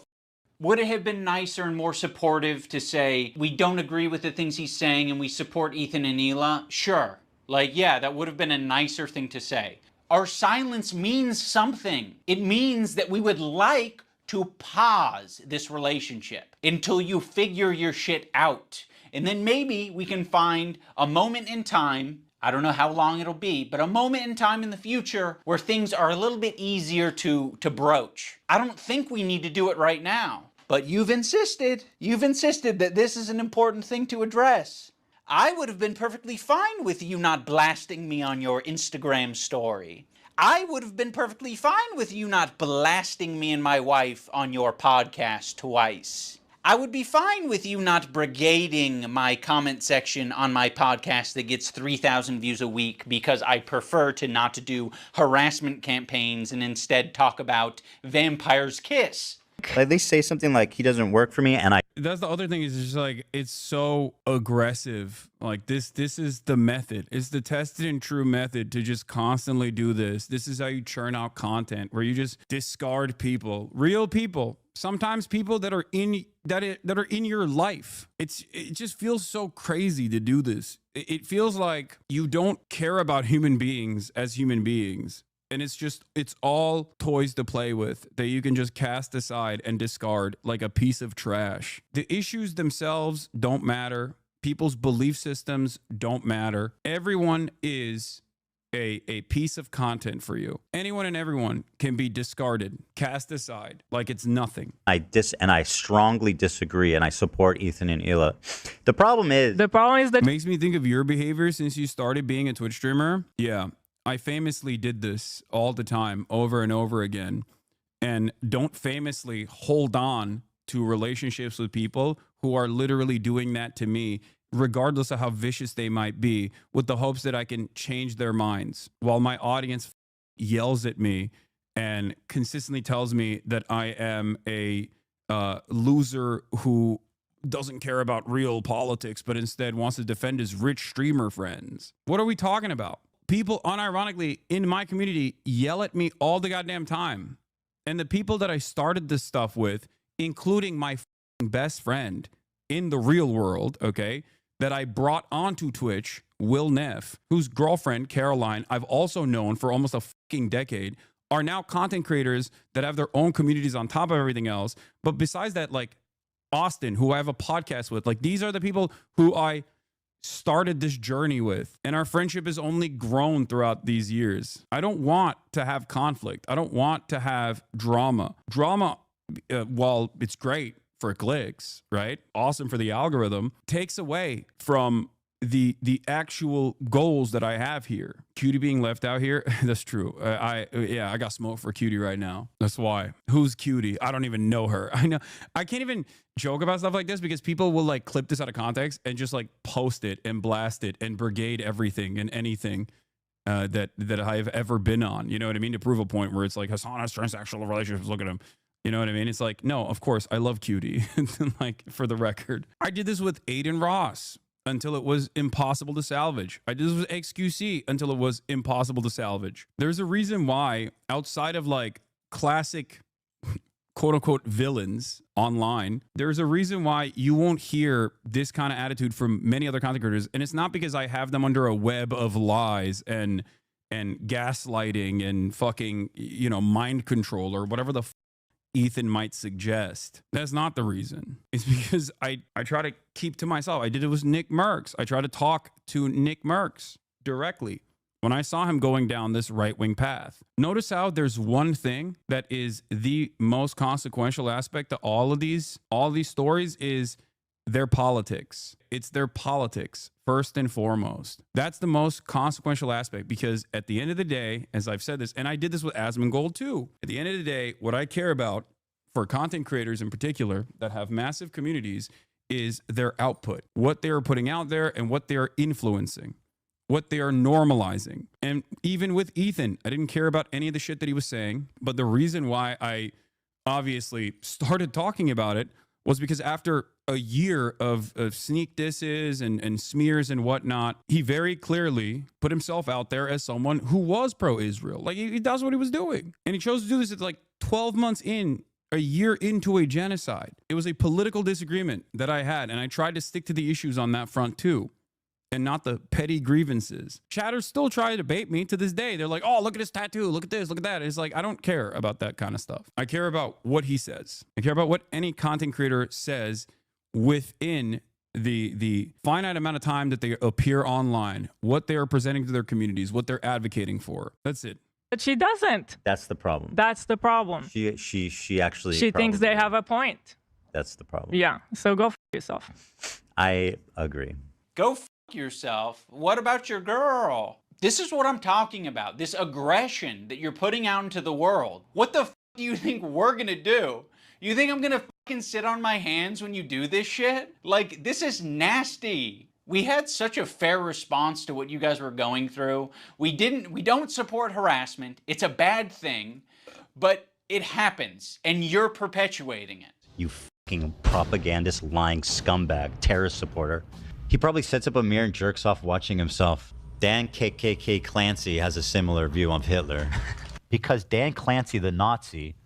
Would it have been nicer and more supportive to say, we don't agree with the things he's saying and we support Ethan and Hila? Sure. Like, yeah, that would have been a nicer thing to say. Our silence means something. It means that we would like to pause this relationship until you figure your shit out. And then maybe we can find a moment in time, I don't know how long it'll be, but a moment in time in the future where things are a little bit easier to broach. I don't think we need to do it right now, but you've insisted that this is an important thing to address. I would have been perfectly fine with you not blasting me on your Instagram story. I would have been perfectly fine with you not blasting me and my wife on your podcast twice. I would be fine with you not brigading my comment section on my podcast that gets 3,000 views a week because I prefer to not to do harassment campaigns and instead talk about Vampire's Kiss. At least say something like, he doesn't work for me, and I... That's the other thing, is just like, it's so aggressive. Like, this is the method. It's the tested and true method to just constantly do this. This is how you churn out content, where you just discard people, real people. Sometimes people that are in your life. It just feels so crazy to do this. It feels like you don't care about human beings as human beings. And it's all toys to play with that you can just cast aside and discard like a piece of trash. The issues themselves don't matter. People's belief systems don't matter. Everyone is a piece of content for you. Anyone and everyone can be discarded, cast aside, like it's nothing. I strongly disagree, and I support Ethan and Hila. The problem is that makes me think of your behavior since you started being a Twitch streamer. Yeah. I famously did this all the time, over and over again, and don't famously hold on to relationships with people who are literally doing that to me, regardless of how vicious they might be, with the hopes that I can change their minds, while my audience yells at me and consistently tells me that I am a loser who doesn't care about real politics, but instead wants to defend his rich streamer friends. What are we talking about? People, unironically, in my community yell at me all the goddamn time. And the people that I started this stuff with, including my best friend in the real world, okay, that I brought onto Twitch, Will Neff, whose girlfriend, Caroline, I've also known for almost a fucking decade, are now content creators that have their own communities on top of everything else. But besides that, like Austin, who I have a podcast with, like these are the people who I started this journey with. And our friendship has only grown throughout these years. I don't want to have conflict. I don't want to have drama. Drama, while it's great for clicks, right? Awesome for the algorithm, takes away from the actual goals that I have here. Cutie being left out here, that's true. I got smoke for Cutie right now. That's why. Who's Cutie? I don't even know her. I know I can't even joke about stuff like this because people will like clip this out of context and just like post it and blast it and brigade everything and anything that I've ever been on. You know what I mean? To prove a point where it's like Hassan has transactional relationships. Look at him. You know what I mean? It's like, no, of course, I love Cutie. Like, for the record, I did this with Aiden Ross until it was impossible to salvage. I did this with XQC until it was impossible to salvage. There's a reason why, outside of like classic quote unquote villains online, there's a reason why you won't hear this kind of attitude from many other content creators. And it's not because I have them under a web of lies and gaslighting and fucking, you know, mind control or whatever the Ethan might suggest. That's not the reason. It's because I try to keep to myself. I did it with Nick Merckx. I try to talk to Nick Merckx directly when I saw him going down this right-wing path. Notice how there's one thing that is the most consequential aspect to all these stories is their politics. It's their politics, first and foremost. That's the most consequential aspect because at the end of the day, as I've said this, and I did this with Asmongold too, at the end of the day, what I care about for content creators in particular that have massive communities is their output, what they are putting out there and what they are influencing, what they are normalizing. And even with Ethan, I didn't care about any of the shit that he was saying, but the reason why I obviously started talking about it was because after a year of sneak disses and smears and whatnot, he very clearly put himself out there as someone who was pro-Israel. Like, he does what he was doing. And he chose to do this at like 12 months in, a year into a genocide. It was a political disagreement that I had, and I tried to stick to the issues on that front too, and not the petty grievances. Chatters still try to bait me to this day. They're like, oh, look at his tattoo. Look at this. Look at that. It's like, I don't care about that kind of stuff. I care about what he says. I care about what any content creator says within the finite amount of time that they appear online, what they are presenting to their communities, what they're advocating for. That's it. But she doesn't. That's the problem. That's the problem. She actually. She thinks they have a point. That's the problem. Yeah. So go f yourself. I agree. Go f yourself. What about your girl? This is what I'm talking about. This aggression that you're putting out into the world. What the f do you think we're gonna do? You think I'm gonna fucking sit on my hands when you do this shit? Like, this is nasty. We had such a fair response to what you guys were going through. We don't support harassment. It's a bad thing, but it happens, and you're perpetuating it. You fucking propagandist, lying scumbag, terrorist supporter. He probably sets up a mirror and jerks off watching himself. Dan KKK Clancy has a similar view of Hitler. Because Dan Clancy, the Nazi,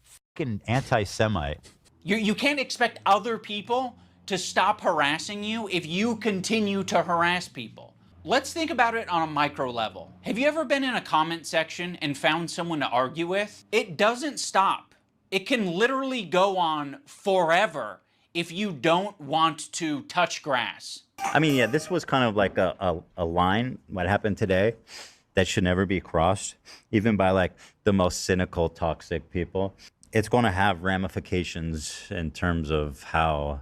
fucking anti-Semite. You can't expect other people to stop harassing you if you continue to harass people. Let's think about it on a micro level. Have you ever been in a comment section and found someone to argue with? It doesn't stop. It can literally go on forever if you don't want to touch grass. I mean, yeah, this was kind of like a line, what happened today, that should never be crossed, even by like the most cynical, toxic people. It's going to have ramifications in terms of how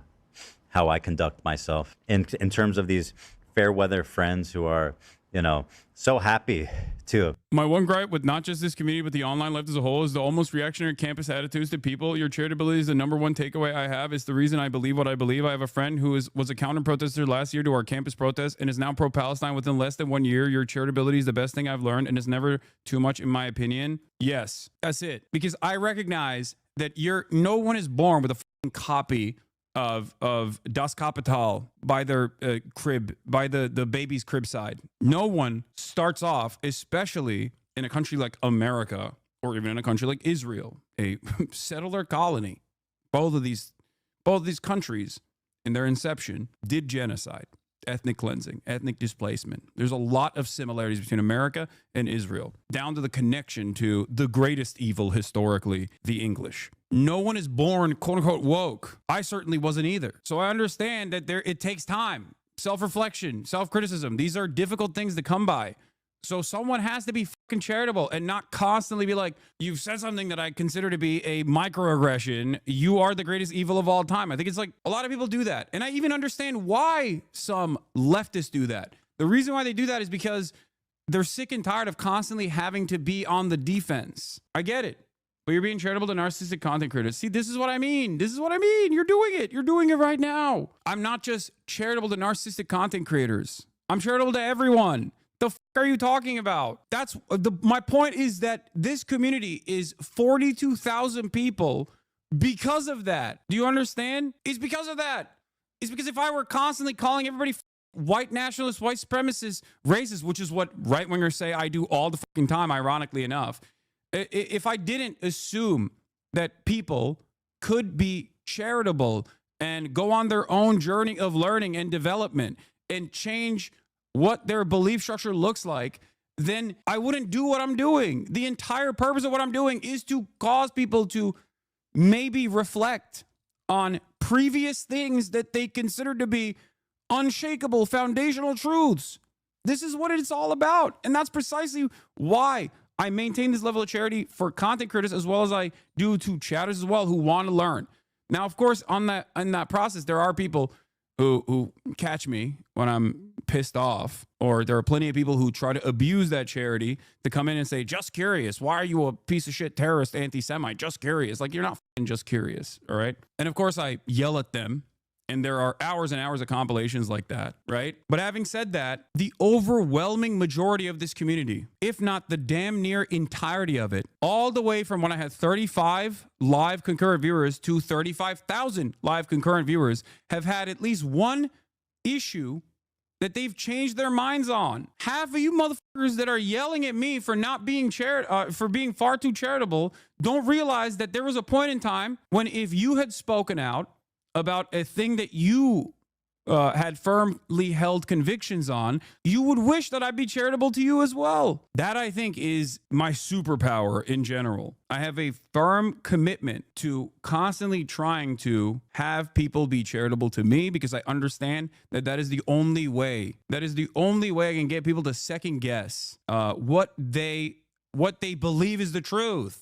I conduct myself. In terms of these fair weather friends who are you know, so happy too. My one gripe with not just this community, but the online left as a whole, is the almost reactionary campus attitudes to people. Your charitability is the number one takeaway I have. It's the reason I believe what I believe. I have a friend who was a counter protester last year to our campus protest and is now pro-Palestine within less than 1 year. Your charitability is the best thing I've learned, and it's never too much in my opinion. Yes, that's it. Because I recognize that no one is born with a fucking copy of Das Kapital by their crib, by the baby's crib side. No one starts off, especially in a country like America, or even in a country like Israel, a settler colony. Both of these countries in their inception did genocide, ethnic cleansing, ethnic displacement. There's a lot of similarities between America and Israel, down to the connection to the greatest evil historically, the English. No one is born, quote unquote, woke. I certainly wasn't either. So I understand that it takes time, self-reflection, self-criticism. These are difficult things to come by. So someone has to be fucking charitable and not constantly be like, you've said something that I consider to be a microaggression. You are the greatest evil of all time. I think it's like a lot of people do that. And I even understand why some leftists do that. The reason why they do that is because they're sick and tired of constantly having to be on the defense. I get it. But you're being charitable to narcissistic content creators. See, this is what I mean. This is what I mean. You're doing it. You're doing it right now. I'm not just charitable to narcissistic content creators. I'm charitable to everyone. The fuck are you talking about? That's my point, is that this community is 42,000 people because of that. Do you understand? It's because of that. It's because if I were constantly calling everybody white nationalists, white supremacists, racist, which is what right-wingers say I do all the fucking time, ironically enough, if I didn't assume that people could be charitable and go on their own journey of learning and development and change what their belief structure looks like, then I wouldn't do what I'm doing. The entire purpose of what I'm doing is to cause people to maybe reflect on previous things that they consider to be unshakable foundational truths. This is what it's all about. And that's precisely why I maintain this level of charity for content creators, as well as I do to chatters as well, who want to learn. Now, of course, in that process, there are people who catch me when I'm pissed off, or there are plenty of people who try to abuse that charity to come in and say, just curious, why are you a piece of shit terrorist anti-Semite? Just curious. Like, you're not just curious, all right? And of course, I yell at them. And there are hours and hours of compilations like that, right? But having said that, the overwhelming majority of this community, if not the damn near entirety of it, all the way from when I had 35 live concurrent viewers to 35,000 live concurrent viewers, have had at least one issue that they've changed their minds on. Half of you motherfuckers that are yelling at me for not being for being far too charitable don't realize that there was a point in time when, if you had spoken out about a thing that you had firmly held convictions on, you would wish that I'd be charitable to you as well. That, I think, is my superpower in general. I have a firm commitment to constantly trying to have people be charitable to me, because I understand that that is the only way. That is the only way I can get people to second guess what they believe is the truth,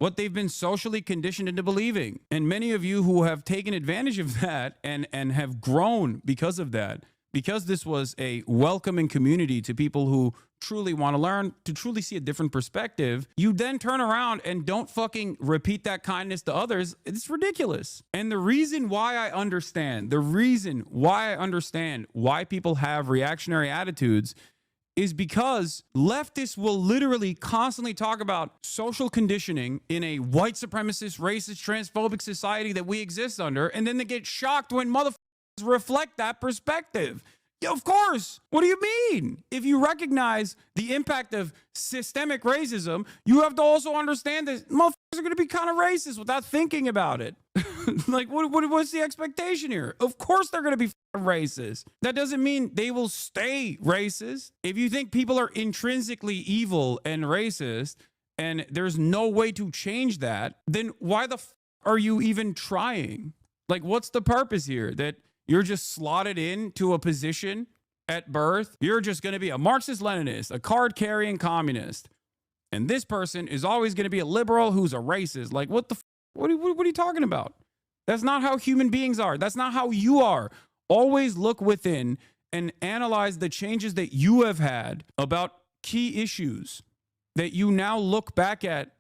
what they've been socially conditioned into believing. And many of you who have taken advantage of that and have grown because of that, because this was a welcoming community to people who truly want to learn, to truly see a different perspective, you then turn around and don't fucking repeat that kindness to others. It's ridiculous. And the reason why I understand why people have reactionary attitudes is because leftists will literally constantly talk about social conditioning in a white supremacist, racist, transphobic society that we exist under, and then they get shocked when motherfuckers reflect that perspective. Yeah, of course. What do you mean? If you recognize the impact of systemic racism, you have to also understand that motherfuckers are going to be kind of racist without thinking about it. Like, what's the expectation here? Of course they're going to be racist. That doesn't mean they will stay racist. If you think people are intrinsically evil and racist, and there's no way to change that, then why the are you even trying? Like, what's the purpose here? That you're just slotted into a position at birth? You're just going to be a Marxist-Leninist, a card-carrying communist, and this person is always going to be a liberal who's a racist. Like, what are you talking about? That's not how human beings are. That's not how you are. Always look within and analyze the changes that you have had about key issues that you now look back at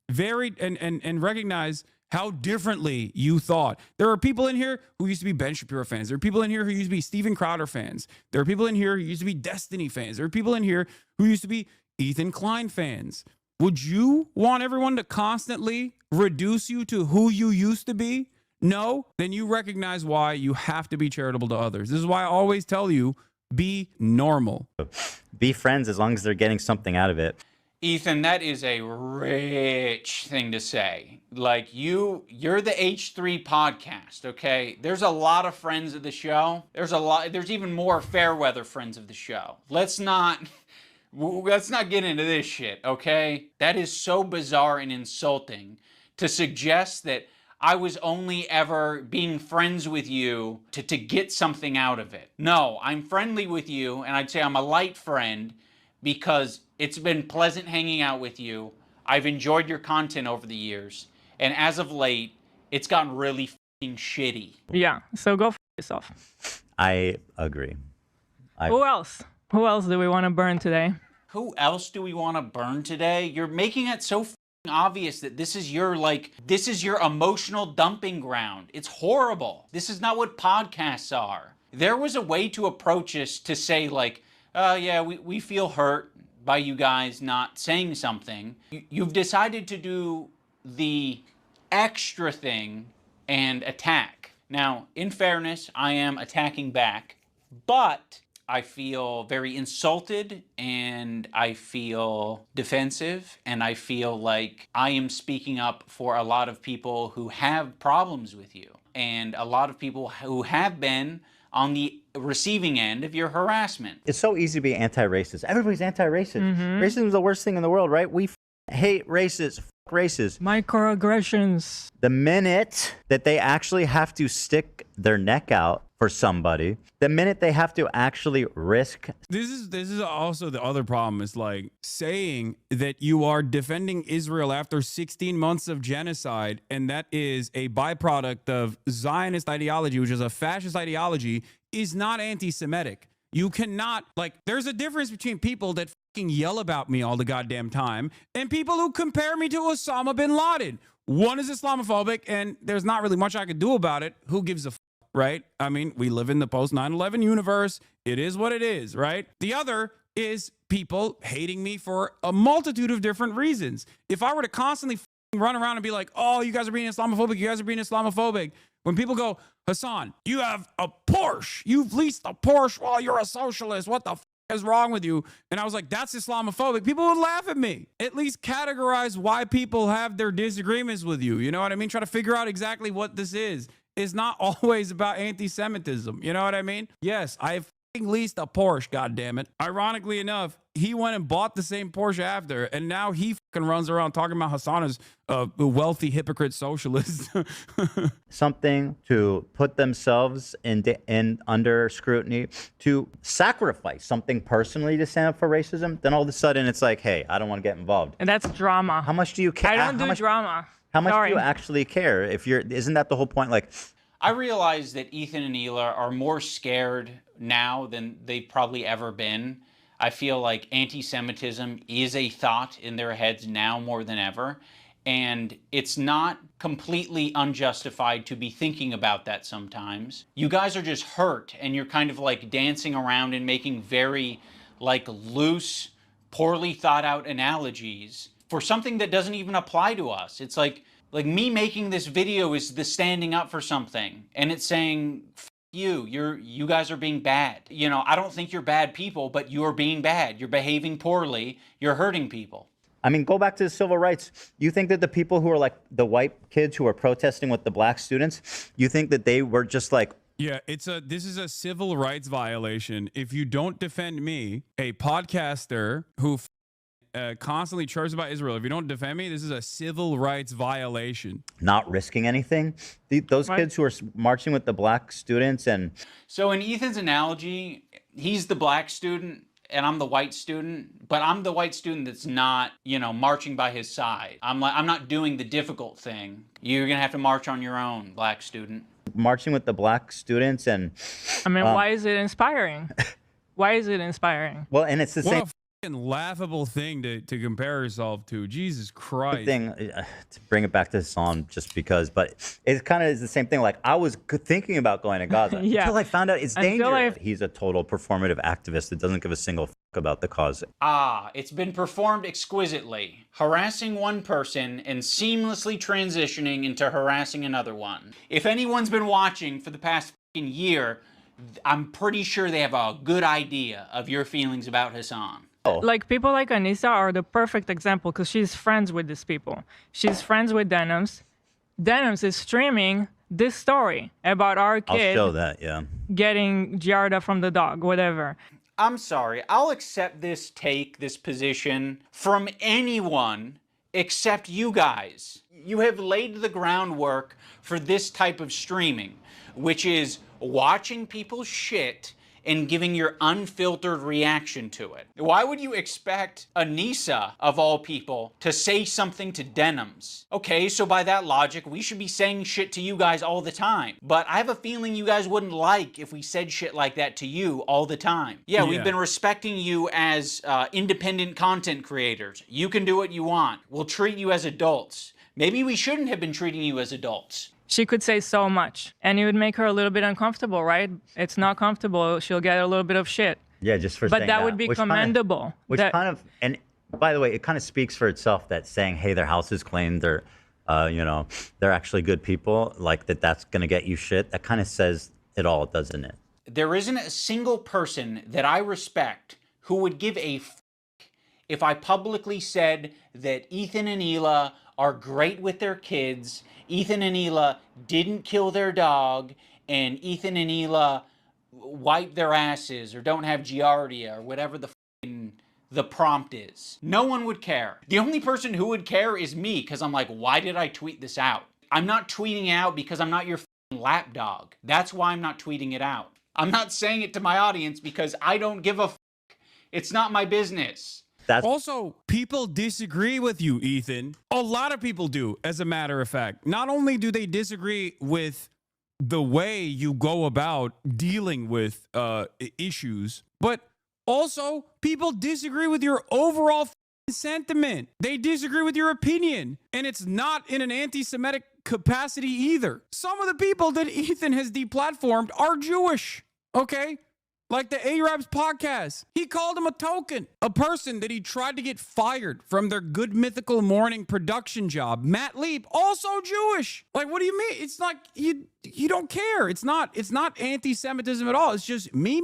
and recognize how differently you thought. There are people in here who used to be Ben Shapiro fans. There are people in here who used to be Steven Crowder fans. There are people in here who used to be Destiny fans. There are people in here who used to be Ethan Klein fans. Would you want everyone to constantly reduce you to who you used to be? No? Then you recognize why you have to be charitable to others. This is why I always tell you, be normal. Be friends as long as they're getting something out of it. Ethan, that is a rich thing to say. Like, you're the H3 podcast, okay? There's a lot of friends of the show. There's even more fair weather friends of the show. Let's not get into this shit, okay? That is so bizarre and insulting to suggest that I was only ever being friends with you to get something out of it. No, I'm friendly with you, and I'd say I'm a light friend because it's been pleasant hanging out with you. I've enjoyed your content over the years. And as of late, it's gotten really fucking shitty. Yeah, so go f yourself. I agree. Who else? Who else do we want to burn today? Who else do we want to burn today? You're making it so obvious that this is your emotional dumping ground. It's horrible. This is not what podcasts are. There was a way to approach this to say like, yeah, we feel hurt by you guys not saying something. You've decided to do the extra thing and attack. Now, in fairness, I am attacking back, but I feel very insulted and I feel defensive and I feel like I am speaking up for a lot of people who have problems with you and a lot of people who have been on the receiving end of your harassment. It's so easy to be anti-racist. Everybody's anti-racist. Racism is the worst thing in the world, right? We hate racists. Racists. Microaggressions. The minute that they actually have to stick their neck out for somebody, the minute they have to actually risk. This is also the other problem is like saying that you are defending Israel after 16 months of genocide, and that is a byproduct of Zionist ideology, which is a fascist ideology, is not anti-Semitic. You cannot, like, there's a difference between people that fucking yell about me all the goddamn time and people who compare me to Osama bin Laden. One is Islamophobic, and there's not really much I could do about it. Who gives a fuck, right? I mean, we live in the post 9/11 universe. It is what it is, right? The other is people hating me for a multitude of different reasons. If I were to constantly run around and be like, oh, you guys are being Islamophobic, you guys are being Islamophobic. When people go, Hassan, you have a Porsche. You've leased a Porsche while you're a socialist. What the f is wrong with you? And I was like, that's Islamophobic. People would laugh at me. At least categorize why people have their disagreements with you. You know what I mean? Try to figure out exactly what this is. It's not always about anti-Semitism. You know what I mean? Yes, I've leased a Porsche, goddammit. Ironically enough, he went and bought the same Porsche after, and now he fucking runs around talking about Hassan as a wealthy hypocrite socialist. Something to put themselves in under scrutiny, to sacrifice something personally to stand up for racism, then all of a sudden it's like, hey, I don't want to get involved. And that's drama. How much do you care? I don't do drama. How much do you actually care? Isn't that the whole point? Like, I realize that Ethan and Hila are more scared now than they've probably ever been. I feel like anti-Semitism is a thought in their heads now more than ever. And it's not completely unjustified to be thinking about that sometimes. You guys are just hurt and you're kind of like dancing around and making very like loose, poorly thought out analogies for something that doesn't even apply to us. It's like me making this video is the standing up for something, and it's saying, F you guys are being bad. You know, I don't think you're bad people, but you're being bad. You're behaving poorly. You're hurting people. I mean, go back to the civil rights. You think that the people who are like the white kids who are protesting with the black students, you think that they were just like, yeah, this is a civil rights violation. If you don't defend me, a podcaster who constantly chirps about Israel, if you don't defend me, this is a civil rights violation. Not risking anything? Those kids who are marching with the black students and... So in Ethan's analogy, he's the black student and I'm the white student, but I'm the white student that's not, you know, marching by his side. I'm not doing the difficult thing. You're gonna have to march on your own, black student. marching with the black students, and I mean, why is it inspiring? Why is it inspiring? Well, and it's the same laughable thing to compare yourself to. Jesus Christ. thing to bring it back to Hassan, just because, but it kind of is the same thing. Like, I was thinking about going to Gaza until I found out it's dangerous. He's a total performative activist that doesn't give a single about the cause. It's been performed exquisitely, harassing one person and seamlessly transitioning into harassing another one. If anyone's been watching for the past year, I'm pretty sure they have a good idea of your feelings about Hassan. Like, people like Anissa are the perfect example because she's friends with these people. She's friends with Denims. Denims is streaming this story about our kid I'll show that, yeah. getting Giarda from the dog, whatever. I'm sorry, I'll accept this take, this position from anyone except you guys. You have laid the groundwork for this type of streaming, which is watching people shit and giving your unfiltered reaction to it. Why would you expect Anissa, of all people, to say something to Denims? Okay, so by that logic, we should be saying shit to you guys all the time. But I have a feeling you guys wouldn't like if we said shit like that to you all the time. Yeah, we've been respecting you as independent content creators. You can do what you want. We'll treat you as adults. Maybe we shouldn't have been treating you as adults. She could say so much, and it would make her a little bit uncomfortable, right? It's not comfortable. She'll get a little bit of shit. Yeah, just for but saying that would be commendable. And by the way, it kind of speaks for itself that saying, hey, their house is clean, they're, they're actually good people, like that's going to get you shit. That kind of says it all, doesn't it? There isn't a single person that I respect who would give a f if I publicly said that Ethan and Hila are great with their kids, Ethan and Hila didn't kill their dog, and Ethan and Hila wipe their asses or don't have giardia or whatever the prompt is. No one would care. The only person who would care is me, because I'm like, why did I tweet this out? I'm not tweeting out because I'm not your lapdog. That's why I'm not tweeting it out. I'm not saying it to my audience because I don't give a f. It's not my business. Also, people disagree with you, Ethan. A lot of people do, as a matter of fact. Not only do they disagree with the way you go about dealing with issues, but also people disagree with your overall sentiment. They disagree with your opinion, and it's not in an anti-Semitic capacity either. Some of the people that Ethan has deplatformed are Jewish, okay? Like the Arabs podcast. He called him a token. A person that he tried to get fired from their Good Mythical Morning production job. Matt Leap, also Jewish. Like, what do you mean? It's like you don't care. It's not anti-Semitism at all. It's just me.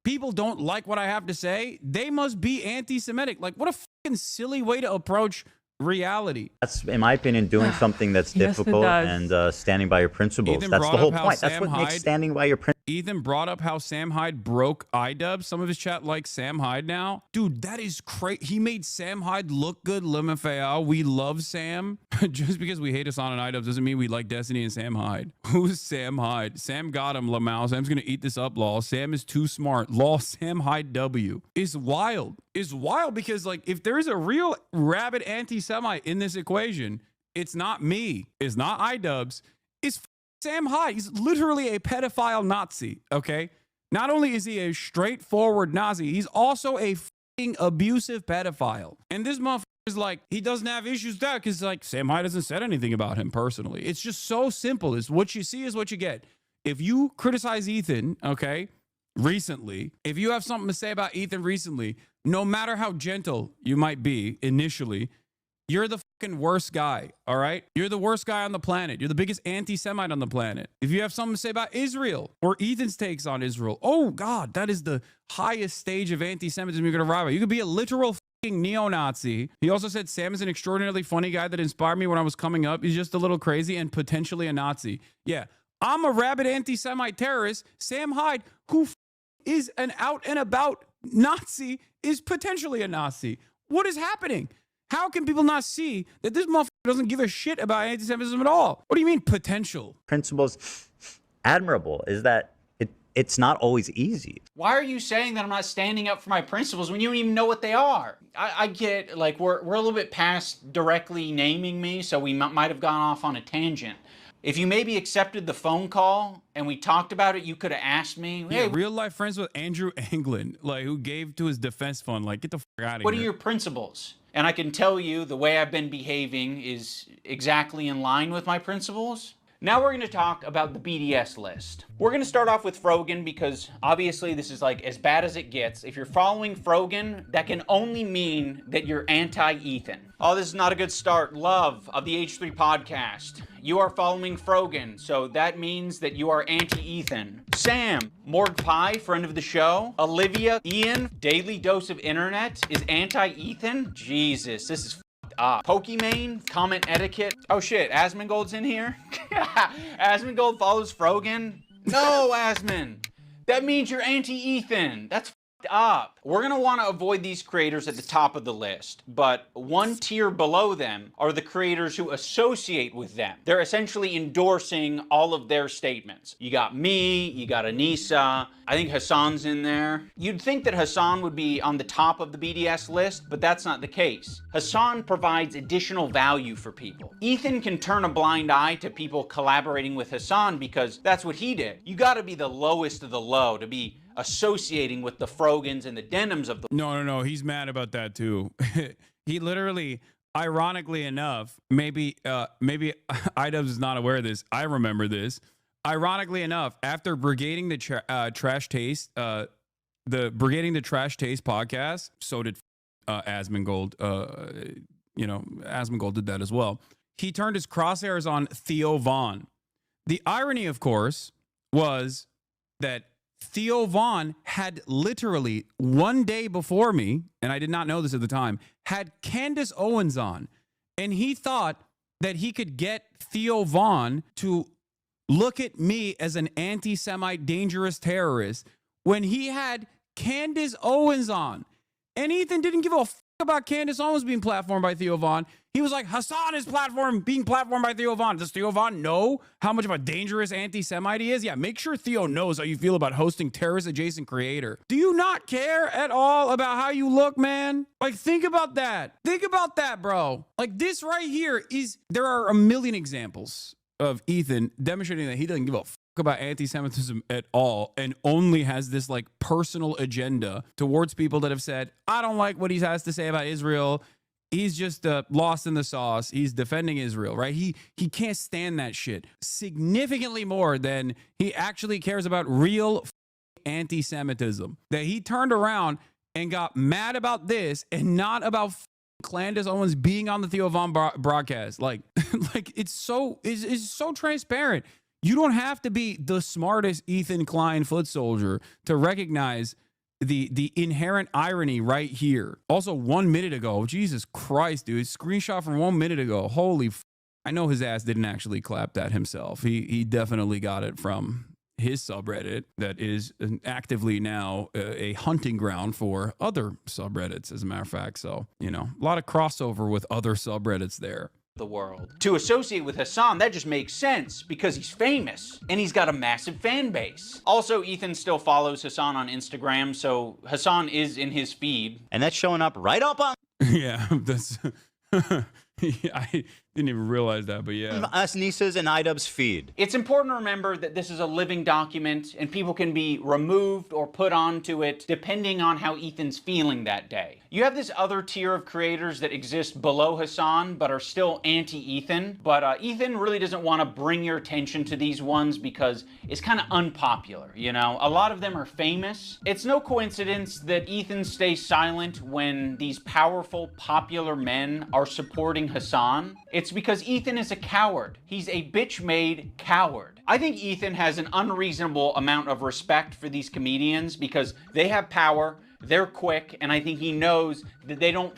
People don't like what I have to say. They must be anti-Semitic. Like, what a fucking silly way to approach reality. That's, in my opinion, doing something that's difficult and standing by your principles. Ethan that's the whole point. Sam That's what makes Hyde, standing by your principles. Ethan brought up how Sam Hyde broke iDubbbz. Some of his chat likes Sam Hyde now. Dude, that is crazy. He made Sam Hyde look good. Lemafayal. We love Sam. Just because we hate Hassan and iDubbbz doesn't mean we like Destiny and Sam Hyde. Who's Sam Hyde? Sam got him, Lamau. Sam's going to eat this up, lol. Sam is too smart. Lol, Sam Hyde W. Is wild. Is wild because, like, if there is a real rabid anti-Semite in this equation, it's not me. It's not iDubbbz. It's Sam Hyde. He's literally a pedophile Nazi, okay? Not only is he a straightforward Nazi, he's also a fucking abusive pedophile. And this motherfucker is like, he doesn't have issues with that because, like, Sam Hyde hasn't said anything about him personally. It's just so simple. It's what you see is what you get. If you criticize Ethan, okay, recently, if you have something to say about Ethan recently, no matter how gentle you might be initially, you're the fucking worst guy, all right? You're the worst guy on the planet. You're the biggest anti-Semite on the planet. If you have something to say about Israel or Ethan's takes on Israel, oh God, that is the highest stage of anti-Semitism you're going to arrive at. You could be a literal fucking neo-Nazi. He also said Sam is an extraordinarily funny guy that inspired me when I was coming up. He's just a little crazy and potentially a Nazi. Yeah, I'm a rabid anti-Semite terrorist. Sam Hyde, who is an out and about Nazi, is potentially a Nazi. What is happening? How can people not see that this motherfucker doesn't give a shit about anti-Semitism at all? What do you mean potential? Principles admirable is that it's not always easy. Why are you saying that I'm not standing up for my principles when you don't even know what they are? I get, like, we're a little bit past directly naming me, so we might have gone off on a tangent. If you maybe accepted the phone call and we talked about it, you could have asked me, hey, Yeah, real life friends with Andrew Anglin, like who gave to his defense fund. Like, get the fuck out of here. what are your principles? And I can tell you the way I've been behaving is exactly in line with my principles. Now we're going to talk about the BDS list. We're going to start off with Frogan because obviously this is like as bad as it gets. If you're following Frogan, that can only mean that you're anti-Ethan. Oh, this is not a good start. Love of the H3 podcast. You are following Frogan, so that means that you are anti-Ethan. Sam, Morg Pie, friend of the show. Olivia, Ian, Daily Dose of Internet is anti-Ethan. Jesus, this is Pokimane, comment etiquette. Oh shit, Asmongold's in here? Asmongold follows Frogan? No, Asmon. That means you're anti-Ethan. That's up. We're going to want to avoid these creators at the top of the list, but one tier below them are the creators who associate with them. They're essentially endorsing all of their statements. You got me, you got Anissa, I think Hassan's in there. You'd think that Hassan would be on the top of the BDS list, but that's not the case. Hassan provides additional value for people. Ethan can turn a blind eye to people collaborating with Hassan because that's what he did. You got to be the lowest of the low to be associating with the Frogans and the Denims of the... No. He's mad about that too. He literally, ironically enough, maybe IDubbbz is not aware of this. I remember this. Ironically enough, after brigading the Trash Taste, the Brigading the Trash Taste podcast, so did Asmongold. Asmongold did that as well. He turned his crosshairs on Theo Von. The irony, of course, was that Theo Von had literally one day before me, and I did not know this at the time, had Candace Owens on. And he thought that he could get Theo Von to look at me as an anti-Semite dangerous terrorist when he had Candace Owens on. And Ethan didn't give a fuck about Candace Owens being platformed by Theo Von. He was like, Hassan is being platformed by Theo Von. Does Theo Von know how much of a dangerous anti-Semite he is? Yeah, make sure Theo knows how you feel about hosting terrorist-adjacent creator. Do you not care at all about how you look, man? Like, think about that. Think about that, bro. Like, this right here there are a million examples of Ethan demonstrating that he doesn't give a fuck about anti-Semitism at all and only has this like personal agenda towards people that have said, I don't like what he has to say about Israel. He's just lost in the sauce. He's defending Israel, right? He can't stand that shit significantly more than he actually cares about real anti-Semitism. That he turned around and got mad about this and not about Candace Owens being on the Theo Von broadcast. Like it's so transparent. You don't have to be the smartest Ethan Klein foot soldier to recognize the inherent irony right here. Also, 1 minute ago, Jesus Christ, dude, screenshot from 1 minute ago. Holy I know his ass didn't actually clap that himself. He definitely got it from his subreddit that is actively now a hunting ground for other subreddits, as a matter of fact. So, a lot of crossover with other subreddits there. The world. To associate with Hassan, that just makes sense because he's famous and he's got a massive fan base. Also, Ethan still follows Hassan on Instagram, so Hassan is in his feed. And that's showing up right up on... Yeah, that's... I didn't even realize that, but yeah. Us Nisa's and IDubbbz's feed. It's important to remember that this is a living document and people can be removed or put onto it depending on how Ethan's feeling that day. You have this other tier of creators that exist below Hassan but are still anti-Ethan, but Ethan really doesn't want to bring your attention to these ones because it's kind of unpopular, A lot of them are famous. It's no coincidence that Ethan stays silent when these powerful, popular men are supporting Hassan. It's because Ethan is a coward. He's a bitch-made coward. I think Ethan has an unreasonable amount of respect for these comedians because they have power, they're quick, and I think he knows that they don't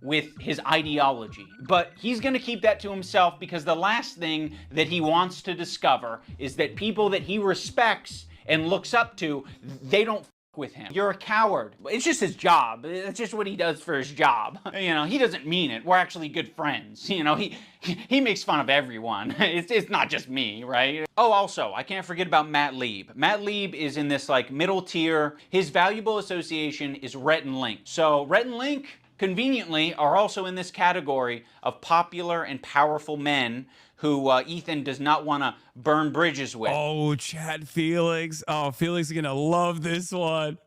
with his ideology. But he's going to keep that to himself because the last thing that he wants to discover is that people that he respects and looks up to, they don't with him. You're a coward. It's just his job. It's just what he does for his job. He doesn't mean it. We're actually good friends. He makes fun of everyone. It's not just me, right? Oh, also, I can't forget about Matt Lieb. Matt Lieb is in this middle tier. His valuable association is Rhett and Link. So Rhett and Link, conveniently, are also in this category of popular and powerful men who Ethan does not want to burn bridges with. Oh, Chad Felix. Oh, Felix is going to love this one.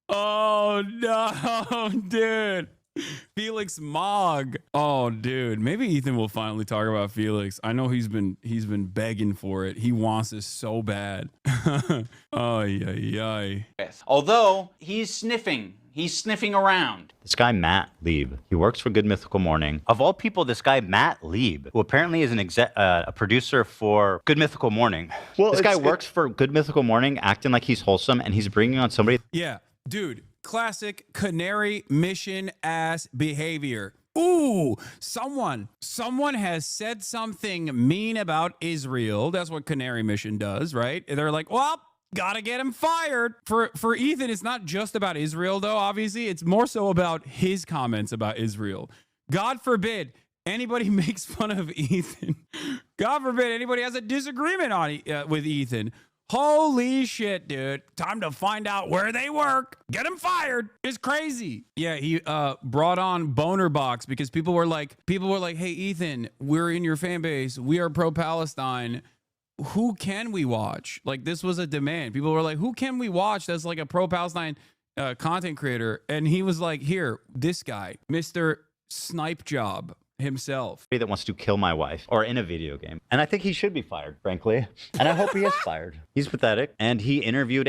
Oh, no, dude. Felix Mogg. Oh, dude. Maybe Ethan will finally talk about Felix. I know he's been begging for it. He wants this so bad. Oh, yeah. Although he's sniffing around. This guy, Matt Lieb, he works for Good Mythical Morning. Of all people, this guy, Matt Lieb, who apparently is a producer for Good Mythical Morning. Well, this guy works for Good Mythical Morning, acting like he's wholesome, and he's bringing on somebody. Yeah, dude. Classic canary mission ass behavior. Ooh, someone has said something mean about Israel. That's what Canary Mission does, right? They're like, well, gotta get him fired. For Ethan, it's not just about Israel, though, obviously. It's more so about his comments about Israel. God forbid anybody makes fun of Ethan. God forbid anybody has a disagreement with Ethan. Holy shit, dude. Time to find out where they work. Get him fired. It's crazy. Yeah, he brought on Boner Box because people were like, hey, Ethan, we're in your fan base. We are pro-Palestine. Who can we watch? Like, this was a demand. People were like, who can we watch that's like a pro-Palestine content creator? And he was like, here, this guy, Mr. Snipe Job himself. That wants to kill my wife or in a video game. And I think he should be fired, frankly. And I hope he is fired. He's pathetic. And he interviewed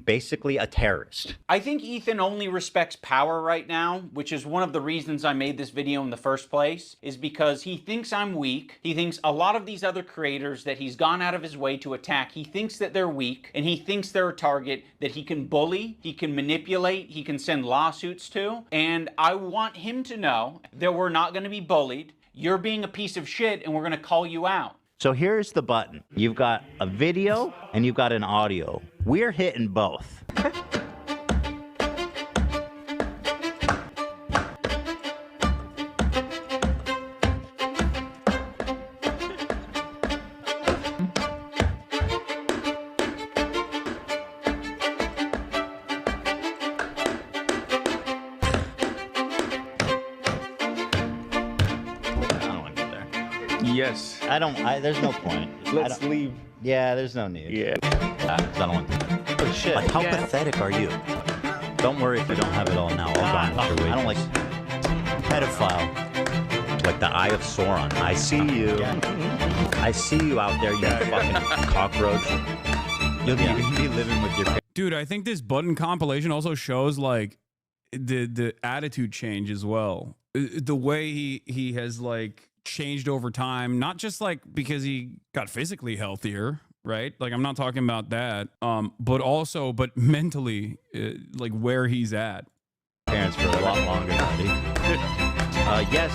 basically a terrorist. I think Ethan only respects power right now, which is one of the reasons I made this video in the first place, is because he thinks I'm weak. He thinks a lot of these other creators that he's gone out of his way to attack, he thinks that they're weak, and he thinks they're a target that he can bully, he can manipulate, he can send lawsuits to. And I want him to know that we're not going to be bullied. You're being a piece of shit, and we're going to call you out. So here's the button. You've got a video and you've got an audio. We're hitting both. Yes. There's no point. Let's leave. Yeah, there's no need. Yeah. I don't want to. Oh, shit. Like, how pathetic are you? Don't worry if you don't have it all now. All gone. I don't like pedophile. Like the Eye of Sauron. I see you. I see you out there, you fucking cockroach. You'll be living with your... Dude, I think this button compilation also shows like the attitude change as well. The way he has like changed over time, not just like because he got physically healthier, right? Like, I'm not talking about that, but mentally, like where he's at. Parents for a lot longer, buddy. Yes,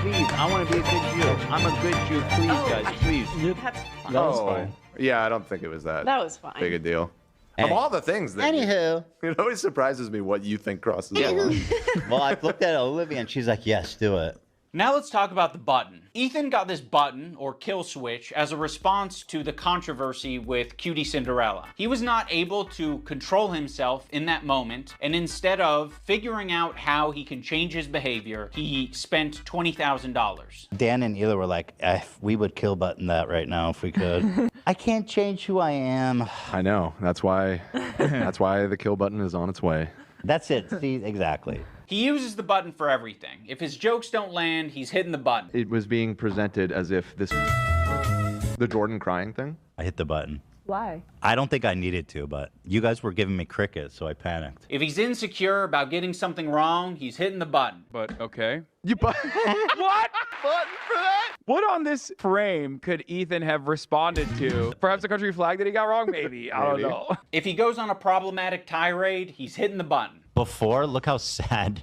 please, I want to be a good Jew. I'm a good Jew, please, guys, please. That's fine. That was fine. Yeah, I don't think it was that was fine. big a deal. Of all the things that it always surprises me what you think crosses the line. Well, I looked at Olivia and she's like, yes, do it. Now let's talk about the button. Ethan got this button, or kill switch, as a response to the controversy with Cutie Cinderella. He was not able to control himself in that moment, and instead of figuring out how he can change his behavior, he spent $20,000. Dan and Ela were like, we would kill button that right now if we could. I can't change who I am. I know. That's why the kill button is on its way. That's it. See, exactly. He uses the button for everything. If his jokes don't land, he's hitting the button. It was being presented as if the Jordan crying thing. I hit the button. Why? I don't think I needed to, but you guys were giving me crickets, so I panicked. If he's insecure about getting something wrong, he's hitting the button. But, okay. You What? Button for that? What on this frame could Ethan have responded to? Perhaps the country flag that he got wrong? Maybe. I don't know. If he goes on a problematic tirade, he's hitting the button. Before, look how sad.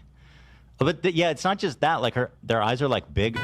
But yeah, it's not just that. Like their eyes are like big.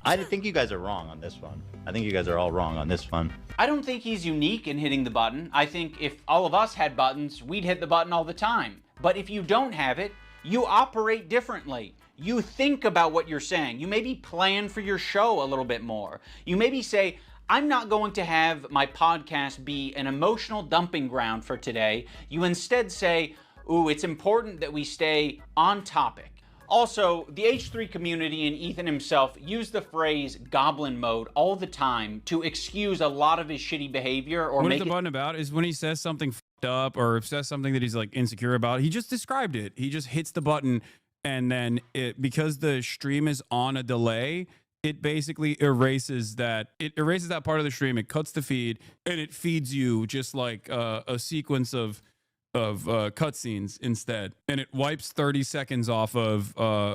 I think you guys are wrong on this one. I think you guys are all wrong on this one. I don't think he's unique in hitting the button. I think if all of us had buttons, we'd hit the button all the time. But if you don't have it, you operate differently. You think about what you're saying. You maybe plan for your show a little bit more. You maybe say, I'm not going to have my podcast be an emotional dumping ground for today. You instead say, ooh, it's important that we stay on topic. Also, the H3 community and Ethan himself use the phrase goblin mode all the time to excuse a lot of his shitty behavior or what make is the button about is when he says something fucked up or says something that he's like insecure about, he just described it. He just hits the button, and then because the stream is on a delay, it basically erases that part of the stream. It cuts the feed, and it feeds you just like a sequence of cutscenes instead, and it wipes 30 seconds off of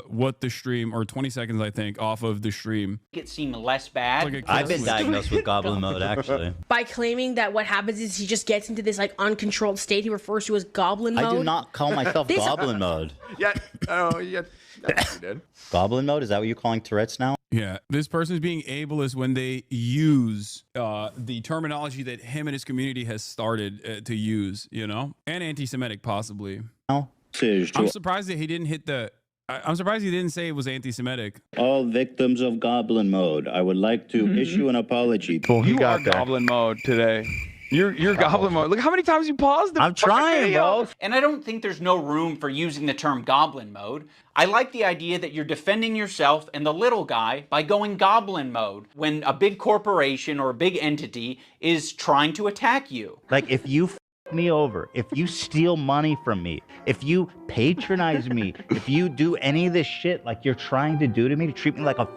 what the stream, or 20 seconds I think, off of the stream. it seem less bad. Like I've been diagnosed with goblin mode, actually. By claiming that what happens is he just gets into this like uncontrolled state he refers to as goblin mode. I do not call myself goblin mode. Yeah. Oh, yeah. That's what you did. Goblin mode? Is that what you're calling Tourette's now? Yeah, this person's being ableist when they use the terminology that him and his community has started to use, you know, and anti-Semitic possibly. No. I'm surprised that he didn't hit the. I'm surprised he didn't say it was anti-Semitic. All victims of goblin mode, I would like to issue an apology. You are goblin mode today. You're goblin mode. Look how many times you paused the I'm trying, video. bro. And I don't think there's no room for using the term goblin mode. I like the idea that you're defending yourself and the little guy by going goblin mode when a big corporation or a big entity is trying to attack you. Like, if you f me over, if you steal money from me, if you patronize me, if you do any of this shit like you're trying to do to me, to treat me like a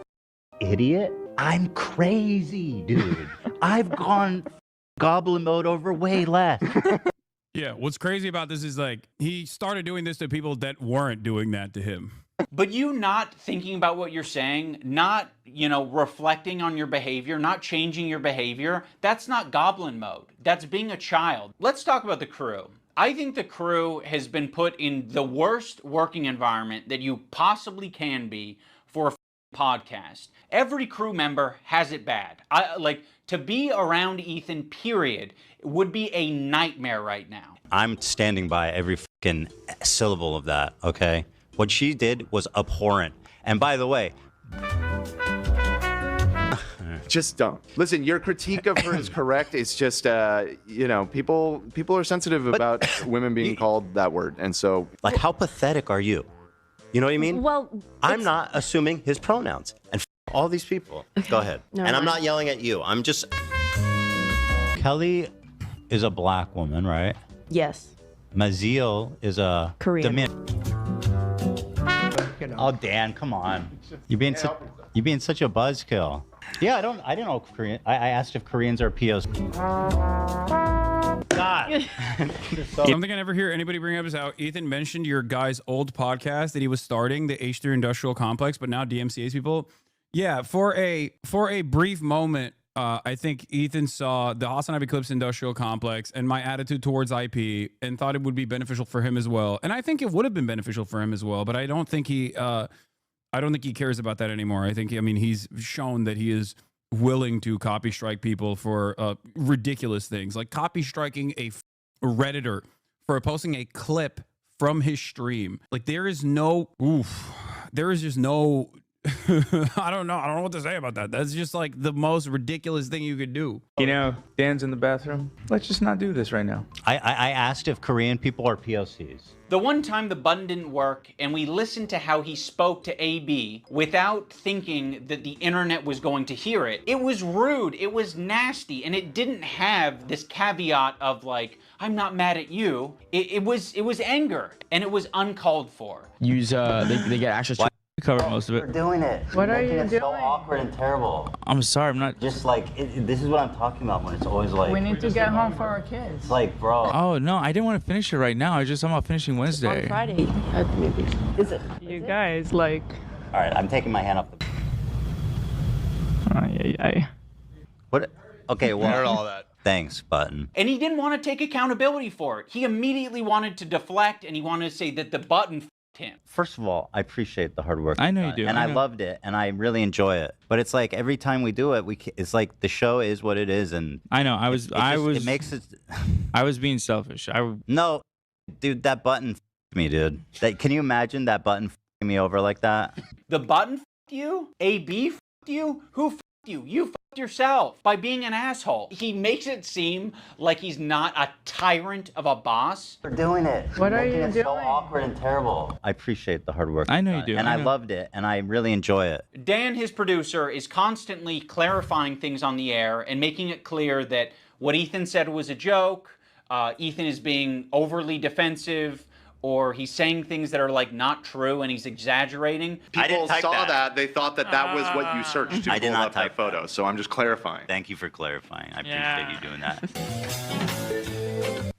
idiot, I'm crazy, dude. I've gone goblin mode over way less. Yeah, what's crazy about this is like he started doing this to people that weren't doing that to him. But you not thinking about what you're saying, not, you know, reflecting on your behavior, not changing your behavior, that's not goblin mode. That's being a child. Let's talk about the crew. I think the crew has been put in the worst working environment that you possibly can be for a podcast. Every crew member has it bad. To be around Ethan, period, would be a nightmare right now. I'm standing by every fucking syllable of that, okay? What she did was abhorrent. And by the way, just don't listen. Your critique of her is correct. It's just, you know, people are sensitive about women being called that word, and so like, how pathetic are you? You know what I mean? Well, I'm not assuming his pronouns, and all these people. Go ahead. No, and I'm no. not yelling at you. I'm just. Kelly is a black woman, right? Yes. Maziel is a Korean. Oh, Dan, come on. You're being such a buzzkill. Yeah, I don't know Korean. I asked if Koreans are POs. God. Something I never hear anybody bring up is how Ethan mentioned your guy's old podcast that he was starting, the H3 Industrial Complex, but now DMCA's people. Yeah, for a brief moment, I think Ethan saw the Hasanabi Clips Industrial Complex and my attitude towards IP and thought it would be beneficial for him as well. And I think it would have been beneficial for him as well, but I don't think he cares about that anymore. I think, he's shown that he is willing to copy strike people for ridiculous things, like copy striking a Redditor for posting a clip from his stream. Like, there is just no I don't know what to say about that. That's just like the most ridiculous thing you could do. You know, Dan's in the bathroom. Let's just not do this right now. I asked if Korean people are POCs. The one time the button didn't work and we listened to how he spoke to AB without thinking that the internet was going to hear it, it was rude, it was nasty, and it didn't have this caveat of like, I'm not mad at you. It was anger, and it was uncalled for. Use they get access to cover most of it. We're doing it. What are you It's doing? so awkward and terrible. I'm sorry, I'm not. Just like this is what I'm talking about when it's always like. We need to get home for our kids. It's like, bro. Oh no, I didn't want to finish it right now. I'm about finishing Wednesday. On Friday, maybe. Is it? You guys, like. All right, I'm taking my hand off the. What? Okay, well. I heard all that. Thanks, button. And he didn't want to take accountability for it. He immediately wanted to deflect, and he wanted to say that the button f***ed him. First of all, I appreciate the hard work. I know you do. And I know. loved it, and I really enjoy it. But it's like every time we do it, it's like the show is what it is, and I know. It makes it. I was being selfish. No, dude, that button f***ed me, dude. Can you imagine that button f***ing me over like that? The button f***ed you? AB f***ed you? Who f***ed You fucked yourself by being an asshole. He makes it seem like he's not a tyrant of a boss. For doing it. What are you Making it doing? so awkward and terrible. I appreciate the hard work. I know you you've do. done, and I I know. loved it, and I really enjoy it. Dan, his producer, is constantly clarifying things on the air and making it clear that what Ethan said was a joke. Ethan is being overly defensive, or he's saying things that are like not true and he's exaggerating. People saw that. They thought that that was what you searched to I did pull not up type that photo. So I'm just clarifying. Thank you for clarifying. I appreciate you doing that.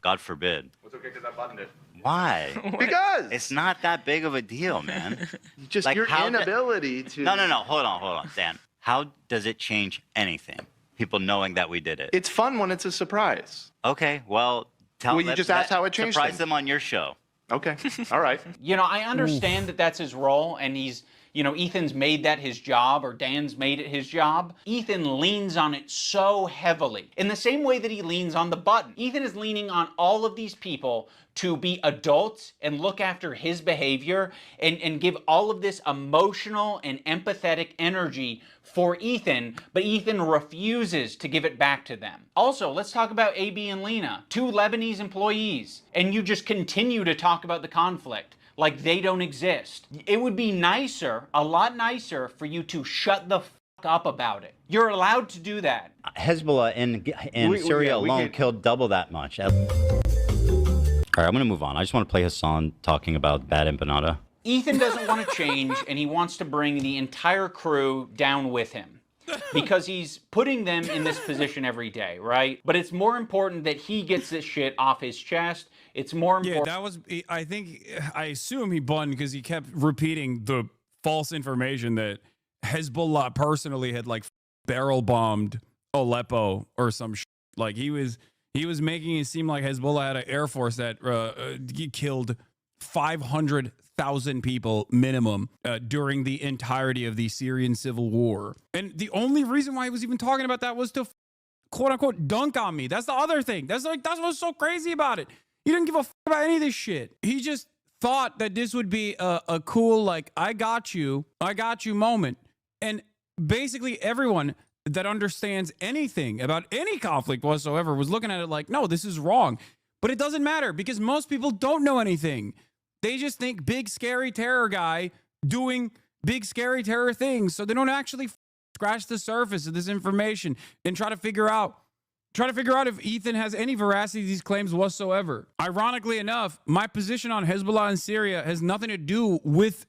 God forbid. It's okay because I buttoned it. Why? Because it's not that big of a deal, man. Just Like, your how inability to. No. Hold on, Dan. How does it change anything? People knowing that we did it. It's fun when it's a surprise. Okay, well, Well, you just asked how it changed Surprise things. them on your show. Okay, all right. You know, I understand that that's his role, and he's, you know, Ethan's made that his job, or Dan's made it his job. Ethan leans on it so heavily, in the same way that he leans on the button. Ethan is leaning on all of these people to be adults and look after his behavior and give all of this emotional and empathetic energy for Ethan, but Ethan refuses to give it back to them. Also, let's talk about AB and Lena, 2 Lebanese employees, and you just continue to talk about the conflict like they don't exist. It would be nicer, a lot nicer, for you to shut the fuck up about it. You're allowed to do that. Hezbollah in Syria alone killed double that much. All right, I'm going to move on. I just want to play Hassan talking about bad empanada. Ethan doesn't want to change, and he wants to bring the entire crew down with him because he's putting them in this position every day, right? But it's more important that he gets this shit off his chest. It's more important. Yeah, that was, I assume he bun because he kept repeating the false information that Hezbollah personally had like barrel bombed Aleppo or some shit. Like he was making it seem like Hezbollah had an air force that killed 500,000 people minimum during the entirety of the Syrian civil war. And the only reason why he was even talking about that was to quote unquote dunk on me. That's the other thing. That's what's so crazy about it. He didn't give a about any of this shit. He just thought that this would be a cool, like, I got you moment. And basically everyone that understands anything about any conflict whatsoever was looking at it like, no, this is wrong. But it doesn't matter because most people don't know anything. They just think big, scary terror guy doing big, scary terror things. So they don't actually scratch the surface of this information and try to figure out if Ethan has any veracity to these claims whatsoever. Ironically enough, my position on Hezbollah in Syria has nothing to do with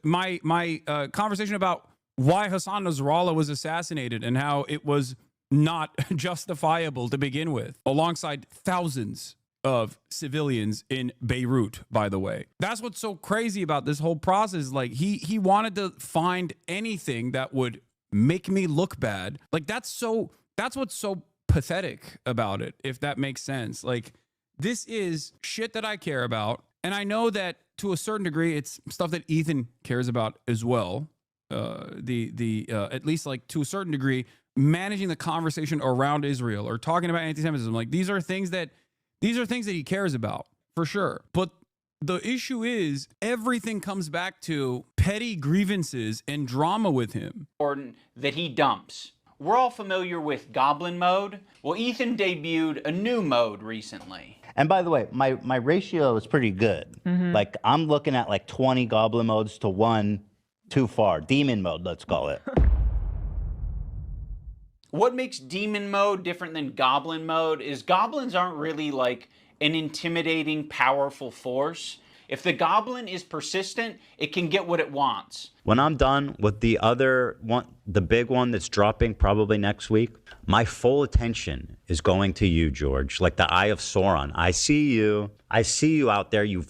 my conversation about why Hassan Nasrallah was assassinated and how it was not justifiable to begin with, alongside thousands of civilians in Beirut, by the way. That's what's so crazy about this whole process. Like he wanted to find anything that would make me look bad. Like that's what's so pathetic about it, if that makes sense. Like this is shit that I care about, and I know that to a certain degree it's stuff that Ethan cares about as well. At least like to a certain degree, managing the conversation around Israel or talking about anti-Semitism, like these are things that he cares about for sure. But the issue is everything comes back to petty grievances and drama with him. Important that he dumps. We're all familiar with Goblin mode. Well, Ethan debuted a new mode recently. And by the way, my ratio is pretty good. Like I'm looking at like 20 goblin modes to 1 too far. Demon mode, let's call it. What makes demon mode different than goblin mode is goblins aren't really like an intimidating, powerful force. If the goblin is persistent, it can get what it wants. When I'm done with the other one, the big one that's dropping probably next week, my full attention is going to you, George. Like the Eye of Sauron. I see you out there, you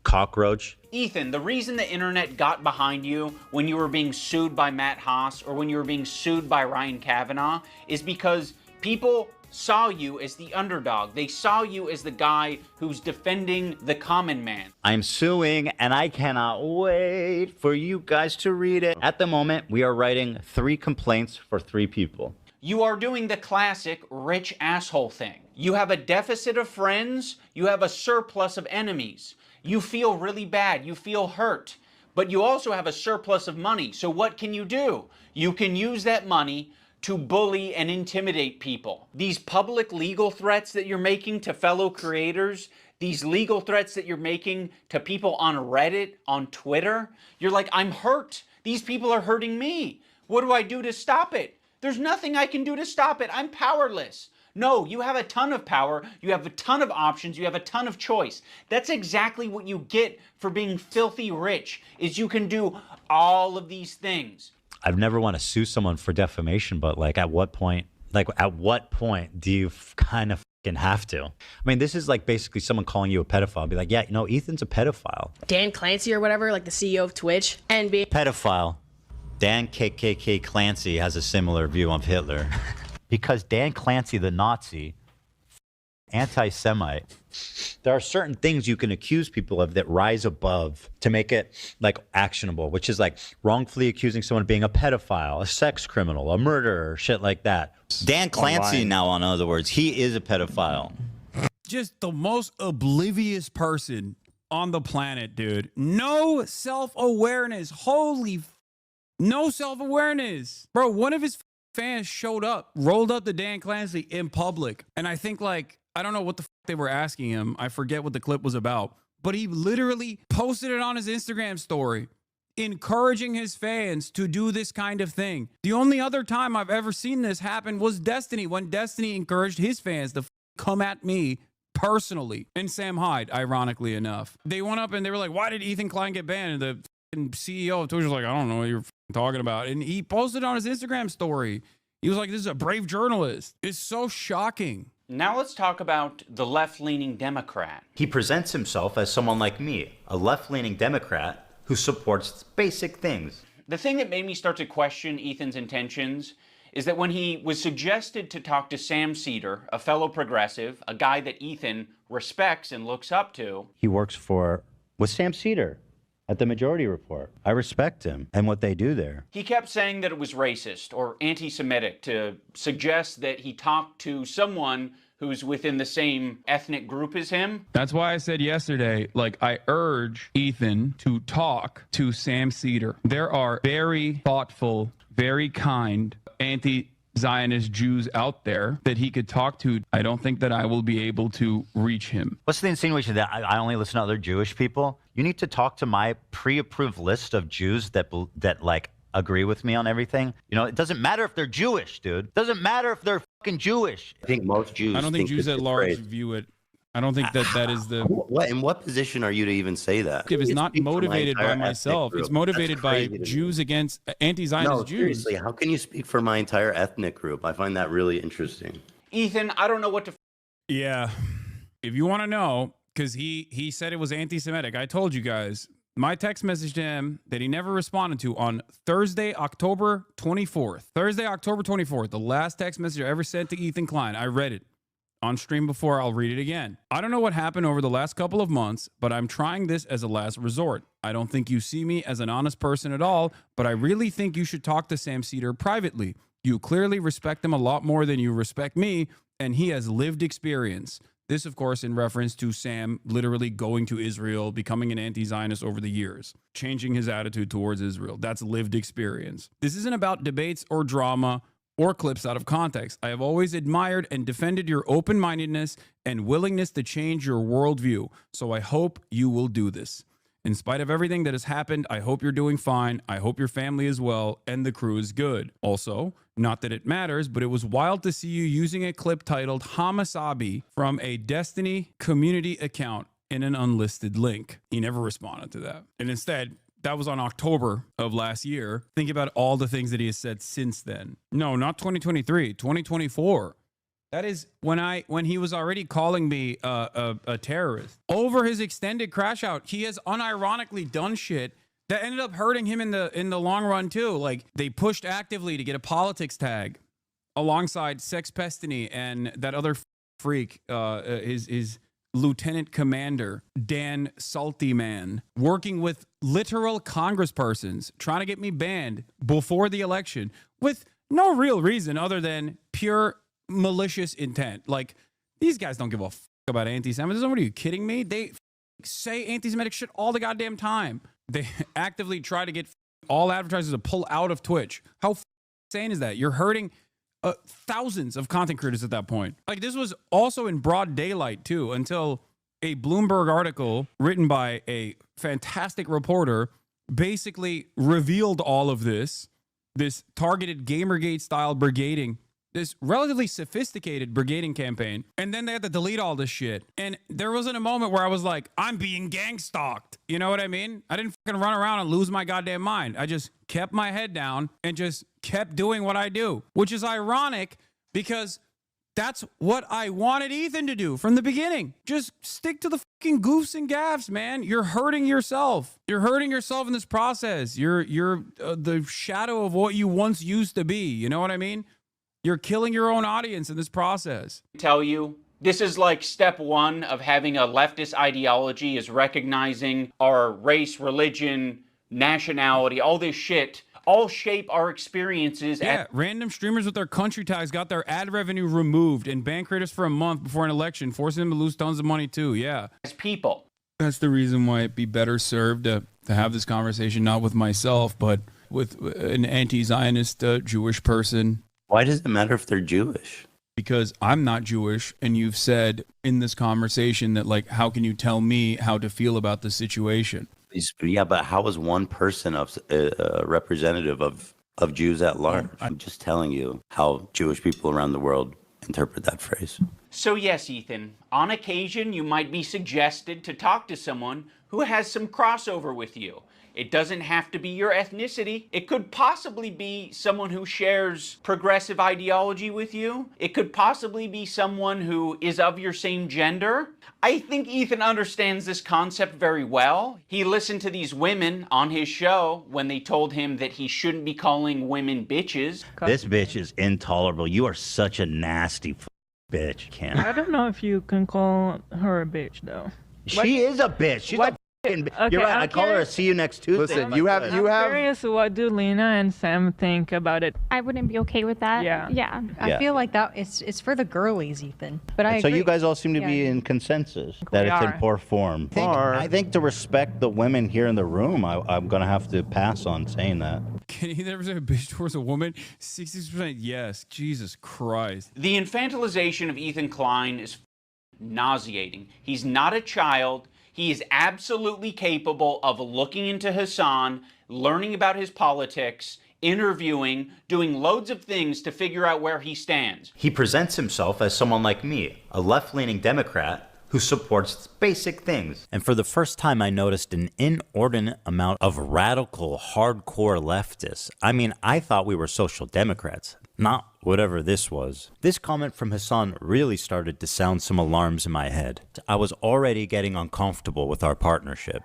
cockroach. Ethan, the reason the internet got behind you when you were being sued by Matt Haas or when you were being sued by Ryan Kavanaugh is because people saw you as the underdog. They saw you as the guy who's defending the common man. I'm suing, and I cannot wait for you guys to read it. At the moment, we are writing 3 complaints for 3 people. You are doing the classic rich asshole thing. You have a deficit of friends, you have a surplus of enemies. You feel really bad, you feel hurt, but you also have a surplus of money. So what can you do? You can use that money to bully and intimidate people. These public legal threats that you're making to fellow creators, these legal threats that you're making to people on Reddit, on Twitter, you're like, I'm hurt. These people are hurting me. What do I do to stop it? There's nothing I can do to stop it. I'm powerless. No, you have a ton of power. You have a ton of options. You have a ton of choice. That's exactly what you get for being filthy rich, is you can do all of these things. I've never want to sue someone for defamation, but like at what point do you kind of fucking have to? I mean, this is like basically someone calling you a pedophile. Be like, yeah, you know, Ethan's a pedophile. Dan Clancy or whatever, like the CEO of Twitch, and be Pedophile. Dan KKK Clancy has a similar view of Hitler. Because Dan Clancy, the Nazi, anti-Semite, there are certain things you can accuse people of that rise above to make it like actionable, which is like wrongfully accusing someone of being a pedophile, a sex criminal, a murderer, shit like that. Dan Clancy now, in other words, he is a pedophile. Just the most oblivious person on the planet, dude. No self-awareness. No self-awareness. Bro, one of his fans showed up, rolled up to Dan Clancy in public. And I think like, I don't know what the they were asking him. I forget what the clip was about, but he literally posted it on his Instagram story, encouraging his fans to do this kind of thing. The only other time I've ever seen this happen was Destiny, when Destiny encouraged his fans to come at me personally, and Sam Hyde, ironically enough. They went up and they were like, why did Ethan Klein get banned? And the CEO of Twitch was like, I don't know what you're talking about. And he posted on his Instagram story. He was like, this is a brave journalist. It's so shocking. Now let's talk about the left-leaning Democrat. He presents himself as someone like me, a left-leaning Democrat who supports basic things. The thing that made me start to question Ethan's intentions is that when he was suggested to talk to Sam Seder, a fellow progressive, a guy that Ethan respects and looks up to. He works with Sam Seder at the Majority Report. I respect him and what they do there. He kept saying that it was racist or anti-Semitic to suggest that he talked to someone who's within the same ethnic group as him. That's why I said yesterday, like, I urge Ethan to talk to Sam Seder. There are very thoughtful, very kind anti-Zionist Jews out there that he could talk to. I don't think that I will be able to reach him. What's the insinuation that I only listen to other Jewish people? You need to talk to my pre-approved list of Jews that like agree with me on everything. You know, it doesn't matter if they're Jewish, dude. It doesn't matter if they're fucking Jewish. I think most Jews. I don't think Jews at large view it. I don't think that is the. In what position are you to even say that? It's not motivated by myself. It's motivated by Jews against anti-Zionist Jews. Seriously, how can you speak for my entire ethnic group? I find that really interesting. Ethan, I don't know what to. Yeah, if you want to know, because he said it was anti-Semitic. I told you guys. My text message to him that he never responded to on Thursday, October 24th. Thursday, October 24th, the last text message I ever sent to Ethan Klein. I read it on stream before. I'll read it again. I don't know what happened over the last couple of months, but I'm trying this as a last resort. I don't think you see me as an honest person at all, but I really think you should talk to Sam Seder privately. You clearly respect him a lot more than you respect me, and he has lived experience. This, of course, in reference to Sam literally going to Israel, becoming an anti-Zionist over the years, changing his attitude towards Israel. That's lived experience. This isn't about debates or drama or clips out of context. I have always admired and defended your open-mindedness and willingness to change your worldview. So I hope you will do this. In spite of everything that has happened, I hope you're doing fine. I hope your family is well and the crew is good. Also, not that it matters, but it was wild to see you using a clip titled Hasanabi from a Destiny community account in an unlisted link. He never responded to that. And instead, that was on October of last year. Think about all the things that he has said since then. No, not 2023, 2024. That is when he was already calling me a terrorist. Over his extended crash out, he has unironically done shit that ended up hurting him in the long run too. Like, they pushed actively to get a politics tag alongside Sex Pestany and that other freak, his lieutenant commander, Dan Salty Man, working with literal congresspersons, trying to get me banned before the election with no real reason other than pure malicious intent. Like, these guys don't give a fuck about anti-Semitism. What are you kidding me? They say anti-Semitic shit all the goddamn time. They actively try to get all advertisers to pull out of Twitch. How insane is that? You're hurting thousands of content creators at that point. Like, this was also in broad daylight too, until a Bloomberg article written by a fantastic reporter basically revealed all of this targeted Gamergate style brigading, this relatively sophisticated brigading campaign. And then they had to delete all this shit. And there wasn't a moment where I was like, I'm being gang stalked. You know what I mean? I didn't fucking run around and lose my goddamn mind. I just kept my head down and just kept doing what I do, which is ironic because that's what I wanted Ethan to do from the beginning. Just stick to the fucking goofs and gaffs, man. You're hurting yourself. You're hurting yourself in this process. You're the shadow of what you once used to be. You know what I mean? You're killing your own audience in this process. Tell you, this is like step one of having a leftist ideology, is recognizing our race, religion, nationality, all this shit, all shape our experiences. Yeah, random streamers with their country tags got their ad revenue removed and banned creators for a month before an election, forcing them to lose tons of money too. Yeah. As people. That's the reason why it'd be better served to have this conversation not with myself, but with an anti-Zionist Jewish person. Why does it matter if they're Jewish? Because I'm not Jewish, and you've said in this conversation that, like, how can you tell me how to feel about the situation? Yeah, but how is one person a representative of Jews at large? I'm just telling you how Jewish people around the world interpret that phrase. So yes, Ethan, on occasion you might be suggested to talk to someone who has some crossover with you. It doesn't have to be your ethnicity. It could possibly be someone who shares progressive ideology with you. It could possibly be someone who is of your same gender. I think Ethan understands this concept very well. He listened to these women on his show when they told him that he shouldn't be calling women bitches. This bitch is intolerable. You are such a nasty bitch, Cam. I don't know if you can call her a bitch though. She is a bitch. She's a fucking Okay, You're right. I I'm call her a curious- see you next Tuesday. I'm curious, what do Lena and Sam think about it? I wouldn't be okay with that. Yeah. Yeah. Yeah. I feel like that it's for the girlies, Ethan. But I So agree. you guys all seem to Yeah. be in consensus that We it's in are. poor form. I think to respect the women here in the room, I'm going to have to pass on saying that. Can he ever say a bitch towards a woman? 60% yes. Jesus Christ. The infantilization of Ethan Klein is nauseating. He's not a child. He is absolutely capable of looking into Hassan, learning about his politics, interviewing, doing loads of things to figure out where he stands. He presents himself as someone like me, a left-leaning Democrat who supports basic things. And for the first time, I noticed an inordinate amount of radical, hardcore leftists. I mean, I thought we were social democrats, not whatever this was. This comment from Hassan really started to sound some alarms in my head. I was already getting uncomfortable with our partnership.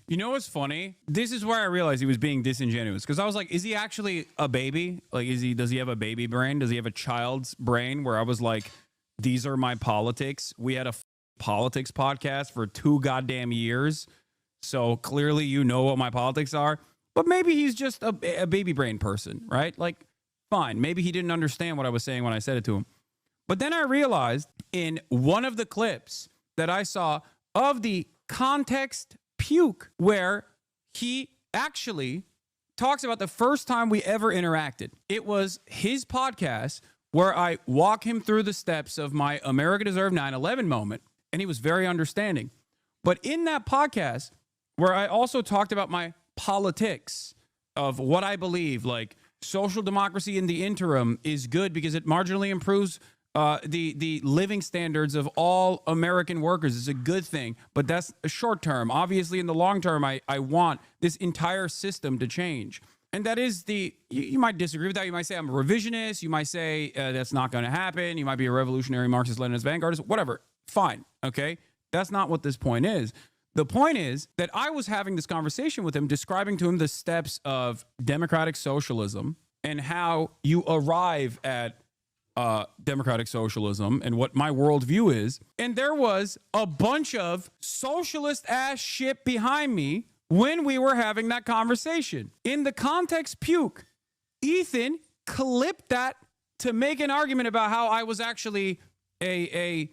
You know what's funny? This is where I realized he was being disingenuous, because I was like, is he actually a baby? Like, does he have a baby brain? Does he have a child's brain? Where I was like, these are my politics. We had a politics podcast for 2 goddamn years, so clearly you know what my politics are. But maybe he's just a baby brain person, right? Like, fine, maybe he didn't understand what I was saying when I said it to him. But then I realized in one of the clips that I saw of the context puke, where he actually talks about the first time we ever interacted. It was his podcast where I walk him through the steps of my America Deserved 9/11 moment, and he was very understanding. But in that podcast, where I also talked about my politics of what I believe, like social democracy in the interim is good because it marginally improves the living standards of all American workers. It's a good thing, but that's a short term. Obviously, in the long term, I want this entire system to change. And that is you might disagree with that. You might say I'm a revisionist. You might say that's not going to happen. You might be a revolutionary Marxist-Leninist vanguardist, whatever. Fine. Okay. That's not what this point is. The point is that I was having this conversation with him, describing to him the steps of democratic socialism and how you arrive at democratic socialism and what my worldview is. And there was a bunch of socialist ass shit behind me when we were having that conversation. In the context puke, Ethan clipped that to make an argument about how I was actually a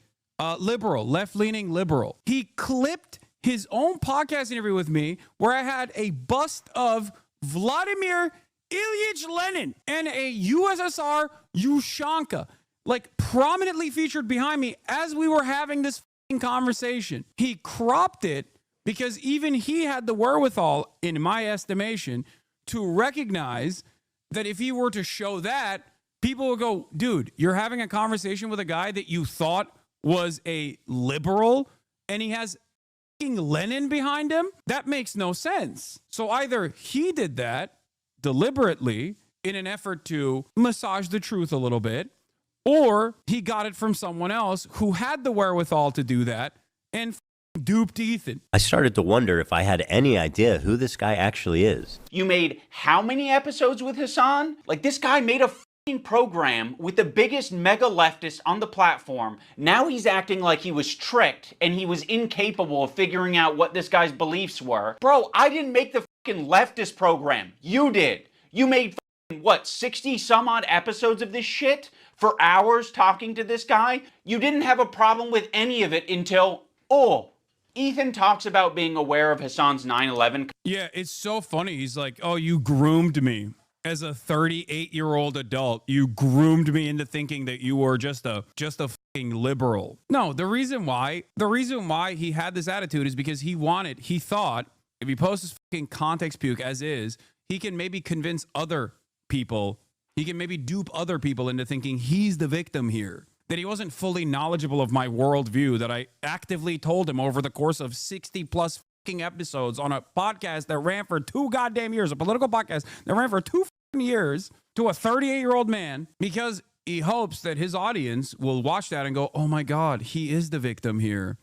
liberal, left-leaning liberal. He clipped his own podcast interview with me where I had a bust of Vladimir Ilyich Lenin and a USSR Ushanka, like prominently featured behind me as we were having this conversation. He cropped it because even he had the wherewithal, in my estimation, to recognize that if he were to show that, people would go, dude, you're having a conversation with a guy that you thought was a liberal and he has Lenin behind him? That makes no sense. So either he did that deliberately in an effort to massage the truth a little bit, or he got it from someone else who had the wherewithal to do that and duped Ethan. I started to wonder if I had any idea who this guy actually is. You made how many episodes with Hassan? Like, this guy made a f***ing program with the biggest mega leftist on the platform. Now he's acting like he was tricked and he was incapable of figuring out what this guy's beliefs were. Bro, I didn't make the f***ing leftist program. You did. You made f***ing, what, 60 some odd episodes of this shit for hours talking to this guy? You didn't have a problem with any of it until, Ethan talks about being aware of Hassan's 9/11. Yeah, it's so funny. He's like, oh, you groomed me as a 38-year-old adult. You groomed me into thinking that you were just a fucking liberal. No, the reason why he had this attitude is because he thought if he posts his fucking context puke as is, he can maybe convince other people. He can maybe dupe other people into thinking he's the victim here. That he wasn't fully knowledgeable of my worldview that I actively told him over the course of 60 plus fucking episodes on a podcast that ran for 2 goddamn years, a political podcast that ran for 2 fucking years to a 38-year-old man, because he hopes that his audience will watch that and go, oh my God, he is the victim here.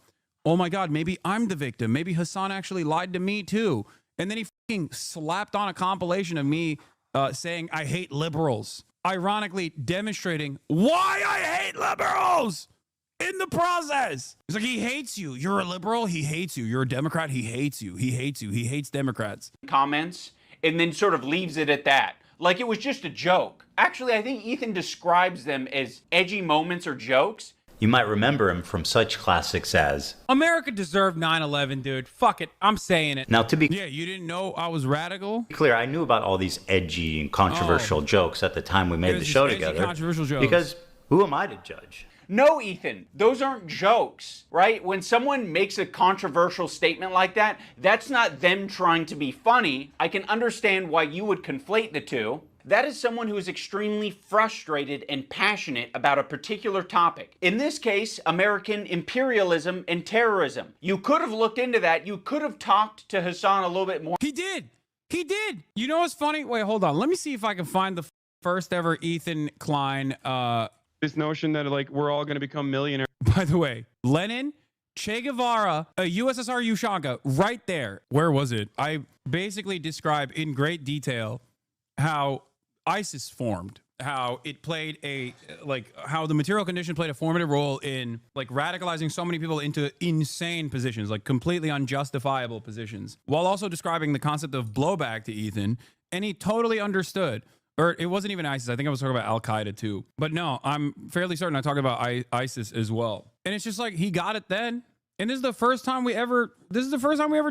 Oh my God, maybe I'm the victim. Maybe Hassan actually lied to me too. And then he fucking slapped on a compilation of me saying I hate liberals, ironically demonstrating why I hate liberals in the process. It's like, he hates you. You're a liberal. He hates you. You're a Democrat. He hates you. He hates you. He hates Democrats. Comments, and then sort of leaves it at that. Like it was just a joke. Actually, I think Ethan describes them as edgy moments or jokes. You might remember him from such classics as America deserved 9/11, dude. Fuck it. I'm saying it. Now, to be Yeah, you didn't know I was radical? clear, I knew about all these edgy and controversial jokes at the time we made the show together. Controversial jokes. Because who am I to judge? No, Ethan, those aren't jokes, right? When someone makes a controversial statement like that, that's not them trying to be funny. I can understand why you would conflate the two. That is someone who is extremely frustrated and passionate about a particular topic. In this case, American imperialism and terrorism. You could have looked into that. You could have talked to Hassan a little bit more. He did. He did. You know what's funny? Wait, hold on. Let me see if I can find the first ever Ethan Klein. This notion that like we're all going to become millionaires. By the way, Lenin, Che Guevara, a USSR Ushanka, right there. Where was it? I basically describe in great detail how ISIS formed, how it played how the material condition played a formative role in like radicalizing so many people into insane positions, like completely unjustifiable positions, while also describing the concept of blowback to Ethan. And he totally understood. Or it wasn't even ISIS. I think I was talking about Al-Qaeda too. But no, I'm fairly certain I talked about ISIS as well. And it's just like, he got it then. And this is the first time we ever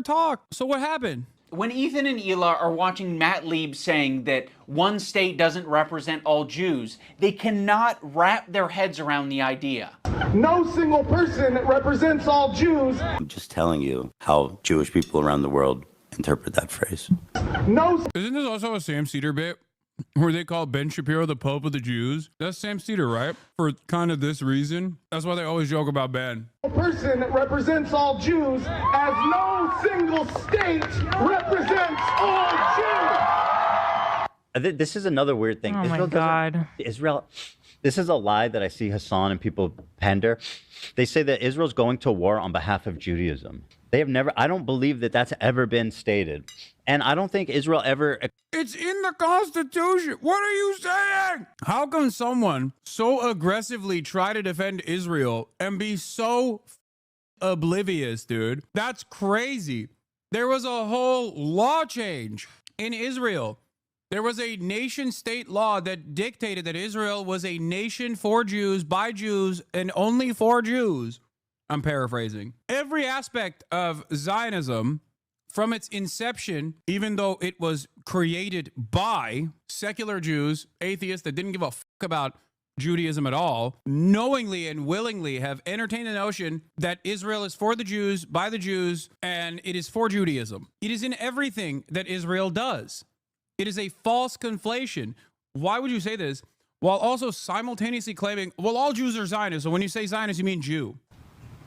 talked. So what happened? When Ethan and Hila are watching Matt Lieb saying that one state doesn't represent all Jews, they cannot wrap their heads around the idea. No single person represents all Jews. I'm just telling you how Jewish people around the world interpret that phrase. No. Isn't this also a Sam Cedar bit where they call Ben Shapiro the Pope of the Jews? That's Sam Cedar, right? For kind of this reason. That's why they always joke about Ben. Person represents all Jews, as no single state represents all Jews. This is another weird thing. Oh my God. Israel, this is a lie that I see Hassan and people pander. They say that Israel's going to war on behalf of Judaism. They have never, I don't believe that that's ever been stated. And I don't think Israel ever... It's in the Constitution. What are you saying? How can someone so aggressively try to defend Israel and be so oblivious, dude? That's crazy. There was a whole law change in Israel. There was a nation-state law that dictated that Israel was a nation for Jews, by Jews, and only for Jews. I'm paraphrasing. Every aspect of Zionism from its inception, even though it was created by secular Jews, atheists that didn't give a fuck about Judaism at all, knowingly and willingly have entertained the notion that Israel is for the Jews, by the Jews, and it is for Judaism. It is in everything that Israel does. It is a false conflation. Why would you say this while also simultaneously claiming, well, all Jews are Zionists, so when you say Zionist, you mean Jew?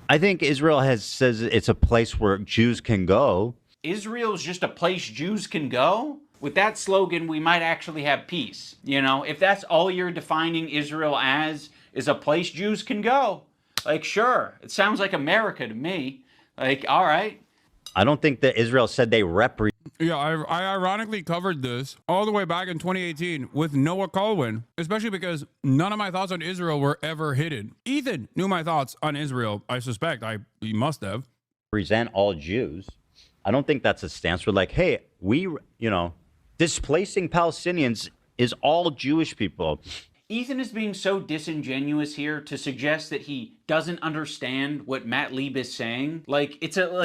I think Israel says it's a place where Jews can go. Israel's just a place Jews can go? With that slogan, we might actually have peace. You know, if that's all you're defining Israel as, is a place Jews can go. Like, sure, it sounds like America to me. Like, all right. I don't think that Israel said they represent. Yeah, I ironically covered this all the way back in 2018 with Noah Colwin, especially because none of my thoughts on Israel were ever hidden. Ethan knew my thoughts on Israel. I suspect he must have. Present all Jews. I don't think that's a stance. We're like, hey, displacing Palestinians is all Jewish people. Ethan is being so disingenuous here to suggest that he doesn't understand what Matt Lieb is saying. Like,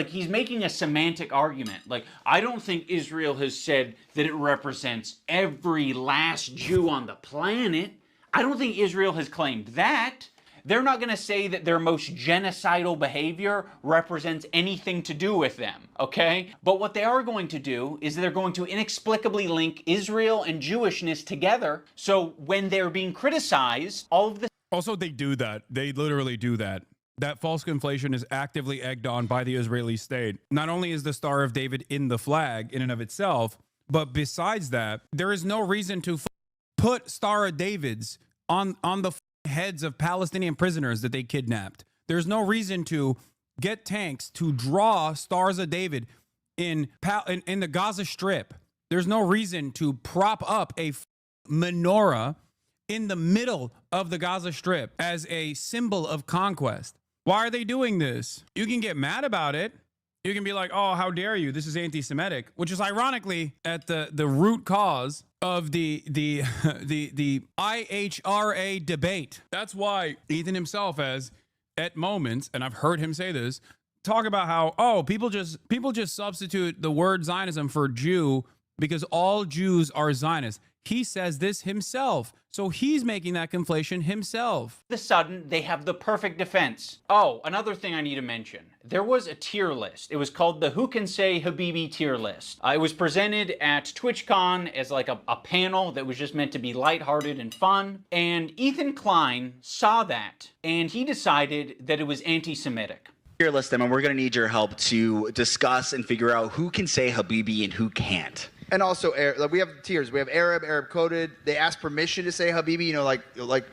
he's making a semantic argument. Like, I don't think Israel has said that it represents every last Jew on the planet. I don't think Israel has claimed that. They're not going to say that their most genocidal behavior represents anything to do with them, okay? But what they are going to do is they're going to inexplicably link Israel and Jewishness together. So when they're being criticized, all of this... Also, they do that. They literally do that. That false conflation is actively egged on by the Israeli state. Not only is the Star of David in the flag in and of itself, but besides that, there is no reason to put Star of Davids on the heads of Palestinian prisoners that they kidnapped. There's no reason to get tanks to draw Stars of David in the Gaza Strip. There's no reason to prop up a menorah in the middle of the Gaza Strip as a symbol of conquest. Why are they doing this? You can get mad about it. You can be like, oh, how dare you? This is anti-Semitic, which is ironically at the root cause of the IHRA debate. That's why Ethan himself has, at moments, and I've heard him say this, talk about how, oh, people just substitute the word Zionism for Jew because all Jews are Zionists. He says this himself. So he's making that conflation himself. All of a sudden, they have the perfect defense. Oh, another thing I need to mention. There was a tier list. It was called the Who Can Say Habibi tier list. It was presented at TwitchCon as like a panel that was just meant to be lighthearted and fun. And Ethan Klein saw that, and he decided that it was anti-Semitic. Tier list them, and we're going to need your help to discuss and figure out who can say Habibi and who can't. And also, we have tiers. We have Arab coded. They ask permission to say Habibi. You know, like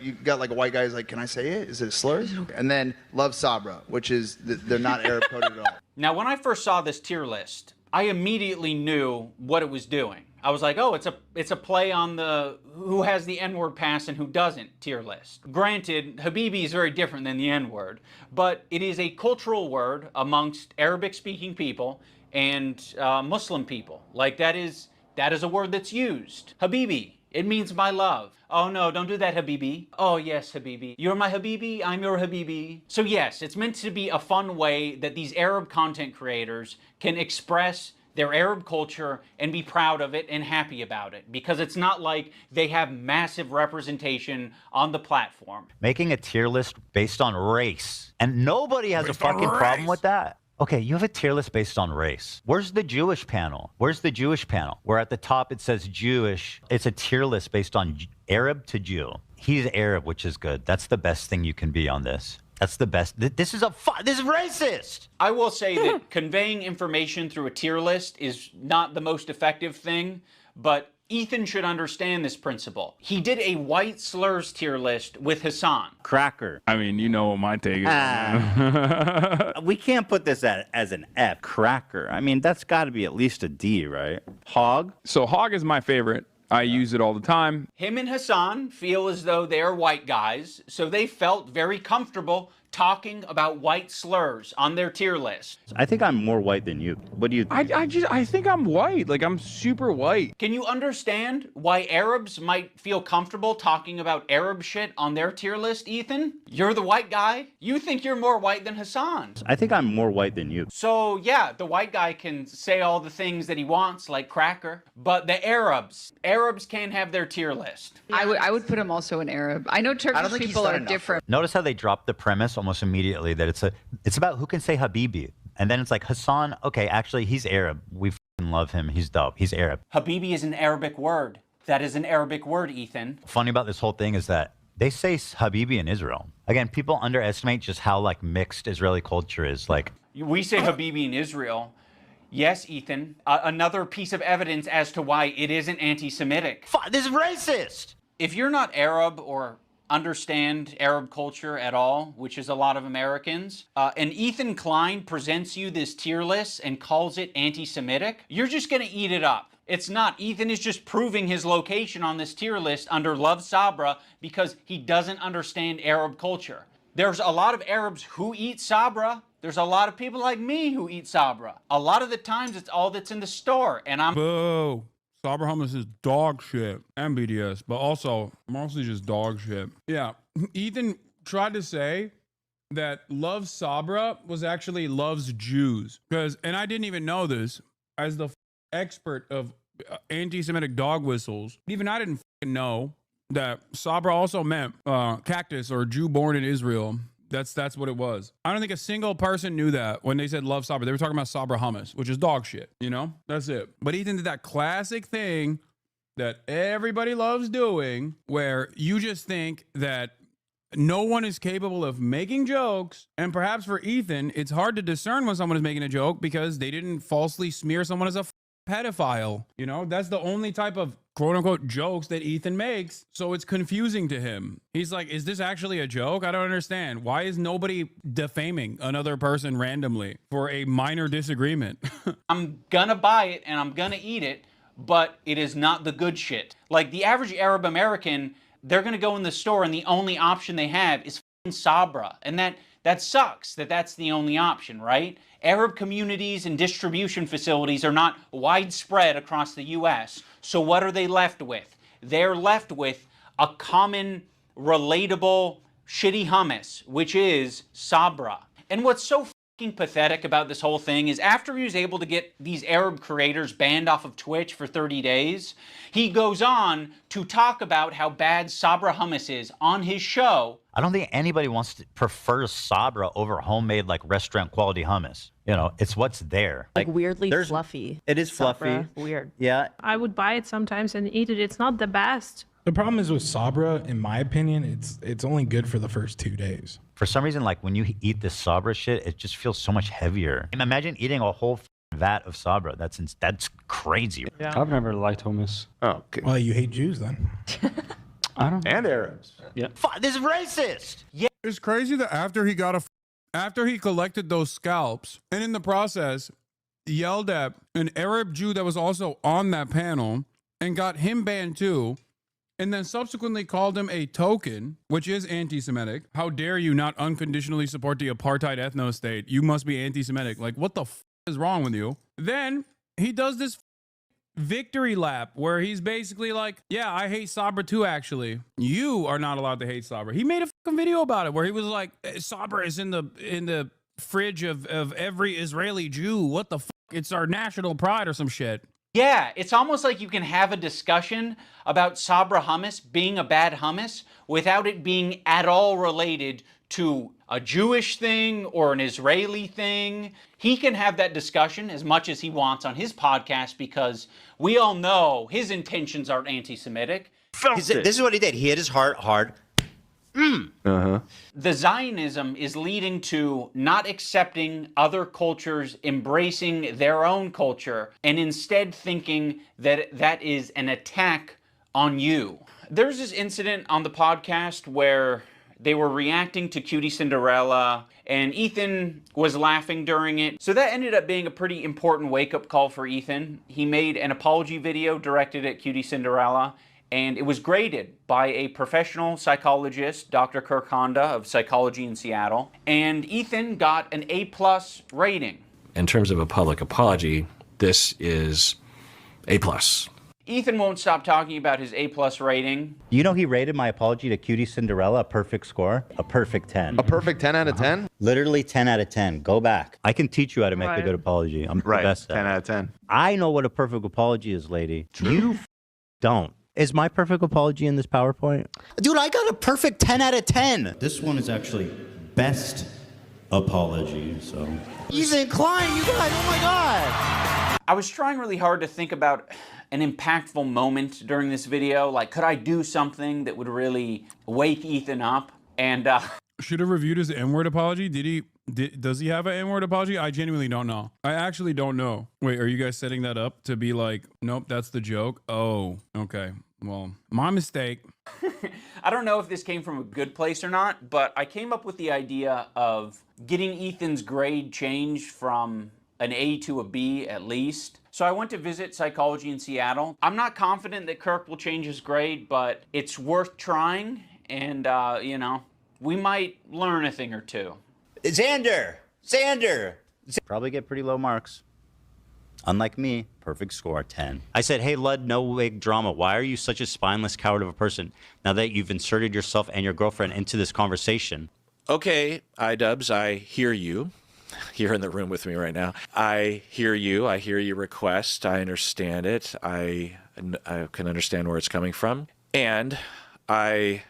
you got like a white guy who's like, can I say it? Is it a slur? And then Love Sabra, which is they're not Arab coded at all. Now, when I first saw this tier list, I immediately knew what it was doing. I was like, oh, it's a play on the who has the N-word pass and who doesn't tier list. Granted, Habibi is very different than the N-word, but it is a cultural word amongst Arabic-speaking people and Muslim people. Like, that is a word that's used. Habibi, it means my love. Oh no, don't do that, Habibi. Oh yes, Habibi. You're my Habibi, I'm your Habibi. So yes, it's meant to be a fun way that these Arab content creators can express their Arab culture and be proud of it and happy about it, because it's not like they have massive representation on the platform. Making a tier list based on race, and nobody has a fucking problem with that. Okay, you have a tier list based on race. Where's the Jewish panel? Where's the Jewish panel? Where at the top it says Jewish. It's a tier list based on Arab to Jew. He's Arab, which is good. That's the best thing you can be on this. That's the best. This is racist. I will say that conveying information through a tier list is not the most effective thing, but Ethan should understand this principle. He did a white slurs tier list with Hassan. Cracker. I mean, you know what my take is. We can't put this as an F. Cracker. I mean, that's got to be at least a D, right? Hog. So hog is my favorite. I use it all the time. Him and Hassan feel as though they're white guys, so they felt very comfortable talking about white slurs on their tier list? I think I'm more white than you. What do you think? I think I'm white. Like, I'm super white. Can you understand why Arabs might feel comfortable talking about Arab shit on their tier list, Ethan? You're the white guy. You think you're more white than Hassan. I think I'm more white than you. So yeah, the white guy can say all the things that he wants, like cracker, but the Arabs can't have their tier list. I would put him also in Arab. I know Turkish people are different. Notice how they dropped the premise almost immediately that it's about who can say Habibi. And then it's like, Hassan, okay, actually, he's Arab. We f***ing love him. He's dope. He's Arab. Habibi is an Arabic word. That is an Arabic word, Ethan. Funny about this whole thing is that they say Habibi in Israel. Again, people underestimate just how like mixed Israeli culture is. Like, we say Habibi in Israel. Yes, Ethan. Another piece of evidence as to why it isn't anti-Semitic. This is racist! If you're not Arab or understand Arab culture at all, which is a lot of Americans, and Ethan Klein presents you this tier list and calls it anti-Semitic, you're just gonna eat it up. It's not. Ethan is just proving his location on this tier list under Love Sabra because he doesn't understand Arab culture. There's a lot of Arabs who eat Sabra. There's a lot of people like me who eat Sabra. A lot of the times it's all that's in the store, and I'm... Boo. Sabra hummus is dog shit and BDS, but also mostly just dog shit. Yeah, Ethan tried to say that Love Sabra was actually loves Jews and I didn't even know this as the expert of anti-Semitic dog whistles. Even I didn't know that Sabra also meant cactus or Jew born in Israel. That's what it was. I don't think a single person knew that when they said love Sabra. They were talking about Sabra hummus, which is dog shit, you know? That's it. But Ethan did that classic thing that everybody loves doing where you just think that no one is capable of making jokes. And perhaps for Ethan, it's hard to discern when someone is making a joke because they didn't falsely smear someone as a pedophile. You know, that's the only type of quote unquote jokes that Ethan makes. So it's confusing to him. He's like, is this actually a joke? I don't understand. Why is nobody defaming another person randomly for a minor disagreement? I'm gonna buy it and I'm gonna eat it, but it is not the good shit. Like the average Arab American, they're gonna go in the store and the only option they have is f***ing Sabra. And that sucks that that's the only option, right? Arab communities and distribution facilities are not widespread across the U.S. So what are they left with? They're left with a common, relatable, shitty hummus, which is Sabra. And what's so fucking pathetic about this whole thing is after he was able to get these Arab creators banned off of Twitch for 30 days, he goes on to talk about how bad Sabra hummus is on his show. I don't think anybody wants to prefer Sabra over homemade like restaurant quality hummus. You know, it's what's there. Like weirdly fluffy. It is Sabra. fluffy. Weird. Yeah. I would buy it sometimes and eat it. It's not the best. The problem is with Sabra, in my opinion, it's only good for the first 2 days. For some reason, like when you eat this Sabra shit, it just feels so much heavier. Imagine eating a whole vat of Sabra. That's crazy. Yeah. I've never liked hummus. Oh, okay. Well, you hate Jews then. I don't. And Arabs. Yeah. This is racist. Yeah. It's crazy that after he collected those scalps and in the process yelled at an Arab Jew that was also on that panel and got him banned too, and then subsequently called him a token, which is anti-Semitic. How dare you not unconditionally support the apartheid ethno-state? You must be anti-Semitic. Like, what the f is wrong with you? Then he does this victory lap where he's basically like, yeah, I hate Sabra too, actually. You are not allowed to hate Sabra. He made a fucking video about it where he was like, Sabra is in the fridge of every Israeli Jew. What the fuck? It's our national pride or some shit. Yeah, it's almost like you can have a discussion about Sabra hummus being a bad hummus without it being at all related to a Jewish thing or an Israeli thing. He can have that discussion as much as he wants on his podcast because we all know his intentions aren't anti-Semitic. This is what he did. He hit his heart hard. The Zionism is leading to not accepting other cultures, embracing their own culture, and instead thinking that that is an attack on you. There's this incident on the podcast where they were reacting to Cutie Cinderella, and Ethan was laughing during it. So that ended up being a pretty important wake-up call for Ethan. He made an apology video directed at Cutie Cinderella, and it was graded by a professional psychologist, Dr. Kirk Honda of Psychology in Seattle, and Ethan got an A+ rating. In terms of a public apology, this is A+. Ethan won't stop talking about his A+ rating. You know he rated my apology to Cutie Cinderella a perfect score? A perfect 10. A perfect 10 out of 10? Literally 10 out of 10. Go back. I can teach you how to make a Right. good apology. I'm the Right, best at 10 it. out of 10. I know what a perfect apology is, lady. You don't. Is my perfect apology in this PowerPoint? Dude, I got a perfect 10 out of 10. This one is actually best apology, so. Ethan Klein, you guys, oh my God. I was trying really hard to think about an impactful moment during this video. Like, could I do something that would really wake Ethan up? And should have reviewed his N-word apology. Does he have an N-word apology? I genuinely don't know. I actually don't know. Wait, are you guys setting that up to be like, nope, that's the joke? Oh, okay. Well, my mistake. I don't know if this came from a good place or not, but I came up with the idea of getting Ethan's grade changed from an A to a B at least. So I went to visit Psychology in Seattle. I'm not confident that Kirk will change his grade, but it's worth trying, and you know, we might learn a thing or two. Xander! Probably get pretty low marks. Unlike me, perfect score, 10. I said, hey, Lud, no wig drama. Why are you such a spineless coward of a person now that you've inserted yourself and your girlfriend into this conversation? Okay, iDubbbz, I hear you. You're in the room with me right now. I hear you. I hear your request. I understand it. I can understand where it's coming from. And I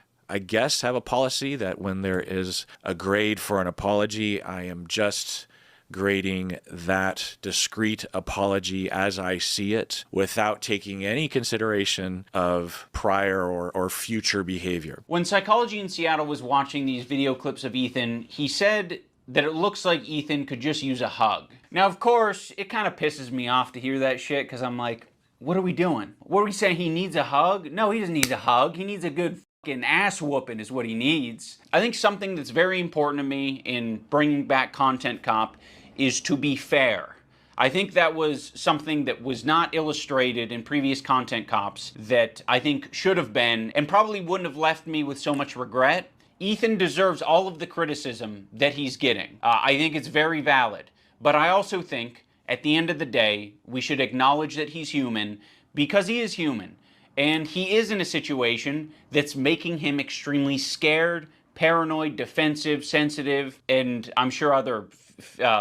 guess have a policy that when there is a grade for an apology, I am just grading that discrete apology as I see it without taking any consideration of prior or future behavior. When Psychology in Seattle was watching these video clips of Ethan, he said that it looks like Ethan could just use a hug. Now, of course, it kind of pisses me off to hear that shit, because I'm like, what are we doing? What are we saying? He needs a hug? No, he doesn't need a hug. He needs a good fucking ass whooping is what he needs. I think something that's very important to me in bringing back Content Cop is to be fair. I think that was something that was not illustrated in previous Content Cops that I think should have been, and probably wouldn't have left me with so much regret. Ethan deserves all of the criticism that he's getting. I think it's very valid. But I also think, at the end of the day, we should acknowledge that he's human, because he is human. And he is in a situation that's making him extremely scared, paranoid, defensive, sensitive, and I'm sure other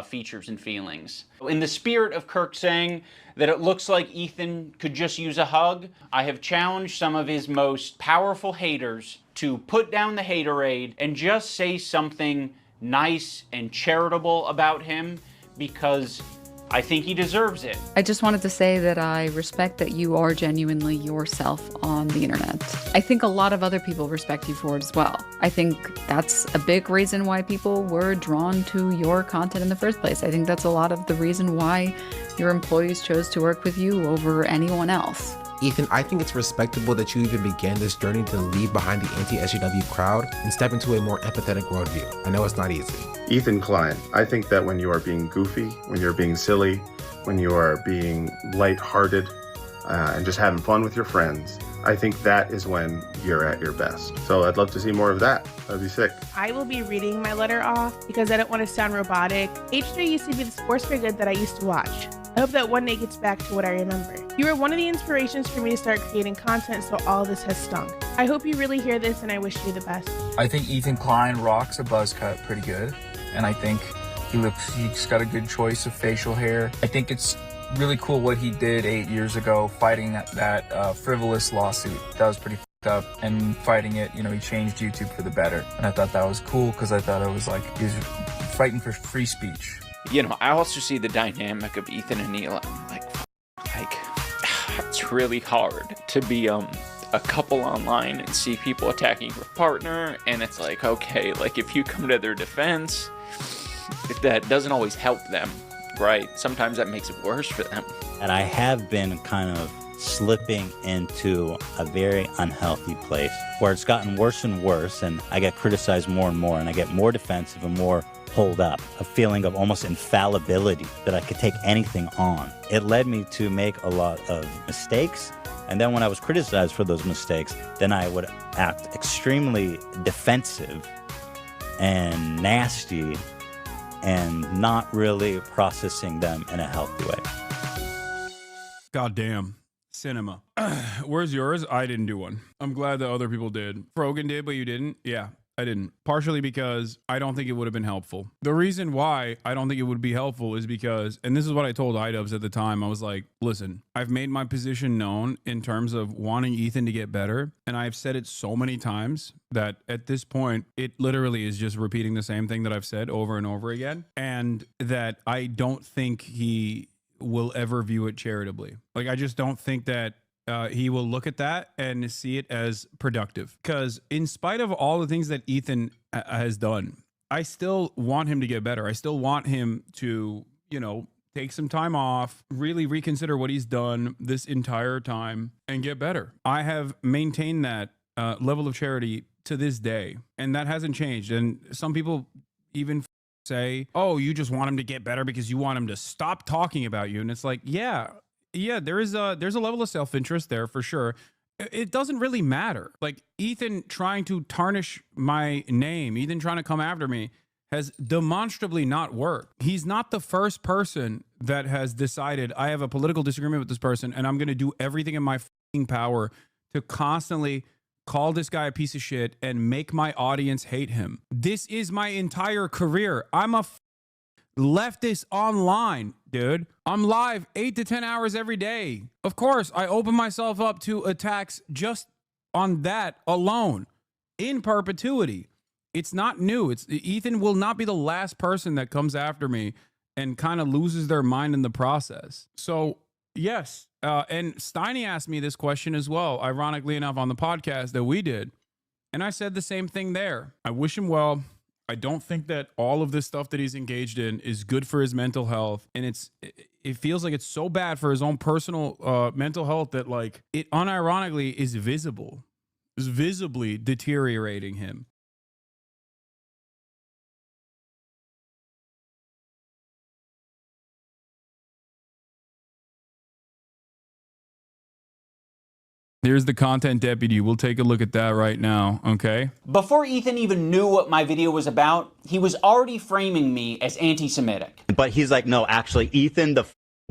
features and feelings. In the spirit of Kirk saying that it looks like Ethan could just use a hug, I have challenged some of his most powerful haters to put down the haterade and just say something nice and charitable about him, because I think he deserves it. I just wanted to say that I respect that you are genuinely yourself on the internet. I think a lot of other people respect you for it as well. I think that's a big reason why people were drawn to your content in the first place. I think that's a lot of the reason why your employees chose to work with you over anyone else. Ethan, I think it's respectable that you even began this journey to leave behind the anti-SJW crowd and step into a more empathetic worldview. I know it's not easy. Ethan Klein, I think that when you are being goofy, when you're being silly, when you are being lighthearted, and just having fun with your friends, I think that is when you're at your best. So I'd love to see more of that. That'd be sick. I will be reading my letter off because I don't want to sound robotic. H3 used to be the sports for good that I used to watch. I hope that one day gets back to what I remember. You were one of the inspirations for me to start creating content, so all this has stunk. I hope you really hear this, and I wish you the best. I think Ethan Klein rocks a buzz cut pretty good, and I think he's got a good choice of facial hair. I think it's really cool what he did 8 years ago, fighting that frivolous lawsuit. That was pretty fucked up, and fighting it, you know, he changed YouTube for the better. And I thought that was cool, because I thought it was like, he was fighting for free speech. You know, I also see the dynamic of Ethan and Neela. Like, it's really hard to be a couple online and see people attacking your partner, and it's like, okay, like if you come to their defense, that doesn't always help them, right? Sometimes that makes it worse for them. And I have been kind of slipping into a very unhealthy place where it's gotten worse and worse, and I get criticized more and more, and I get more defensive and more hold up, a feeling of almost infallibility that I could take anything on. It led me to make a lot of mistakes And then when I was criticized for those mistakes, then I would act extremely defensive and nasty and not really processing them in a healthy way. Goddamn. Cinema. Where's yours? I didn't do one. I'm glad that other people did. Frogan did, but you didn't? Yeah, I didn't. Partially because I don't think it would have been helpful. The reason why I don't think it would be helpful is because, and this is what I told iDubbbz at the time, I was like, listen, I've made my position known in terms of wanting Ethan to get better. And I've said it so many times that at this point, it literally is just repeating the same thing that I've said over and over again. And that I don't think he will ever view it charitably. Like, I just don't think that he will look at that and see it as productive. Because in spite of all the things that Ethan has done, I still want him to get better. I still want him to, you know, take some time off, really reconsider what he's done this entire time and get better. I have maintained that level of charity to this day, and that hasn't changed. And some people even say, oh, you just want him to get better because you want him to stop talking about you. And it's like, yeah, there's a level of self-interest there for sure. It doesn't really matter. Like, Ethan trying to tarnish my name, Ethan trying to come after me has demonstrably not worked. He's not the first person that has decided I have a political disagreement with this person and I'm going to do everything in my fucking power to constantly call this guy a piece of shit and make my audience hate him. This is my entire career. I'm a leftist online, dude. I'm live 8 to 10 hours every day. Of course, I open myself up to attacks just on that alone in perpetuity. It's not new. Ethan will not be the last person that comes after me and kind of loses their mind in the process. So, yes. And Steiny asked me this question as well, ironically enough, on the podcast that we did. And I said the same thing there. I wish him well. I don't think that all of this stuff that he's engaged in is good for his mental health. And it feels like it's so bad for his own personal mental health that, like, it unironically is visible. Is visibly deteriorating him. Here's the content deputy. We'll take a look at that right now, okay? Before Ethan even knew what my video was about, he was already framing me as anti-Semitic. But he's like, no, actually, Ethan, the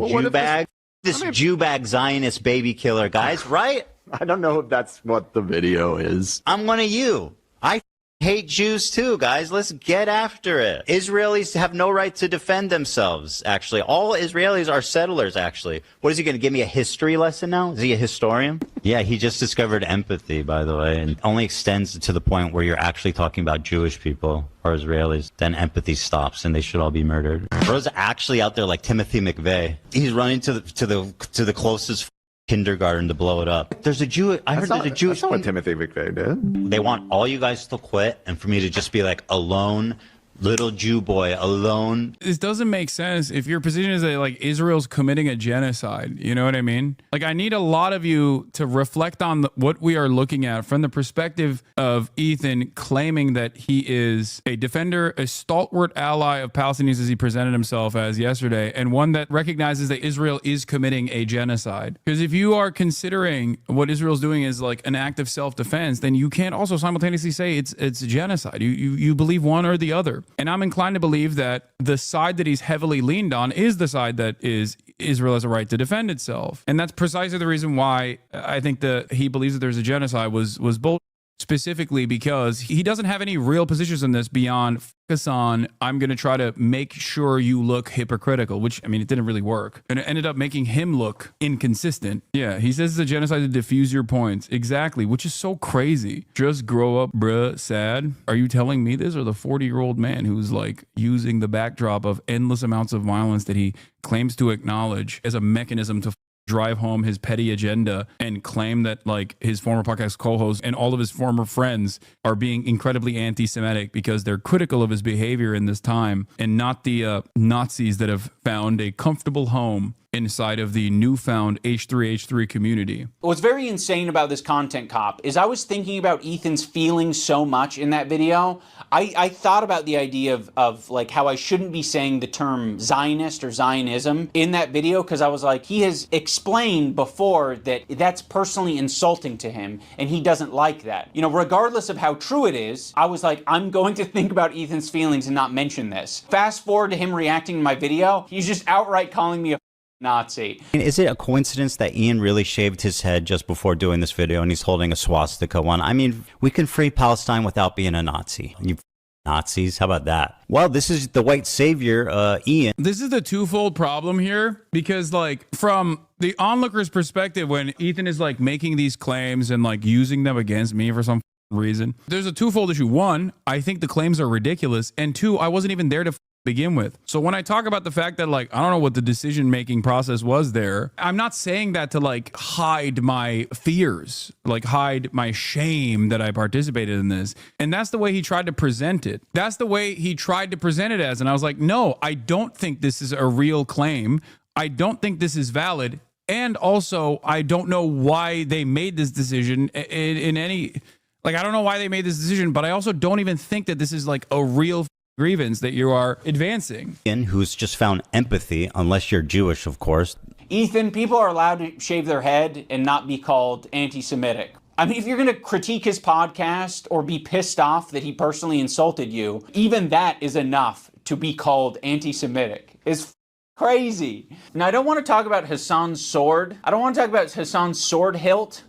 Jew bag, this Jew bag Zionist baby killer, guys, right? I don't know if that's what the video is. I'm one of you. I hate Jews too, guys. Let's get after it. Israelis have no right to defend themselves, actually. All Israelis are settlers, actually. What is he going to give me a history lesson now? Is he a historian? Yeah, he just discovered empathy, by the way, and only extends to the point where you're actually talking about Jewish people or Israelis. Then empathy stops and they should all be murdered. Bro's actually out there like Timothy McVeigh. He's running to the closest kindergarten to blow it up. There's a Jew. I heard there's a Jewish. That's not what Timothy McVeigh did. They want all you guys to quit and for me to just be like alone, little Jew boy alone. This doesn't make sense if your position is that, like, Israel's committing a genocide. You know what I mean? Like, I need a lot of you to reflect on what we are looking at from the perspective of Ethan claiming that he is a defender, a stalwart ally of Palestinians as he presented himself as yesterday, and one that recognizes that Israel is committing a genocide. Because if you are considering what Israel's doing is like an act of self-defense, then you can't also simultaneously say it's a genocide. You believe one or the other. And I'm inclined to believe that the side that he's heavily leaned on is the side that is Israel has a right to defend itself. And that's precisely the reason why I think that he believes that there's a genocide was bullshit. Specifically because he doesn't have any real positions in this beyond focus on, I'm going to try to make sure you look hypocritical, which, I mean, it didn't really work. And it ended up making him look inconsistent. Yeah, he says it's a genocide to diffuse your points. Exactly, which is so crazy. Just grow up, bruh, sad. Are you telling me this, or the 40-year-old man who's like using the backdrop of endless amounts of violence that he claims to acknowledge as a mechanism to drive home his petty agenda and claim that, like, his former podcast co-host and all of his former friends are being incredibly anti-Semitic because they're critical of his behavior in this time, and not the Nazis that have found a comfortable home inside of the newfound H3H3 community. What's very insane about this content cop is I was thinking about Ethan's feelings so much in that video. I thought about the idea of like how I shouldn't be saying the term Zionist or Zionism in that video, because I was like, he has explained before that that's personally insulting to him and he doesn't like that. You know, regardless of how true it is, I was like, I'm going to think about Ethan's feelings and not mention this. Fast forward to him reacting to my video, he's just outright calling me a Nazi. Is it a coincidence that Ian really shaved his head just before doing this video and he's holding a swastika one? I mean, we can free Palestine without being a Nazi. You Nazis, how about that? Well, this is the white savior, Ian. This is the twofold problem here, because like from the onlooker's perspective, when Ethan is like making these claims and like using them against me for some reason, there's a twofold issue. One, I think the claims are ridiculous, and two, I wasn't even there to begin with. So when I talk about the fact that like I don't know what the decision-making process was there, I'm not saying that to like hide my fears, like hide my shame that I participated in this. And that's the way he tried to present it. That's the way he tried to present it as. And I was like, no, I don't think this is a real claim. I don't think this is valid. And also, I don't know why they made this decision in any, like, I don't know why they made this decision, but I also don't even think that this is like a real grievance that you are advancing. Ian, who's just found empathy, unless you're Jewish, of course. Ethan, people are allowed to shave their head and not be called anti-Semitic. I mean, if you're going to critique his podcast or be pissed off that he personally insulted you, even that is enough to be called anti-Semitic. It's crazy. Now, I don't want to talk about Hassan's sword. I don't want to talk about Hassan's sword hilt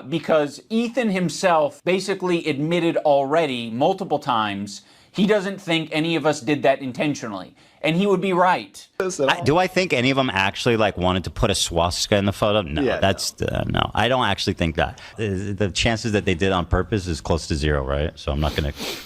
because Ethan himself basically admitted already multiple times he doesn't think any of us did that intentionally. And he would be right. Do I think any of them actually like wanted to put a swastika in the photo? No, Yeah, no. I don't actually think that. The chances that they did on purpose is close to zero, right? So I'm not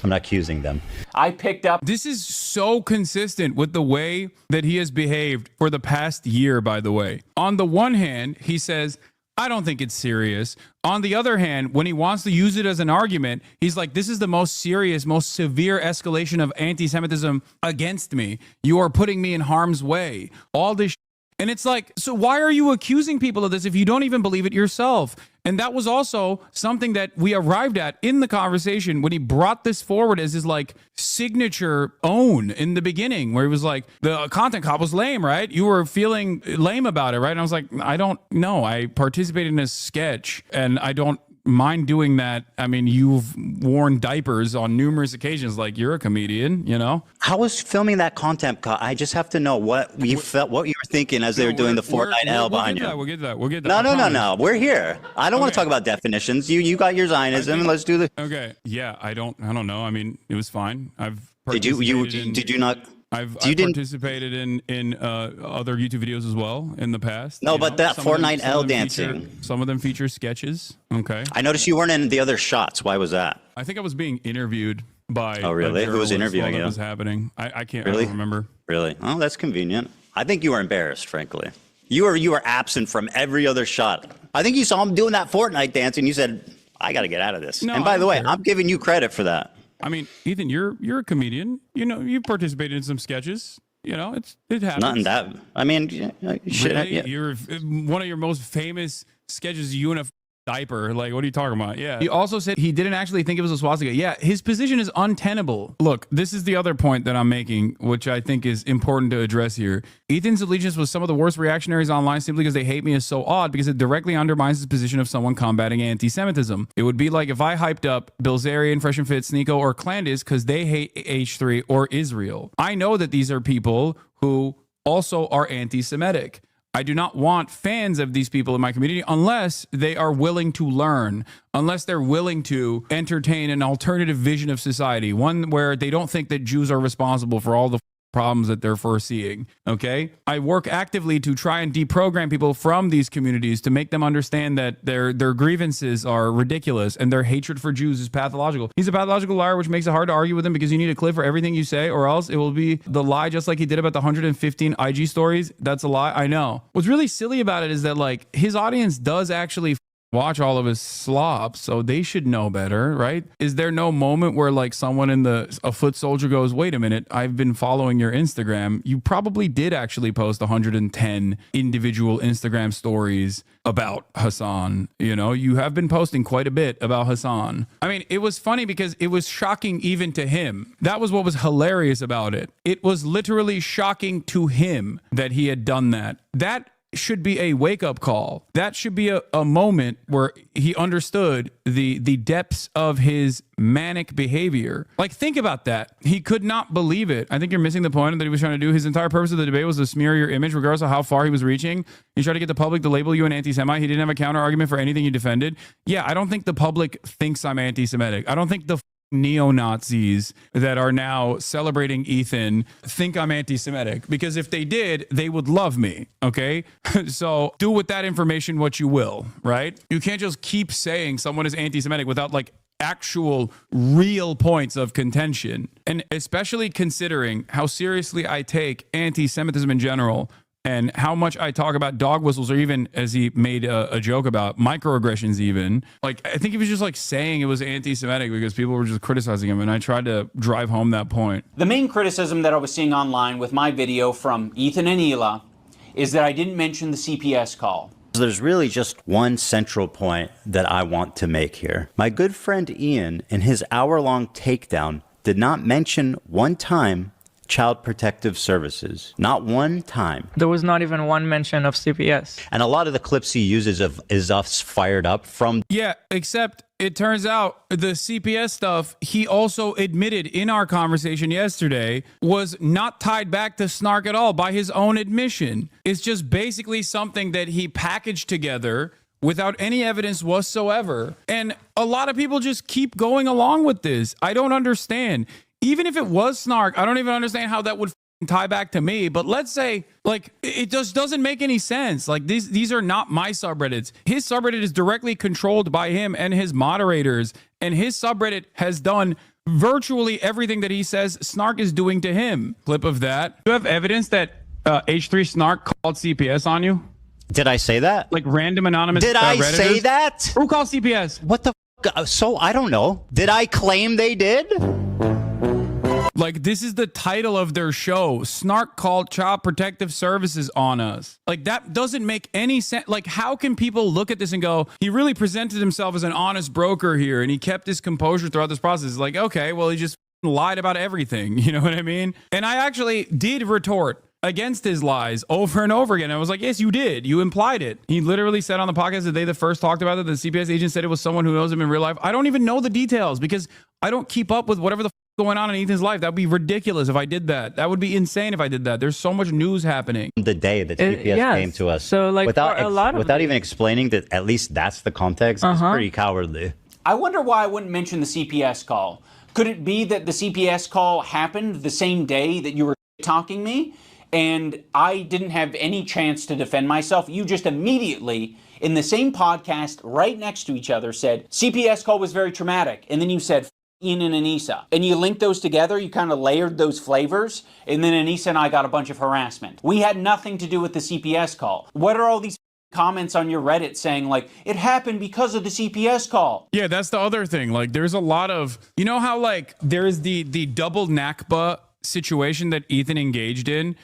accusing them. I picked up. This is so consistent with the way that he has behaved for the past year, by the way. On the one hand, he says, I don't think it's serious. On the other hand, when he wants to use it as an argument, he's like, this is the most serious, most severe escalation of anti-Semitism against me. You are putting me in harm's way. All this and it's like, so why are you accusing people of this if you don't even believe it yourself? And that was also something that we arrived at in the conversation when he brought this forward as his like signature own in the beginning, where he was like, the content cop was lame, right? You were feeling lame about it, right? And I was like, I don't know. I participated in a sketch and I don't mind doing that. I mean, you've worn diapers on numerous occasions, like you're a comedian, you know? How was filming that content? I just have to know what you felt, what you were thinking as they were doing the Fortnite L behind you. We'll get that. We'll get that. No. We're here. I don't want to talk about definitions. You got your Zionism, and let's do the. Okay. Yeah. I don't know. I mean, it was fine. I've Did you not? I've participated in other YouTube videos as well in the past. No, but that Fortnite L dancing. Some of them feature sketches. Okay. I noticed you weren't in the other shots. Why was that? I think I was being interviewed by. Oh, really? Who was interviewing you? That was happening. I can't really remember. Really? Oh, that's convenient. I think you were embarrassed, frankly. You were absent from every other shot. I think you saw him doing that Fortnite dance, and you said, "I got to get out of this." No, and by the way, care. I'm giving you credit for that. I mean, Ethan, you're a comedian. You know, you participated in some sketches. You know, it happens. Not in that. I mean, shit. Really? Yeah. You're one of your most famous sketches. You in a diaper. Like, what are you talking about? Yeah. He also said he didn't actually think it was a swastika. Yeah, his position is untenable. Look, this is the other point that I'm making, which I think is important to address here. Ethan's allegiance with some of the worst reactionaries online simply because they hate me is so odd because it directly undermines his position of someone combating anti-Semitism. It would be like if I hyped up Bilzerian, Fresh and Fit, Sneeko, or Clandis because they hate H3 or Israel. I know that these are people who also are anti-Semitic. I do not want fans of these people in my community unless they are willing to learn, unless they're willing to entertain an alternative vision of society, one where they don't think that Jews are responsible for all the problems that they're foreseeing. Okay. I work actively to try and deprogram people from these communities to make them understand that their grievances are ridiculous and their hatred for Jews is pathological. He's a pathological liar, which makes it hard to argue with him because you need a clip for everything you say, or else it will be the lie, just like he did about the 115 IG stories. That's a lie. I know. What's really silly about it is that like his audience does actually watch all of his slop, so they should know better, right? Is there no moment where like someone a foot soldier goes, wait a minute, I've been following your Instagram. You probably did actually post 110 individual Instagram stories about Hassan. You know, you have been posting quite a bit about Hassan. I mean, it was funny because it was shocking even to him. That was what was hilarious about it. It was literally shocking to him that he had done that. That should be a wake-up call. That should be a moment where he understood the depths of his manic behavior. Like, think about that. He could not believe it. I think you're missing the point that he was trying to do. His entire purpose of the debate was to smear your image, regardless of how far he was reaching. He tried to get the public to label you an anti-Semite. He didn't have a counter-argument for anything you defended. Yeah, I don't think the public thinks I'm anti-Semitic. I don't think the neo-Nazis that are now celebrating Ethan think I'm anti-Semitic, because if they did, they would love me. Okay. So do with that information what you will, right? You can't just keep saying someone is anti-Semitic without like actual real points of contention. And especially considering how seriously I take anti-Semitism in general, and how much I talk about dog whistles, or even, as he made a joke about, microaggressions even. Like, I think he was just like saying it was anti-Semitic because people were just criticizing him, and I tried to drive home that point. The main criticism that I was seeing online with my video from Ethan and Hila is that I didn't mention the CPS call. There's really just one central point that I want to make here. My good friend Ian, in his hour-long takedown, did not mention one time Child Protective Services. Not one time. There was not even one mention of CPS. And a lot of the clips he uses is us fired up from. Yeah, except it turns out the CPS stuff, he also admitted in our conversation yesterday, was not tied back to Snark at all by his own admission. It's just basically something that he packaged together without any evidence whatsoever. And a lot of people just keep going along with this. I don't understand. Even if it was Snark, I don't even understand how that would tie back to me. But let's say, like, it just doesn't make any sense. Like, these are not my subreddits. His subreddit is directly controlled by him and his moderators. And his subreddit has done virtually everything that he says Snark is doing to him. Clip of that. You have evidence that H3 Snark called CPS on you? Did I say that? Like random anonymous Did I say that? Who called CPS? What the f? So, I don't know. Did I claim they did? Like, this is the title of their show. Snark called Child Protective Services on us. Like, that doesn't make any sense. Like, how can people look at this and go, he really presented himself as an honest broker here, and he kept his composure throughout this process? It's like, okay, well, he just lied about everything. You know what I mean? And I actually did retort against his lies over and over again. I was like, yes, you did. You implied it. He literally said on the podcast the day that first talked about it, the CPS agent said it was someone who knows him in real life. I don't even know the details because I don't keep up with whatever the going on in Ethan's life. That would be ridiculous if I did that. That would be insane if I did that. There's so much news happening. The day that CPS came to us. So, like, without even explaining that at least that's the context, it's pretty cowardly. I wonder why I wouldn't mention the CPS call. Could it be that the CPS call happened the same day that you were talking me? And I didn't have any chance to defend myself. You just immediately, in the same podcast, right next to each other, said, CPS call was very traumatic. And then you said, Ian and Anissa. And you linked those together, you kind of layered those flavors, and then Anissa and I got a bunch of harassment. We had nothing to do with the CPS call. What are all these comments on your Reddit saying, like, it happened because of the CPS call? Yeah, that's the other thing. Like, there's a lot of, you know how, like, there's the double Nakba situation that Ethan engaged in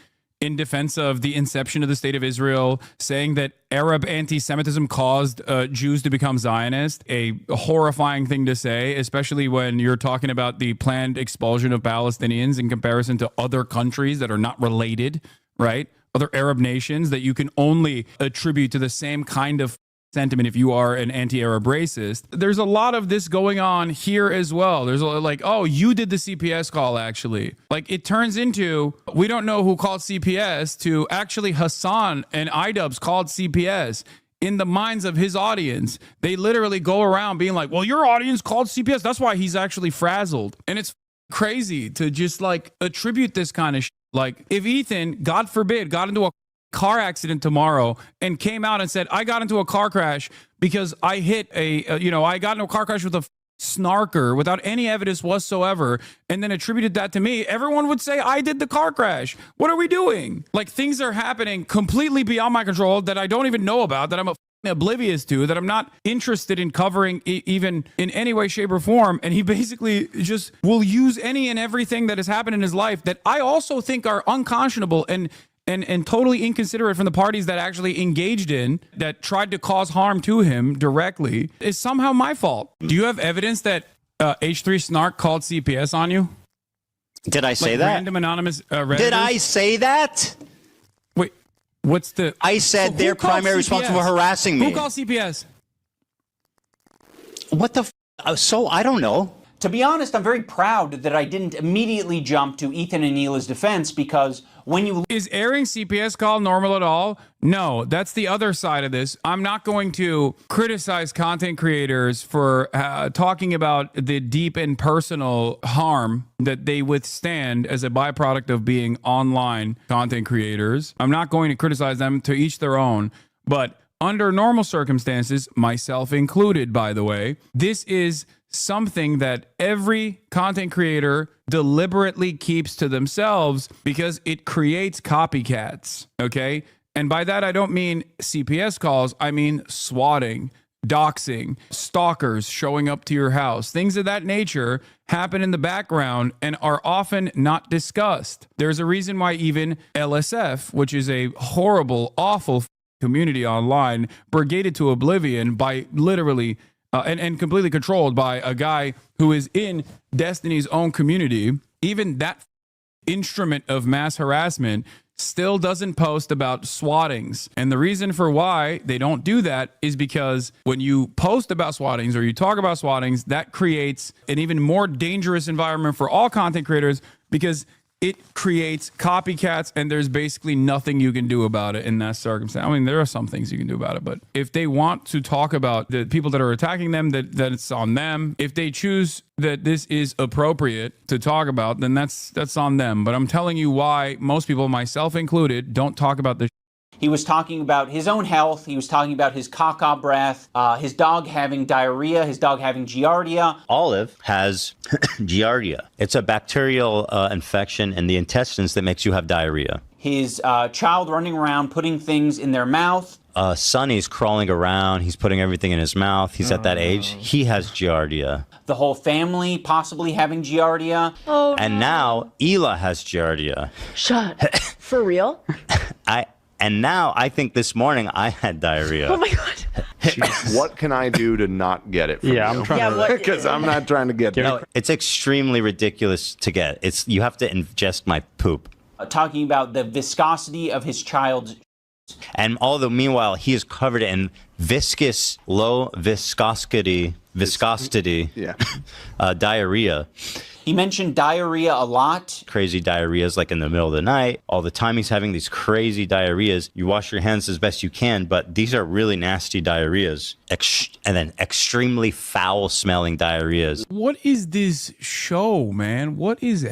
defense of the inception of the state of Israel, saying that Arab anti-Semitism caused Jews to become Zionist, a horrifying thing to say, especially when you're talking about the planned expulsion of Palestinians in comparison to other countries that are not related, right? Other Arab nations that you can only attribute to the same kind of sentiment if you are an anti-Arab racist. There's a lot of this going on here as well. There's a lot like, oh, you did the CPS call actually. Like, it turns into, we don't know who called CPS, to actually Hassan and iDubbbz called CPS. In the minds of his audience, they literally go around being like, well, your audience called CPS. That's why he's actually frazzled. And it's crazy to just like attribute this kind of like, if Ethan, God forbid, got into a car accident tomorrow and came out and said, I got into a car crash because I hit I got into a car crash with a snarker without any evidence whatsoever, and then attributed that to me, everyone would say I did the car crash. What are we doing? Like, things are happening completely beyond my control that I don't even know about, that I'm a oblivious to, that I'm not interested in covering even in any way, shape, or form. And he basically just will use any and everything that has happened in his life that I also think are unconscionable and totally inconsiderate from the parties that actually engaged in, that tried to cause harm to him directly, is somehow my fault. Do you have evidence that H3 Snark called CPS on you? Did I say Like that? Random anonymous Redditors? Did I say that? Wait, what's the... I said So they're who called primary CPS? responsible for harassing me. Who called CPS? What the so I don't know. To be honest, I'm very proud that I didn't immediately jump to Ethan and Neela's defense, because when you... Is airing CPS call normal at all? No, that's the other side of this. I'm not going to criticize content creators for talking about the deep and personal harm that they withstand as a byproduct of being online content creators. I'm not going to criticize them, to each their own. But under normal circumstances, myself included, by the way, this is something that every content creator deliberately keeps to themselves because it creates copycats, okay? And by that, I don't mean CPS calls. I mean swatting, doxing, stalkers showing up to your house. Things of that nature happen in the background and are often not discussed. There's a reason why even LSF, which is a horrible, awful community online, brigaded to oblivion by literally... and completely controlled by a guy who is in Destiny's own community, even that instrument of mass harassment still doesn't post about swattings. And the reason for why they don't do that is because when you post about swattings or you talk about swattings, that creates an even more dangerous environment for all content creators, because it creates copycats, and there's basically nothing you can do about it in that circumstance. I mean, there are some things you can do about it, but if they want to talk about the people that are attacking them, that it's on them. If they choose that this is appropriate to talk about, then that's on them. But I'm telling you why most people, myself included, don't talk about this. He was talking about his own health. He was talking about his caca breath, his dog having diarrhea, his dog having giardia. Olive has giardia. It's a bacterial infection in the intestines that makes you have diarrhea. His child running around putting things in their mouth. Sonny's crawling around. He's putting everything in his mouth. He's at that age. He has giardia. The whole family possibly having giardia. Oh, and now Ela has giardia. Shut. For real? And now I think this morning I had diarrhea. Oh my God. What can I do to not get it? From I'm trying to, because I'm not trying to get it. No, it's extremely ridiculous to get. You have to ingest my poop. Talking about the viscosity of his child's. And meanwhile, he is covered in viscous, low viscosity diarrhea. He mentioned diarrhea a lot. Crazy diarrheas, like in the middle of the night. All the time he's having these crazy diarrheas. You wash your hands as best you can, but these are really nasty diarrheas. And then extremely foul-smelling diarrheas. What is this show, man? What is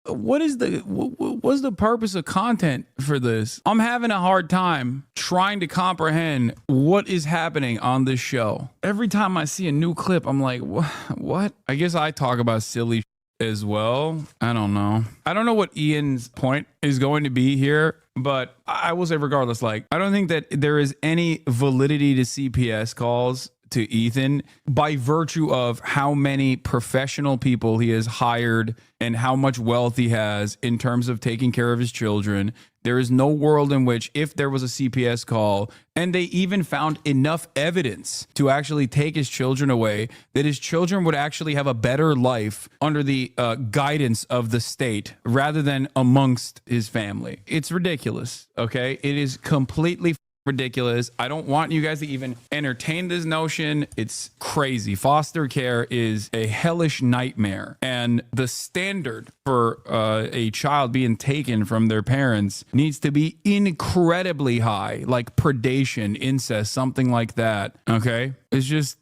what's the purpose of content for this? I'm having a hard time trying to comprehend what is happening on this show. Every time I see a new clip, I'm like, what? I guess I talk about silly as well. I don't know. I don't know what Ian's point is going to be here, but I will say regardless, I don't think that there is any validity to CPS calls to Ethan by virtue of how many professional people he has hired and how much wealth he has in terms of taking care of his children. There is no world in which, if there was a CPS call and they even found enough evidence to actually take his children away, that his children would actually have a better life under the guidance of the state rather than amongst his family. It's ridiculous, okay? It is completely ridiculous. I don't want you guys to even entertain this notion. It's crazy. Foster care is a hellish nightmare, and the standard for a child being taken from their parents needs to be incredibly high, like predation, incest, something like that. Okay, it's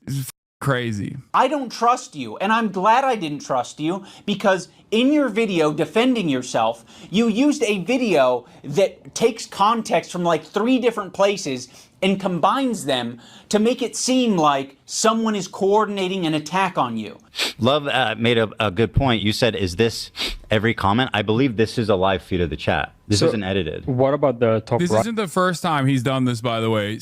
crazy. I don't trust you, and I'm glad I didn't trust you, because in your video defending yourself, you used a video that takes context from like 3 different places and combines them to make it seem like someone is coordinating an attack on you. Love made a good point. You said, is this every comment? I believe this is a live feed of the chat. This isn't edited. What about the top This isn't the first time he's done this, by the way.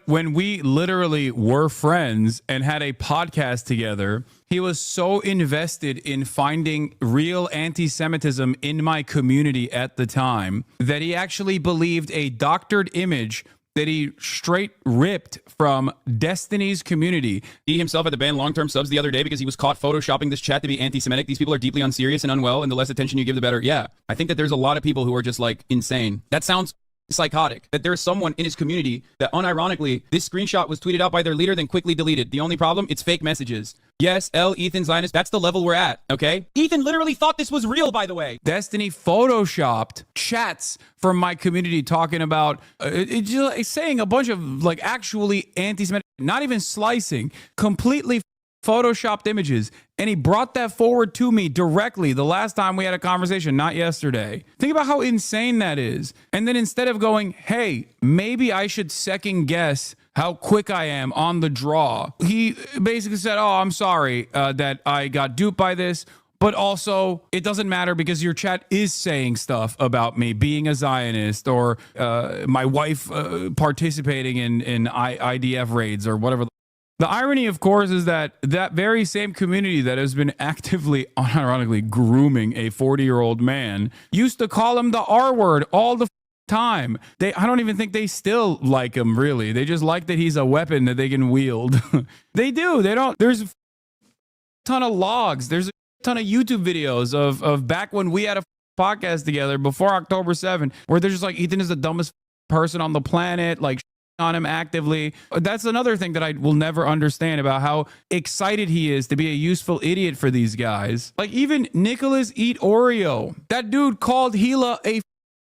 When we literally were friends and had a podcast together, he was so invested in finding real anti-Semitism in my community at the time that he actually believed a doctored image that he straight ripped from Destiny's community. He himself had to ban long-term subs the other day because he was caught photoshopping this chat to be anti-Semitic. These people are deeply unserious and unwell, and the less attention you give, the better. Yeah, I think that there's a lot of people who are just like insane. That sounds psychotic. That there's someone in his community that unironically, this screenshot was tweeted out by their leader, then quickly deleted. The only problem, it's fake messages. Yes, Ethan Zionist, that's the level we're at, okay? Ethan literally thought this was real, by the way. Destiny photoshopped chats from my community talking about, it's saying a bunch of like actually anti-Semitic, not even slicing, completely photoshopped images, and he brought that forward to me directly the last time we had a conversation, not yesterday. Think about how insane that is. And then instead of going, hey, maybe I should second guess how quick I am on the draw, he basically said, oh, I'm sorry that I got duped by this, but also it doesn't matter because your chat is saying stuff about me being a Zionist or my wife participating in IDF raids or whatever. The irony, of course, is that that very same community that has been actively, unironically, grooming a 40-year-old man used to call him the R word all the time. I don't even think they still like him, really. They just like that he's a weapon that they can wield. They do. They don't. There's a ton of logs. There's a ton of YouTube videos of back when we had a podcast together before October 7, where they're just like, Ethan is the dumbest person on the planet, like on him actively. That's another thing that I will never understand about how excited he is to be a useful idiot for these guys. Like even Nicholas Eat Oreo, that dude called Gila a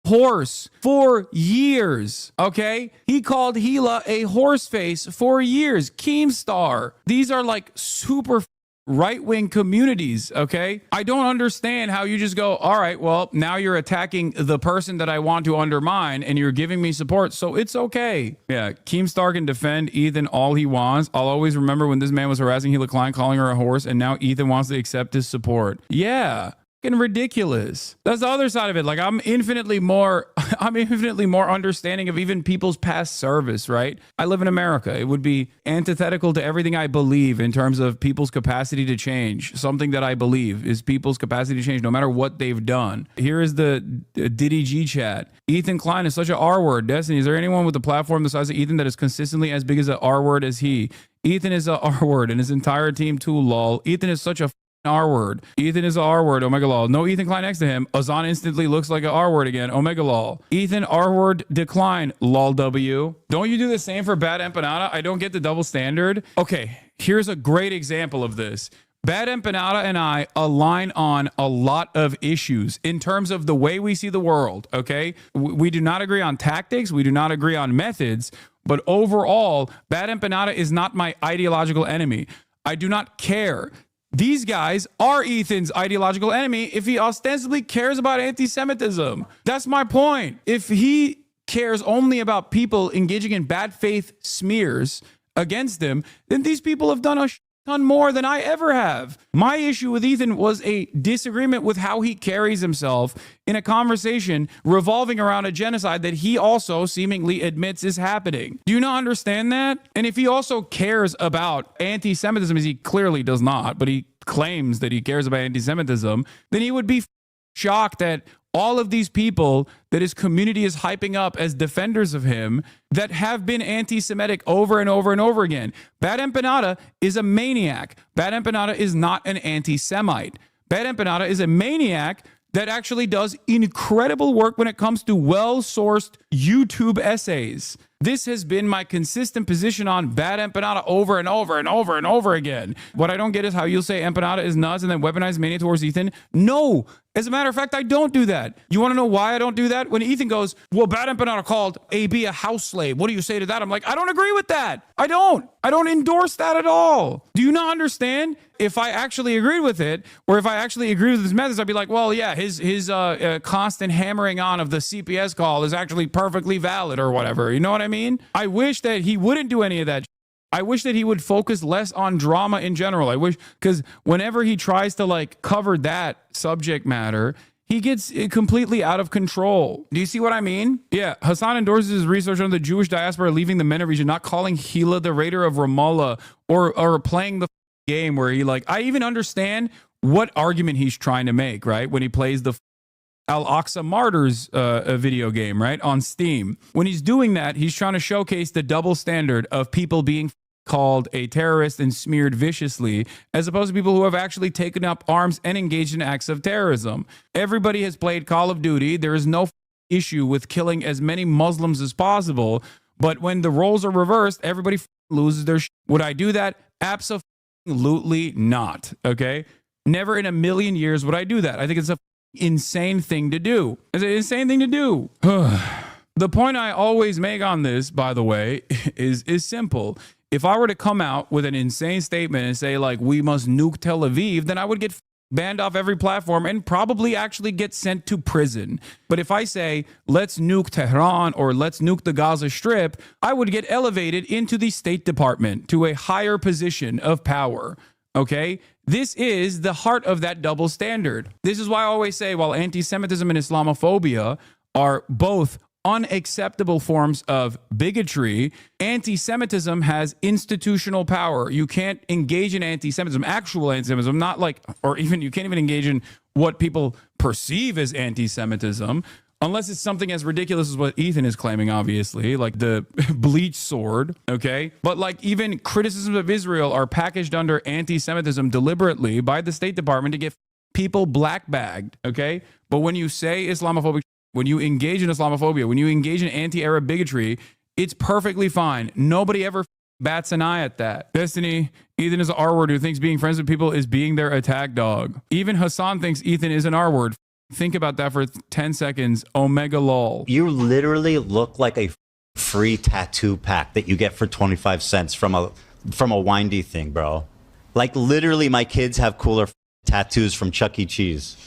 horse for years, okay? He called Gila a horse face for years. Keemstar. These are like super right-wing communities, okay? I don't understand how you just go, all right, well, now you're attacking the person that I want to undermine and you're giving me support, so it's okay. Yeah, Keemstar can defend Ethan all he wants. I'll always remember when this man was harassing Hila Klein, calling her a horse, and now Ethan wants to accept his support. Yeah. Ridiculous. That's the other side of it. Like I'm infinitely more understanding of even people's past service, right? I live in America. It would be antithetical to everything I believe in terms of people's capacity to change. Something that I believe is people's capacity to change no matter what they've done. Here is the Diddy G chat. Ethan Klein is such an R word. Destiny, is there anyone with a platform the size of Ethan that is consistently as big as an R word as he? Ethan is a R word and his entire team too, lol. Ethan is such a R word. Ethan is a R word, omega lol. No Ethan Klein next to him. Azan instantly looks like an R word again, omega lol. Ethan R word decline, lol W. Don't you do the same for Bad Empanada? I don't get the double standard. Okay, here's a great example of this. Bad Empanada and I align on a lot of issues in terms of the way we see the world, okay? We do not agree on tactics. We do not agree on methods. But overall, Bad Empanada is not my ideological enemy. I do not care. These guys are Ethan's ideological enemy if he ostensibly cares about anti-Semitism. That's my point. If he cares only about people engaging in bad faith smears against him, then these people have done a ton more than I ever have. My issue with Ethan was a disagreement with how he carries himself in a conversation revolving around a genocide that he also seemingly admits is happening. Do you not understand that? And if he also cares about anti-Semitism, as he clearly does not, but he claims that he cares about anti-Semitism, then he would be shocked that all of these people that his community is hyping up as defenders of him that have been anti-Semitic over and over and over again. Bad Empanada is a maniac. Bad Empanada is not an anti-Semite. Bad Empanada is a maniac that actually does incredible work when it comes to well-sourced YouTube essays. This has been my consistent position on Bad Empanada over and over and over and over again. What I don't get is how you'll say Empanada is nuts and then weaponize mania towards Ethan. No, as a matter of fact, I don't do that. You want to know why I don't do that? When Ethan goes, well, Bad Empanada called AB a house slave. What do you say to that? I'm like, I don't agree with that. I don't endorse that at all. Do you not understand? If I actually agreed with it, or if I actually agree with his methods, I'd be like, well, yeah, his constant hammering on of the CPS call is actually perfectly valid or whatever. You know what I mean? mean? I wish that he wouldn't do any of that. I wish that he would focus less on drama in general. I wish, because whenever he tries to like cover that subject matter, he gets completely out of control. Do you see what I mean? Yeah, Hassan endorses his research on the Jewish diaspora leaving the MENA region, not calling Hila the raider of Ramallah or playing the game where he like, I even understand what argument he's trying to make, right? When he plays the Al-Aqsa Martyrs video game, right? On Steam. When he's doing that, he's trying to showcase the double standard of people being called a terrorist and smeared viciously, as opposed to people who have actually taken up arms and engaged in acts of terrorism. Everybody has played Call of Duty. There is no issue with killing as many Muslims as possible. But when the roles are reversed, everybody loses their Would I do that? Absolutely not. Okay? Never in a million years would I do that. I think it's a insane thing to do. It's an insane thing to do. The point I always make on this, by the way, is simple. If I were to come out with an insane statement and say, like, we must nuke Tel Aviv, then I would get banned off every platform and probably actually get sent to prison. But if I say, let's nuke Tehran or let's nuke the Gaza Strip, I would get elevated into the State Department to a higher position of power. Okay? This is the heart of that double standard. This is why I always say, while anti-Semitism and Islamophobia are both unacceptable forms of bigotry, anti-Semitism has institutional power. You can't engage in anti-Semitism, actual anti-Semitism, not like, or even you can't even engage in what people perceive as anti-Semitism, unless it's something as ridiculous as what Ethan is claiming, obviously, like the bleach sword, okay? But like even criticisms of Israel are packaged under anti-Semitism deliberately by the State Department to get people black-bagged, okay? But when you say Islamophobic, when you engage in Islamophobia, when you engage in anti-Arab bigotry, it's perfectly fine. Nobody ever bats an eye at that. Destiny, Ethan is an R-word who thinks being friends with people is being their attack dog. Even Hassan thinks Ethan is an R-word. Think about that for 10 seconds. Omega lol. You literally look like a free tattoo pack that you get for 25 cents from a windy thing, bro. Like literally my kids have cooler tattoos from Chuck E. Cheese.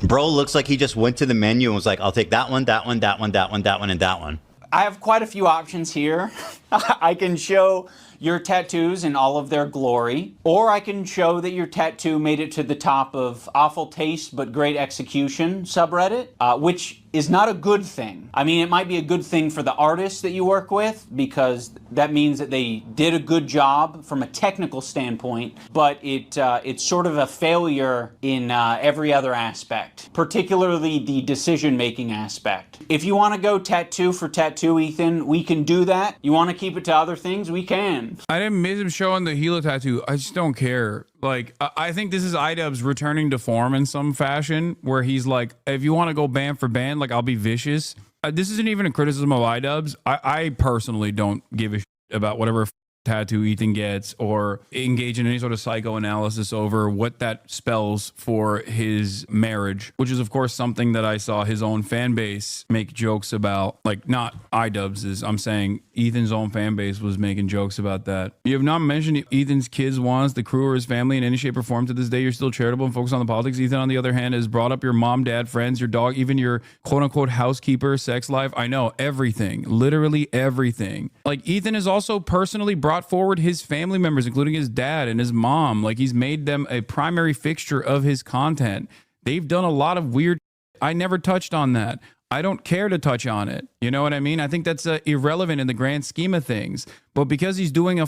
Bro looks like he just went to the menu and was like, I'll take that one, that one, that one, that one, that one, and that one. I have quite a few options here. I can show your tattoos in all of their glory, or I can show that your tattoo made it to the top of awful taste but great execution subreddit, which is not a good thing. I mean, it might be a good thing for the artists that you work with because that means that they did a good job from a technical standpoint, but it's sort of a failure in every other aspect, particularly the decision-making aspect. If you want to go tattoo for tattoo, Ethan, we can do that. You want to keep it to other things? We can. I didn't miss him showing the Hilo tattoo. I just don't care. Like, I think this is iDubbbz returning to form in some fashion where he's like, if you want to go band for band, like, I'll be vicious. This isn't even a criticism of iDubbbz. I personally don't give a shit about whatever tattoo Ethan gets or engage in any sort of psychoanalysis over what that spells for his marriage, which is of course something that I saw his own fan base make jokes about. Like, not iDubbbz's, I'm saying Ethan's own fan base was making jokes about that. You have not mentioned Ethan's kids once, the crew, or his family in any shape or form. To this day, you're still charitable and focused on the politics. Ethan, on the other hand, has brought up your mom, dad, friends, your dog, even your quote-unquote housekeeper, sex life. I know, everything, literally everything. Like, Ethan has also personally brought forward his family members, including his dad and his mom. Like, he's made them a primary fixture of his content. They've done a lot of weird. I never touched on that. I don't care to touch on it. You know what I mean? I think that's irrelevant in the grand scheme of things. But because he's doing a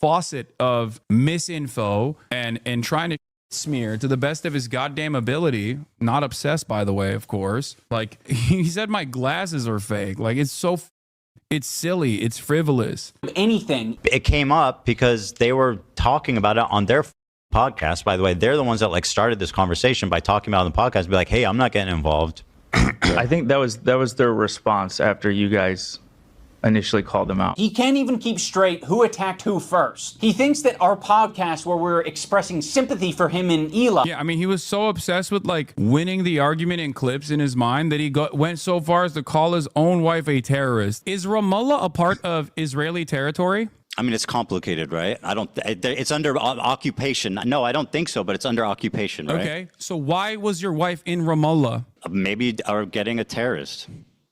faucet of misinfo and trying to smear to the best of his goddamn ability, not obsessed, by the way, of course. Like, he said my glasses are fake. Like, it's so it's silly. It's frivolous. Anything. It came up because they were talking about it on their podcast. By the way, they're the ones that like started this conversation by talking about it on the podcast. Be like, hey, I'm not getting involved. I think that was their response after you guys initially called them out. He can't even keep straight who attacked who first. He thinks that our podcast where we're expressing sympathy for him and Ela. Yeah, I mean, he was so obsessed with like winning the argument in clips in his mind that he went so far as to call his own wife a terrorist. Is Ramallah a part of Israeli territory? I mean, it's complicated, right? It's under occupation. No, I don't think so, but it's under occupation, right? Okay, so why was your wife in Ramallah? Maybe are getting a terrorist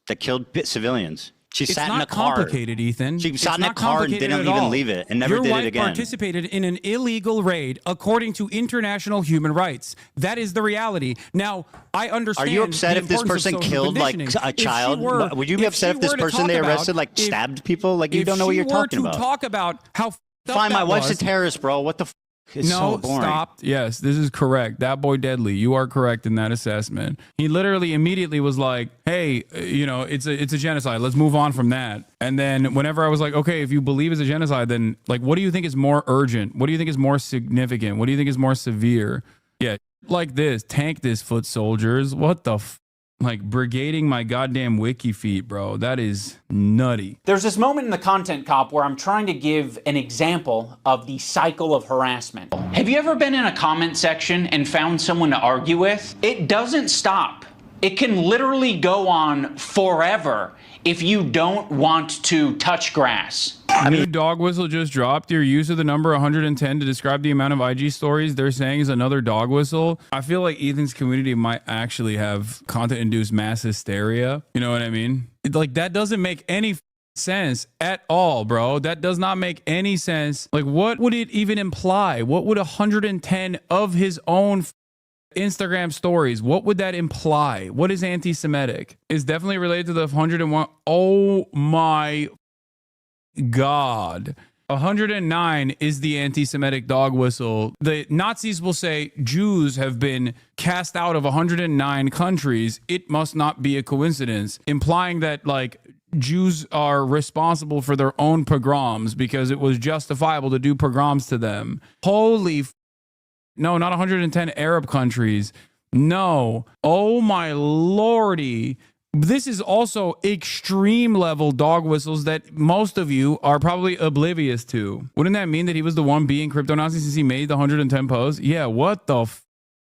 that killed civilians. She It's sat in not a car. complicated, Ethan. She It's sat in a not car and complicated didn't at even all. leave it and never Your did it wife again. participated in an illegal raid according to international human rights. That is the reality. Now, I understand. Are you upset the if this importance of person social killed like conditioning. a If she child? were- Would you be upset she if this were to person talk they about- arrested like if- stabbed people? Like you if don't know what she you're were talking to about. talk about how f***ed up Fine, my that wife's a was- terrorist, bro. What the? It's no, so boring. stop. Yes, this is correct. That boy deadly. You are correct in that assessment. He literally immediately was like, "Hey, it's a genocide. Let's move on from that." And then whenever I was like, "Okay, if you believe it's a genocide, then like, what do you think is more urgent? What do you think is more significant? What do you think is more severe?" Yeah, like this. Tank this, foot soldiers. What the like brigading my goddamn wiki feet, bro. That is nutty. There's this moment in the content cop where I'm trying to give an example of the cycle of harassment. Have you ever been in a comment section and found someone to argue with? It doesn't stop. It can literally go on forever if you don't want to touch grass. New dog whistle just dropped. Your use of the number 110 to describe the amount of IG stories they're saying is another dog whistle. I feel like Ethan's community might actually have content-induced mass hysteria. You know what I mean? Like, that doesn't make any sense at all, bro. That does not make any sense. Like, what would it even imply? What would 110 of his own Instagram stories, what would that imply? What is anti-Semitic? It's definitely related to the 101. Oh my God. 109 is the anti-Semitic dog whistle. The Nazis will say Jews have been cast out of 109 countries. It must not be a coincidence, implying that like Jews are responsible for their own pogroms because it was justifiable to do pogroms to them. Holy no, not 110 Arab countries. No. Oh my lordy. This is also extreme level dog whistles that most of you are probably oblivious to. Wouldn't that mean that he was the one being crypto Nazi since he made the 110 posts? Yeah, what the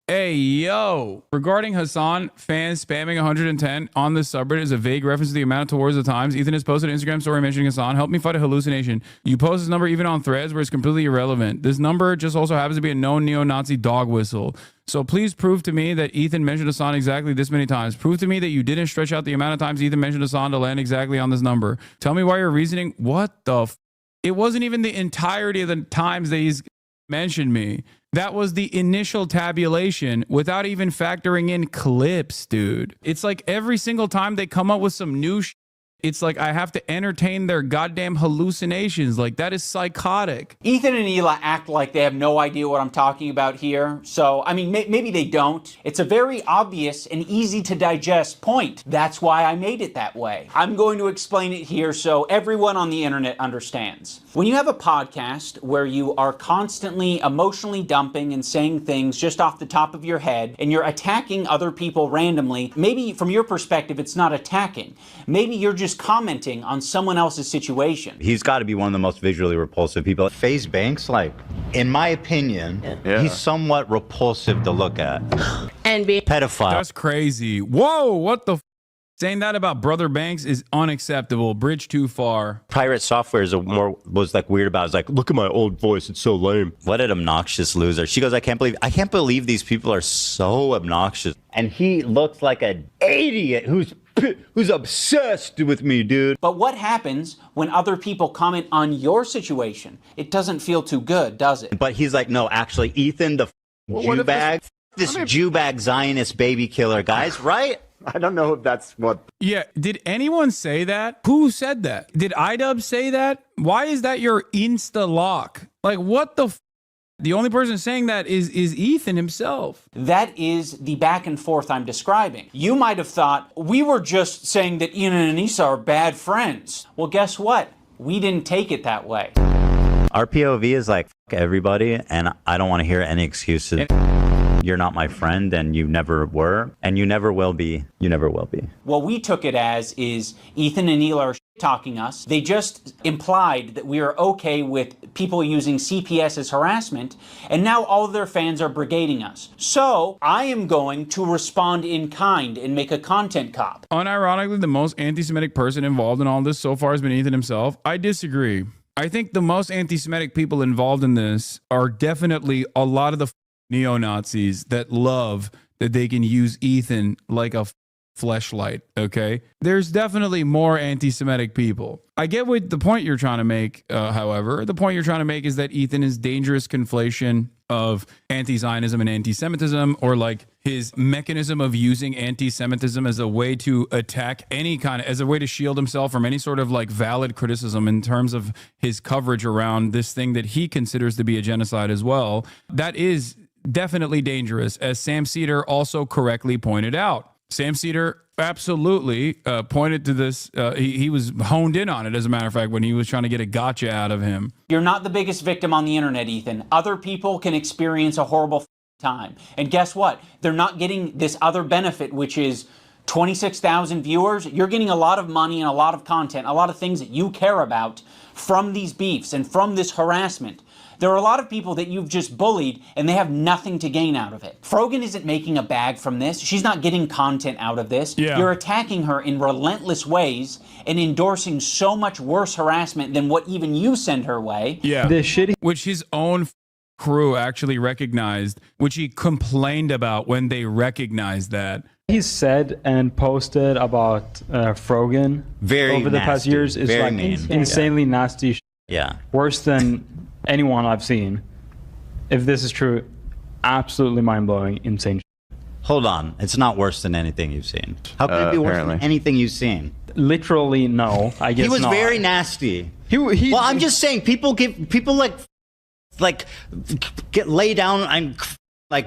Hey, yo. Regarding Hassan, fans spamming 110 on this subreddit is a vague reference to the amount towards the times. Ethan has posted an Instagram story mentioning Hassan. Help me fight a hallucination. You post this number even on threads where it's completely irrelevant. This number just also happens to be a known neo-Nazi dog whistle. So please prove to me that Ethan mentioned Hassan exactly this many times. Prove to me that you didn't stretch out the amount of times Ethan mentioned Hassan to land exactly on this number. Tell me why you're reasoning. What the It wasn't even the entirety of the times that he's mentioned me. That was the initial tabulation without even factoring in clips, dude. It's like every single time they come up with some new it's like I have to entertain their goddamn hallucinations. Like, that is psychotic. Ethan and Hila act like they have no idea what I'm talking about here. So, I mean, maybe they don't. It's a very obvious and easy to digest point. That's why I made it that way. I'm going to explain it here so everyone on the internet understands. When you have a podcast where you are constantly emotionally dumping and saying things just off the top of your head, and you're attacking other people randomly, maybe from your perspective, it's not attacking. Maybe you're just commenting on someone else's situation. He's got to be one of the most visually repulsive people. FaZe Banks, like, in my opinion, he's somewhat repulsive to look at. And be pedophile. That's crazy. Whoa, what the saying that about Brother Banks is unacceptable. Bridge too far. Pirate Software was like weird about it. It's like, look at my old voice, it's so lame. What an obnoxious loser. She goes, I can't believe these people are so obnoxious. And he looks like an idiot who's obsessed with me, dude. But what happens when other people comment on your situation? It doesn't feel too good, does it? But he's like, no, actually, Ethan, the Jew bag, this Jew bag Zionist baby killer, guys, right? I don't know if that's what. Yeah, did anyone say that? Who said that? Did iDub say that? Why is that your Insta lock? Like, what the The only person saying that is Ethan himself. That is the back and forth I'm describing. You might have thought we were just saying that Ian and Anissa are bad friends. Well, guess what? We didn't take it that way. Our POV is like, fuck everybody, and I don't want to hear any excuses. You're not my friend, and you never were, and you never will be. You never will be. What we took it as is Ethan and Neil are talking us. They just implied that we are okay with people using CPS as harassment, and now all of their fans are brigading us. So I am going to respond in kind and make a content cop. Unironically, the most anti-Semitic person involved in all this so far has been Ethan himself. I disagree. I think the most anti-Semitic people involved in this are definitely a lot of the neo-Nazis that love that they can use Ethan like a fleshlight, okay? There's definitely more anti-Semitic people. I get what the point you're trying to make, however. The point you're trying to make is that Ethan is dangerous conflation of anti-Zionism and anti-Semitism, or like his mechanism of using anti-Semitism as a way to attack any kind of, as a way to shield himself from any sort of like valid criticism in terms of his coverage around this thing that he considers to be a genocide as well. That is definitely dangerous, as Sam Cedar also correctly pointed out. Sam Cedar absolutely pointed to this. He was honed in on it, as a matter of fact, when he was trying to get a gotcha out of him. You're not the biggest victim on the internet, Ethan. Other people can experience a horrible time. And guess what? They're not getting this other benefit, which is 26,000 viewers. You're getting a lot of money and a lot of content, a lot of things that you care about from these beefs and from this harassment. There are a lot of people that you've just bullied and they have nothing to gain out of it. Frogan isn't making a bag from this. She's not getting content out of this. Yeah. You're attacking her in relentless ways and endorsing so much worse harassment than what even you send her way. Yeah. Which his own crew actually recognized, which he complained about when they recognized that. He said and posted about Frogan over the past nasty, years is very like mean. insanely nasty. Yeah. Worse than anyone I've seen. If this is true, absolutely mind-blowing, insane. Hold on. It's not worse than anything you've seen. How could it be worse than anything you've seen? Literally, no. I guess he was not. very nasty. Well, I'm just saying, people like get lay down and like.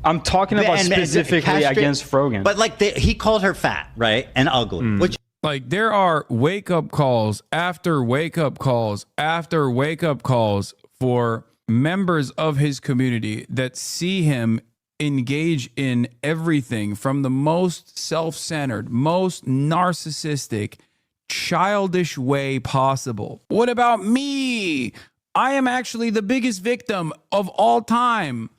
I'm talking about and specifically castrate- against Frogan. But like he called her fat, right, and ugly, which. Like, there are wake-up calls after wake-up calls after wake-up calls for members of his community that see him engage in everything from the most self-centered, most narcissistic, childish way possible. What about me? I am actually the biggest victim of all time.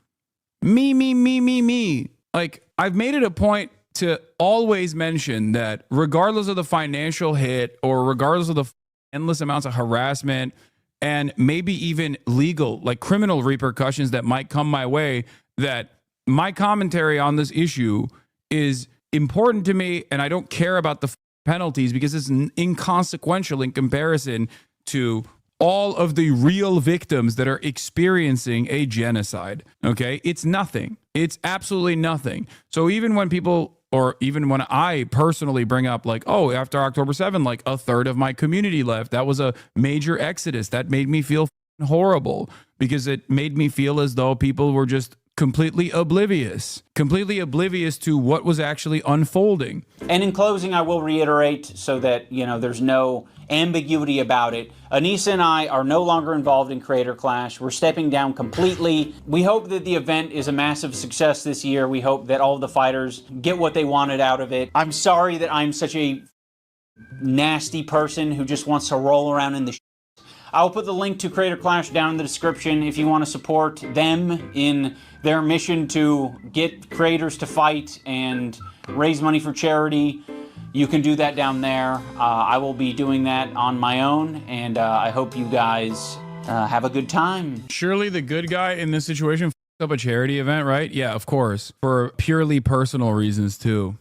Me. Like, I've made it a point to always mention that regardless of the financial hit or regardless of the endless amounts of harassment and maybe even legal, like criminal repercussions that might come my way, that my commentary on this issue is important to me, and I don't care about the penalties because it's inconsequential in comparison to all of the real victims that are experiencing a genocide. Okay? It's nothing. It's absolutely nothing. So even when people, or even when I personally bring up like, oh, after October 7, like a third of my community left, that was a major exodus. That made me feel horrible because it made me feel as though people were just completely oblivious to what was actually unfolding. And in closing, I will reiterate so that, there's no ambiguity about it. Anissa and I are no longer involved in Creator Clash. We're stepping down completely. We hope that the event is a massive success this year. We hope that all of the fighters get what they wanted out of it. I'm sorry that I'm such a nasty person who just wants to roll around in the I'll put the link to Creator Clash down in the description if you want to support them in their mission to get creators to fight and raise money for charity. You can do that down there. I will be doing that on my own, and I hope you guys have a good time. Surely the good guy in this situation f***ed up a charity event, right? Yeah, of course. For purely personal reasons, too.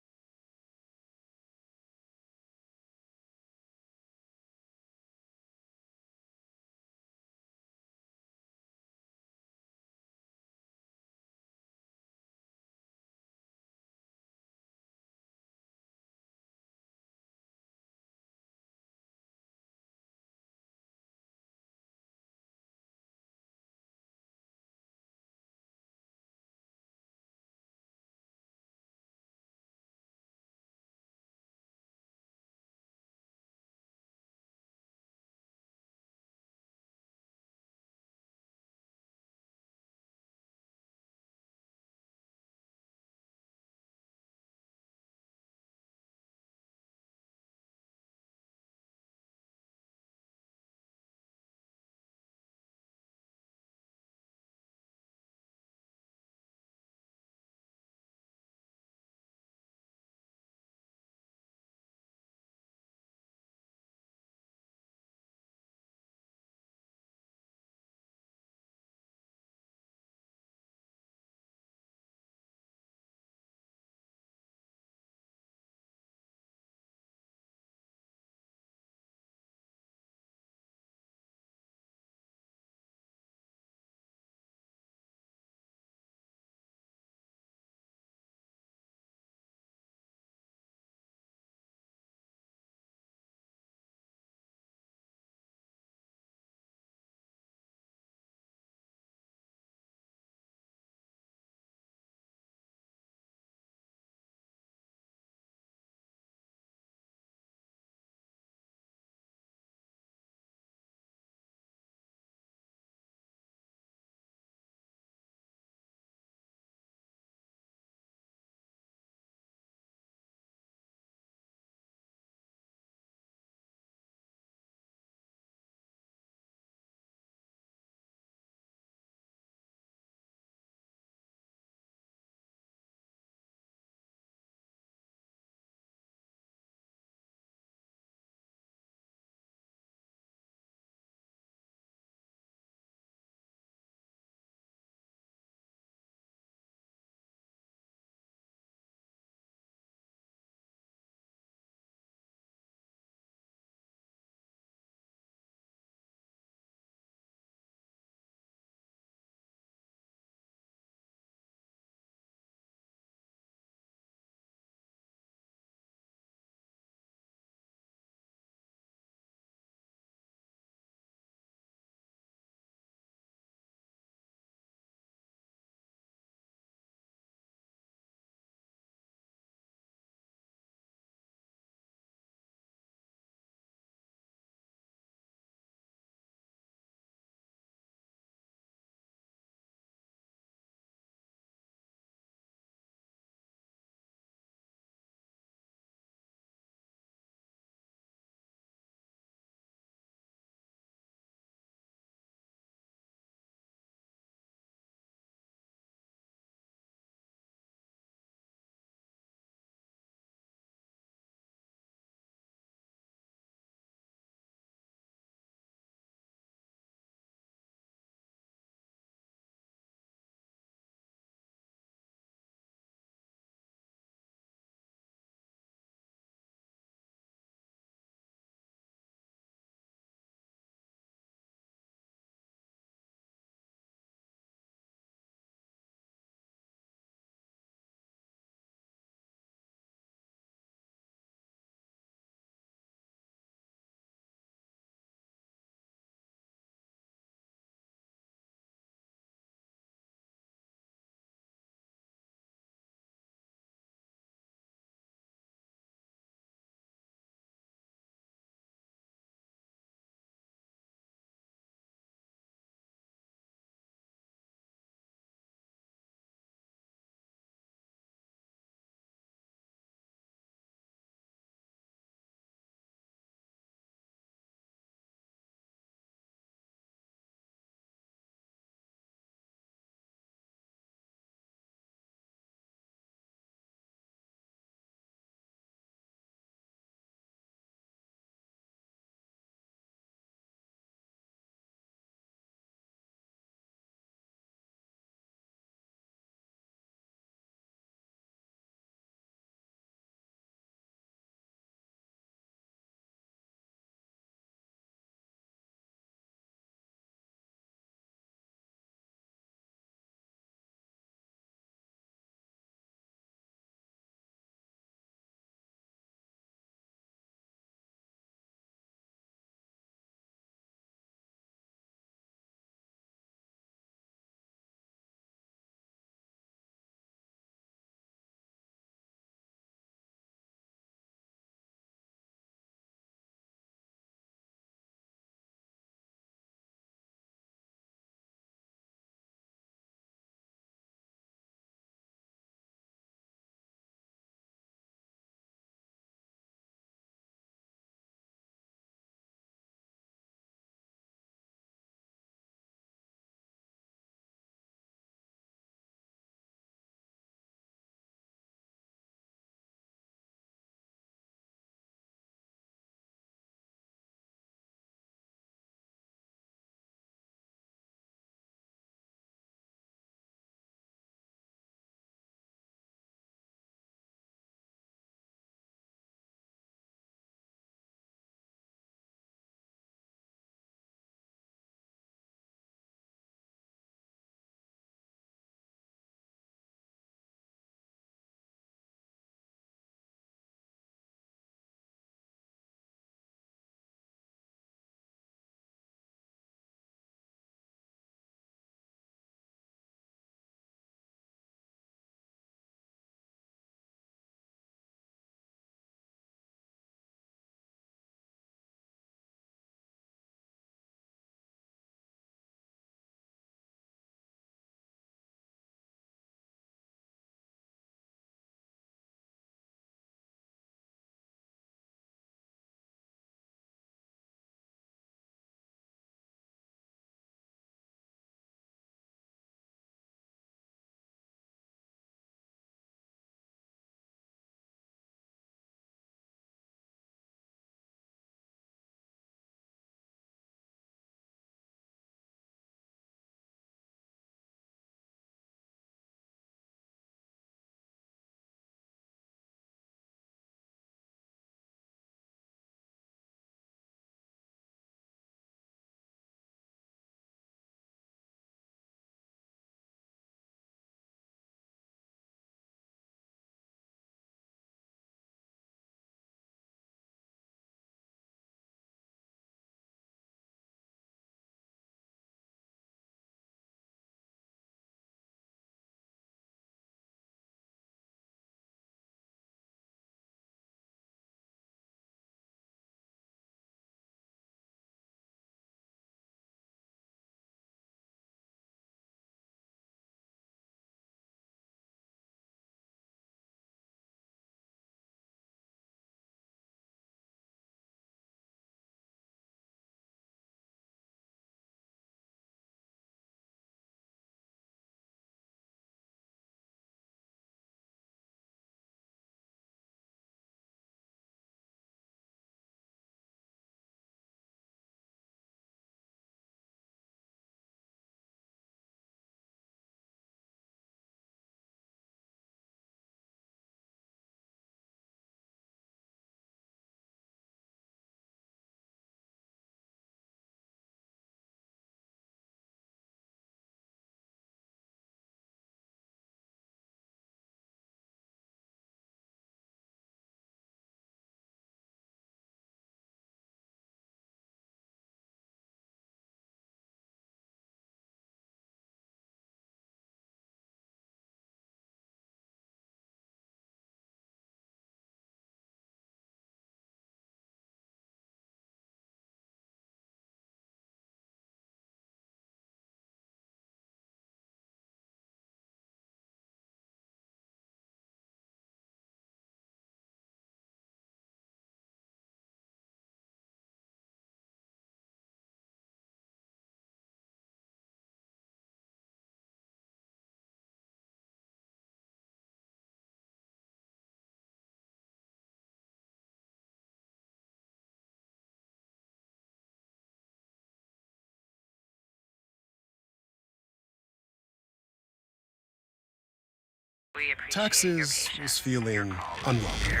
Taxes was feeling unwelcome.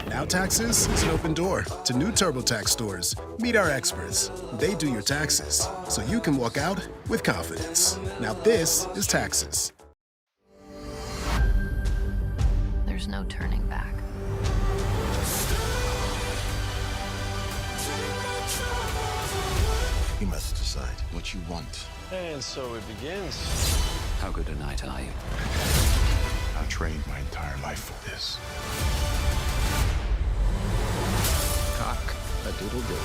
Now Taxes is an open door to new TurboTax stores. Meet our experts. They do your taxes, so you can walk out with confidence. Now this is Taxes. There's no turning back. You must decide what you want. And so it begins. How good a knight are you? I've trained my entire life for this. Cock a doodle doo.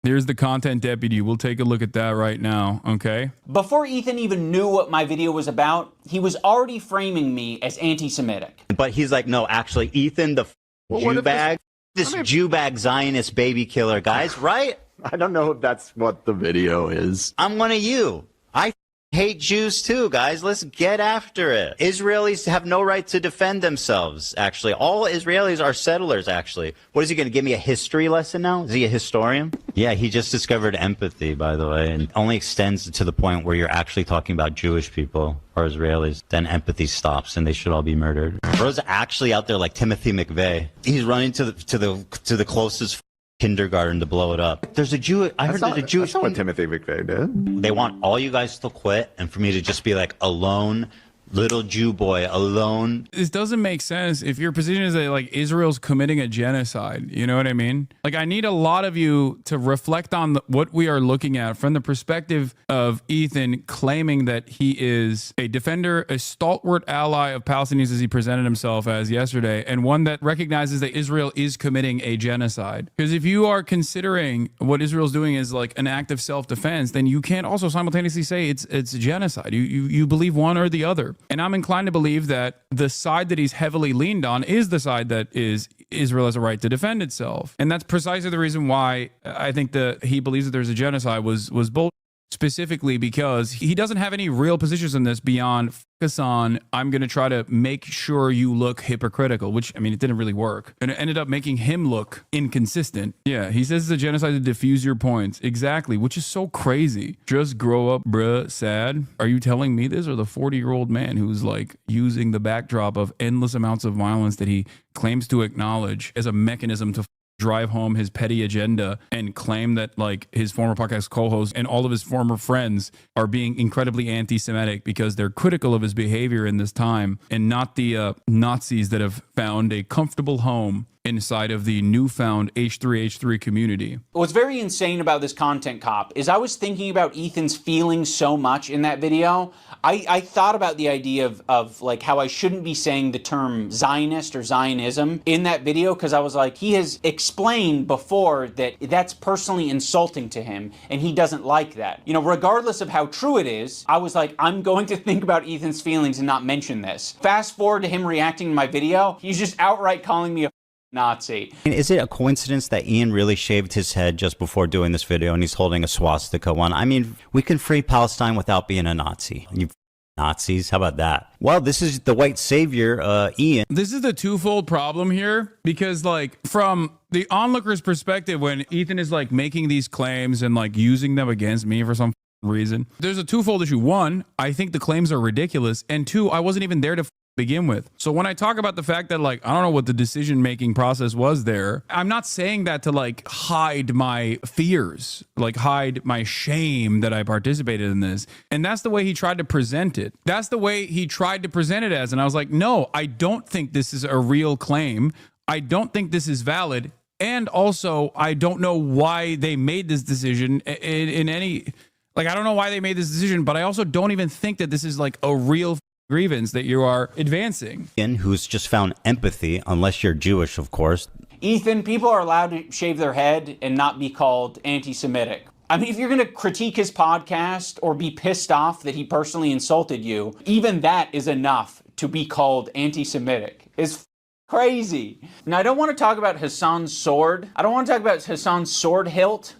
Here's the content deputy. We'll take a look at that right now, okay? Before Ethan even knew what my video was about, he was already framing me as anti-Semitic. But he's like, no, actually, Ethan, the Jew bag, this Jew bag Zionist baby killer, guys, right? I don't know if that's what the video is. I'm one of you. I hate Jews too, guys. Let's get after it. Israelis have no right to defend themselves, actually. All Israelis are settlers, actually. What is he going to give me a history lesson now? Is he a historian? Yeah, he just discovered empathy, by the way, and only extends to the point where you're actually talking about Jewish people or Israelis. Then empathy stops and they should all be murdered. Bro's actually out there like Timothy McVeigh. He's running to the closest kindergarten to blow it up. There's a Jew. I heard there's a Jewish. That's not what Timothy McVeigh did. They want all you guys to quit and for me to just be like alone, little Jew boy, alone. This doesn't make sense if your position is that like Israel's committing a genocide. You know what I mean? Like I need a lot of you to reflect on what we are looking at from the perspective of Ethan claiming that he is a defender, a stalwart ally of Palestinians as he presented himself as yesterday, and one that recognizes that Israel is committing a genocide. Because if you are considering what Israel's doing is like an act of self-defense, then you can't also simultaneously say it's genocide. You believe one or the other. And I'm inclined to believe that the side that he's heavily leaned on is the side that is Israel has a right to defend itself. And that's precisely the reason why I think that he believes that there's a genocide was bull. Specifically because he doesn't have any real positions in this beyond focus on, I'm going to try to make sure you look hypocritical, which, I mean, it didn't really work. And it ended up making him look inconsistent. Yeah, he says it's a genocide to diffuse your points. Exactly, which is so crazy. Just grow up, bruh, sad. Are you telling me this or the 40-year-old man who's like using the backdrop of endless amounts of violence that he claims to acknowledge as a mechanism to drive home his petty agenda and claim that like his former podcast co-host and all of his former friends are being incredibly anti-Semitic because they're critical of his behavior in this time and not the Nazis that have found a comfortable home inside of the newfound H3H3 community. What's very insane about this content cop is I was thinking about Ethan's feelings so much in that video. I thought about the idea of like how I shouldn't be saying the term Zionist or Zionism in that video because I was like, he has explained before that that's personally insulting to him and he doesn't like that. You know, regardless of how true it is, I was like, I'm going to think about Ethan's feelings and not mention this. Fast forward to him reacting to my video, he's just outright calling me a Nazi. Is it a coincidence that Ian really shaved his head just before doing this video and he's holding a swastika one? I mean, we can free Palestine without being a Nazi. You Nazis, how about that? Well, this is the white savior, Ian. This is the twofold problem here because like from the onlooker's perspective, when Ethan is like making these claims and like using them against me for some reason, there's a twofold issue. One, I think the claims are ridiculous. And two, I wasn't even there to begin with. So when I talk about the fact that like I don't know what the decision-making process was there, I'm not saying that to like hide my fears, like hide my shame that I participated in this. And that's the way he tried to present it. That's the way he tried to present it as. And I was like, no, I don't think this is a real claim. I don't think this is valid. And also, I don't know why they made this decision in any, like, I don't know why they made this decision, but I also don't even think that this is like a real grievance that you are advancing. Ian, who's just found empathy, unless you're Jewish, of course. Ethan, people are allowed to shave their head and not be called anti-Semitic. I mean, if you're going to critique his podcast or be pissed off that he personally insulted you, even that is enough to be called anti-Semitic. It's crazy. Now, I don't want to talk about Hassan's sword. I don't want to talk about Hassan's sword hilt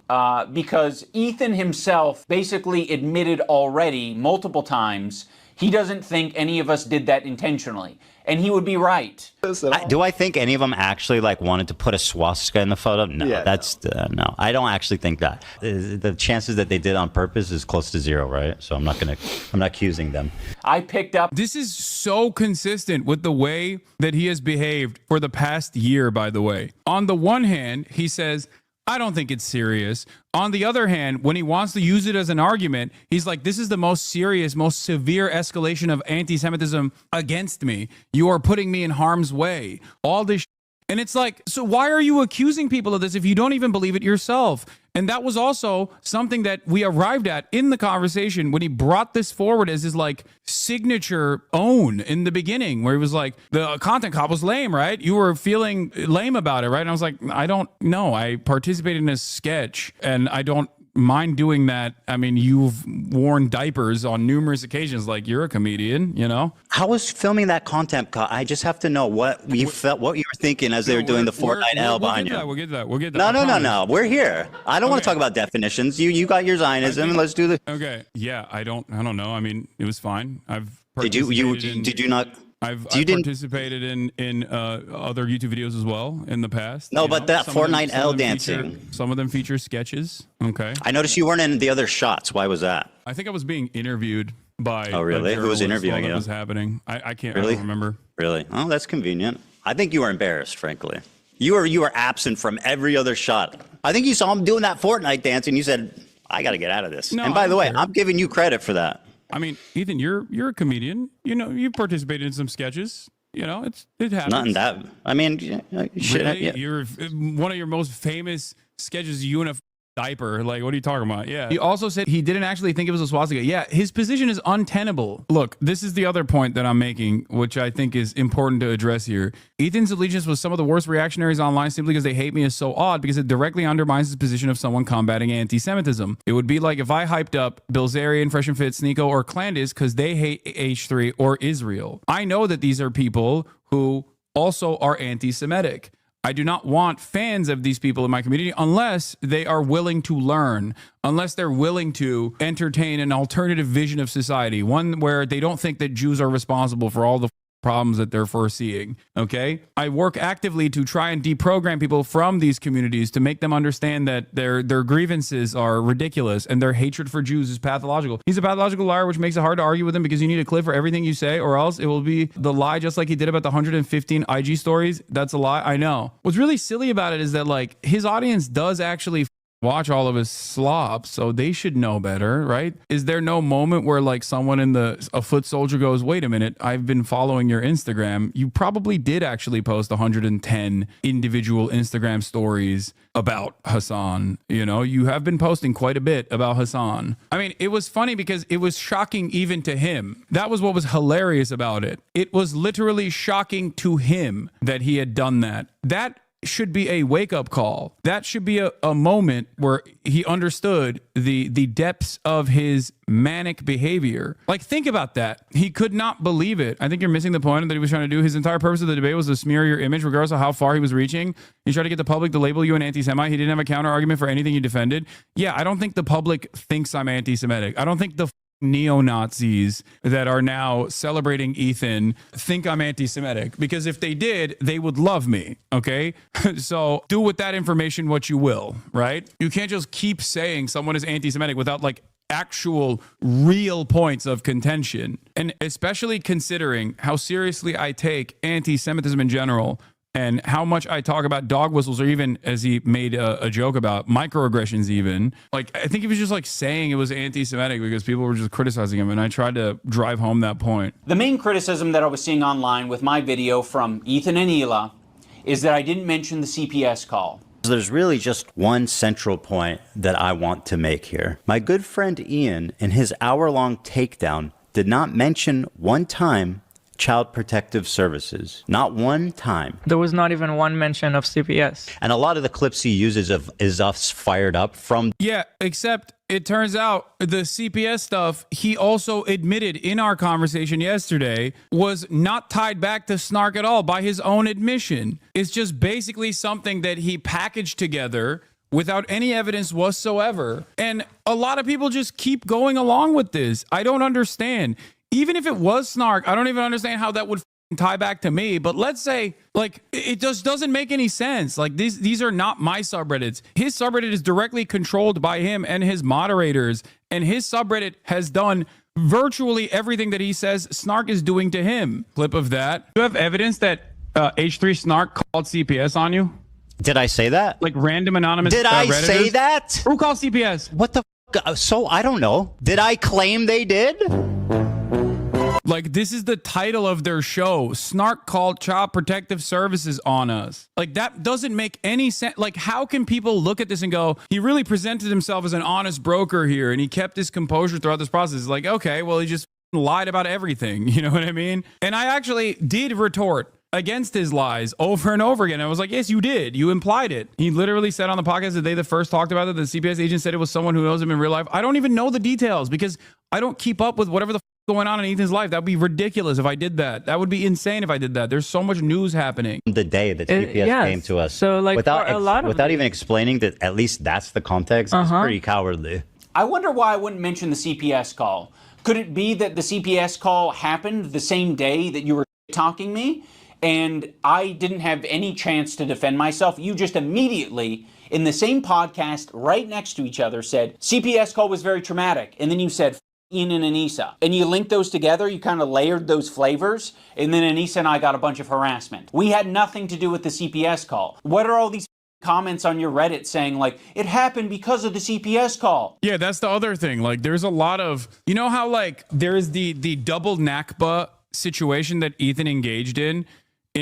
because Ethan himself basically admitted already multiple times He doesn't think any of us did that intentionally. And he would be right. Do I think any of them actually like wanted to put a swastika in the photo? No, no. I don't actually think that. The chances that they did on purpose is close to zero, right? So I'm not accusing them. I picked up. This is so consistent with the way that he has behaved for the past year, by the way. On the one hand, he says, I don't think it's serious. On the other hand, when he wants to use it as an argument, he's like, this is the most serious, most severe escalation of anti-Semitism against me. You are putting me in harm's way. All this. And it's like, so why are you accusing people of this if you don't even believe it yourself? And that was also something that we arrived at in the conversation when he brought this forward as his like signature own in the beginning, where he was like, the content cop was lame, right? You were feeling lame about it, right? And I was like, I don't know. I participated in a sketch and I don't mind doing that. I mean, you've worn diapers on numerous occasions, like you're a comedian, you know? How was filming that content? I just have to know what you felt, what you were thinking as they were doing the Fortnite L behind you. We'll get that. No. We're here. I don't want to talk about definitions. You got your Zionism. Let's do the. Okay. Yeah. I don't know. I mean, it was fine. Did you not? I've participated in other YouTube videos as well in the past. No, but that Fortnite L dancing. Some of them feature sketches. Okay. I noticed you weren't in the other shots. Why was that? I think I was being interviewed by. Oh, really? Who was interviewing you? That was happening. I can't really remember. Really? Oh, that's convenient. I think you were embarrassed, frankly. You were absent from every other shot. I think you saw him doing that Fortnite dance and you said, I got to get out of this. No, and by the way, I'm giving you credit for that. I mean, Ethan, you're a comedian. You know, you participated in some sketches. You know, it happens. Not in that. I mean, shit. Really? Yeah. You're one of your most famous sketches. You in a diaper. Like, what are you talking about? Yeah. He also said he didn't actually think it was a swastika. Yeah, his position is untenable. Look, this is the other point that I'm making, which I think is important to address here. Ethan's allegiance with some of the worst reactionaries online simply because they hate me is so odd because it directly undermines his position of someone combating anti-Semitism. It would be like if I hyped up Bilzerian, Fresh and Fit, Sneeko, or Clandis because they hate H3 or Israel. I know that these are people who also are anti-Semitic. I do not want fans of these people in my community unless they are willing to learn, unless they're willing to entertain an alternative vision of society, one where they don't think that Jews are responsible for all the problems that they're foreseeing. Okay. I work actively to try and deprogram people from these communities to make them understand that their grievances are ridiculous and their hatred for Jews is pathological. He's a pathological liar, which makes it hard to argue with him because you need a clip for everything you say, or else it will be the lie, just like he did about the 115 IG stories. That's a lie. I know. What's really silly about it is that like his audience does actually watch all of his slop, so they should know better, right? Is there no moment where like someone a foot soldier goes, wait a minute, I've been following your Instagram. You probably did actually post 110 individual Instagram stories about Hassan. You know, you have been posting quite a bit about Hassan. I mean, it was funny because it was shocking even to him. That was what was hilarious about it. It was literally shocking to him that he had done that. That should be a wake-up call. That should be a moment where he understood the depths of his manic behavior. Like, think about that. He could not believe it. I think you're missing the point that he was trying to do. His entire purpose of the debate was to smear your image, regardless of how far he was reaching. He tried to get the public to label you an anti-Semite. He didn't have a counter-argument for anything you defended. Yeah, I don't think the public thinks I'm anti-Semitic. I don't think the neo-Nazis that are now celebrating Ethan think I'm anti-Semitic, because if they did, they would love me. Okay. So do with that information what you will, right? You can't just keep saying someone is anti-Semitic without like actual real points of contention. And especially considering how seriously I take anti-Semitism in general, and how much I talk about dog whistles, or even, as he made a joke about, microaggressions even. Like, I think he was just like saying it was anti-Semitic because people were just criticizing him, and I tried to drive home that point. The main criticism that I was seeing online with my video from Ethan and Hila is that I didn't mention the CPS call. There's really just one central point that I want to make here. My good friend Ian, in his hour-long takedown, did not mention one time Child Protective Services. Not one time. There was not even one mention of CPS. And a lot of the clips he uses is us fired up from. Yeah, except it turns out the CPS stuff, he also admitted in our conversation yesterday, was not tied back to Snark at all by his own admission. It's just basically something that he packaged together without any evidence whatsoever. And a lot of people just keep going along with this. I don't understand. even if it was Snark, I don't even understand how that would tie back to me. But let's say, like, it just doesn't make any sense. Like, these are not my subreddits. His subreddit is directly controlled by him and his moderators, and his subreddit has done virtually everything that he says Snark is doing to him. Clip of that. You have evidence that H3 Snark called CPS on you? Did I say that? Like random anonymous Did I Redditors? say that? Who called CPS? What the f? So I don't know. Did I claim they did? Like, this is the title of their show. Snark called Child Protective Services on us. Like, that doesn't make any sense. Like, how can people look at this and go, he really presented himself as an honest broker here and he kept his composure throughout this process? Like, okay, well, he just lied about everything. You know what I mean? And I actually did retort against his lies over and over again. I was like, yes, you did. You implied it. He literally said on the podcast the day they first talked about it, the CPS agent said it was someone who knows him in real life. I don't even know the details because I don't keep up with whatever the f going on in Ethan's life. That would be ridiculous if I did that. That would be insane if I did that. There's so much news happening. The day that CPS came to us. So, like, without, for a lot of without even explaining that at least that's the context, it's pretty cowardly. I wonder why I wouldn't mention the CPS call. Could it be that the CPS call happened the same day that you were talking me? And I didn't have any chance to defend myself. You just immediately, in the same podcast, right next to each other, said, CPS call was very traumatic. And then you said, Ian and Anissa. And you linked those together, you kind of layered those flavors, and then Anissa and I got a bunch of harassment. We had nothing to do with the CPS call. What are all these comments on your Reddit saying, like, it happened because of the CPS call? Yeah, that's the other thing. Like, there's a lot of, you know how, like, there's the double Nakba situation that Ethan engaged in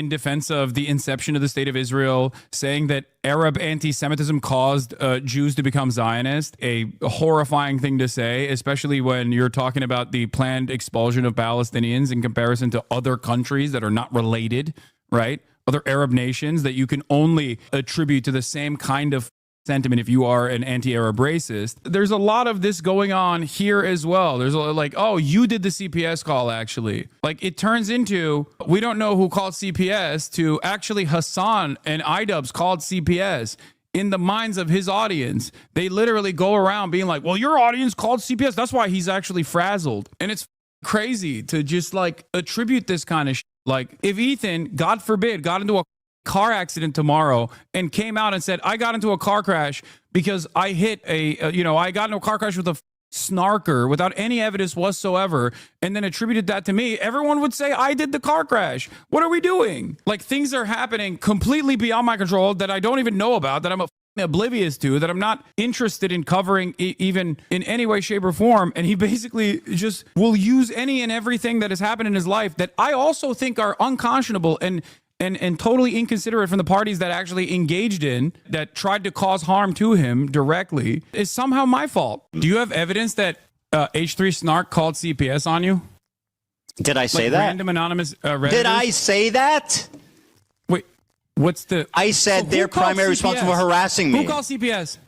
defense of the inception of the state of Israel, saying that Arab anti-Semitism caused Jews to become Zionist, a horrifying thing to say, especially when you're talking about the planned expulsion of Palestinians in comparison to other countries that are not related, right? Other Arab nations that you can only attribute to the same kind of sentiment if you are an anti-Arab racist. There's a lot of this going on here as well. There's like, oh, you did the CPS call, actually. Like, it turns into, we don't know who called CPS, to actually Hassan and iDubbbz called CPS. In the minds of his audience, they literally go around being like, well, your audience called CPS. That's why he's actually frazzled. And it's crazy to just, like, attribute this kind of shit. Like, if Ethan, God forbid, got into a car accident tomorrow and came out and said, I got into a car crash because I hit I got into a car crash with a snarker without any evidence whatsoever, and then attributed that to me, everyone would say I did the car crash. What are we doing? Like, things are happening completely beyond my control that I don't even know about, that I'm oblivious to, that I'm not interested in covering even in any way, shape, or form. And he basically just will use any and everything that has happened in his life that I also think are unconscionable and totally inconsiderate from the parties that actually engaged in, that tried to cause harm to him directly, is somehow my fault. Do you have evidence that H3 Snark called CPS on you? Did I say like that? Random anonymous Redditors? Did I say that? Wait, what's the... I said they're primarily responsible for harassing me. Who called CPS?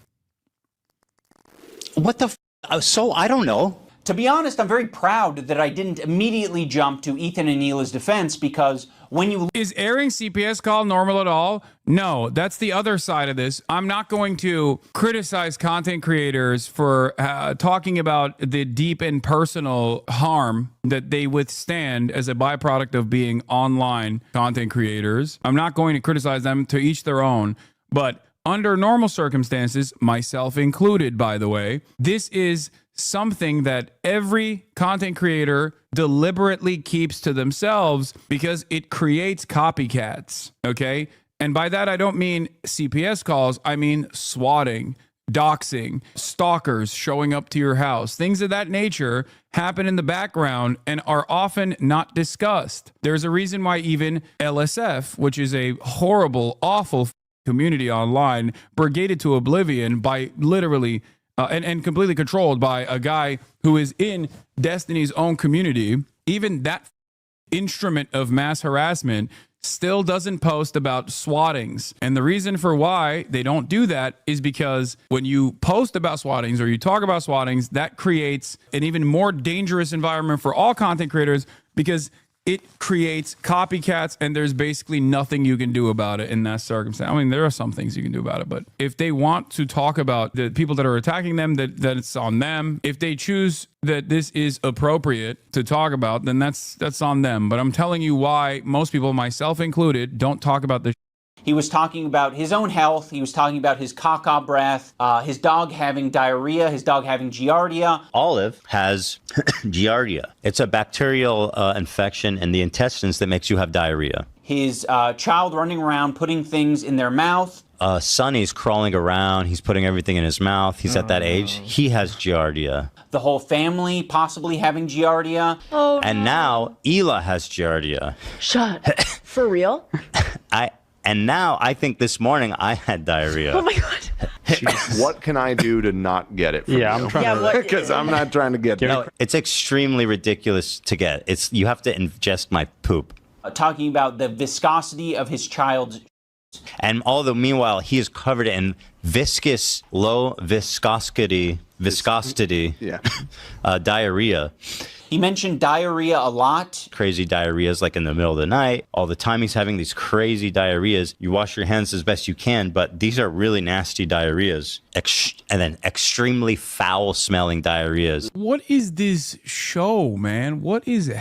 What the so I don't know. To be honest, I'm very proud that I didn't immediately jump to Ethan and Neela's defense, because when you... Is airing CPS call normal at all? No, that's the other side of this. I'm not going to criticize content creators for talking about the deep and personal harm that they withstand as a byproduct of being online content creators. I'm not going to criticize them, to each their own. But under normal circumstances, myself included, by the way, this is something that every content creator deliberately keeps to themselves because it creates copycats, okay? And by that, I don't mean CPS calls. I mean swatting, doxing, stalkers showing up to your house. Things of that nature happen in the background and are often not discussed. There's a reason why even LSF, which is a horrible, awful community online, brigaded to oblivion by literally... and completely controlled by a guy who is in Destiny's own community, even that instrument of mass harassment still doesn't post about swattings. And the reason for why they don't do that is because when you post about swattings or you talk about swattings, that creates an even more dangerous environment for all content creators, because it creates copycats, and there's basically nothing you can do about it in that circumstance. I mean, there are some things you can do about it, but if they want to talk about the people that are attacking them, that it's on them. If they choose that this is appropriate to talk about, then that's on them. But I'm telling you why most people, myself included, don't talk about this. He was talking about his own health. He was talking about his caca breath, his dog having diarrhea, his dog having giardia. Olive has giardia. It's a bacterial infection in the intestines that makes you have diarrhea. His child running around putting things in their mouth. Sonny's crawling around. He's putting everything in his mouth. He's at that age. He has giardia. The whole family possibly having giardia. Oh, and now Ela has giardia. Shut. For real? And now I think this morning I had diarrhea. Oh my God. What can I do to not get it from you? I'm trying to, because I'm not trying to get it. No, it's extremely ridiculous to get. You have to ingest my poop. Talking about the viscosity of his child's. And meanwhile, he is covered in viscous, low viscosity diarrhea. He mentioned diarrhea a lot. Crazy diarrheas like in the middle of the night. All the time he's having these crazy diarrheas. You wash your hands as best you can, but these are really nasty diarrheas. And then extremely foul smelling diarrheas. What is this show, man? What is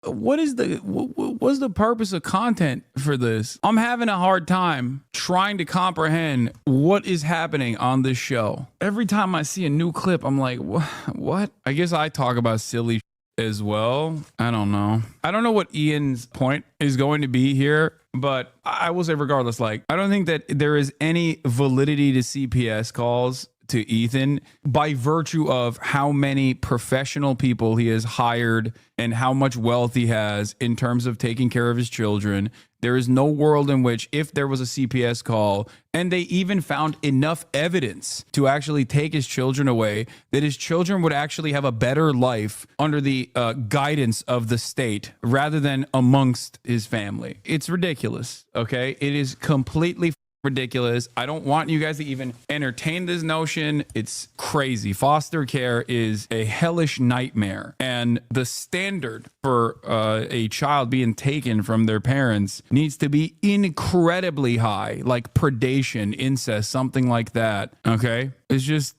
what's the purpose of content for this? I'm having a hard time trying to comprehend what is happening on this show. Every time I see a new clip, I'm like, what? I guess I talk about silly as well. I don't know. I don't know what Ian's point is going to be here, but I will say regardless, I don't think that there is any validity to CPS calls to Ethan by virtue of how many professional people he has hired and how much wealth he has in terms of taking care of his children. There is no world in which, if there was a CPS call and they even found enough evidence to actually take his children away, that his children would actually have a better life under the guidance of the state rather than amongst his family. It's ridiculous, okay? It is completely ridiculous. I don't want you guys to even entertain this notion. It's crazy. Foster care is a hellish nightmare, and the standard for a child being taken from their parents needs to be incredibly high, like predation, incest, something like that. Okay, it's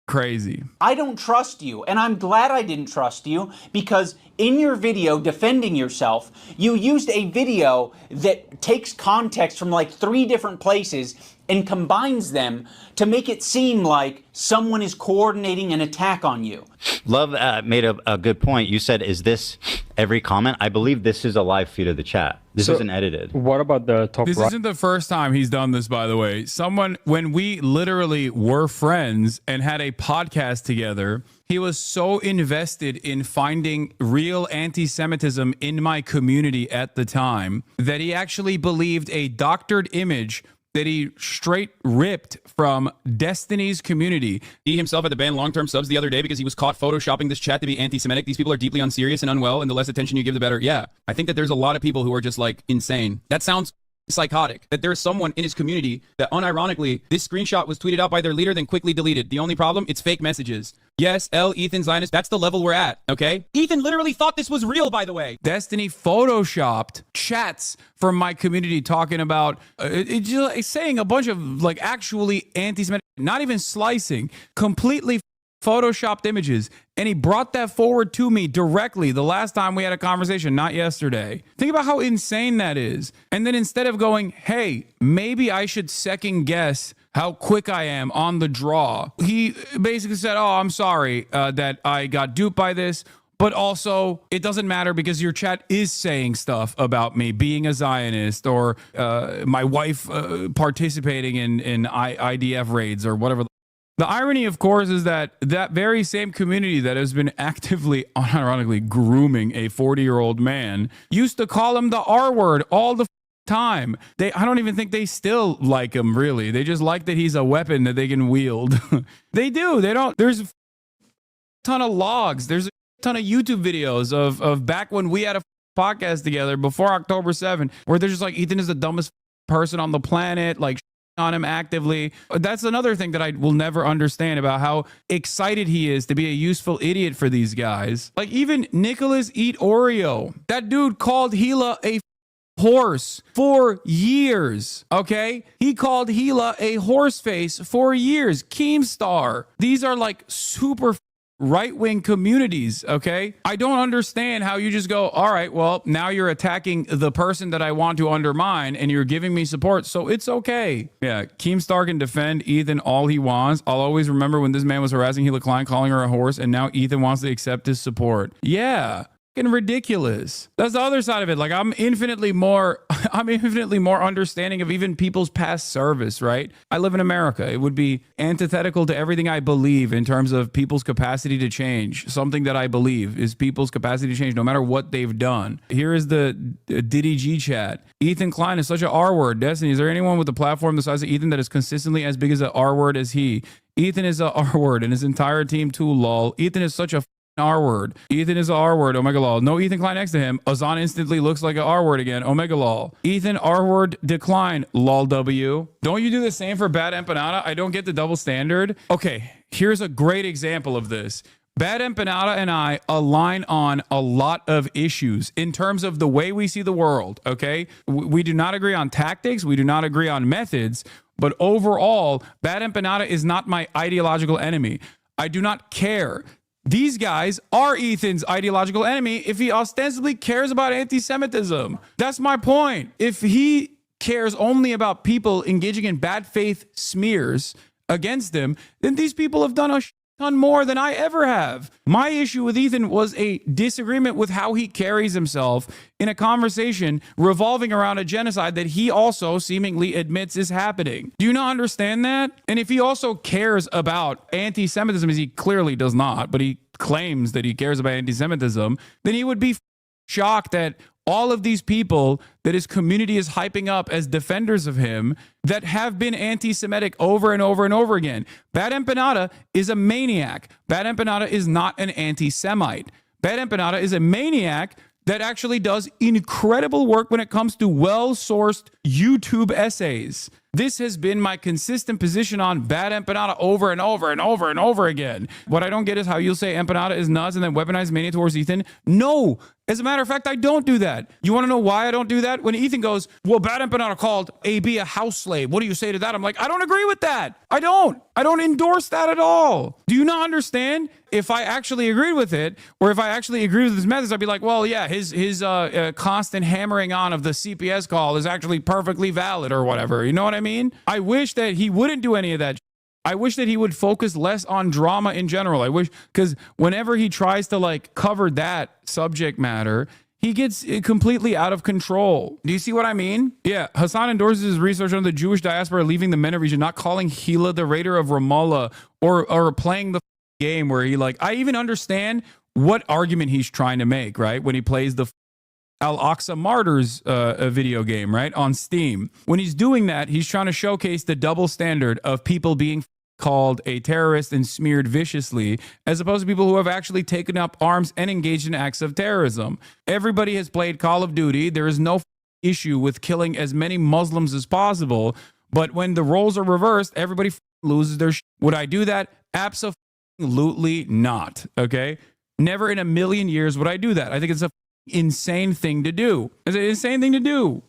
crazy. I don't trust you, and I'm glad I didn't trust you, because in your video defending yourself, you used a video that takes context from 3 different places and combines them to make it seem like someone is coordinating an attack on you. Love made a good point. You said, is this every comment? I believe this is a live feed of the chat. This isn't edited. What about the top This isn't the first time he's done this, by the way. When we literally were friends and had a podcast together, he was so invested in finding real anti-Semitism in my community at the time that he actually believed a doctored image that he straight ripped from Destiny's community. He himself had to ban long-term subs the other day because he was caught photoshopping this chat to be anti-Semitic. These people are deeply unserious and unwell, and the less attention you give, the better. Yeah, I think that there's a lot of people who are just insane. That sounds psychotic, that there's someone in his community that unironically, this screenshot was tweeted out by their leader, then quickly deleted. The only problem, it's fake messages. Yes, Ethan Zionist, that's the level we're at, okay? Ethan literally thought this was real, by the way. Destiny photoshopped chats from my community talking about, saying a bunch of actually anti-Semitic, not even slicing, completely photoshopped images, and he brought that forward to me directly the last time we had a conversation, not yesterday. Think about how insane that is. And then instead of going, hey, maybe I should second guess how quick I am on the draw, he basically said, oh, I'm sorry that I got duped by this, but also it doesn't matter because your chat is saying stuff about me being a Zionist or my wife participating in IDF raids or whatever. The irony, of course, is that very same community that has been actively, unironically, grooming a 40-year-old man used to call him the R word all the time. I don't even think they still like him, really. They just like that he's a weapon that they can wield. They do. They don't. There's a ton of logs. There's a ton of YouTube videos of back when we had a podcast together before October 7th, where they're just Ethan is the dumbest person on the planet, on him actively. That's another thing that I will never understand about how excited he is to be a useful idiot for these guys. Like even Nicholas Eat Oreo, that dude called Gila a horse for years. Okay, he called Gila a horse face for years. Keemstar, these are like super right-wing communities. Okay, I don't understand how you just go, all right, well, now you're attacking the person that I want to undermine and you're giving me support, so it's okay. Yeah, Keemstar can defend Ethan all he wants. I'll always remember when this man was harassing Gila Klein, calling her a horse, and now Ethan wants to accept his support. Yeah, ridiculous. That's the other side of it. Like I'm infinitely more understanding of even people's past service, right? I live in America. It would be antithetical to everything I believe in terms of people's capacity to change. Something that I believe is people's capacity to change no matter what they've done. Here is the Diddy G chat. Ethan Klein is such an R word. Destiny, is there anyone with a platform the size of Ethan that is consistently as big as an R word as he? Ethan is a R word and his entire team too, lol. Ethan is such a R word. Ethan is a R word. Omega lol. No Ethan Klein next to him. Azan instantly looks like an R word again. Omega lol. Ethan R word decline. Lol W. Don't you do the same for Bad Empanada? I don't get the double standard. Okay, here's a great example of this. Bad Empanada and I align on a lot of issues in terms of the way we see the world. Okay, we do not agree on tactics. We do not agree on methods. But overall, Bad Empanada is not my ideological enemy. I do not care. These guys are Ethan's ideological enemy if he ostensibly cares about anti-Semitism. That's my point. If he cares only about people engaging in bad faith smears against him, then these people have done a ton more than I ever have. My issue with Ethan was a disagreement with how he carries himself in a conversation revolving around a genocide that he also seemingly admits is happening. Do you not understand that? And if he also cares about anti-Semitism, as he clearly does not, but he claims that he cares about anti-Semitism, then he would be shocked that all of these people that his community is hyping up as defenders of him that have been anti-Semitic over and over and over again. Bad Empanada is a maniac. Bad Empanada is not an anti-Semite. Bad Empanada is a maniac that actually does incredible work when it comes to well-sourced YouTube essays. This has been my consistent position on Bad Empanada over and over and over and over again. What I don't get is how you'll say Empanada is nuts and then weaponize mania towards Ethan. No, as a matter of fact, I don't do that. You want to know why I don't do that? When Ethan goes, well, Bad Empanada called AB a house slave. What do you say to that? I'm like, I don't agree with that. I don't endorse that at all. Do you not understand? If I actually agreed with it, or if I actually agreed with his methods, I'd be like, well, yeah, his constant hammering on of the CPS call is actually perfectly valid or whatever. You know what I mean? I wish that he wouldn't do any of that. I wish that he would focus less on drama in general. I wish, because whenever he tries to like cover that subject matter, he gets completely out of control. Do you see what I mean? Yeah, Hassan endorses his research on the Jewish diaspora leaving the MENA region, not calling Gila the raider of Ramallah or playing the game where he like, I even understand what argument he's trying to make, right? When he plays the Al-Aqsa Martyrs video game, right? On Steam. When he's doing that, he's trying to showcase the double standard of people being called a terrorist and smeared viciously, as opposed to people who have actually taken up arms and engaged in acts of terrorism. Everybody has played Call of Duty. There is no issue with killing as many Muslims as possible. But when the roles are reversed, everybody loses their shit. Would I do that? Absolutely not. Okay? Never in a million years would I do that. I think it's a insane thing to do. It's an insane thing to do.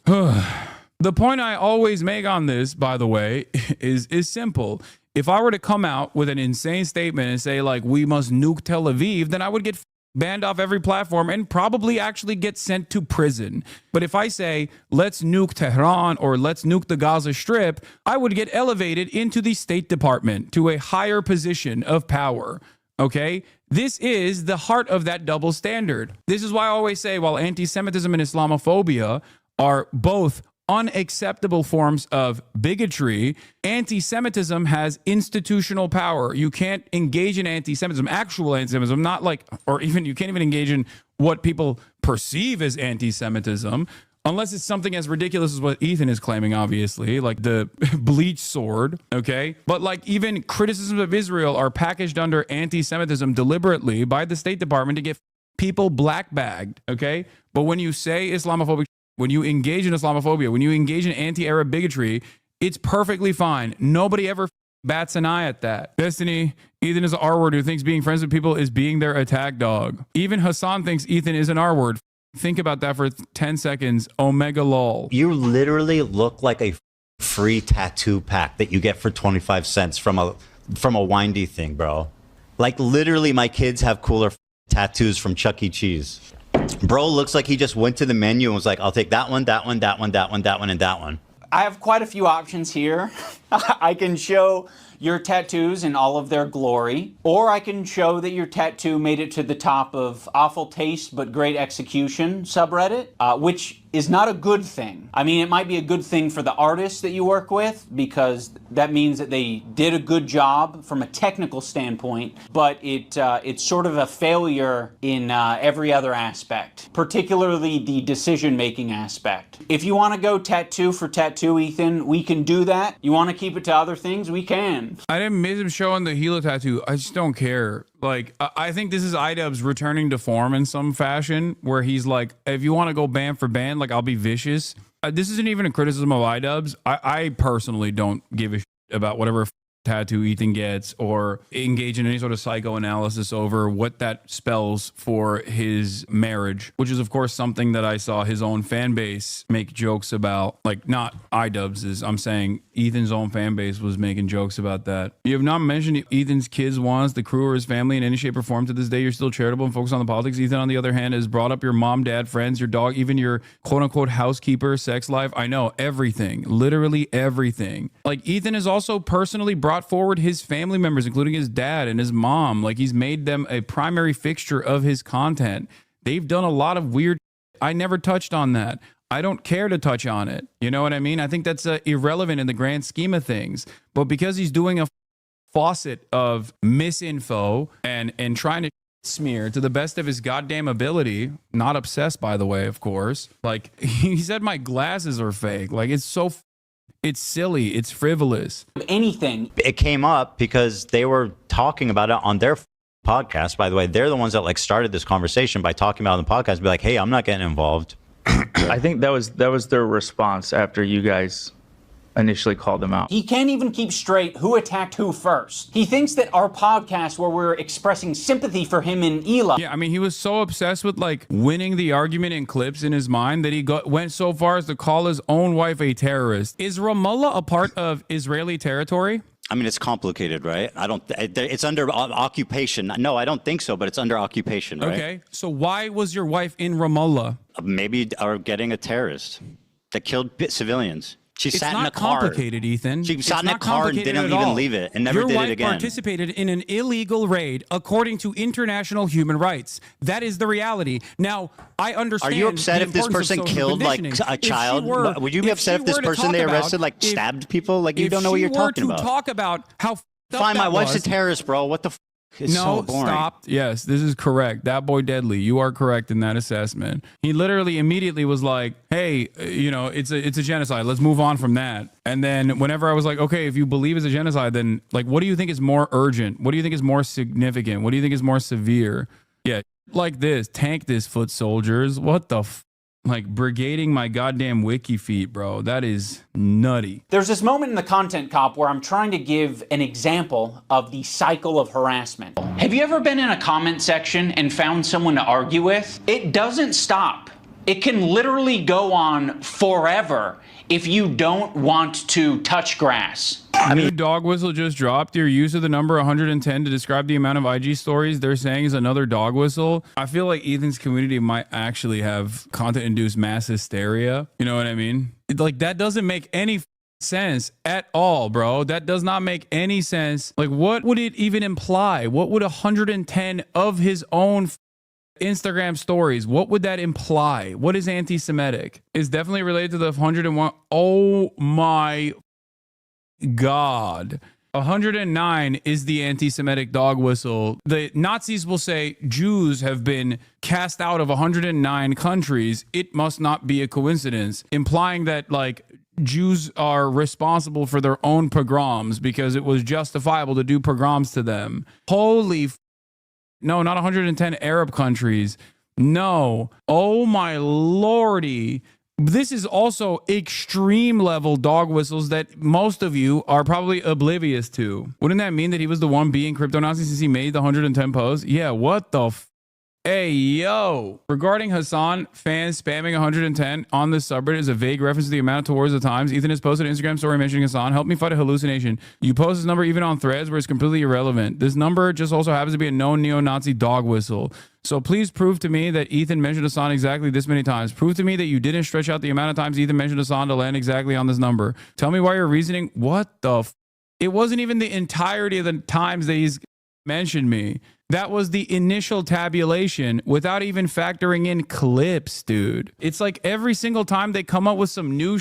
The point I always make on this, by the way, is simple. If I were to come out with an insane statement and say, like, we must nuke Tel Aviv, then I would get banned off every platform and probably actually get sent to prison. But if I say, let's nuke Tehran or let's nuke the Gaza Strip, I would get elevated into the State Department to a higher position of power. Okay? This is the heart of that double standard. This is why I always say, while anti-Semitism and Islamophobia are both unacceptable forms of bigotry, anti-Semitism has institutional power. You can't engage in anti-Semitism, actual anti-Semitism, not like, or even you can't even engage in what people perceive as anti-Semitism, unless it's something as ridiculous as what Ethan is claiming, obviously, like the bleach sword, okay? But like even criticisms of Israel are packaged under anti-Semitism deliberately by the State Department to get people black-bagged, okay? But when you say Islamophobic, when you engage in Islamophobia, when you engage in anti-Arab bigotry, It's perfectly fine. Nobody ever bats an eye at that. Destiny, Ethan is an R-word who thinks being friends with people is being their attack dog. Even Hassan thinks Ethan is an R-word. Think about that for 10 seconds. Omega lol. You literally look like a free tattoo pack that you get for 25 cents from a windy thing, bro. Like literally my kids have cooler tattoos from Chuck E. Cheese. Bro looks like he just went to the menu and was like, I'll take that one, that one, that one, that one, that one, and that one. I have quite a few options here. I can show your tattoos in all of their glory, or I can show that your tattoo made it to the top of awful taste but great execution subreddit, which is not a good thing. I mean, it might be a good thing for the artists that you work with because that means that they did a good job from a technical standpoint, but it's sort of a failure in every other aspect, particularly the decision-making aspect. If you want to go tattoo for tattoo, Ethan, we can do that. You want to keep it to other things? We can. I didn't miss him showing the Gila tattoo. I just don't care. Like, I think this is iDubbbz returning to form in some fashion where he's like, if you want to go band for band, like, I'll be vicious. This isn't even a criticism of iDubbbz. I personally don't give a shit about whatever tattoo Ethan gets or engage in any sort of psychoanalysis over what that spells for his marriage, which is of course something that I saw his own fan base make jokes about. Like, not iDubbbz's, I'm saying Ethan's own fan base was making jokes about that. You have not mentioned Ethan's kids once, the crew, or his family in any shape or form. To this day, you're still charitable and focused on the politics. Ethan, on the other hand, has brought up your mom, dad, friends, your dog, even your quote-unquote housekeeper, sex life. I know, everything, literally everything. Like, Ethan has also personally brought forward his family members, including his dad and his mom. Like, he's made them a primary fixture of his content. They've done a lot of weird. I never touched on that. I don't care to touch on it. You know what I mean? I think that's irrelevant in the grand scheme of things. But because he's doing a faucet of misinfo and trying to smear to the best of his goddamn ability, not obsessed, by the way, of course. Like, he said my glasses are fake. Like, it's so it's silly. It's frivolous. Anything. It came up because they were talking about it on their podcast. By the way, they're the ones that like started this conversation by talking about it on the podcast. Be like, hey, I'm not getting involved. I think that was their response after you guys initially called them out. He can't even keep straight who attacked who first. He thinks that our podcast where we're expressing sympathy for him and Eli. Yeah, I mean, he was so obsessed with like winning the argument in clips in his mind that he went so far as to call his own wife a terrorist. Is Ramallah a part of Israeli territory? I mean, it's complicated, right? It's under occupation. No, I don't think so, but it's under occupation, right? Okay, so why was your wife in Ramallah? Maybe are getting a terrorist that killed civilians. She sat in a car. It's not complicated, Ethan. She sat in a car and didn't even leave it and never did it again. Your wife participated in an illegal raid according to international human rights. That is the reality. Now, I understand. Are you upset if this person killed like a child? Would you be upset if this person they arrested like stabbed people? Like, you don't know what you're talking about. If she were to talk about how fine, my wife's a terrorist, bro. What the It's so boring. Stop. Yes, this is correct. That boy deadly. You are correct in that assessment. He literally immediately was like, hey, you know, it's a genocide. Let's move on from that. And then whenever I was like, okay, if you believe it's a genocide, then like, what do you think is more urgent? What do you think is more significant? What do you think is more severe? Yeah, like this. Tank this, foot soldiers. What the like brigading my goddamn wiki feet, bro. That is nutty. There's this moment in the Content Cop where I'm trying to give an example of the cycle of harassment. Have you ever been in a comment section and found someone to argue with? It doesn't stop. It can literally go on forever if you don't want to touch grass. New dog whistle just dropped. Your use of the number 110 to describe the amount of IG stories they're saying is another dog whistle. I feel like Ethan's community might actually have content-induced mass hysteria. You know what I mean? Like, that doesn't make any sense at all, bro. That does not make any sense. Like, what would it even imply? What would 110 of his own Instagram stories, what would that imply? What is anti-Semitic? It's definitely related to the 101. Oh my God. 109 is the anti-Semitic dog whistle. The Nazis will say Jews have been cast out of 109 countries. It must not be a coincidence, implying that like Jews are responsible for their own pogroms because it was justifiable to do pogroms to them. Holy no, not 110 Arab countries. No. Oh my lordy. This is also extreme level dog whistles that most of you are probably oblivious to. Wouldn't that mean that he was the one being crypto Nazi since he made the 110 posts? Yeah, what the Hey, yo. Regarding Hassan, fans spamming 110 on this subreddit is a vague reference to the amount towards the times. Ethan has posted an Instagram story mentioning Hassan. Help me fight a hallucination. You post this number even on threads where it's completely irrelevant. This number just also happens to be a known neo-Nazi dog whistle. So please prove to me that Ethan mentioned Hassan exactly this many times. Prove to me that you didn't stretch out the amount of times Ethan mentioned Hassan to land exactly on this number. Tell me why you're reasoning. What the It wasn't even the entirety of the times that he's mentioned me. That was the initial tabulation without even factoring in clips, dude. It's like every single time they come up with some new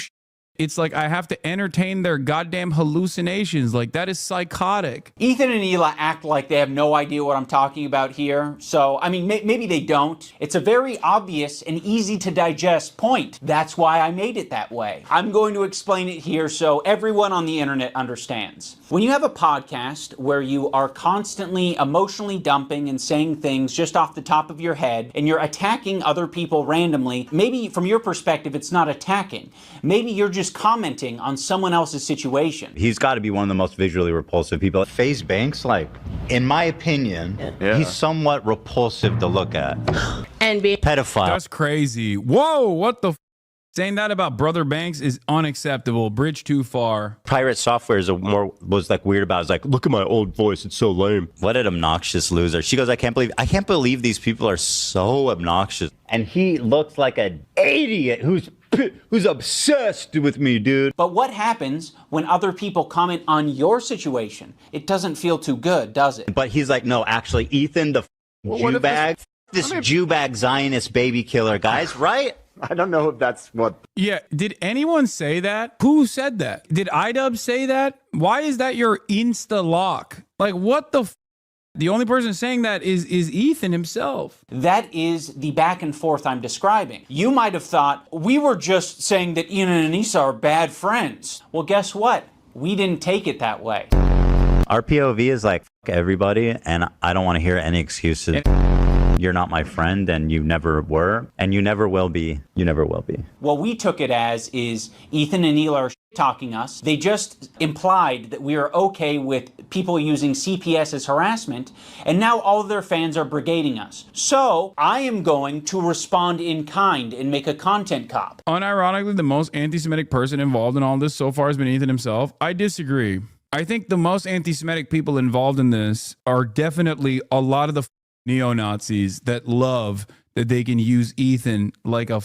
it's like I have to entertain their goddamn hallucinations. Like, that is psychotic. Ethan and Hila act like they have no idea what I'm talking about here. So, I mean, maybe they don't. It's a very obvious and easy to digest point. That's why I made it that way. I'm going to explain it here so everyone on the internet understands. When you have a podcast where you are constantly emotionally dumping and saying things just off the top of your head, and you're attacking other people randomly, maybe from your perspective, it's not attacking. Maybe you're just commenting on someone else's situation. He's got to be one of the most visually repulsive people. FaZe Banks, like, in my opinion, he's somewhat repulsive to look at. And be pedophile. That's crazy. Whoa, what the Saying that about Brother Banks is unacceptable. Bridge too far. Pirate Software was like weird about it. It's like, look at my old voice, it's so lame. What an obnoxious loser. She goes, I can't believe these people are so obnoxious. And he looks like an idiot who's obsessed with me, dude. But what happens when other people comment on your situation? It doesn't feel too good, does it? But he's like, no, actually, Ethan, the Jew bag, this Jew bag Zionist baby killer, guys, right? I don't know if that's what. Yeah, did anyone say that? Who said that? Did iDub say that? Why is that your Insta lock? Like, what the The only person saying that is Ethan himself. That is the back and forth I'm describing. You might have thought we were just saying that Ian and Anissa are bad friends. Well, guess what? We didn't take it that way. Our POV is like, fuck everybody, and I don't want to hear any excuses. You're not my friend, and you never were, and you never will be. You never will be. What we took it as is Ethan and Neil are talking us. They just implied that we are okay with people using CPS as harassment, and now all of their fans are brigading us. So I am going to respond in kind and make a content cop. Unironically, the most anti-Semitic person involved in all this so far has been Ethan himself. I disagree. I think the most anti-Semitic people involved in this are definitely a lot of the neo-Nazis that love that they can use Ethan like a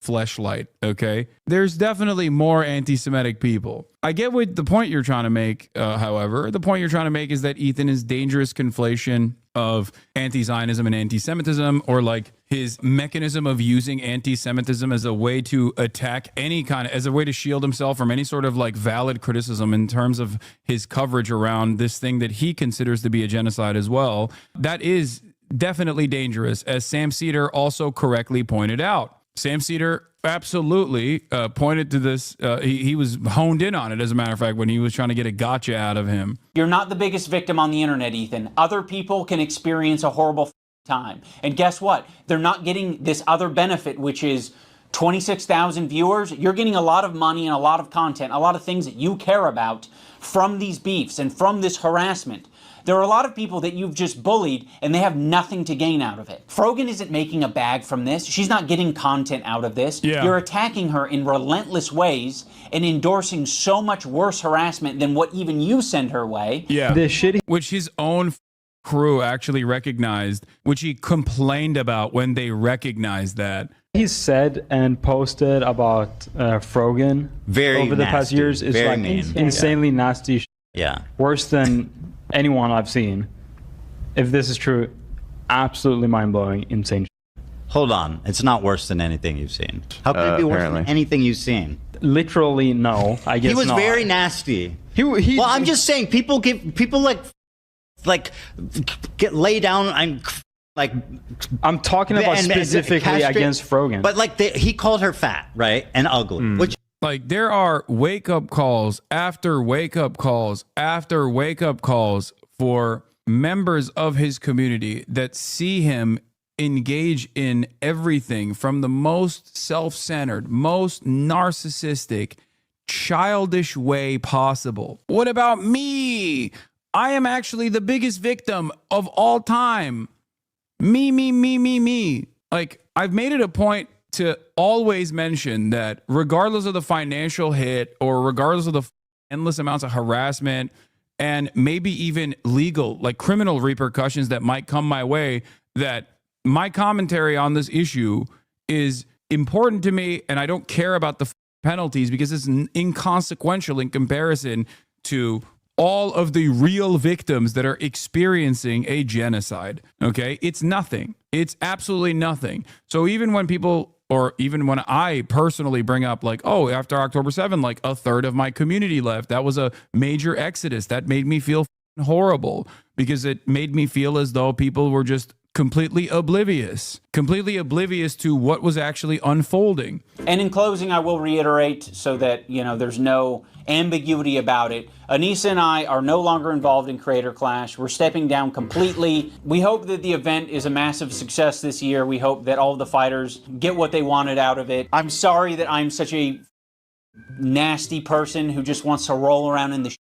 fleshlight, okay? There's definitely more anti-Semitic people. I get what the point you're trying to make, however. The point you're trying to make is that Ethan is dangerous conflation of anti-Zionism and anti-Semitism, or like his mechanism of using anti-Semitism as a way to attack any kind of, as a way to shield himself from any sort of like valid criticism in terms of his coverage around this thing that he considers to be a genocide as well. That is definitely dangerous, as Sam Cedar also correctly pointed out. Sam Cedar absolutely pointed to this. He was honed in on it, as a matter of fact, when he was trying to get a gotcha out of him. You're not the biggest victim on the internet, Ethan. Other people can experience a horrible time. And guess what? They're not getting this other benefit, which is 26,000 viewers. You're getting a lot of money and a lot of content, a lot of things that you care about from these beefs and from this harassment. There are a lot of people that you've just bullied and they have nothing to gain out of it. Frogan isn't making a bag from this. She's not getting content out of this. Yeah. You're attacking her in relentless ways and endorsing so much worse harassment than what even you send her way. Yeah. Which his own crew actually recognized, which he complained about when they recognized that. He said and posted about Frogan over the past years is like insanely nasty. Yeah. Worse than anyone I've seen. If this is true, absolutely mind-blowing, insane. Hold on. It's not worse than anything you've seen. How could it be worse than anything you've seen? Literally, no. I guess he was not. very nasty. Well, I'm just saying, people get lay down and like. I'm talking about specifically against Frogan. But like he called her fat, right, and ugly, which. Like, there are wake-up calls after wake-up calls after wake-up calls for members of his community that see him engage in everything from the most self-centered, most narcissistic, childish way possible. What about me? I am actually the biggest victim of all time. Me. Like, I've made it a point to always mention that regardless of the financial hit or regardless of the endless amounts of harassment and maybe even legal, like criminal repercussions that might come my way, that my commentary on this issue is important to me, and I don't care about the penalties because it's inconsequential in comparison to all of the real victims that are experiencing a genocide. Okay? It's nothing. It's absolutely nothing. So even when people, or even when I personally bring up like, oh, after October 7, like a third of my community left, that was a major exodus. That made me feel horrible because it made me feel as though people were just completely oblivious to what was actually unfolding. And in closing, I will reiterate so that, there's no ambiguity about it. Anissa and I are no longer involved in Creator Clash. We're stepping down completely. We hope that the event is a massive success this year. We hope that all of the fighters get what they wanted out of it. I'm sorry that I'm such a nasty person who just wants to roll around in the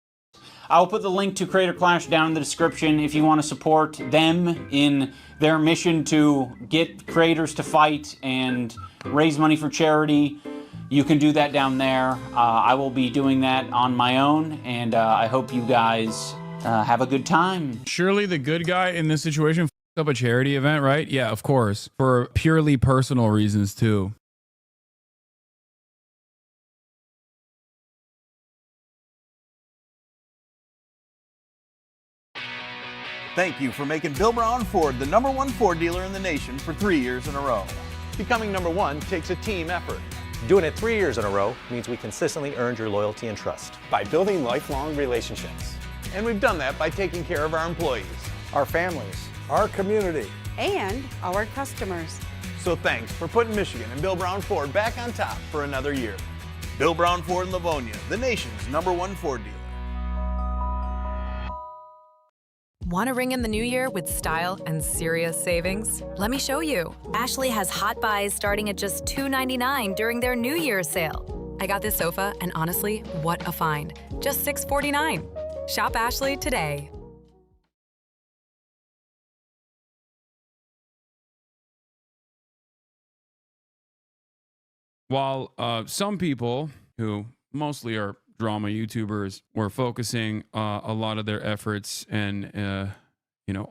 I'll put the link to Creator Clash down in the description if you want to support them in their mission to get creators to fight and raise money for charity. You can do that down there. I will be doing that on my own, and I hope you guys have a good time. Surely the good guy in this situation f***ed up a charity event, right? Yeah, of course. For purely personal reasons, too. Thank you for making Bill Brown Ford the #1 Ford dealer in the nation for 3 years in a row. Becoming #1 takes a team effort. Doing it 3 years in a row means we consistently earned your loyalty and trust. By building lifelong relationships. And we've done that by taking care of our employees, Our families, our community. And our customers. So thanks for putting Michigan and Bill Brown Ford back on top for another year. Bill Brown Ford in Livonia, the nation's #1 Ford dealer. Want to ring in the new year with style and serious savings? Let me show you. Ashley has hot buys starting at just $2.99 during their New Year's sale. I got this sofa, and honestly, what a find. Just $6.49. Shop Ashley today. While some people who mostly are drama YouTubers were focusing a lot of their efforts and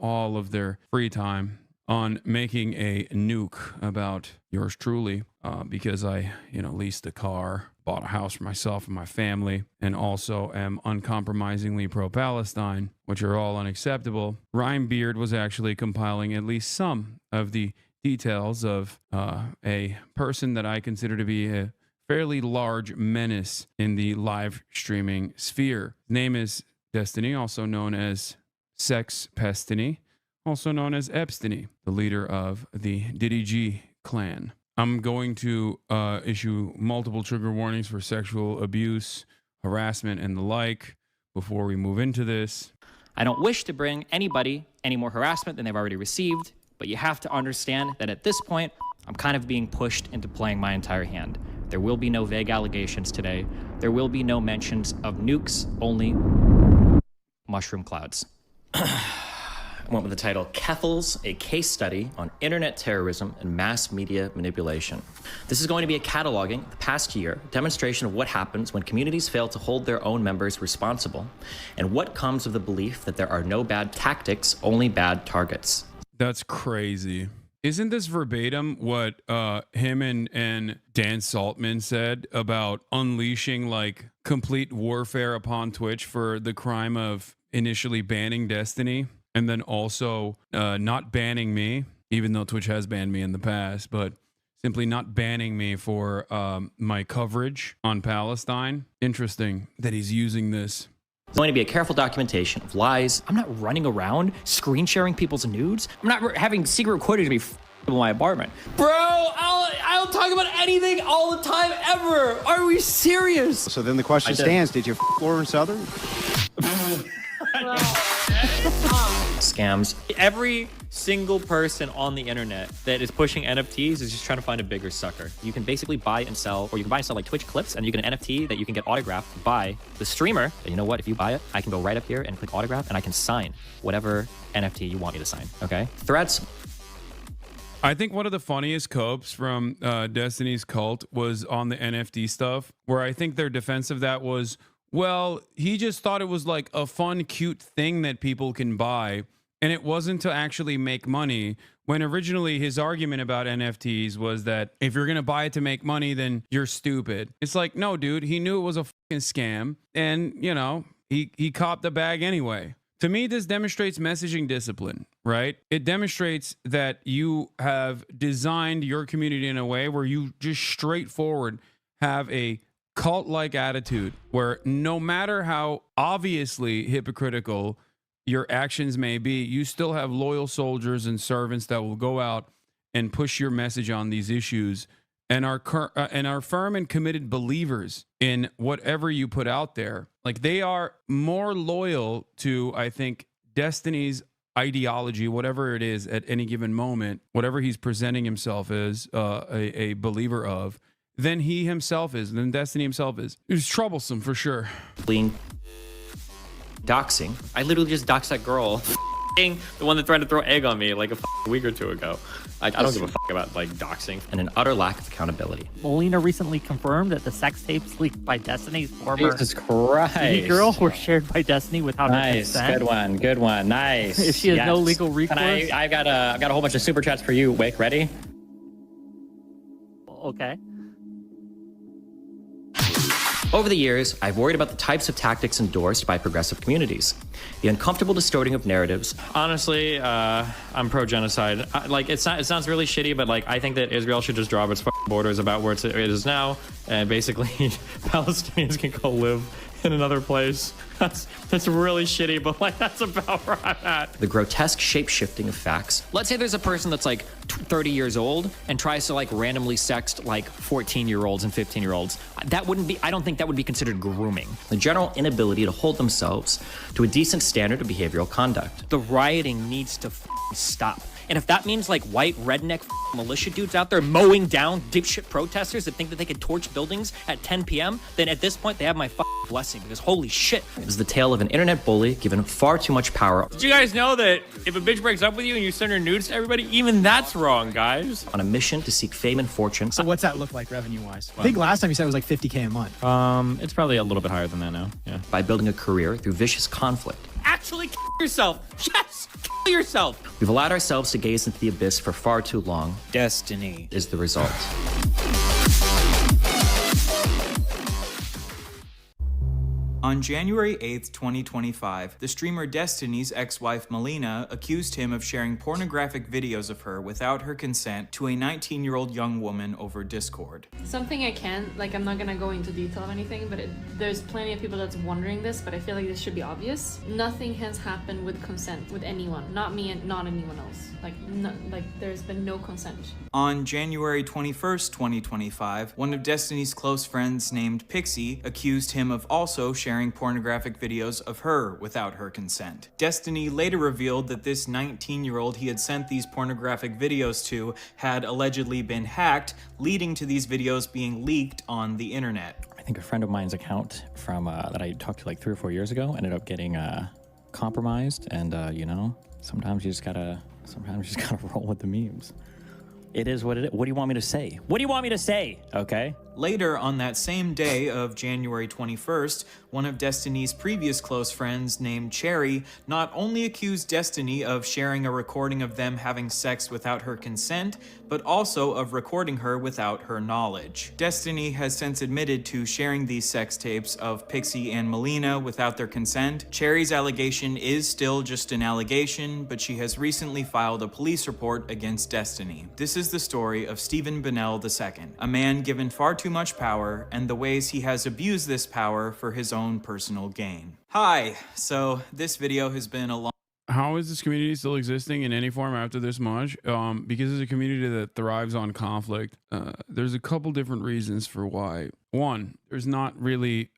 all of their free time on making a nuke about yours truly, because I leased a car, bought a house for myself and my family, and also am uncompromisingly pro-Palestine, which are all unacceptable. Ryan Beard was actually compiling at least some of the details of a person that I consider to be a fairly large menace in the live streaming sphere. His name is Destiny, also known as Sex Pestiny, also known as Epstiny, the leader of the Diddy G clan. I'm going to issue multiple trigger warnings for sexual abuse, harassment, and the like before we move into this. I don't wish to bring anybody any more harassment than they've already received, but you have to understand that at this point, I'm kind of being pushed into playing my entire hand. There will be no vague allegations today. There will be no mentions of nukes, only mushroom clouds. I went with the title, Keffels, a case study on internet terrorism and mass media manipulation. This is going to be a cataloging the past year, demonstration of what happens when communities fail to hold their own members responsible, and what comes of the belief that there are no bad tactics, only bad targets. That's crazy. Isn't this verbatim what him and Dan Saltman said about unleashing like complete warfare upon Twitch for the crime of initially banning Destiny and then also not banning me, even though Twitch has banned me in the past, but simply not banning me for my coverage on Palestine? Interesting that he's using this. It's going to be a careful documentation of lies. I'm not running around screen sharing people's nudes. I'm not having secret recordings to be in my apartment. Bro, I'll talk about anything all the time ever. Are we serious? So then the question stands, did you Lauren Southern? scams. Every single person on the internet that is pushing NFTs is just trying to find a bigger sucker. You can basically buy and sell, or you can buy and sell like Twitch clips, and you get an NFT that you can get autographed by the streamer. And you know what? If you buy it, I can go right up here and click autograph, and I can sign whatever NFT you want me to sign. Okay? Threats. I think one of the funniest copes from Destiny's Cult was on the NFT stuff, where I think their defense of that was, well, he just thought it was like a fun, cute thing that people can buy, and it wasn't to actually make money. When originally his argument about NFTs was that if you're going to buy it to make money, then you're stupid. It's like, no, dude, he knew it was a fucking scam, and, you know, he copped the bag anyway. To me, this demonstrates messaging discipline, right? It demonstrates that you have designed your community in a way where you just straightforward have a cult-like attitude where no matter how obviously hypocritical your actions may be, you still have loyal soldiers and servants that will go out and push your message on these issues and are firm and committed believers in whatever you put out there. Like, they are more loyal to, I think, Destiny's ideology, whatever it is at any given moment, whatever he's presenting himself as a believer of, than he himself is, than Destiny himself is. It was troublesome for sure. Doxing. I literally just doxed that girl. The one that tried to throw egg on me like a week or two ago. I don't give a fuck about like doxing. And an utter lack of accountability. Melina recently confirmed that the sex tapes leaked by Destiny's former Jesus Christ. girl were shared by Destiny without her consent. Good one. Nice. If she has no legal recourse. And I've got a whole bunch of super chats for you. Wick, ready? Okay. Over the years, I've worried about the types of tactics endorsed by progressive communities. The uncomfortable distorting of narratives. Honestly, I'm pro-genocide. It sounds really shitty, but like I think that Israel should just draw its borders about where it is now, and basically Palestinians can go live in another place. That's really shitty, but like that's about where I'm at. The grotesque shape-shifting of facts. Let's say there's a person that's like 30 years old and tries to like randomly sext like 14-year-olds and 15-year-olds. That wouldn't be, I don't think that would be considered grooming. The general inability to hold themselves to a decent standard of behavioral conduct. The rioting needs to stop. And if that means like white redneck militia dudes out there mowing down dipshit protesters that think that they could torch buildings at 10 p.m., then at this point they have my blessing, because holy shit. This is the tale of an internet bully given far too much power. Did you guys know that if a bitch breaks up with you and you send her nudes to everybody, even that's wrong, guys? On a mission to seek fame and fortune. So what's that look like revenue-wise? I think last time you said it was like $50K a month. It's probably a little bit higher than that now. Yeah. By building a career through vicious conflict. Actually kill yourself. Yes, kill yourself. We've allowed ourselves to gaze into the abyss for far too long. Destiny is the result. On January 8th, 2025, the streamer Destiny's ex-wife Melina accused him of sharing pornographic videos of her without her consent to a 19-year-old young woman over Discord. Something I can't, like I'm not gonna go into detail of anything, but there's plenty of people that's wondering this, but I feel like this should be obvious. Nothing has happened with consent with anyone, not me and not anyone else. Like there's been no consent. On January 21st, 2025, one of Destiny's close friends named Pixie accused him of also sharing pornographic videos of her without her consent. Destiny later revealed that this 19-year-old he had sent these pornographic videos to had allegedly been hacked, leading to these videos being leaked on the internet. I think a friend of mine's account from that I talked to like 3 or 4 years ago ended up getting compromised, and you know, sometimes you just gotta roll with the memes. It is what it is. What do you want me to say? What do you want me to say? Okay. Later on that same day of January 21st, one of Destiny's previous close friends named Cherry not only accused Destiny of sharing a recording of them having sex without her consent, but also of recording her without her knowledge. Destiny has since admitted to sharing these sex tapes of Pixie and Melina without their consent. Cherry's allegation is still just an allegation, but she has recently filed a police report against Destiny. This is the story of Stephen Bennell II, a man given far too much power and the ways he has abused this power for his own personal gain. Hi, so this video has been a long... How is this community still existing in any form after this much? Because it's a community that thrives on conflict. There's a couple different reasons for why. One, there's not really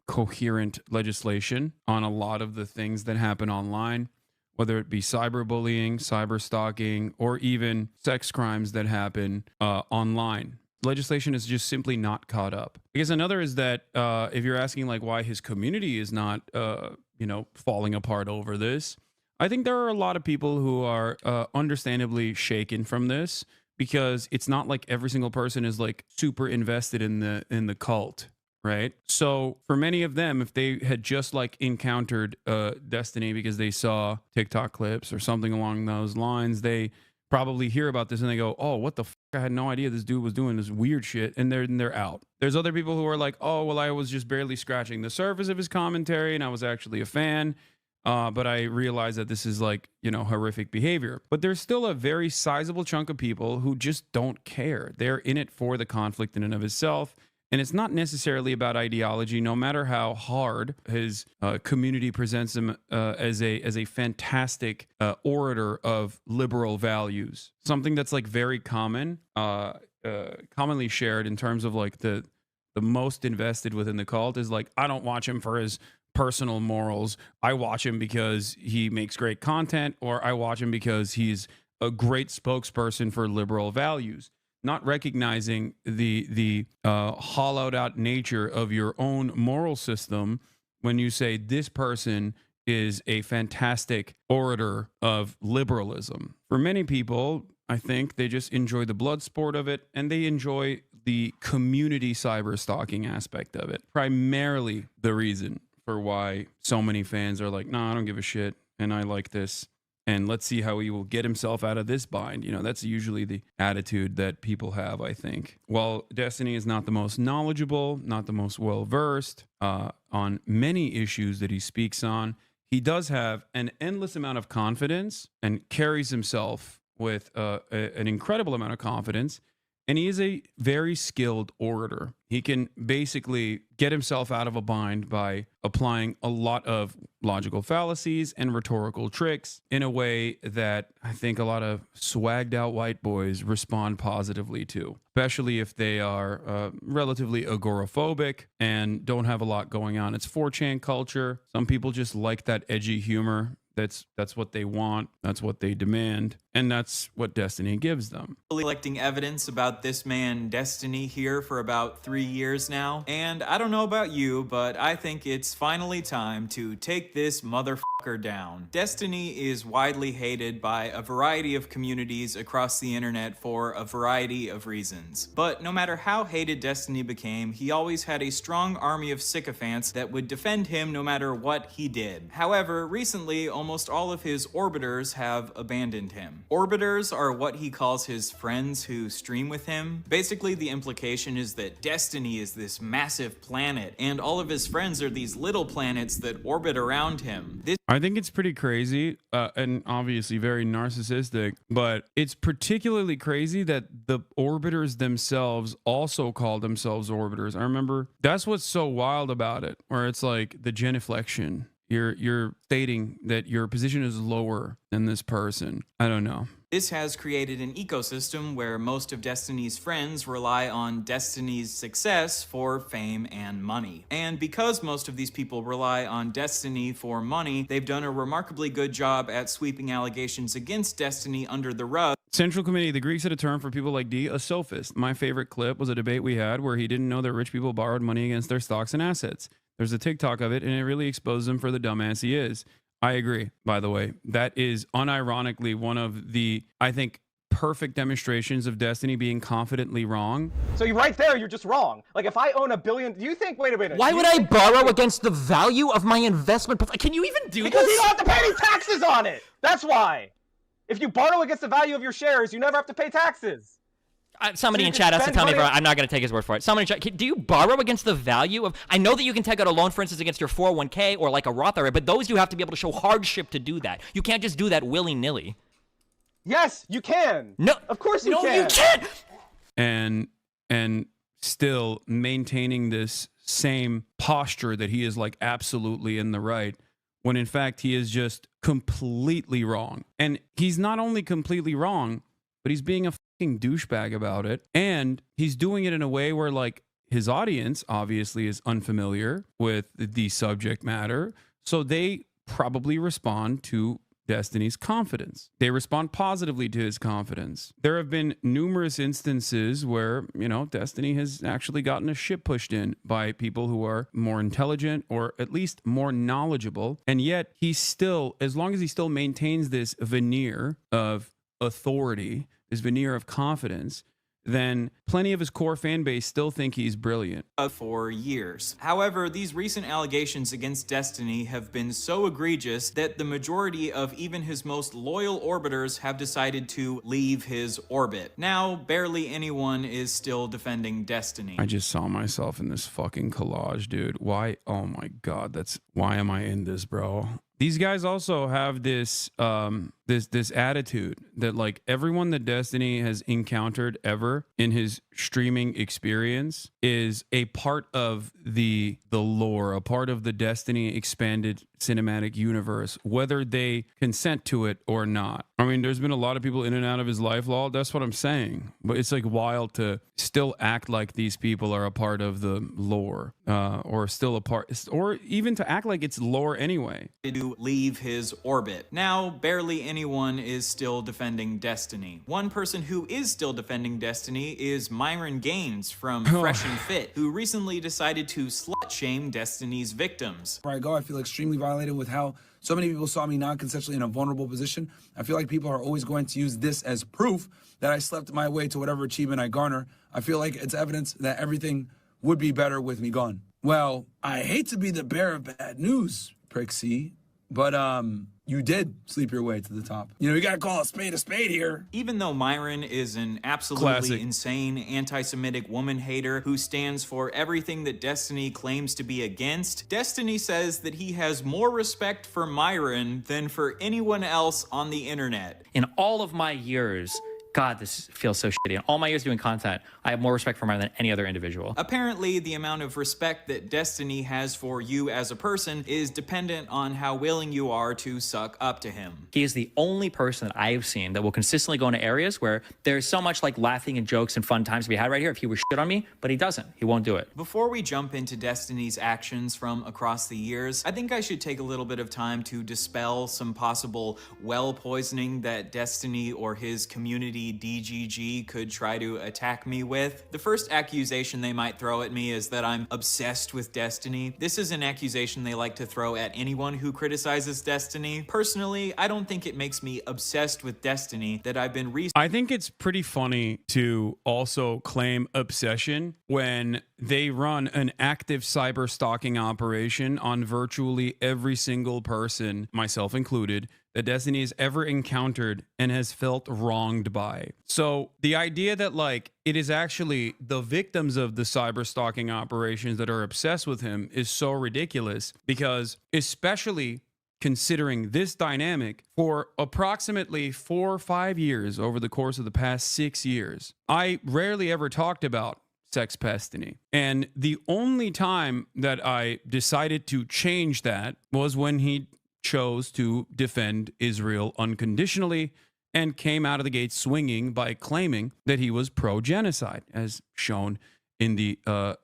coherent legislation on a lot of the things that happen online. whether it be cyberbullying, cyber stalking, or even sex crimes that happen online. Legislation is just simply not caught up. I guess another is that if you're asking like why his community is not, falling apart over this, I think there are a lot of people who are understandably shaken from this, because it's not like every single person is like super invested in the cult, right? So for many of them, if they had just like encountered Destiny because they saw TikTok clips or something along those lines, they probably hear about this and they go, oh, what the fuck? I had no idea this dude was doing this weird shit, and they're out. There's other people who are like, oh, well, I was just barely scratching the surface of his commentary and I was actually a fan. But I realize that this is like, horrific behavior. But there's still a very sizable chunk of people who just don't care. They're in it for the conflict in and of itself. And it's not necessarily about ideology, no matter how hard his community presents him as a fantastic orator of liberal values. Something that's like very common, commonly shared in terms of like the most invested within the cult is like, I don't watch him for his personal morals. I watch him because he makes great content, or I watch him because he's a great spokesperson for liberal values. Not recognizing the hollowed out nature of your own moral system when you say this person is a fantastic orator of liberalism. For many people, I think they just enjoy the blood sport of it, and they enjoy the community cyber stalking aspect of it. Primarily the reason for why so many fans are like, nah, I don't give a shit, and I like this, and let's see how he will get himself out of this bind. That's usually the attitude that people have, I think. While Destiny is not the most knowledgeable, not the most well-versed on many issues that he speaks on, he does have an endless amount of confidence and carries himself with an incredible amount of confidence. And he is a very skilled orator. He can basically get himself out of a bind by applying a lot of logical fallacies and rhetorical tricks in a way that I think a lot of swagged out white boys respond positively to, especially if they are relatively agoraphobic and don't have a lot going on. It's 4chan culture. Some people just like that edgy humor. That's what they want. That's what they demand. And that's what Destiny gives them. Collecting evidence about this man Destiny here for about 3 years now. And I don't know about you, but I think it's finally time to take this motherfucker down. Destiny is widely hated by a variety of communities across the internet for a variety of reasons. But no matter how hated Destiny became, he always had a strong army of sycophants that would defend him no matter what he did. However, recently, almost all of his orbiters have abandoned him. Orbiters are what he calls his friends who stream with him. Basically, the implication is that Destiny is this massive planet, and all of his friends are these little planets that orbit around him. I think it's pretty crazy and obviously very narcissistic, but it's particularly crazy that the orbiters themselves also call themselves orbiters. I remember that's what's so wild about it, where it's like the genuflection. You're stating that your position is lower than this person. I don't know. This has created an ecosystem where most of Destiny's friends rely on Destiny's success for fame and money. And because most of these people rely on Destiny for money, they've done a remarkably good job at sweeping allegations against Destiny under the rug. Central Committee, the Greeks had a term for people like D, a sophist. My favorite clip was a debate we had where he didn't know that rich people borrowed money against their stocks and assets. There's a TikTok of it, and it really exposes him for the dumbass he is. I agree, by the way. That is unironically one of the, I think, perfect demonstrations of Destiny being confidently wrong. So you're right there, you're just wrong. Like, if I own $1 billion, do you think, wait a minute. Why would I borrow against the value of my investment? Can you even do because this? You don't have to pay any taxes on it. That's why. If you borrow against the value of your shares, you never have to pay taxes. Somebody in chat has to tell me, I'm not going to take his word for it. Somebody in chat, do you borrow against the value of, I know that you can take out a loan, for instance, against your 401k or like a Roth IRA, but those you have to be able to show hardship to do that. You can't just do that willy-nilly. Yes, you can. No. Of course you can. No, you can't. And still maintaining this same posture that he is like absolutely in the right, when in fact he is just completely wrong. And he's not only completely wrong, but he's being a fucking douchebag about it. And he's doing it in a way where like his audience obviously is unfamiliar with the subject matter. So they probably respond to Destiny's confidence. They respond positively to his confidence. There have been numerous instances where, you know, Destiny has actually gotten a shit pushed in by people who are more intelligent or at least more knowledgeable. And yet he's still, as long as he still maintains this veneer of authority, this veneer of confidence, then plenty of his core fan base still think he's brilliant. For years. However, these recent allegations against Destiny have been so egregious that the majority of even his most loyal orbiters have decided to leave his orbit. Now, barely anyone is still defending Destiny. I just saw myself in this fucking collage, dude. Why? Oh my God, why am I in this, bro? These guys also have this this attitude that like everyone that Destiny has encountered ever in his streaming experience is a part of the lore, a part of the Destiny expanded cinematic universe, whether they consent to it or not. I mean, there's been a lot of people in and out of his life, lol. That's what I'm saying. But it's like wild to still act like these people are a part of the lore, or still a part, or even to act like it's lore anyway. To leave his orbit. Now, barely anyone is still defending Destiny. One person who is still defending Destiny is Myron Gaines from Fresh and Fit, who recently decided to slut-shame Destiny's victims. Where I go, I feel extremely violated with how so many people saw me non-consensually in a vulnerable position. I feel like people are always going to use this as proof that I slept my way to whatever achievement I garner. I feel like it's evidence that everything would be better with me gone. Well, I hate to be the bearer of bad news, Prixie, but you did sleep your way to the top. You know, you gotta call a spade here. Even though Myron is an absolutely insane anti-Semitic woman hater who stands for everything that Destiny claims to be against, Destiny says that he has more respect for Myron than for anyone else on the internet. In all of my years, God, this feels so shitty. In all my years doing content, I have more respect for Myron than any other individual. Apparently, the amount of respect that Destiny has for you as a person is dependent on how willing you are to suck up to him. He is the only person that I have seen that will consistently go into areas where there's so much like laughing and jokes and fun times to be had right here if he was shit on me, but he doesn't. He won't do it. Before we jump into Destiny's actions from across the years, I think I should take a little bit of time to dispel some possible well poisoning that Destiny or his community DGG could try to attack me with. The first accusation they might throw at me is that I'm obsessed with Destiny. This is an accusation they like to throw at anyone who criticizes Destiny. Personally, I don't think it makes me obsessed with Destiny that I've been I think it's pretty funny to also claim obsession when they run an active cyber stalking operation on virtually every single person, myself included, that Destiny has ever encountered and has felt wronged by. So the idea that like it is actually the victims of the cyber stalking operations that are obsessed with him is so ridiculous, because especially considering this dynamic, for approximately 4 or 5 years over the course of the past 6 years, I rarely ever talked about sex pestiny. And the only time that I decided to change that was when he chose to defend Israel unconditionally and came out of the gate swinging by claiming that he was pro-genocide, as shown in the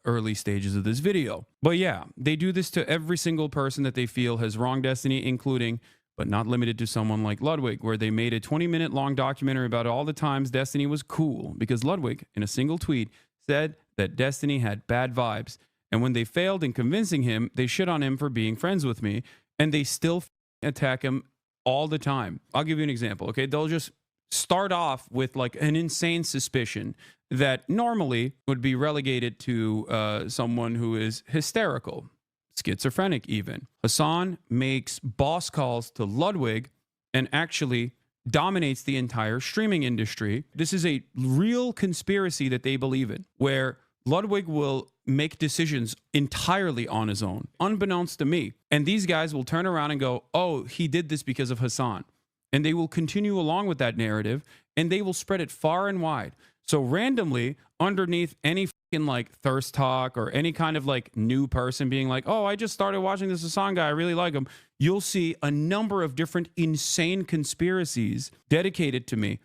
early stages of this video. But yeah, they do this to every single person that they feel has wronged Destiny, including, but not limited to, someone like Ludwig, where they made a 20-minute long documentary about all the times Destiny was cool, because Ludwig, in a single tweet, said that Destiny had bad vibes. And when they failed in convincing him, they shit on him for being friends with me, and they still attack him all the time. I'll give you an example, okay? They'll just start off with like an insane suspicion that normally would be relegated to someone who is hysterical, schizophrenic even. Hassan makes boss calls to Ludwig and actually dominates the entire streaming industry. This is a real conspiracy that they believe in, where Ludwig will make decisions entirely on his own, unbeknownst to me. And these guys will turn around and go, oh, he did this because of Hassan. And they will continue along with that narrative, and they will spread it far and wide. So randomly, underneath any fucking like thirst talk or any kind of like new person being like, oh, I just started watching this Hassan guy, I really like him, you'll see a number of different insane conspiracies dedicated to me,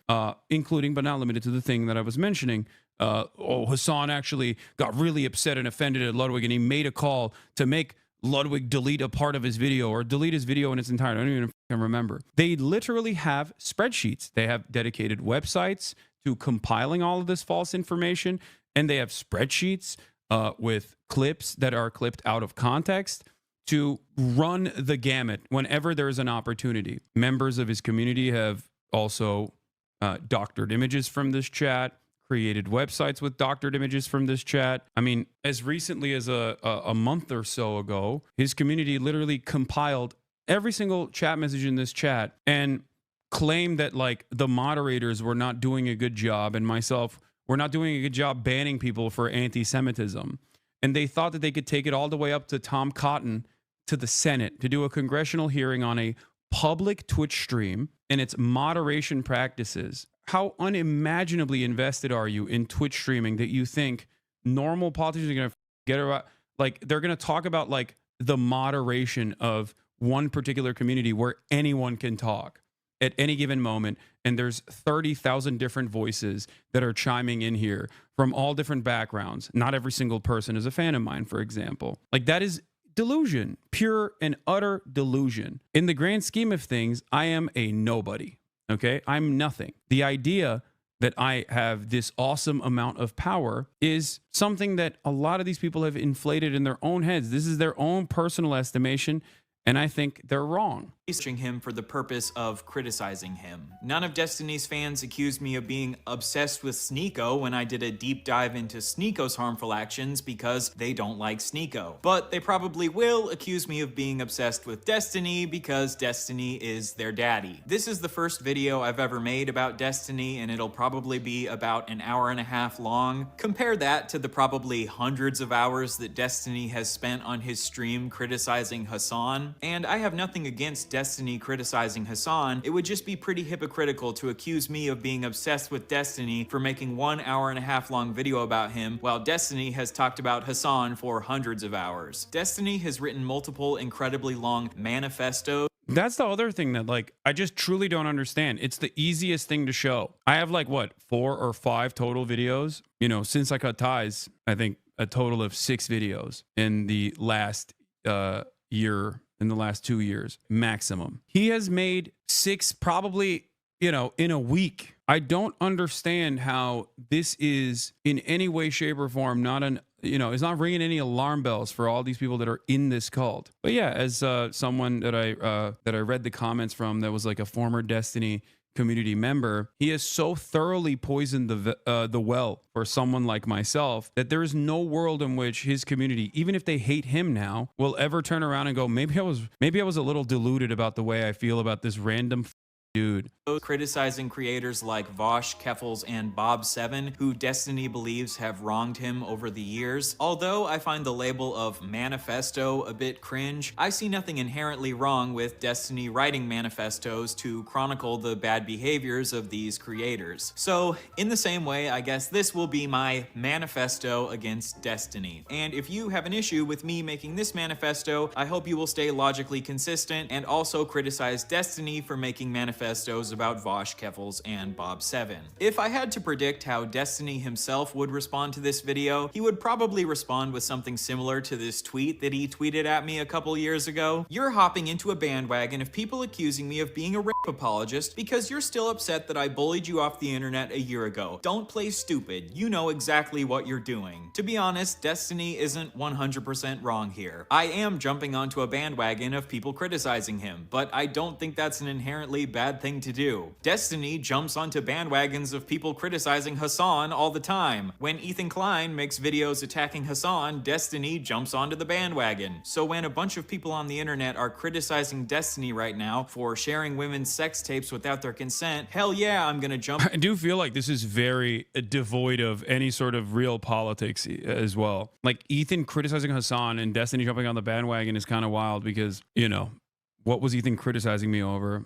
including but not limited to the thing that I was mentioning. Hassan actually got really upset and offended at Ludwig, and he made a call to make Ludwig delete a part of his video or delete his video in its entirety. I don't even fucking remember. They literally have spreadsheets. They have dedicated websites to compiling all of this false information, and they have spreadsheets with clips that are clipped out of context to run the gamut whenever there's an opportunity. Members of his community have also doctored images from this chat, created websites with doctored images from this chat. I mean, as recently as a month or so ago, his community literally compiled every single chat message in this chat and claimed that like the moderators were not doing a good job and myself were not doing a good job banning people for anti-Semitism. And they thought that they could take it all the way up to Tom Cotton to the Senate to do a congressional hearing on a public Twitch stream and its moderation practices. How unimaginably invested are you in Twitch streaming that you think normal politicians are going to get about? Like, they're going to talk about like the moderation of one particular community where anyone can talk at any given moment, and there's 30,000 different voices that are chiming in here from all different backgrounds. Not every single person is a fan of mine, for example. Like, that is delusion, pure and utter delusion. In the grand scheme of things, I am a nobody. Okay, I'm nothing. The idea that I have this awesome amount of power is something that a lot of these people have inflated in their own heads. This is their own personal estimation, and I think they're wrong. Him for the purpose of criticizing him. None of Destiny's fans accused me of being obsessed with Sneeko when I did a deep dive into Sneeko's harmful actions because they don't like Sneeko. But they probably will accuse me of being obsessed with Destiny because Destiny is their daddy. This is the first video I've ever made about Destiny, and it'll probably be about an hour and a half long. Compare that to the probably hundreds of hours that Destiny has spent on his stream criticizing Hasan. And I have nothing against Destiny criticizing Hasan. It would just be pretty hypocritical to accuse me of being obsessed with Destiny for making 1 hour and a half long video about him, while Destiny has talked about Hasan for hundreds of hours. Destiny has written multiple incredibly long manifestos. That's the other thing that, like, I just truly don't understand. It's the easiest thing to show. I have like, what, 4 or 5 total videos? You know, since I cut ties, I think a total of 6 videos in the last year, in the last 2 years, maximum. He has made 6 probably, you know, in a week. I don't understand how this is in any way, shape, or form not an, you know, it's not ringing any alarm bells for all these people that are in this cult. But yeah, as someone that I read the comments from that was like a former Destiny community member, he has so thoroughly poisoned the well for someone like myself that there is no world in which his community, even if they hate him now, will ever turn around and go, maybe I was a little deluded about the way I feel about this random dude. Criticizing creators like Vosh, Keffels, and Bob7, who Destiny believes have wronged him over the years. Although I find the label of manifesto a bit cringe, I see nothing inherently wrong with Destiny writing manifestos to chronicle the bad behaviors of these creators. So, in the same way, I guess this will be my manifesto against Destiny. And if you have an issue with me making this manifesto, I hope you will stay logically consistent and also criticize Destiny for making manifestos about Vosh, Keffels, and Bob7. If I had to predict how Destiny himself would respond to this video, he would probably respond with something similar to this tweet that he tweeted at me a couple years ago. You're hopping into a bandwagon of people accusing me of being a rape apologist because you're still upset that I bullied you off the internet a year ago. Don't play stupid. You know exactly what you're doing. To be honest, Destiny isn't 100% wrong here. I am jumping onto a bandwagon of people criticizing him, but I don't think that's an inherently bad thing to do. Destiny jumps onto bandwagons of people criticizing Hasan all the time. When Ethan Klein makes videos attacking Hasan, Destiny jumps onto the bandwagon. So when a bunch of people on the internet are criticizing Destiny right now for sharing women's sex tapes without their consent, hell yeah, I'm gonna jump. I do feel like this is very devoid of any sort of real politics as well. Like, Ethan criticizing Hasan and Destiny jumping on the bandwagon is kind of wild because, you know, what was Ethan criticizing me over?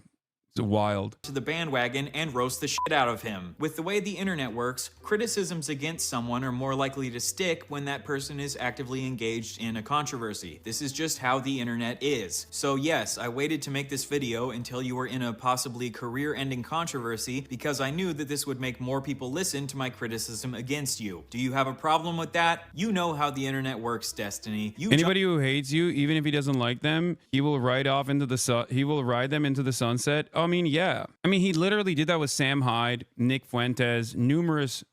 wild. To the bandwagon and roast the shit out of him. With the way the internet works, criticisms against someone are more likely to stick when that person is actively engaged in a controversy. This is just how the internet is. So yes, I waited to make this video until you were in a possibly career-ending controversy because I knew that this would make more people listen to my criticism against you. Do you have a problem with that? You know how the internet works, Destiny. Anybody who hates you, even if he doesn't like them, he will ride off into the he will ride them into the sunset. I mean, yeah. I mean, he literally did that with Sam Hyde, Nick Fuentes, numerous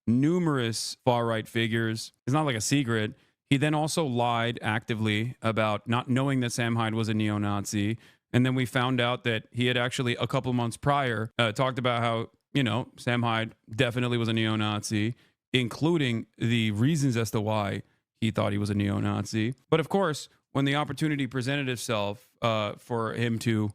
far-right figures. It's not like a secret. He then also lied actively about not knowing that Sam Hyde was a neo-Nazi. And then we found out that he had actually, a couple months prior, talked about how, you know, Sam Hyde definitely was a neo-Nazi, including the reasons as to why he thought he was a neo-Nazi. But of course, when the opportunity presented itself for him to,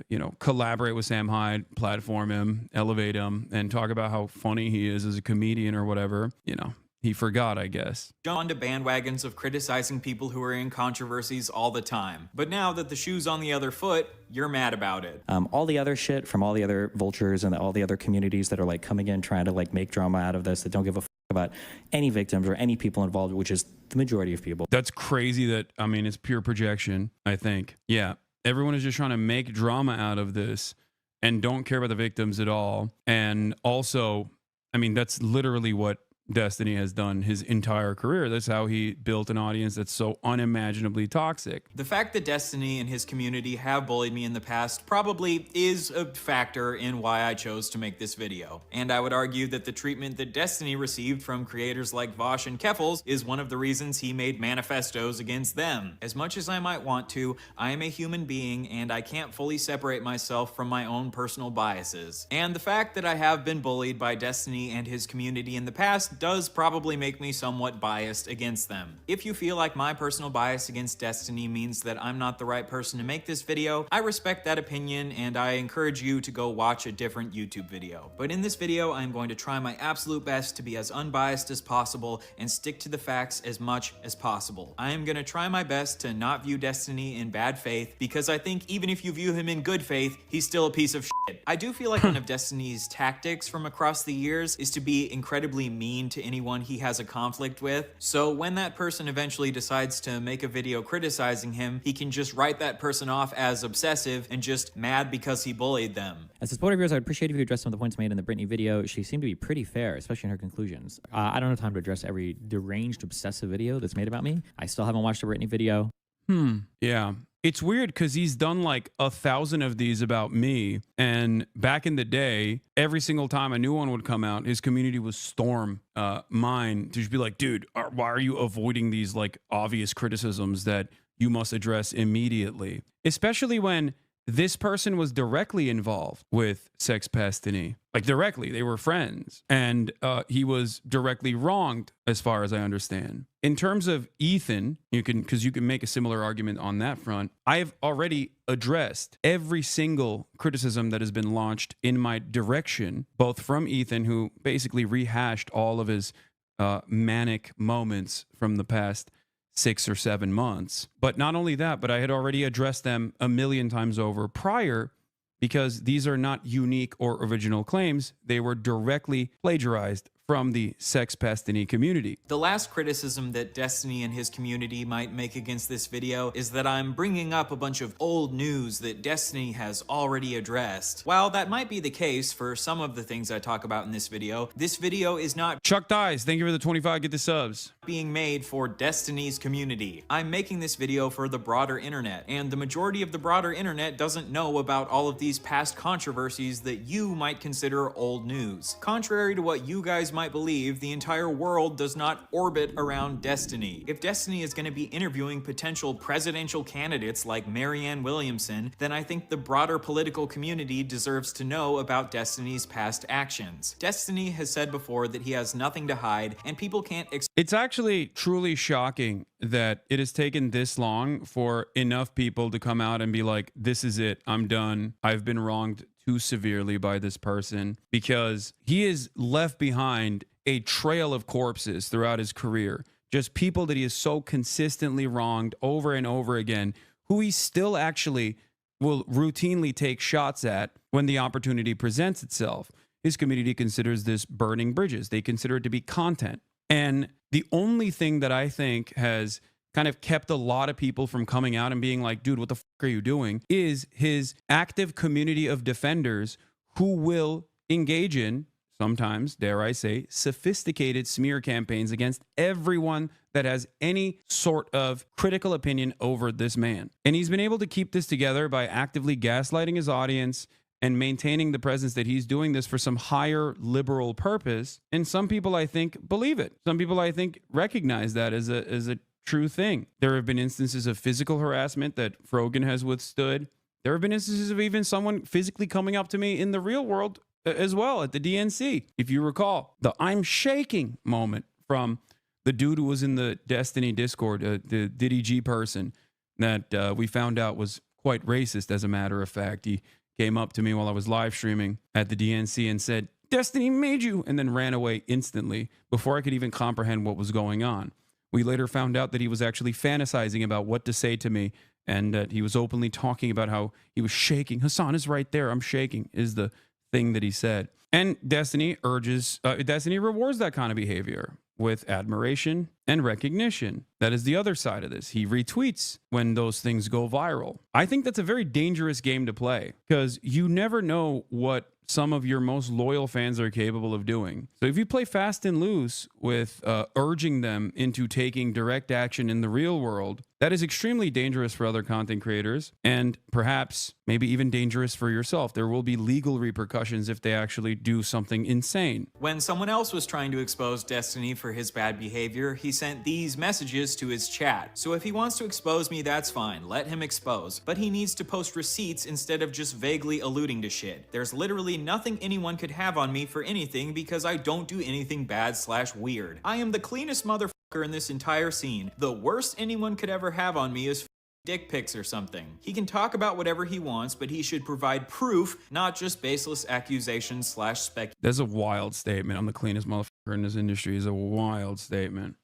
you know, collaborate with Sam Hyde, platform him, elevate him, and talk about how funny he is as a comedian or whatever, you know, he forgot, I guess. Jump onto bandwagons of criticizing people who are in controversies all the time. But now that the shoe's on the other foot, you're mad about it. All the other shit from all the other vultures and all the other communities that are like coming in trying to like make drama out of this, that don't give a about any victims or any people involved, which is the majority of people. That's crazy that, I mean, it's pure projection, I think. Yeah, everyone is just trying to make drama out of this and don't care about the victims at all. And also, I mean, that's literally what Destiny has done his entire career. That's how he built an audience that's so unimaginably toxic. The fact that Destiny and his community have bullied me in the past probably is a factor in why I chose to make this video. And I would argue that the treatment that Destiny received from creators like Vosh and Keffels is one of the reasons he made manifestos against them. As much as I might want to, I am a human being and I can't fully separate myself from my own personal biases. And the fact that I have been bullied by Destiny and his community in the past does probably make me somewhat biased against them. If you feel like my personal bias against Destiny means that I'm not the right person to make this video, I respect that opinion and I encourage you to go watch a different YouTube video. But in this video, I'm going to try my absolute best to be as unbiased as possible and stick to the facts as much as possible. I am going to try my best to not view Destiny in bad faith because I think even if you view him in good faith, he's still a piece of shit. I do feel like one of Destiny's tactics from across the years is to be incredibly mean to anyone he has a conflict with. So when that person eventually decides to make a video criticizing him, he can just write that person off as obsessive and just mad because he bullied them. As a supporter of yours, I'd appreciate if you address some of the points made in the Britney video. She seemed to be pretty fair, especially in her conclusions. I don't have time to address every deranged, obsessive video that's made about me. I still haven't watched a Britney video. Yeah. It's weird because he's done like 1,000 of these about me. And back in the day, every single time a new one would come out, his community would storm mine to just be like, dude, why are you avoiding these like obvious criticisms that you must address immediately? Especially when this person was directly involved with Sex Pastiny. Like directly, they were friends. And he was directly wronged as far as I understand. In terms of Ethan, because you can make a similar argument on that front. I've already addressed every single criticism that has been launched in my direction, both from Ethan, who basically rehashed all of his manic moments from the past 6 or 7 months. But not only that, but I had already addressed them a million times over prior, because these are not unique or original claims. They were directly plagiarized from the Sex Pastiny community. The last criticism that Destiny and his community might make against this video is that I'm bringing up a bunch of old news that Destiny has already addressed. While that might be the case for some of the things I talk about in this video is not— Chuck Dies, thank you for the 25, get the subs. —being made for Destiny's community. I'm making this video for the broader internet, and the majority of the broader internet doesn't know about all of these past controversies that you might consider old news. Contrary to what you guys might believe, the entire world does not orbit around Destiny. If Destiny is going to be interviewing potential presidential candidates like Marianne Williamson, then I think the broader political community deserves to know about Destiny's past actions. Destiny has said before that he has nothing to hide, and people can't— It's actually truly shocking that it has taken this long for enough people to come out and be like, this is it, I'm done, I've been wronged too severely by this person, because he has left behind a trail of corpses throughout his career. Just people that he has so consistently wronged over and over again, who he still actually will routinely take shots at when the opportunity presents itself. His community considers this burning bridges. They consider it to be content. And the only thing that I think has kind of kept a lot of people from coming out and being like, dude, what the fuck are you doing? Is his active community of defenders who will engage in, sometimes, dare I say, sophisticated smear campaigns against everyone that has any sort of critical opinion over this man. And he's been able to keep this together by actively gaslighting his audience and maintaining the presence that he's doing this for some higher liberal purpose. And some people, I think, believe it. Some people, I think, recognize that as a true thing. There have been instances of physical harassment that Frogan has withstood. There have been instances of even someone physically coming up to me in the real world as well at the DNC. If you recall, the I'm shaking moment from the dude who was in the Destiny Discord, the Diddy G person that we found out was quite racist, as a matter of fact. He came up to me while I was live streaming at the DNC and said, Destiny made you, and then ran away instantly before I could even comprehend what was going on. We later found out that he was actually fantasizing about what to say to me, and that he was openly talking about how he was shaking. Hassan is right there. I'm shaking is the thing that he said. And Destiny rewards that kind of behavior with admiration and recognition. That is the other side of this. He retweets when those things go viral. I think that's a very dangerous game to play because you never know what some of your most loyal fans are capable of doing. So if you play fast and loose with urging them into taking direct action in the real world, that is extremely dangerous for other content creators and perhaps maybe even dangerous for yourself. There will be legal repercussions if they actually do something insane. When someone else was trying to expose Destiny for his bad behavior, he sent these messages to his chat. So if he wants to expose me, that's fine. Let him expose. But he needs to post receipts instead of just vaguely alluding to shit. There's literally nothing anyone could have on me for anything because I don't do anything bad/weird. I am the cleanest motherfucker in this entire scene. The worst anyone could ever have on me is dick pics or something. He can talk about whatever he wants, but he should provide proof, not just baseless accusations/speculation. That's a wild statement. I'm the cleanest motherfucker in this industry is a wild statement.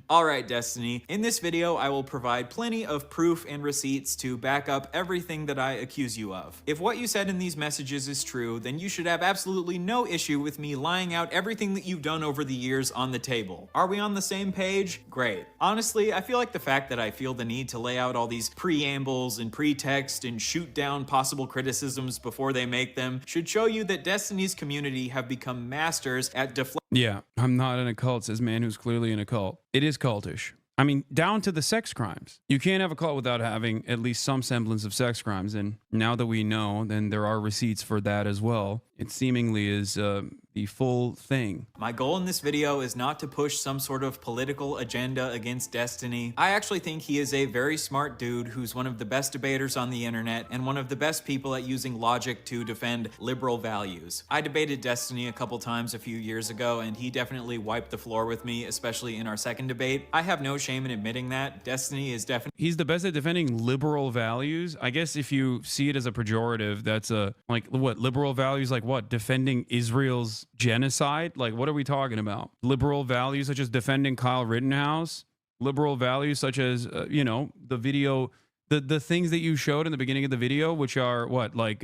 Alright, Destiny. In this video, I will provide plenty of proof and receipts to back up everything that I accuse you of. If what you said in these messages is true, then you should have absolutely no issue with me lying out everything that you've done over the years on the table. Are we on the same page? Great. Honestly, I feel like the fact that I feel the need to lay out all these preambles and pretext and shoot down possible criticisms before they make them should show you that Destiny's community have become masters at deflecting. Yeah, I'm not in a cult, says man who's clearly in a cult. It is cultish. I mean, down to the sex crimes. You can't have a cult without having at least some semblance of sex crimes. And now that we know, then there are receipts for that as well. It seemingly is the full thing. My goal in this video is not to push some sort of political agenda against Destiny. I actually think he is a very smart dude who's one of the best debaters on the internet and one of the best people at using logic to defend liberal values. I debated Destiny a couple times a few years ago and he definitely wiped the floor with me, especially in our second debate. I have no shame in admitting that. Destiny is definitely... He's the best at defending liberal values. I guess if you see it as a pejorative, that's like what, liberal values like what? Defending Israel's genocide? Like, what are we talking about? Liberal values such as defending Kyle Rittenhouse? Liberal values such as, you know, the video, the things that you showed in the beginning of the video, which are what, like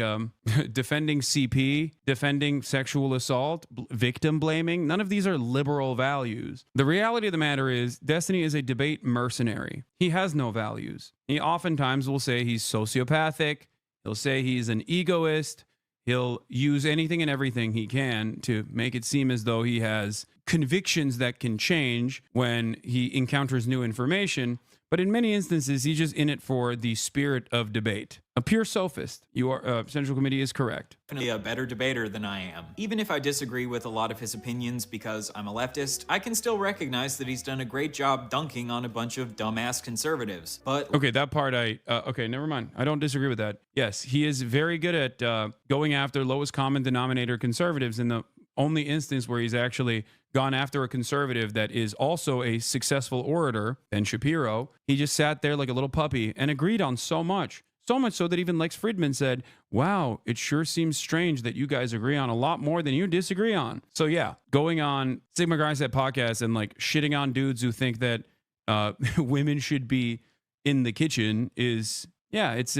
defending CP, defending sexual assault, victim blaming. None of these are liberal values. The reality of the matter is Destiny is a debate mercenary. He has no values. He oftentimes will say he's sociopathic. He'll say he's an egoist. He'll use anything and everything he can to make it seem as though he has convictions that can change when he encounters new information. But in many instances, he's just in it for the spirit of debate. A pure sophist. Central Committee is correct. Definitely a better debater than I am. Even if I disagree with a lot of his opinions because I'm a leftist, I can still recognize that he's done a great job dunking on a bunch of dumbass conservatives. But okay, that part okay, never mind. I don't disagree with that. Yes, he is very good at going after lowest common denominator conservatives in the only instance where he's actually gone after a conservative that is also a successful orator, Ben Shapiro. He just sat there like a little puppy and agreed on so much. So much so that even Lex Fridman said, wow, it sure seems strange that you guys agree on a lot more than you disagree on. So yeah, going on Sigma Grindset podcast and like shitting on dudes who think that women should be in the kitchen is Yeah, it's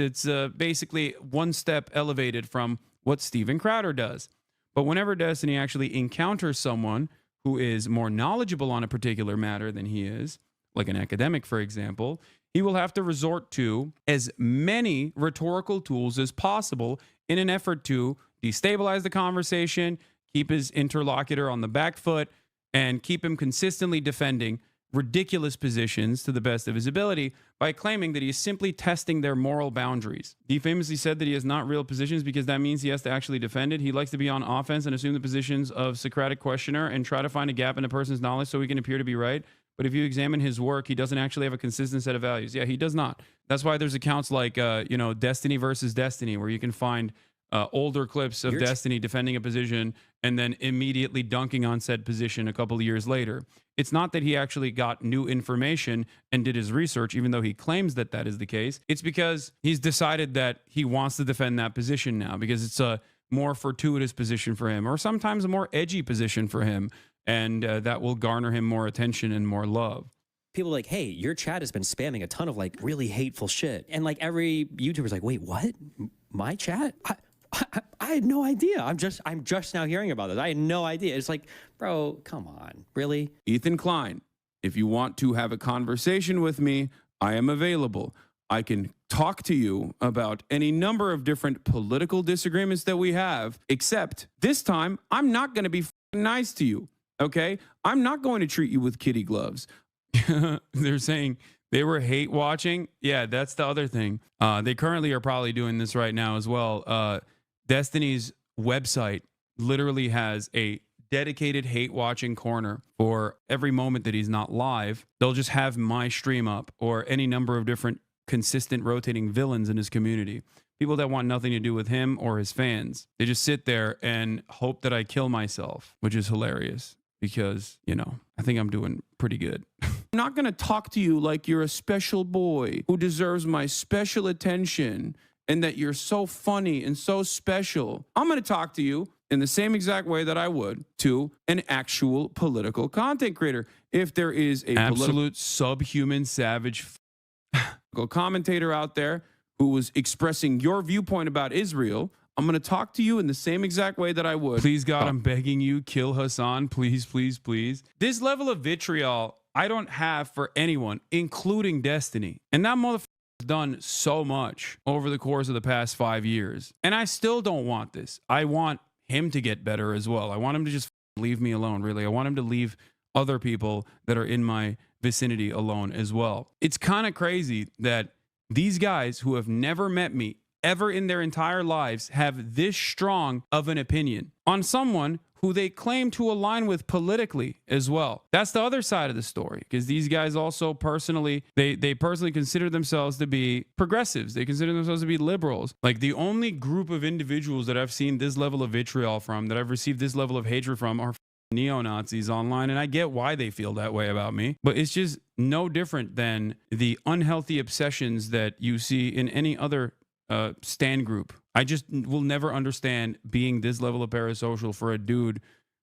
basically one step elevated from what Steven Crowder does. But whenever Destiny actually encounters someone who is more knowledgeable on a particular matter than he is, like an academic, for example, he will have to resort to as many rhetorical tools as possible in an effort to destabilize the conversation, keep his interlocutor on the back foot, and keep him consistently defending ridiculous positions to the best of his ability by claiming that he is simply testing their moral boundaries. He famously said that he has not real positions because that means he has to actually defend it. He likes to be on offense and assume the positions of Socratic questioner and try to find a gap in a person's knowledge so he can appear to be right. But if you examine his work, he doesn't actually have a consistent set of values. Yeah, he does not. That's why there's accounts like, Destiny versus Destiny, where you can find older clips of Destiny defending a position and then immediately dunking on said position a couple of years later. It's not that he actually got new information and did his research, even though he claims that that is the case. It's because he's decided that he wants to defend that position now because it's a more fortuitous position for him, or sometimes a more edgy position for him, and that will garner him more attention and more love. People are like, hey, your chat has been spamming a ton of like really hateful shit. And like every YouTuber's like, wait, what? My chat? I had no idea. I'm just now hearing about this. I had no idea. It's like, bro, come on. Really? Ethan Klein, if you want to have a conversation with me, I am available. I can talk to you about any number of different political disagreements that we have, except this time I'm not going to be nice to you. Okay? I'm not going to treat you with kitty gloves. They're saying they were hate watching. Yeah, that's the other thing. They currently are probably doing this right now as well. Destiny's website literally has a dedicated hate watching corner for every moment that he's not live. They'll just have my stream up or any number of different consistent rotating villains in his community. People that want nothing to do with him or his fans. They just sit there and hope that I kill myself, which is hilarious because, I think I'm doing pretty good. I'm not going to talk to you like you're a special boy who deserves my special attention and that you're so funny and so special. I'm going to talk to you in the same exact way that I would to an actual political content creator. If there is a absolute subhuman savage commentator out there who was expressing your viewpoint about Israel, I'm going to talk to you in the same exact way that I would. Please, God, I'm begging you, kill Hassan. Please, please, please. This level of vitriol I don't have for anyone, including Destiny. And that motherfucker has done so much over the course of the past 5 years. And I still don't want this. I want him to get better as well. I want him to just leave me alone, really. I want him to leave other people that are in my vicinity alone as well. It's kind of crazy that these guys who have never met me ever in their entire lives have this strong of an opinion on someone who they claim to align with politically as well. That's the other side of the story, because these guys also personally, they personally consider themselves to be progressives. They consider themselves to be liberals. Like, the only group of individuals that I've seen this level of vitriol from, that I've received this level of hatred from, are neo-Nazis online, and I get why they feel that way about me, but it's just no different than the unhealthy obsessions that you see in any other stan group. I just will never understand being this level of parasocial for a dude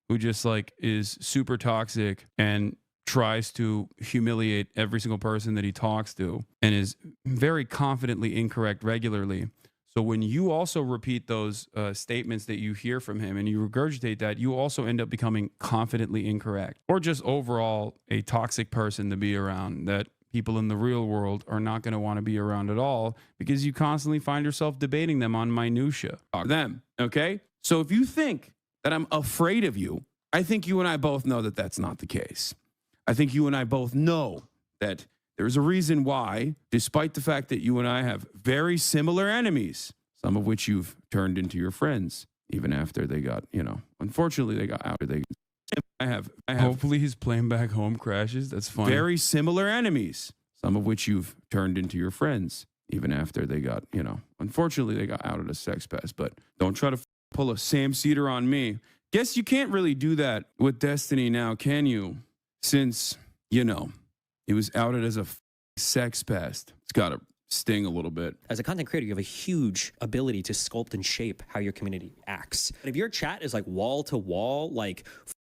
who just like is super toxic and tries to humiliate every single person that he talks to and is very confidently incorrect regularly. So when you also repeat those statements that you hear from him and you regurgitate that, you also end up becoming confidently incorrect, or just overall a toxic person to be around that people in the real world are not going to want to be around at all, because you constantly find yourself debating them on minutia. Them, okay? So if you think that I'm afraid of you, I think you and I both know that that's not the case. I think you and I both know that there's a reason why, despite the fact that you and I have very similar enemies, some of which you've turned into your friends, even after they got, unfortunately they got out. I have. Hopefully his plane back home crashes. That's fine. Very similar enemies, some of which you've turned into your friends, even after they got, unfortunately they got out of the sex pest. But don't try to pull a Sam Cedar on me. Guess you can't really do that with Destiny now, can you? Since, it was outed as a sex pest. It's got to sting a little bit. As a content creator, you have a huge ability to sculpt and shape how your community acts. But if your chat is like wall to wall, like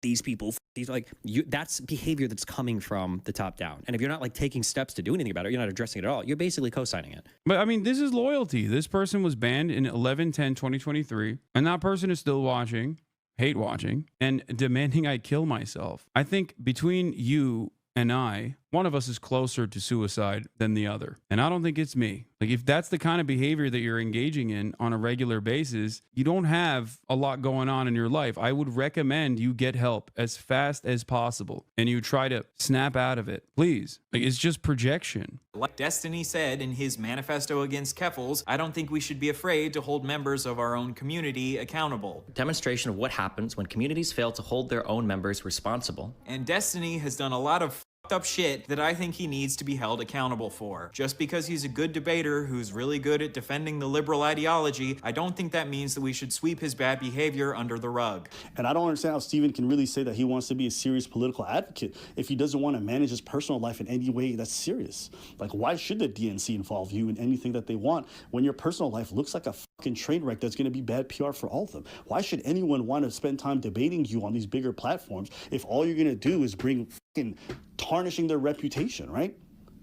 these people, these like you, that's behavior that's coming from the top down. And if you're not like taking steps to do anything about it, you're not addressing it at all. You're basically co-signing it. But I mean, this is loyalty. This person was banned in 11/10/2023, and that person is still watching, hate watching, and demanding I kill myself. I think between you and I, one of us is closer to suicide than the other. And I don't think it's me. Like, if that's the kind of behavior that you're engaging in on a regular basis, you don't have a lot going on in your life. I would recommend you get help as fast as possible and you try to snap out of it. Please. Like, it's just projection. Like Destiny said in his manifesto against Keffals, I don't think we should be afraid to hold members of our own community accountable. Demonstration of what happens when communities fail to hold their own members responsible. And Destiny has done a lot of fucked up shit that I think he needs to be held accountable for. Just because he's a good debater who's really good at defending the liberal ideology, I don't think that means that we should sweep his bad behavior under the rug. And I don't understand how Steven can really say that he wants to be a serious political advocate if he doesn't want to manage his personal life in any way that's serious. Like, why should the DNC involve you in anything that they want when your personal life looks like a fucking train wreck that's going to be bad PR for all of them? Why should anyone want to spend time debating you on these bigger platforms if all you're going to do is bring fucking tarnishing their reputation, right?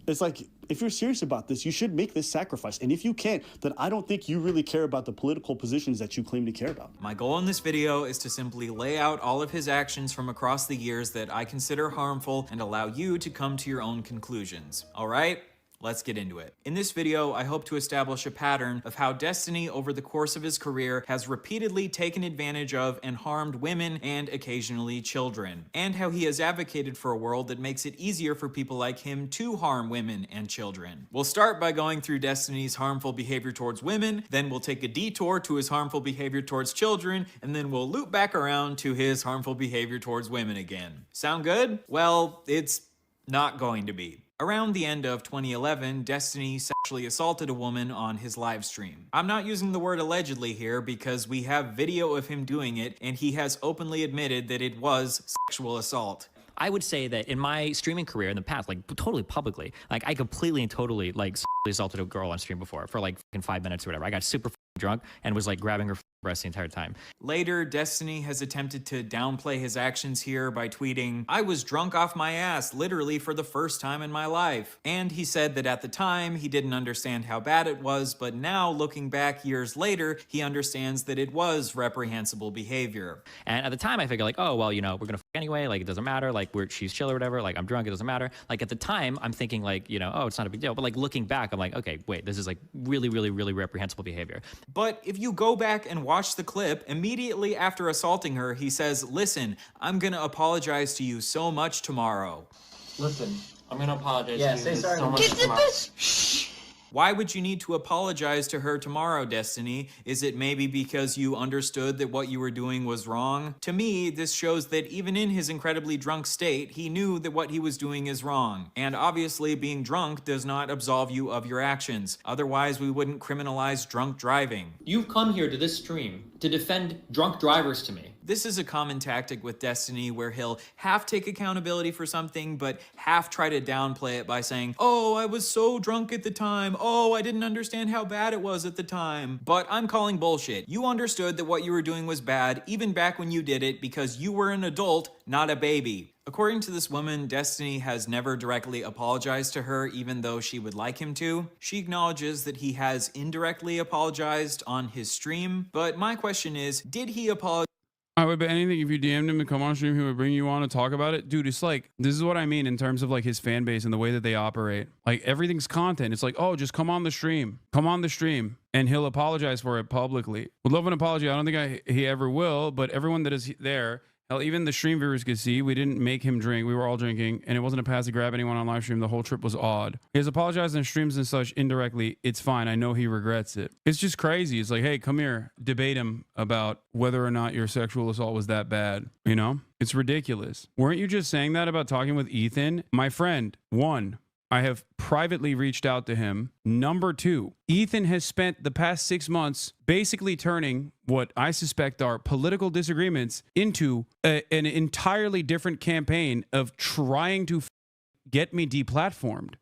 It's like, if you're serious about this, you should make this sacrifice. And if you can't, then I don't think you really care about the political positions that you claim to care about. My goal in this video is to simply lay out all of his actions from across the years that I consider harmful and allow you to come to your own conclusions. All right? Let's get into it. In this video, I hope to establish a pattern of how Destiny over the course of his career has repeatedly taken advantage of and harmed women and occasionally children, and how he has advocated for a world that makes it easier for people like him to harm women and children. We'll start by going through Destiny's harmful behavior towards women, then we'll take a detour to his harmful behavior towards children, and then we'll loop back around to his harmful behavior towards women again. Sound good? Well, it's not going to be. Around the end of 2011, Destiny sexually assaulted a woman on his live stream. I'm not using the word allegedly here because we have video of him doing it and he has openly admitted that it was sexual assault. I would say that in my streaming career in the past, like totally publicly, like I completely and totally like assaulted a girl on stream before for like 5 minutes or whatever. I got super drunk and was like grabbing her breast the entire time. Later, Destiny has attempted to downplay his actions here by tweeting, "I was drunk off my ass, literally for the first time in my life." And he said that at the time, he didn't understand how bad it was, but now, looking back years later, he understands that it was reprehensible behavior. And at the time, I figured like, oh, well, you know, we're gonna anyway, like it doesn't matter, like she's chill or whatever, like I'm drunk, it doesn't matter. Like at the time, I'm thinking like, you know, oh, it's not a big deal. But like looking back, I'm like, okay, wait, this is like really, really, really reprehensible behavior. But if you go back and watch the clip, immediately after assaulting her, he says, "Listen, I'm gonna apologize to you so much tomorrow." Listen, I'm gonna apologize Yeah, to say you sorry. so much Get the tomorrow. Why would you need to apologize to her tomorrow, Destiny? Is it maybe because you understood that what you were doing was wrong? To me, this shows that even in his incredibly drunk state, he knew that what he was doing is wrong. And obviously, being drunk does not absolve you of your actions. Otherwise, we wouldn't criminalize drunk driving. You've come here to this stream to defend drunk drivers to me. This is a common tactic with Destiny where he'll half take accountability for something, but half try to downplay it by saying, "Oh, I was so drunk at the time. Oh, I didn't understand how bad it was at the time." But I'm calling bullshit. You understood that what you were doing was bad, even back when you did it, because you were an adult, not a baby. According to this woman, Destiny has never directly apologized to her, even though she would like him to. She acknowledges that he has indirectly apologized on his stream, but my question is, did he apologize? I would bet anything if you DM'd him to come on stream, he would bring you on to talk about it. Dude, it's like, this is what I mean in terms of like his fan base and the way that they operate. Like everything's content. It's like, oh, just come on the stream. Come on the stream. And he'll apologize for it publicly. Would love an apology. I don't think he ever will, but everyone that is there, hell, even the stream viewers could see we didn't make him drink. We were all drinking, and it wasn't a pass to grab anyone on live stream. The whole trip was odd. He has apologized on streams and such indirectly. It's fine. I know he regrets it. It's just crazy. It's like, hey, come here, debate him about whether or not your sexual assault was that bad. You know, it's ridiculous. Weren't you just saying that about talking with Ethan? My friend, one, I have privately reached out to him. Number two, Ethan has spent the past 6 months basically turning what I suspect are political disagreements into an entirely different campaign of trying to get me deplatformed.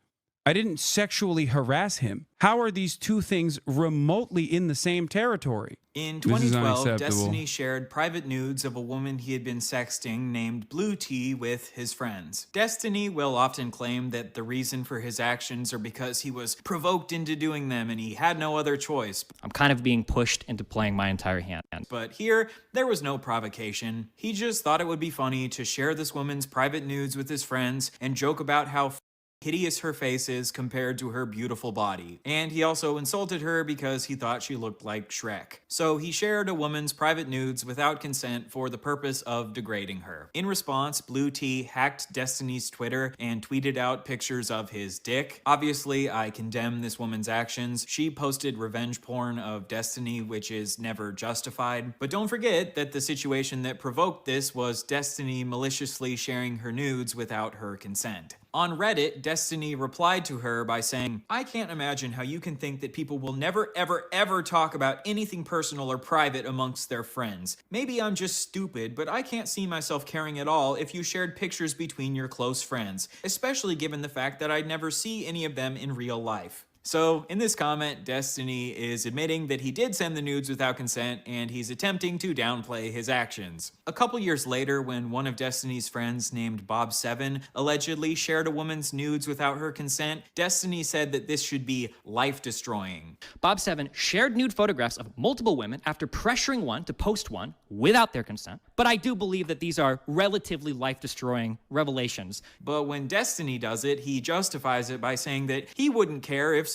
I didn't sexually harass him. How are these two things remotely in the same territory? In This is 2012, unacceptable. Destiny shared private nudes of a woman he had been sexting named Blue Tea with his friends. Destiny will often claim that the reason for his actions are because he was provoked into doing them and he had no other choice. I'm kind of being pushed into playing my entire hand. But here, there was no provocation. He just thought it would be funny to share this woman's private nudes with his friends and joke about how hideous her face is compared to her beautiful body. And he also insulted her because he thought she looked like Shrek. So he shared a woman's private nudes without consent for the purpose of degrading her. In response, Blue Tea hacked Destiny's Twitter and tweeted out pictures of his dick. Obviously, I condemn this woman's actions. She posted revenge porn of Destiny, which is never justified. But don't forget that the situation that provoked this was Destiny maliciously sharing her nudes without her consent. On Reddit, Destiny replied to her by saying, "I can't imagine how you can think that people will never ever talk about anything personal or private amongst their friends. Maybe I'm just stupid, but I can't see myself caring at all if you shared pictures between your close friends, especially given the fact that I'd never see any of them in real life." So, in this comment, Destiny is admitting that he did send the nudes without consent, and he's attempting to downplay his actions. A couple years later, when one of Destiny's friends named Bob7 allegedly shared a woman's nudes without her consent, Destiny said that this should be life-destroying. Bob7 shared nude photographs of multiple women after pressuring one to post one without their consent. But I do believe that these are relatively life-destroying revelations. But when Destiny does it, he justifies it by saying that he wouldn't care if